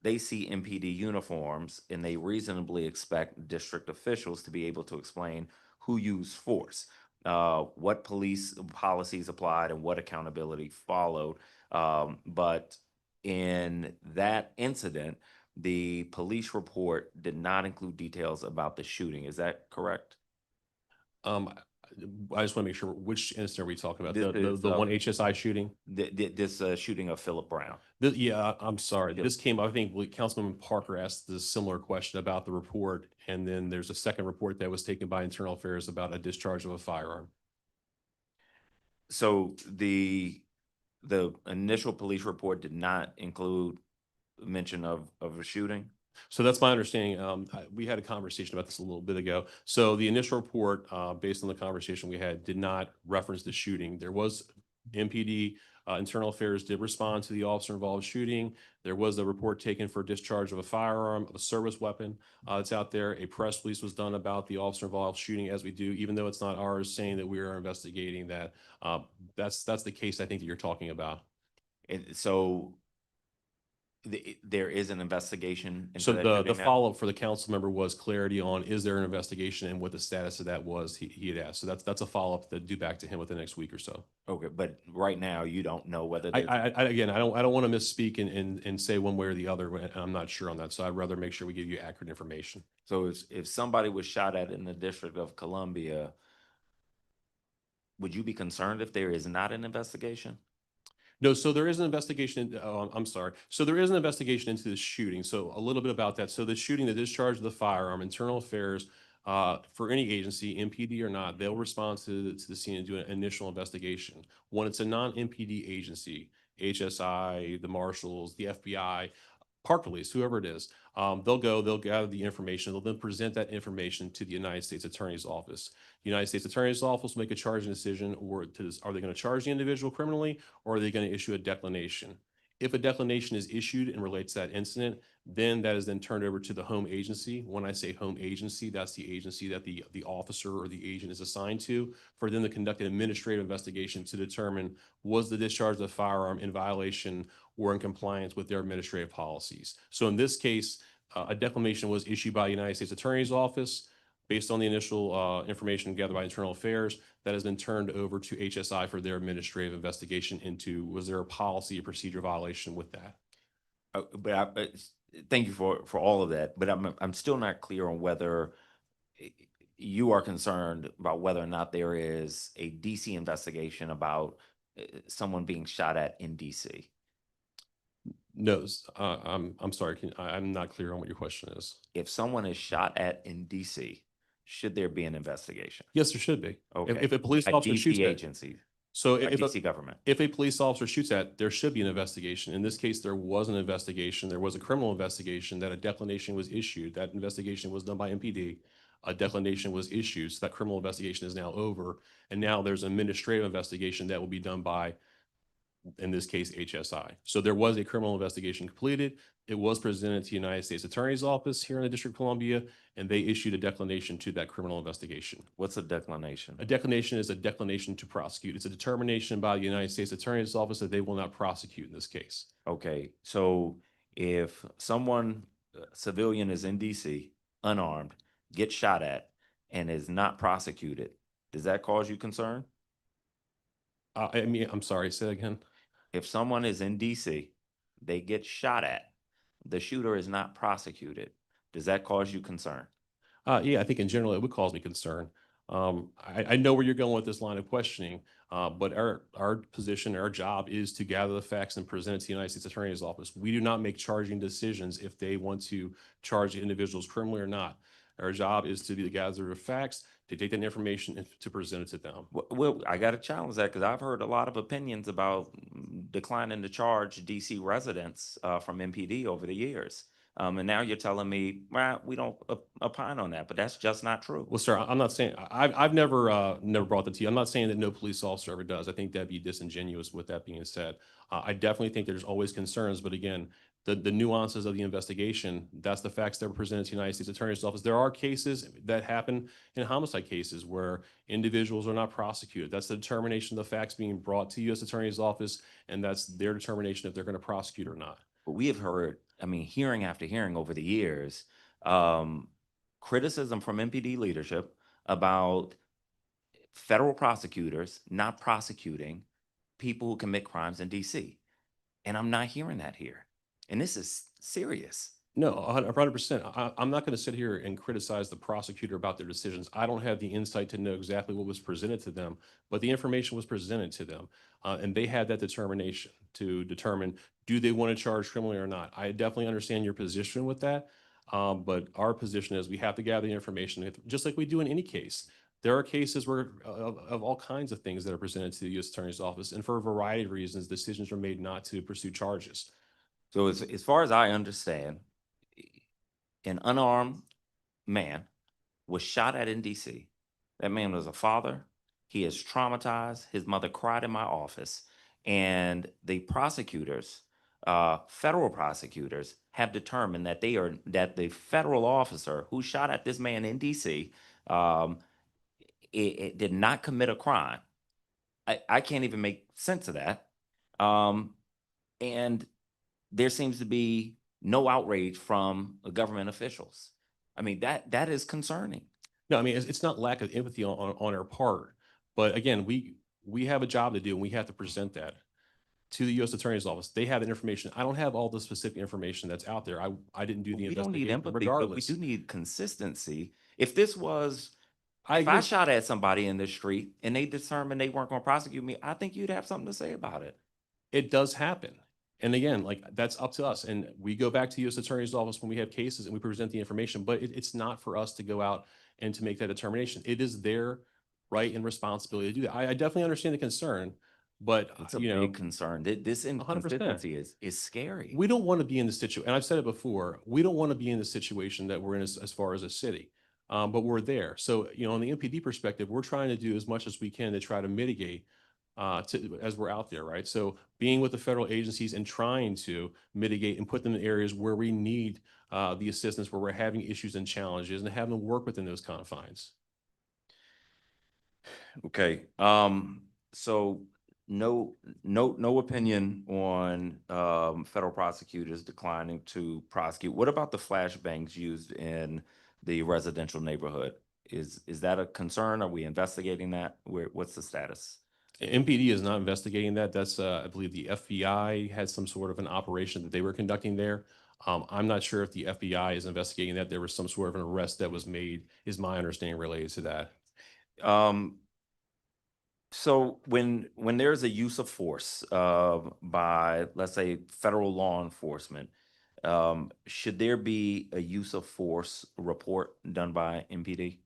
they see MPD uniforms and they reasonably expect district officials to be able to explain who used force, what police policies applied, and what accountability followed. But in that incident, the police report did not include details about the shooting. Is that correct? I just want to make sure, which incident are we talking about? This is, The one HSI shooting? This shooting of Philip Brown. Yeah, I'm sorry. This came, I think Councilman Parker asked the similar question about the report. And then there's a second report that was taken by Internal Affairs about a discharge of a firearm. So the initial police report did not include mention of a shooting? So that's my understanding. We had a conversation about this a little bit ago. So the initial report, based on the conversation we had, did not reference the shooting. There was MPD, Internal Affairs did respond to the officer involved shooting. There was a report taken for discharge of a firearm, of a service weapon that's out there. A press release was done about the officer involved shooting, as we do, even though it's not ours, saying that we are investigating that. That's the case I think that you're talking about. And so there is an investigation into So that the shooting now? follow-up for the council member was clarity on, is there an investigation, and what the status of that was, he had asked. So that's a follow-up that due back to him within the next week or so. Okay, but right now you don't know whether Again, I don't want to misspeak and say one way or the other. I'm not sure on that. So I'd rather make sure we give you accurate information. So if somebody was shot at in the District of Columbia, would you be concerned if there is not an investigation? No, so there is an investigation. I'm sorry. So there is an investigation into the shooting. So a little bit about that. So the shooting, the discharge of the firearm, Internal Affairs, for any agency, MPD or not, they'll respond to the scene and do an initial investigation. When it's a non-MPD agency, HSI, the marshals, the FBI, Park Police, whoever it is, they'll gather the information. They'll then present that information to the United States Attorney's Office. The United States Attorney's Office will make a charging decision, or are they going to charge the individual criminally, or are they going to issue a declination? If a declination is issued and relates to that incident, then that is then turned over to the home agency. When I say home agency, that's the agency that the officer or the agent is assigned to, for them to conduct an administrative investigation to determine, was the discharge of the firearm in violation or in compliance with their administrative policies. So in this case, a declination was issued by the United States Attorney's Office based on the initial information gathered by Internal Affairs. That has been turned over to HSI for their administrative investigation into, was there a policy or procedure violation with that? Thank you for all of that, but I'm still not clear on whether you are concerned about whether or not there is a DC investigation about someone being shot at in DC. No, I'm sorry. I'm not clear on what your question is. If someone is shot at in DC, should there be an investigation? Yes, there should be. Okay. If a police officer shoots at agency, so like if DC government, if a police officer shoots at, there should be an investigation. In this case, there was an investigation. There was a criminal investigation that a declination was issued. That investigation was done by MPD. A declination was issued. So that criminal investigation is now over. And now there's an administrative investigation that will be done by, in this case, HSI. So there was a criminal investigation completed. It was presented to the United States Attorney's Office here in the District of Columbia, and they issued a declination to that criminal investigation. What's a declination? A declination is a declination to prosecute. It's a determination by the United States Attorney's Office that they will not prosecute in this case. Okay, so if someone, civilian, is in DC, unarmed, gets shot at, and is not prosecuted, does that cause you concern? I mean, I'm sorry, say that again. If someone is in DC, they get shot at, the shooter is not prosecuted, does that cause you concern? Yeah, I think in general, it would cause me concern. I know where you're going with this line of questioning, but our position, our job is to gather the facts and present it to the United States Attorney's Office. We do not make charging decisions if they want to charge the individuals criminally or not. Our job is to be the gatherer of facts, to take that information and to present it to them. Well, I got to challenge that because I've heard a lot of opinions about declining to charge DC residents from MPD over the years. And now you're telling me, well, we don't opine on that, but that's just not true. Well, sir, I'm not saying, I've never brought that to you. I'm not saying that no police officer ever does. I think that'd be disingenuous with that being said. I definitely think there's always concerns, but again, the nuances of the investigation, that's the facts that were presented to the United States Attorney's Office. There are cases that happen in homicide cases where individuals are not prosecuted. That's the determination of the facts being brought to U.S. Attorney's Office, and that's their determination if they're going to prosecute or not. But we have heard, I mean, hearing after hearing over the years, criticism from MPD leadership about federal prosecutors not prosecuting people who commit crimes in DC. And I'm not hearing that here. And this is serious. No, 100%. I'm not going to sit here and criticize the prosecutor about their decisions. I don't have the insight to know exactly what was presented to them, but the information was presented to them. And they had that determination to determine, do they want to charge criminally or not? I definitely understand your position with that. But our position is we have to gather the information, just like we do in any case. There are cases where of all kinds of things that are presented to the U.S. Attorney's Office, and for a variety of reasons, decisions are made not to pursue charges. So as far as I understand, an unarmed man was shot at in DC. That man was a father. He is traumatized. His mother cried in my office. And the prosecutors, federal prosecutors, have determined that that the federal officer who shot at this man in DC it did not commit a crime. I can't even make sense of that. And there seems to be no outrage from government officials. I mean, that is concerning. No, I mean, it's not lack of empathy on our part, but again, we have a job to do, and we have to present that to the U.S. Attorney's Office. They have the information. I don't have all the specific information that's out there. I didn't do the We don't need investigation empathy, regardless. but we do need consistency. If this was, if I shot at somebody in the street and they determined they weren't going to prosecute me, I think you'd have something to say about it. It does happen. And again, like, that's up to us. And we go back to the U.S. Attorney's Office when we have cases and we present the information, but it's not for us to go out and to make that determination. It is their right and responsibility to do that. I definitely understand the concern, but it's a big concern. This inconsistency is scary. We don't want to be in the situation, and I've said it before, we don't want to be in the situation that we're in as far as a city, but we're there. So, on the MPD perspective, we're trying to do as much as we can to try to mitigate as we're out there, right? So being with the federal agencies and trying to mitigate and put them in areas where we need the assistance, where we're having issues and challenges, and having them work within those confines. Okay. So no opinion on federal prosecutors declining to prosecute. What about the flashbangs used in the residential neighborhood? Is that a concern? Are we investigating that? What's the status? MPD is not investigating that. That's, I believe the FBI had some sort of an operation that they were conducting there. I'm not sure if the FBI is investigating that. There was some sort of an arrest that was made, is my understanding, related to that. So when there's a use of force by, let's say, federal law enforcement, should there be a use of force report done by MPD?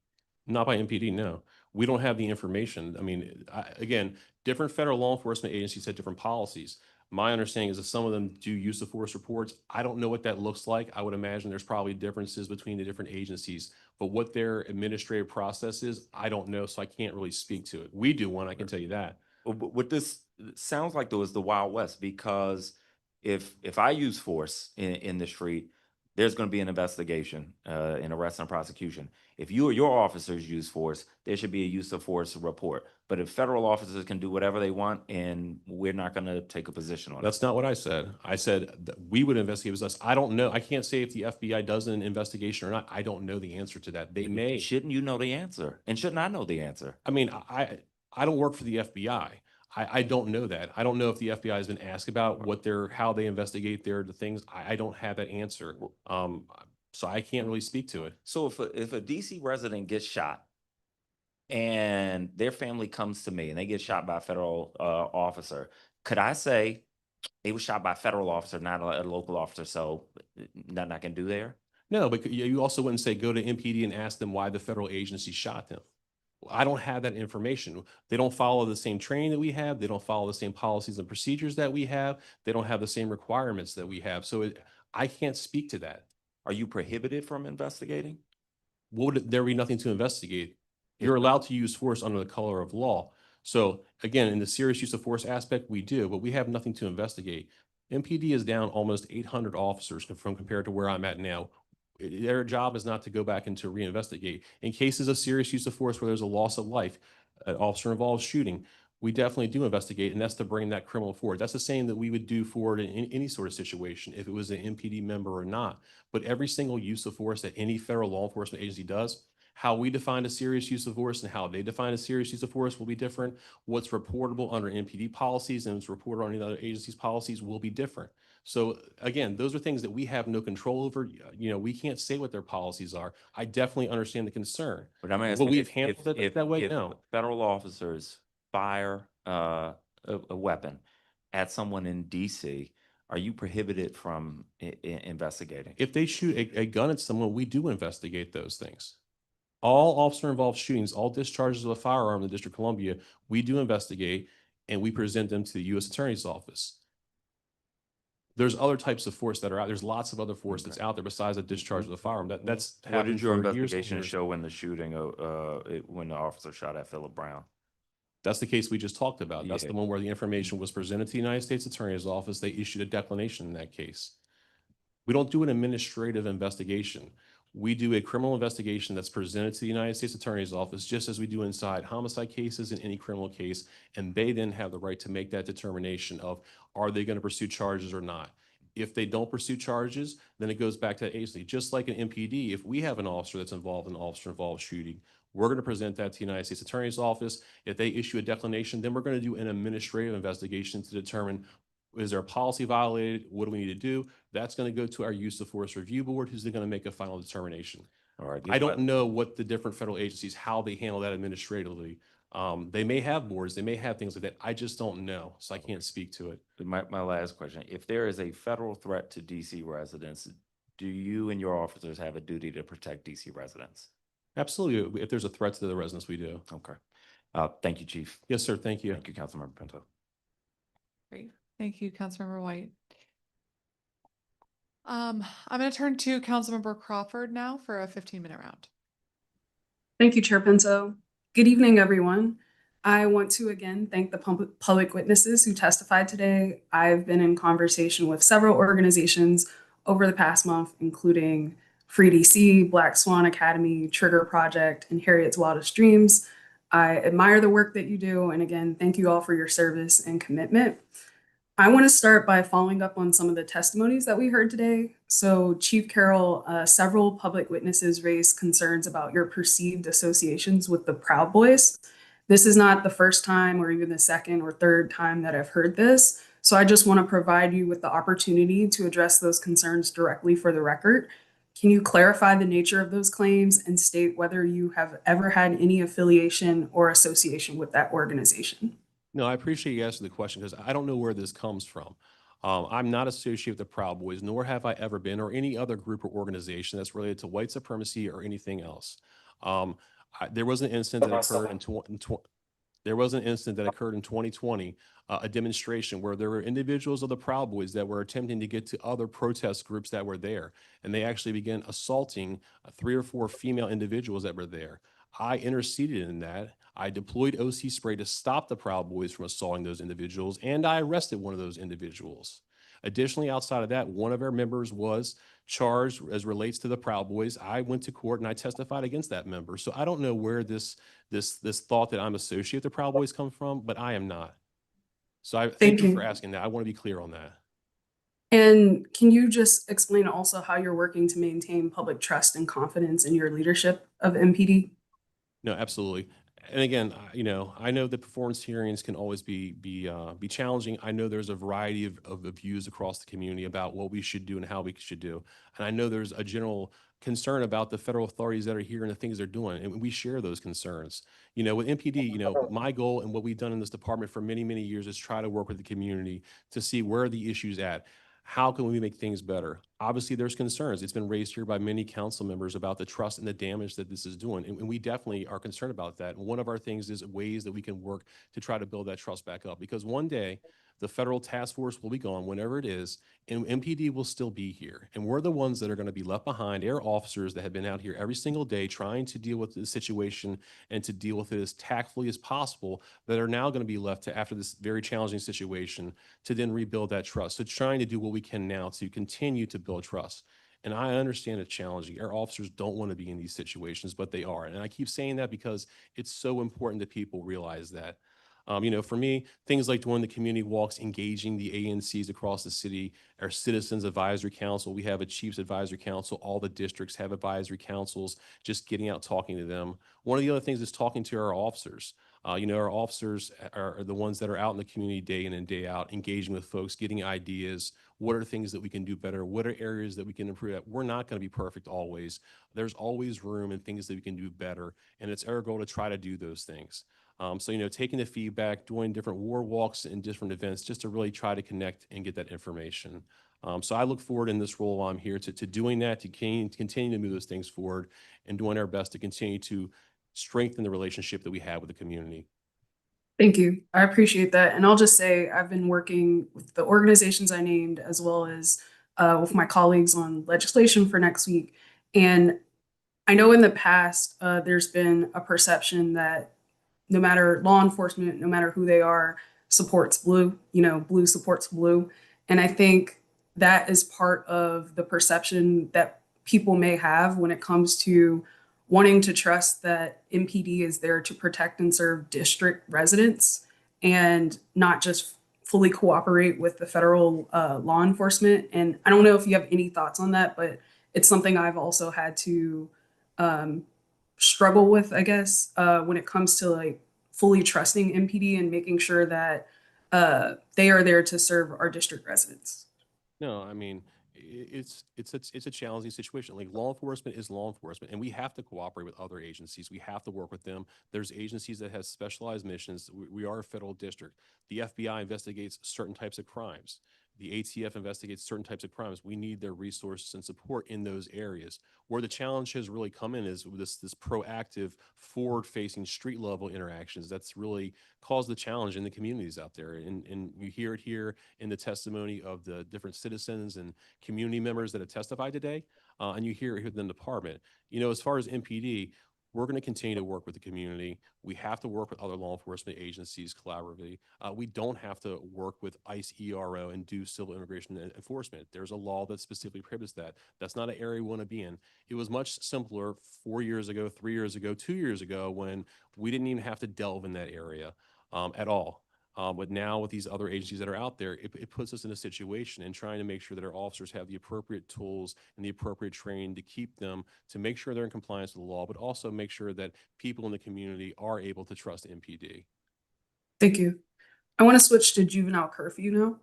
Not by MPD, no. We don't have the information. I mean, again, different federal law enforcement agencies have different policies. My understanding is that some of them do use of force reports. I don't know what that looks like. I would imagine there's probably differences between the different agencies, but what their administrative process is, I don't know, so I can't really speak to it. We do one, I can tell you that. What this sounds like, though, is the Wild West, because if I use force in the street, there's going to be an investigation, an arrest and prosecution. If you or your officers use force, there should be a use of force report. But if federal officers can do whatever they want, and we're not going to take a position on it. That's not what I said. I said that we would investigate with us. I don't know. I can't say if the FBI does an investigation or not. I don't know the answer to that. They may. Shouldn't you know the answer? And shouldn't I know the answer? I mean, I don't work for the FBI. I don't know that. I don't know if the FBI has been asked about how they investigate the things. I don't have that answer. So I can't really speak to it. So if a DC resident gets shot and their family comes to me and they get shot by a federal officer, could I say they was shot by a federal officer, not a local officer, so nothing I can do there? No, but you also wouldn't say go to MPD and ask them why the federal agency shot them. I don't have that information. They don't follow the same training that we have. They don't follow the same policies and procedures that we have. They don't have the same requirements that we have. So I can't speak to that. Are you prohibited from investigating? Would there be nothing to investigate? You're allowed to use force under the color of law. So again, in the serious use of force aspect, we do, but we have nothing to investigate. MPD is down almost 800 officers from compared to where I'm at now. Their job is not to go back and to reinvestigate. In cases of serious use of force where there's a loss of life, an officer involved shooting, we definitely do investigate, and that's to bring that criminal forward. That's the same that we would do forward in any sort of situation, if it was an MPD member or not. But every single use of force that any federal law enforcement agency does, how we define a serious use of force and how they define a serious use of force will be different. What's reportable under MPD policies and what's reported on any other agencies' policies will be different. So again, those are things that we have no control over. You know, we can't say what their policies are. I definitely understand the concern. But I'm asking, Will we have handled it that way? if No. federal officers fire a weapon at someone in DC, are you prohibited from investigating? If they shoot a gun at someone, we do investigate those things. All officer-involved shootings, all discharges of a firearm in the District of Columbia, we do investigate and we present them to the U.S. Attorney's Office. There's other types of force that are out. There's lots of other force that's out there besides a discharge of the firearm. That's What happened did your for years and investigation years. show in the shooting when the officer shot at Philip Brown? That's the case we just talked about. That's Yeah. the one where the information was presented to the United States Attorney's Office. They issued a declination in that case. We don't do an administrative investigation. We do a criminal investigation that's presented to the United States Attorney's Office, just as we do inside homicide cases in any criminal case. And they then have the right to make that determination of, are they going to pursue charges or not? If they don't pursue charges, then it goes back to the agency. Just like an MPD, if we have an officer that's involved in an officer-involved shooting, we're going to present that to the United States Attorney's Office. If they issue a declination, then we're going to do an administrative investigation to determine, is there a policy violated? What do we need to do? That's going to go to our use of force review board, who's going to make a final determination. All right. I don't know what the different federal agencies, how they handle that administratively. They may have boards, they may have things like that. I just don't know, so I can't speak to it. My last question, if there is a federal threat to DC residents, do you and your officers have a duty to protect DC residents? Absolutely. If there's a threat to the residents, we do. Okay. Thank you, Chief. Yes, sir. Thank you. Thank you, Councilmember Pinto. Great. Thank you, Councilmember White. I'm going to turn to Councilmember Crawford now for a 15-minute round. Thank you, Chair Pinto. Good evening, everyone. I want to again thank the public witnesses who testified today. I've been in conversation with several organizations over the past month, including Free DC, Black Swan Academy, Trigger Project, and Harriet's Wildest Dreams. I admire the work that you do, and again, thank you all for your service and commitment. I want to start by following up on some of the testimonies that we heard today. So Chief Carroll, several public witnesses raised concerns about your perceived associations with the Proud Boys. This is not the first time or even the second or third time that I've heard this. So I just want to provide you with the opportunity to address those concerns directly for the record. Can you clarify the nature of those claims and state whether you have ever had any affiliation or association with that organization? No, I appreciate you asking the question because I don't know where this comes from. I'm not associated with the Proud Boys, nor have I ever been, or any other group or organization that's related to white supremacy or anything else. There was an incident that occurred in 2020, a demonstration where there were individuals of the Proud Boys that were attempting to get to other protest groups that were there, and they actually began assaulting 3 or 4 female individuals that were there. I interceded in that. I deployed OC spray to stop the Proud Boys from assaulting those individuals, and I arrested one of those individuals. Additionally, outside of that, one of our members was charged as relates to the Proud Boys. I went to court and I testified against that member. So I don't know where this thought that I'm associated with the Proud Boys come from, but I am not. So I thank you for asking that. I want to be clear on that. And can you just explain also how you're working to maintain public trust and confidence in your leadership of MPD? No, absolutely. And again, I know that performance hearings can always be challenging. I know there's a variety of views across the community about what we should do and how we should do. And I know there's a general concern about the federal authorities that are here and the things they're doing. And we share those concerns. With MPD, my goal and what we've done in this department for many, many years is try to work with the community to see where the issue's at. How can we make things better? Obviously, there's concerns. It's been raised here by many council members about the trust and the damage that this is doing. And we definitely are concerned about that. And one of our things is ways that we can work to try to build that trust back up. Because one day, the federal task force will be gone, whenever it is, and MPD will still be here. And we're the ones that are going to be left behind, our officers that have been out here every single day trying to deal with the situation and to deal with it as tactfully as possible, that are now going to be left to, after this very challenging situation, to then rebuild that trust. So trying to do what we can now to continue to build trust. And I understand it's challenging. Our officers don't want to be in these situations, but they are. And I keep saying that because it's so important that people realize that. For me, things like doing the community walks, engaging the ANCs across the city, our Citizens Advisory Council, we have a Chiefs Advisory Council, all the districts have advisory councils, just getting out, talking to them. One of the other things is talking to our officers. Our officers are the ones that are out in the community day in and day out, engaging with folks, getting ideas. What are things that we can do better? What are areas that we can improve at? We're not going to be perfect always. There's always room and things that we can do better. And it's our goal to try to do those things. Taking the feedback, doing different war walks and different events just to really try to connect and get that information. So I look forward in this role while I'm here to doing that, to continue to move those things forward and doing our best to continue to strengthen the relationship that we have with the community. Thank you. I appreciate that. And I'll just say I've been working with the organizations I named as well as with my colleagues on legislation for next week. And I know in the past, there's been a perception that no matter law enforcement, no matter who they are, supports blue, blue supports blue. And I think that is part of the perception that people may have when it comes to wanting to trust that MPD is there to protect and serve district residents and not just fully cooperate with the federal law enforcement. And I don't know if you have any thoughts on that, but it's something I've also had to struggle with, I guess, when it comes to like fully trusting MPD and making sure that they are there to serve our district residents. No, I mean, it's a challenging situation. Like, law enforcement is law enforcement, and we have to cooperate with other agencies. We have to work with them. There's agencies that have specialized missions. We are a federal district. The FBI investigates certain types of crimes. The ATF investigates certain types of crimes. We need their resources and support in those areas. Where the challenge has really come in is this proactive, forward-facing, street-level interactions. That's really caused the challenge in the communities out there. And you hear it here in the testimony of the different citizens and community members that have testified today, and you hear it here in the department. As far as MPD, we're going to continue to work with the community. We have to work with other law enforcement agencies collaboratively. We don't have to work with ICE ERO and do civil immigration enforcement. There's a law that specifically prohibits that. That's not an area we want to be in. It was much simpler 4 years ago, 3 years ago, 2 years ago, when we didn't even have to delve in that area at all. But now with these other agencies that are out there, it puts us in a situation and trying to make sure that our officers have the appropriate tools and the appropriate training to keep them, to make sure they're in compliance with the law, but also make sure that people in the community are able to trust MPD. Thank you. I want to switch to juvenile curfew now.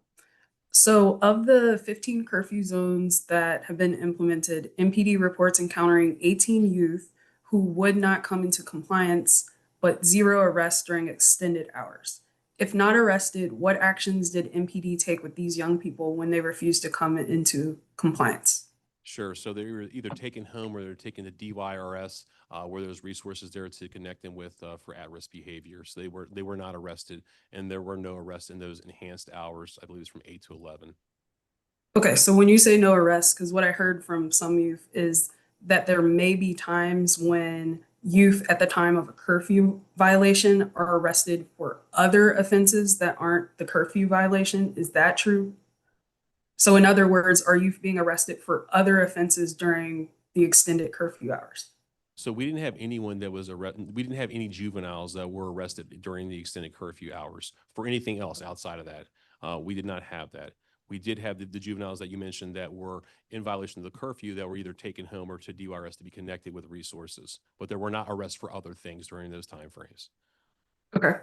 So of the 15 curfew zones that have been implemented, MPD reports encountering 18 youth who would not come into compliance, but 0 arrests during extended hours. If not arrested, what actions did MPD take with these young people when they refused to come into compliance? Sure. So they were either taken home or they're taken to DYRS, where there's resources there to connect them with for at-risk behavior. So they were not arrested, and there were no arrests in those enhanced hours. I believe it's from 8 to 11. Okay, so when you say no arrests, because what I heard from some youth is that there may be times when youth at the time of a curfew violation are arrested for other offenses that aren't the curfew violation. Is that true? So in other words, are youth being arrested for other offenses during the extended curfew hours? So we didn't have anyone that was arrested. We didn't have any juveniles that were arrested during the extended curfew hours for anything else outside of that. We did not have that. We did have the juveniles that you mentioned that were in violation of the curfew that were either taken home or to DYRS to be connected with resources, but there were not arrests for other things during those timeframes. Okay.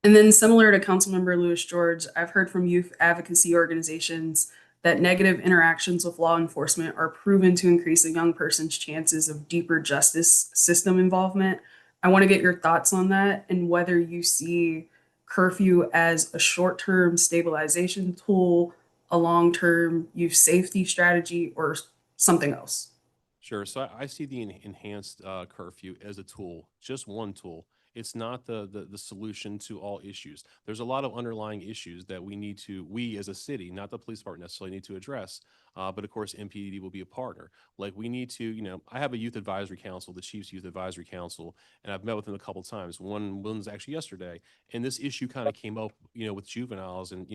And then similar to Councilmember Lewis George, I've heard from youth advocacy organizations that negative interactions with law enforcement are proven to increase a young person's chances of deeper justice system involvement. I want to get your thoughts on that and whether you see curfew as a short-term stabilization tool, a long-term youth safety strategy, or something else? Sure. So I see the enhanced curfew as a tool, just one tool. It's not the solution to all issues. There's a lot of underlying issues that we as a city, not the police department necessarily, need to address. But of course, MPD will be a partner. Like we need to, I have a youth advisory council, the Chiefs Youth Advisory Council, and I've met with them a couple times. One was actually yesterday, and this issue kind of came up, with juveniles and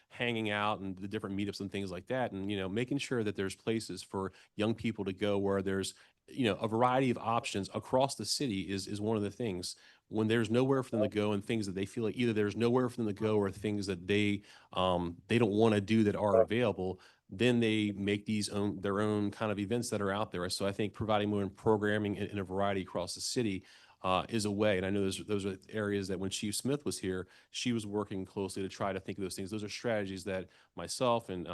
hanging out and the different meetups and things like that, and making sure that there's places for young people to go where there's a variety of options across the city is one of the things. When there's nowhere for them to go and things that they feel like either there's nowhere for them to go or things that they don't want to do that are available, then they make their own kind of events that are out there. So I think providing more programming in a variety across the city is a way. And I know those are areas that when Chief Smith was here, she was working closely to try to think of those things. Those are strategies that myself and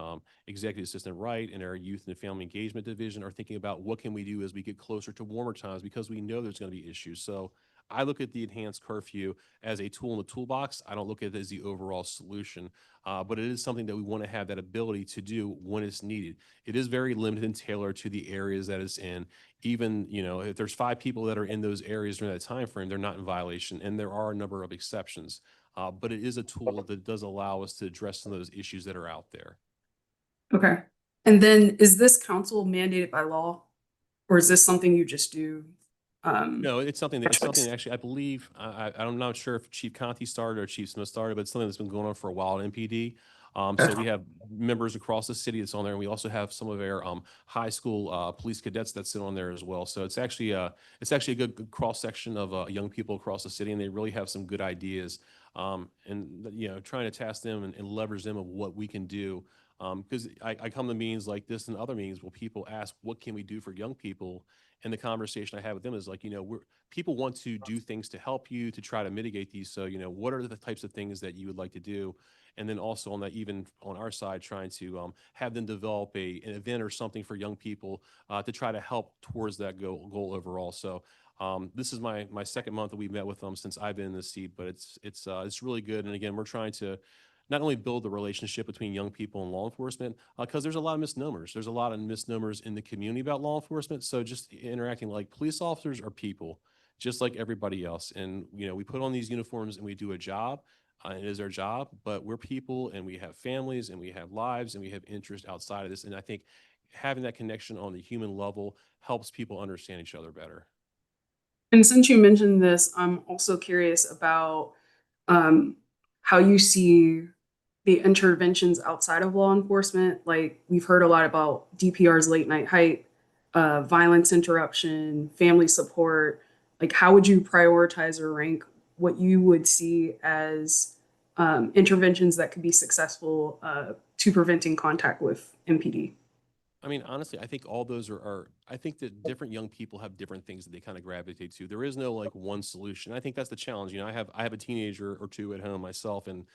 Executive Assistant Wright and our Youth and Family Engagement Division are thinking about. What can we do as we get closer to warmer times, because we know there's going to be issues. So I look at the enhanced curfew as a tool in the toolbox. I don't look at it as the overall solution, but it is something that we want to have that ability to do when it's needed. It is very limited and tailored to the areas that it's in. Even, if there's 5 people that are in those areas during that time frame, they're not in violation, and there are a number of exceptions. But it is a tool that does allow us to address some of those issues that are out there. Okay. And then is this council mandated by law, or is this something you just do? No, it's something that actually, I believe, I'm not sure if Chief Conti started or Chief Smith started, but it's something that's been going on for a while at MPD. So we have members across the city that's on there, and we also have some of our high school police cadets that sit on there as well. So it's actually a good cross section of young people across the city, and they really have some good ideas. And trying to task them and leverage them of what we can do. Because I come to meetings like this and other meetings where people ask, what can we do for young people? And the conversation I have with them is like, people want to do things to help you, to try to mitigate these. So, what are the types of things that you would like to do? And then also on that, even on our side, trying to have them develop an event or something for young people to try to help towards that goal overall. So this is my second month that we've met with them since I've been in this seat, but it's really good. And again, we're trying to not only build the relationship between young people and law enforcement, because there's a lot of misnomers. There's a lot of misnomers in the community about law enforcement. So just interacting, like, police officers are people, just like everybody else. And, we put on these uniforms and we do a job. It is our job, but we're people and we have families and we have lives and we have interests outside of this. And I think having that connection on the human level helps people understand each other better. And since you mentioned this, I'm also curious about how you see the interventions outside of law enforcement. Like, we've heard a lot about DPR's late night hype, violence interruption, family support. Like, how would you prioritize or rank what you would see as interventions that could be successful to preventing contact with MPD? I mean, honestly, I think all those I think that different young people have different things that they kind of gravitate to. There is no like one solution. I think that's the challenge. I have a teenager or two at home myself, and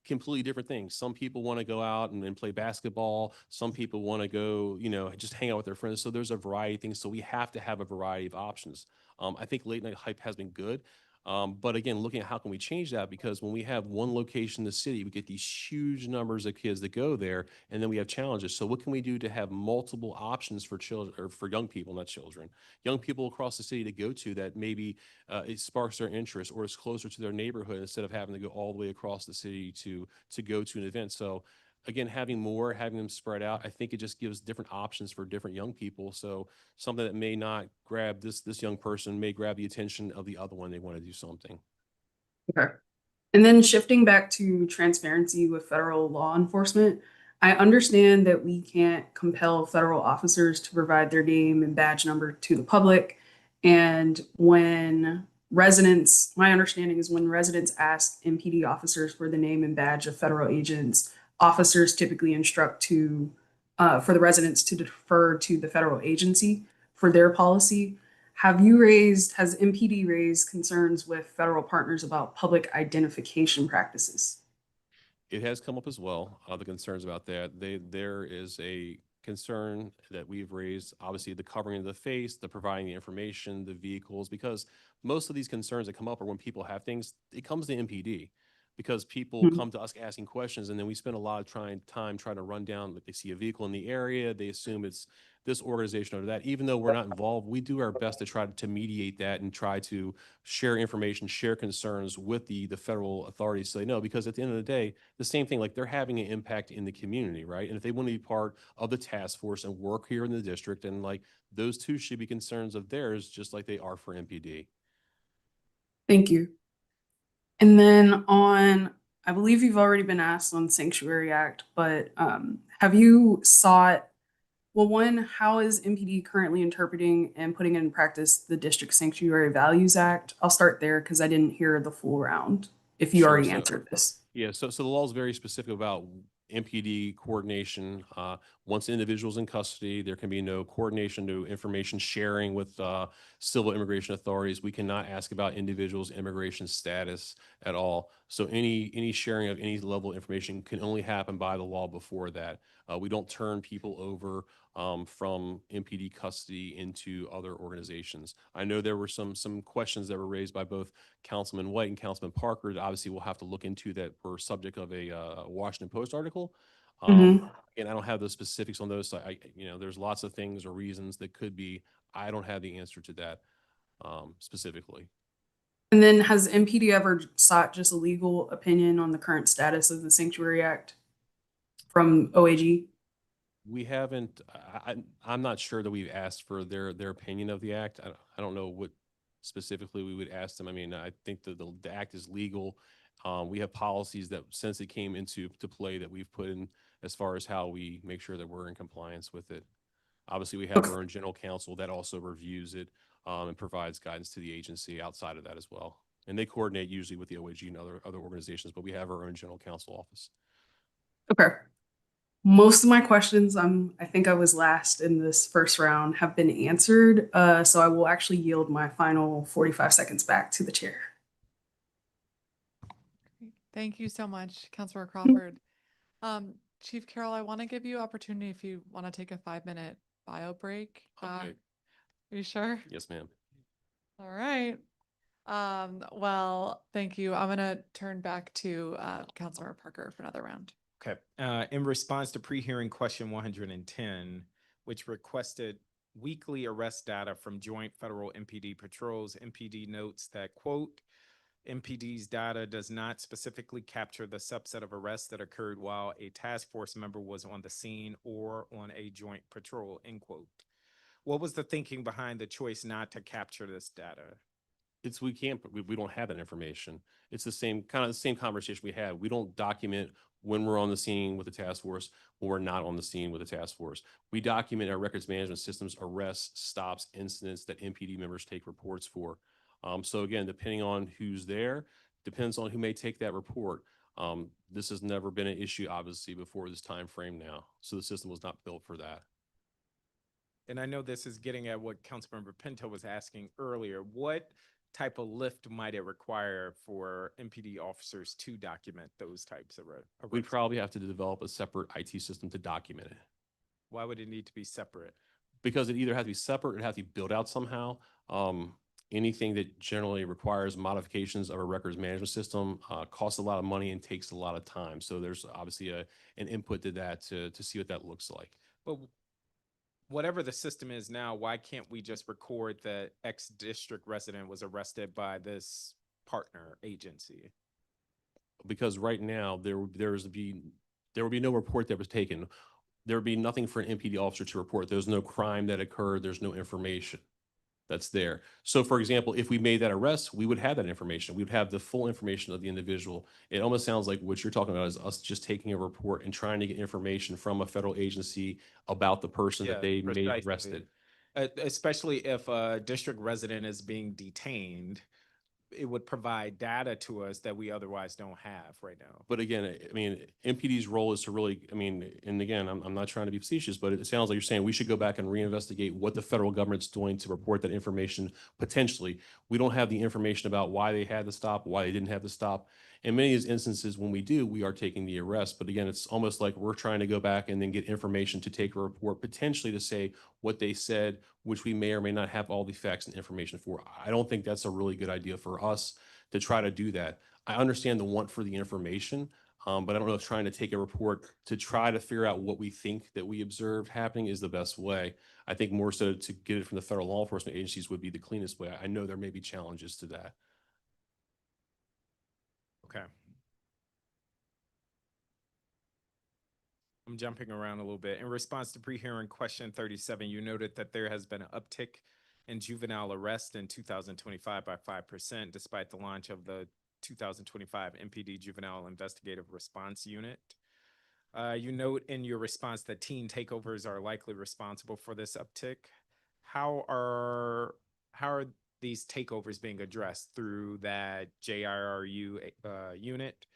completely different things. Some people want to go out and play basketball. Some people want to go, just hang out with their friends. So there's a variety of things. So we have to have a variety of options. I think late night hype has been good. But again, looking at how can we change that, because when we have one location in the city, we get these huge numbers of kids that go there, and then we have challenges. So what can we do to have multiple options for children, or for young people, not children, young people across the city to go to that maybe it sparks their interest or is closer to their neighborhood instead of having to go all the way across the city to go to an event. So again, having them spread out, I think it just gives different options for different young people. So something that may not grab this young person may grab the attention of the other one. They want to do something. Okay. And then shifting back to transparency with federal law enforcement, I understand that we can't compel federal officers to provide their name and badge number to the public. And when my understanding is when residents ask MPD officers for the name and badge of federal agents, officers typically instruct for the residents to defer to the federal agency for their policy. Has MPD raised concerns with federal partners about public identification practices? It has come up as well, the concerns about that. There is a concern that we've raised, obviously the covering of the face, the providing the information, the vehicles, because most of these concerns that come up are when people have things, it comes to MPD. because people come to us asking questions, and then we spend a lot of time trying to run down, like they see a vehicle in the area, they assume it's this organization or that. Even though we're not involved, we do our best to try to mediate that and try to share information, share concerns with the federal authorities so they know, because at the end of the day, the same thing, like they're having an impact in the community, right? And if they want to be part of the task force and work here in the district, and like those two should be concerns of theirs, just like they are for MPD. Thank you. And then I believe you've already been asked on Sanctuary Act, but have you sought, well, one, how is MPD currently interpreting and putting in practice the District Sanctuary Values Act? I'll start there because I didn't hear the full round, if you Sure. already So- answered this. Yeah, so the law is very specific about MPD coordination. Once the individual's in custody, there can be no coordination, no information sharing with civil immigration authorities. We cannot ask about individuals' immigration status at all. So any sharing of any level of information can only happen by the law before that. We don't turn people over from MPD custody into other organizations. I know there were some questions that were raised by both Councilman White and Councilman Parker that obviously we'll have to look into, that were subject of a Washington Post article. And I don't have the specifics on those. So there's lots of things or reasons that could be. I don't have the answer to that specifically. And then has MPD ever sought just a legal opinion on the current status of the Sanctuary Act from OAG? We haven't. I'm not sure that we've asked for their opinion of the act. I don't know what specifically we would ask them. I mean, I think that the act is legal. We have policies that, since it came into play, that we've put in as far as how we make sure that we're in compliance with it. Obviously, we have our own general counsel that also reviews it and provides guidance to the agency outside of that as well. And they coordinate usually with the OAG and other organizations, but we have our own general counsel office. Okay. Most of my questions, I think I was last in this first round, have been answered. So I will actually yield my final 45 seconds back to the chair. Thank you so much, Councilor Crawford. Chief Carroll, I want to give you opportunity if you want to take a 5-minute bio break. Okay. Are you sure? Yes, ma'am. All right. Well, thank you. I'm going to turn back to Councilor Parker for another round. Okay. In response to pre-hearing question 110, which requested weekly arrest data from joint federal MPD patrols, MPD notes that, quote, MPD's data does not specifically capture the subset of arrests that occurred while a task force member was on the scene or on a joint patrol, end quote. What was the thinking behind the choice not to capture this data? We don't have that information. It's the same conversation we had. We don't document when we're on the scene with the task force, when we're not on the scene with the task force. We document our records management systems, arrests, stops, incidents that MPD members take reports for. So again, depending on who's there, depends on who may take that report. This has never been an issue, obviously, before this time frame now. So the system was not built for that. And I know this is getting at what Councilmember Pinto was asking earlier. What type of lift might it require for MPD officers to document those types of arrests? We'd probably have to develop a separate IT system to document it. Why would it need to be separate? Because it either has to be separate or it has to be built out somehow. Anything that generally requires modifications of a records management system costs a lot of money and takes a lot of time. So there's obviously an input to that to see what that looks like. But whatever the system is now, why can't we just record that X district resident was arrested by this partner agency? Because right now there would be no report that was taken. There would be nothing for an MPD officer to report. There's no crime that occurred. There's no information that's there. So for example, if we made that arrest, we would have that information. We'd have the full information of the individual. It almost sounds like what you're talking about is us just taking a report and trying to get information from a federal agency about the person that they made precisely. arrested. Especially if a district resident is being detained, it would provide data to us that we otherwise don't have right now. But again, I mean, MPD's role is to really, I mean, and again, I'm not trying to be facetious, but it sounds like you're saying we should go back and reinvestigate what the federal government's doing to report that information potentially. We don't have the information about why they had the stop, why they didn't have the stop. In many of these instances, when we do, we are taking the arrest. But again, it's almost like we're trying to go back and then get information to take a report, potentially to say what they said, which we may or may not have all the facts and information for. I don't think that's a really good idea for us to try to do that. I understand the want for the information, but I don't know if trying to take a report to try to figure out what we think that we observed happening is the best way. I think more so to get it from the federal law enforcement agencies would be the cleanest way. I know there may be challenges to that. Okay. I'm jumping around a little bit. In response to pre-hearing question 37, you noted that there has been an uptick in juvenile arrest in 2025 by 5%, despite the launch of the 2025 MPD Juvenile Investigative Response Unit. You note in your response that teen takeovers are likely responsible for this uptick. How are these takeovers being addressed through that JIRU unit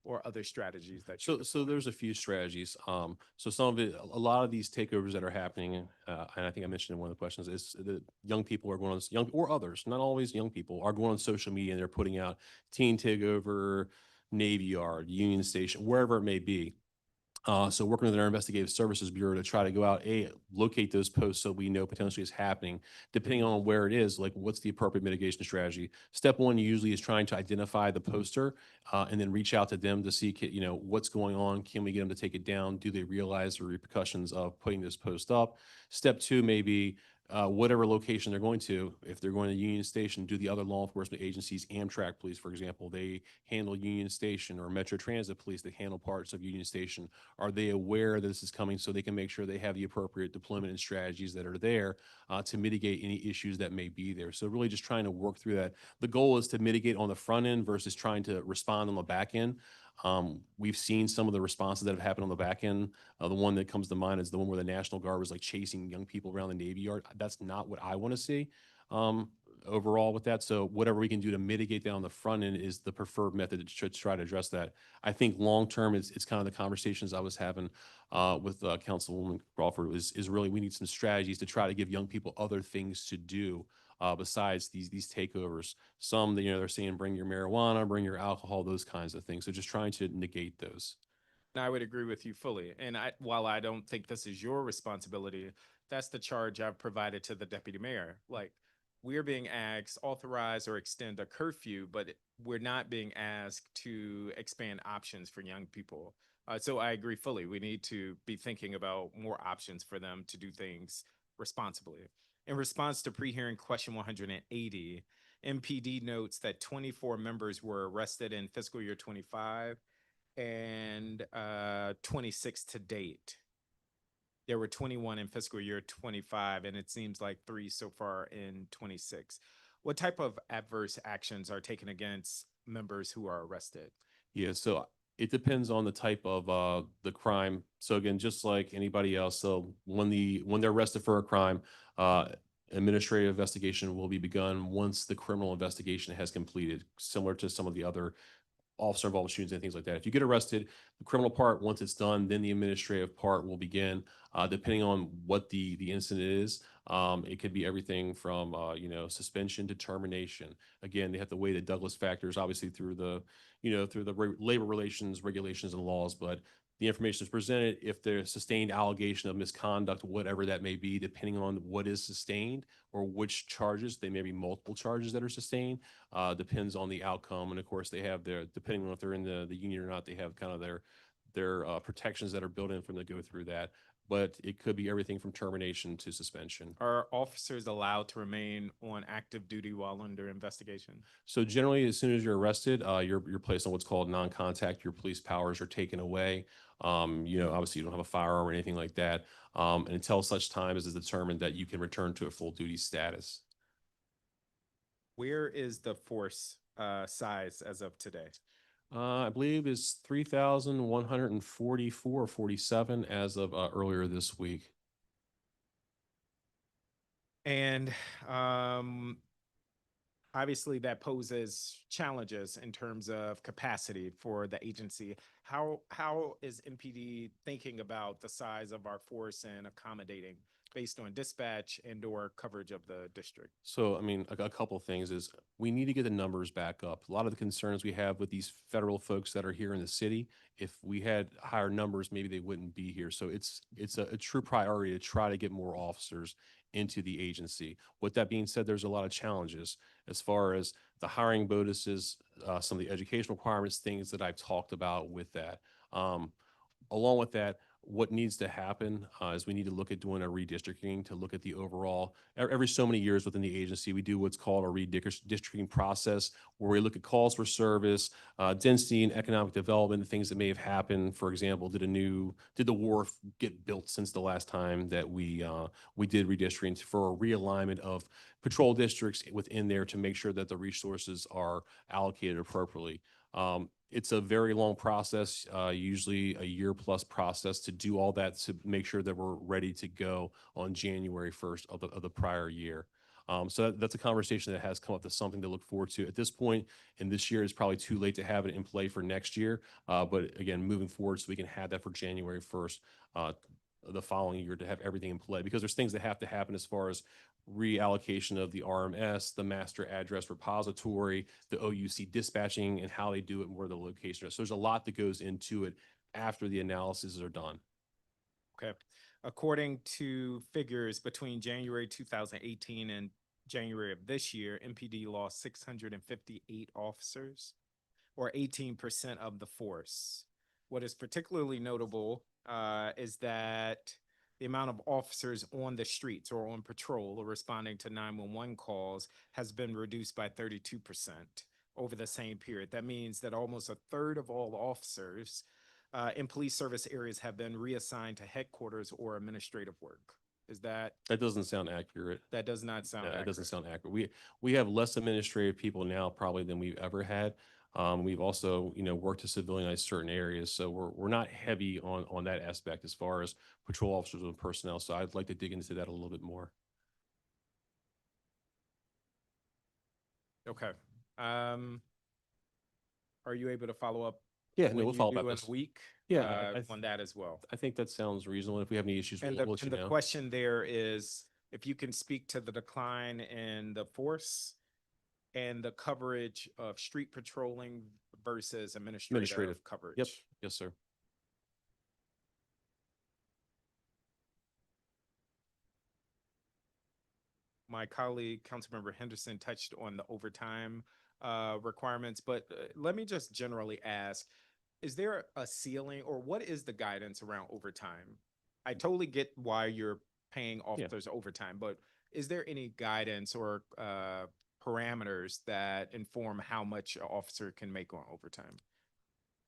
or other strategies that So there's a few strategies. So some of it, a lot of these takeovers that are happening, and I think I mentioned in one of the questions, is that young people are going on, young or others, not always young people, are going on social media and they're putting out teen takeover, Navy Yard, Union Station, wherever it may be. So working with our investigative services bureau to try to go out, locate those posts so we know potentially is happening. Depending on where it is, like what's the appropriate mitigation strategy. Step one usually is trying to identify the poster and then reach out to them to see, what's going on. Can we get them to take it down? Do they realize the repercussions of putting this post up? Step two may be whatever location they're going to. If they're going to Union Station, do the other law enforcement agencies, Amtrak police, for example, they handle Union Station, or Metro Transit police that handle parts of Union Station. Are they aware that this is coming so they can make sure they have the appropriate deployment and strategies that are there to mitigate any issues that may be there? So really just trying to work through that. The goal is to mitigate on the front end versus trying to respond on the back end. We've seen some of the responses that have happened on the back end. The one that comes to mind is the one where the National Guard was like chasing young people around the Navy Yard. That's not what I want to see overall with that. So whatever we can do to mitigate that on the front end is the preferred method to try to address that. I think long term, it's kind of the conversations I was having with Councilwoman Crawford is really we need some strategies to try to give young people other things to do. Besides these takeovers. Some, they're saying bring your marijuana, bring your alcohol, those kinds of things. So just trying to negate those. I would agree with you fully. And while I don't think this is your responsibility, that's the charge I've provided to the deputy mayor. Like, we're being asked, authorize or extend a curfew, but we're not being asked to expand options for young people. So I agree fully. We need to be thinking about more options for them to do things responsibly. In response to pre-hearing question 180, MPD notes that 24 members were arrested in fiscal year 25 and 26 to date. There were 21 in fiscal year 25, and it seems like 3 so far in 26. What type of adverse actions are taken against members who are arrested? Yeah, so it depends on the type of the crime. So again, just like anybody else, so when they're arrested for a crime, administrative investigation will be begun once the criminal investigation has completed, similar to some of the other officer involved shootings and things like that. If you get arrested, the criminal part, once it's done, then the administrative part will begin, depending on what the incident is. It could be everything from, suspension to termination. Again, they have to weigh the Douglas factors, obviously through the labor relations, regulations, and laws, but the information is presented. If there's sustained allegation of misconduct, whatever that may be, depending on what is sustained or which charges, they may be multiple charges that are sustained, depends on the outcome. And of course, they have depending on if they're in the union or not, they have kind of their protections that are built in for them to go through that. But it could be everything from termination to suspension. Are officers allowed to remain on active duty while under investigation? So generally, as soon as you're arrested, you're placed on what's called non-contact. Your police powers are taken away. Obviously you don't have a firearm or anything like that. And until such time as is determined that you can return to a full duty status. Where is the force size as of today? I believe is 3,144 or 47 as of earlier this week. And obviously that poses challenges in terms of capacity for the agency. How is MPD thinking about the size of our force and accommodating based on dispatch and or coverage of the district? So, I mean, a couple of things is we need to get the numbers back up. A lot of the concerns we have with these federal folks that are here in the city, if we had higher numbers, maybe they wouldn't be here. So it's a true priority to try to get more officers into the agency. With that being said, there's a lot of challenges as far as the hiring bonuses, some of the educational requirements, things that I've talked about with that. Along with that, what needs to happen is we need to look at doing a redistricting to look at the overall, every so many years within the agency, we do what's called a redistricting process where we look at calls for service, density and economic development, things that may have happened. For example, did the wharf get built since the last time that we did redistricting for a realignment of patrol districts within there to make sure that the resources are allocated appropriately. It's a very long process, usually a year-plus process to do all that to make sure that we're ready to go on January 1st of the prior year. So that's a conversation that has come up. That's something to look forward to. At this point in this year, it's probably too late to have it in play for next year. But again, moving forward, so we can have that for January 1st, the following year, to have everything in play, because there's things that have to happen as far as reallocation of the RMS, the master address repository, the OUC dispatching, and how they do it and where the location is. So there's a lot that goes into it after the analyses are done. Okay. According to figures between January 2018 and January of this year, MPD lost 658 officers, or 18% of the force. What is particularly notable is that the amount of officers on the streets or on patrol or responding to 911 calls has been reduced by 32% over the same period. That means that almost a third of all officers in police service areas have been reassigned to headquarters or administrative work. That doesn't sound accurate. That does not sound accurate. That doesn't sound accurate. We have less administrative people now probably than we've ever had. We've also, worked to civilianize certain areas. So we're not heavy on that aspect as far as patrol officers and personnel. So I'd like to dig into that a little bit more. Okay. Are you able to follow up? Yeah, no, we'll follow up in this a week. Yeah, on that as well. I think that sounds reasonable. If we have any issues, And we'll let you the know. question there is if you can speak to the decline in the force and the coverage of street patrolling versus administrative coverage. Yep. Yes, sir. My colleague, Councilmember Henderson, touched on the overtime requirements, but let me just generally ask, is there a ceiling or what is the guidance around overtime? I totally get why you're paying officers overtime, but is there any guidance or parameters that inform how much an officer can make on overtime?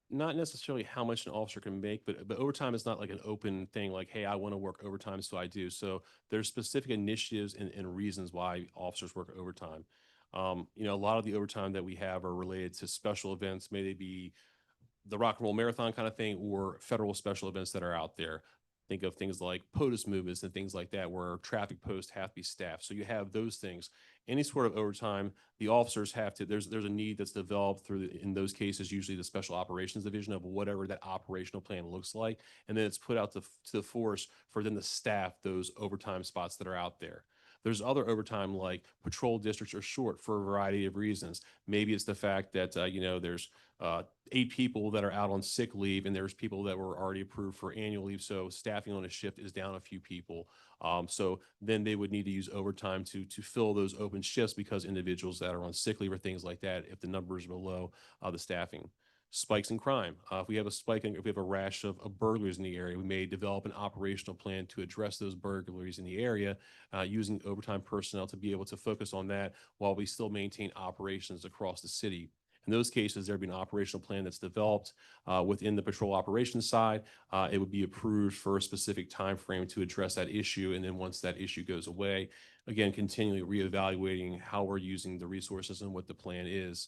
Not necessarily how much an officer can make, but overtime is not like an open thing like, hey, I want to work overtime, so I do. So there's specific initiatives and reasons why officers work overtime. A lot of the overtime that we have are related to special events, may they be the Rock and Roll Marathon kind of thing or federal special events that are out there. Think of things like POTUS movements and things like that where traffic posts have to be staffed. So you have those things. Any sort of overtime, the officers have to, there's a need that's developed through, in those cases, usually the Special Operations Division of whatever that operational plan looks like. And then it's put out to the force for them to staff those overtime spots that are out there. There's other overtime like patrol districts are short for a variety of reasons. Maybe it's the fact that, there's 8 people that are out on sick leave and there's people that were already approved for annual leave. So staffing on a shift is down a few people. So then they would need to use overtime to fill those open shifts because individuals that are on sick leave or things like that, if the numbers are below the staffing. Spikes in crime. If we have a rash of burglaries in the area, we may develop an operational plan to address those burglaries in the area using overtime personnel to be able to focus on that while we still maintain operations across the city. In those cases, there'd be an operational plan that's developed within the patrol operations side. It would be approved for a specific time frame to address that issue. And then once that issue goes away, again, continually reevaluating how we're using the resources and what the plan is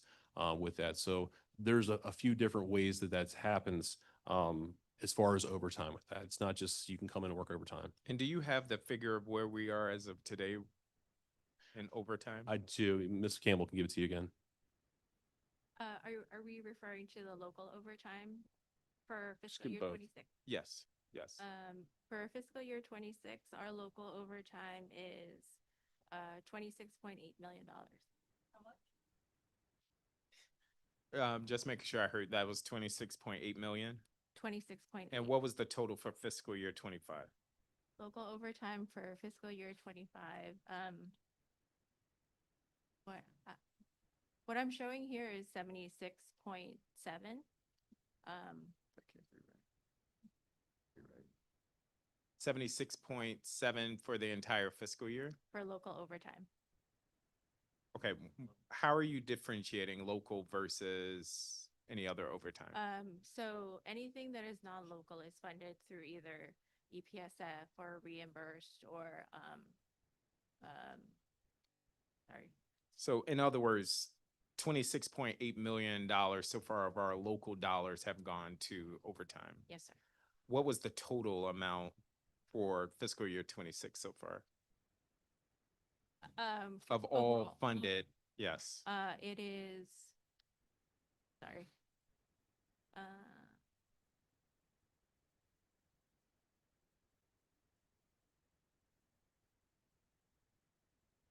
with that. So there's a few different ways that happens as far as overtime with that. It's not just you can come in and work overtime. And do you have the figure of where we are as of today in overtime? I do. Ms. Campbell can give it to you again. Are we referring to the local overtime for fiscal do year both. 26? Yes. For fiscal year 26, our local overtime is $26.8 million. How much? Just making sure I heard that was 26.8 million. 26.8. And what was the total for fiscal year 25? Local overtime for fiscal year 25. What I'm showing here is 76.7. Um, 76.7 for the entire fiscal year? for local overtime. Okay, how are you differentiating local versus any other overtime? So anything that is non-local is funded through either EPSF or reimbursed or, sorry. So in other words, $26.8 million so far of our local dollars have gone to overtime. Yes, sir. What was the total amount for fiscal year 26 so far? Of all Overall. funded, yes. It is, sorry.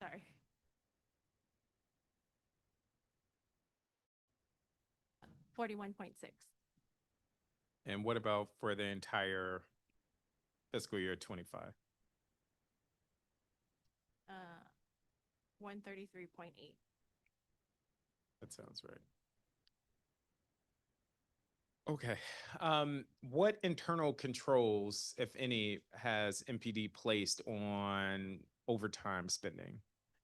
Sorry. $41.6. And what about for the entire fiscal year 25? 133.8. That sounds right. Okay. What internal controls, if any, has MPD placed on overtime spending?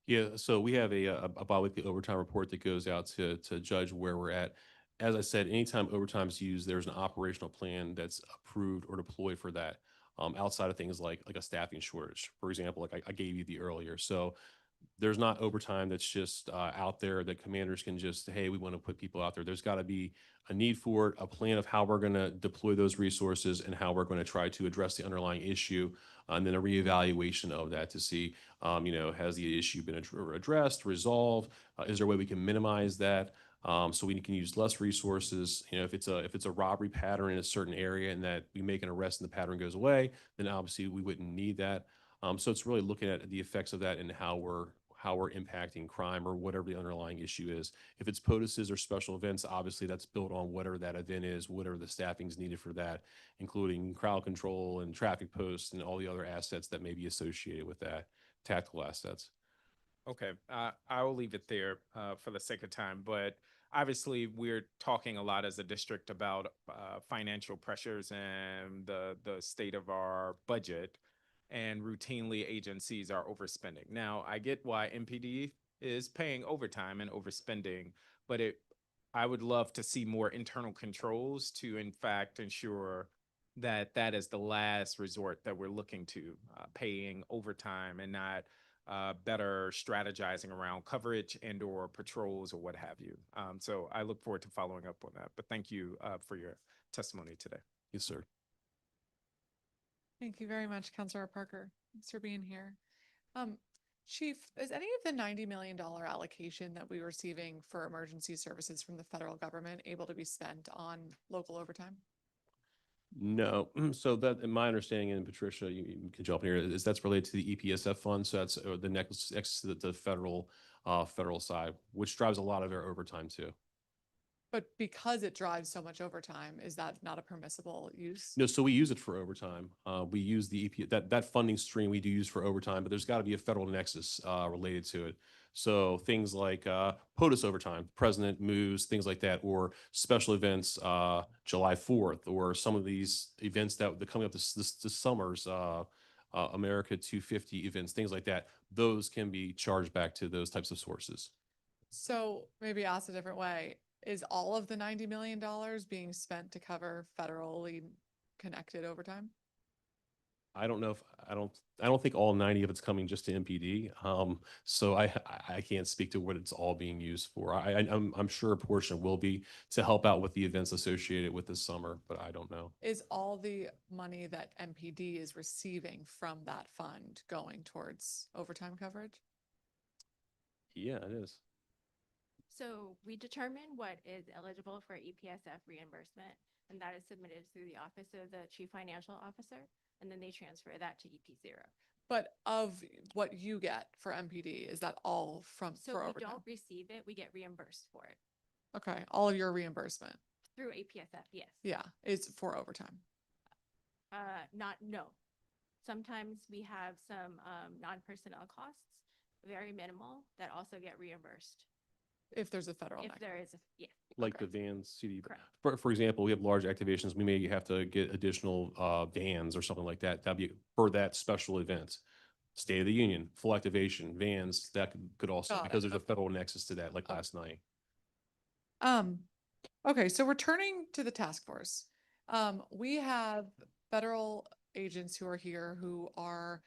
Yeah, so we have a bi-weekly overtime report that goes out to judge where we're at. As I said, anytime overtime is used, there's an operational plan that's approved or deployed for that. Outside of things like a staffing shortage, for example, like I gave you the earlier. So there's not overtime that's just out there that commanders can just, hey, we want to put people out there. There's got to be a need for it, a plan of how we're going to deploy those resources and how we're going to try to address the underlying issue, and then a reevaluation of that to see, has the issue been addressed, resolved? Is there a way we can minimize that? So we can use less resources. If it's a robbery pattern in a certain area and that we make an arrest and the pattern goes away, then obviously we wouldn't need that. So it's really looking at the effects of that and how we're impacting crime or whatever the underlying issue is. If it's POTUSes or special events, obviously that's built on whatever that event is, whatever the staffing is needed for that, including crowd control and traffic posts and all the other assets that may be associated with that, tactical assets. Okay, I will leave it there for the sake of time, but obviously we're talking a lot as a district about financial pressures and the state of our budget, and routinely agencies are overspending. Now, I get why MPD is paying overtime and overspending, but I would love to see more internal controls to in fact ensure that that is the last resort that we're looking to, paying overtime and not better strategizing around coverage and or patrols or what have you. So I look forward to following up on that, but thank you for your testimony today. Yes, sir. Thank you very much, Councilor Parker. Thanks for being here. Chief, is any of the $90 million allocation that we're receiving for emergency services from the federal government able to be spent on local overtime? No, so that, in my understanding, and Patricia, you can jump in here, is that's related to the EPSF fund. So that's the next to the federal side, which drives a lot of their overtime too. But because it drives so much overtime, is that not a permissible use? No, so we use it for overtime. We use the EP that funding stream we do use for overtime, but there's got to be a federal nexus related to it. So things like POTUS overtime, president moves, things like that, or special events, July 4th, or some of these events that are coming up this summer's America 250 events, things like that. Those can be charged back to those types of sources. So maybe asked a different way, is all of the $90 million being spent to cover federally connected overtime? I don't know if I don't think all 90 of it's coming just to MPD. So I can't speak to what it's all being used for. I'm sure a portion will be to help out with the events associated with this summer, but I don't know. Is all the money that MPD is receiving from that fund going towards overtime coverage? Yeah, it is. So we determine what is eligible for EPSF reimbursement, and that is submitted through the Office of the Chief Financial Officer, and then they transfer that to EP0. But of what you get for MPD, is that all from So for we overtime? don't receive it, we get reimbursed for it Okay, all of your reimbursement, through APSF, yes. yeah, is for overtime. No. Sometimes we have some non-personnel costs, very minimal, that also get reimbursed. If there's a federal If nexus. there is, yeah. Like Okay. the vans, CD. Correct. For example, we have large activations. We may have to get additional vans or something like that. That'd be for that special event. State of the Union, full activation, vans, that could also, Got it. because there's a federal nexus to that, like last night. Okay, so returning to the task force, we have federal agents who are here who are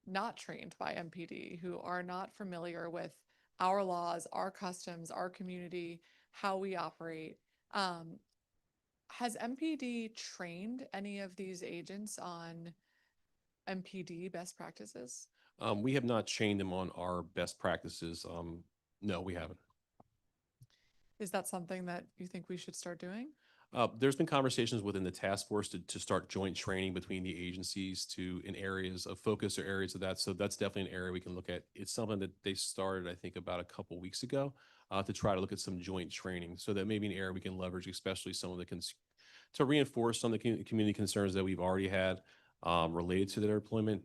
not trained by MPD, who are not familiar with our laws, our customs, our community, how we operate. Has MPD trained any of these agents on MPD best practices? We have not trained them on our best practices. No, we haven't. Is that something that you think we should start doing? There's been conversations within the task force to start joint training between the agencies in areas of focus or areas of that. So that's definitely an area we can look at. It's something that they started, I think, about a couple weeks ago to try to look at some joint training. So that may be an area we can leverage, especially some of the to reinforce some of the community concerns that we've already had related to their deployment.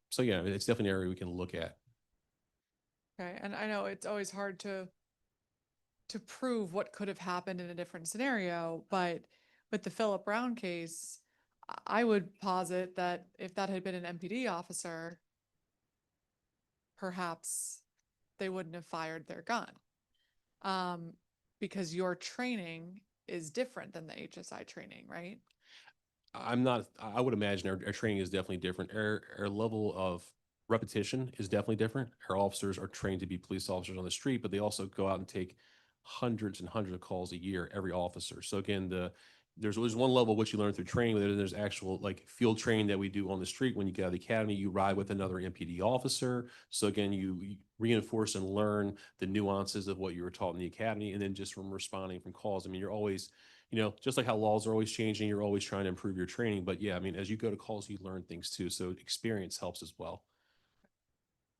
So yeah, it's definitely an area we can look at. Okay, and I know it's always hard to prove what could have happened in a different scenario, but with the Philip Brown case, I would posit that if that had been an MPD officer, perhaps they wouldn't have fired their gun. Because your training is different than the HSI training, right? I would imagine our training is definitely different. Our level of repetition is definitely different. Our officers are trained to be police officers on the street, but they also go out and take hundreds and hundreds of calls a year, every officer. So again, there's one level of what you learn through training, but then there's actual like field training that we do on the street. When you get out of the academy, you ride with another MPD officer. So again, you reinforce and learn the nuances of what you were taught in the academy, and then just from responding from calls. I mean, you're always, just like how laws are always changing, you're always trying to improve your training. But yeah, I mean, as you go to calls, you learn things too. So experience helps as well.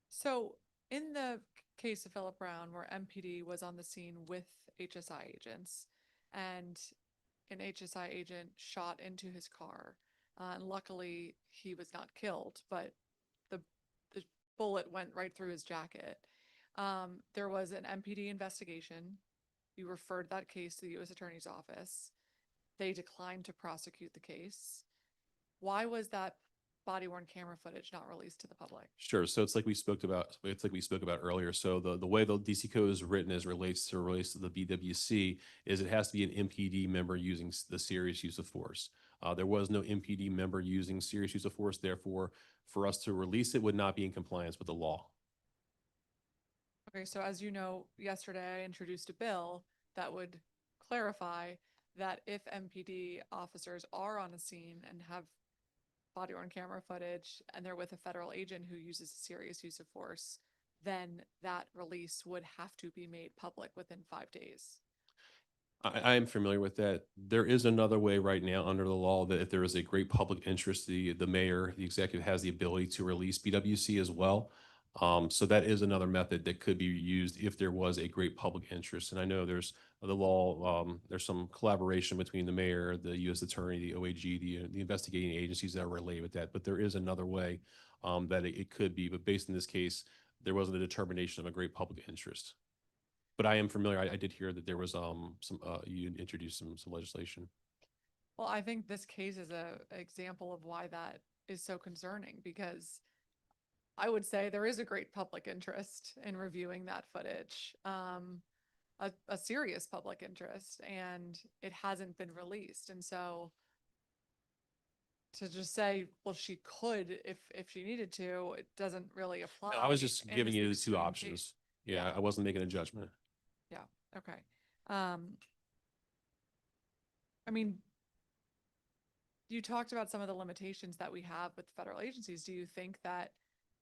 So in the case of Philip Brown, where MPD was on the scene with HSI agents, and an HSI agent shot into his car, and luckily he was not killed, but the bullet went right through his jacket. There was an MPD investigation. You referred that case to the U.S. Attorney's Office. They declined to prosecute the case. Why was that body-worn camera footage not released to the public? Sure. So it's like we spoke about earlier. So the way the DC code is written as relates to the BWC is it has to be an MPD member using the serious use of force. There was no MPD member using serious use of force. Therefore, for us to release it would not be in compliance with the law. Okay, so as you know, yesterday I introduced a bill that would clarify that if MPD officers are on a scene and have body-worn camera footage and they're with a federal agent who uses serious use of force, then that release would have to be made public within 5 days. I am familiar with that. There is another way right now under the law that if there is a great public interest, the mayor, the executive has the ability to release BWC as well. So that is another method that could be used if there was a great public interest. And I know there's the law, there's some collaboration between the mayor, the U.S. attorney, the OAG, the investigating agencies that are related with that. But there is another way that it could be. But based in this case, there wasn't a determination of a great public interest. But I am familiar. I did hear that there was you introduced some legislation. Well, I think this case is an example of why that is so concerning, because I would say there is a great public interest in reviewing that footage, a serious public interest, and it hasn't been released. And so to just say, well, she could if she needed to, it doesn't really apply. No, I was just in giving this you the extreme two case. options. Yeah, I wasn't making a judgment. Yeah. Okay. I mean, you talked about some of the limitations that we have with federal agencies. Do you think that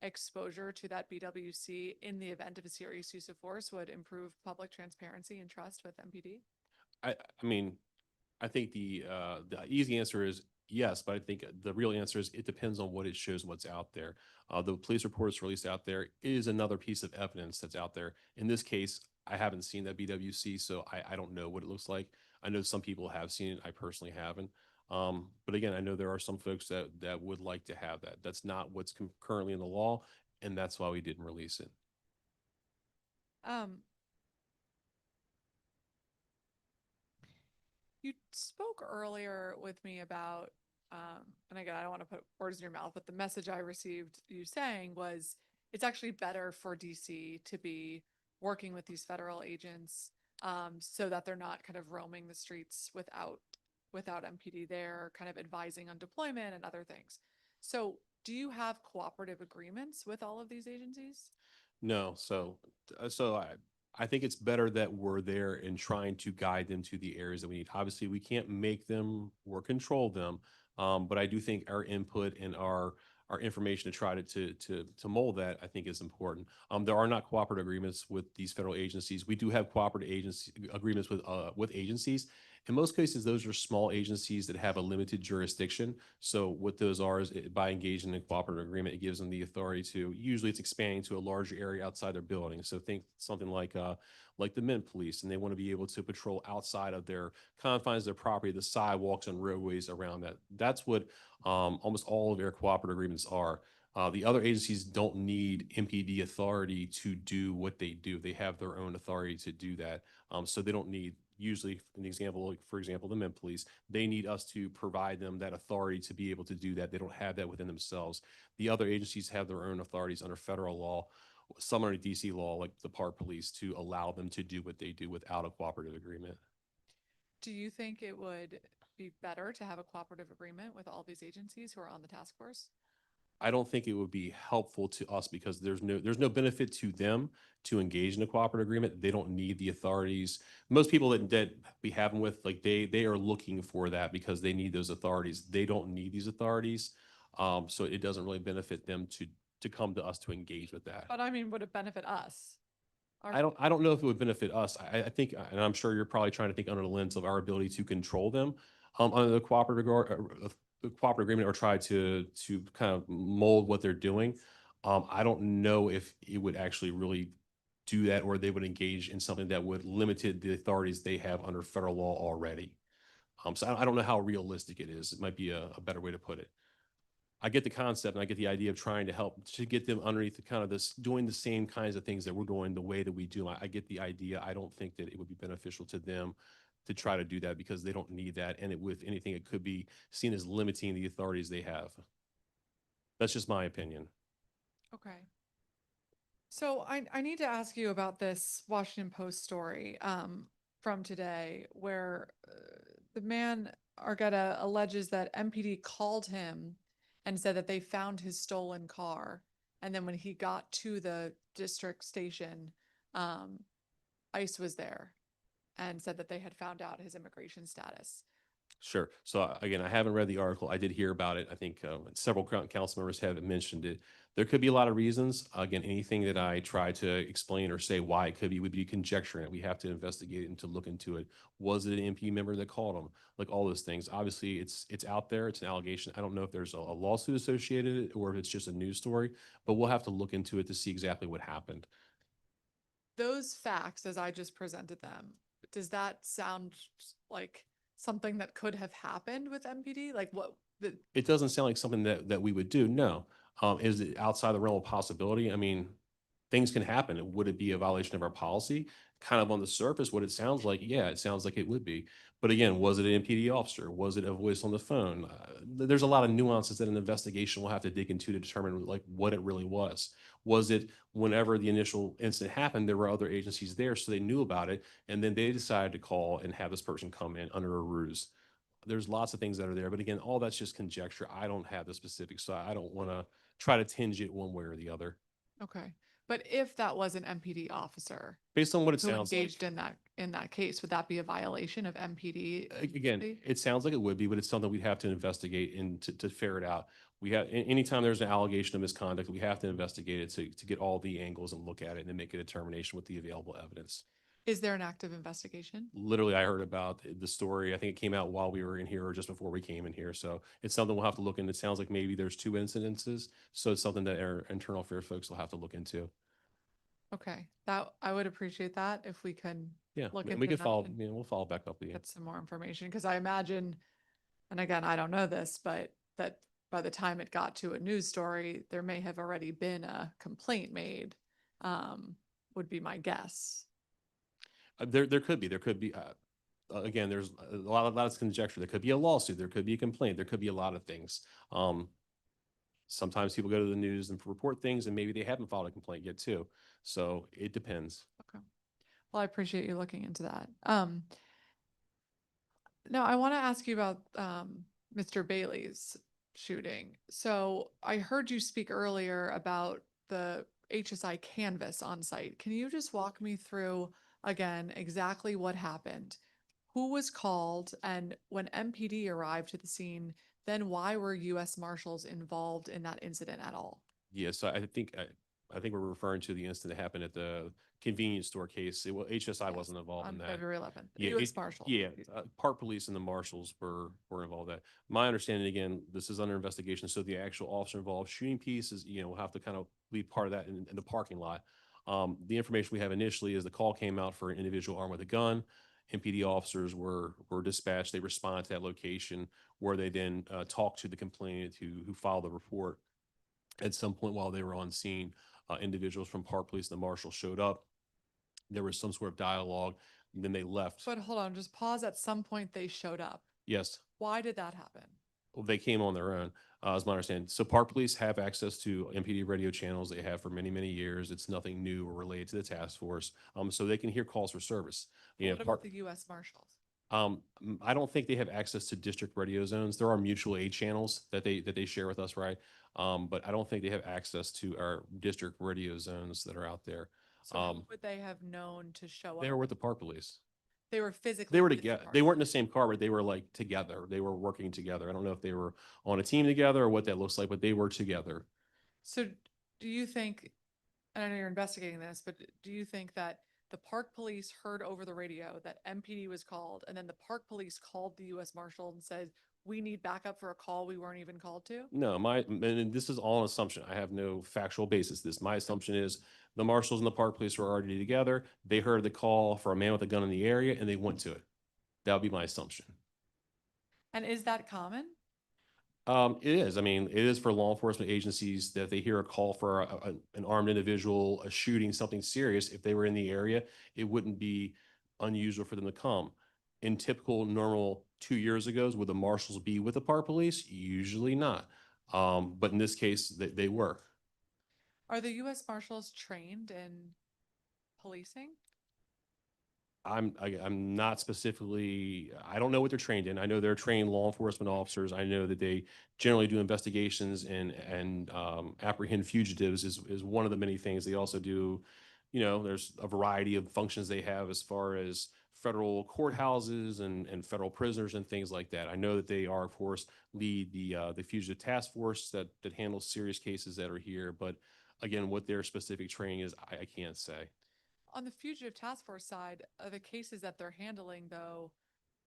exposure to that BWC in the event of a serious use of force would improve public transparency and trust with MPD? I mean, I think the easy answer is yes, but I think the real answer is it depends on what it shows, what's out there. The police reports released out there is another piece of evidence that's out there. In this case, I haven't seen that BWC, so I don't know what it looks like. I know some people have seen it. I personally haven't. But again, I know there are some folks that would like to have that. That's not what's currently in the law, and that's why we didn't release it. You spoke earlier with me about, and again, I don't want to put words in your mouth, but the message I received you saying was it's actually better for DC to be working with these federal agents, so that they're not kind of roaming the streets without MPD there, kind of advising on deployment and other things. So do you have cooperative agreements with all of these agencies? No, so I think it's better that we're there and trying to guide them to the areas that we need. Obviously, we can't make them or control them, but I do think our input and our information to try to mold that, I think, is important. There are not cooperative agreements with these federal agencies. We do have cooperative agency agreements with agencies. In most cases, those are small agencies that have a limited jurisdiction. So what those are is by engaging in a cooperative agreement, it gives them the authority to, usually it's expanding to a larger area outside their building. So think something like the Mint Police, and they want to be able to patrol outside of their confines, of their property, the sidewalks and roadways around that. That's what almost all of their cooperative agreements are. The other agencies don't need MPD authority to do what they do. They have their own authority to do that. So they don't need, usually an example, like for example, the Mint Police, they need us to provide them that authority to be able to do that. They don't have that within themselves. The other agencies have their own authorities under federal law, some under DC law, like the Park Police, to allow them to do what they do without a cooperative agreement. Do you think it would be better to have a cooperative agreement with all these agencies who are on the task force? I don't think it would be helpful to us because there's no benefit to them to engage in a cooperative agreement. They don't need the authorities. Most people that we have them with, like they are looking for that because they need those authorities. They don't need these authorities. So it doesn't really benefit them to come to us to engage with that. But I mean, would it benefit us? I don't know if it would benefit us. I think, and I'm sure you're probably trying to think under the lens of our ability to control them under the the cooperative agreement, or try to kind of mold what they're doing. I don't know if it would actually really do that, or they would engage in something that would limit the authorities they have under federal law already. So I don't know how realistic it is. It might be a better way to put it. I get the concept and I get the idea of trying to help to get them underneath the kind of this, doing the same kinds of things that we're doing the way that we do. I get the idea. I don't think that it would be beneficial to them to try to do that because they don't need that. And with anything, it could be seen as limiting the authorities they have. That's just my opinion. Okay. So I need to ask you about this Washington Post story from today where the man Argueta alleges that MPD called him and said that they found his stolen car. And then when he got to the district station, ICE was there and said that they had found out his immigration status. Sure. So again, I haven't read the article. I did hear about it. I think several council members have mentioned it. There could be a lot of reasons. Again, anything that I try to explain or say why it could be would be conjecturing. We have to investigate it and to look into it. Was it an MP member that called him? Like all those things. Obviously, it's out there. It's an allegation. I don't know if there's a lawsuit associated or if it's just a news story, but we'll have to look into it to see exactly what happened. Those facts, as I just presented them, does that sound like something that could have happened with MPD? Like what? It doesn't sound like something that we would do. No. Is it outside the realm of possibility? I mean, things can happen. Would it be a violation of our policy? Kind of on the surface, what it sounds like, yeah, it sounds like it would be. But again, was it an MPD officer? Was it a voice on the phone? There's a lot of nuances that an investigation will have to dig into to determine like what it really was. Was it whenever the initial incident happened, there were other agencies there, so they knew about it, and then they decided to call and have this person come in under a ruse? There's lots of things that are there, but again, all that's just conjecture. I don't have the specifics, so I don't want to try to tinge it one way or the other. Okay. But if that was an MPD officer Based on what it who sounds like, engaged in that case, would that be a violation of MPD? again, it sounds like it would be, but it's something we'd have to investigate and to ferret out. We have, anytime there's an allegation of misconduct, we have to investigate it to get all the angles and look at it and then make a determination with the available evidence. Is there an active investigation? Literally, I heard about the story. I think it came out while we were in here or just before we came in here. So it's something we'll have to look into. It sounds like maybe there's 2 incidences. So it's something that our internal affairs folks will have to look into. Okay, that I would appreciate that if we can Yeah, look and into we can that follow, and we'll follow back up with you. get some more information because I imagine, and again, I don't know this, but that by the time it got to a news story, there may have already been a complaint made, would be my guess. There could be, again, there's a lot of conjecture. There could be a lawsuit, there could be a complaint, there could be a lot of things. Sometimes people go to the news and report things, and maybe they haven't filed a complaint yet too. So it depends. Okay. Well, I appreciate you looking into that. Now I want to ask you about Mr. Bailey's shooting. So I heard you speak earlier about the HSI canvas on site. Can you just walk me through again exactly what happened? Who was called, and when MPD arrived to the scene, then why were US Marshals involved in that incident at all? Yeah, so I think we're referring to the incident that happened at the convenience store case. HSI wasn't involved On in that. February 11th. Yeah, US Marshal. Yeah, Park Police and the Marshals were involved in that. My understanding, again, this is under investigation, so the actual officer involved shooting piece is, will have to kind of be part of that in the parking lot. The information we have initially is the call came out for an individual armed with a gun. MPD officers were dispatched. They responded to that location where they then talked to the complainant who filed the report. At some point while they were on scene, individuals from Park Police and the Marshal showed up. There was some sort of dialogue, and then they left. But hold on, just pause. At some point they showed up. Yes. Why did that happen? Well, they came on their own, is my understanding. So Park Police have access to MPD radio channels. They have for many, many years. It's nothing new or related to the task force. So they can hear calls for service. What about the US Marshals? I don't think they have access to district radio zones. There are mutual aid channels that they share with us, right? But I don't think they have access to our district radio zones that are out there. So how would they have known to show up? They were with the Park Police. They were physically. They were together. They weren't in the same car, but they were like together. They were working together. I don't know if they were on a team together or what that looks like, but they were together. So do you think, and I know you're investigating this, but do you think that the Park Police heard over the radio that MPD was called, and then the Park Police called the US Marshal and said, we need backup for a call we weren't even called to? No, and this is all an assumption. I have no factual basis. My assumption is the Marshals and the Park Police were already together. They heard the call for a man with a gun in the area and they went to it. That would be my assumption. And is that common? It is. I mean, it is for law enforcement agencies that they hear a call for an armed individual, a shooting, something serious. If they were in the area, it wouldn't be unusual for them to come. In typical normal 2 years ago, would the Marshals be with the Park Police? Usually not. But in this case, they were. Are the US Marshals trained in policing? I'm not specifically, I don't know what they're trained in. I know they're trained law enforcement officers. I know that they generally do investigations and apprehend fugitives is one of the many things. They also do, there's a variety of functions they have as far as federal courthouses and federal prisoners and things like that. I know that they are, of course, lead the fugitive task force that handles serious cases that are here. But again, what their specific training is, I can't say. On the fugitive task force side, are the cases that they're handling, though,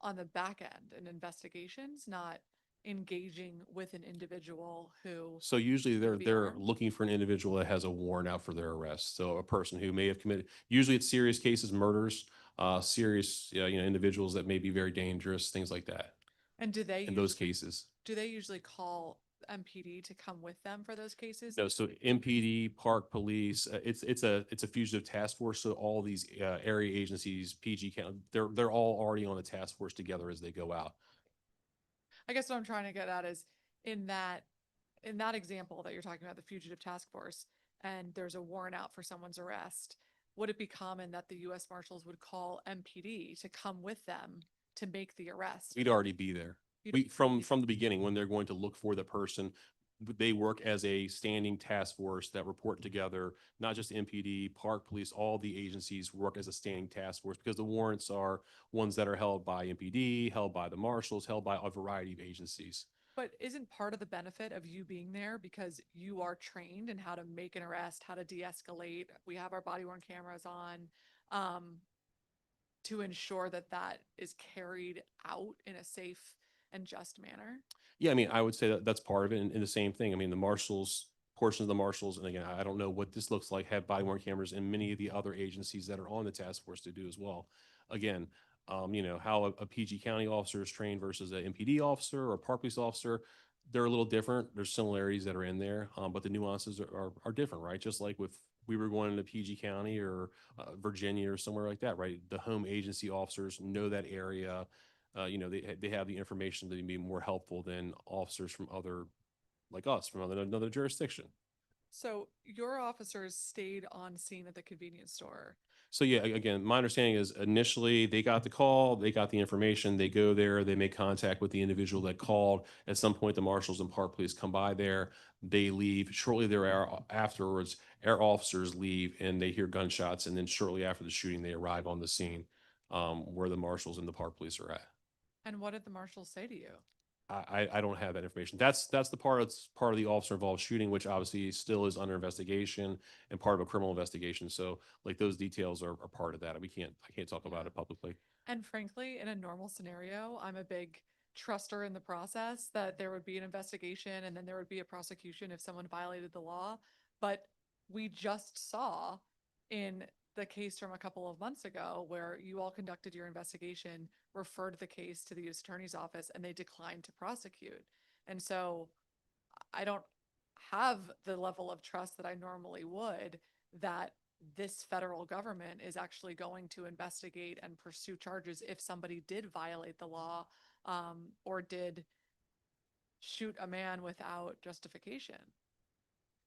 on the back end in investigations, not engaging with an individual who? So usually could be they're armed? looking for an individual that has a warrant out for their arrest. So a person who may have committed, usually it's serious cases, murders, serious, individuals that may be very dangerous, things like that. And do they In those cases. do they usually call MPD to come with them for those cases? No, so MPD, Park Police, it's a fugitive task force. So all these area agencies, PG County, they're all already on the task force together as they go out. I guess what I'm trying to get at is in that example that you're talking about, the fugitive task force, and there's a warrant out for someone's arrest, would it be common that the US Marshals would call MPD to come with them to make the arrest? We'd already be there. You'd- From the beginning, when they're going to look for the person, they work as a standing task force that report together, not just MPD, Park Police, all the agencies work as a standing task force because the warrants are ones that are held by MPD, held by the Marshals, held by a variety of agencies. But isn't part of the benefit of you being there because you are trained in how to make an arrest, how to de-escalate? We have our body-worn cameras on, to ensure that that is carried out in a safe and just manner. Yeah, I mean, I would say that that's part of it. And the same thing. I mean, the Marshals, portions of the Marshals, and again, I don't know what this looks like, have body-worn cameras, and many of the other agencies that are on the task force to do as well. Again, how a PG County officer is trained versus an MPD officer or a Park Police officer, they're a little different. There's similarities that are in there, but the nuances are different, right? Just like with we were going into PG County or Virginia or somewhere like that, right? The home agency officers know that area. You know, they have the information to be more helpful than officers from other, like us, from another jurisdiction. So your officers stayed on scene at the convenience store. So yeah, again, my understanding is initially they got the call, they got the information, they go there, they make contact with the individual that called. At some point, the marshals and park police come by there, they leave. Shortly afterwards, our officers leave and they hear gunshots. And then shortly after the shooting, they arrive on the scene where the marshals and the park police are at. And what did the marshals say to you? I don't have that information. That's the part of the officer involved shooting, which obviously still is under investigation and part of a criminal investigation. So like those details are part of that. I can't talk about it publicly. And frankly, in a normal scenario, I'm a big truster in the process that there would be an investigation and then there would be a prosecution if someone violated the law. But we just saw in the case from a couple of months ago where you all conducted your investigation, referred the case to the U.S. Attorney's Office, and they declined to prosecute. And so I don't have the level of trust that I normally would that this federal government is actually going to investigate and pursue charges if somebody did violate the law or did shoot a man without justification.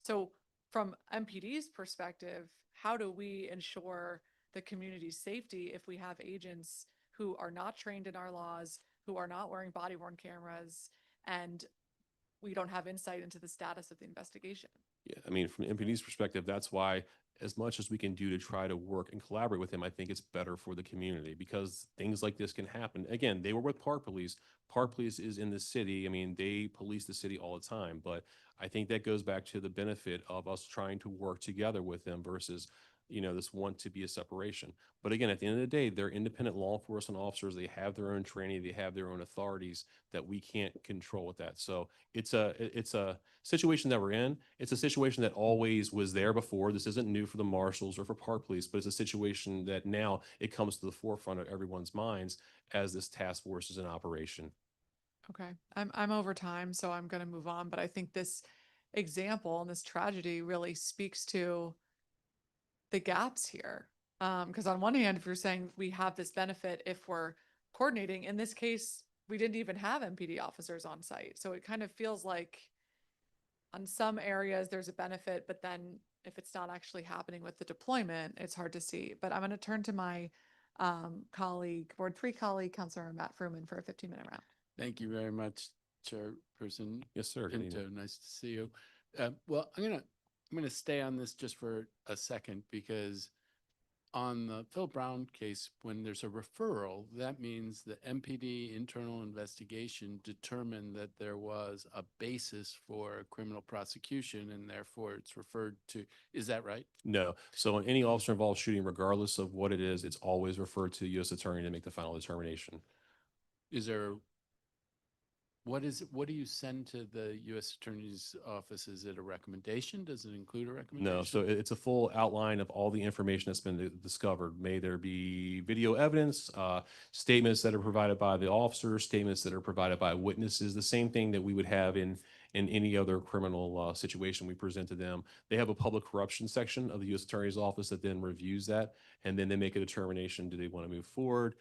So from MPD's perspective, how do we ensure the community's safety if we have agents who are not trained in our laws, who are not wearing body-worn cameras, and we don't have insight into the status of the investigation? Yeah, I mean, from MPD's perspective, that's why as much as we can do to try to work and collaborate with him, I think it's better for the community because things like this can happen. Again, they were with Park Police. Park Police is in the city. I mean, they police the city all the time, but I think that goes back to the benefit of us trying to work together with them versus, you know, this want to be a separation. But again, at the end of the day, they're independent law enforcement officers. They have their own training. They have their own authorities that we can't control with that. So it's a situation that we're in. It's a situation that always was there before. This isn't new for the marshals or for park police, but it's a situation that now it comes to the forefront of everyone's minds as this task force is in operation. Okay, I'm over time, so I'm going to move on. But I think this example and this tragedy really speaks to the gaps here. Because on one hand, if you're saying we have this benefit if we're coordinating, in this case, we didn't even have MPD officers on site. So it kind of feels like on some areas there's a benefit, but then if it's not actually happening with the deployment, it's hard to see. But I'm going to turn to my colleague, Ward 3 colleague, Councilor Matt Fruman, for a 15-minute round. Thank you very much, Chairperson. Yes, sir. Pinto, nice to see you. Well, I'm gonna stay on this just for a second because on the Phil Brown case, when there's a referral, that means the MPD internal investigation determined that there was a basis for a criminal prosecution and therefore it's referred to. Is that right? No. So in any officer involved shooting, regardless of what it is, it's always referred to the U.S. Attorney to make the final determination. Is there, what do you send to the U.S. Attorney's Office? Is it a recommendation? Does it include a recommendation? No, so it's a full outline of all the information that's been discovered. May there be video evidence, statements that are provided by the officers, statements that are provided by witnesses, the same thing that we would have in any other criminal situation we present to them. They have a public corruption section of the U.S. Attorney's Office that then reviews that, and then they make a determination, do they want to move forward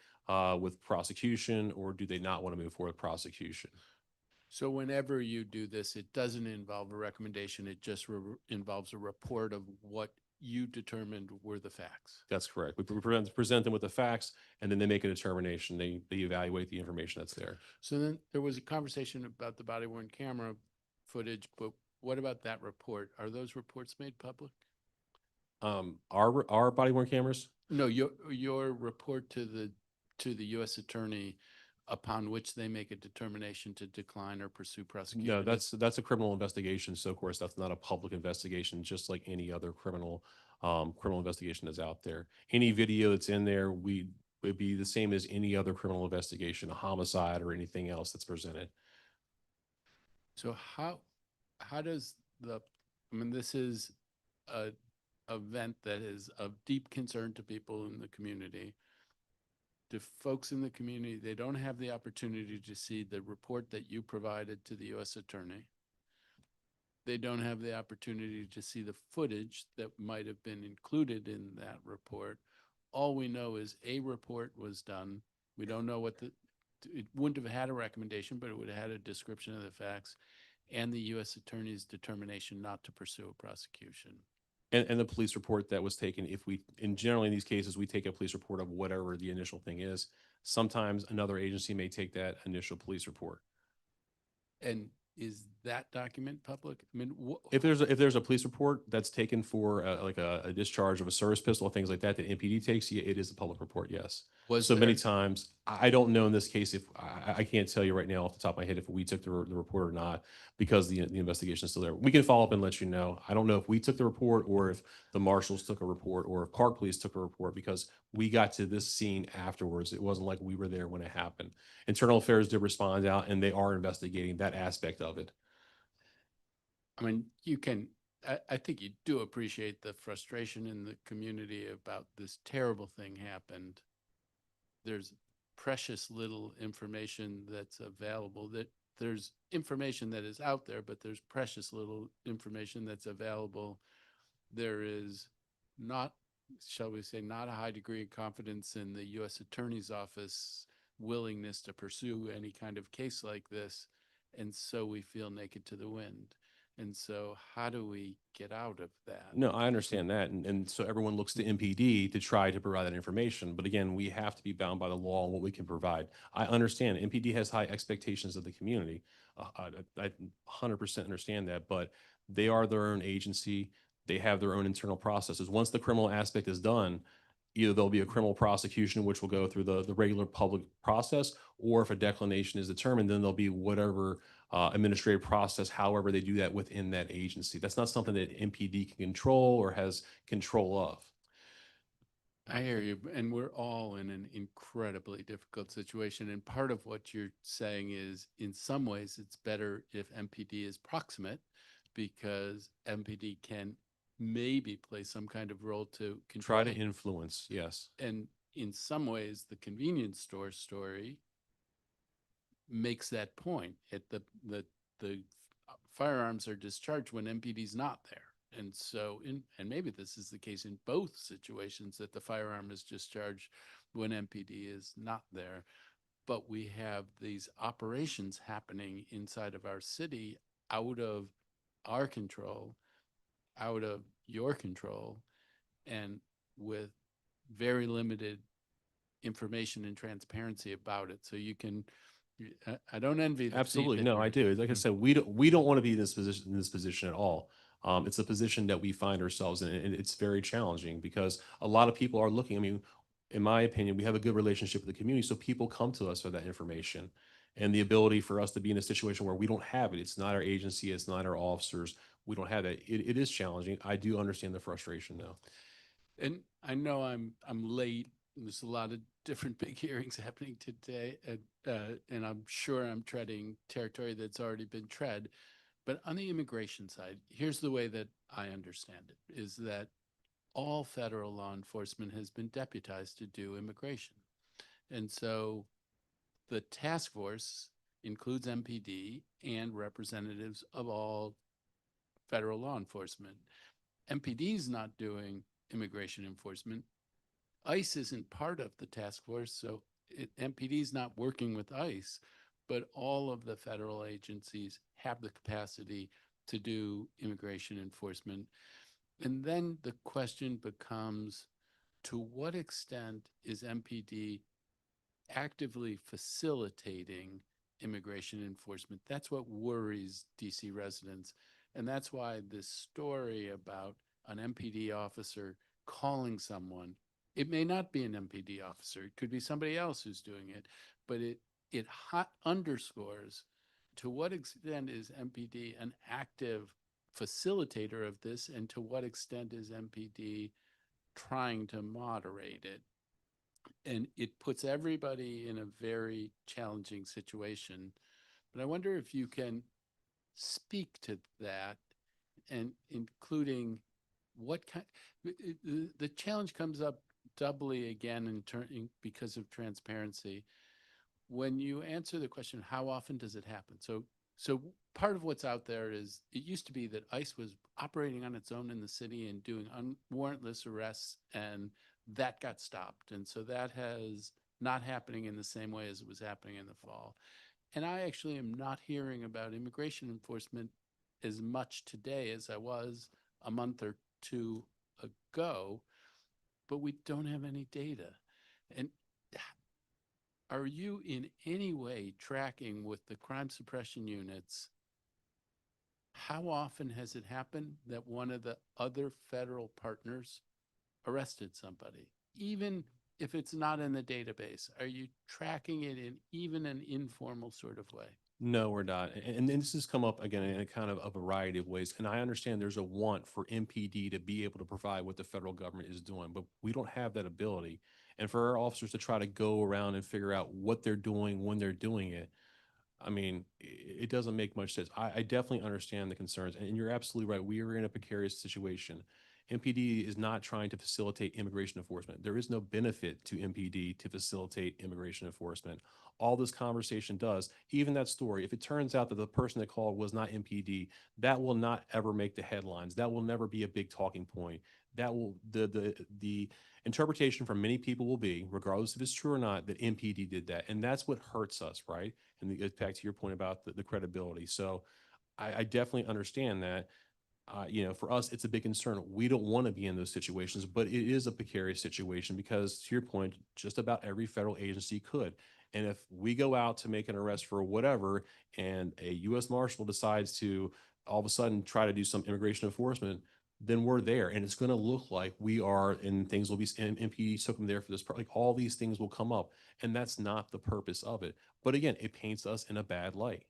with prosecution or do they not want to move forward with prosecution? So whenever you do this, it doesn't involve a recommendation. It just involves a report of what you determined were the facts. That's correct. We present them with the facts, and then they make a determination. They evaluate the information that's there. So then there was a conversation about the body-worn camera footage, but what about that report? Are those reports made public? Our body-worn cameras? No, your report to the U.S. Attorney, upon which they make a determination to decline or pursue prosecution. No, that's a criminal investigation. So of course that's not a public investigation, just like any other criminal investigation that's out there. Any video that's in there, would be the same as any other criminal investigation, a homicide or anything else that's presented. So how does this is a event that is of deep concern to people in the community. To folks in the community, they don't have the opportunity to see the report that you provided to the U.S. Attorney. they don't have the opportunity to see the footage that might have been included in that report. All we know is a report was done. We don't know what it wouldn't have had a recommendation, but it would have had a description of the facts and the U.S. Attorney's determination not to pursue a prosecution. And the police report that was taken, generally in these cases, we take a police report of whatever the initial thing is. Sometimes another agency may take that initial police report. And is that document public? I mean, If there's a police report that's taken for like a discharge of a service pistol, things like that, that MPD takes, yeah, it is a public report, yes. So many times, I don't know in this case if I can't tell you right now off the top of my head if we took the report or not, because the investigation is still there. We can follow up and let you know. I don't know if we took the report or if the marshals took a report or if Park Police took a report, because we got to this scene afterwards. It wasn't like we were there when it happened. Internal Affairs did respond out, and they are investigating that aspect of it. I mean, I think you do appreciate the frustration in the community about this terrible thing happened. There's precious little information that's available. That there's information that is out there, but there's precious little information that's available. There is not, shall we say, not a high degree of confidence in the U.S. Attorney's Office willingness to pursue any kind of case like this. And so we feel naked to the wind. And so how do we get out of that? No, I understand that. And so everyone looks to MPD to try to provide that information. But again, we have to be bound by the law and what we can provide. I understand MPD has high expectations of the community. I 100% understand that, but they are their own agency. They have their own internal processes. Once the criminal aspect is done, either there'll be a criminal prosecution, which will go through the regular public process, or if a declination is determined, then there'll be whatever administrative process, however they do that within that agency. That's not something that MPD can control or has control of. I hear you, and we're all in an incredibly difficult situation. And part of what you're saying is, in some ways, it's better if MPD is proximate, because MPD can maybe play some kind of role to control. Try to influence, yes. And in some ways, the convenience store story makes that point. The firearms are discharged when MPD's not there. And so, and maybe this is the case in both situations, that the firearm is discharged when MPD is not there. But we have these operations happening inside of our city out of our control, out of your control, and with very limited information and transparency about it. So you can, I don't envy the Absolutely. seat that No, you're I do. Like I said, we don't want to be in this position at all. It's a position that we find ourselves in, and it's very challenging because a lot of people are looking. I mean, in my opinion, we have a good relationship with the community, so people come to us for that information, and the ability for us to be in a situation where we don't have it. It's not our agency, it's not our officers. We don't have that. It is challenging. I do understand the frustration, though. And I know I'm late. There's a lot of different big hearings happening today, and I'm sure I'm treading territory that's already been tread. But on the immigration side, here's the way that I understand it, is that all federal law enforcement has been deputized to do immigration. And so the task force includes MPD and representatives of all federal law enforcement. MPD is not doing immigration enforcement. ICE isn't part of the task force, so MPD is not working with ICE, but all of the federal agencies have the capacity to do immigration enforcement. And then the question becomes, to what extent is MPD actively facilitating immigration enforcement? That's what worries DC residents. And that's why this story about an MPD officer calling someone, it may not be an MPD officer, it could be somebody else who's doing it, but it underscores to what extent is MPD an active facilitator of this, and to what extent is MPD trying to moderate it. And it puts everybody in a very challenging situation. But I wonder if you can speak to that, and including what kind, the challenge comes up doubly again because of transparency. When you answer the question, how often does it happen? So So part of what's out there is it used to be that ICE was operating on its own in the city and doing warrantless arrests, and that got stopped. And so that has not happening in the same way as it was happening in the fall. And I actually am not hearing about immigration enforcement as much today as I was a month or two ago, but we don't have any data. And are you in any way tracking with the crime suppression units? How often has it happened that one of the other federal partners arrested somebody? Even if it's not in the database, are you tracking it in even an informal sort of way? No, we're not. And this has come up again in a kind of a variety of ways. And I understand there's a want for MPD to be able to provide what the federal government is doing, but we don't have that ability. And for our officers to try to go around and figure out what they're doing when they're doing it, I mean, it doesn't make much sense. I definitely understand the concerns, and you're absolutely right. We are in a precarious situation. MPD is not trying to facilitate immigration enforcement. There is no benefit to MPD to facilitate immigration enforcement. All this conversation does, even that story, if it turns out that the person that called was not MPD, that will not ever make the headlines. That will never be a big talking point. That will the interpretation from many people will be, regardless if it's true or not, that MPD did that, and that's what hurts us, right? And back to your point about the credibility. So I definitely understand that. For us, it's a big concern. We don't want to be in those situations, but it is a precarious situation because, to your point, just about every federal agency could. And if we go out to make an arrest for whatever, and a U.S. Marshal decides to all of a sudden try to do some immigration enforcement, then we're there, and it's going to look like we are, and things will be, and MPD took them there for this, like all these things will come up, and that's not the purpose of it. But again, it paints us in a bad light.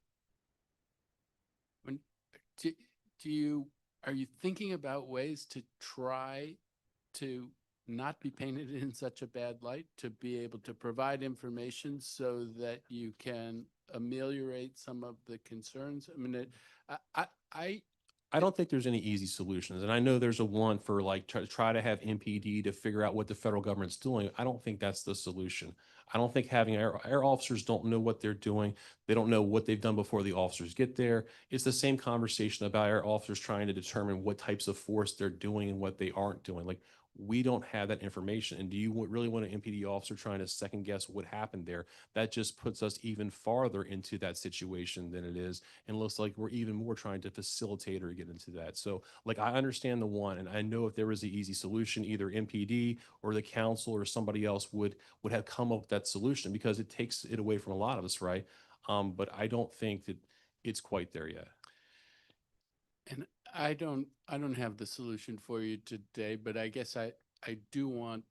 When do you are you thinking about ways to try to not be painted in such a bad light, to be able to provide information so that you can ameliorate some of the concerns? I mean, I don't think there's any easy solutions. And I know there's a want for like try to have MPD to figure out what the federal government's doing. I don't think that's the solution. I don't think having our officers don't know what they're doing. They don't know what they've done before the officers get there. It's the same conversation about our officers trying to determine what types of force they're doing and what they aren't doing. Like, we don't have that information. And do you really want an MPD officer trying to second guess what happened there? That just puts us even farther into that situation than it is, and looks like we're even more trying to facilitate or get into that. So like, I understand the one, and I know if there was an easy solution, either MPD or the council or somebody else would have come up with that solution, because it takes it away from a lot of us, right? But I don't think that it's quite there yet. And I don't have the solution for you today, but I guess I do want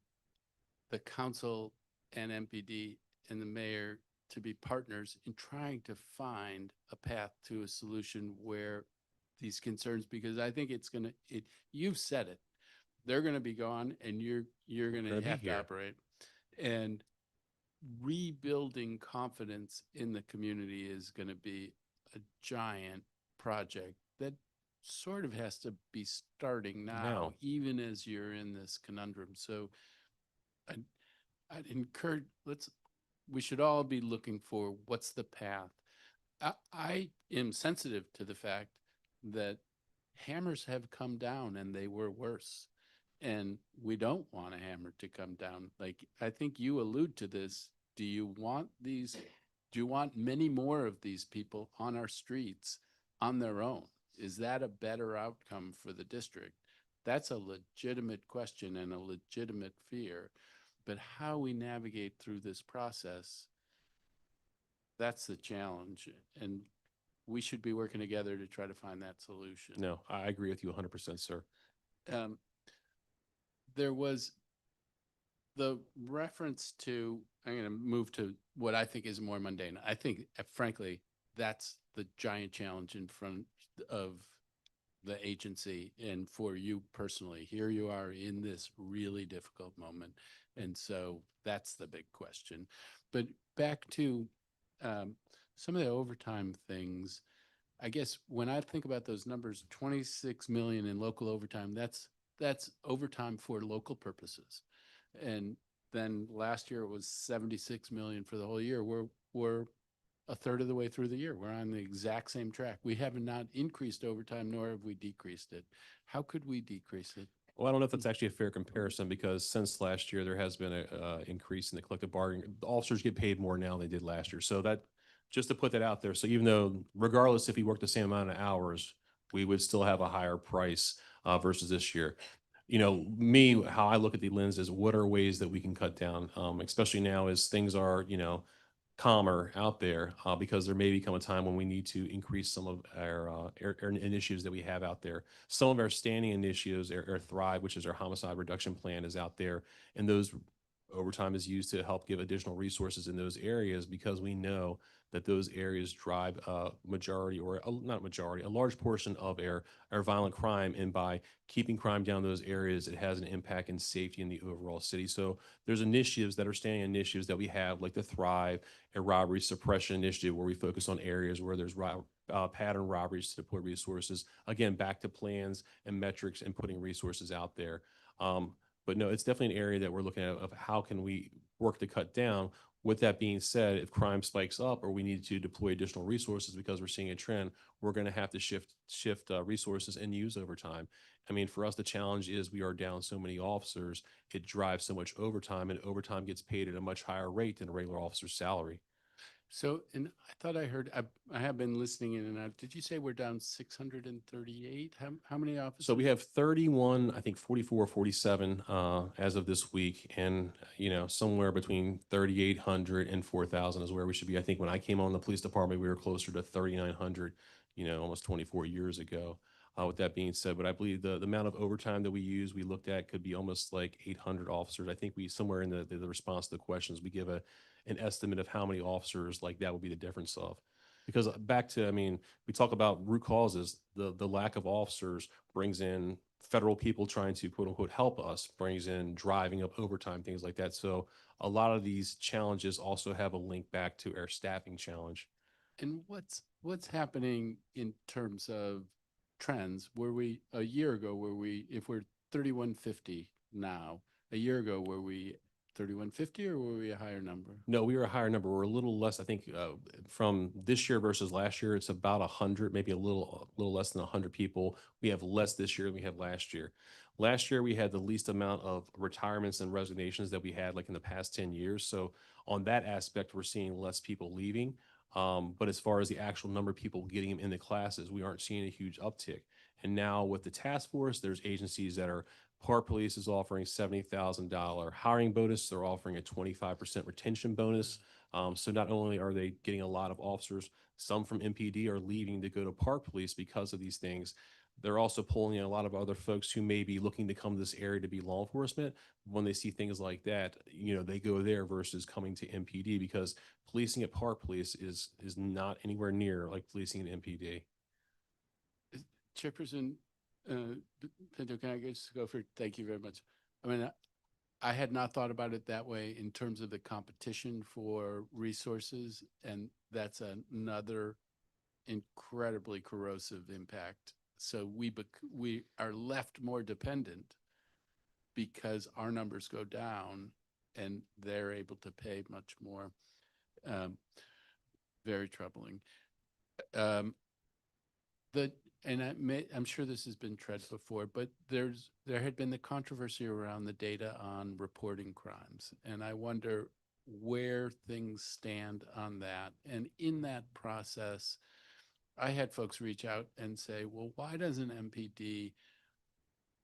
the council and MPD and the mayor to be partners in trying to find a path to a solution where these concerns, because I think you've said it, they're going to be gone, and you're going to have to operate. And rebuilding confidence in the community is going to be a giant project that sort of has to be starting now, even as you're in this conundrum. So I'd encourage, we should all be looking for what's the path. I am sensitive to the fact that hammers have come down and they were worse. And we don't want a hammer to come down. Like, I think you allude to this. Do you want many more of these people on our streets on their own? Is that a better outcome for the district? That's a legitimate question and a legitimate fear. But how we navigate through this process, that's the challenge. And we should be working together to try to find that solution. No, I agree with you 100%, sir. There was the reference to, I'm going to move to what I think is more mundane. I think, frankly, that's the giant challenge in front of the agency and for you personally. Here you are in this really difficult moment. And so that's the big question. But back to some of the overtime things, I guess when I think about those numbers, 26 million in local overtime, that's overtime for local purposes. And then last year it was 76 million for the whole year. We're a third of the way through the year. We're on the exact same track. We have not increased overtime, nor have we decreased it. How could we decrease it? Well, I don't know if that's actually a fair comparison because since last year, there has been a increase in the collective bargaining. The officers get paid more now than they did last year. So that, just to put that out there. So even though, regardless if we work the same amount of hours, we would still have a higher price versus this year. You know, me, how I look at the lens is what are ways that we can cut down, especially now as things are, you know, calmer out there, because there may become a time when we need to increase some of our initiatives that we have out there. Some of our standing initiatives, our Thrive, which is our homicide reduction plan, is out there, and those overtime is used to help give additional resources in those areas because we know that those areas drive a majority, or not majority, a large portion of our violent crime. And by keeping crime down in those areas, it has an impact in safety in the overall city. So there's initiatives that are standing initiatives that we have, like the Thrive, a robbery suppression initiative, where we focus on areas where there's pattern robberies to deploy resources. Again, back to plans and metrics and putting resources out there. But no, it's definitely an area that we're looking at of how can we work to cut down. With that being said, if crime spikes up or we need to deploy additional resources because we're seeing a trend, we're going to have to shift resources and use overtime. I mean, for us, the challenge is we are down so many officers, it drives so much overtime, and overtime gets paid at a much higher rate than a regular officer's salary. So, and I thought I heard, I have been listening in and out. Did you say we're down 638? How many officers? So we have 31, I think 44, 47 as of this week. And, you know, somewhere between 3,800 and 4,000 is where we should be. I think when I came on the police department, we were closer to 3,900, you know, almost 24 years ago. With that being said, but I believe the amount of overtime that we use, we looked at could be almost like 800 officers. I think we, somewhere in the response to the questions, we give an estimate of how many officers like that would be the difference of. Because back to, I mean, we talk about root causes, the lack of officers brings in federal people trying to quote unquote help us, brings in driving up overtime, things like that. So a lot of these challenges also have a link back to our staffing challenge. And what's happening in terms of trends? Were we a year ago, if we're 3,150 now, a year ago, were we 3,150 or were we a higher number? No, we were a higher number. We're a little less, I think, from this year versus last year, it's about 100, maybe a little less than 100 people. We have less this year than we had last year. Last year, we had the least amount of retirements and resignations that we had like in the past 10 years. So on that aspect, we're seeing less people leaving. But as far as the actual number of people getting in the classes, we aren't seeing a huge uptick. And now with the task force, there's agencies that are, Park Police is offering $70,000 hiring bonus. They're offering a 25% retention bonus. So not only are they getting a lot of officers, some from MPD are leaving to go to Park Police because of these things. They're also pulling in a lot of other folks who may be looking to come to this area to be law enforcement. When they see things like that, you know, they go there versus coming to MPD, because policing at Park Police is not anywhere near like policing at MPD. Chairperson Pinto, can I just go for, thank you very much. I mean, I had not thought about it that way in terms of the competition for resources, and that's another incredibly corrosive impact. So we are left more dependent because our numbers go down and they're able to pay much more. Very troubling. I'm sure this has been tread before, but there had been the controversy around the data on reporting crimes, and I wonder where things stand on that. And in that process, I had folks reach out and say, well, why doesn't MPD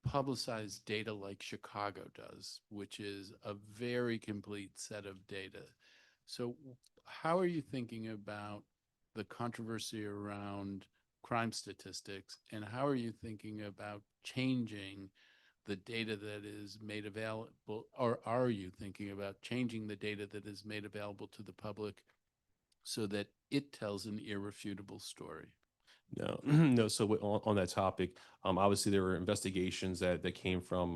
publicize data like Chicago does, which is a very complete set of data? So how are you thinking about the controversy around crime statistics, and how are you thinking about changing the data that is made available, or are you thinking about changing the data that is made available to the public so that it tells an irrefutable story? No, no. So on that topic, obviously there were investigations that came from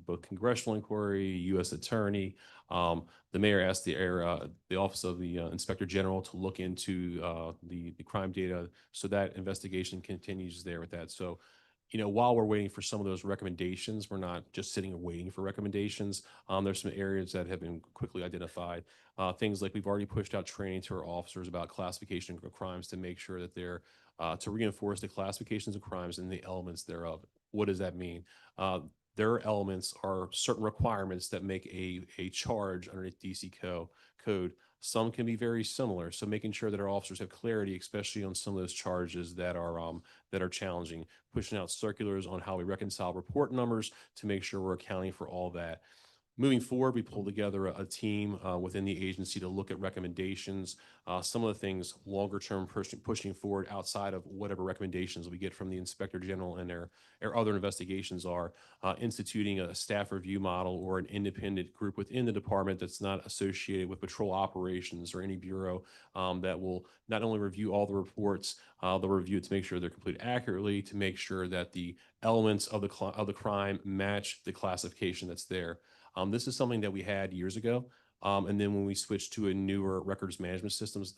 both congressional inquiry, U.S. attorney. The mayor asked the Office of the Inspector General to look into the crime data. So that investigation continues there with that. So while we're waiting for some of those recommendations, we're not just sitting and waiting for recommendations. There's some areas that have been quickly identified. Things like we've already pushed out training to our officers about classification of crimes to make sure that they're to reinforce the classifications of crimes and the elements thereof. What does that mean? Their elements are certain requirements that make a charge underneath DC code. Some can be very similar. So making sure that our officers have clarity, especially on some of those charges that are challenging, pushing out circulars on how we reconcile report numbers to make sure we're accounting for all that. Moving forward, we pulled together a team within the agency to look at recommendations. Some of the things longer term pushing forward outside of whatever recommendations we get from the Inspector General and their other investigations are instituting a staff review model or an independent group within the department that's not associated with patrol operations or any bureau that will not only review all the reports, they'll review it to make sure they're completed accurately, to make sure that the elements of the crime match the classification that's there. This is something that we had years ago. And then when we switched to a newer records management systems,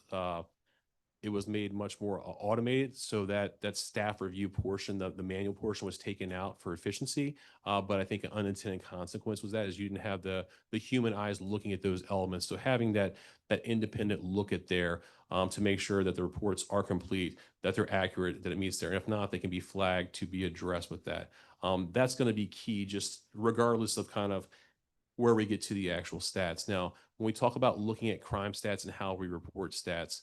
it was made much more automated, so that staff review portion, the manual portion, was taken out for efficiency. But I think an unintended consequence was that is you didn't have the human eyes looking at those elements. So having that independent look at there to make sure that the reports are complete, that they're accurate, that it meets there. And if not, they can be flagged to be addressed with that. That's going to be key, just regardless of kind of where we get to the actual stats. Now, when we talk about looking at crime stats and how we report stats,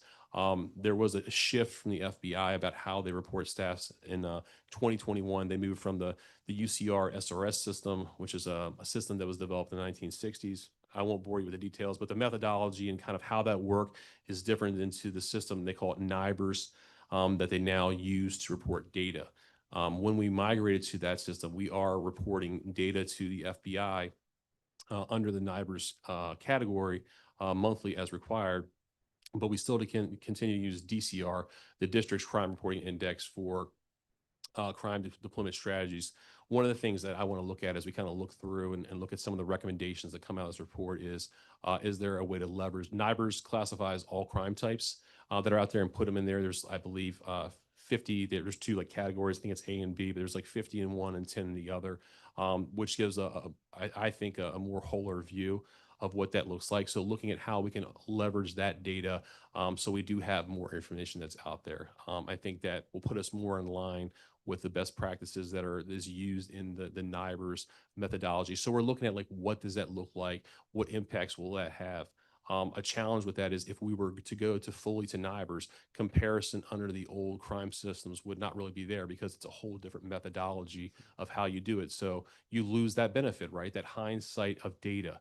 there was a shift from the FBI about how they report stats in 2021. They moved from the UCR SRS system, which is a system that was developed in the 1960s. I won't bore you with the details, but the methodology and kind of how that worked is different into the system. They call it NIBRS that they now use to report data. When we migrated to that system, we are reporting data to the FBI under the NIBRS category monthly as required, but we still can continue to use DCR, the District's Crime Reporting Index, for crime deployment strategies. One of the things that I want to look at as we kind of look through and look at some of the recommendations that come out of this report is there a way to leverage? NIBRS classifies all crime types that are out there and put them in there. There's, I believe, 50, there's two like categories. I think it's A and B, but there's like 50 in one and 10 in the other, which gives I think a more wholer view of what that looks like. So looking at how we can leverage that data so we do have more information that's out there. I think that will put us more in line with the best practices that is used in the NIBRS methodology. So we're looking at like, what does that look like? What impacts will that have? A challenge with that is if we were to go fully to NIBRS, comparison under the old crime systems would not really be there because it's a whole different methodology of how you do it. So you lose that benefit, right? That hindsight of data.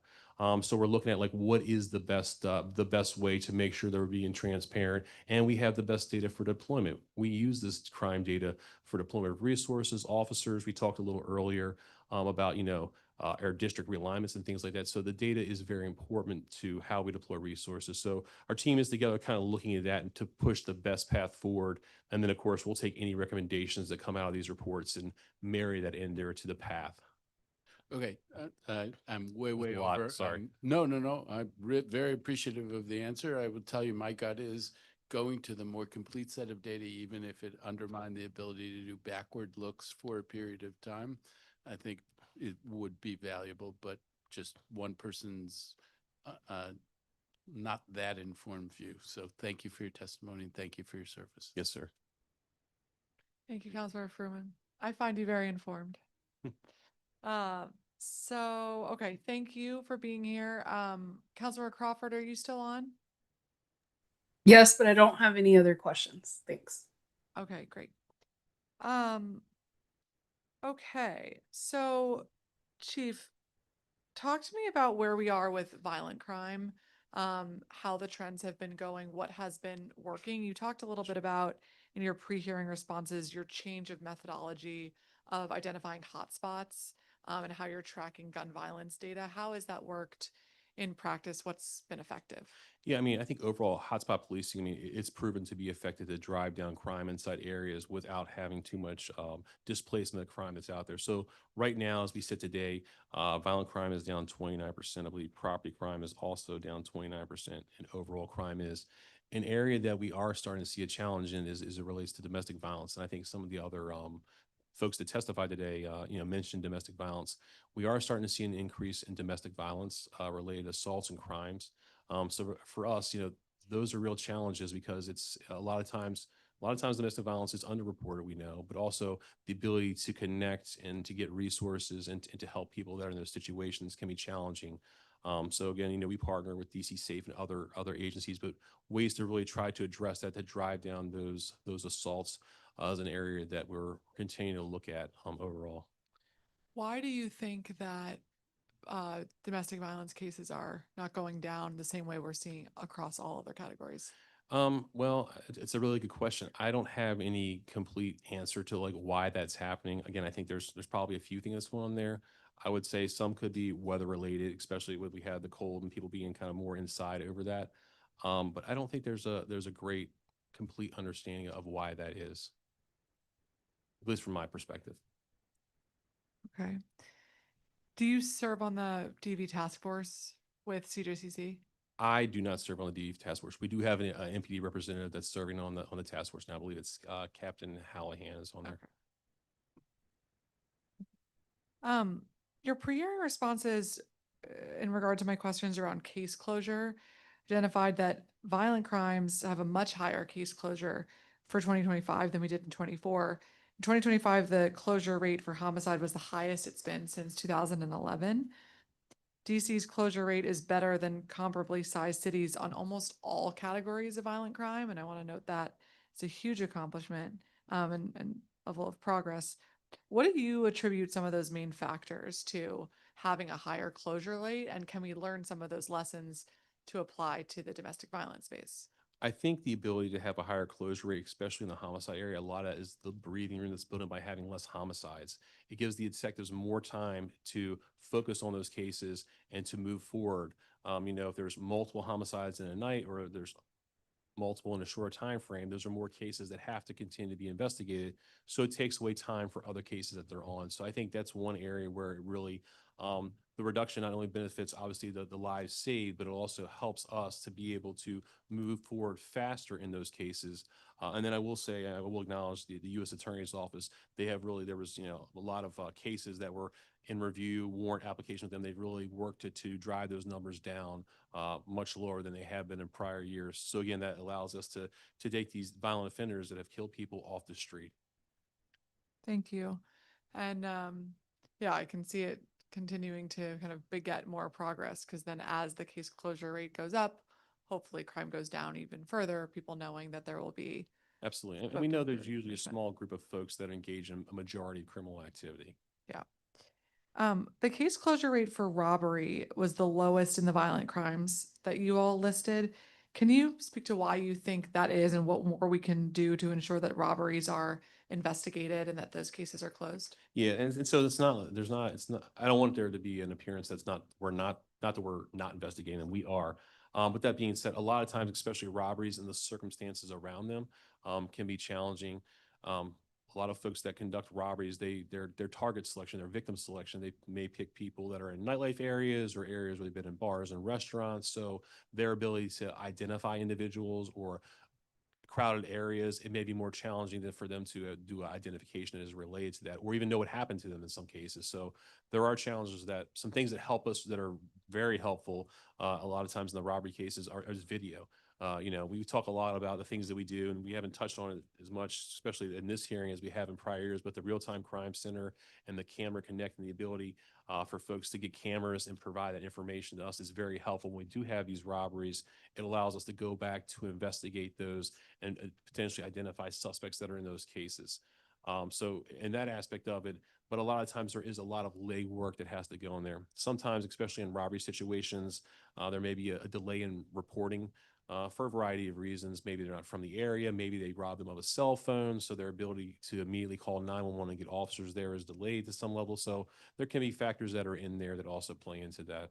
So we're looking at like, what is the best way to make sure that we're being transparent and we have the best data for deployment. We use this crime data for deployment of resources, officers. We talked a little earlier about, our district realignments and things like that. So the data is very important to how we deploy resources. So our team is together kind of looking at that and to push the best path forward. And then of course, we'll take any recommendations that come out of these reports and marry that in there to the path. Okay, I'm way a lot, over. sorry. No. I'm very appreciative of the answer. I will tell you, my gut is going to the more complete set of data, even if it undermined the ability to do backward looks for a period of time. I think it would be valuable, but just one person's not that informed view. So thank you for your testimony and thank you for your service. Yes, sir. Thank you, Councilor Fruman. I find you very informed. Okay, thank you for being here. Councilor Crawford, are you still on? Yes, but I don't have any other questions. Thanks. Okay, great. Okay, so Chief, talk to me about where we are with violent crime, how the trends have been going, what has been working. You talked a little bit about in your pre-hearing responses, your change of methodology of identifying hotspots, and how you're tracking gun violence data. How has that worked in practice? What's been effective? Yeah, I mean, I think overall hotspot policing, I mean, it's proven to be effective to drive down crime inside areas without having too much displacement of crime that's out there. So right now, as we sit today, violent crime is down 29%. I believe property crime is also down 29%, and overall crime is. An area that we are starting to see a challenge in is it relates to domestic violence. And I think some of the other folks that testified today, mentioned domestic violence. We are starting to see an increase in domestic violence related assaults and crimes. So for us, those are real challenges because it's a lot of times domestic violence is underreported, we know, but also the ability to connect and to get resources and to help people that are in those situations can be challenging. So again, we partner with DC Safe and other agencies, but ways to really try to address that, to drive down those assaults as an area that we're continuing to look at overall. Why do you think that domestic violence cases are not going down the same way we're seeing across all other categories? Well, it's a really good question. I don't have any complete answer to like why that's happening. Again, I think there's probably a few things that's going on there. I would say some could be weather related, especially when we had the cold and people being kind of more inside over that. But I don't think there's a great complete understanding of why that is, at least from my perspective. Okay. Do you serve on the DV task force with CJCC? I do not serve on the DV task force. We do have an MPD representative that's serving on the task force now. I believe it's Captain Hallahan is on there. Your pre-hearing responses in regard to my questions around case closure identified that violent crimes have a much higher case closure for 2025 than we did in 24. In 2025, the closure rate for homicide was the highest it's been since 2011. DC's closure rate is better than comparably sized cities on almost all categories of violent crime, and I want to note that it's a huge accomplishment and level of progress. What do you attribute some of those main factors to having a higher closure rate, and can we learn some of those lessons to apply to the domestic violence space? I think the ability to have a higher closure rate, especially in the homicide area, a lot of that is the breathing room that's built in by having less homicides. It gives the detectives more time to focus on those cases and to move forward. If there's multiple homicides in a night or there's multiple in a short time frame, those are more cases that have to continue to be investigated. So it takes away time for other cases that they're on. So I think that's one area where it really the reduction not only benefits obviously the lives saved, but it also helps us to be able to move forward faster in those cases. And then I will say, I will acknowledge the U.S. Attorney's Office. There was a lot of cases that were in review, warrant application with them. They've really worked to drive those numbers down much lower than they have been in prior years. So again, that allows us to take these violent offenders that have killed people off the street. Thank you. And yeah, I can see it continuing to kind of beget more progress, because then as the case closure rate goes up, hopefully crime goes down even further, people knowing that there will be. Absolutely. And we know there's usually a small group of folks that engage in a majority of criminal activity. Yeah. The case closure rate for robbery was the lowest in the violent crimes that you all listed. Can you speak to why you think that is, and what more we can do to ensure that robberies are investigated and that those cases are closed? Yeah, and so it's not, I don't want there to be an appearance that's not that we're not investigating, and we are. But that being said, a lot of times, especially robberies and the circumstances around them can be challenging. A lot of folks that conduct robberies, their target selection, their victim selection, they may pick people that are in nightlife areas or areas where they've been in bars and restaurants. So their ability to identify individuals or crowded areas, it may be more challenging than for them to do identification as related to that, or even know what happened to them in some cases. So there are challenges, that some things that help us that are very helpful a lot of times in the robbery cases is video. We talk a lot about the things that we do, and we haven't touched on it as much, especially in this hearing, as we have in prior years, but the Real-Time Crime Center and the Camera Connect and the ability for folks to get cameras and provide that information to us is very helpful. When we do have these robberies, it allows us to go back to investigate those and potentially identify suspects that are in those cases. So in that aspect of it, but a lot of times there is a lot of legwork that has to go in there. Sometimes, especially in robbery situations, there may be a delay in reporting for a variety of reasons. Maybe they're not from the area. Maybe they robbed them of a cell phone, so their ability to immediately call 911 and get officers there is delayed to some level. So there can be factors that are in there that also play into that.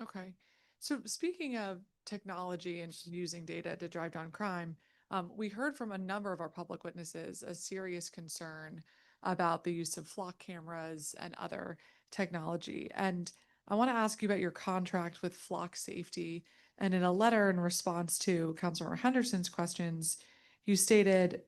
Okay. So speaking of technology and using data to drive down crime, we heard from a number of our public witnesses a serious concern about the use of flock cameras and other technology. And I want to ask you about your contract with Flock Safety. And in a letter in response to Councilmember Henderson's questions, you stated,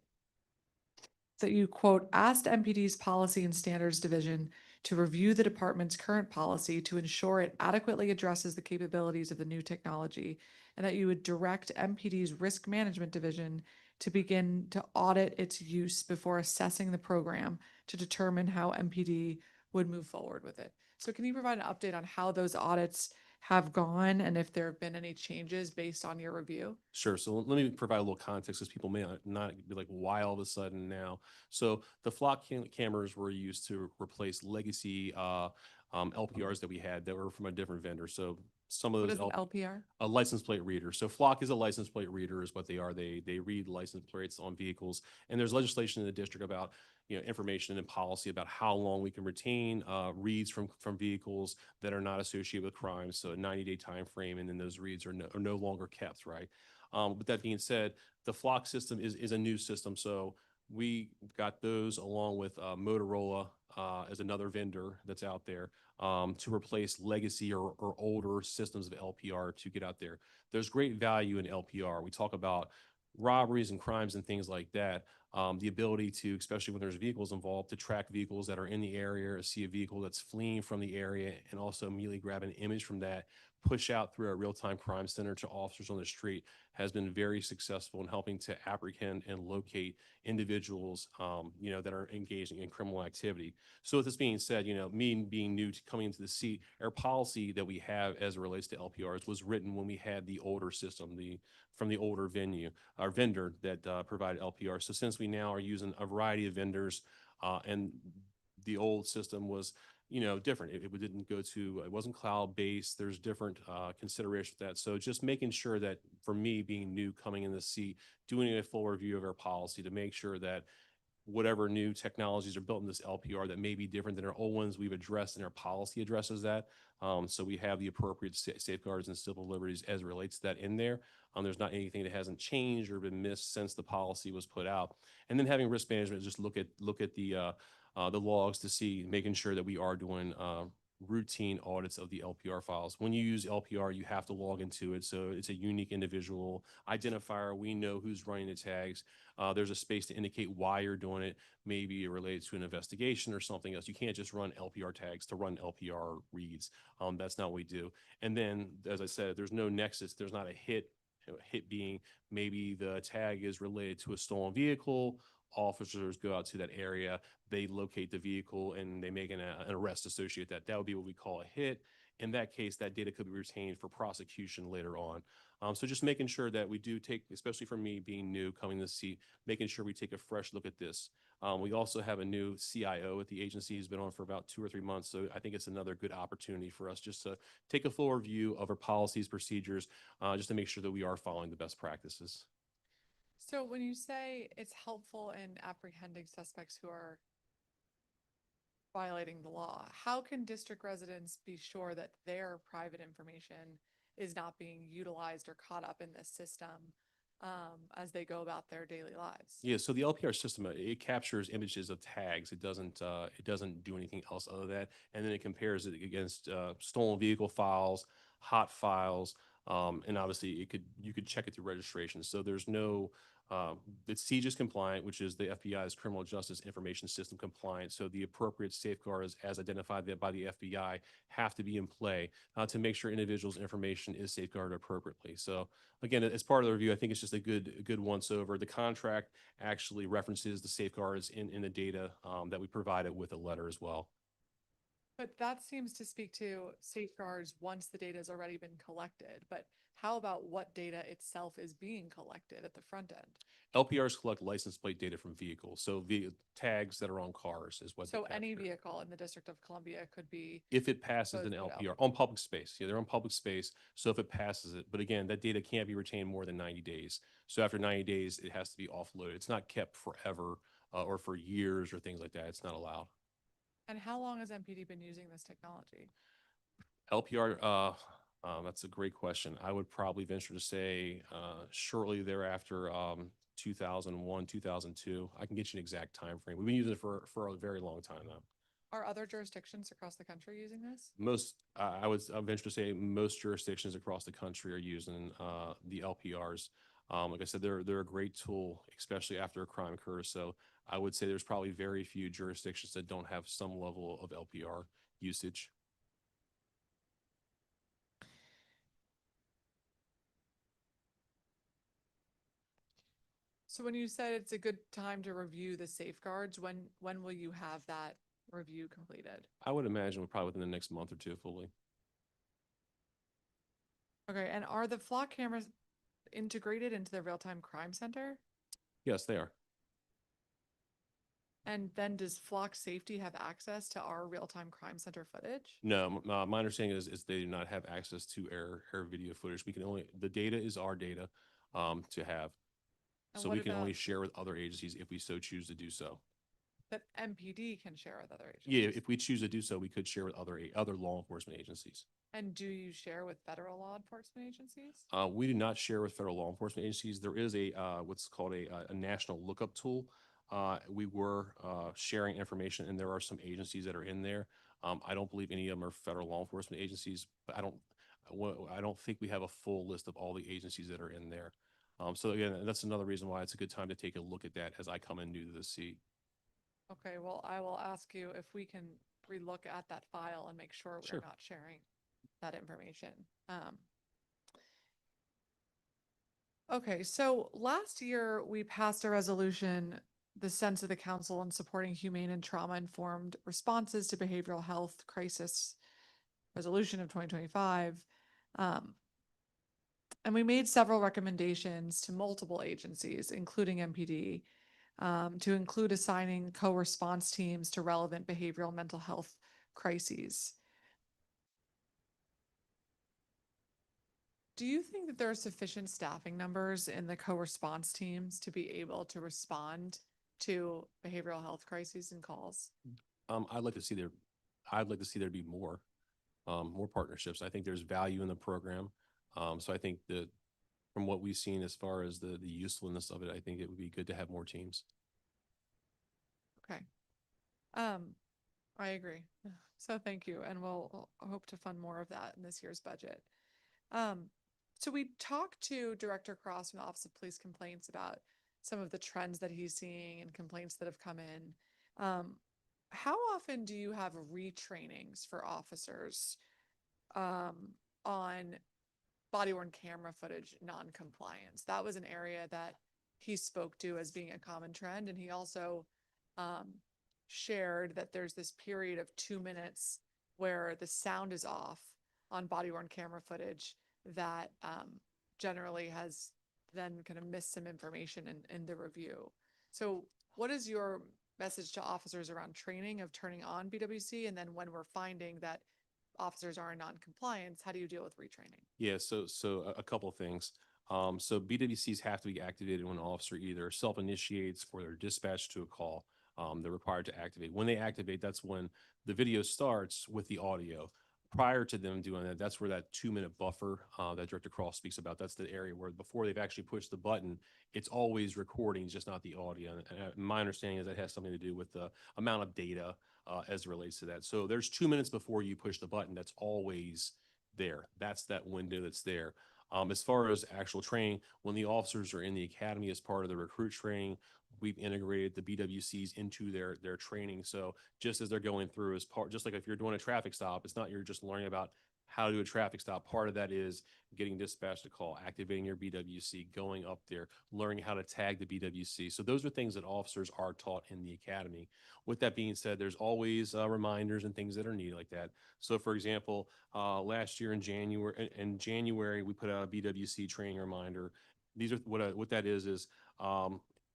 that you, quote, asked MPD's Policy and Standards Division to review the department's current policy to ensure it adequately addresses the capabilities of the new technology, and that you would direct MPD's Risk Management Division to begin to audit its use before assessing the program to determine how MPD would move forward with it. So can you provide an update on how those audits have gone and if there have been any changes based on your review? Sure. So let me provide a little context because people may not be like, why all of a sudden now? So the flock cameras were used to replace legacy LPRs that we had that were from a different vendor. So some of What those is an LPR? a license plate reader. So flock is a license plate reader is what they are. They read license plates on vehicles. And there's legislation in the district about information and policy about how long we can retain reads from vehicles that are not associated with crimes. So a 90-day time frame, and then those reads are no longer kept, right? With that being said, the flock system is a new system. So we got those along with Motorola as another vendor that's out there to replace legacy or older systems of LPR to get out there. There's great value in LPR. We talk about robberies and crimes and things like that. The ability to, especially when there's vehicles involved, to track vehicles that are in the area, or see a vehicle that's fleeing from the area, and also immediately grab an image from that, push out through a real-time crime center to officers on the street, has been very successful in helping to apprehend and locate individuals, that are engaging in criminal activity. So with this being said, me being new to coming into the seat, our policy that we have as it relates to LPRs was written when we had the older system, from the older vendor that provided LPR. So since we now are using a variety of vendors, and the old system was different. It didn't go to, it wasn't cloud-based. There's different considerations with that. So just making sure that, for me being new coming in the seat, doing a full review of our policy to make sure that whatever new technologies are built in this LPR that may be different than our old ones, we've addressed, and our policy addresses that. So we have the appropriate safeguards and civil liberties as it relates to that in there. There's not anything that hasn't changed or been missed since the policy was put out. And then having risk management, just look at the logs to see, making sure that we are doing routine audits of the LPR files. When you use LPR, you have to log into it. So it's a unique individual identifier. We know who's running the tags. There's a space to indicate why you're doing it. Maybe it relates to an investigation or something else. You can't just run LPR tags to run LPR reads. That's not what we do. And then, as I said, there's no nexus. There's not a hit. Hit being maybe the tag is related to a stolen vehicle. Officers go out to that area, they locate the vehicle, and they make an arrest associated with that. That would be what we call a hit. In that case, that data could be retained for prosecution later on. So just making sure that we do take, especially for me being new, coming to see, making sure we take a fresh look at this. We also have a new CIO at the agency who's been on for about 2 or 3 months. So I think it's another good opportunity for us just to take a full review of our policies, procedures, just to make sure that we are following the best practices. So when you say it's helpful in apprehending suspects who are violating the law, how can district residents be sure that their private information is not being utilized or caught up in this system as they go about their daily lives? Yeah, so the LPR system, it captures images of tags. It doesn't do anything else other than that. And then it compares it against stolen vehicle files, hot files, and obviously you could check it through registration. So there's no it's CJIS compliant, which is the FBI's Criminal Justice Information System compliant. So the appropriate safeguards as identified by the FBI have to be in play to make sure individuals' information is safeguarded appropriately. So again, as part of the review, I think it's just a good once over. The contract actually references the safeguards in the data that we provided with a letter as well. But that seems to speak to safeguards once the data has already been collected. But how about what data itself is being collected at the front end? LPRs collect license plate data from vehicles. So tags that are on cars is what. So any vehicle in the District of Columbia could be. If it passes an LPR on public space. Yeah, they're on public space. So if it passes it, but again, that data can't be retained more than 90 days. So after 90 days, it has to be offloaded. It's not kept forever or for years or things like that. It's not allowed. And how long has MPD been using this technology? LPR, that's a great question. I would probably venture to say shortly thereafter, 2001, 2002. I can get you an exact time frame. We've been using it for a very long time now. Are other jurisdictions across the country using this? I would venture to say most jurisdictions across the country are using the LPRs. Like I said, they're a great tool, especially after a crime occurs. So I would say there's probably very few jurisdictions that don't have some level of LPR usage. So when you said it's a good time to review the safeguards, when will you have that review completed? I would imagine probably within the next month or two fully. Okay, and are the flock cameras integrated into the real-time crime center? Yes, they are. And then does Flock Safety have access to our real-time crime center footage? No, my understanding is they do not have access to air video footage. We can only, the data is our data to have. And So what we can only about- share with other agencies if we so choose to do so. That MPD can share with other agencies? Yeah, if we choose to do so, we could share with other law enforcement agencies. And do you share with federal law enforcement agencies? We do not share with federal law enforcement agencies. There is a what's called a national lookup tool. We were sharing information, and there are some agencies that are in there. I don't believe any of them are federal law enforcement agencies, but I don't think we have a full list of all the agencies that are in there. So again, that's another reason why it's a good time to take a look at that as I come in new to the seat. Okay, well, I will ask you if we can relook at that file and make sure Sure. we're not sharing that information. Okay, so last year we passed a resolution, the sense of the council in supporting humane and trauma-informed responses to behavioral health crisis resolution of 2025. And we made several recommendations to multiple agencies, including MPD, to include assigning co-response teams to relevant behavioral mental health crises. Do you think that there are sufficient staffing numbers in the co-response teams to be able to respond to behavioral health crises and calls? I'd like to see there be more partnerships. I think there's value in the program. So I think that from what we've seen as far as the usefulness of it, I think it would be good to have more teams. Okay. I agree. So thank you. And we'll hope to fund more of that in this year's budget. So we talked to Director Cross from the Office of Police Complaints about some of the trends that he's seeing and complaints that have come in. How often do you have retrainings for officers on body-worn camera footage non-compliance? That was an area that he spoke to as being a common trend, and he also shared that there's this period of 2 minutes where the sound is off on body-worn camera footage that generally has then kind of missed some information in the review. So what is your message to officers around training of turning on BWC? And then when we're finding that officers are in non-compliance, how do you deal with retraining? Yeah, so a couple of things. So BWCs have to be activated when an officer either self-initiates or they're dispatched to a call. They're required to activate. When they activate, that's when the video starts with the audio. Prior to them doing that, that's where that 2-minute buffer that Director Cross speaks about, that's the area where before they've actually pushed the button, it's always recording, just not the audio. And my understanding is that has something to do with the amount of data as it relates to that. So there's 2 minutes before you push the button, that's always there. That's that window that's there. As far as actual training, when the officers are in the academy as part of the recruit training, we've integrated the BWCs into their training. So just as they're going through as part, just like if you're doing a traffic stop, it's not you're just learning about how to do a traffic stop. Part of that is getting dispatched a call, activating your BWC, going up there, learning how to tag the BWC. So those are things that officers are taught in the academy. With that being said, there's always reminders and things that are needed like that. So for example, last year in January, we put out a BWC training reminder. These are what that is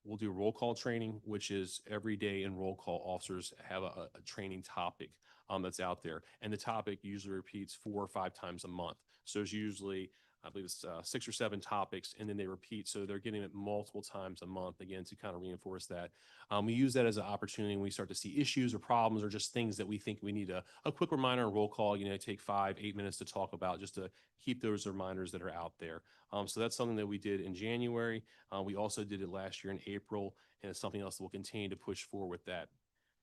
we'll do roll call training, which is every day in roll call, officers have a training topic that's out there. And the topic usually repeats 4 or 5 times a month. So it's usually, I believe it's 6 or 7 topics, and then they repeat. So they're getting it multiple times a month, again, to kind of reinforce that. We use that as an opportunity when we start to see issues or problems or just things that we think we need a quick reminder and roll call, take 5-8 minutes to talk about, just to keep those reminders that are out there. So that's something that we did in January. We also did it last year in April, and it's something else that we'll continue to push forward with that.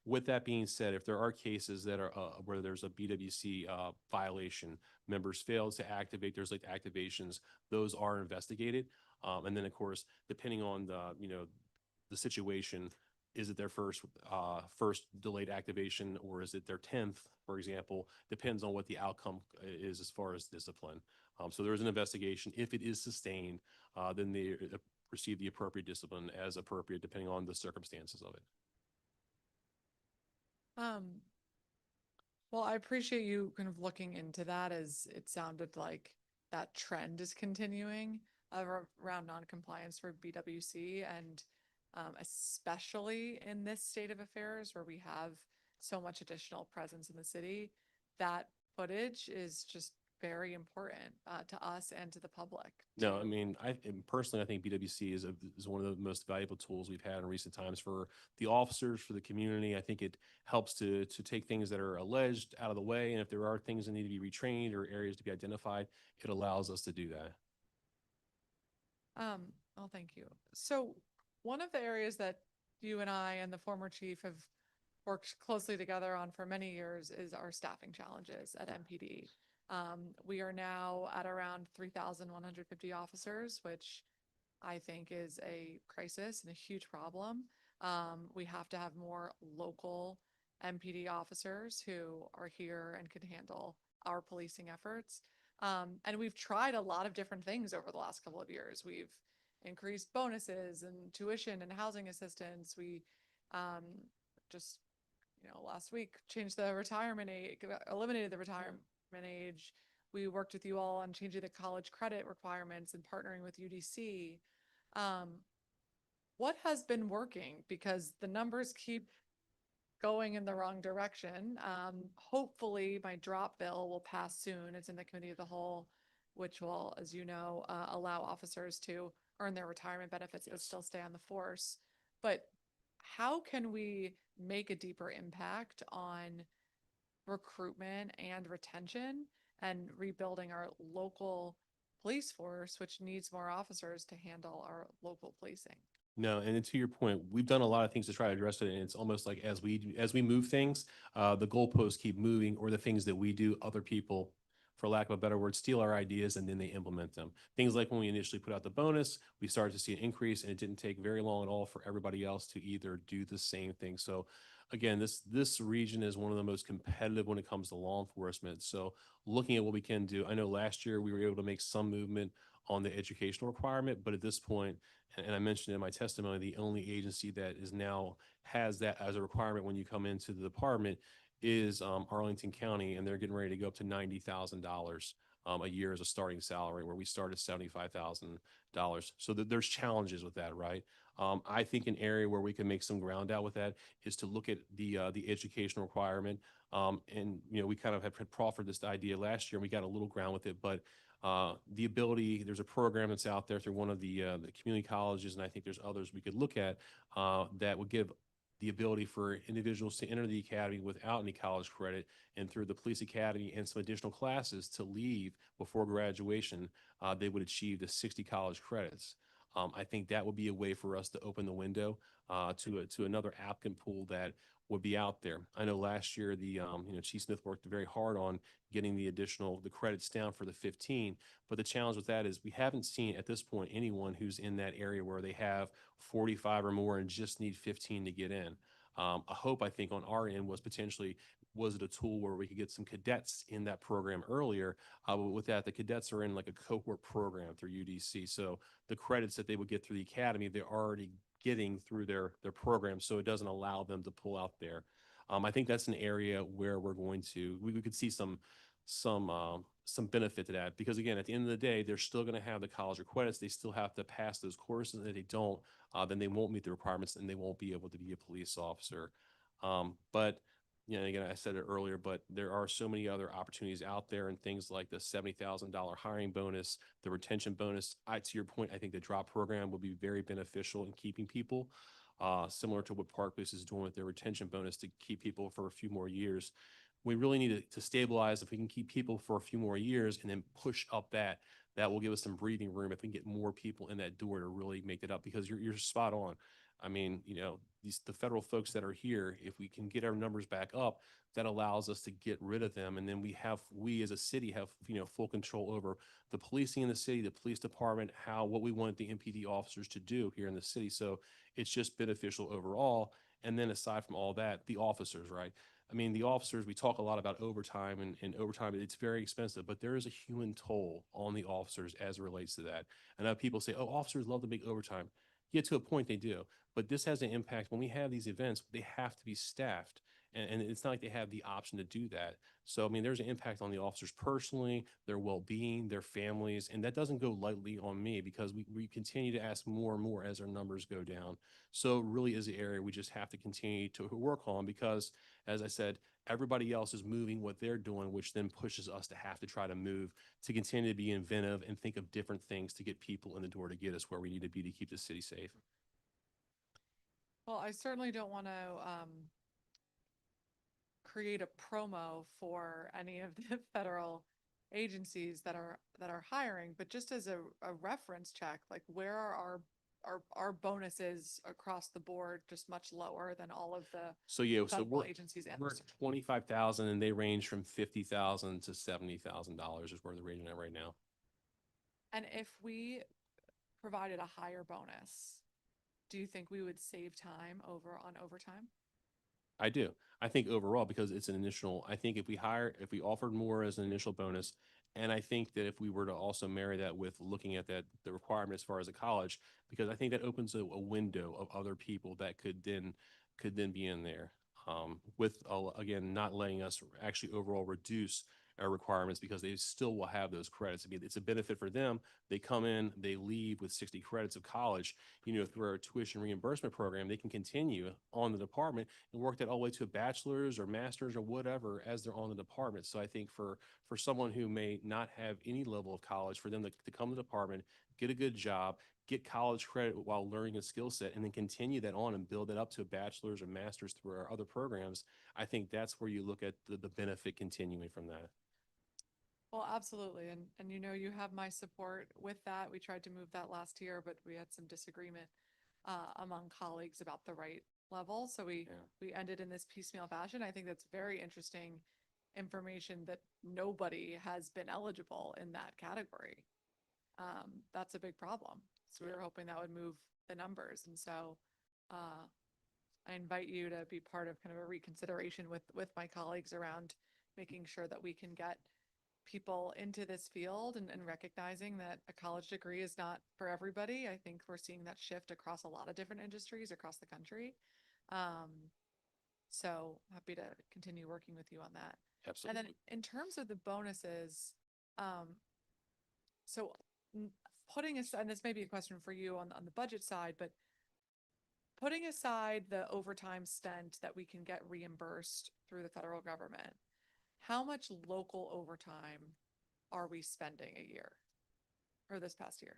With that being said, if there are cases that are where there's a BWC violation, members fail to activate, there's late activations, those are investigated. And then of course, depending on the situation, is it their first delayed activation, or is it their 10th, for example? Depends on what the outcome is as far as discipline. So there is an investigation. If it is sustained, then they receive the appropriate discipline as appropriate, depending on the circumstances of it. Well, I appreciate you kind of looking into that, as it sounded like that trend is continuing around noncompliance for BWC, and especially in this state of affairs where we have so much additional presence in the city, that footage is just very important to us and to the public. No, I mean, personally, I think BWC is one of the most valuable tools we've had in recent times for the officers, for the community. I think it helps to take things that are alleged out of the way, and if there are things that need to be retrained or areas to be identified, it allows us to do that. Oh, thank you. So one of the areas that you and I and the former chief have worked closely together on for many years is our staffing challenges at MPD. We are now at around 3,150 officers, which I think is a crisis and a huge problem. We have to have more local MPD officers who are here and can handle our policing efforts. And we've tried a lot of different things over the last couple of years. We've increased bonuses and tuition and housing assistance. We just, last week changed the retirement age, eliminated the retirement age. We worked with you all on changing the college credit requirements and partnering with UDC. What has been working? Because the numbers keep going in the wrong direction. Hopefully my drop bill will pass soon. It's in the committee of the whole, which will, as you know, allow officers to earn their retirement benefits but still stay on the force. But how can we make a deeper impact on recruitment and retention and rebuilding our local police force, which needs more officers to handle our local policing? No, and to your point, we've done a lot of things to try to address it, and it's almost like as we move things, the goalposts keep moving, or the things that we do, other people, for lack of a better word, steal our ideas and then they implement them. Things like when we initially put out the bonus, we started to see an increase, and it didn't take very long at all for everybody else to either do the same thing. So again, this region is one of the most competitive when it comes to law enforcement. So looking at what we can do, I know last year we were able to make some movement on the educational requirement, but at this point, and I mentioned in my testimony, the only agency that is now has that as a requirement when you come into the department is Arlington County, and they're getting ready to go up to $90,000 a year as a starting salary, where we started $75,000. So there's challenges with that, right? I think an area where we can make some ground out with that is to look at the educational requirement. And we kind of had proffered this idea last year, and we got a little ground with it, but the ability, there's a program that's out there through one of the community colleges, and I think there's others we could look at that would give the ability for individuals to enter the academy without any college credit, and through the police academy and some additional classes to leave before graduation, they would achieve the 60 college credits. I think that would be a way for us to open the window to another applicant pool that would be out there. I know last year Chief Smith worked very hard on getting the credits down for the 15, but the challenge with that is we haven't seen at this point anyone who's in that area where they have 45 or more and just need 15 to get in. A hope, I think, on our end was it a tool where we could get some cadets in that program earlier? But with that, the cadets are in like a cohort program through UDC. So the credits that they would get through the academy, they're already getting through their program. So it doesn't allow them to pull out there. I think that's an area where we could see some benefit to that, because again, at the end of the day, they're still going to have the college credits. They still have to pass those courses, and if they don't, then they won't meet the requirements and they won't be able to be a police officer. But again, I said it earlier, but there are so many other opportunities out there, and things like the $70,000 hiring bonus, the retention bonus. To your point, I think the drop program would be very beneficial in keeping people, similar to what Park Place is doing with their retention bonus to keep people for a few more years. We really need to stabilize. If we can keep people for a few more years and then push up that will give us some breathing room if we can get more people in that door to really make it up, because you're spot on. I mean, the federal folks that are here, if we can get our numbers back up, that allows us to get rid of them. And then we as a city have, full control over the policing in the city, the police department, what we want the MPD officers to do here in the city. So it's just beneficial overall. And then aside from all that, the officers, right? I mean, the officers, we talk a lot about overtime and overtime, it's very expensive, but there is a human toll on the officers as it relates to that. I know people say, oh, officers love to make overtime. Yeah, to a point they do, but this has an impact. When we have these events, they have to be staffed, and it's not like they have the option to do that. So, I mean, there's an impact on the officers personally, their well-being, their families, and that doesn't go lightly on me because we continue to ask more and more as our numbers go down. So it really is the area we just have to continue to work on because, as I said, everybody else is moving what they're doing, which then pushes us to have to try to move to continue to be inventive and think of different things to get people in the door to get us where we need to be to keep the city safe. Well, I certainly don't want to create a promo for any of the federal agencies that are hiring, but just as a reference check, like where are our bonuses across the board just much lower than all of the So yeah, so federal agencies and we're at 25,000 and they range from 50,000 to $70,000 is where they're ranging at right now. And if we provided a higher bonus, do you think we would save time on overtime? I do. I think overall, because it's an initial, I think if we offered more as an initial bonus, and I think that if we were to also marry that with looking at the requirement as far as a college, because I think that opens a window of other people that could then be in there. With again, not letting us actually overall reduce our requirements because they still will have those credits. I mean, it's a benefit for them. They come in, they leave with 60 credits of college. You know, through our tuition reimbursement program, they can continue on the department and work that all the way to a bachelor's or master's or whatever as they're on the department. So I think for someone who may not have any level of college, for them to come to the department, get a good job, get college credit while learning a skill set, and then continue that on and build it up to a bachelor's or master's through our other programs, I think that's where you look at the benefit continuing from that. Well, absolutely. And you know, you have my support with that. We tried to move that last year, but we had some disagreement among colleagues about the right level. So we ended in this piecemeal fashion. I think that's very interesting information that nobody has been eligible in that category. That's a big problem. So we were hoping that would move the numbers. And so I invite you to be part of kind of a reconsideration with my colleagues around making sure that we can get people into this field and recognizing that a college degree is not for everybody. I think we're seeing that shift across a lot of different industries across the country. So happy to continue working with you on that. Absolutely. And then in terms of the bonuses, so putting aside, and this may be a question for you on the budget side, but putting aside the overtime spent that we can get reimbursed through the federal government, how much local overtime are we spending a year or this past year?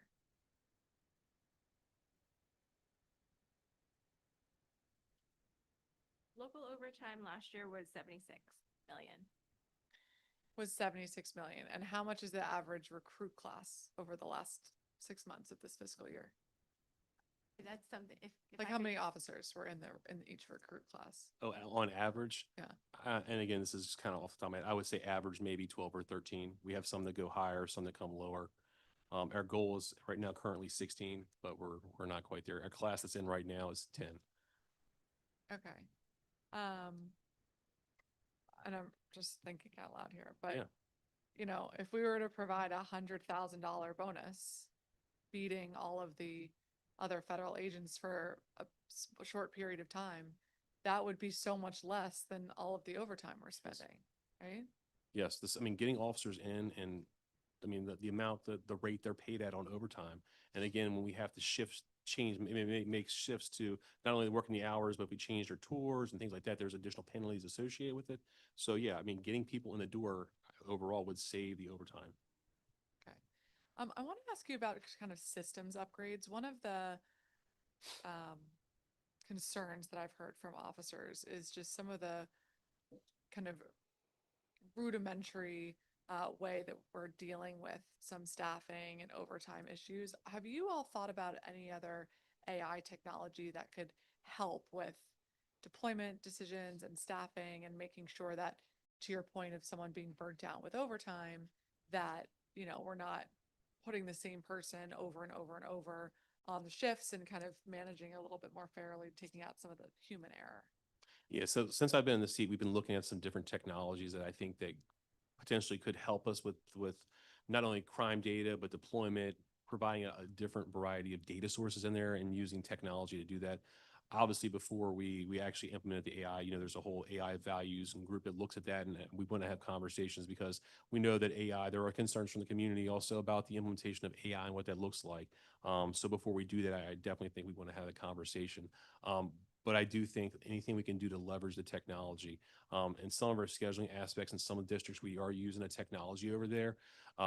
Local overtime last year was 76 million. Was 76 million. And how much is the average recruit class over the last 6 months of this fiscal year? That's something if Like how many officers were in each recruit class? Oh, on average? Yeah. And again, this is kind of off the top of my head. I would say average maybe 12 or 13. We have some that go higher, some that come lower. Our goal is right now currently 16, but we're not quite there. Our class that's in right now is 10. Okay. And I'm just thinking out loud here, but you know, if we were to provide $100,000 bonus, beating all of the other federal agents for a short period of time, that would be so much less than all of the overtime we're spending, right? Yes, I mean, getting officers in and I mean, the amount, the rate they're paid at on overtime. And again, when we have to change, make shifts to not only working the hours, but if we changed our tours and things like that, there's additional penalties associated with it. So yeah, I mean, getting people in the door overall would save the overtime. Okay. I want to ask you about kind of systems upgrades. One of the concerns that I've heard from officers is just some of the kind of rudimentary way that we're dealing with some staffing and overtime issues. Have you all thought about any other AI technology that could help with deployment decisions and staffing and making sure that, to your point of someone being burnt out with overtime, that, you know, we're not putting the same person over and over and over on the shifts and kind of managing a little bit more fairly, taking out some of the human error. Yeah, so since I've been in the seat, we've been looking at some different technologies that I think that potentially could help us with not only crime data, but deployment, providing a different variety of data sources in there and using technology to do that. Obviously, before we actually implemented the AI, there's a whole AI values and group that looks at that, and we want to have conversations because we know that AI, there are concerns from the community also about the implementation of AI and what that looks like. So before we do that, I definitely think we want to have a conversation. But I do think anything we can do to leverage the technology, and some of our scheduling aspects in some of the districts, we are using a technology over there.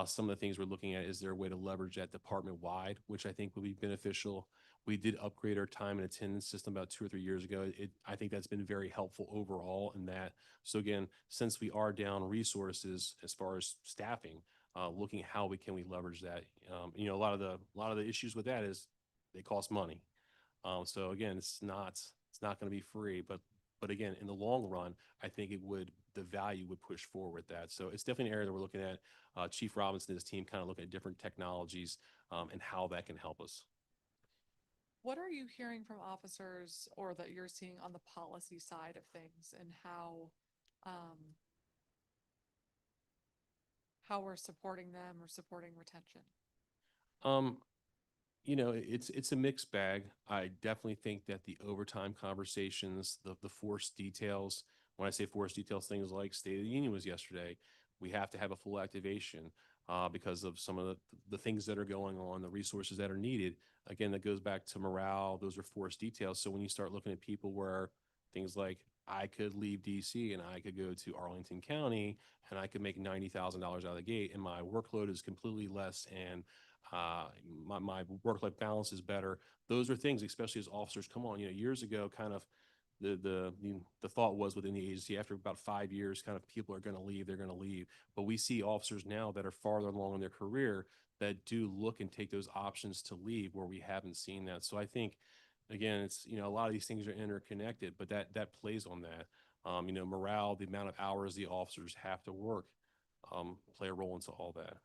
Some of the things we're looking at, is there a way to leverage that department wide, which I think would be beneficial. We did upgrade our time and attendance system about 2 or 3 years ago. I think that's been very helpful overall in that. So again, since we are down resources as far as staffing, looking at how we leverage that. A lot of the issues with that is they cost money. So again, it's not going to be free, but again, in the long run, I think the value would push forward that. So it's definitely an area that we're looking at. Chief Robinson and his team kind of looking at different technologies and how that can help us. What are you hearing from officers or that you're seeing on the policy side of things, and how we're supporting them or supporting retention? It's a mixed bag. I definitely think that the overtime conversations, the force details, when I say force details, things like State of the Union was yesterday, we have to have a full activation because of some of the things that are going on, the resources that are needed. Again, that goes back to morale. Those are force details. So when you start looking at people where things like, I could leave DC and I could go to Arlington County and I could make $90,000 out of the gate, and my workload is completely less, and my work-life balance is better. Those are things, especially as officers come on. Years ago, kind of the thought was within the agency, after about 5 years, kind of people are going to leave, they're going to leave. But we see officers now that are farther along in their career that do look and take those options to leave, where we haven't seen that. So I think, again, it's a lot of these things are interconnected, but that plays on that. Morale, the amount of hours the officers have to work, play a role into all that.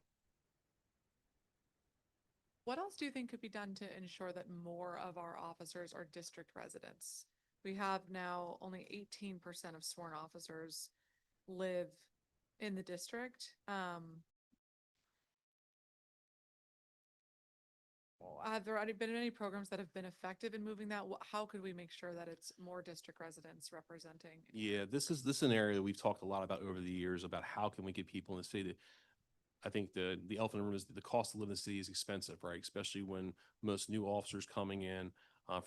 What else do you think could be done to ensure that more of our officers are district residents? We have now only 18% of sworn officers live in the district. Have there been any programs that have been effective in moving that? How could we make sure that it's more district residents representing? Yeah, this is an area that we've talked a lot about over the years, about how can we get people in the city. I think the elephant in the room is the cost of living in the city is expensive, right? Especially when most new officers coming in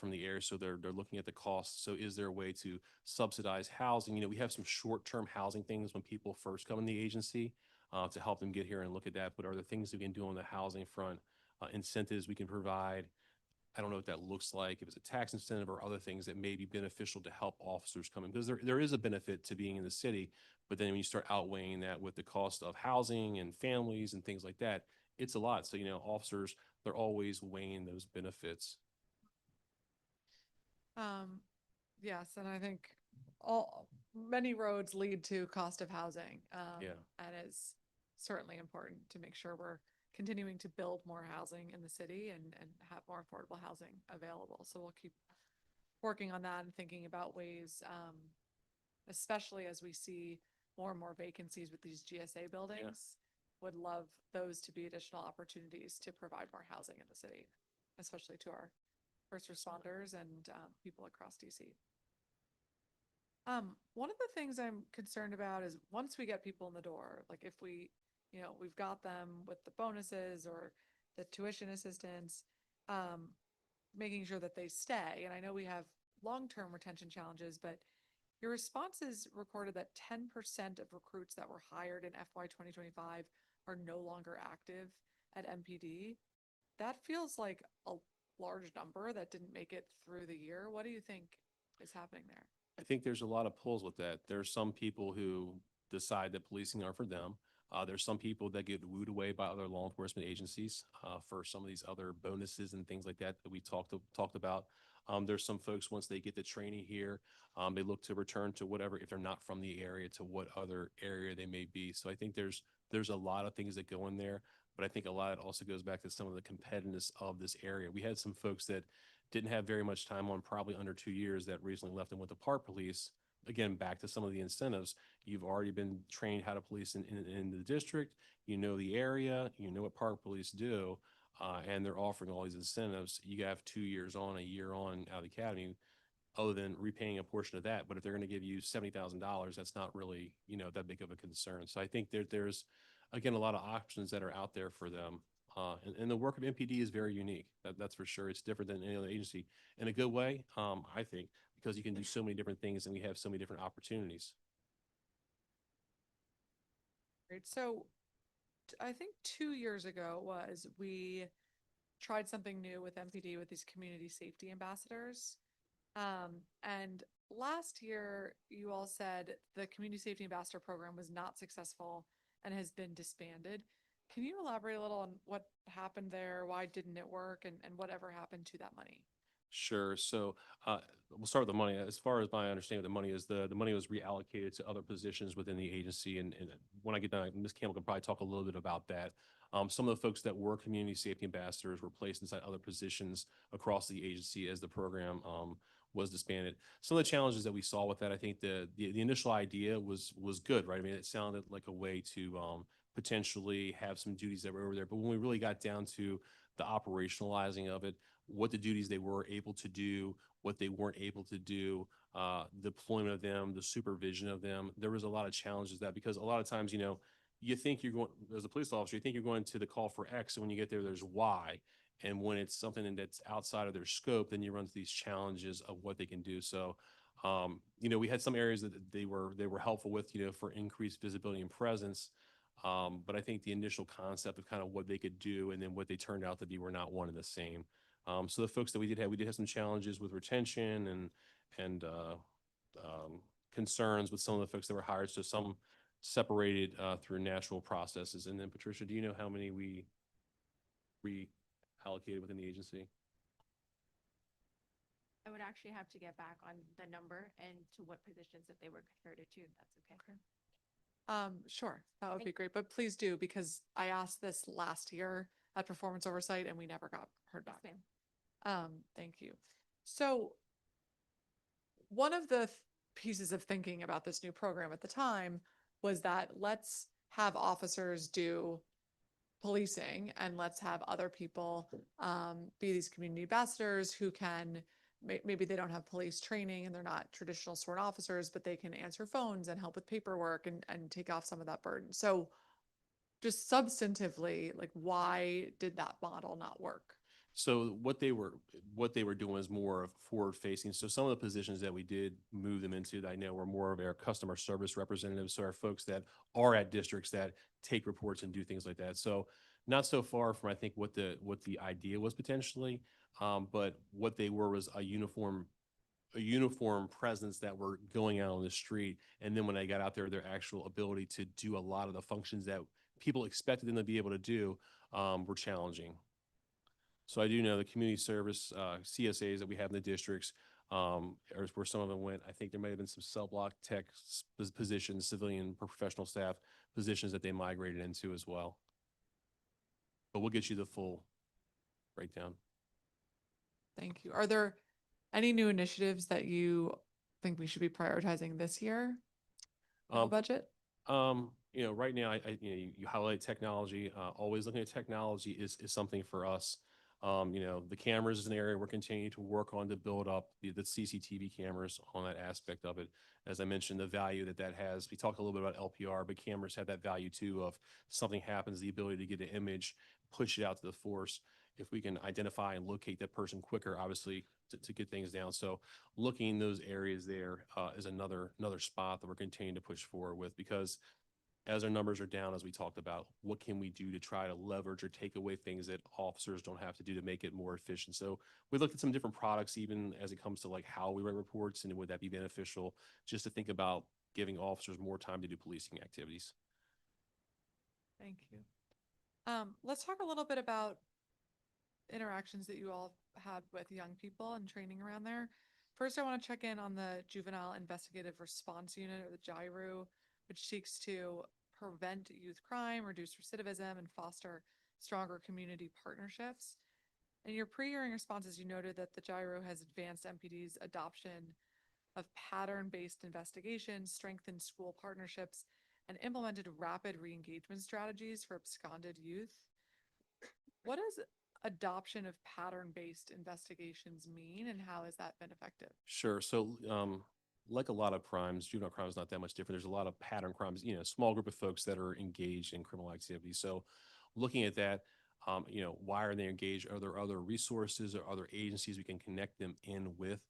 from the area, so they're looking at the cost. So is there a way to subsidize housing? We have some short-term housing things when people first come in the agency to help them get here and look at that. But are there things we can do on the housing front, incentives we can provide? I don't know what that looks like, if it's a tax incentive or other things that may be beneficial to help officers come in, because there is a benefit to being in the city. But then when you start outweighing that with the cost of housing and families and things like that, it's a lot. So, officers, they're always weighing those benefits. Yes, and I think many roads lead to cost of housing. And it's certainly important to make sure we're continuing to build more housing in the city and have more affordable housing available. So we'll keep working on that and thinking about ways, especially as we see more and more vacancies with these GSA buildings. Would love those to be additional opportunities to provide more housing in the city, especially to our first responders and people across DC. One of the things I'm concerned about is once we get people in the door, like if we've got them with the bonuses or the tuition assistance, making sure that they stay. And I know we have long-term retention challenges, but your responses recorded that 10% of recruits that were hired in FY 2025 are no longer active at MPD. That feels like a large number that didn't make it through the year. What do you think is happening there? I think there's a lot of pulls with that. There's some people who decide that policing aren't for them. There's some people that get wooed away by other law enforcement agencies for some of these other bonuses and things like that we talked about. There's some folks, once they get the training here, they look to return to whatever, if they're not from the area, to what other area they may be. So I think there's a lot of things that go in there. But I think a lot of it also goes back to some of the competitiveness of this area. We had some folks that didn't have very much time on, probably under 2 years, that recently left and went to park police. Again, back to some of the incentives. You've already been trained how to police in the district. You know the area. You know what park police do. And they're offering all these incentives. You have 2 years on, a year on out of the academy, other than repaying a portion of that. But if they're going to give you $70,000, that's not really, that big of a concern. So I think there's, again, a lot of options that are out there for them. And the work of MPD is very unique. That's for sure. It's different than any other agency in a good way, I think, because you can do so many different things and we have so many different opportunities. Great. So I think 2 years ago we tried something new with MPD with these community safety ambassadors. And last year you all said the community safety ambassador program was not successful and has been disbanded. Can you elaborate a little on what happened there? Why didn't it work, and whatever happened to that money? Sure. So we'll start with the money. As far as my understanding of the money is, the money was reallocated to other positions within the agency. And when I get done, Ms. Campbell can probably talk a little bit about that. Some of the folks that were community safety ambassadors were placed inside other positions across the agency as the program was disbanded. Some of the challenges that we saw with that, I think the initial idea was good, right? I mean, it sounded like a way to potentially have some duties that were over there. But when we really got down to the operationalizing of it, what the duties they were able to do, what they weren't able to do, deployment of them, the supervision of them, there was a lot of challenges that, because a lot of times, you think you're going, as a police officer, you think you're going to the call for X, and when you get there, there's Y. And when it's something that's outside of their scope, then you run into these challenges of what they can do. So, we had some areas that they were helpful with, for increased visibility and presence. But I think the initial concept of kind of what they could do and then what they turned out to be were not one and the same. So the folks that we did have some challenges with retention and concerns with some of the folks that were hired. So some separated through natural processes. And then Patricia, do you know how many we reallocated within the agency? I would actually have to get back on the number and to what positions that they were converted to. If that's okay. Sure, that would be great, but please do, because I asked this last year at Performance Oversight and we never got heard back. Yes, ma'am. Thank you. So one of the pieces of thinking about this new program at the time was that let's have officers do policing and let's have other people be these community ambassadors who can, maybe they don't have police training and they're not traditional sworn officers, but they can answer phones and help with paperwork and take off some of that burden. So just substantively, like, why did that model not work? So what they were doing is more forward facing. So some of the positions that we did move them into that I know were more of our customer service representatives. So our folks that are at districts that take reports and do things like that. So not so far from, I think, what the idea was potentially, but what they were was a uniform presence that were going out on the street. And then when they got out there, their actual ability to do a lot of the functions that people expected them to be able to do were challenging. So I do know the community service CSAs that we have in the districts, where some of them went. I think there might have been some cell block tech positions, civilian professional staff positions that they migrated into as well. But we'll get you the full breakdown. Thank you. Are there any new initiatives that you think we should be prioritizing this year in the budget? Right now, you highlight technology. Always looking at technology is something for us. The cameras is an area we're continuing to work on to build up the CCTV cameras on that aspect of it. As I mentioned, the value that has, we talked a little bit about LPR, but cameras have that value too of something happens, the ability to get an image, push it out to the force. If we can identify and locate that person quicker, obviously to get things down. So looking in those areas there is another spot that we're continuing to push forward with, because as our numbers are down, as we talked about, what can we do to try to leverage or take away things that officers don't have to do to make it more efficient? So we looked at some different products, even as it comes to like how we write reports, and would that be beneficial just to think about giving officers more time to do policing activities. Thank you. Let's talk a little bit about interactions that you all had with young people and training around there. First, I want to check in on the Juvenile Investigative Response Unit, or the JIRU, which seeks to prevent youth crime, reduce recidivism, and foster stronger community partnerships. In your pre-hearing responses, you noted that the gyro has advanced MPD's adoption of pattern-based investigations, strengthened school partnerships, and implemented rapid re-engagement strategies for absconded youth. What does adoption of pattern-based investigations mean, and how has that been effective? Sure. So, like a lot of crimes, juvenile crime is not that much different. There's a lot of pattern crimes, small group of folks that are engaged in criminal activity. So looking at that, why are they engaged? Are there other resources or other agencies we can connect them in with?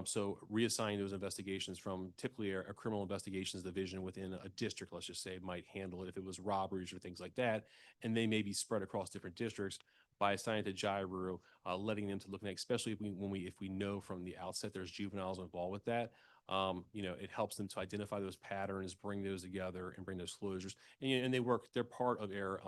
So reassigning those investigations from typically a criminal investigations division within a district, let's just say, might handle it if it was robberies or things like that. And they may be spread across different districts. By assigning to gyro, letting them to look at, especially if we know from the outset there's juveniles involved with that, it helps them to identify those patterns, bring those together, and bring those closures. And they're part of our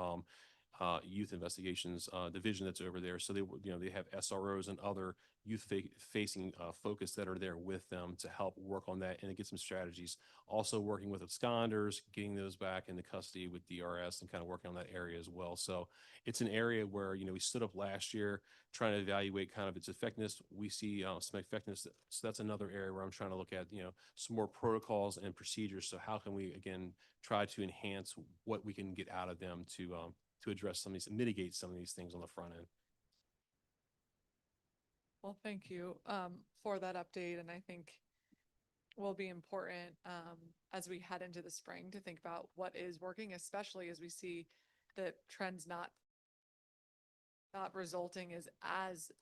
youth investigations division that's over there. So they have SROs and other youth-facing focus that are there with them to help work on that and get some strategies. Also working with absconders, getting those back into custody with DRS and kind of working on that area as well. So it's an area where, we stood up last year trying to evaluate kind of its effectiveness. We see some effectiveness. So that's another area where I'm trying to look at, some more protocols and procedures. So how can we, again, try to enhance what we can get out of them to address some of these, mitigate some of these things on the front end. Well, thank you for that update. And I think will be important as we head into the spring to think about what is working, especially as we see the trends not resulting as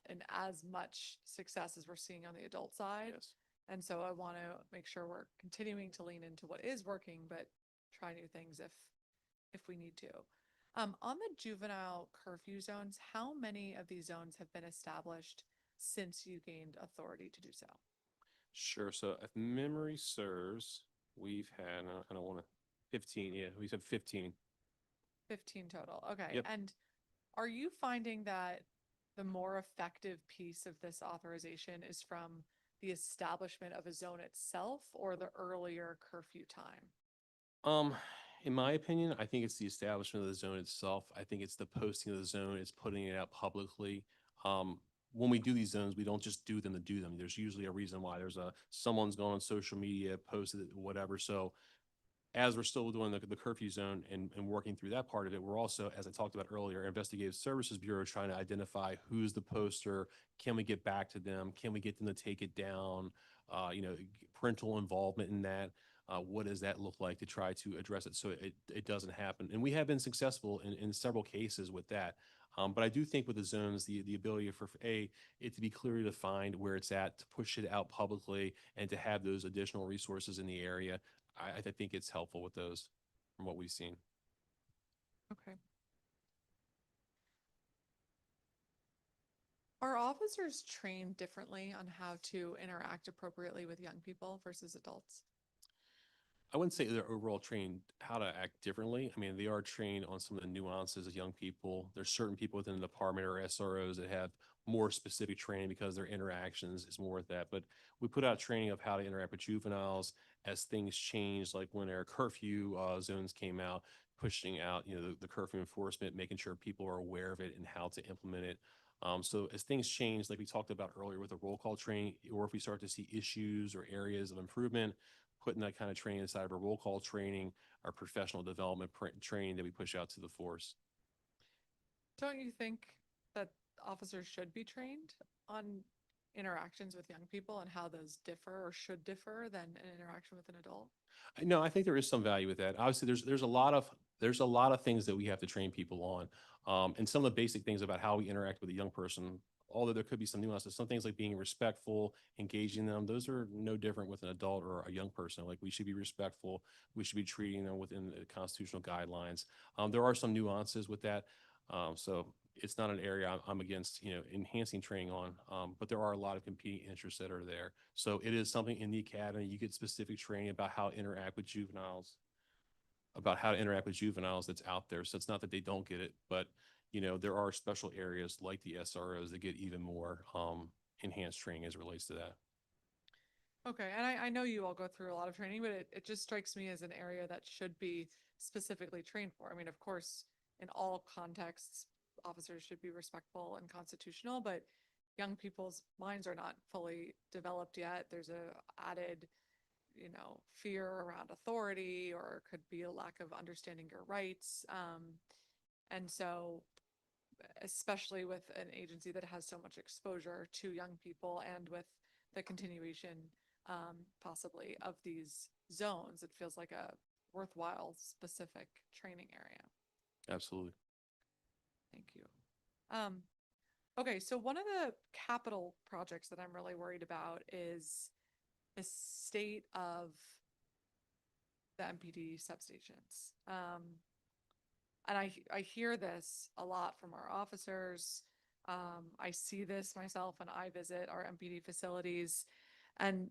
much success as we're seeing on the adult side. Yes. And so I want to make sure we're continuing to lean into what is working, but try new things if we need to. On the juvenile curfew zones, how many of these zones have been established since you gained authority to do so? Sure. So if memory serves, we've had, I don't want to, 15. Yeah, we said 15. 15 total. Okay. Yep. And are you finding that the more effective piece of this authorization is from the establishment of a zone itself or the earlier curfew time? In my opinion, I think it's the establishment of the zone itself. I think it's the posting of the zone, it's putting it out publicly. When we do these zones, we don't just do them to do them. There's usually a reason why. Someone's gone on social media, posted it, whatever. So as we're still doing the curfew zone and working through that part of it, we're also, as I talked about earlier, Investigative Services Bureau trying to identify who's the poster. Can we get back to them? Can we get them to take it down? Parental involvement in that. What does that look like to try to address it so it doesn't happen? And we have been successful in several cases with that. But I do think with the zones, the ability for it to be clearly defined where it's at, to push it out publicly, and to have those additional resources in the area, I think it's helpful with those from what we've seen. Okay. Are officers trained differently on how to interact appropriately with young people versus adults? I wouldn't say they're overall trained how to act differently. I mean, they are trained on some of the nuances of young people. There's certain people within the department or SROs that have more specific training because their interactions is more with that. But we put out training of how to interact with juveniles as things change, like when our curfew zones came out, pushing out, the curfew enforcement, making sure people are aware of it and how to implement it. So as things change, like we talked about earlier with the roll call training, or if we start to see issues or areas of improvement, putting that kind of training inside of our roll call training, our professional development training that we push out to the force. Don't you think that officers should be trained on interactions with young people and how those differ or should differ than an interaction with an adult? No, I think there is some value with that. Obviously, there's a lot of things that we have to train people on, and some of the basic things about how we interact with a young person. Although there could be some nuances, some things like being respectful, engaging them, those are no different with an adult or a young person. Like, we should be respectful. We should be treating them within the constitutional guidelines. There are some nuances with that. So it's not an area I'm against, enhancing training on, but there are a lot of competing interests that are there. So it is something in the academy. You get specific training about how to interact with juveniles, that's out there. So it's not that they don't get it, but there are special areas like the SROs that get even more enhanced training as it relates to that. Okay, and I know you all go through a lot of training, but it just strikes me as an area that should be specifically trained for. I mean, of course, in all contexts, officers should be respectful and constitutional, but young people's minds are not fully developed yet. There's a added, fear around authority, or could be a lack of understanding your rights. And so, especially with an agency that has so much exposure to young people and with the continuation, possibly, of these zones, it feels like a worthwhile specific training area. Absolutely. Thank you. Okay, so one of the capital projects that I'm really worried about is the state of the MPD substations. And I hear this a lot from our officers. I see this myself when I visit our MPD facilities, and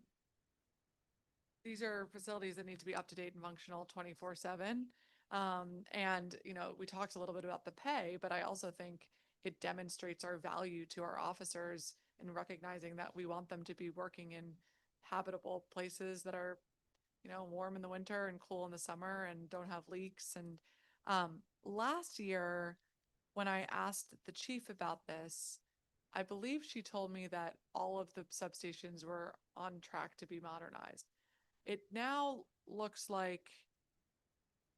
these are facilities that need to be up to date and functional 24/7. And we talked a little bit about the pay, but I also think it demonstrates our value to our officers in recognizing that we want them to be working in habitable places that are, warm in the winter and cool in the summer and don't have leaks. And last year, when I asked the chief about this, I believe she told me that all of the substations were on track to be modernized. It now looks like,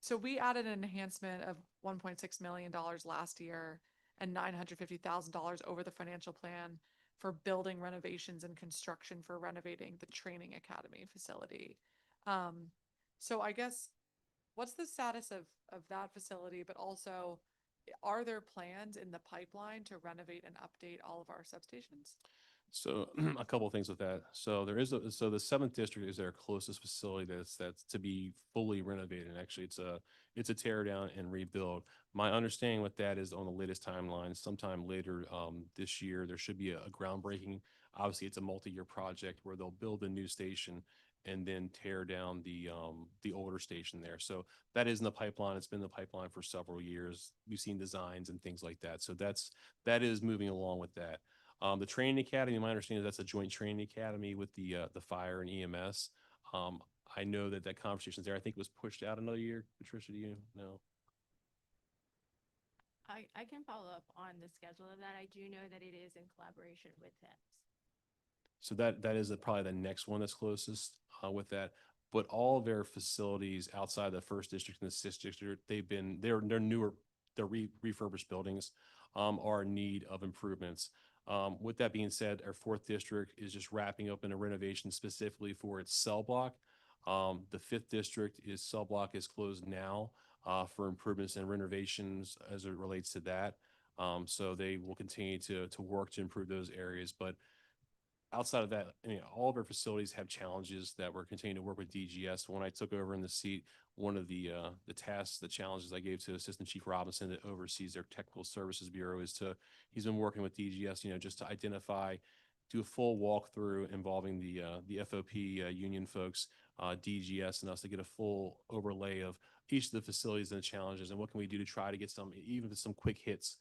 so we added an enhancement of $1.6 million last year and $950,000 over the financial plan for building renovations and construction for renovating the training academy facility. So I guess, what's the status of that facility, but also, are there plans in the pipeline to renovate and update all of our substations? So a couple of things with that. So the 7th district is their closest facility that's to be fully renovated. And actually, it's a tear down and rebuild. My understanding with that is on the latest timeline, sometime later this year, there should be a groundbreaking. Obviously, it's a multi-year project where they'll build a new station and then tear down the older station there. So that is in the pipeline. It's been in the pipeline for several years. We've seen designs and things like that. So that is moving along with that. The training academy, my understanding is that's a joint training academy with the fire and EMS. I know that conversation's there. I think it was pushed out another year. Patricia, do you know? I can follow up on the schedule of that. I do know that it is in collaboration with them. So that is probably the next one that's closest with that. But all of their facilities outside the 1st district and the 6th district, they're newer, they're refurbished buildings, are in need of improvements. With that being said, our 4th district is just wrapping up in a renovation specifically for its cell block. The 5th district cell block is closed now for improvements and renovations as it relates to that. So they will continue to work to improve those areas. But outside of that, all of our facilities have challenges that we're continuing to work with DGS. When I took over in the seat, one of the tasks, the challenges I gave to Assistant Chief Robinson that oversees their Technical Services Bureau he's been working with DGS, just to identify, do a full walkthrough involving the FOP union folks, DGS, and us to get a full overlay of each of the facilities and the challenges and what can we do to try to get some quick hits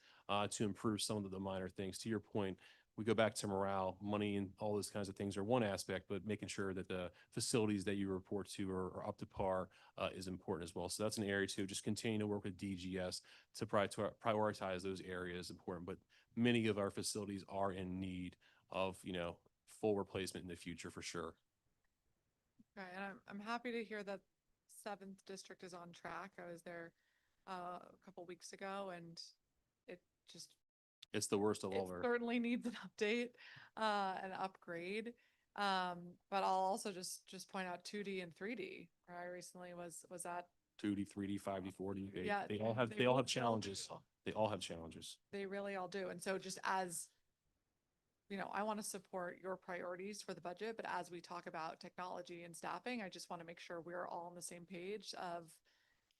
to improve some of the minor things. To your point, we go back to morale, money, and all those kinds of things are one aspect, but making sure that the facilities that you report to are up to par is important as well. So that's an area to just continue to work with DGS to prioritize those areas important. But many of our facilities are in need of, full replacement in the future for sure. Okay, and I'm happy to hear that 7th district is on track. I was there a couple weeks ago, and it's the worst of all of our. Certainly needs an update, an upgrade. But I'll also just point out 2D and 3D, where I recently was at 2D, 3D, 5D, 4D. Yeah, They all have challenges. They all have challenges. They really all do. And so just as, I want to support your priorities for the budget, but as we talk about technology and staffing, I just want to make sure we're all on the same page of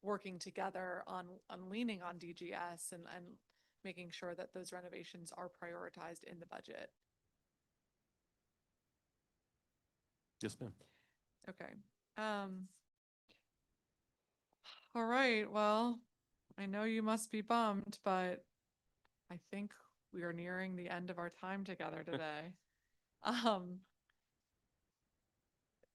working together on leaning on DGS and making sure that those renovations are prioritized in the budget. Yes, ma'am. Okay. All right. Well, I know you must be bummed, but I think we are nearing the end of our time together today.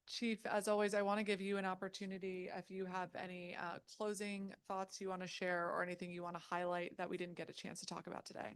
Chief, as always, I want to give you an opportunity if you have any closing thoughts you want to share or anything you want to highlight that we didn't get a chance to talk about today.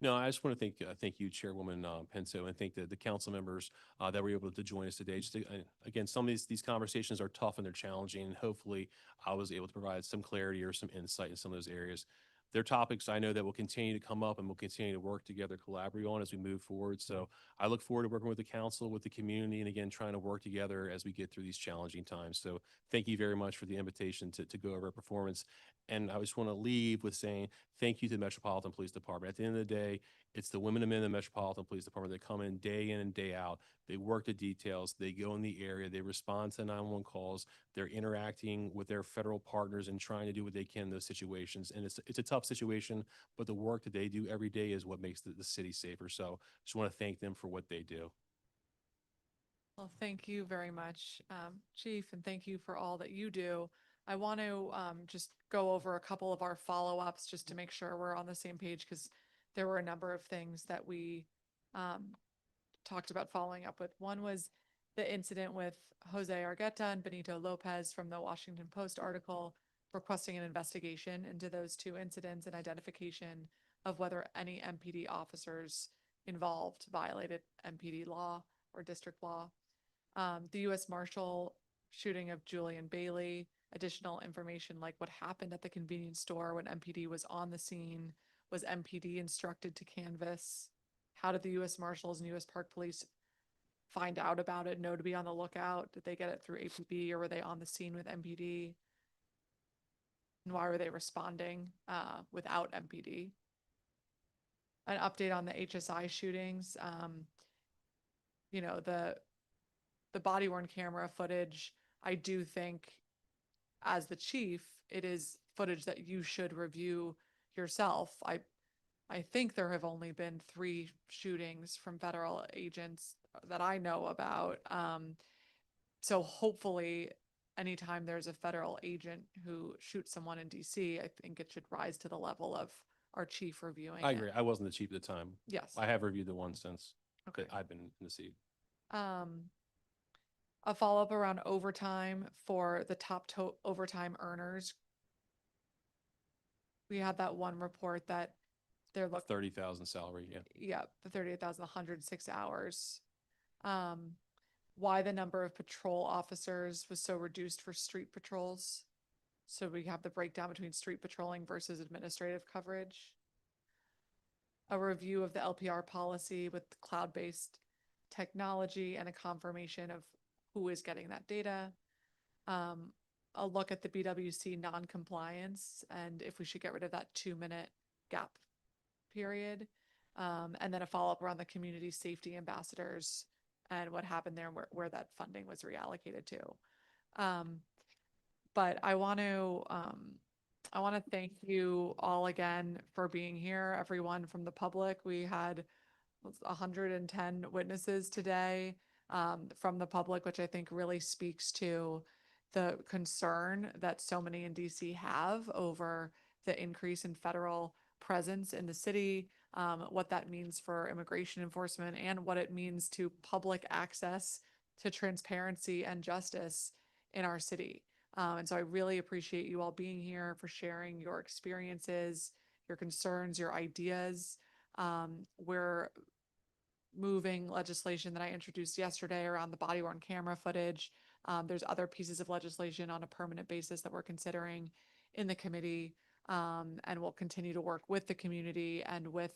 No, I just want to thank you, Chairwoman Penso, and thank the council members that were able to join us today. Just again, some of these conversations are tough and they're challenging, and hopefully I was able to provide some clarity or some insight in some of those areas. They're topics I know that will continue to come up and we'll continue to work together, collaborate on as we move forward. So I look forward to working with the council, with the community, and again, trying to work together as we get through these challenging times. So thank you very much for the invitation to go over our performance. And I just want to leave with saying thank you to the Metropolitan Police Department. At the end of the day, it's the women and men of the Metropolitan Police Department that come in and day out. They work the details. They go in the area. They respond to 911 calls. They're interacting with their federal partners and trying to do what they can in those situations. And it's a tough situation, but the work that they do every day is what makes the city safer. So just want to thank them for what they do. Well, thank you very much, Chief, and thank you for all that you do. I want to just go over a couple of our follow-ups just to make sure we're on the same page, because there were a number of things that we talked about following up with. One was the incident with Jose Argueta and Benito Lopez from the Washington Post article requesting an investigation into those two incidents and identification of whether any MPD officers involved violated MPD law or district law. The U.S. Marshal shooting of Julian Bailey, additional information like what happened at the convenience store when MPD was on the scene. Was MPD instructed to canvass? How did the U.S. Marshals and U.S. Park Police find out about it, know to be on the lookout? Did they get it through APB or were they on the scene with MPD? And why were they responding without MPD? An update on the HSI shootings. You know, the body-worn camera footage, I do think as the chief, it is footage that you should review yourself. I think there have only been 3 shootings from federal agents that I know about. So hopefully anytime there's a federal agent who shoots someone in DC, I think it should rise to the level of our chief reviewing I it. agree. I wasn't the chief at the time. Yes. I have reviewed the one since Okay. that I've been in the seat. A follow-up around overtime for the top overtime earners. We had that one report that they're looking 30,000 salary. Yeah. yeah, the 38,000, 106 hours. Why the number of patrol officers was so reduced for street patrols. So we have the breakdown between street patrolling versus administrative coverage. A review of the LPR policy with cloud-based technology and a confirmation of who is getting that data. A look at the BWC non-compliance and if we should get rid of that 2-minute gap period. And then a follow-up around the community safety ambassadors and what happened there and where that funding was reallocated to. But I want to thank you all again for being here, everyone from the public. We had 110 witnesses today from the public, which I think really speaks to the concern that so many in DC have over the increase in federal presence in the city, what that means for immigration enforcement, and what it means to public access to transparency and justice in our city. And so I really appreciate you all being here, for sharing your experiences, your concerns, your ideas. We're moving legislation that I introduced yesterday around the body-worn camera footage. There's other pieces of legislation on a permanent basis that we're considering in the committee, and we'll continue to work with the community and with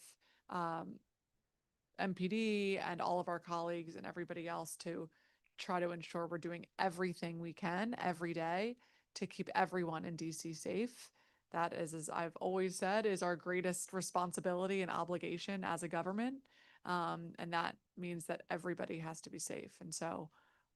MPD and all of our colleagues and everybody else to try to ensure we're doing everything we can every day to keep everyone in DC safe. That is, as I've always said, is our greatest responsibility and obligation as a government. And that means that everybody has to be safe. And so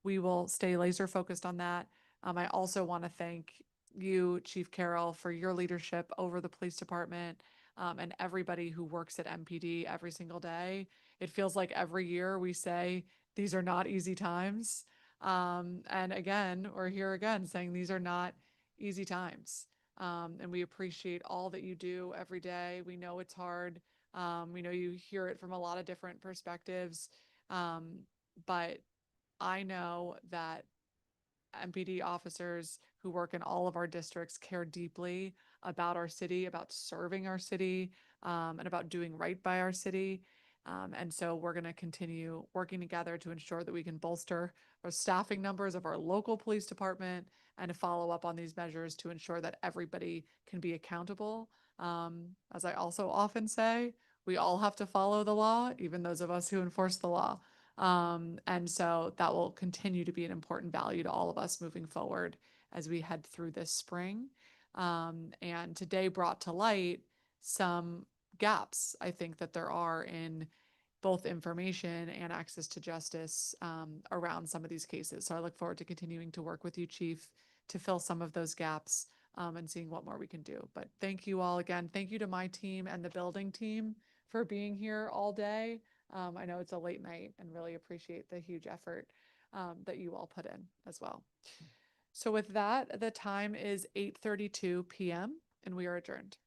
we will stay laser focused on that. I also want to thank you, Chief Carroll, for your leadership over the police department, and everybody who works at MPD every single day. It feels like every year we say, these are not easy times. And again, we're here again saying these are not easy times. And we appreciate all that you do every day. We know it's hard. We know you hear it from a lot of different perspectives. But I know that MPD officers who work in all of our districts care deeply about our city, about serving our city, and about doing right by our city. And so we're going to continue working together to ensure that we can bolster our staffing numbers of our local police department and to follow up on these measures to ensure that everybody can be accountable. As I also often say, we all have to follow the law, even those of us who enforce the law. And so that will continue to be an important value to all of us moving forward as we head through this spring. And today brought to light some gaps, I think, that there are in both information and access to justice around some of these cases. So I look forward to continuing to work with you, Chief, to fill some of those gaps and seeing what more we can do. But thank you all again. Thank you to my team and the building team for being here all day. I know it's a late night and really appreciate the huge effort that you all put in as well. So with that, the time is 8:32 p.m. and we are adjourned.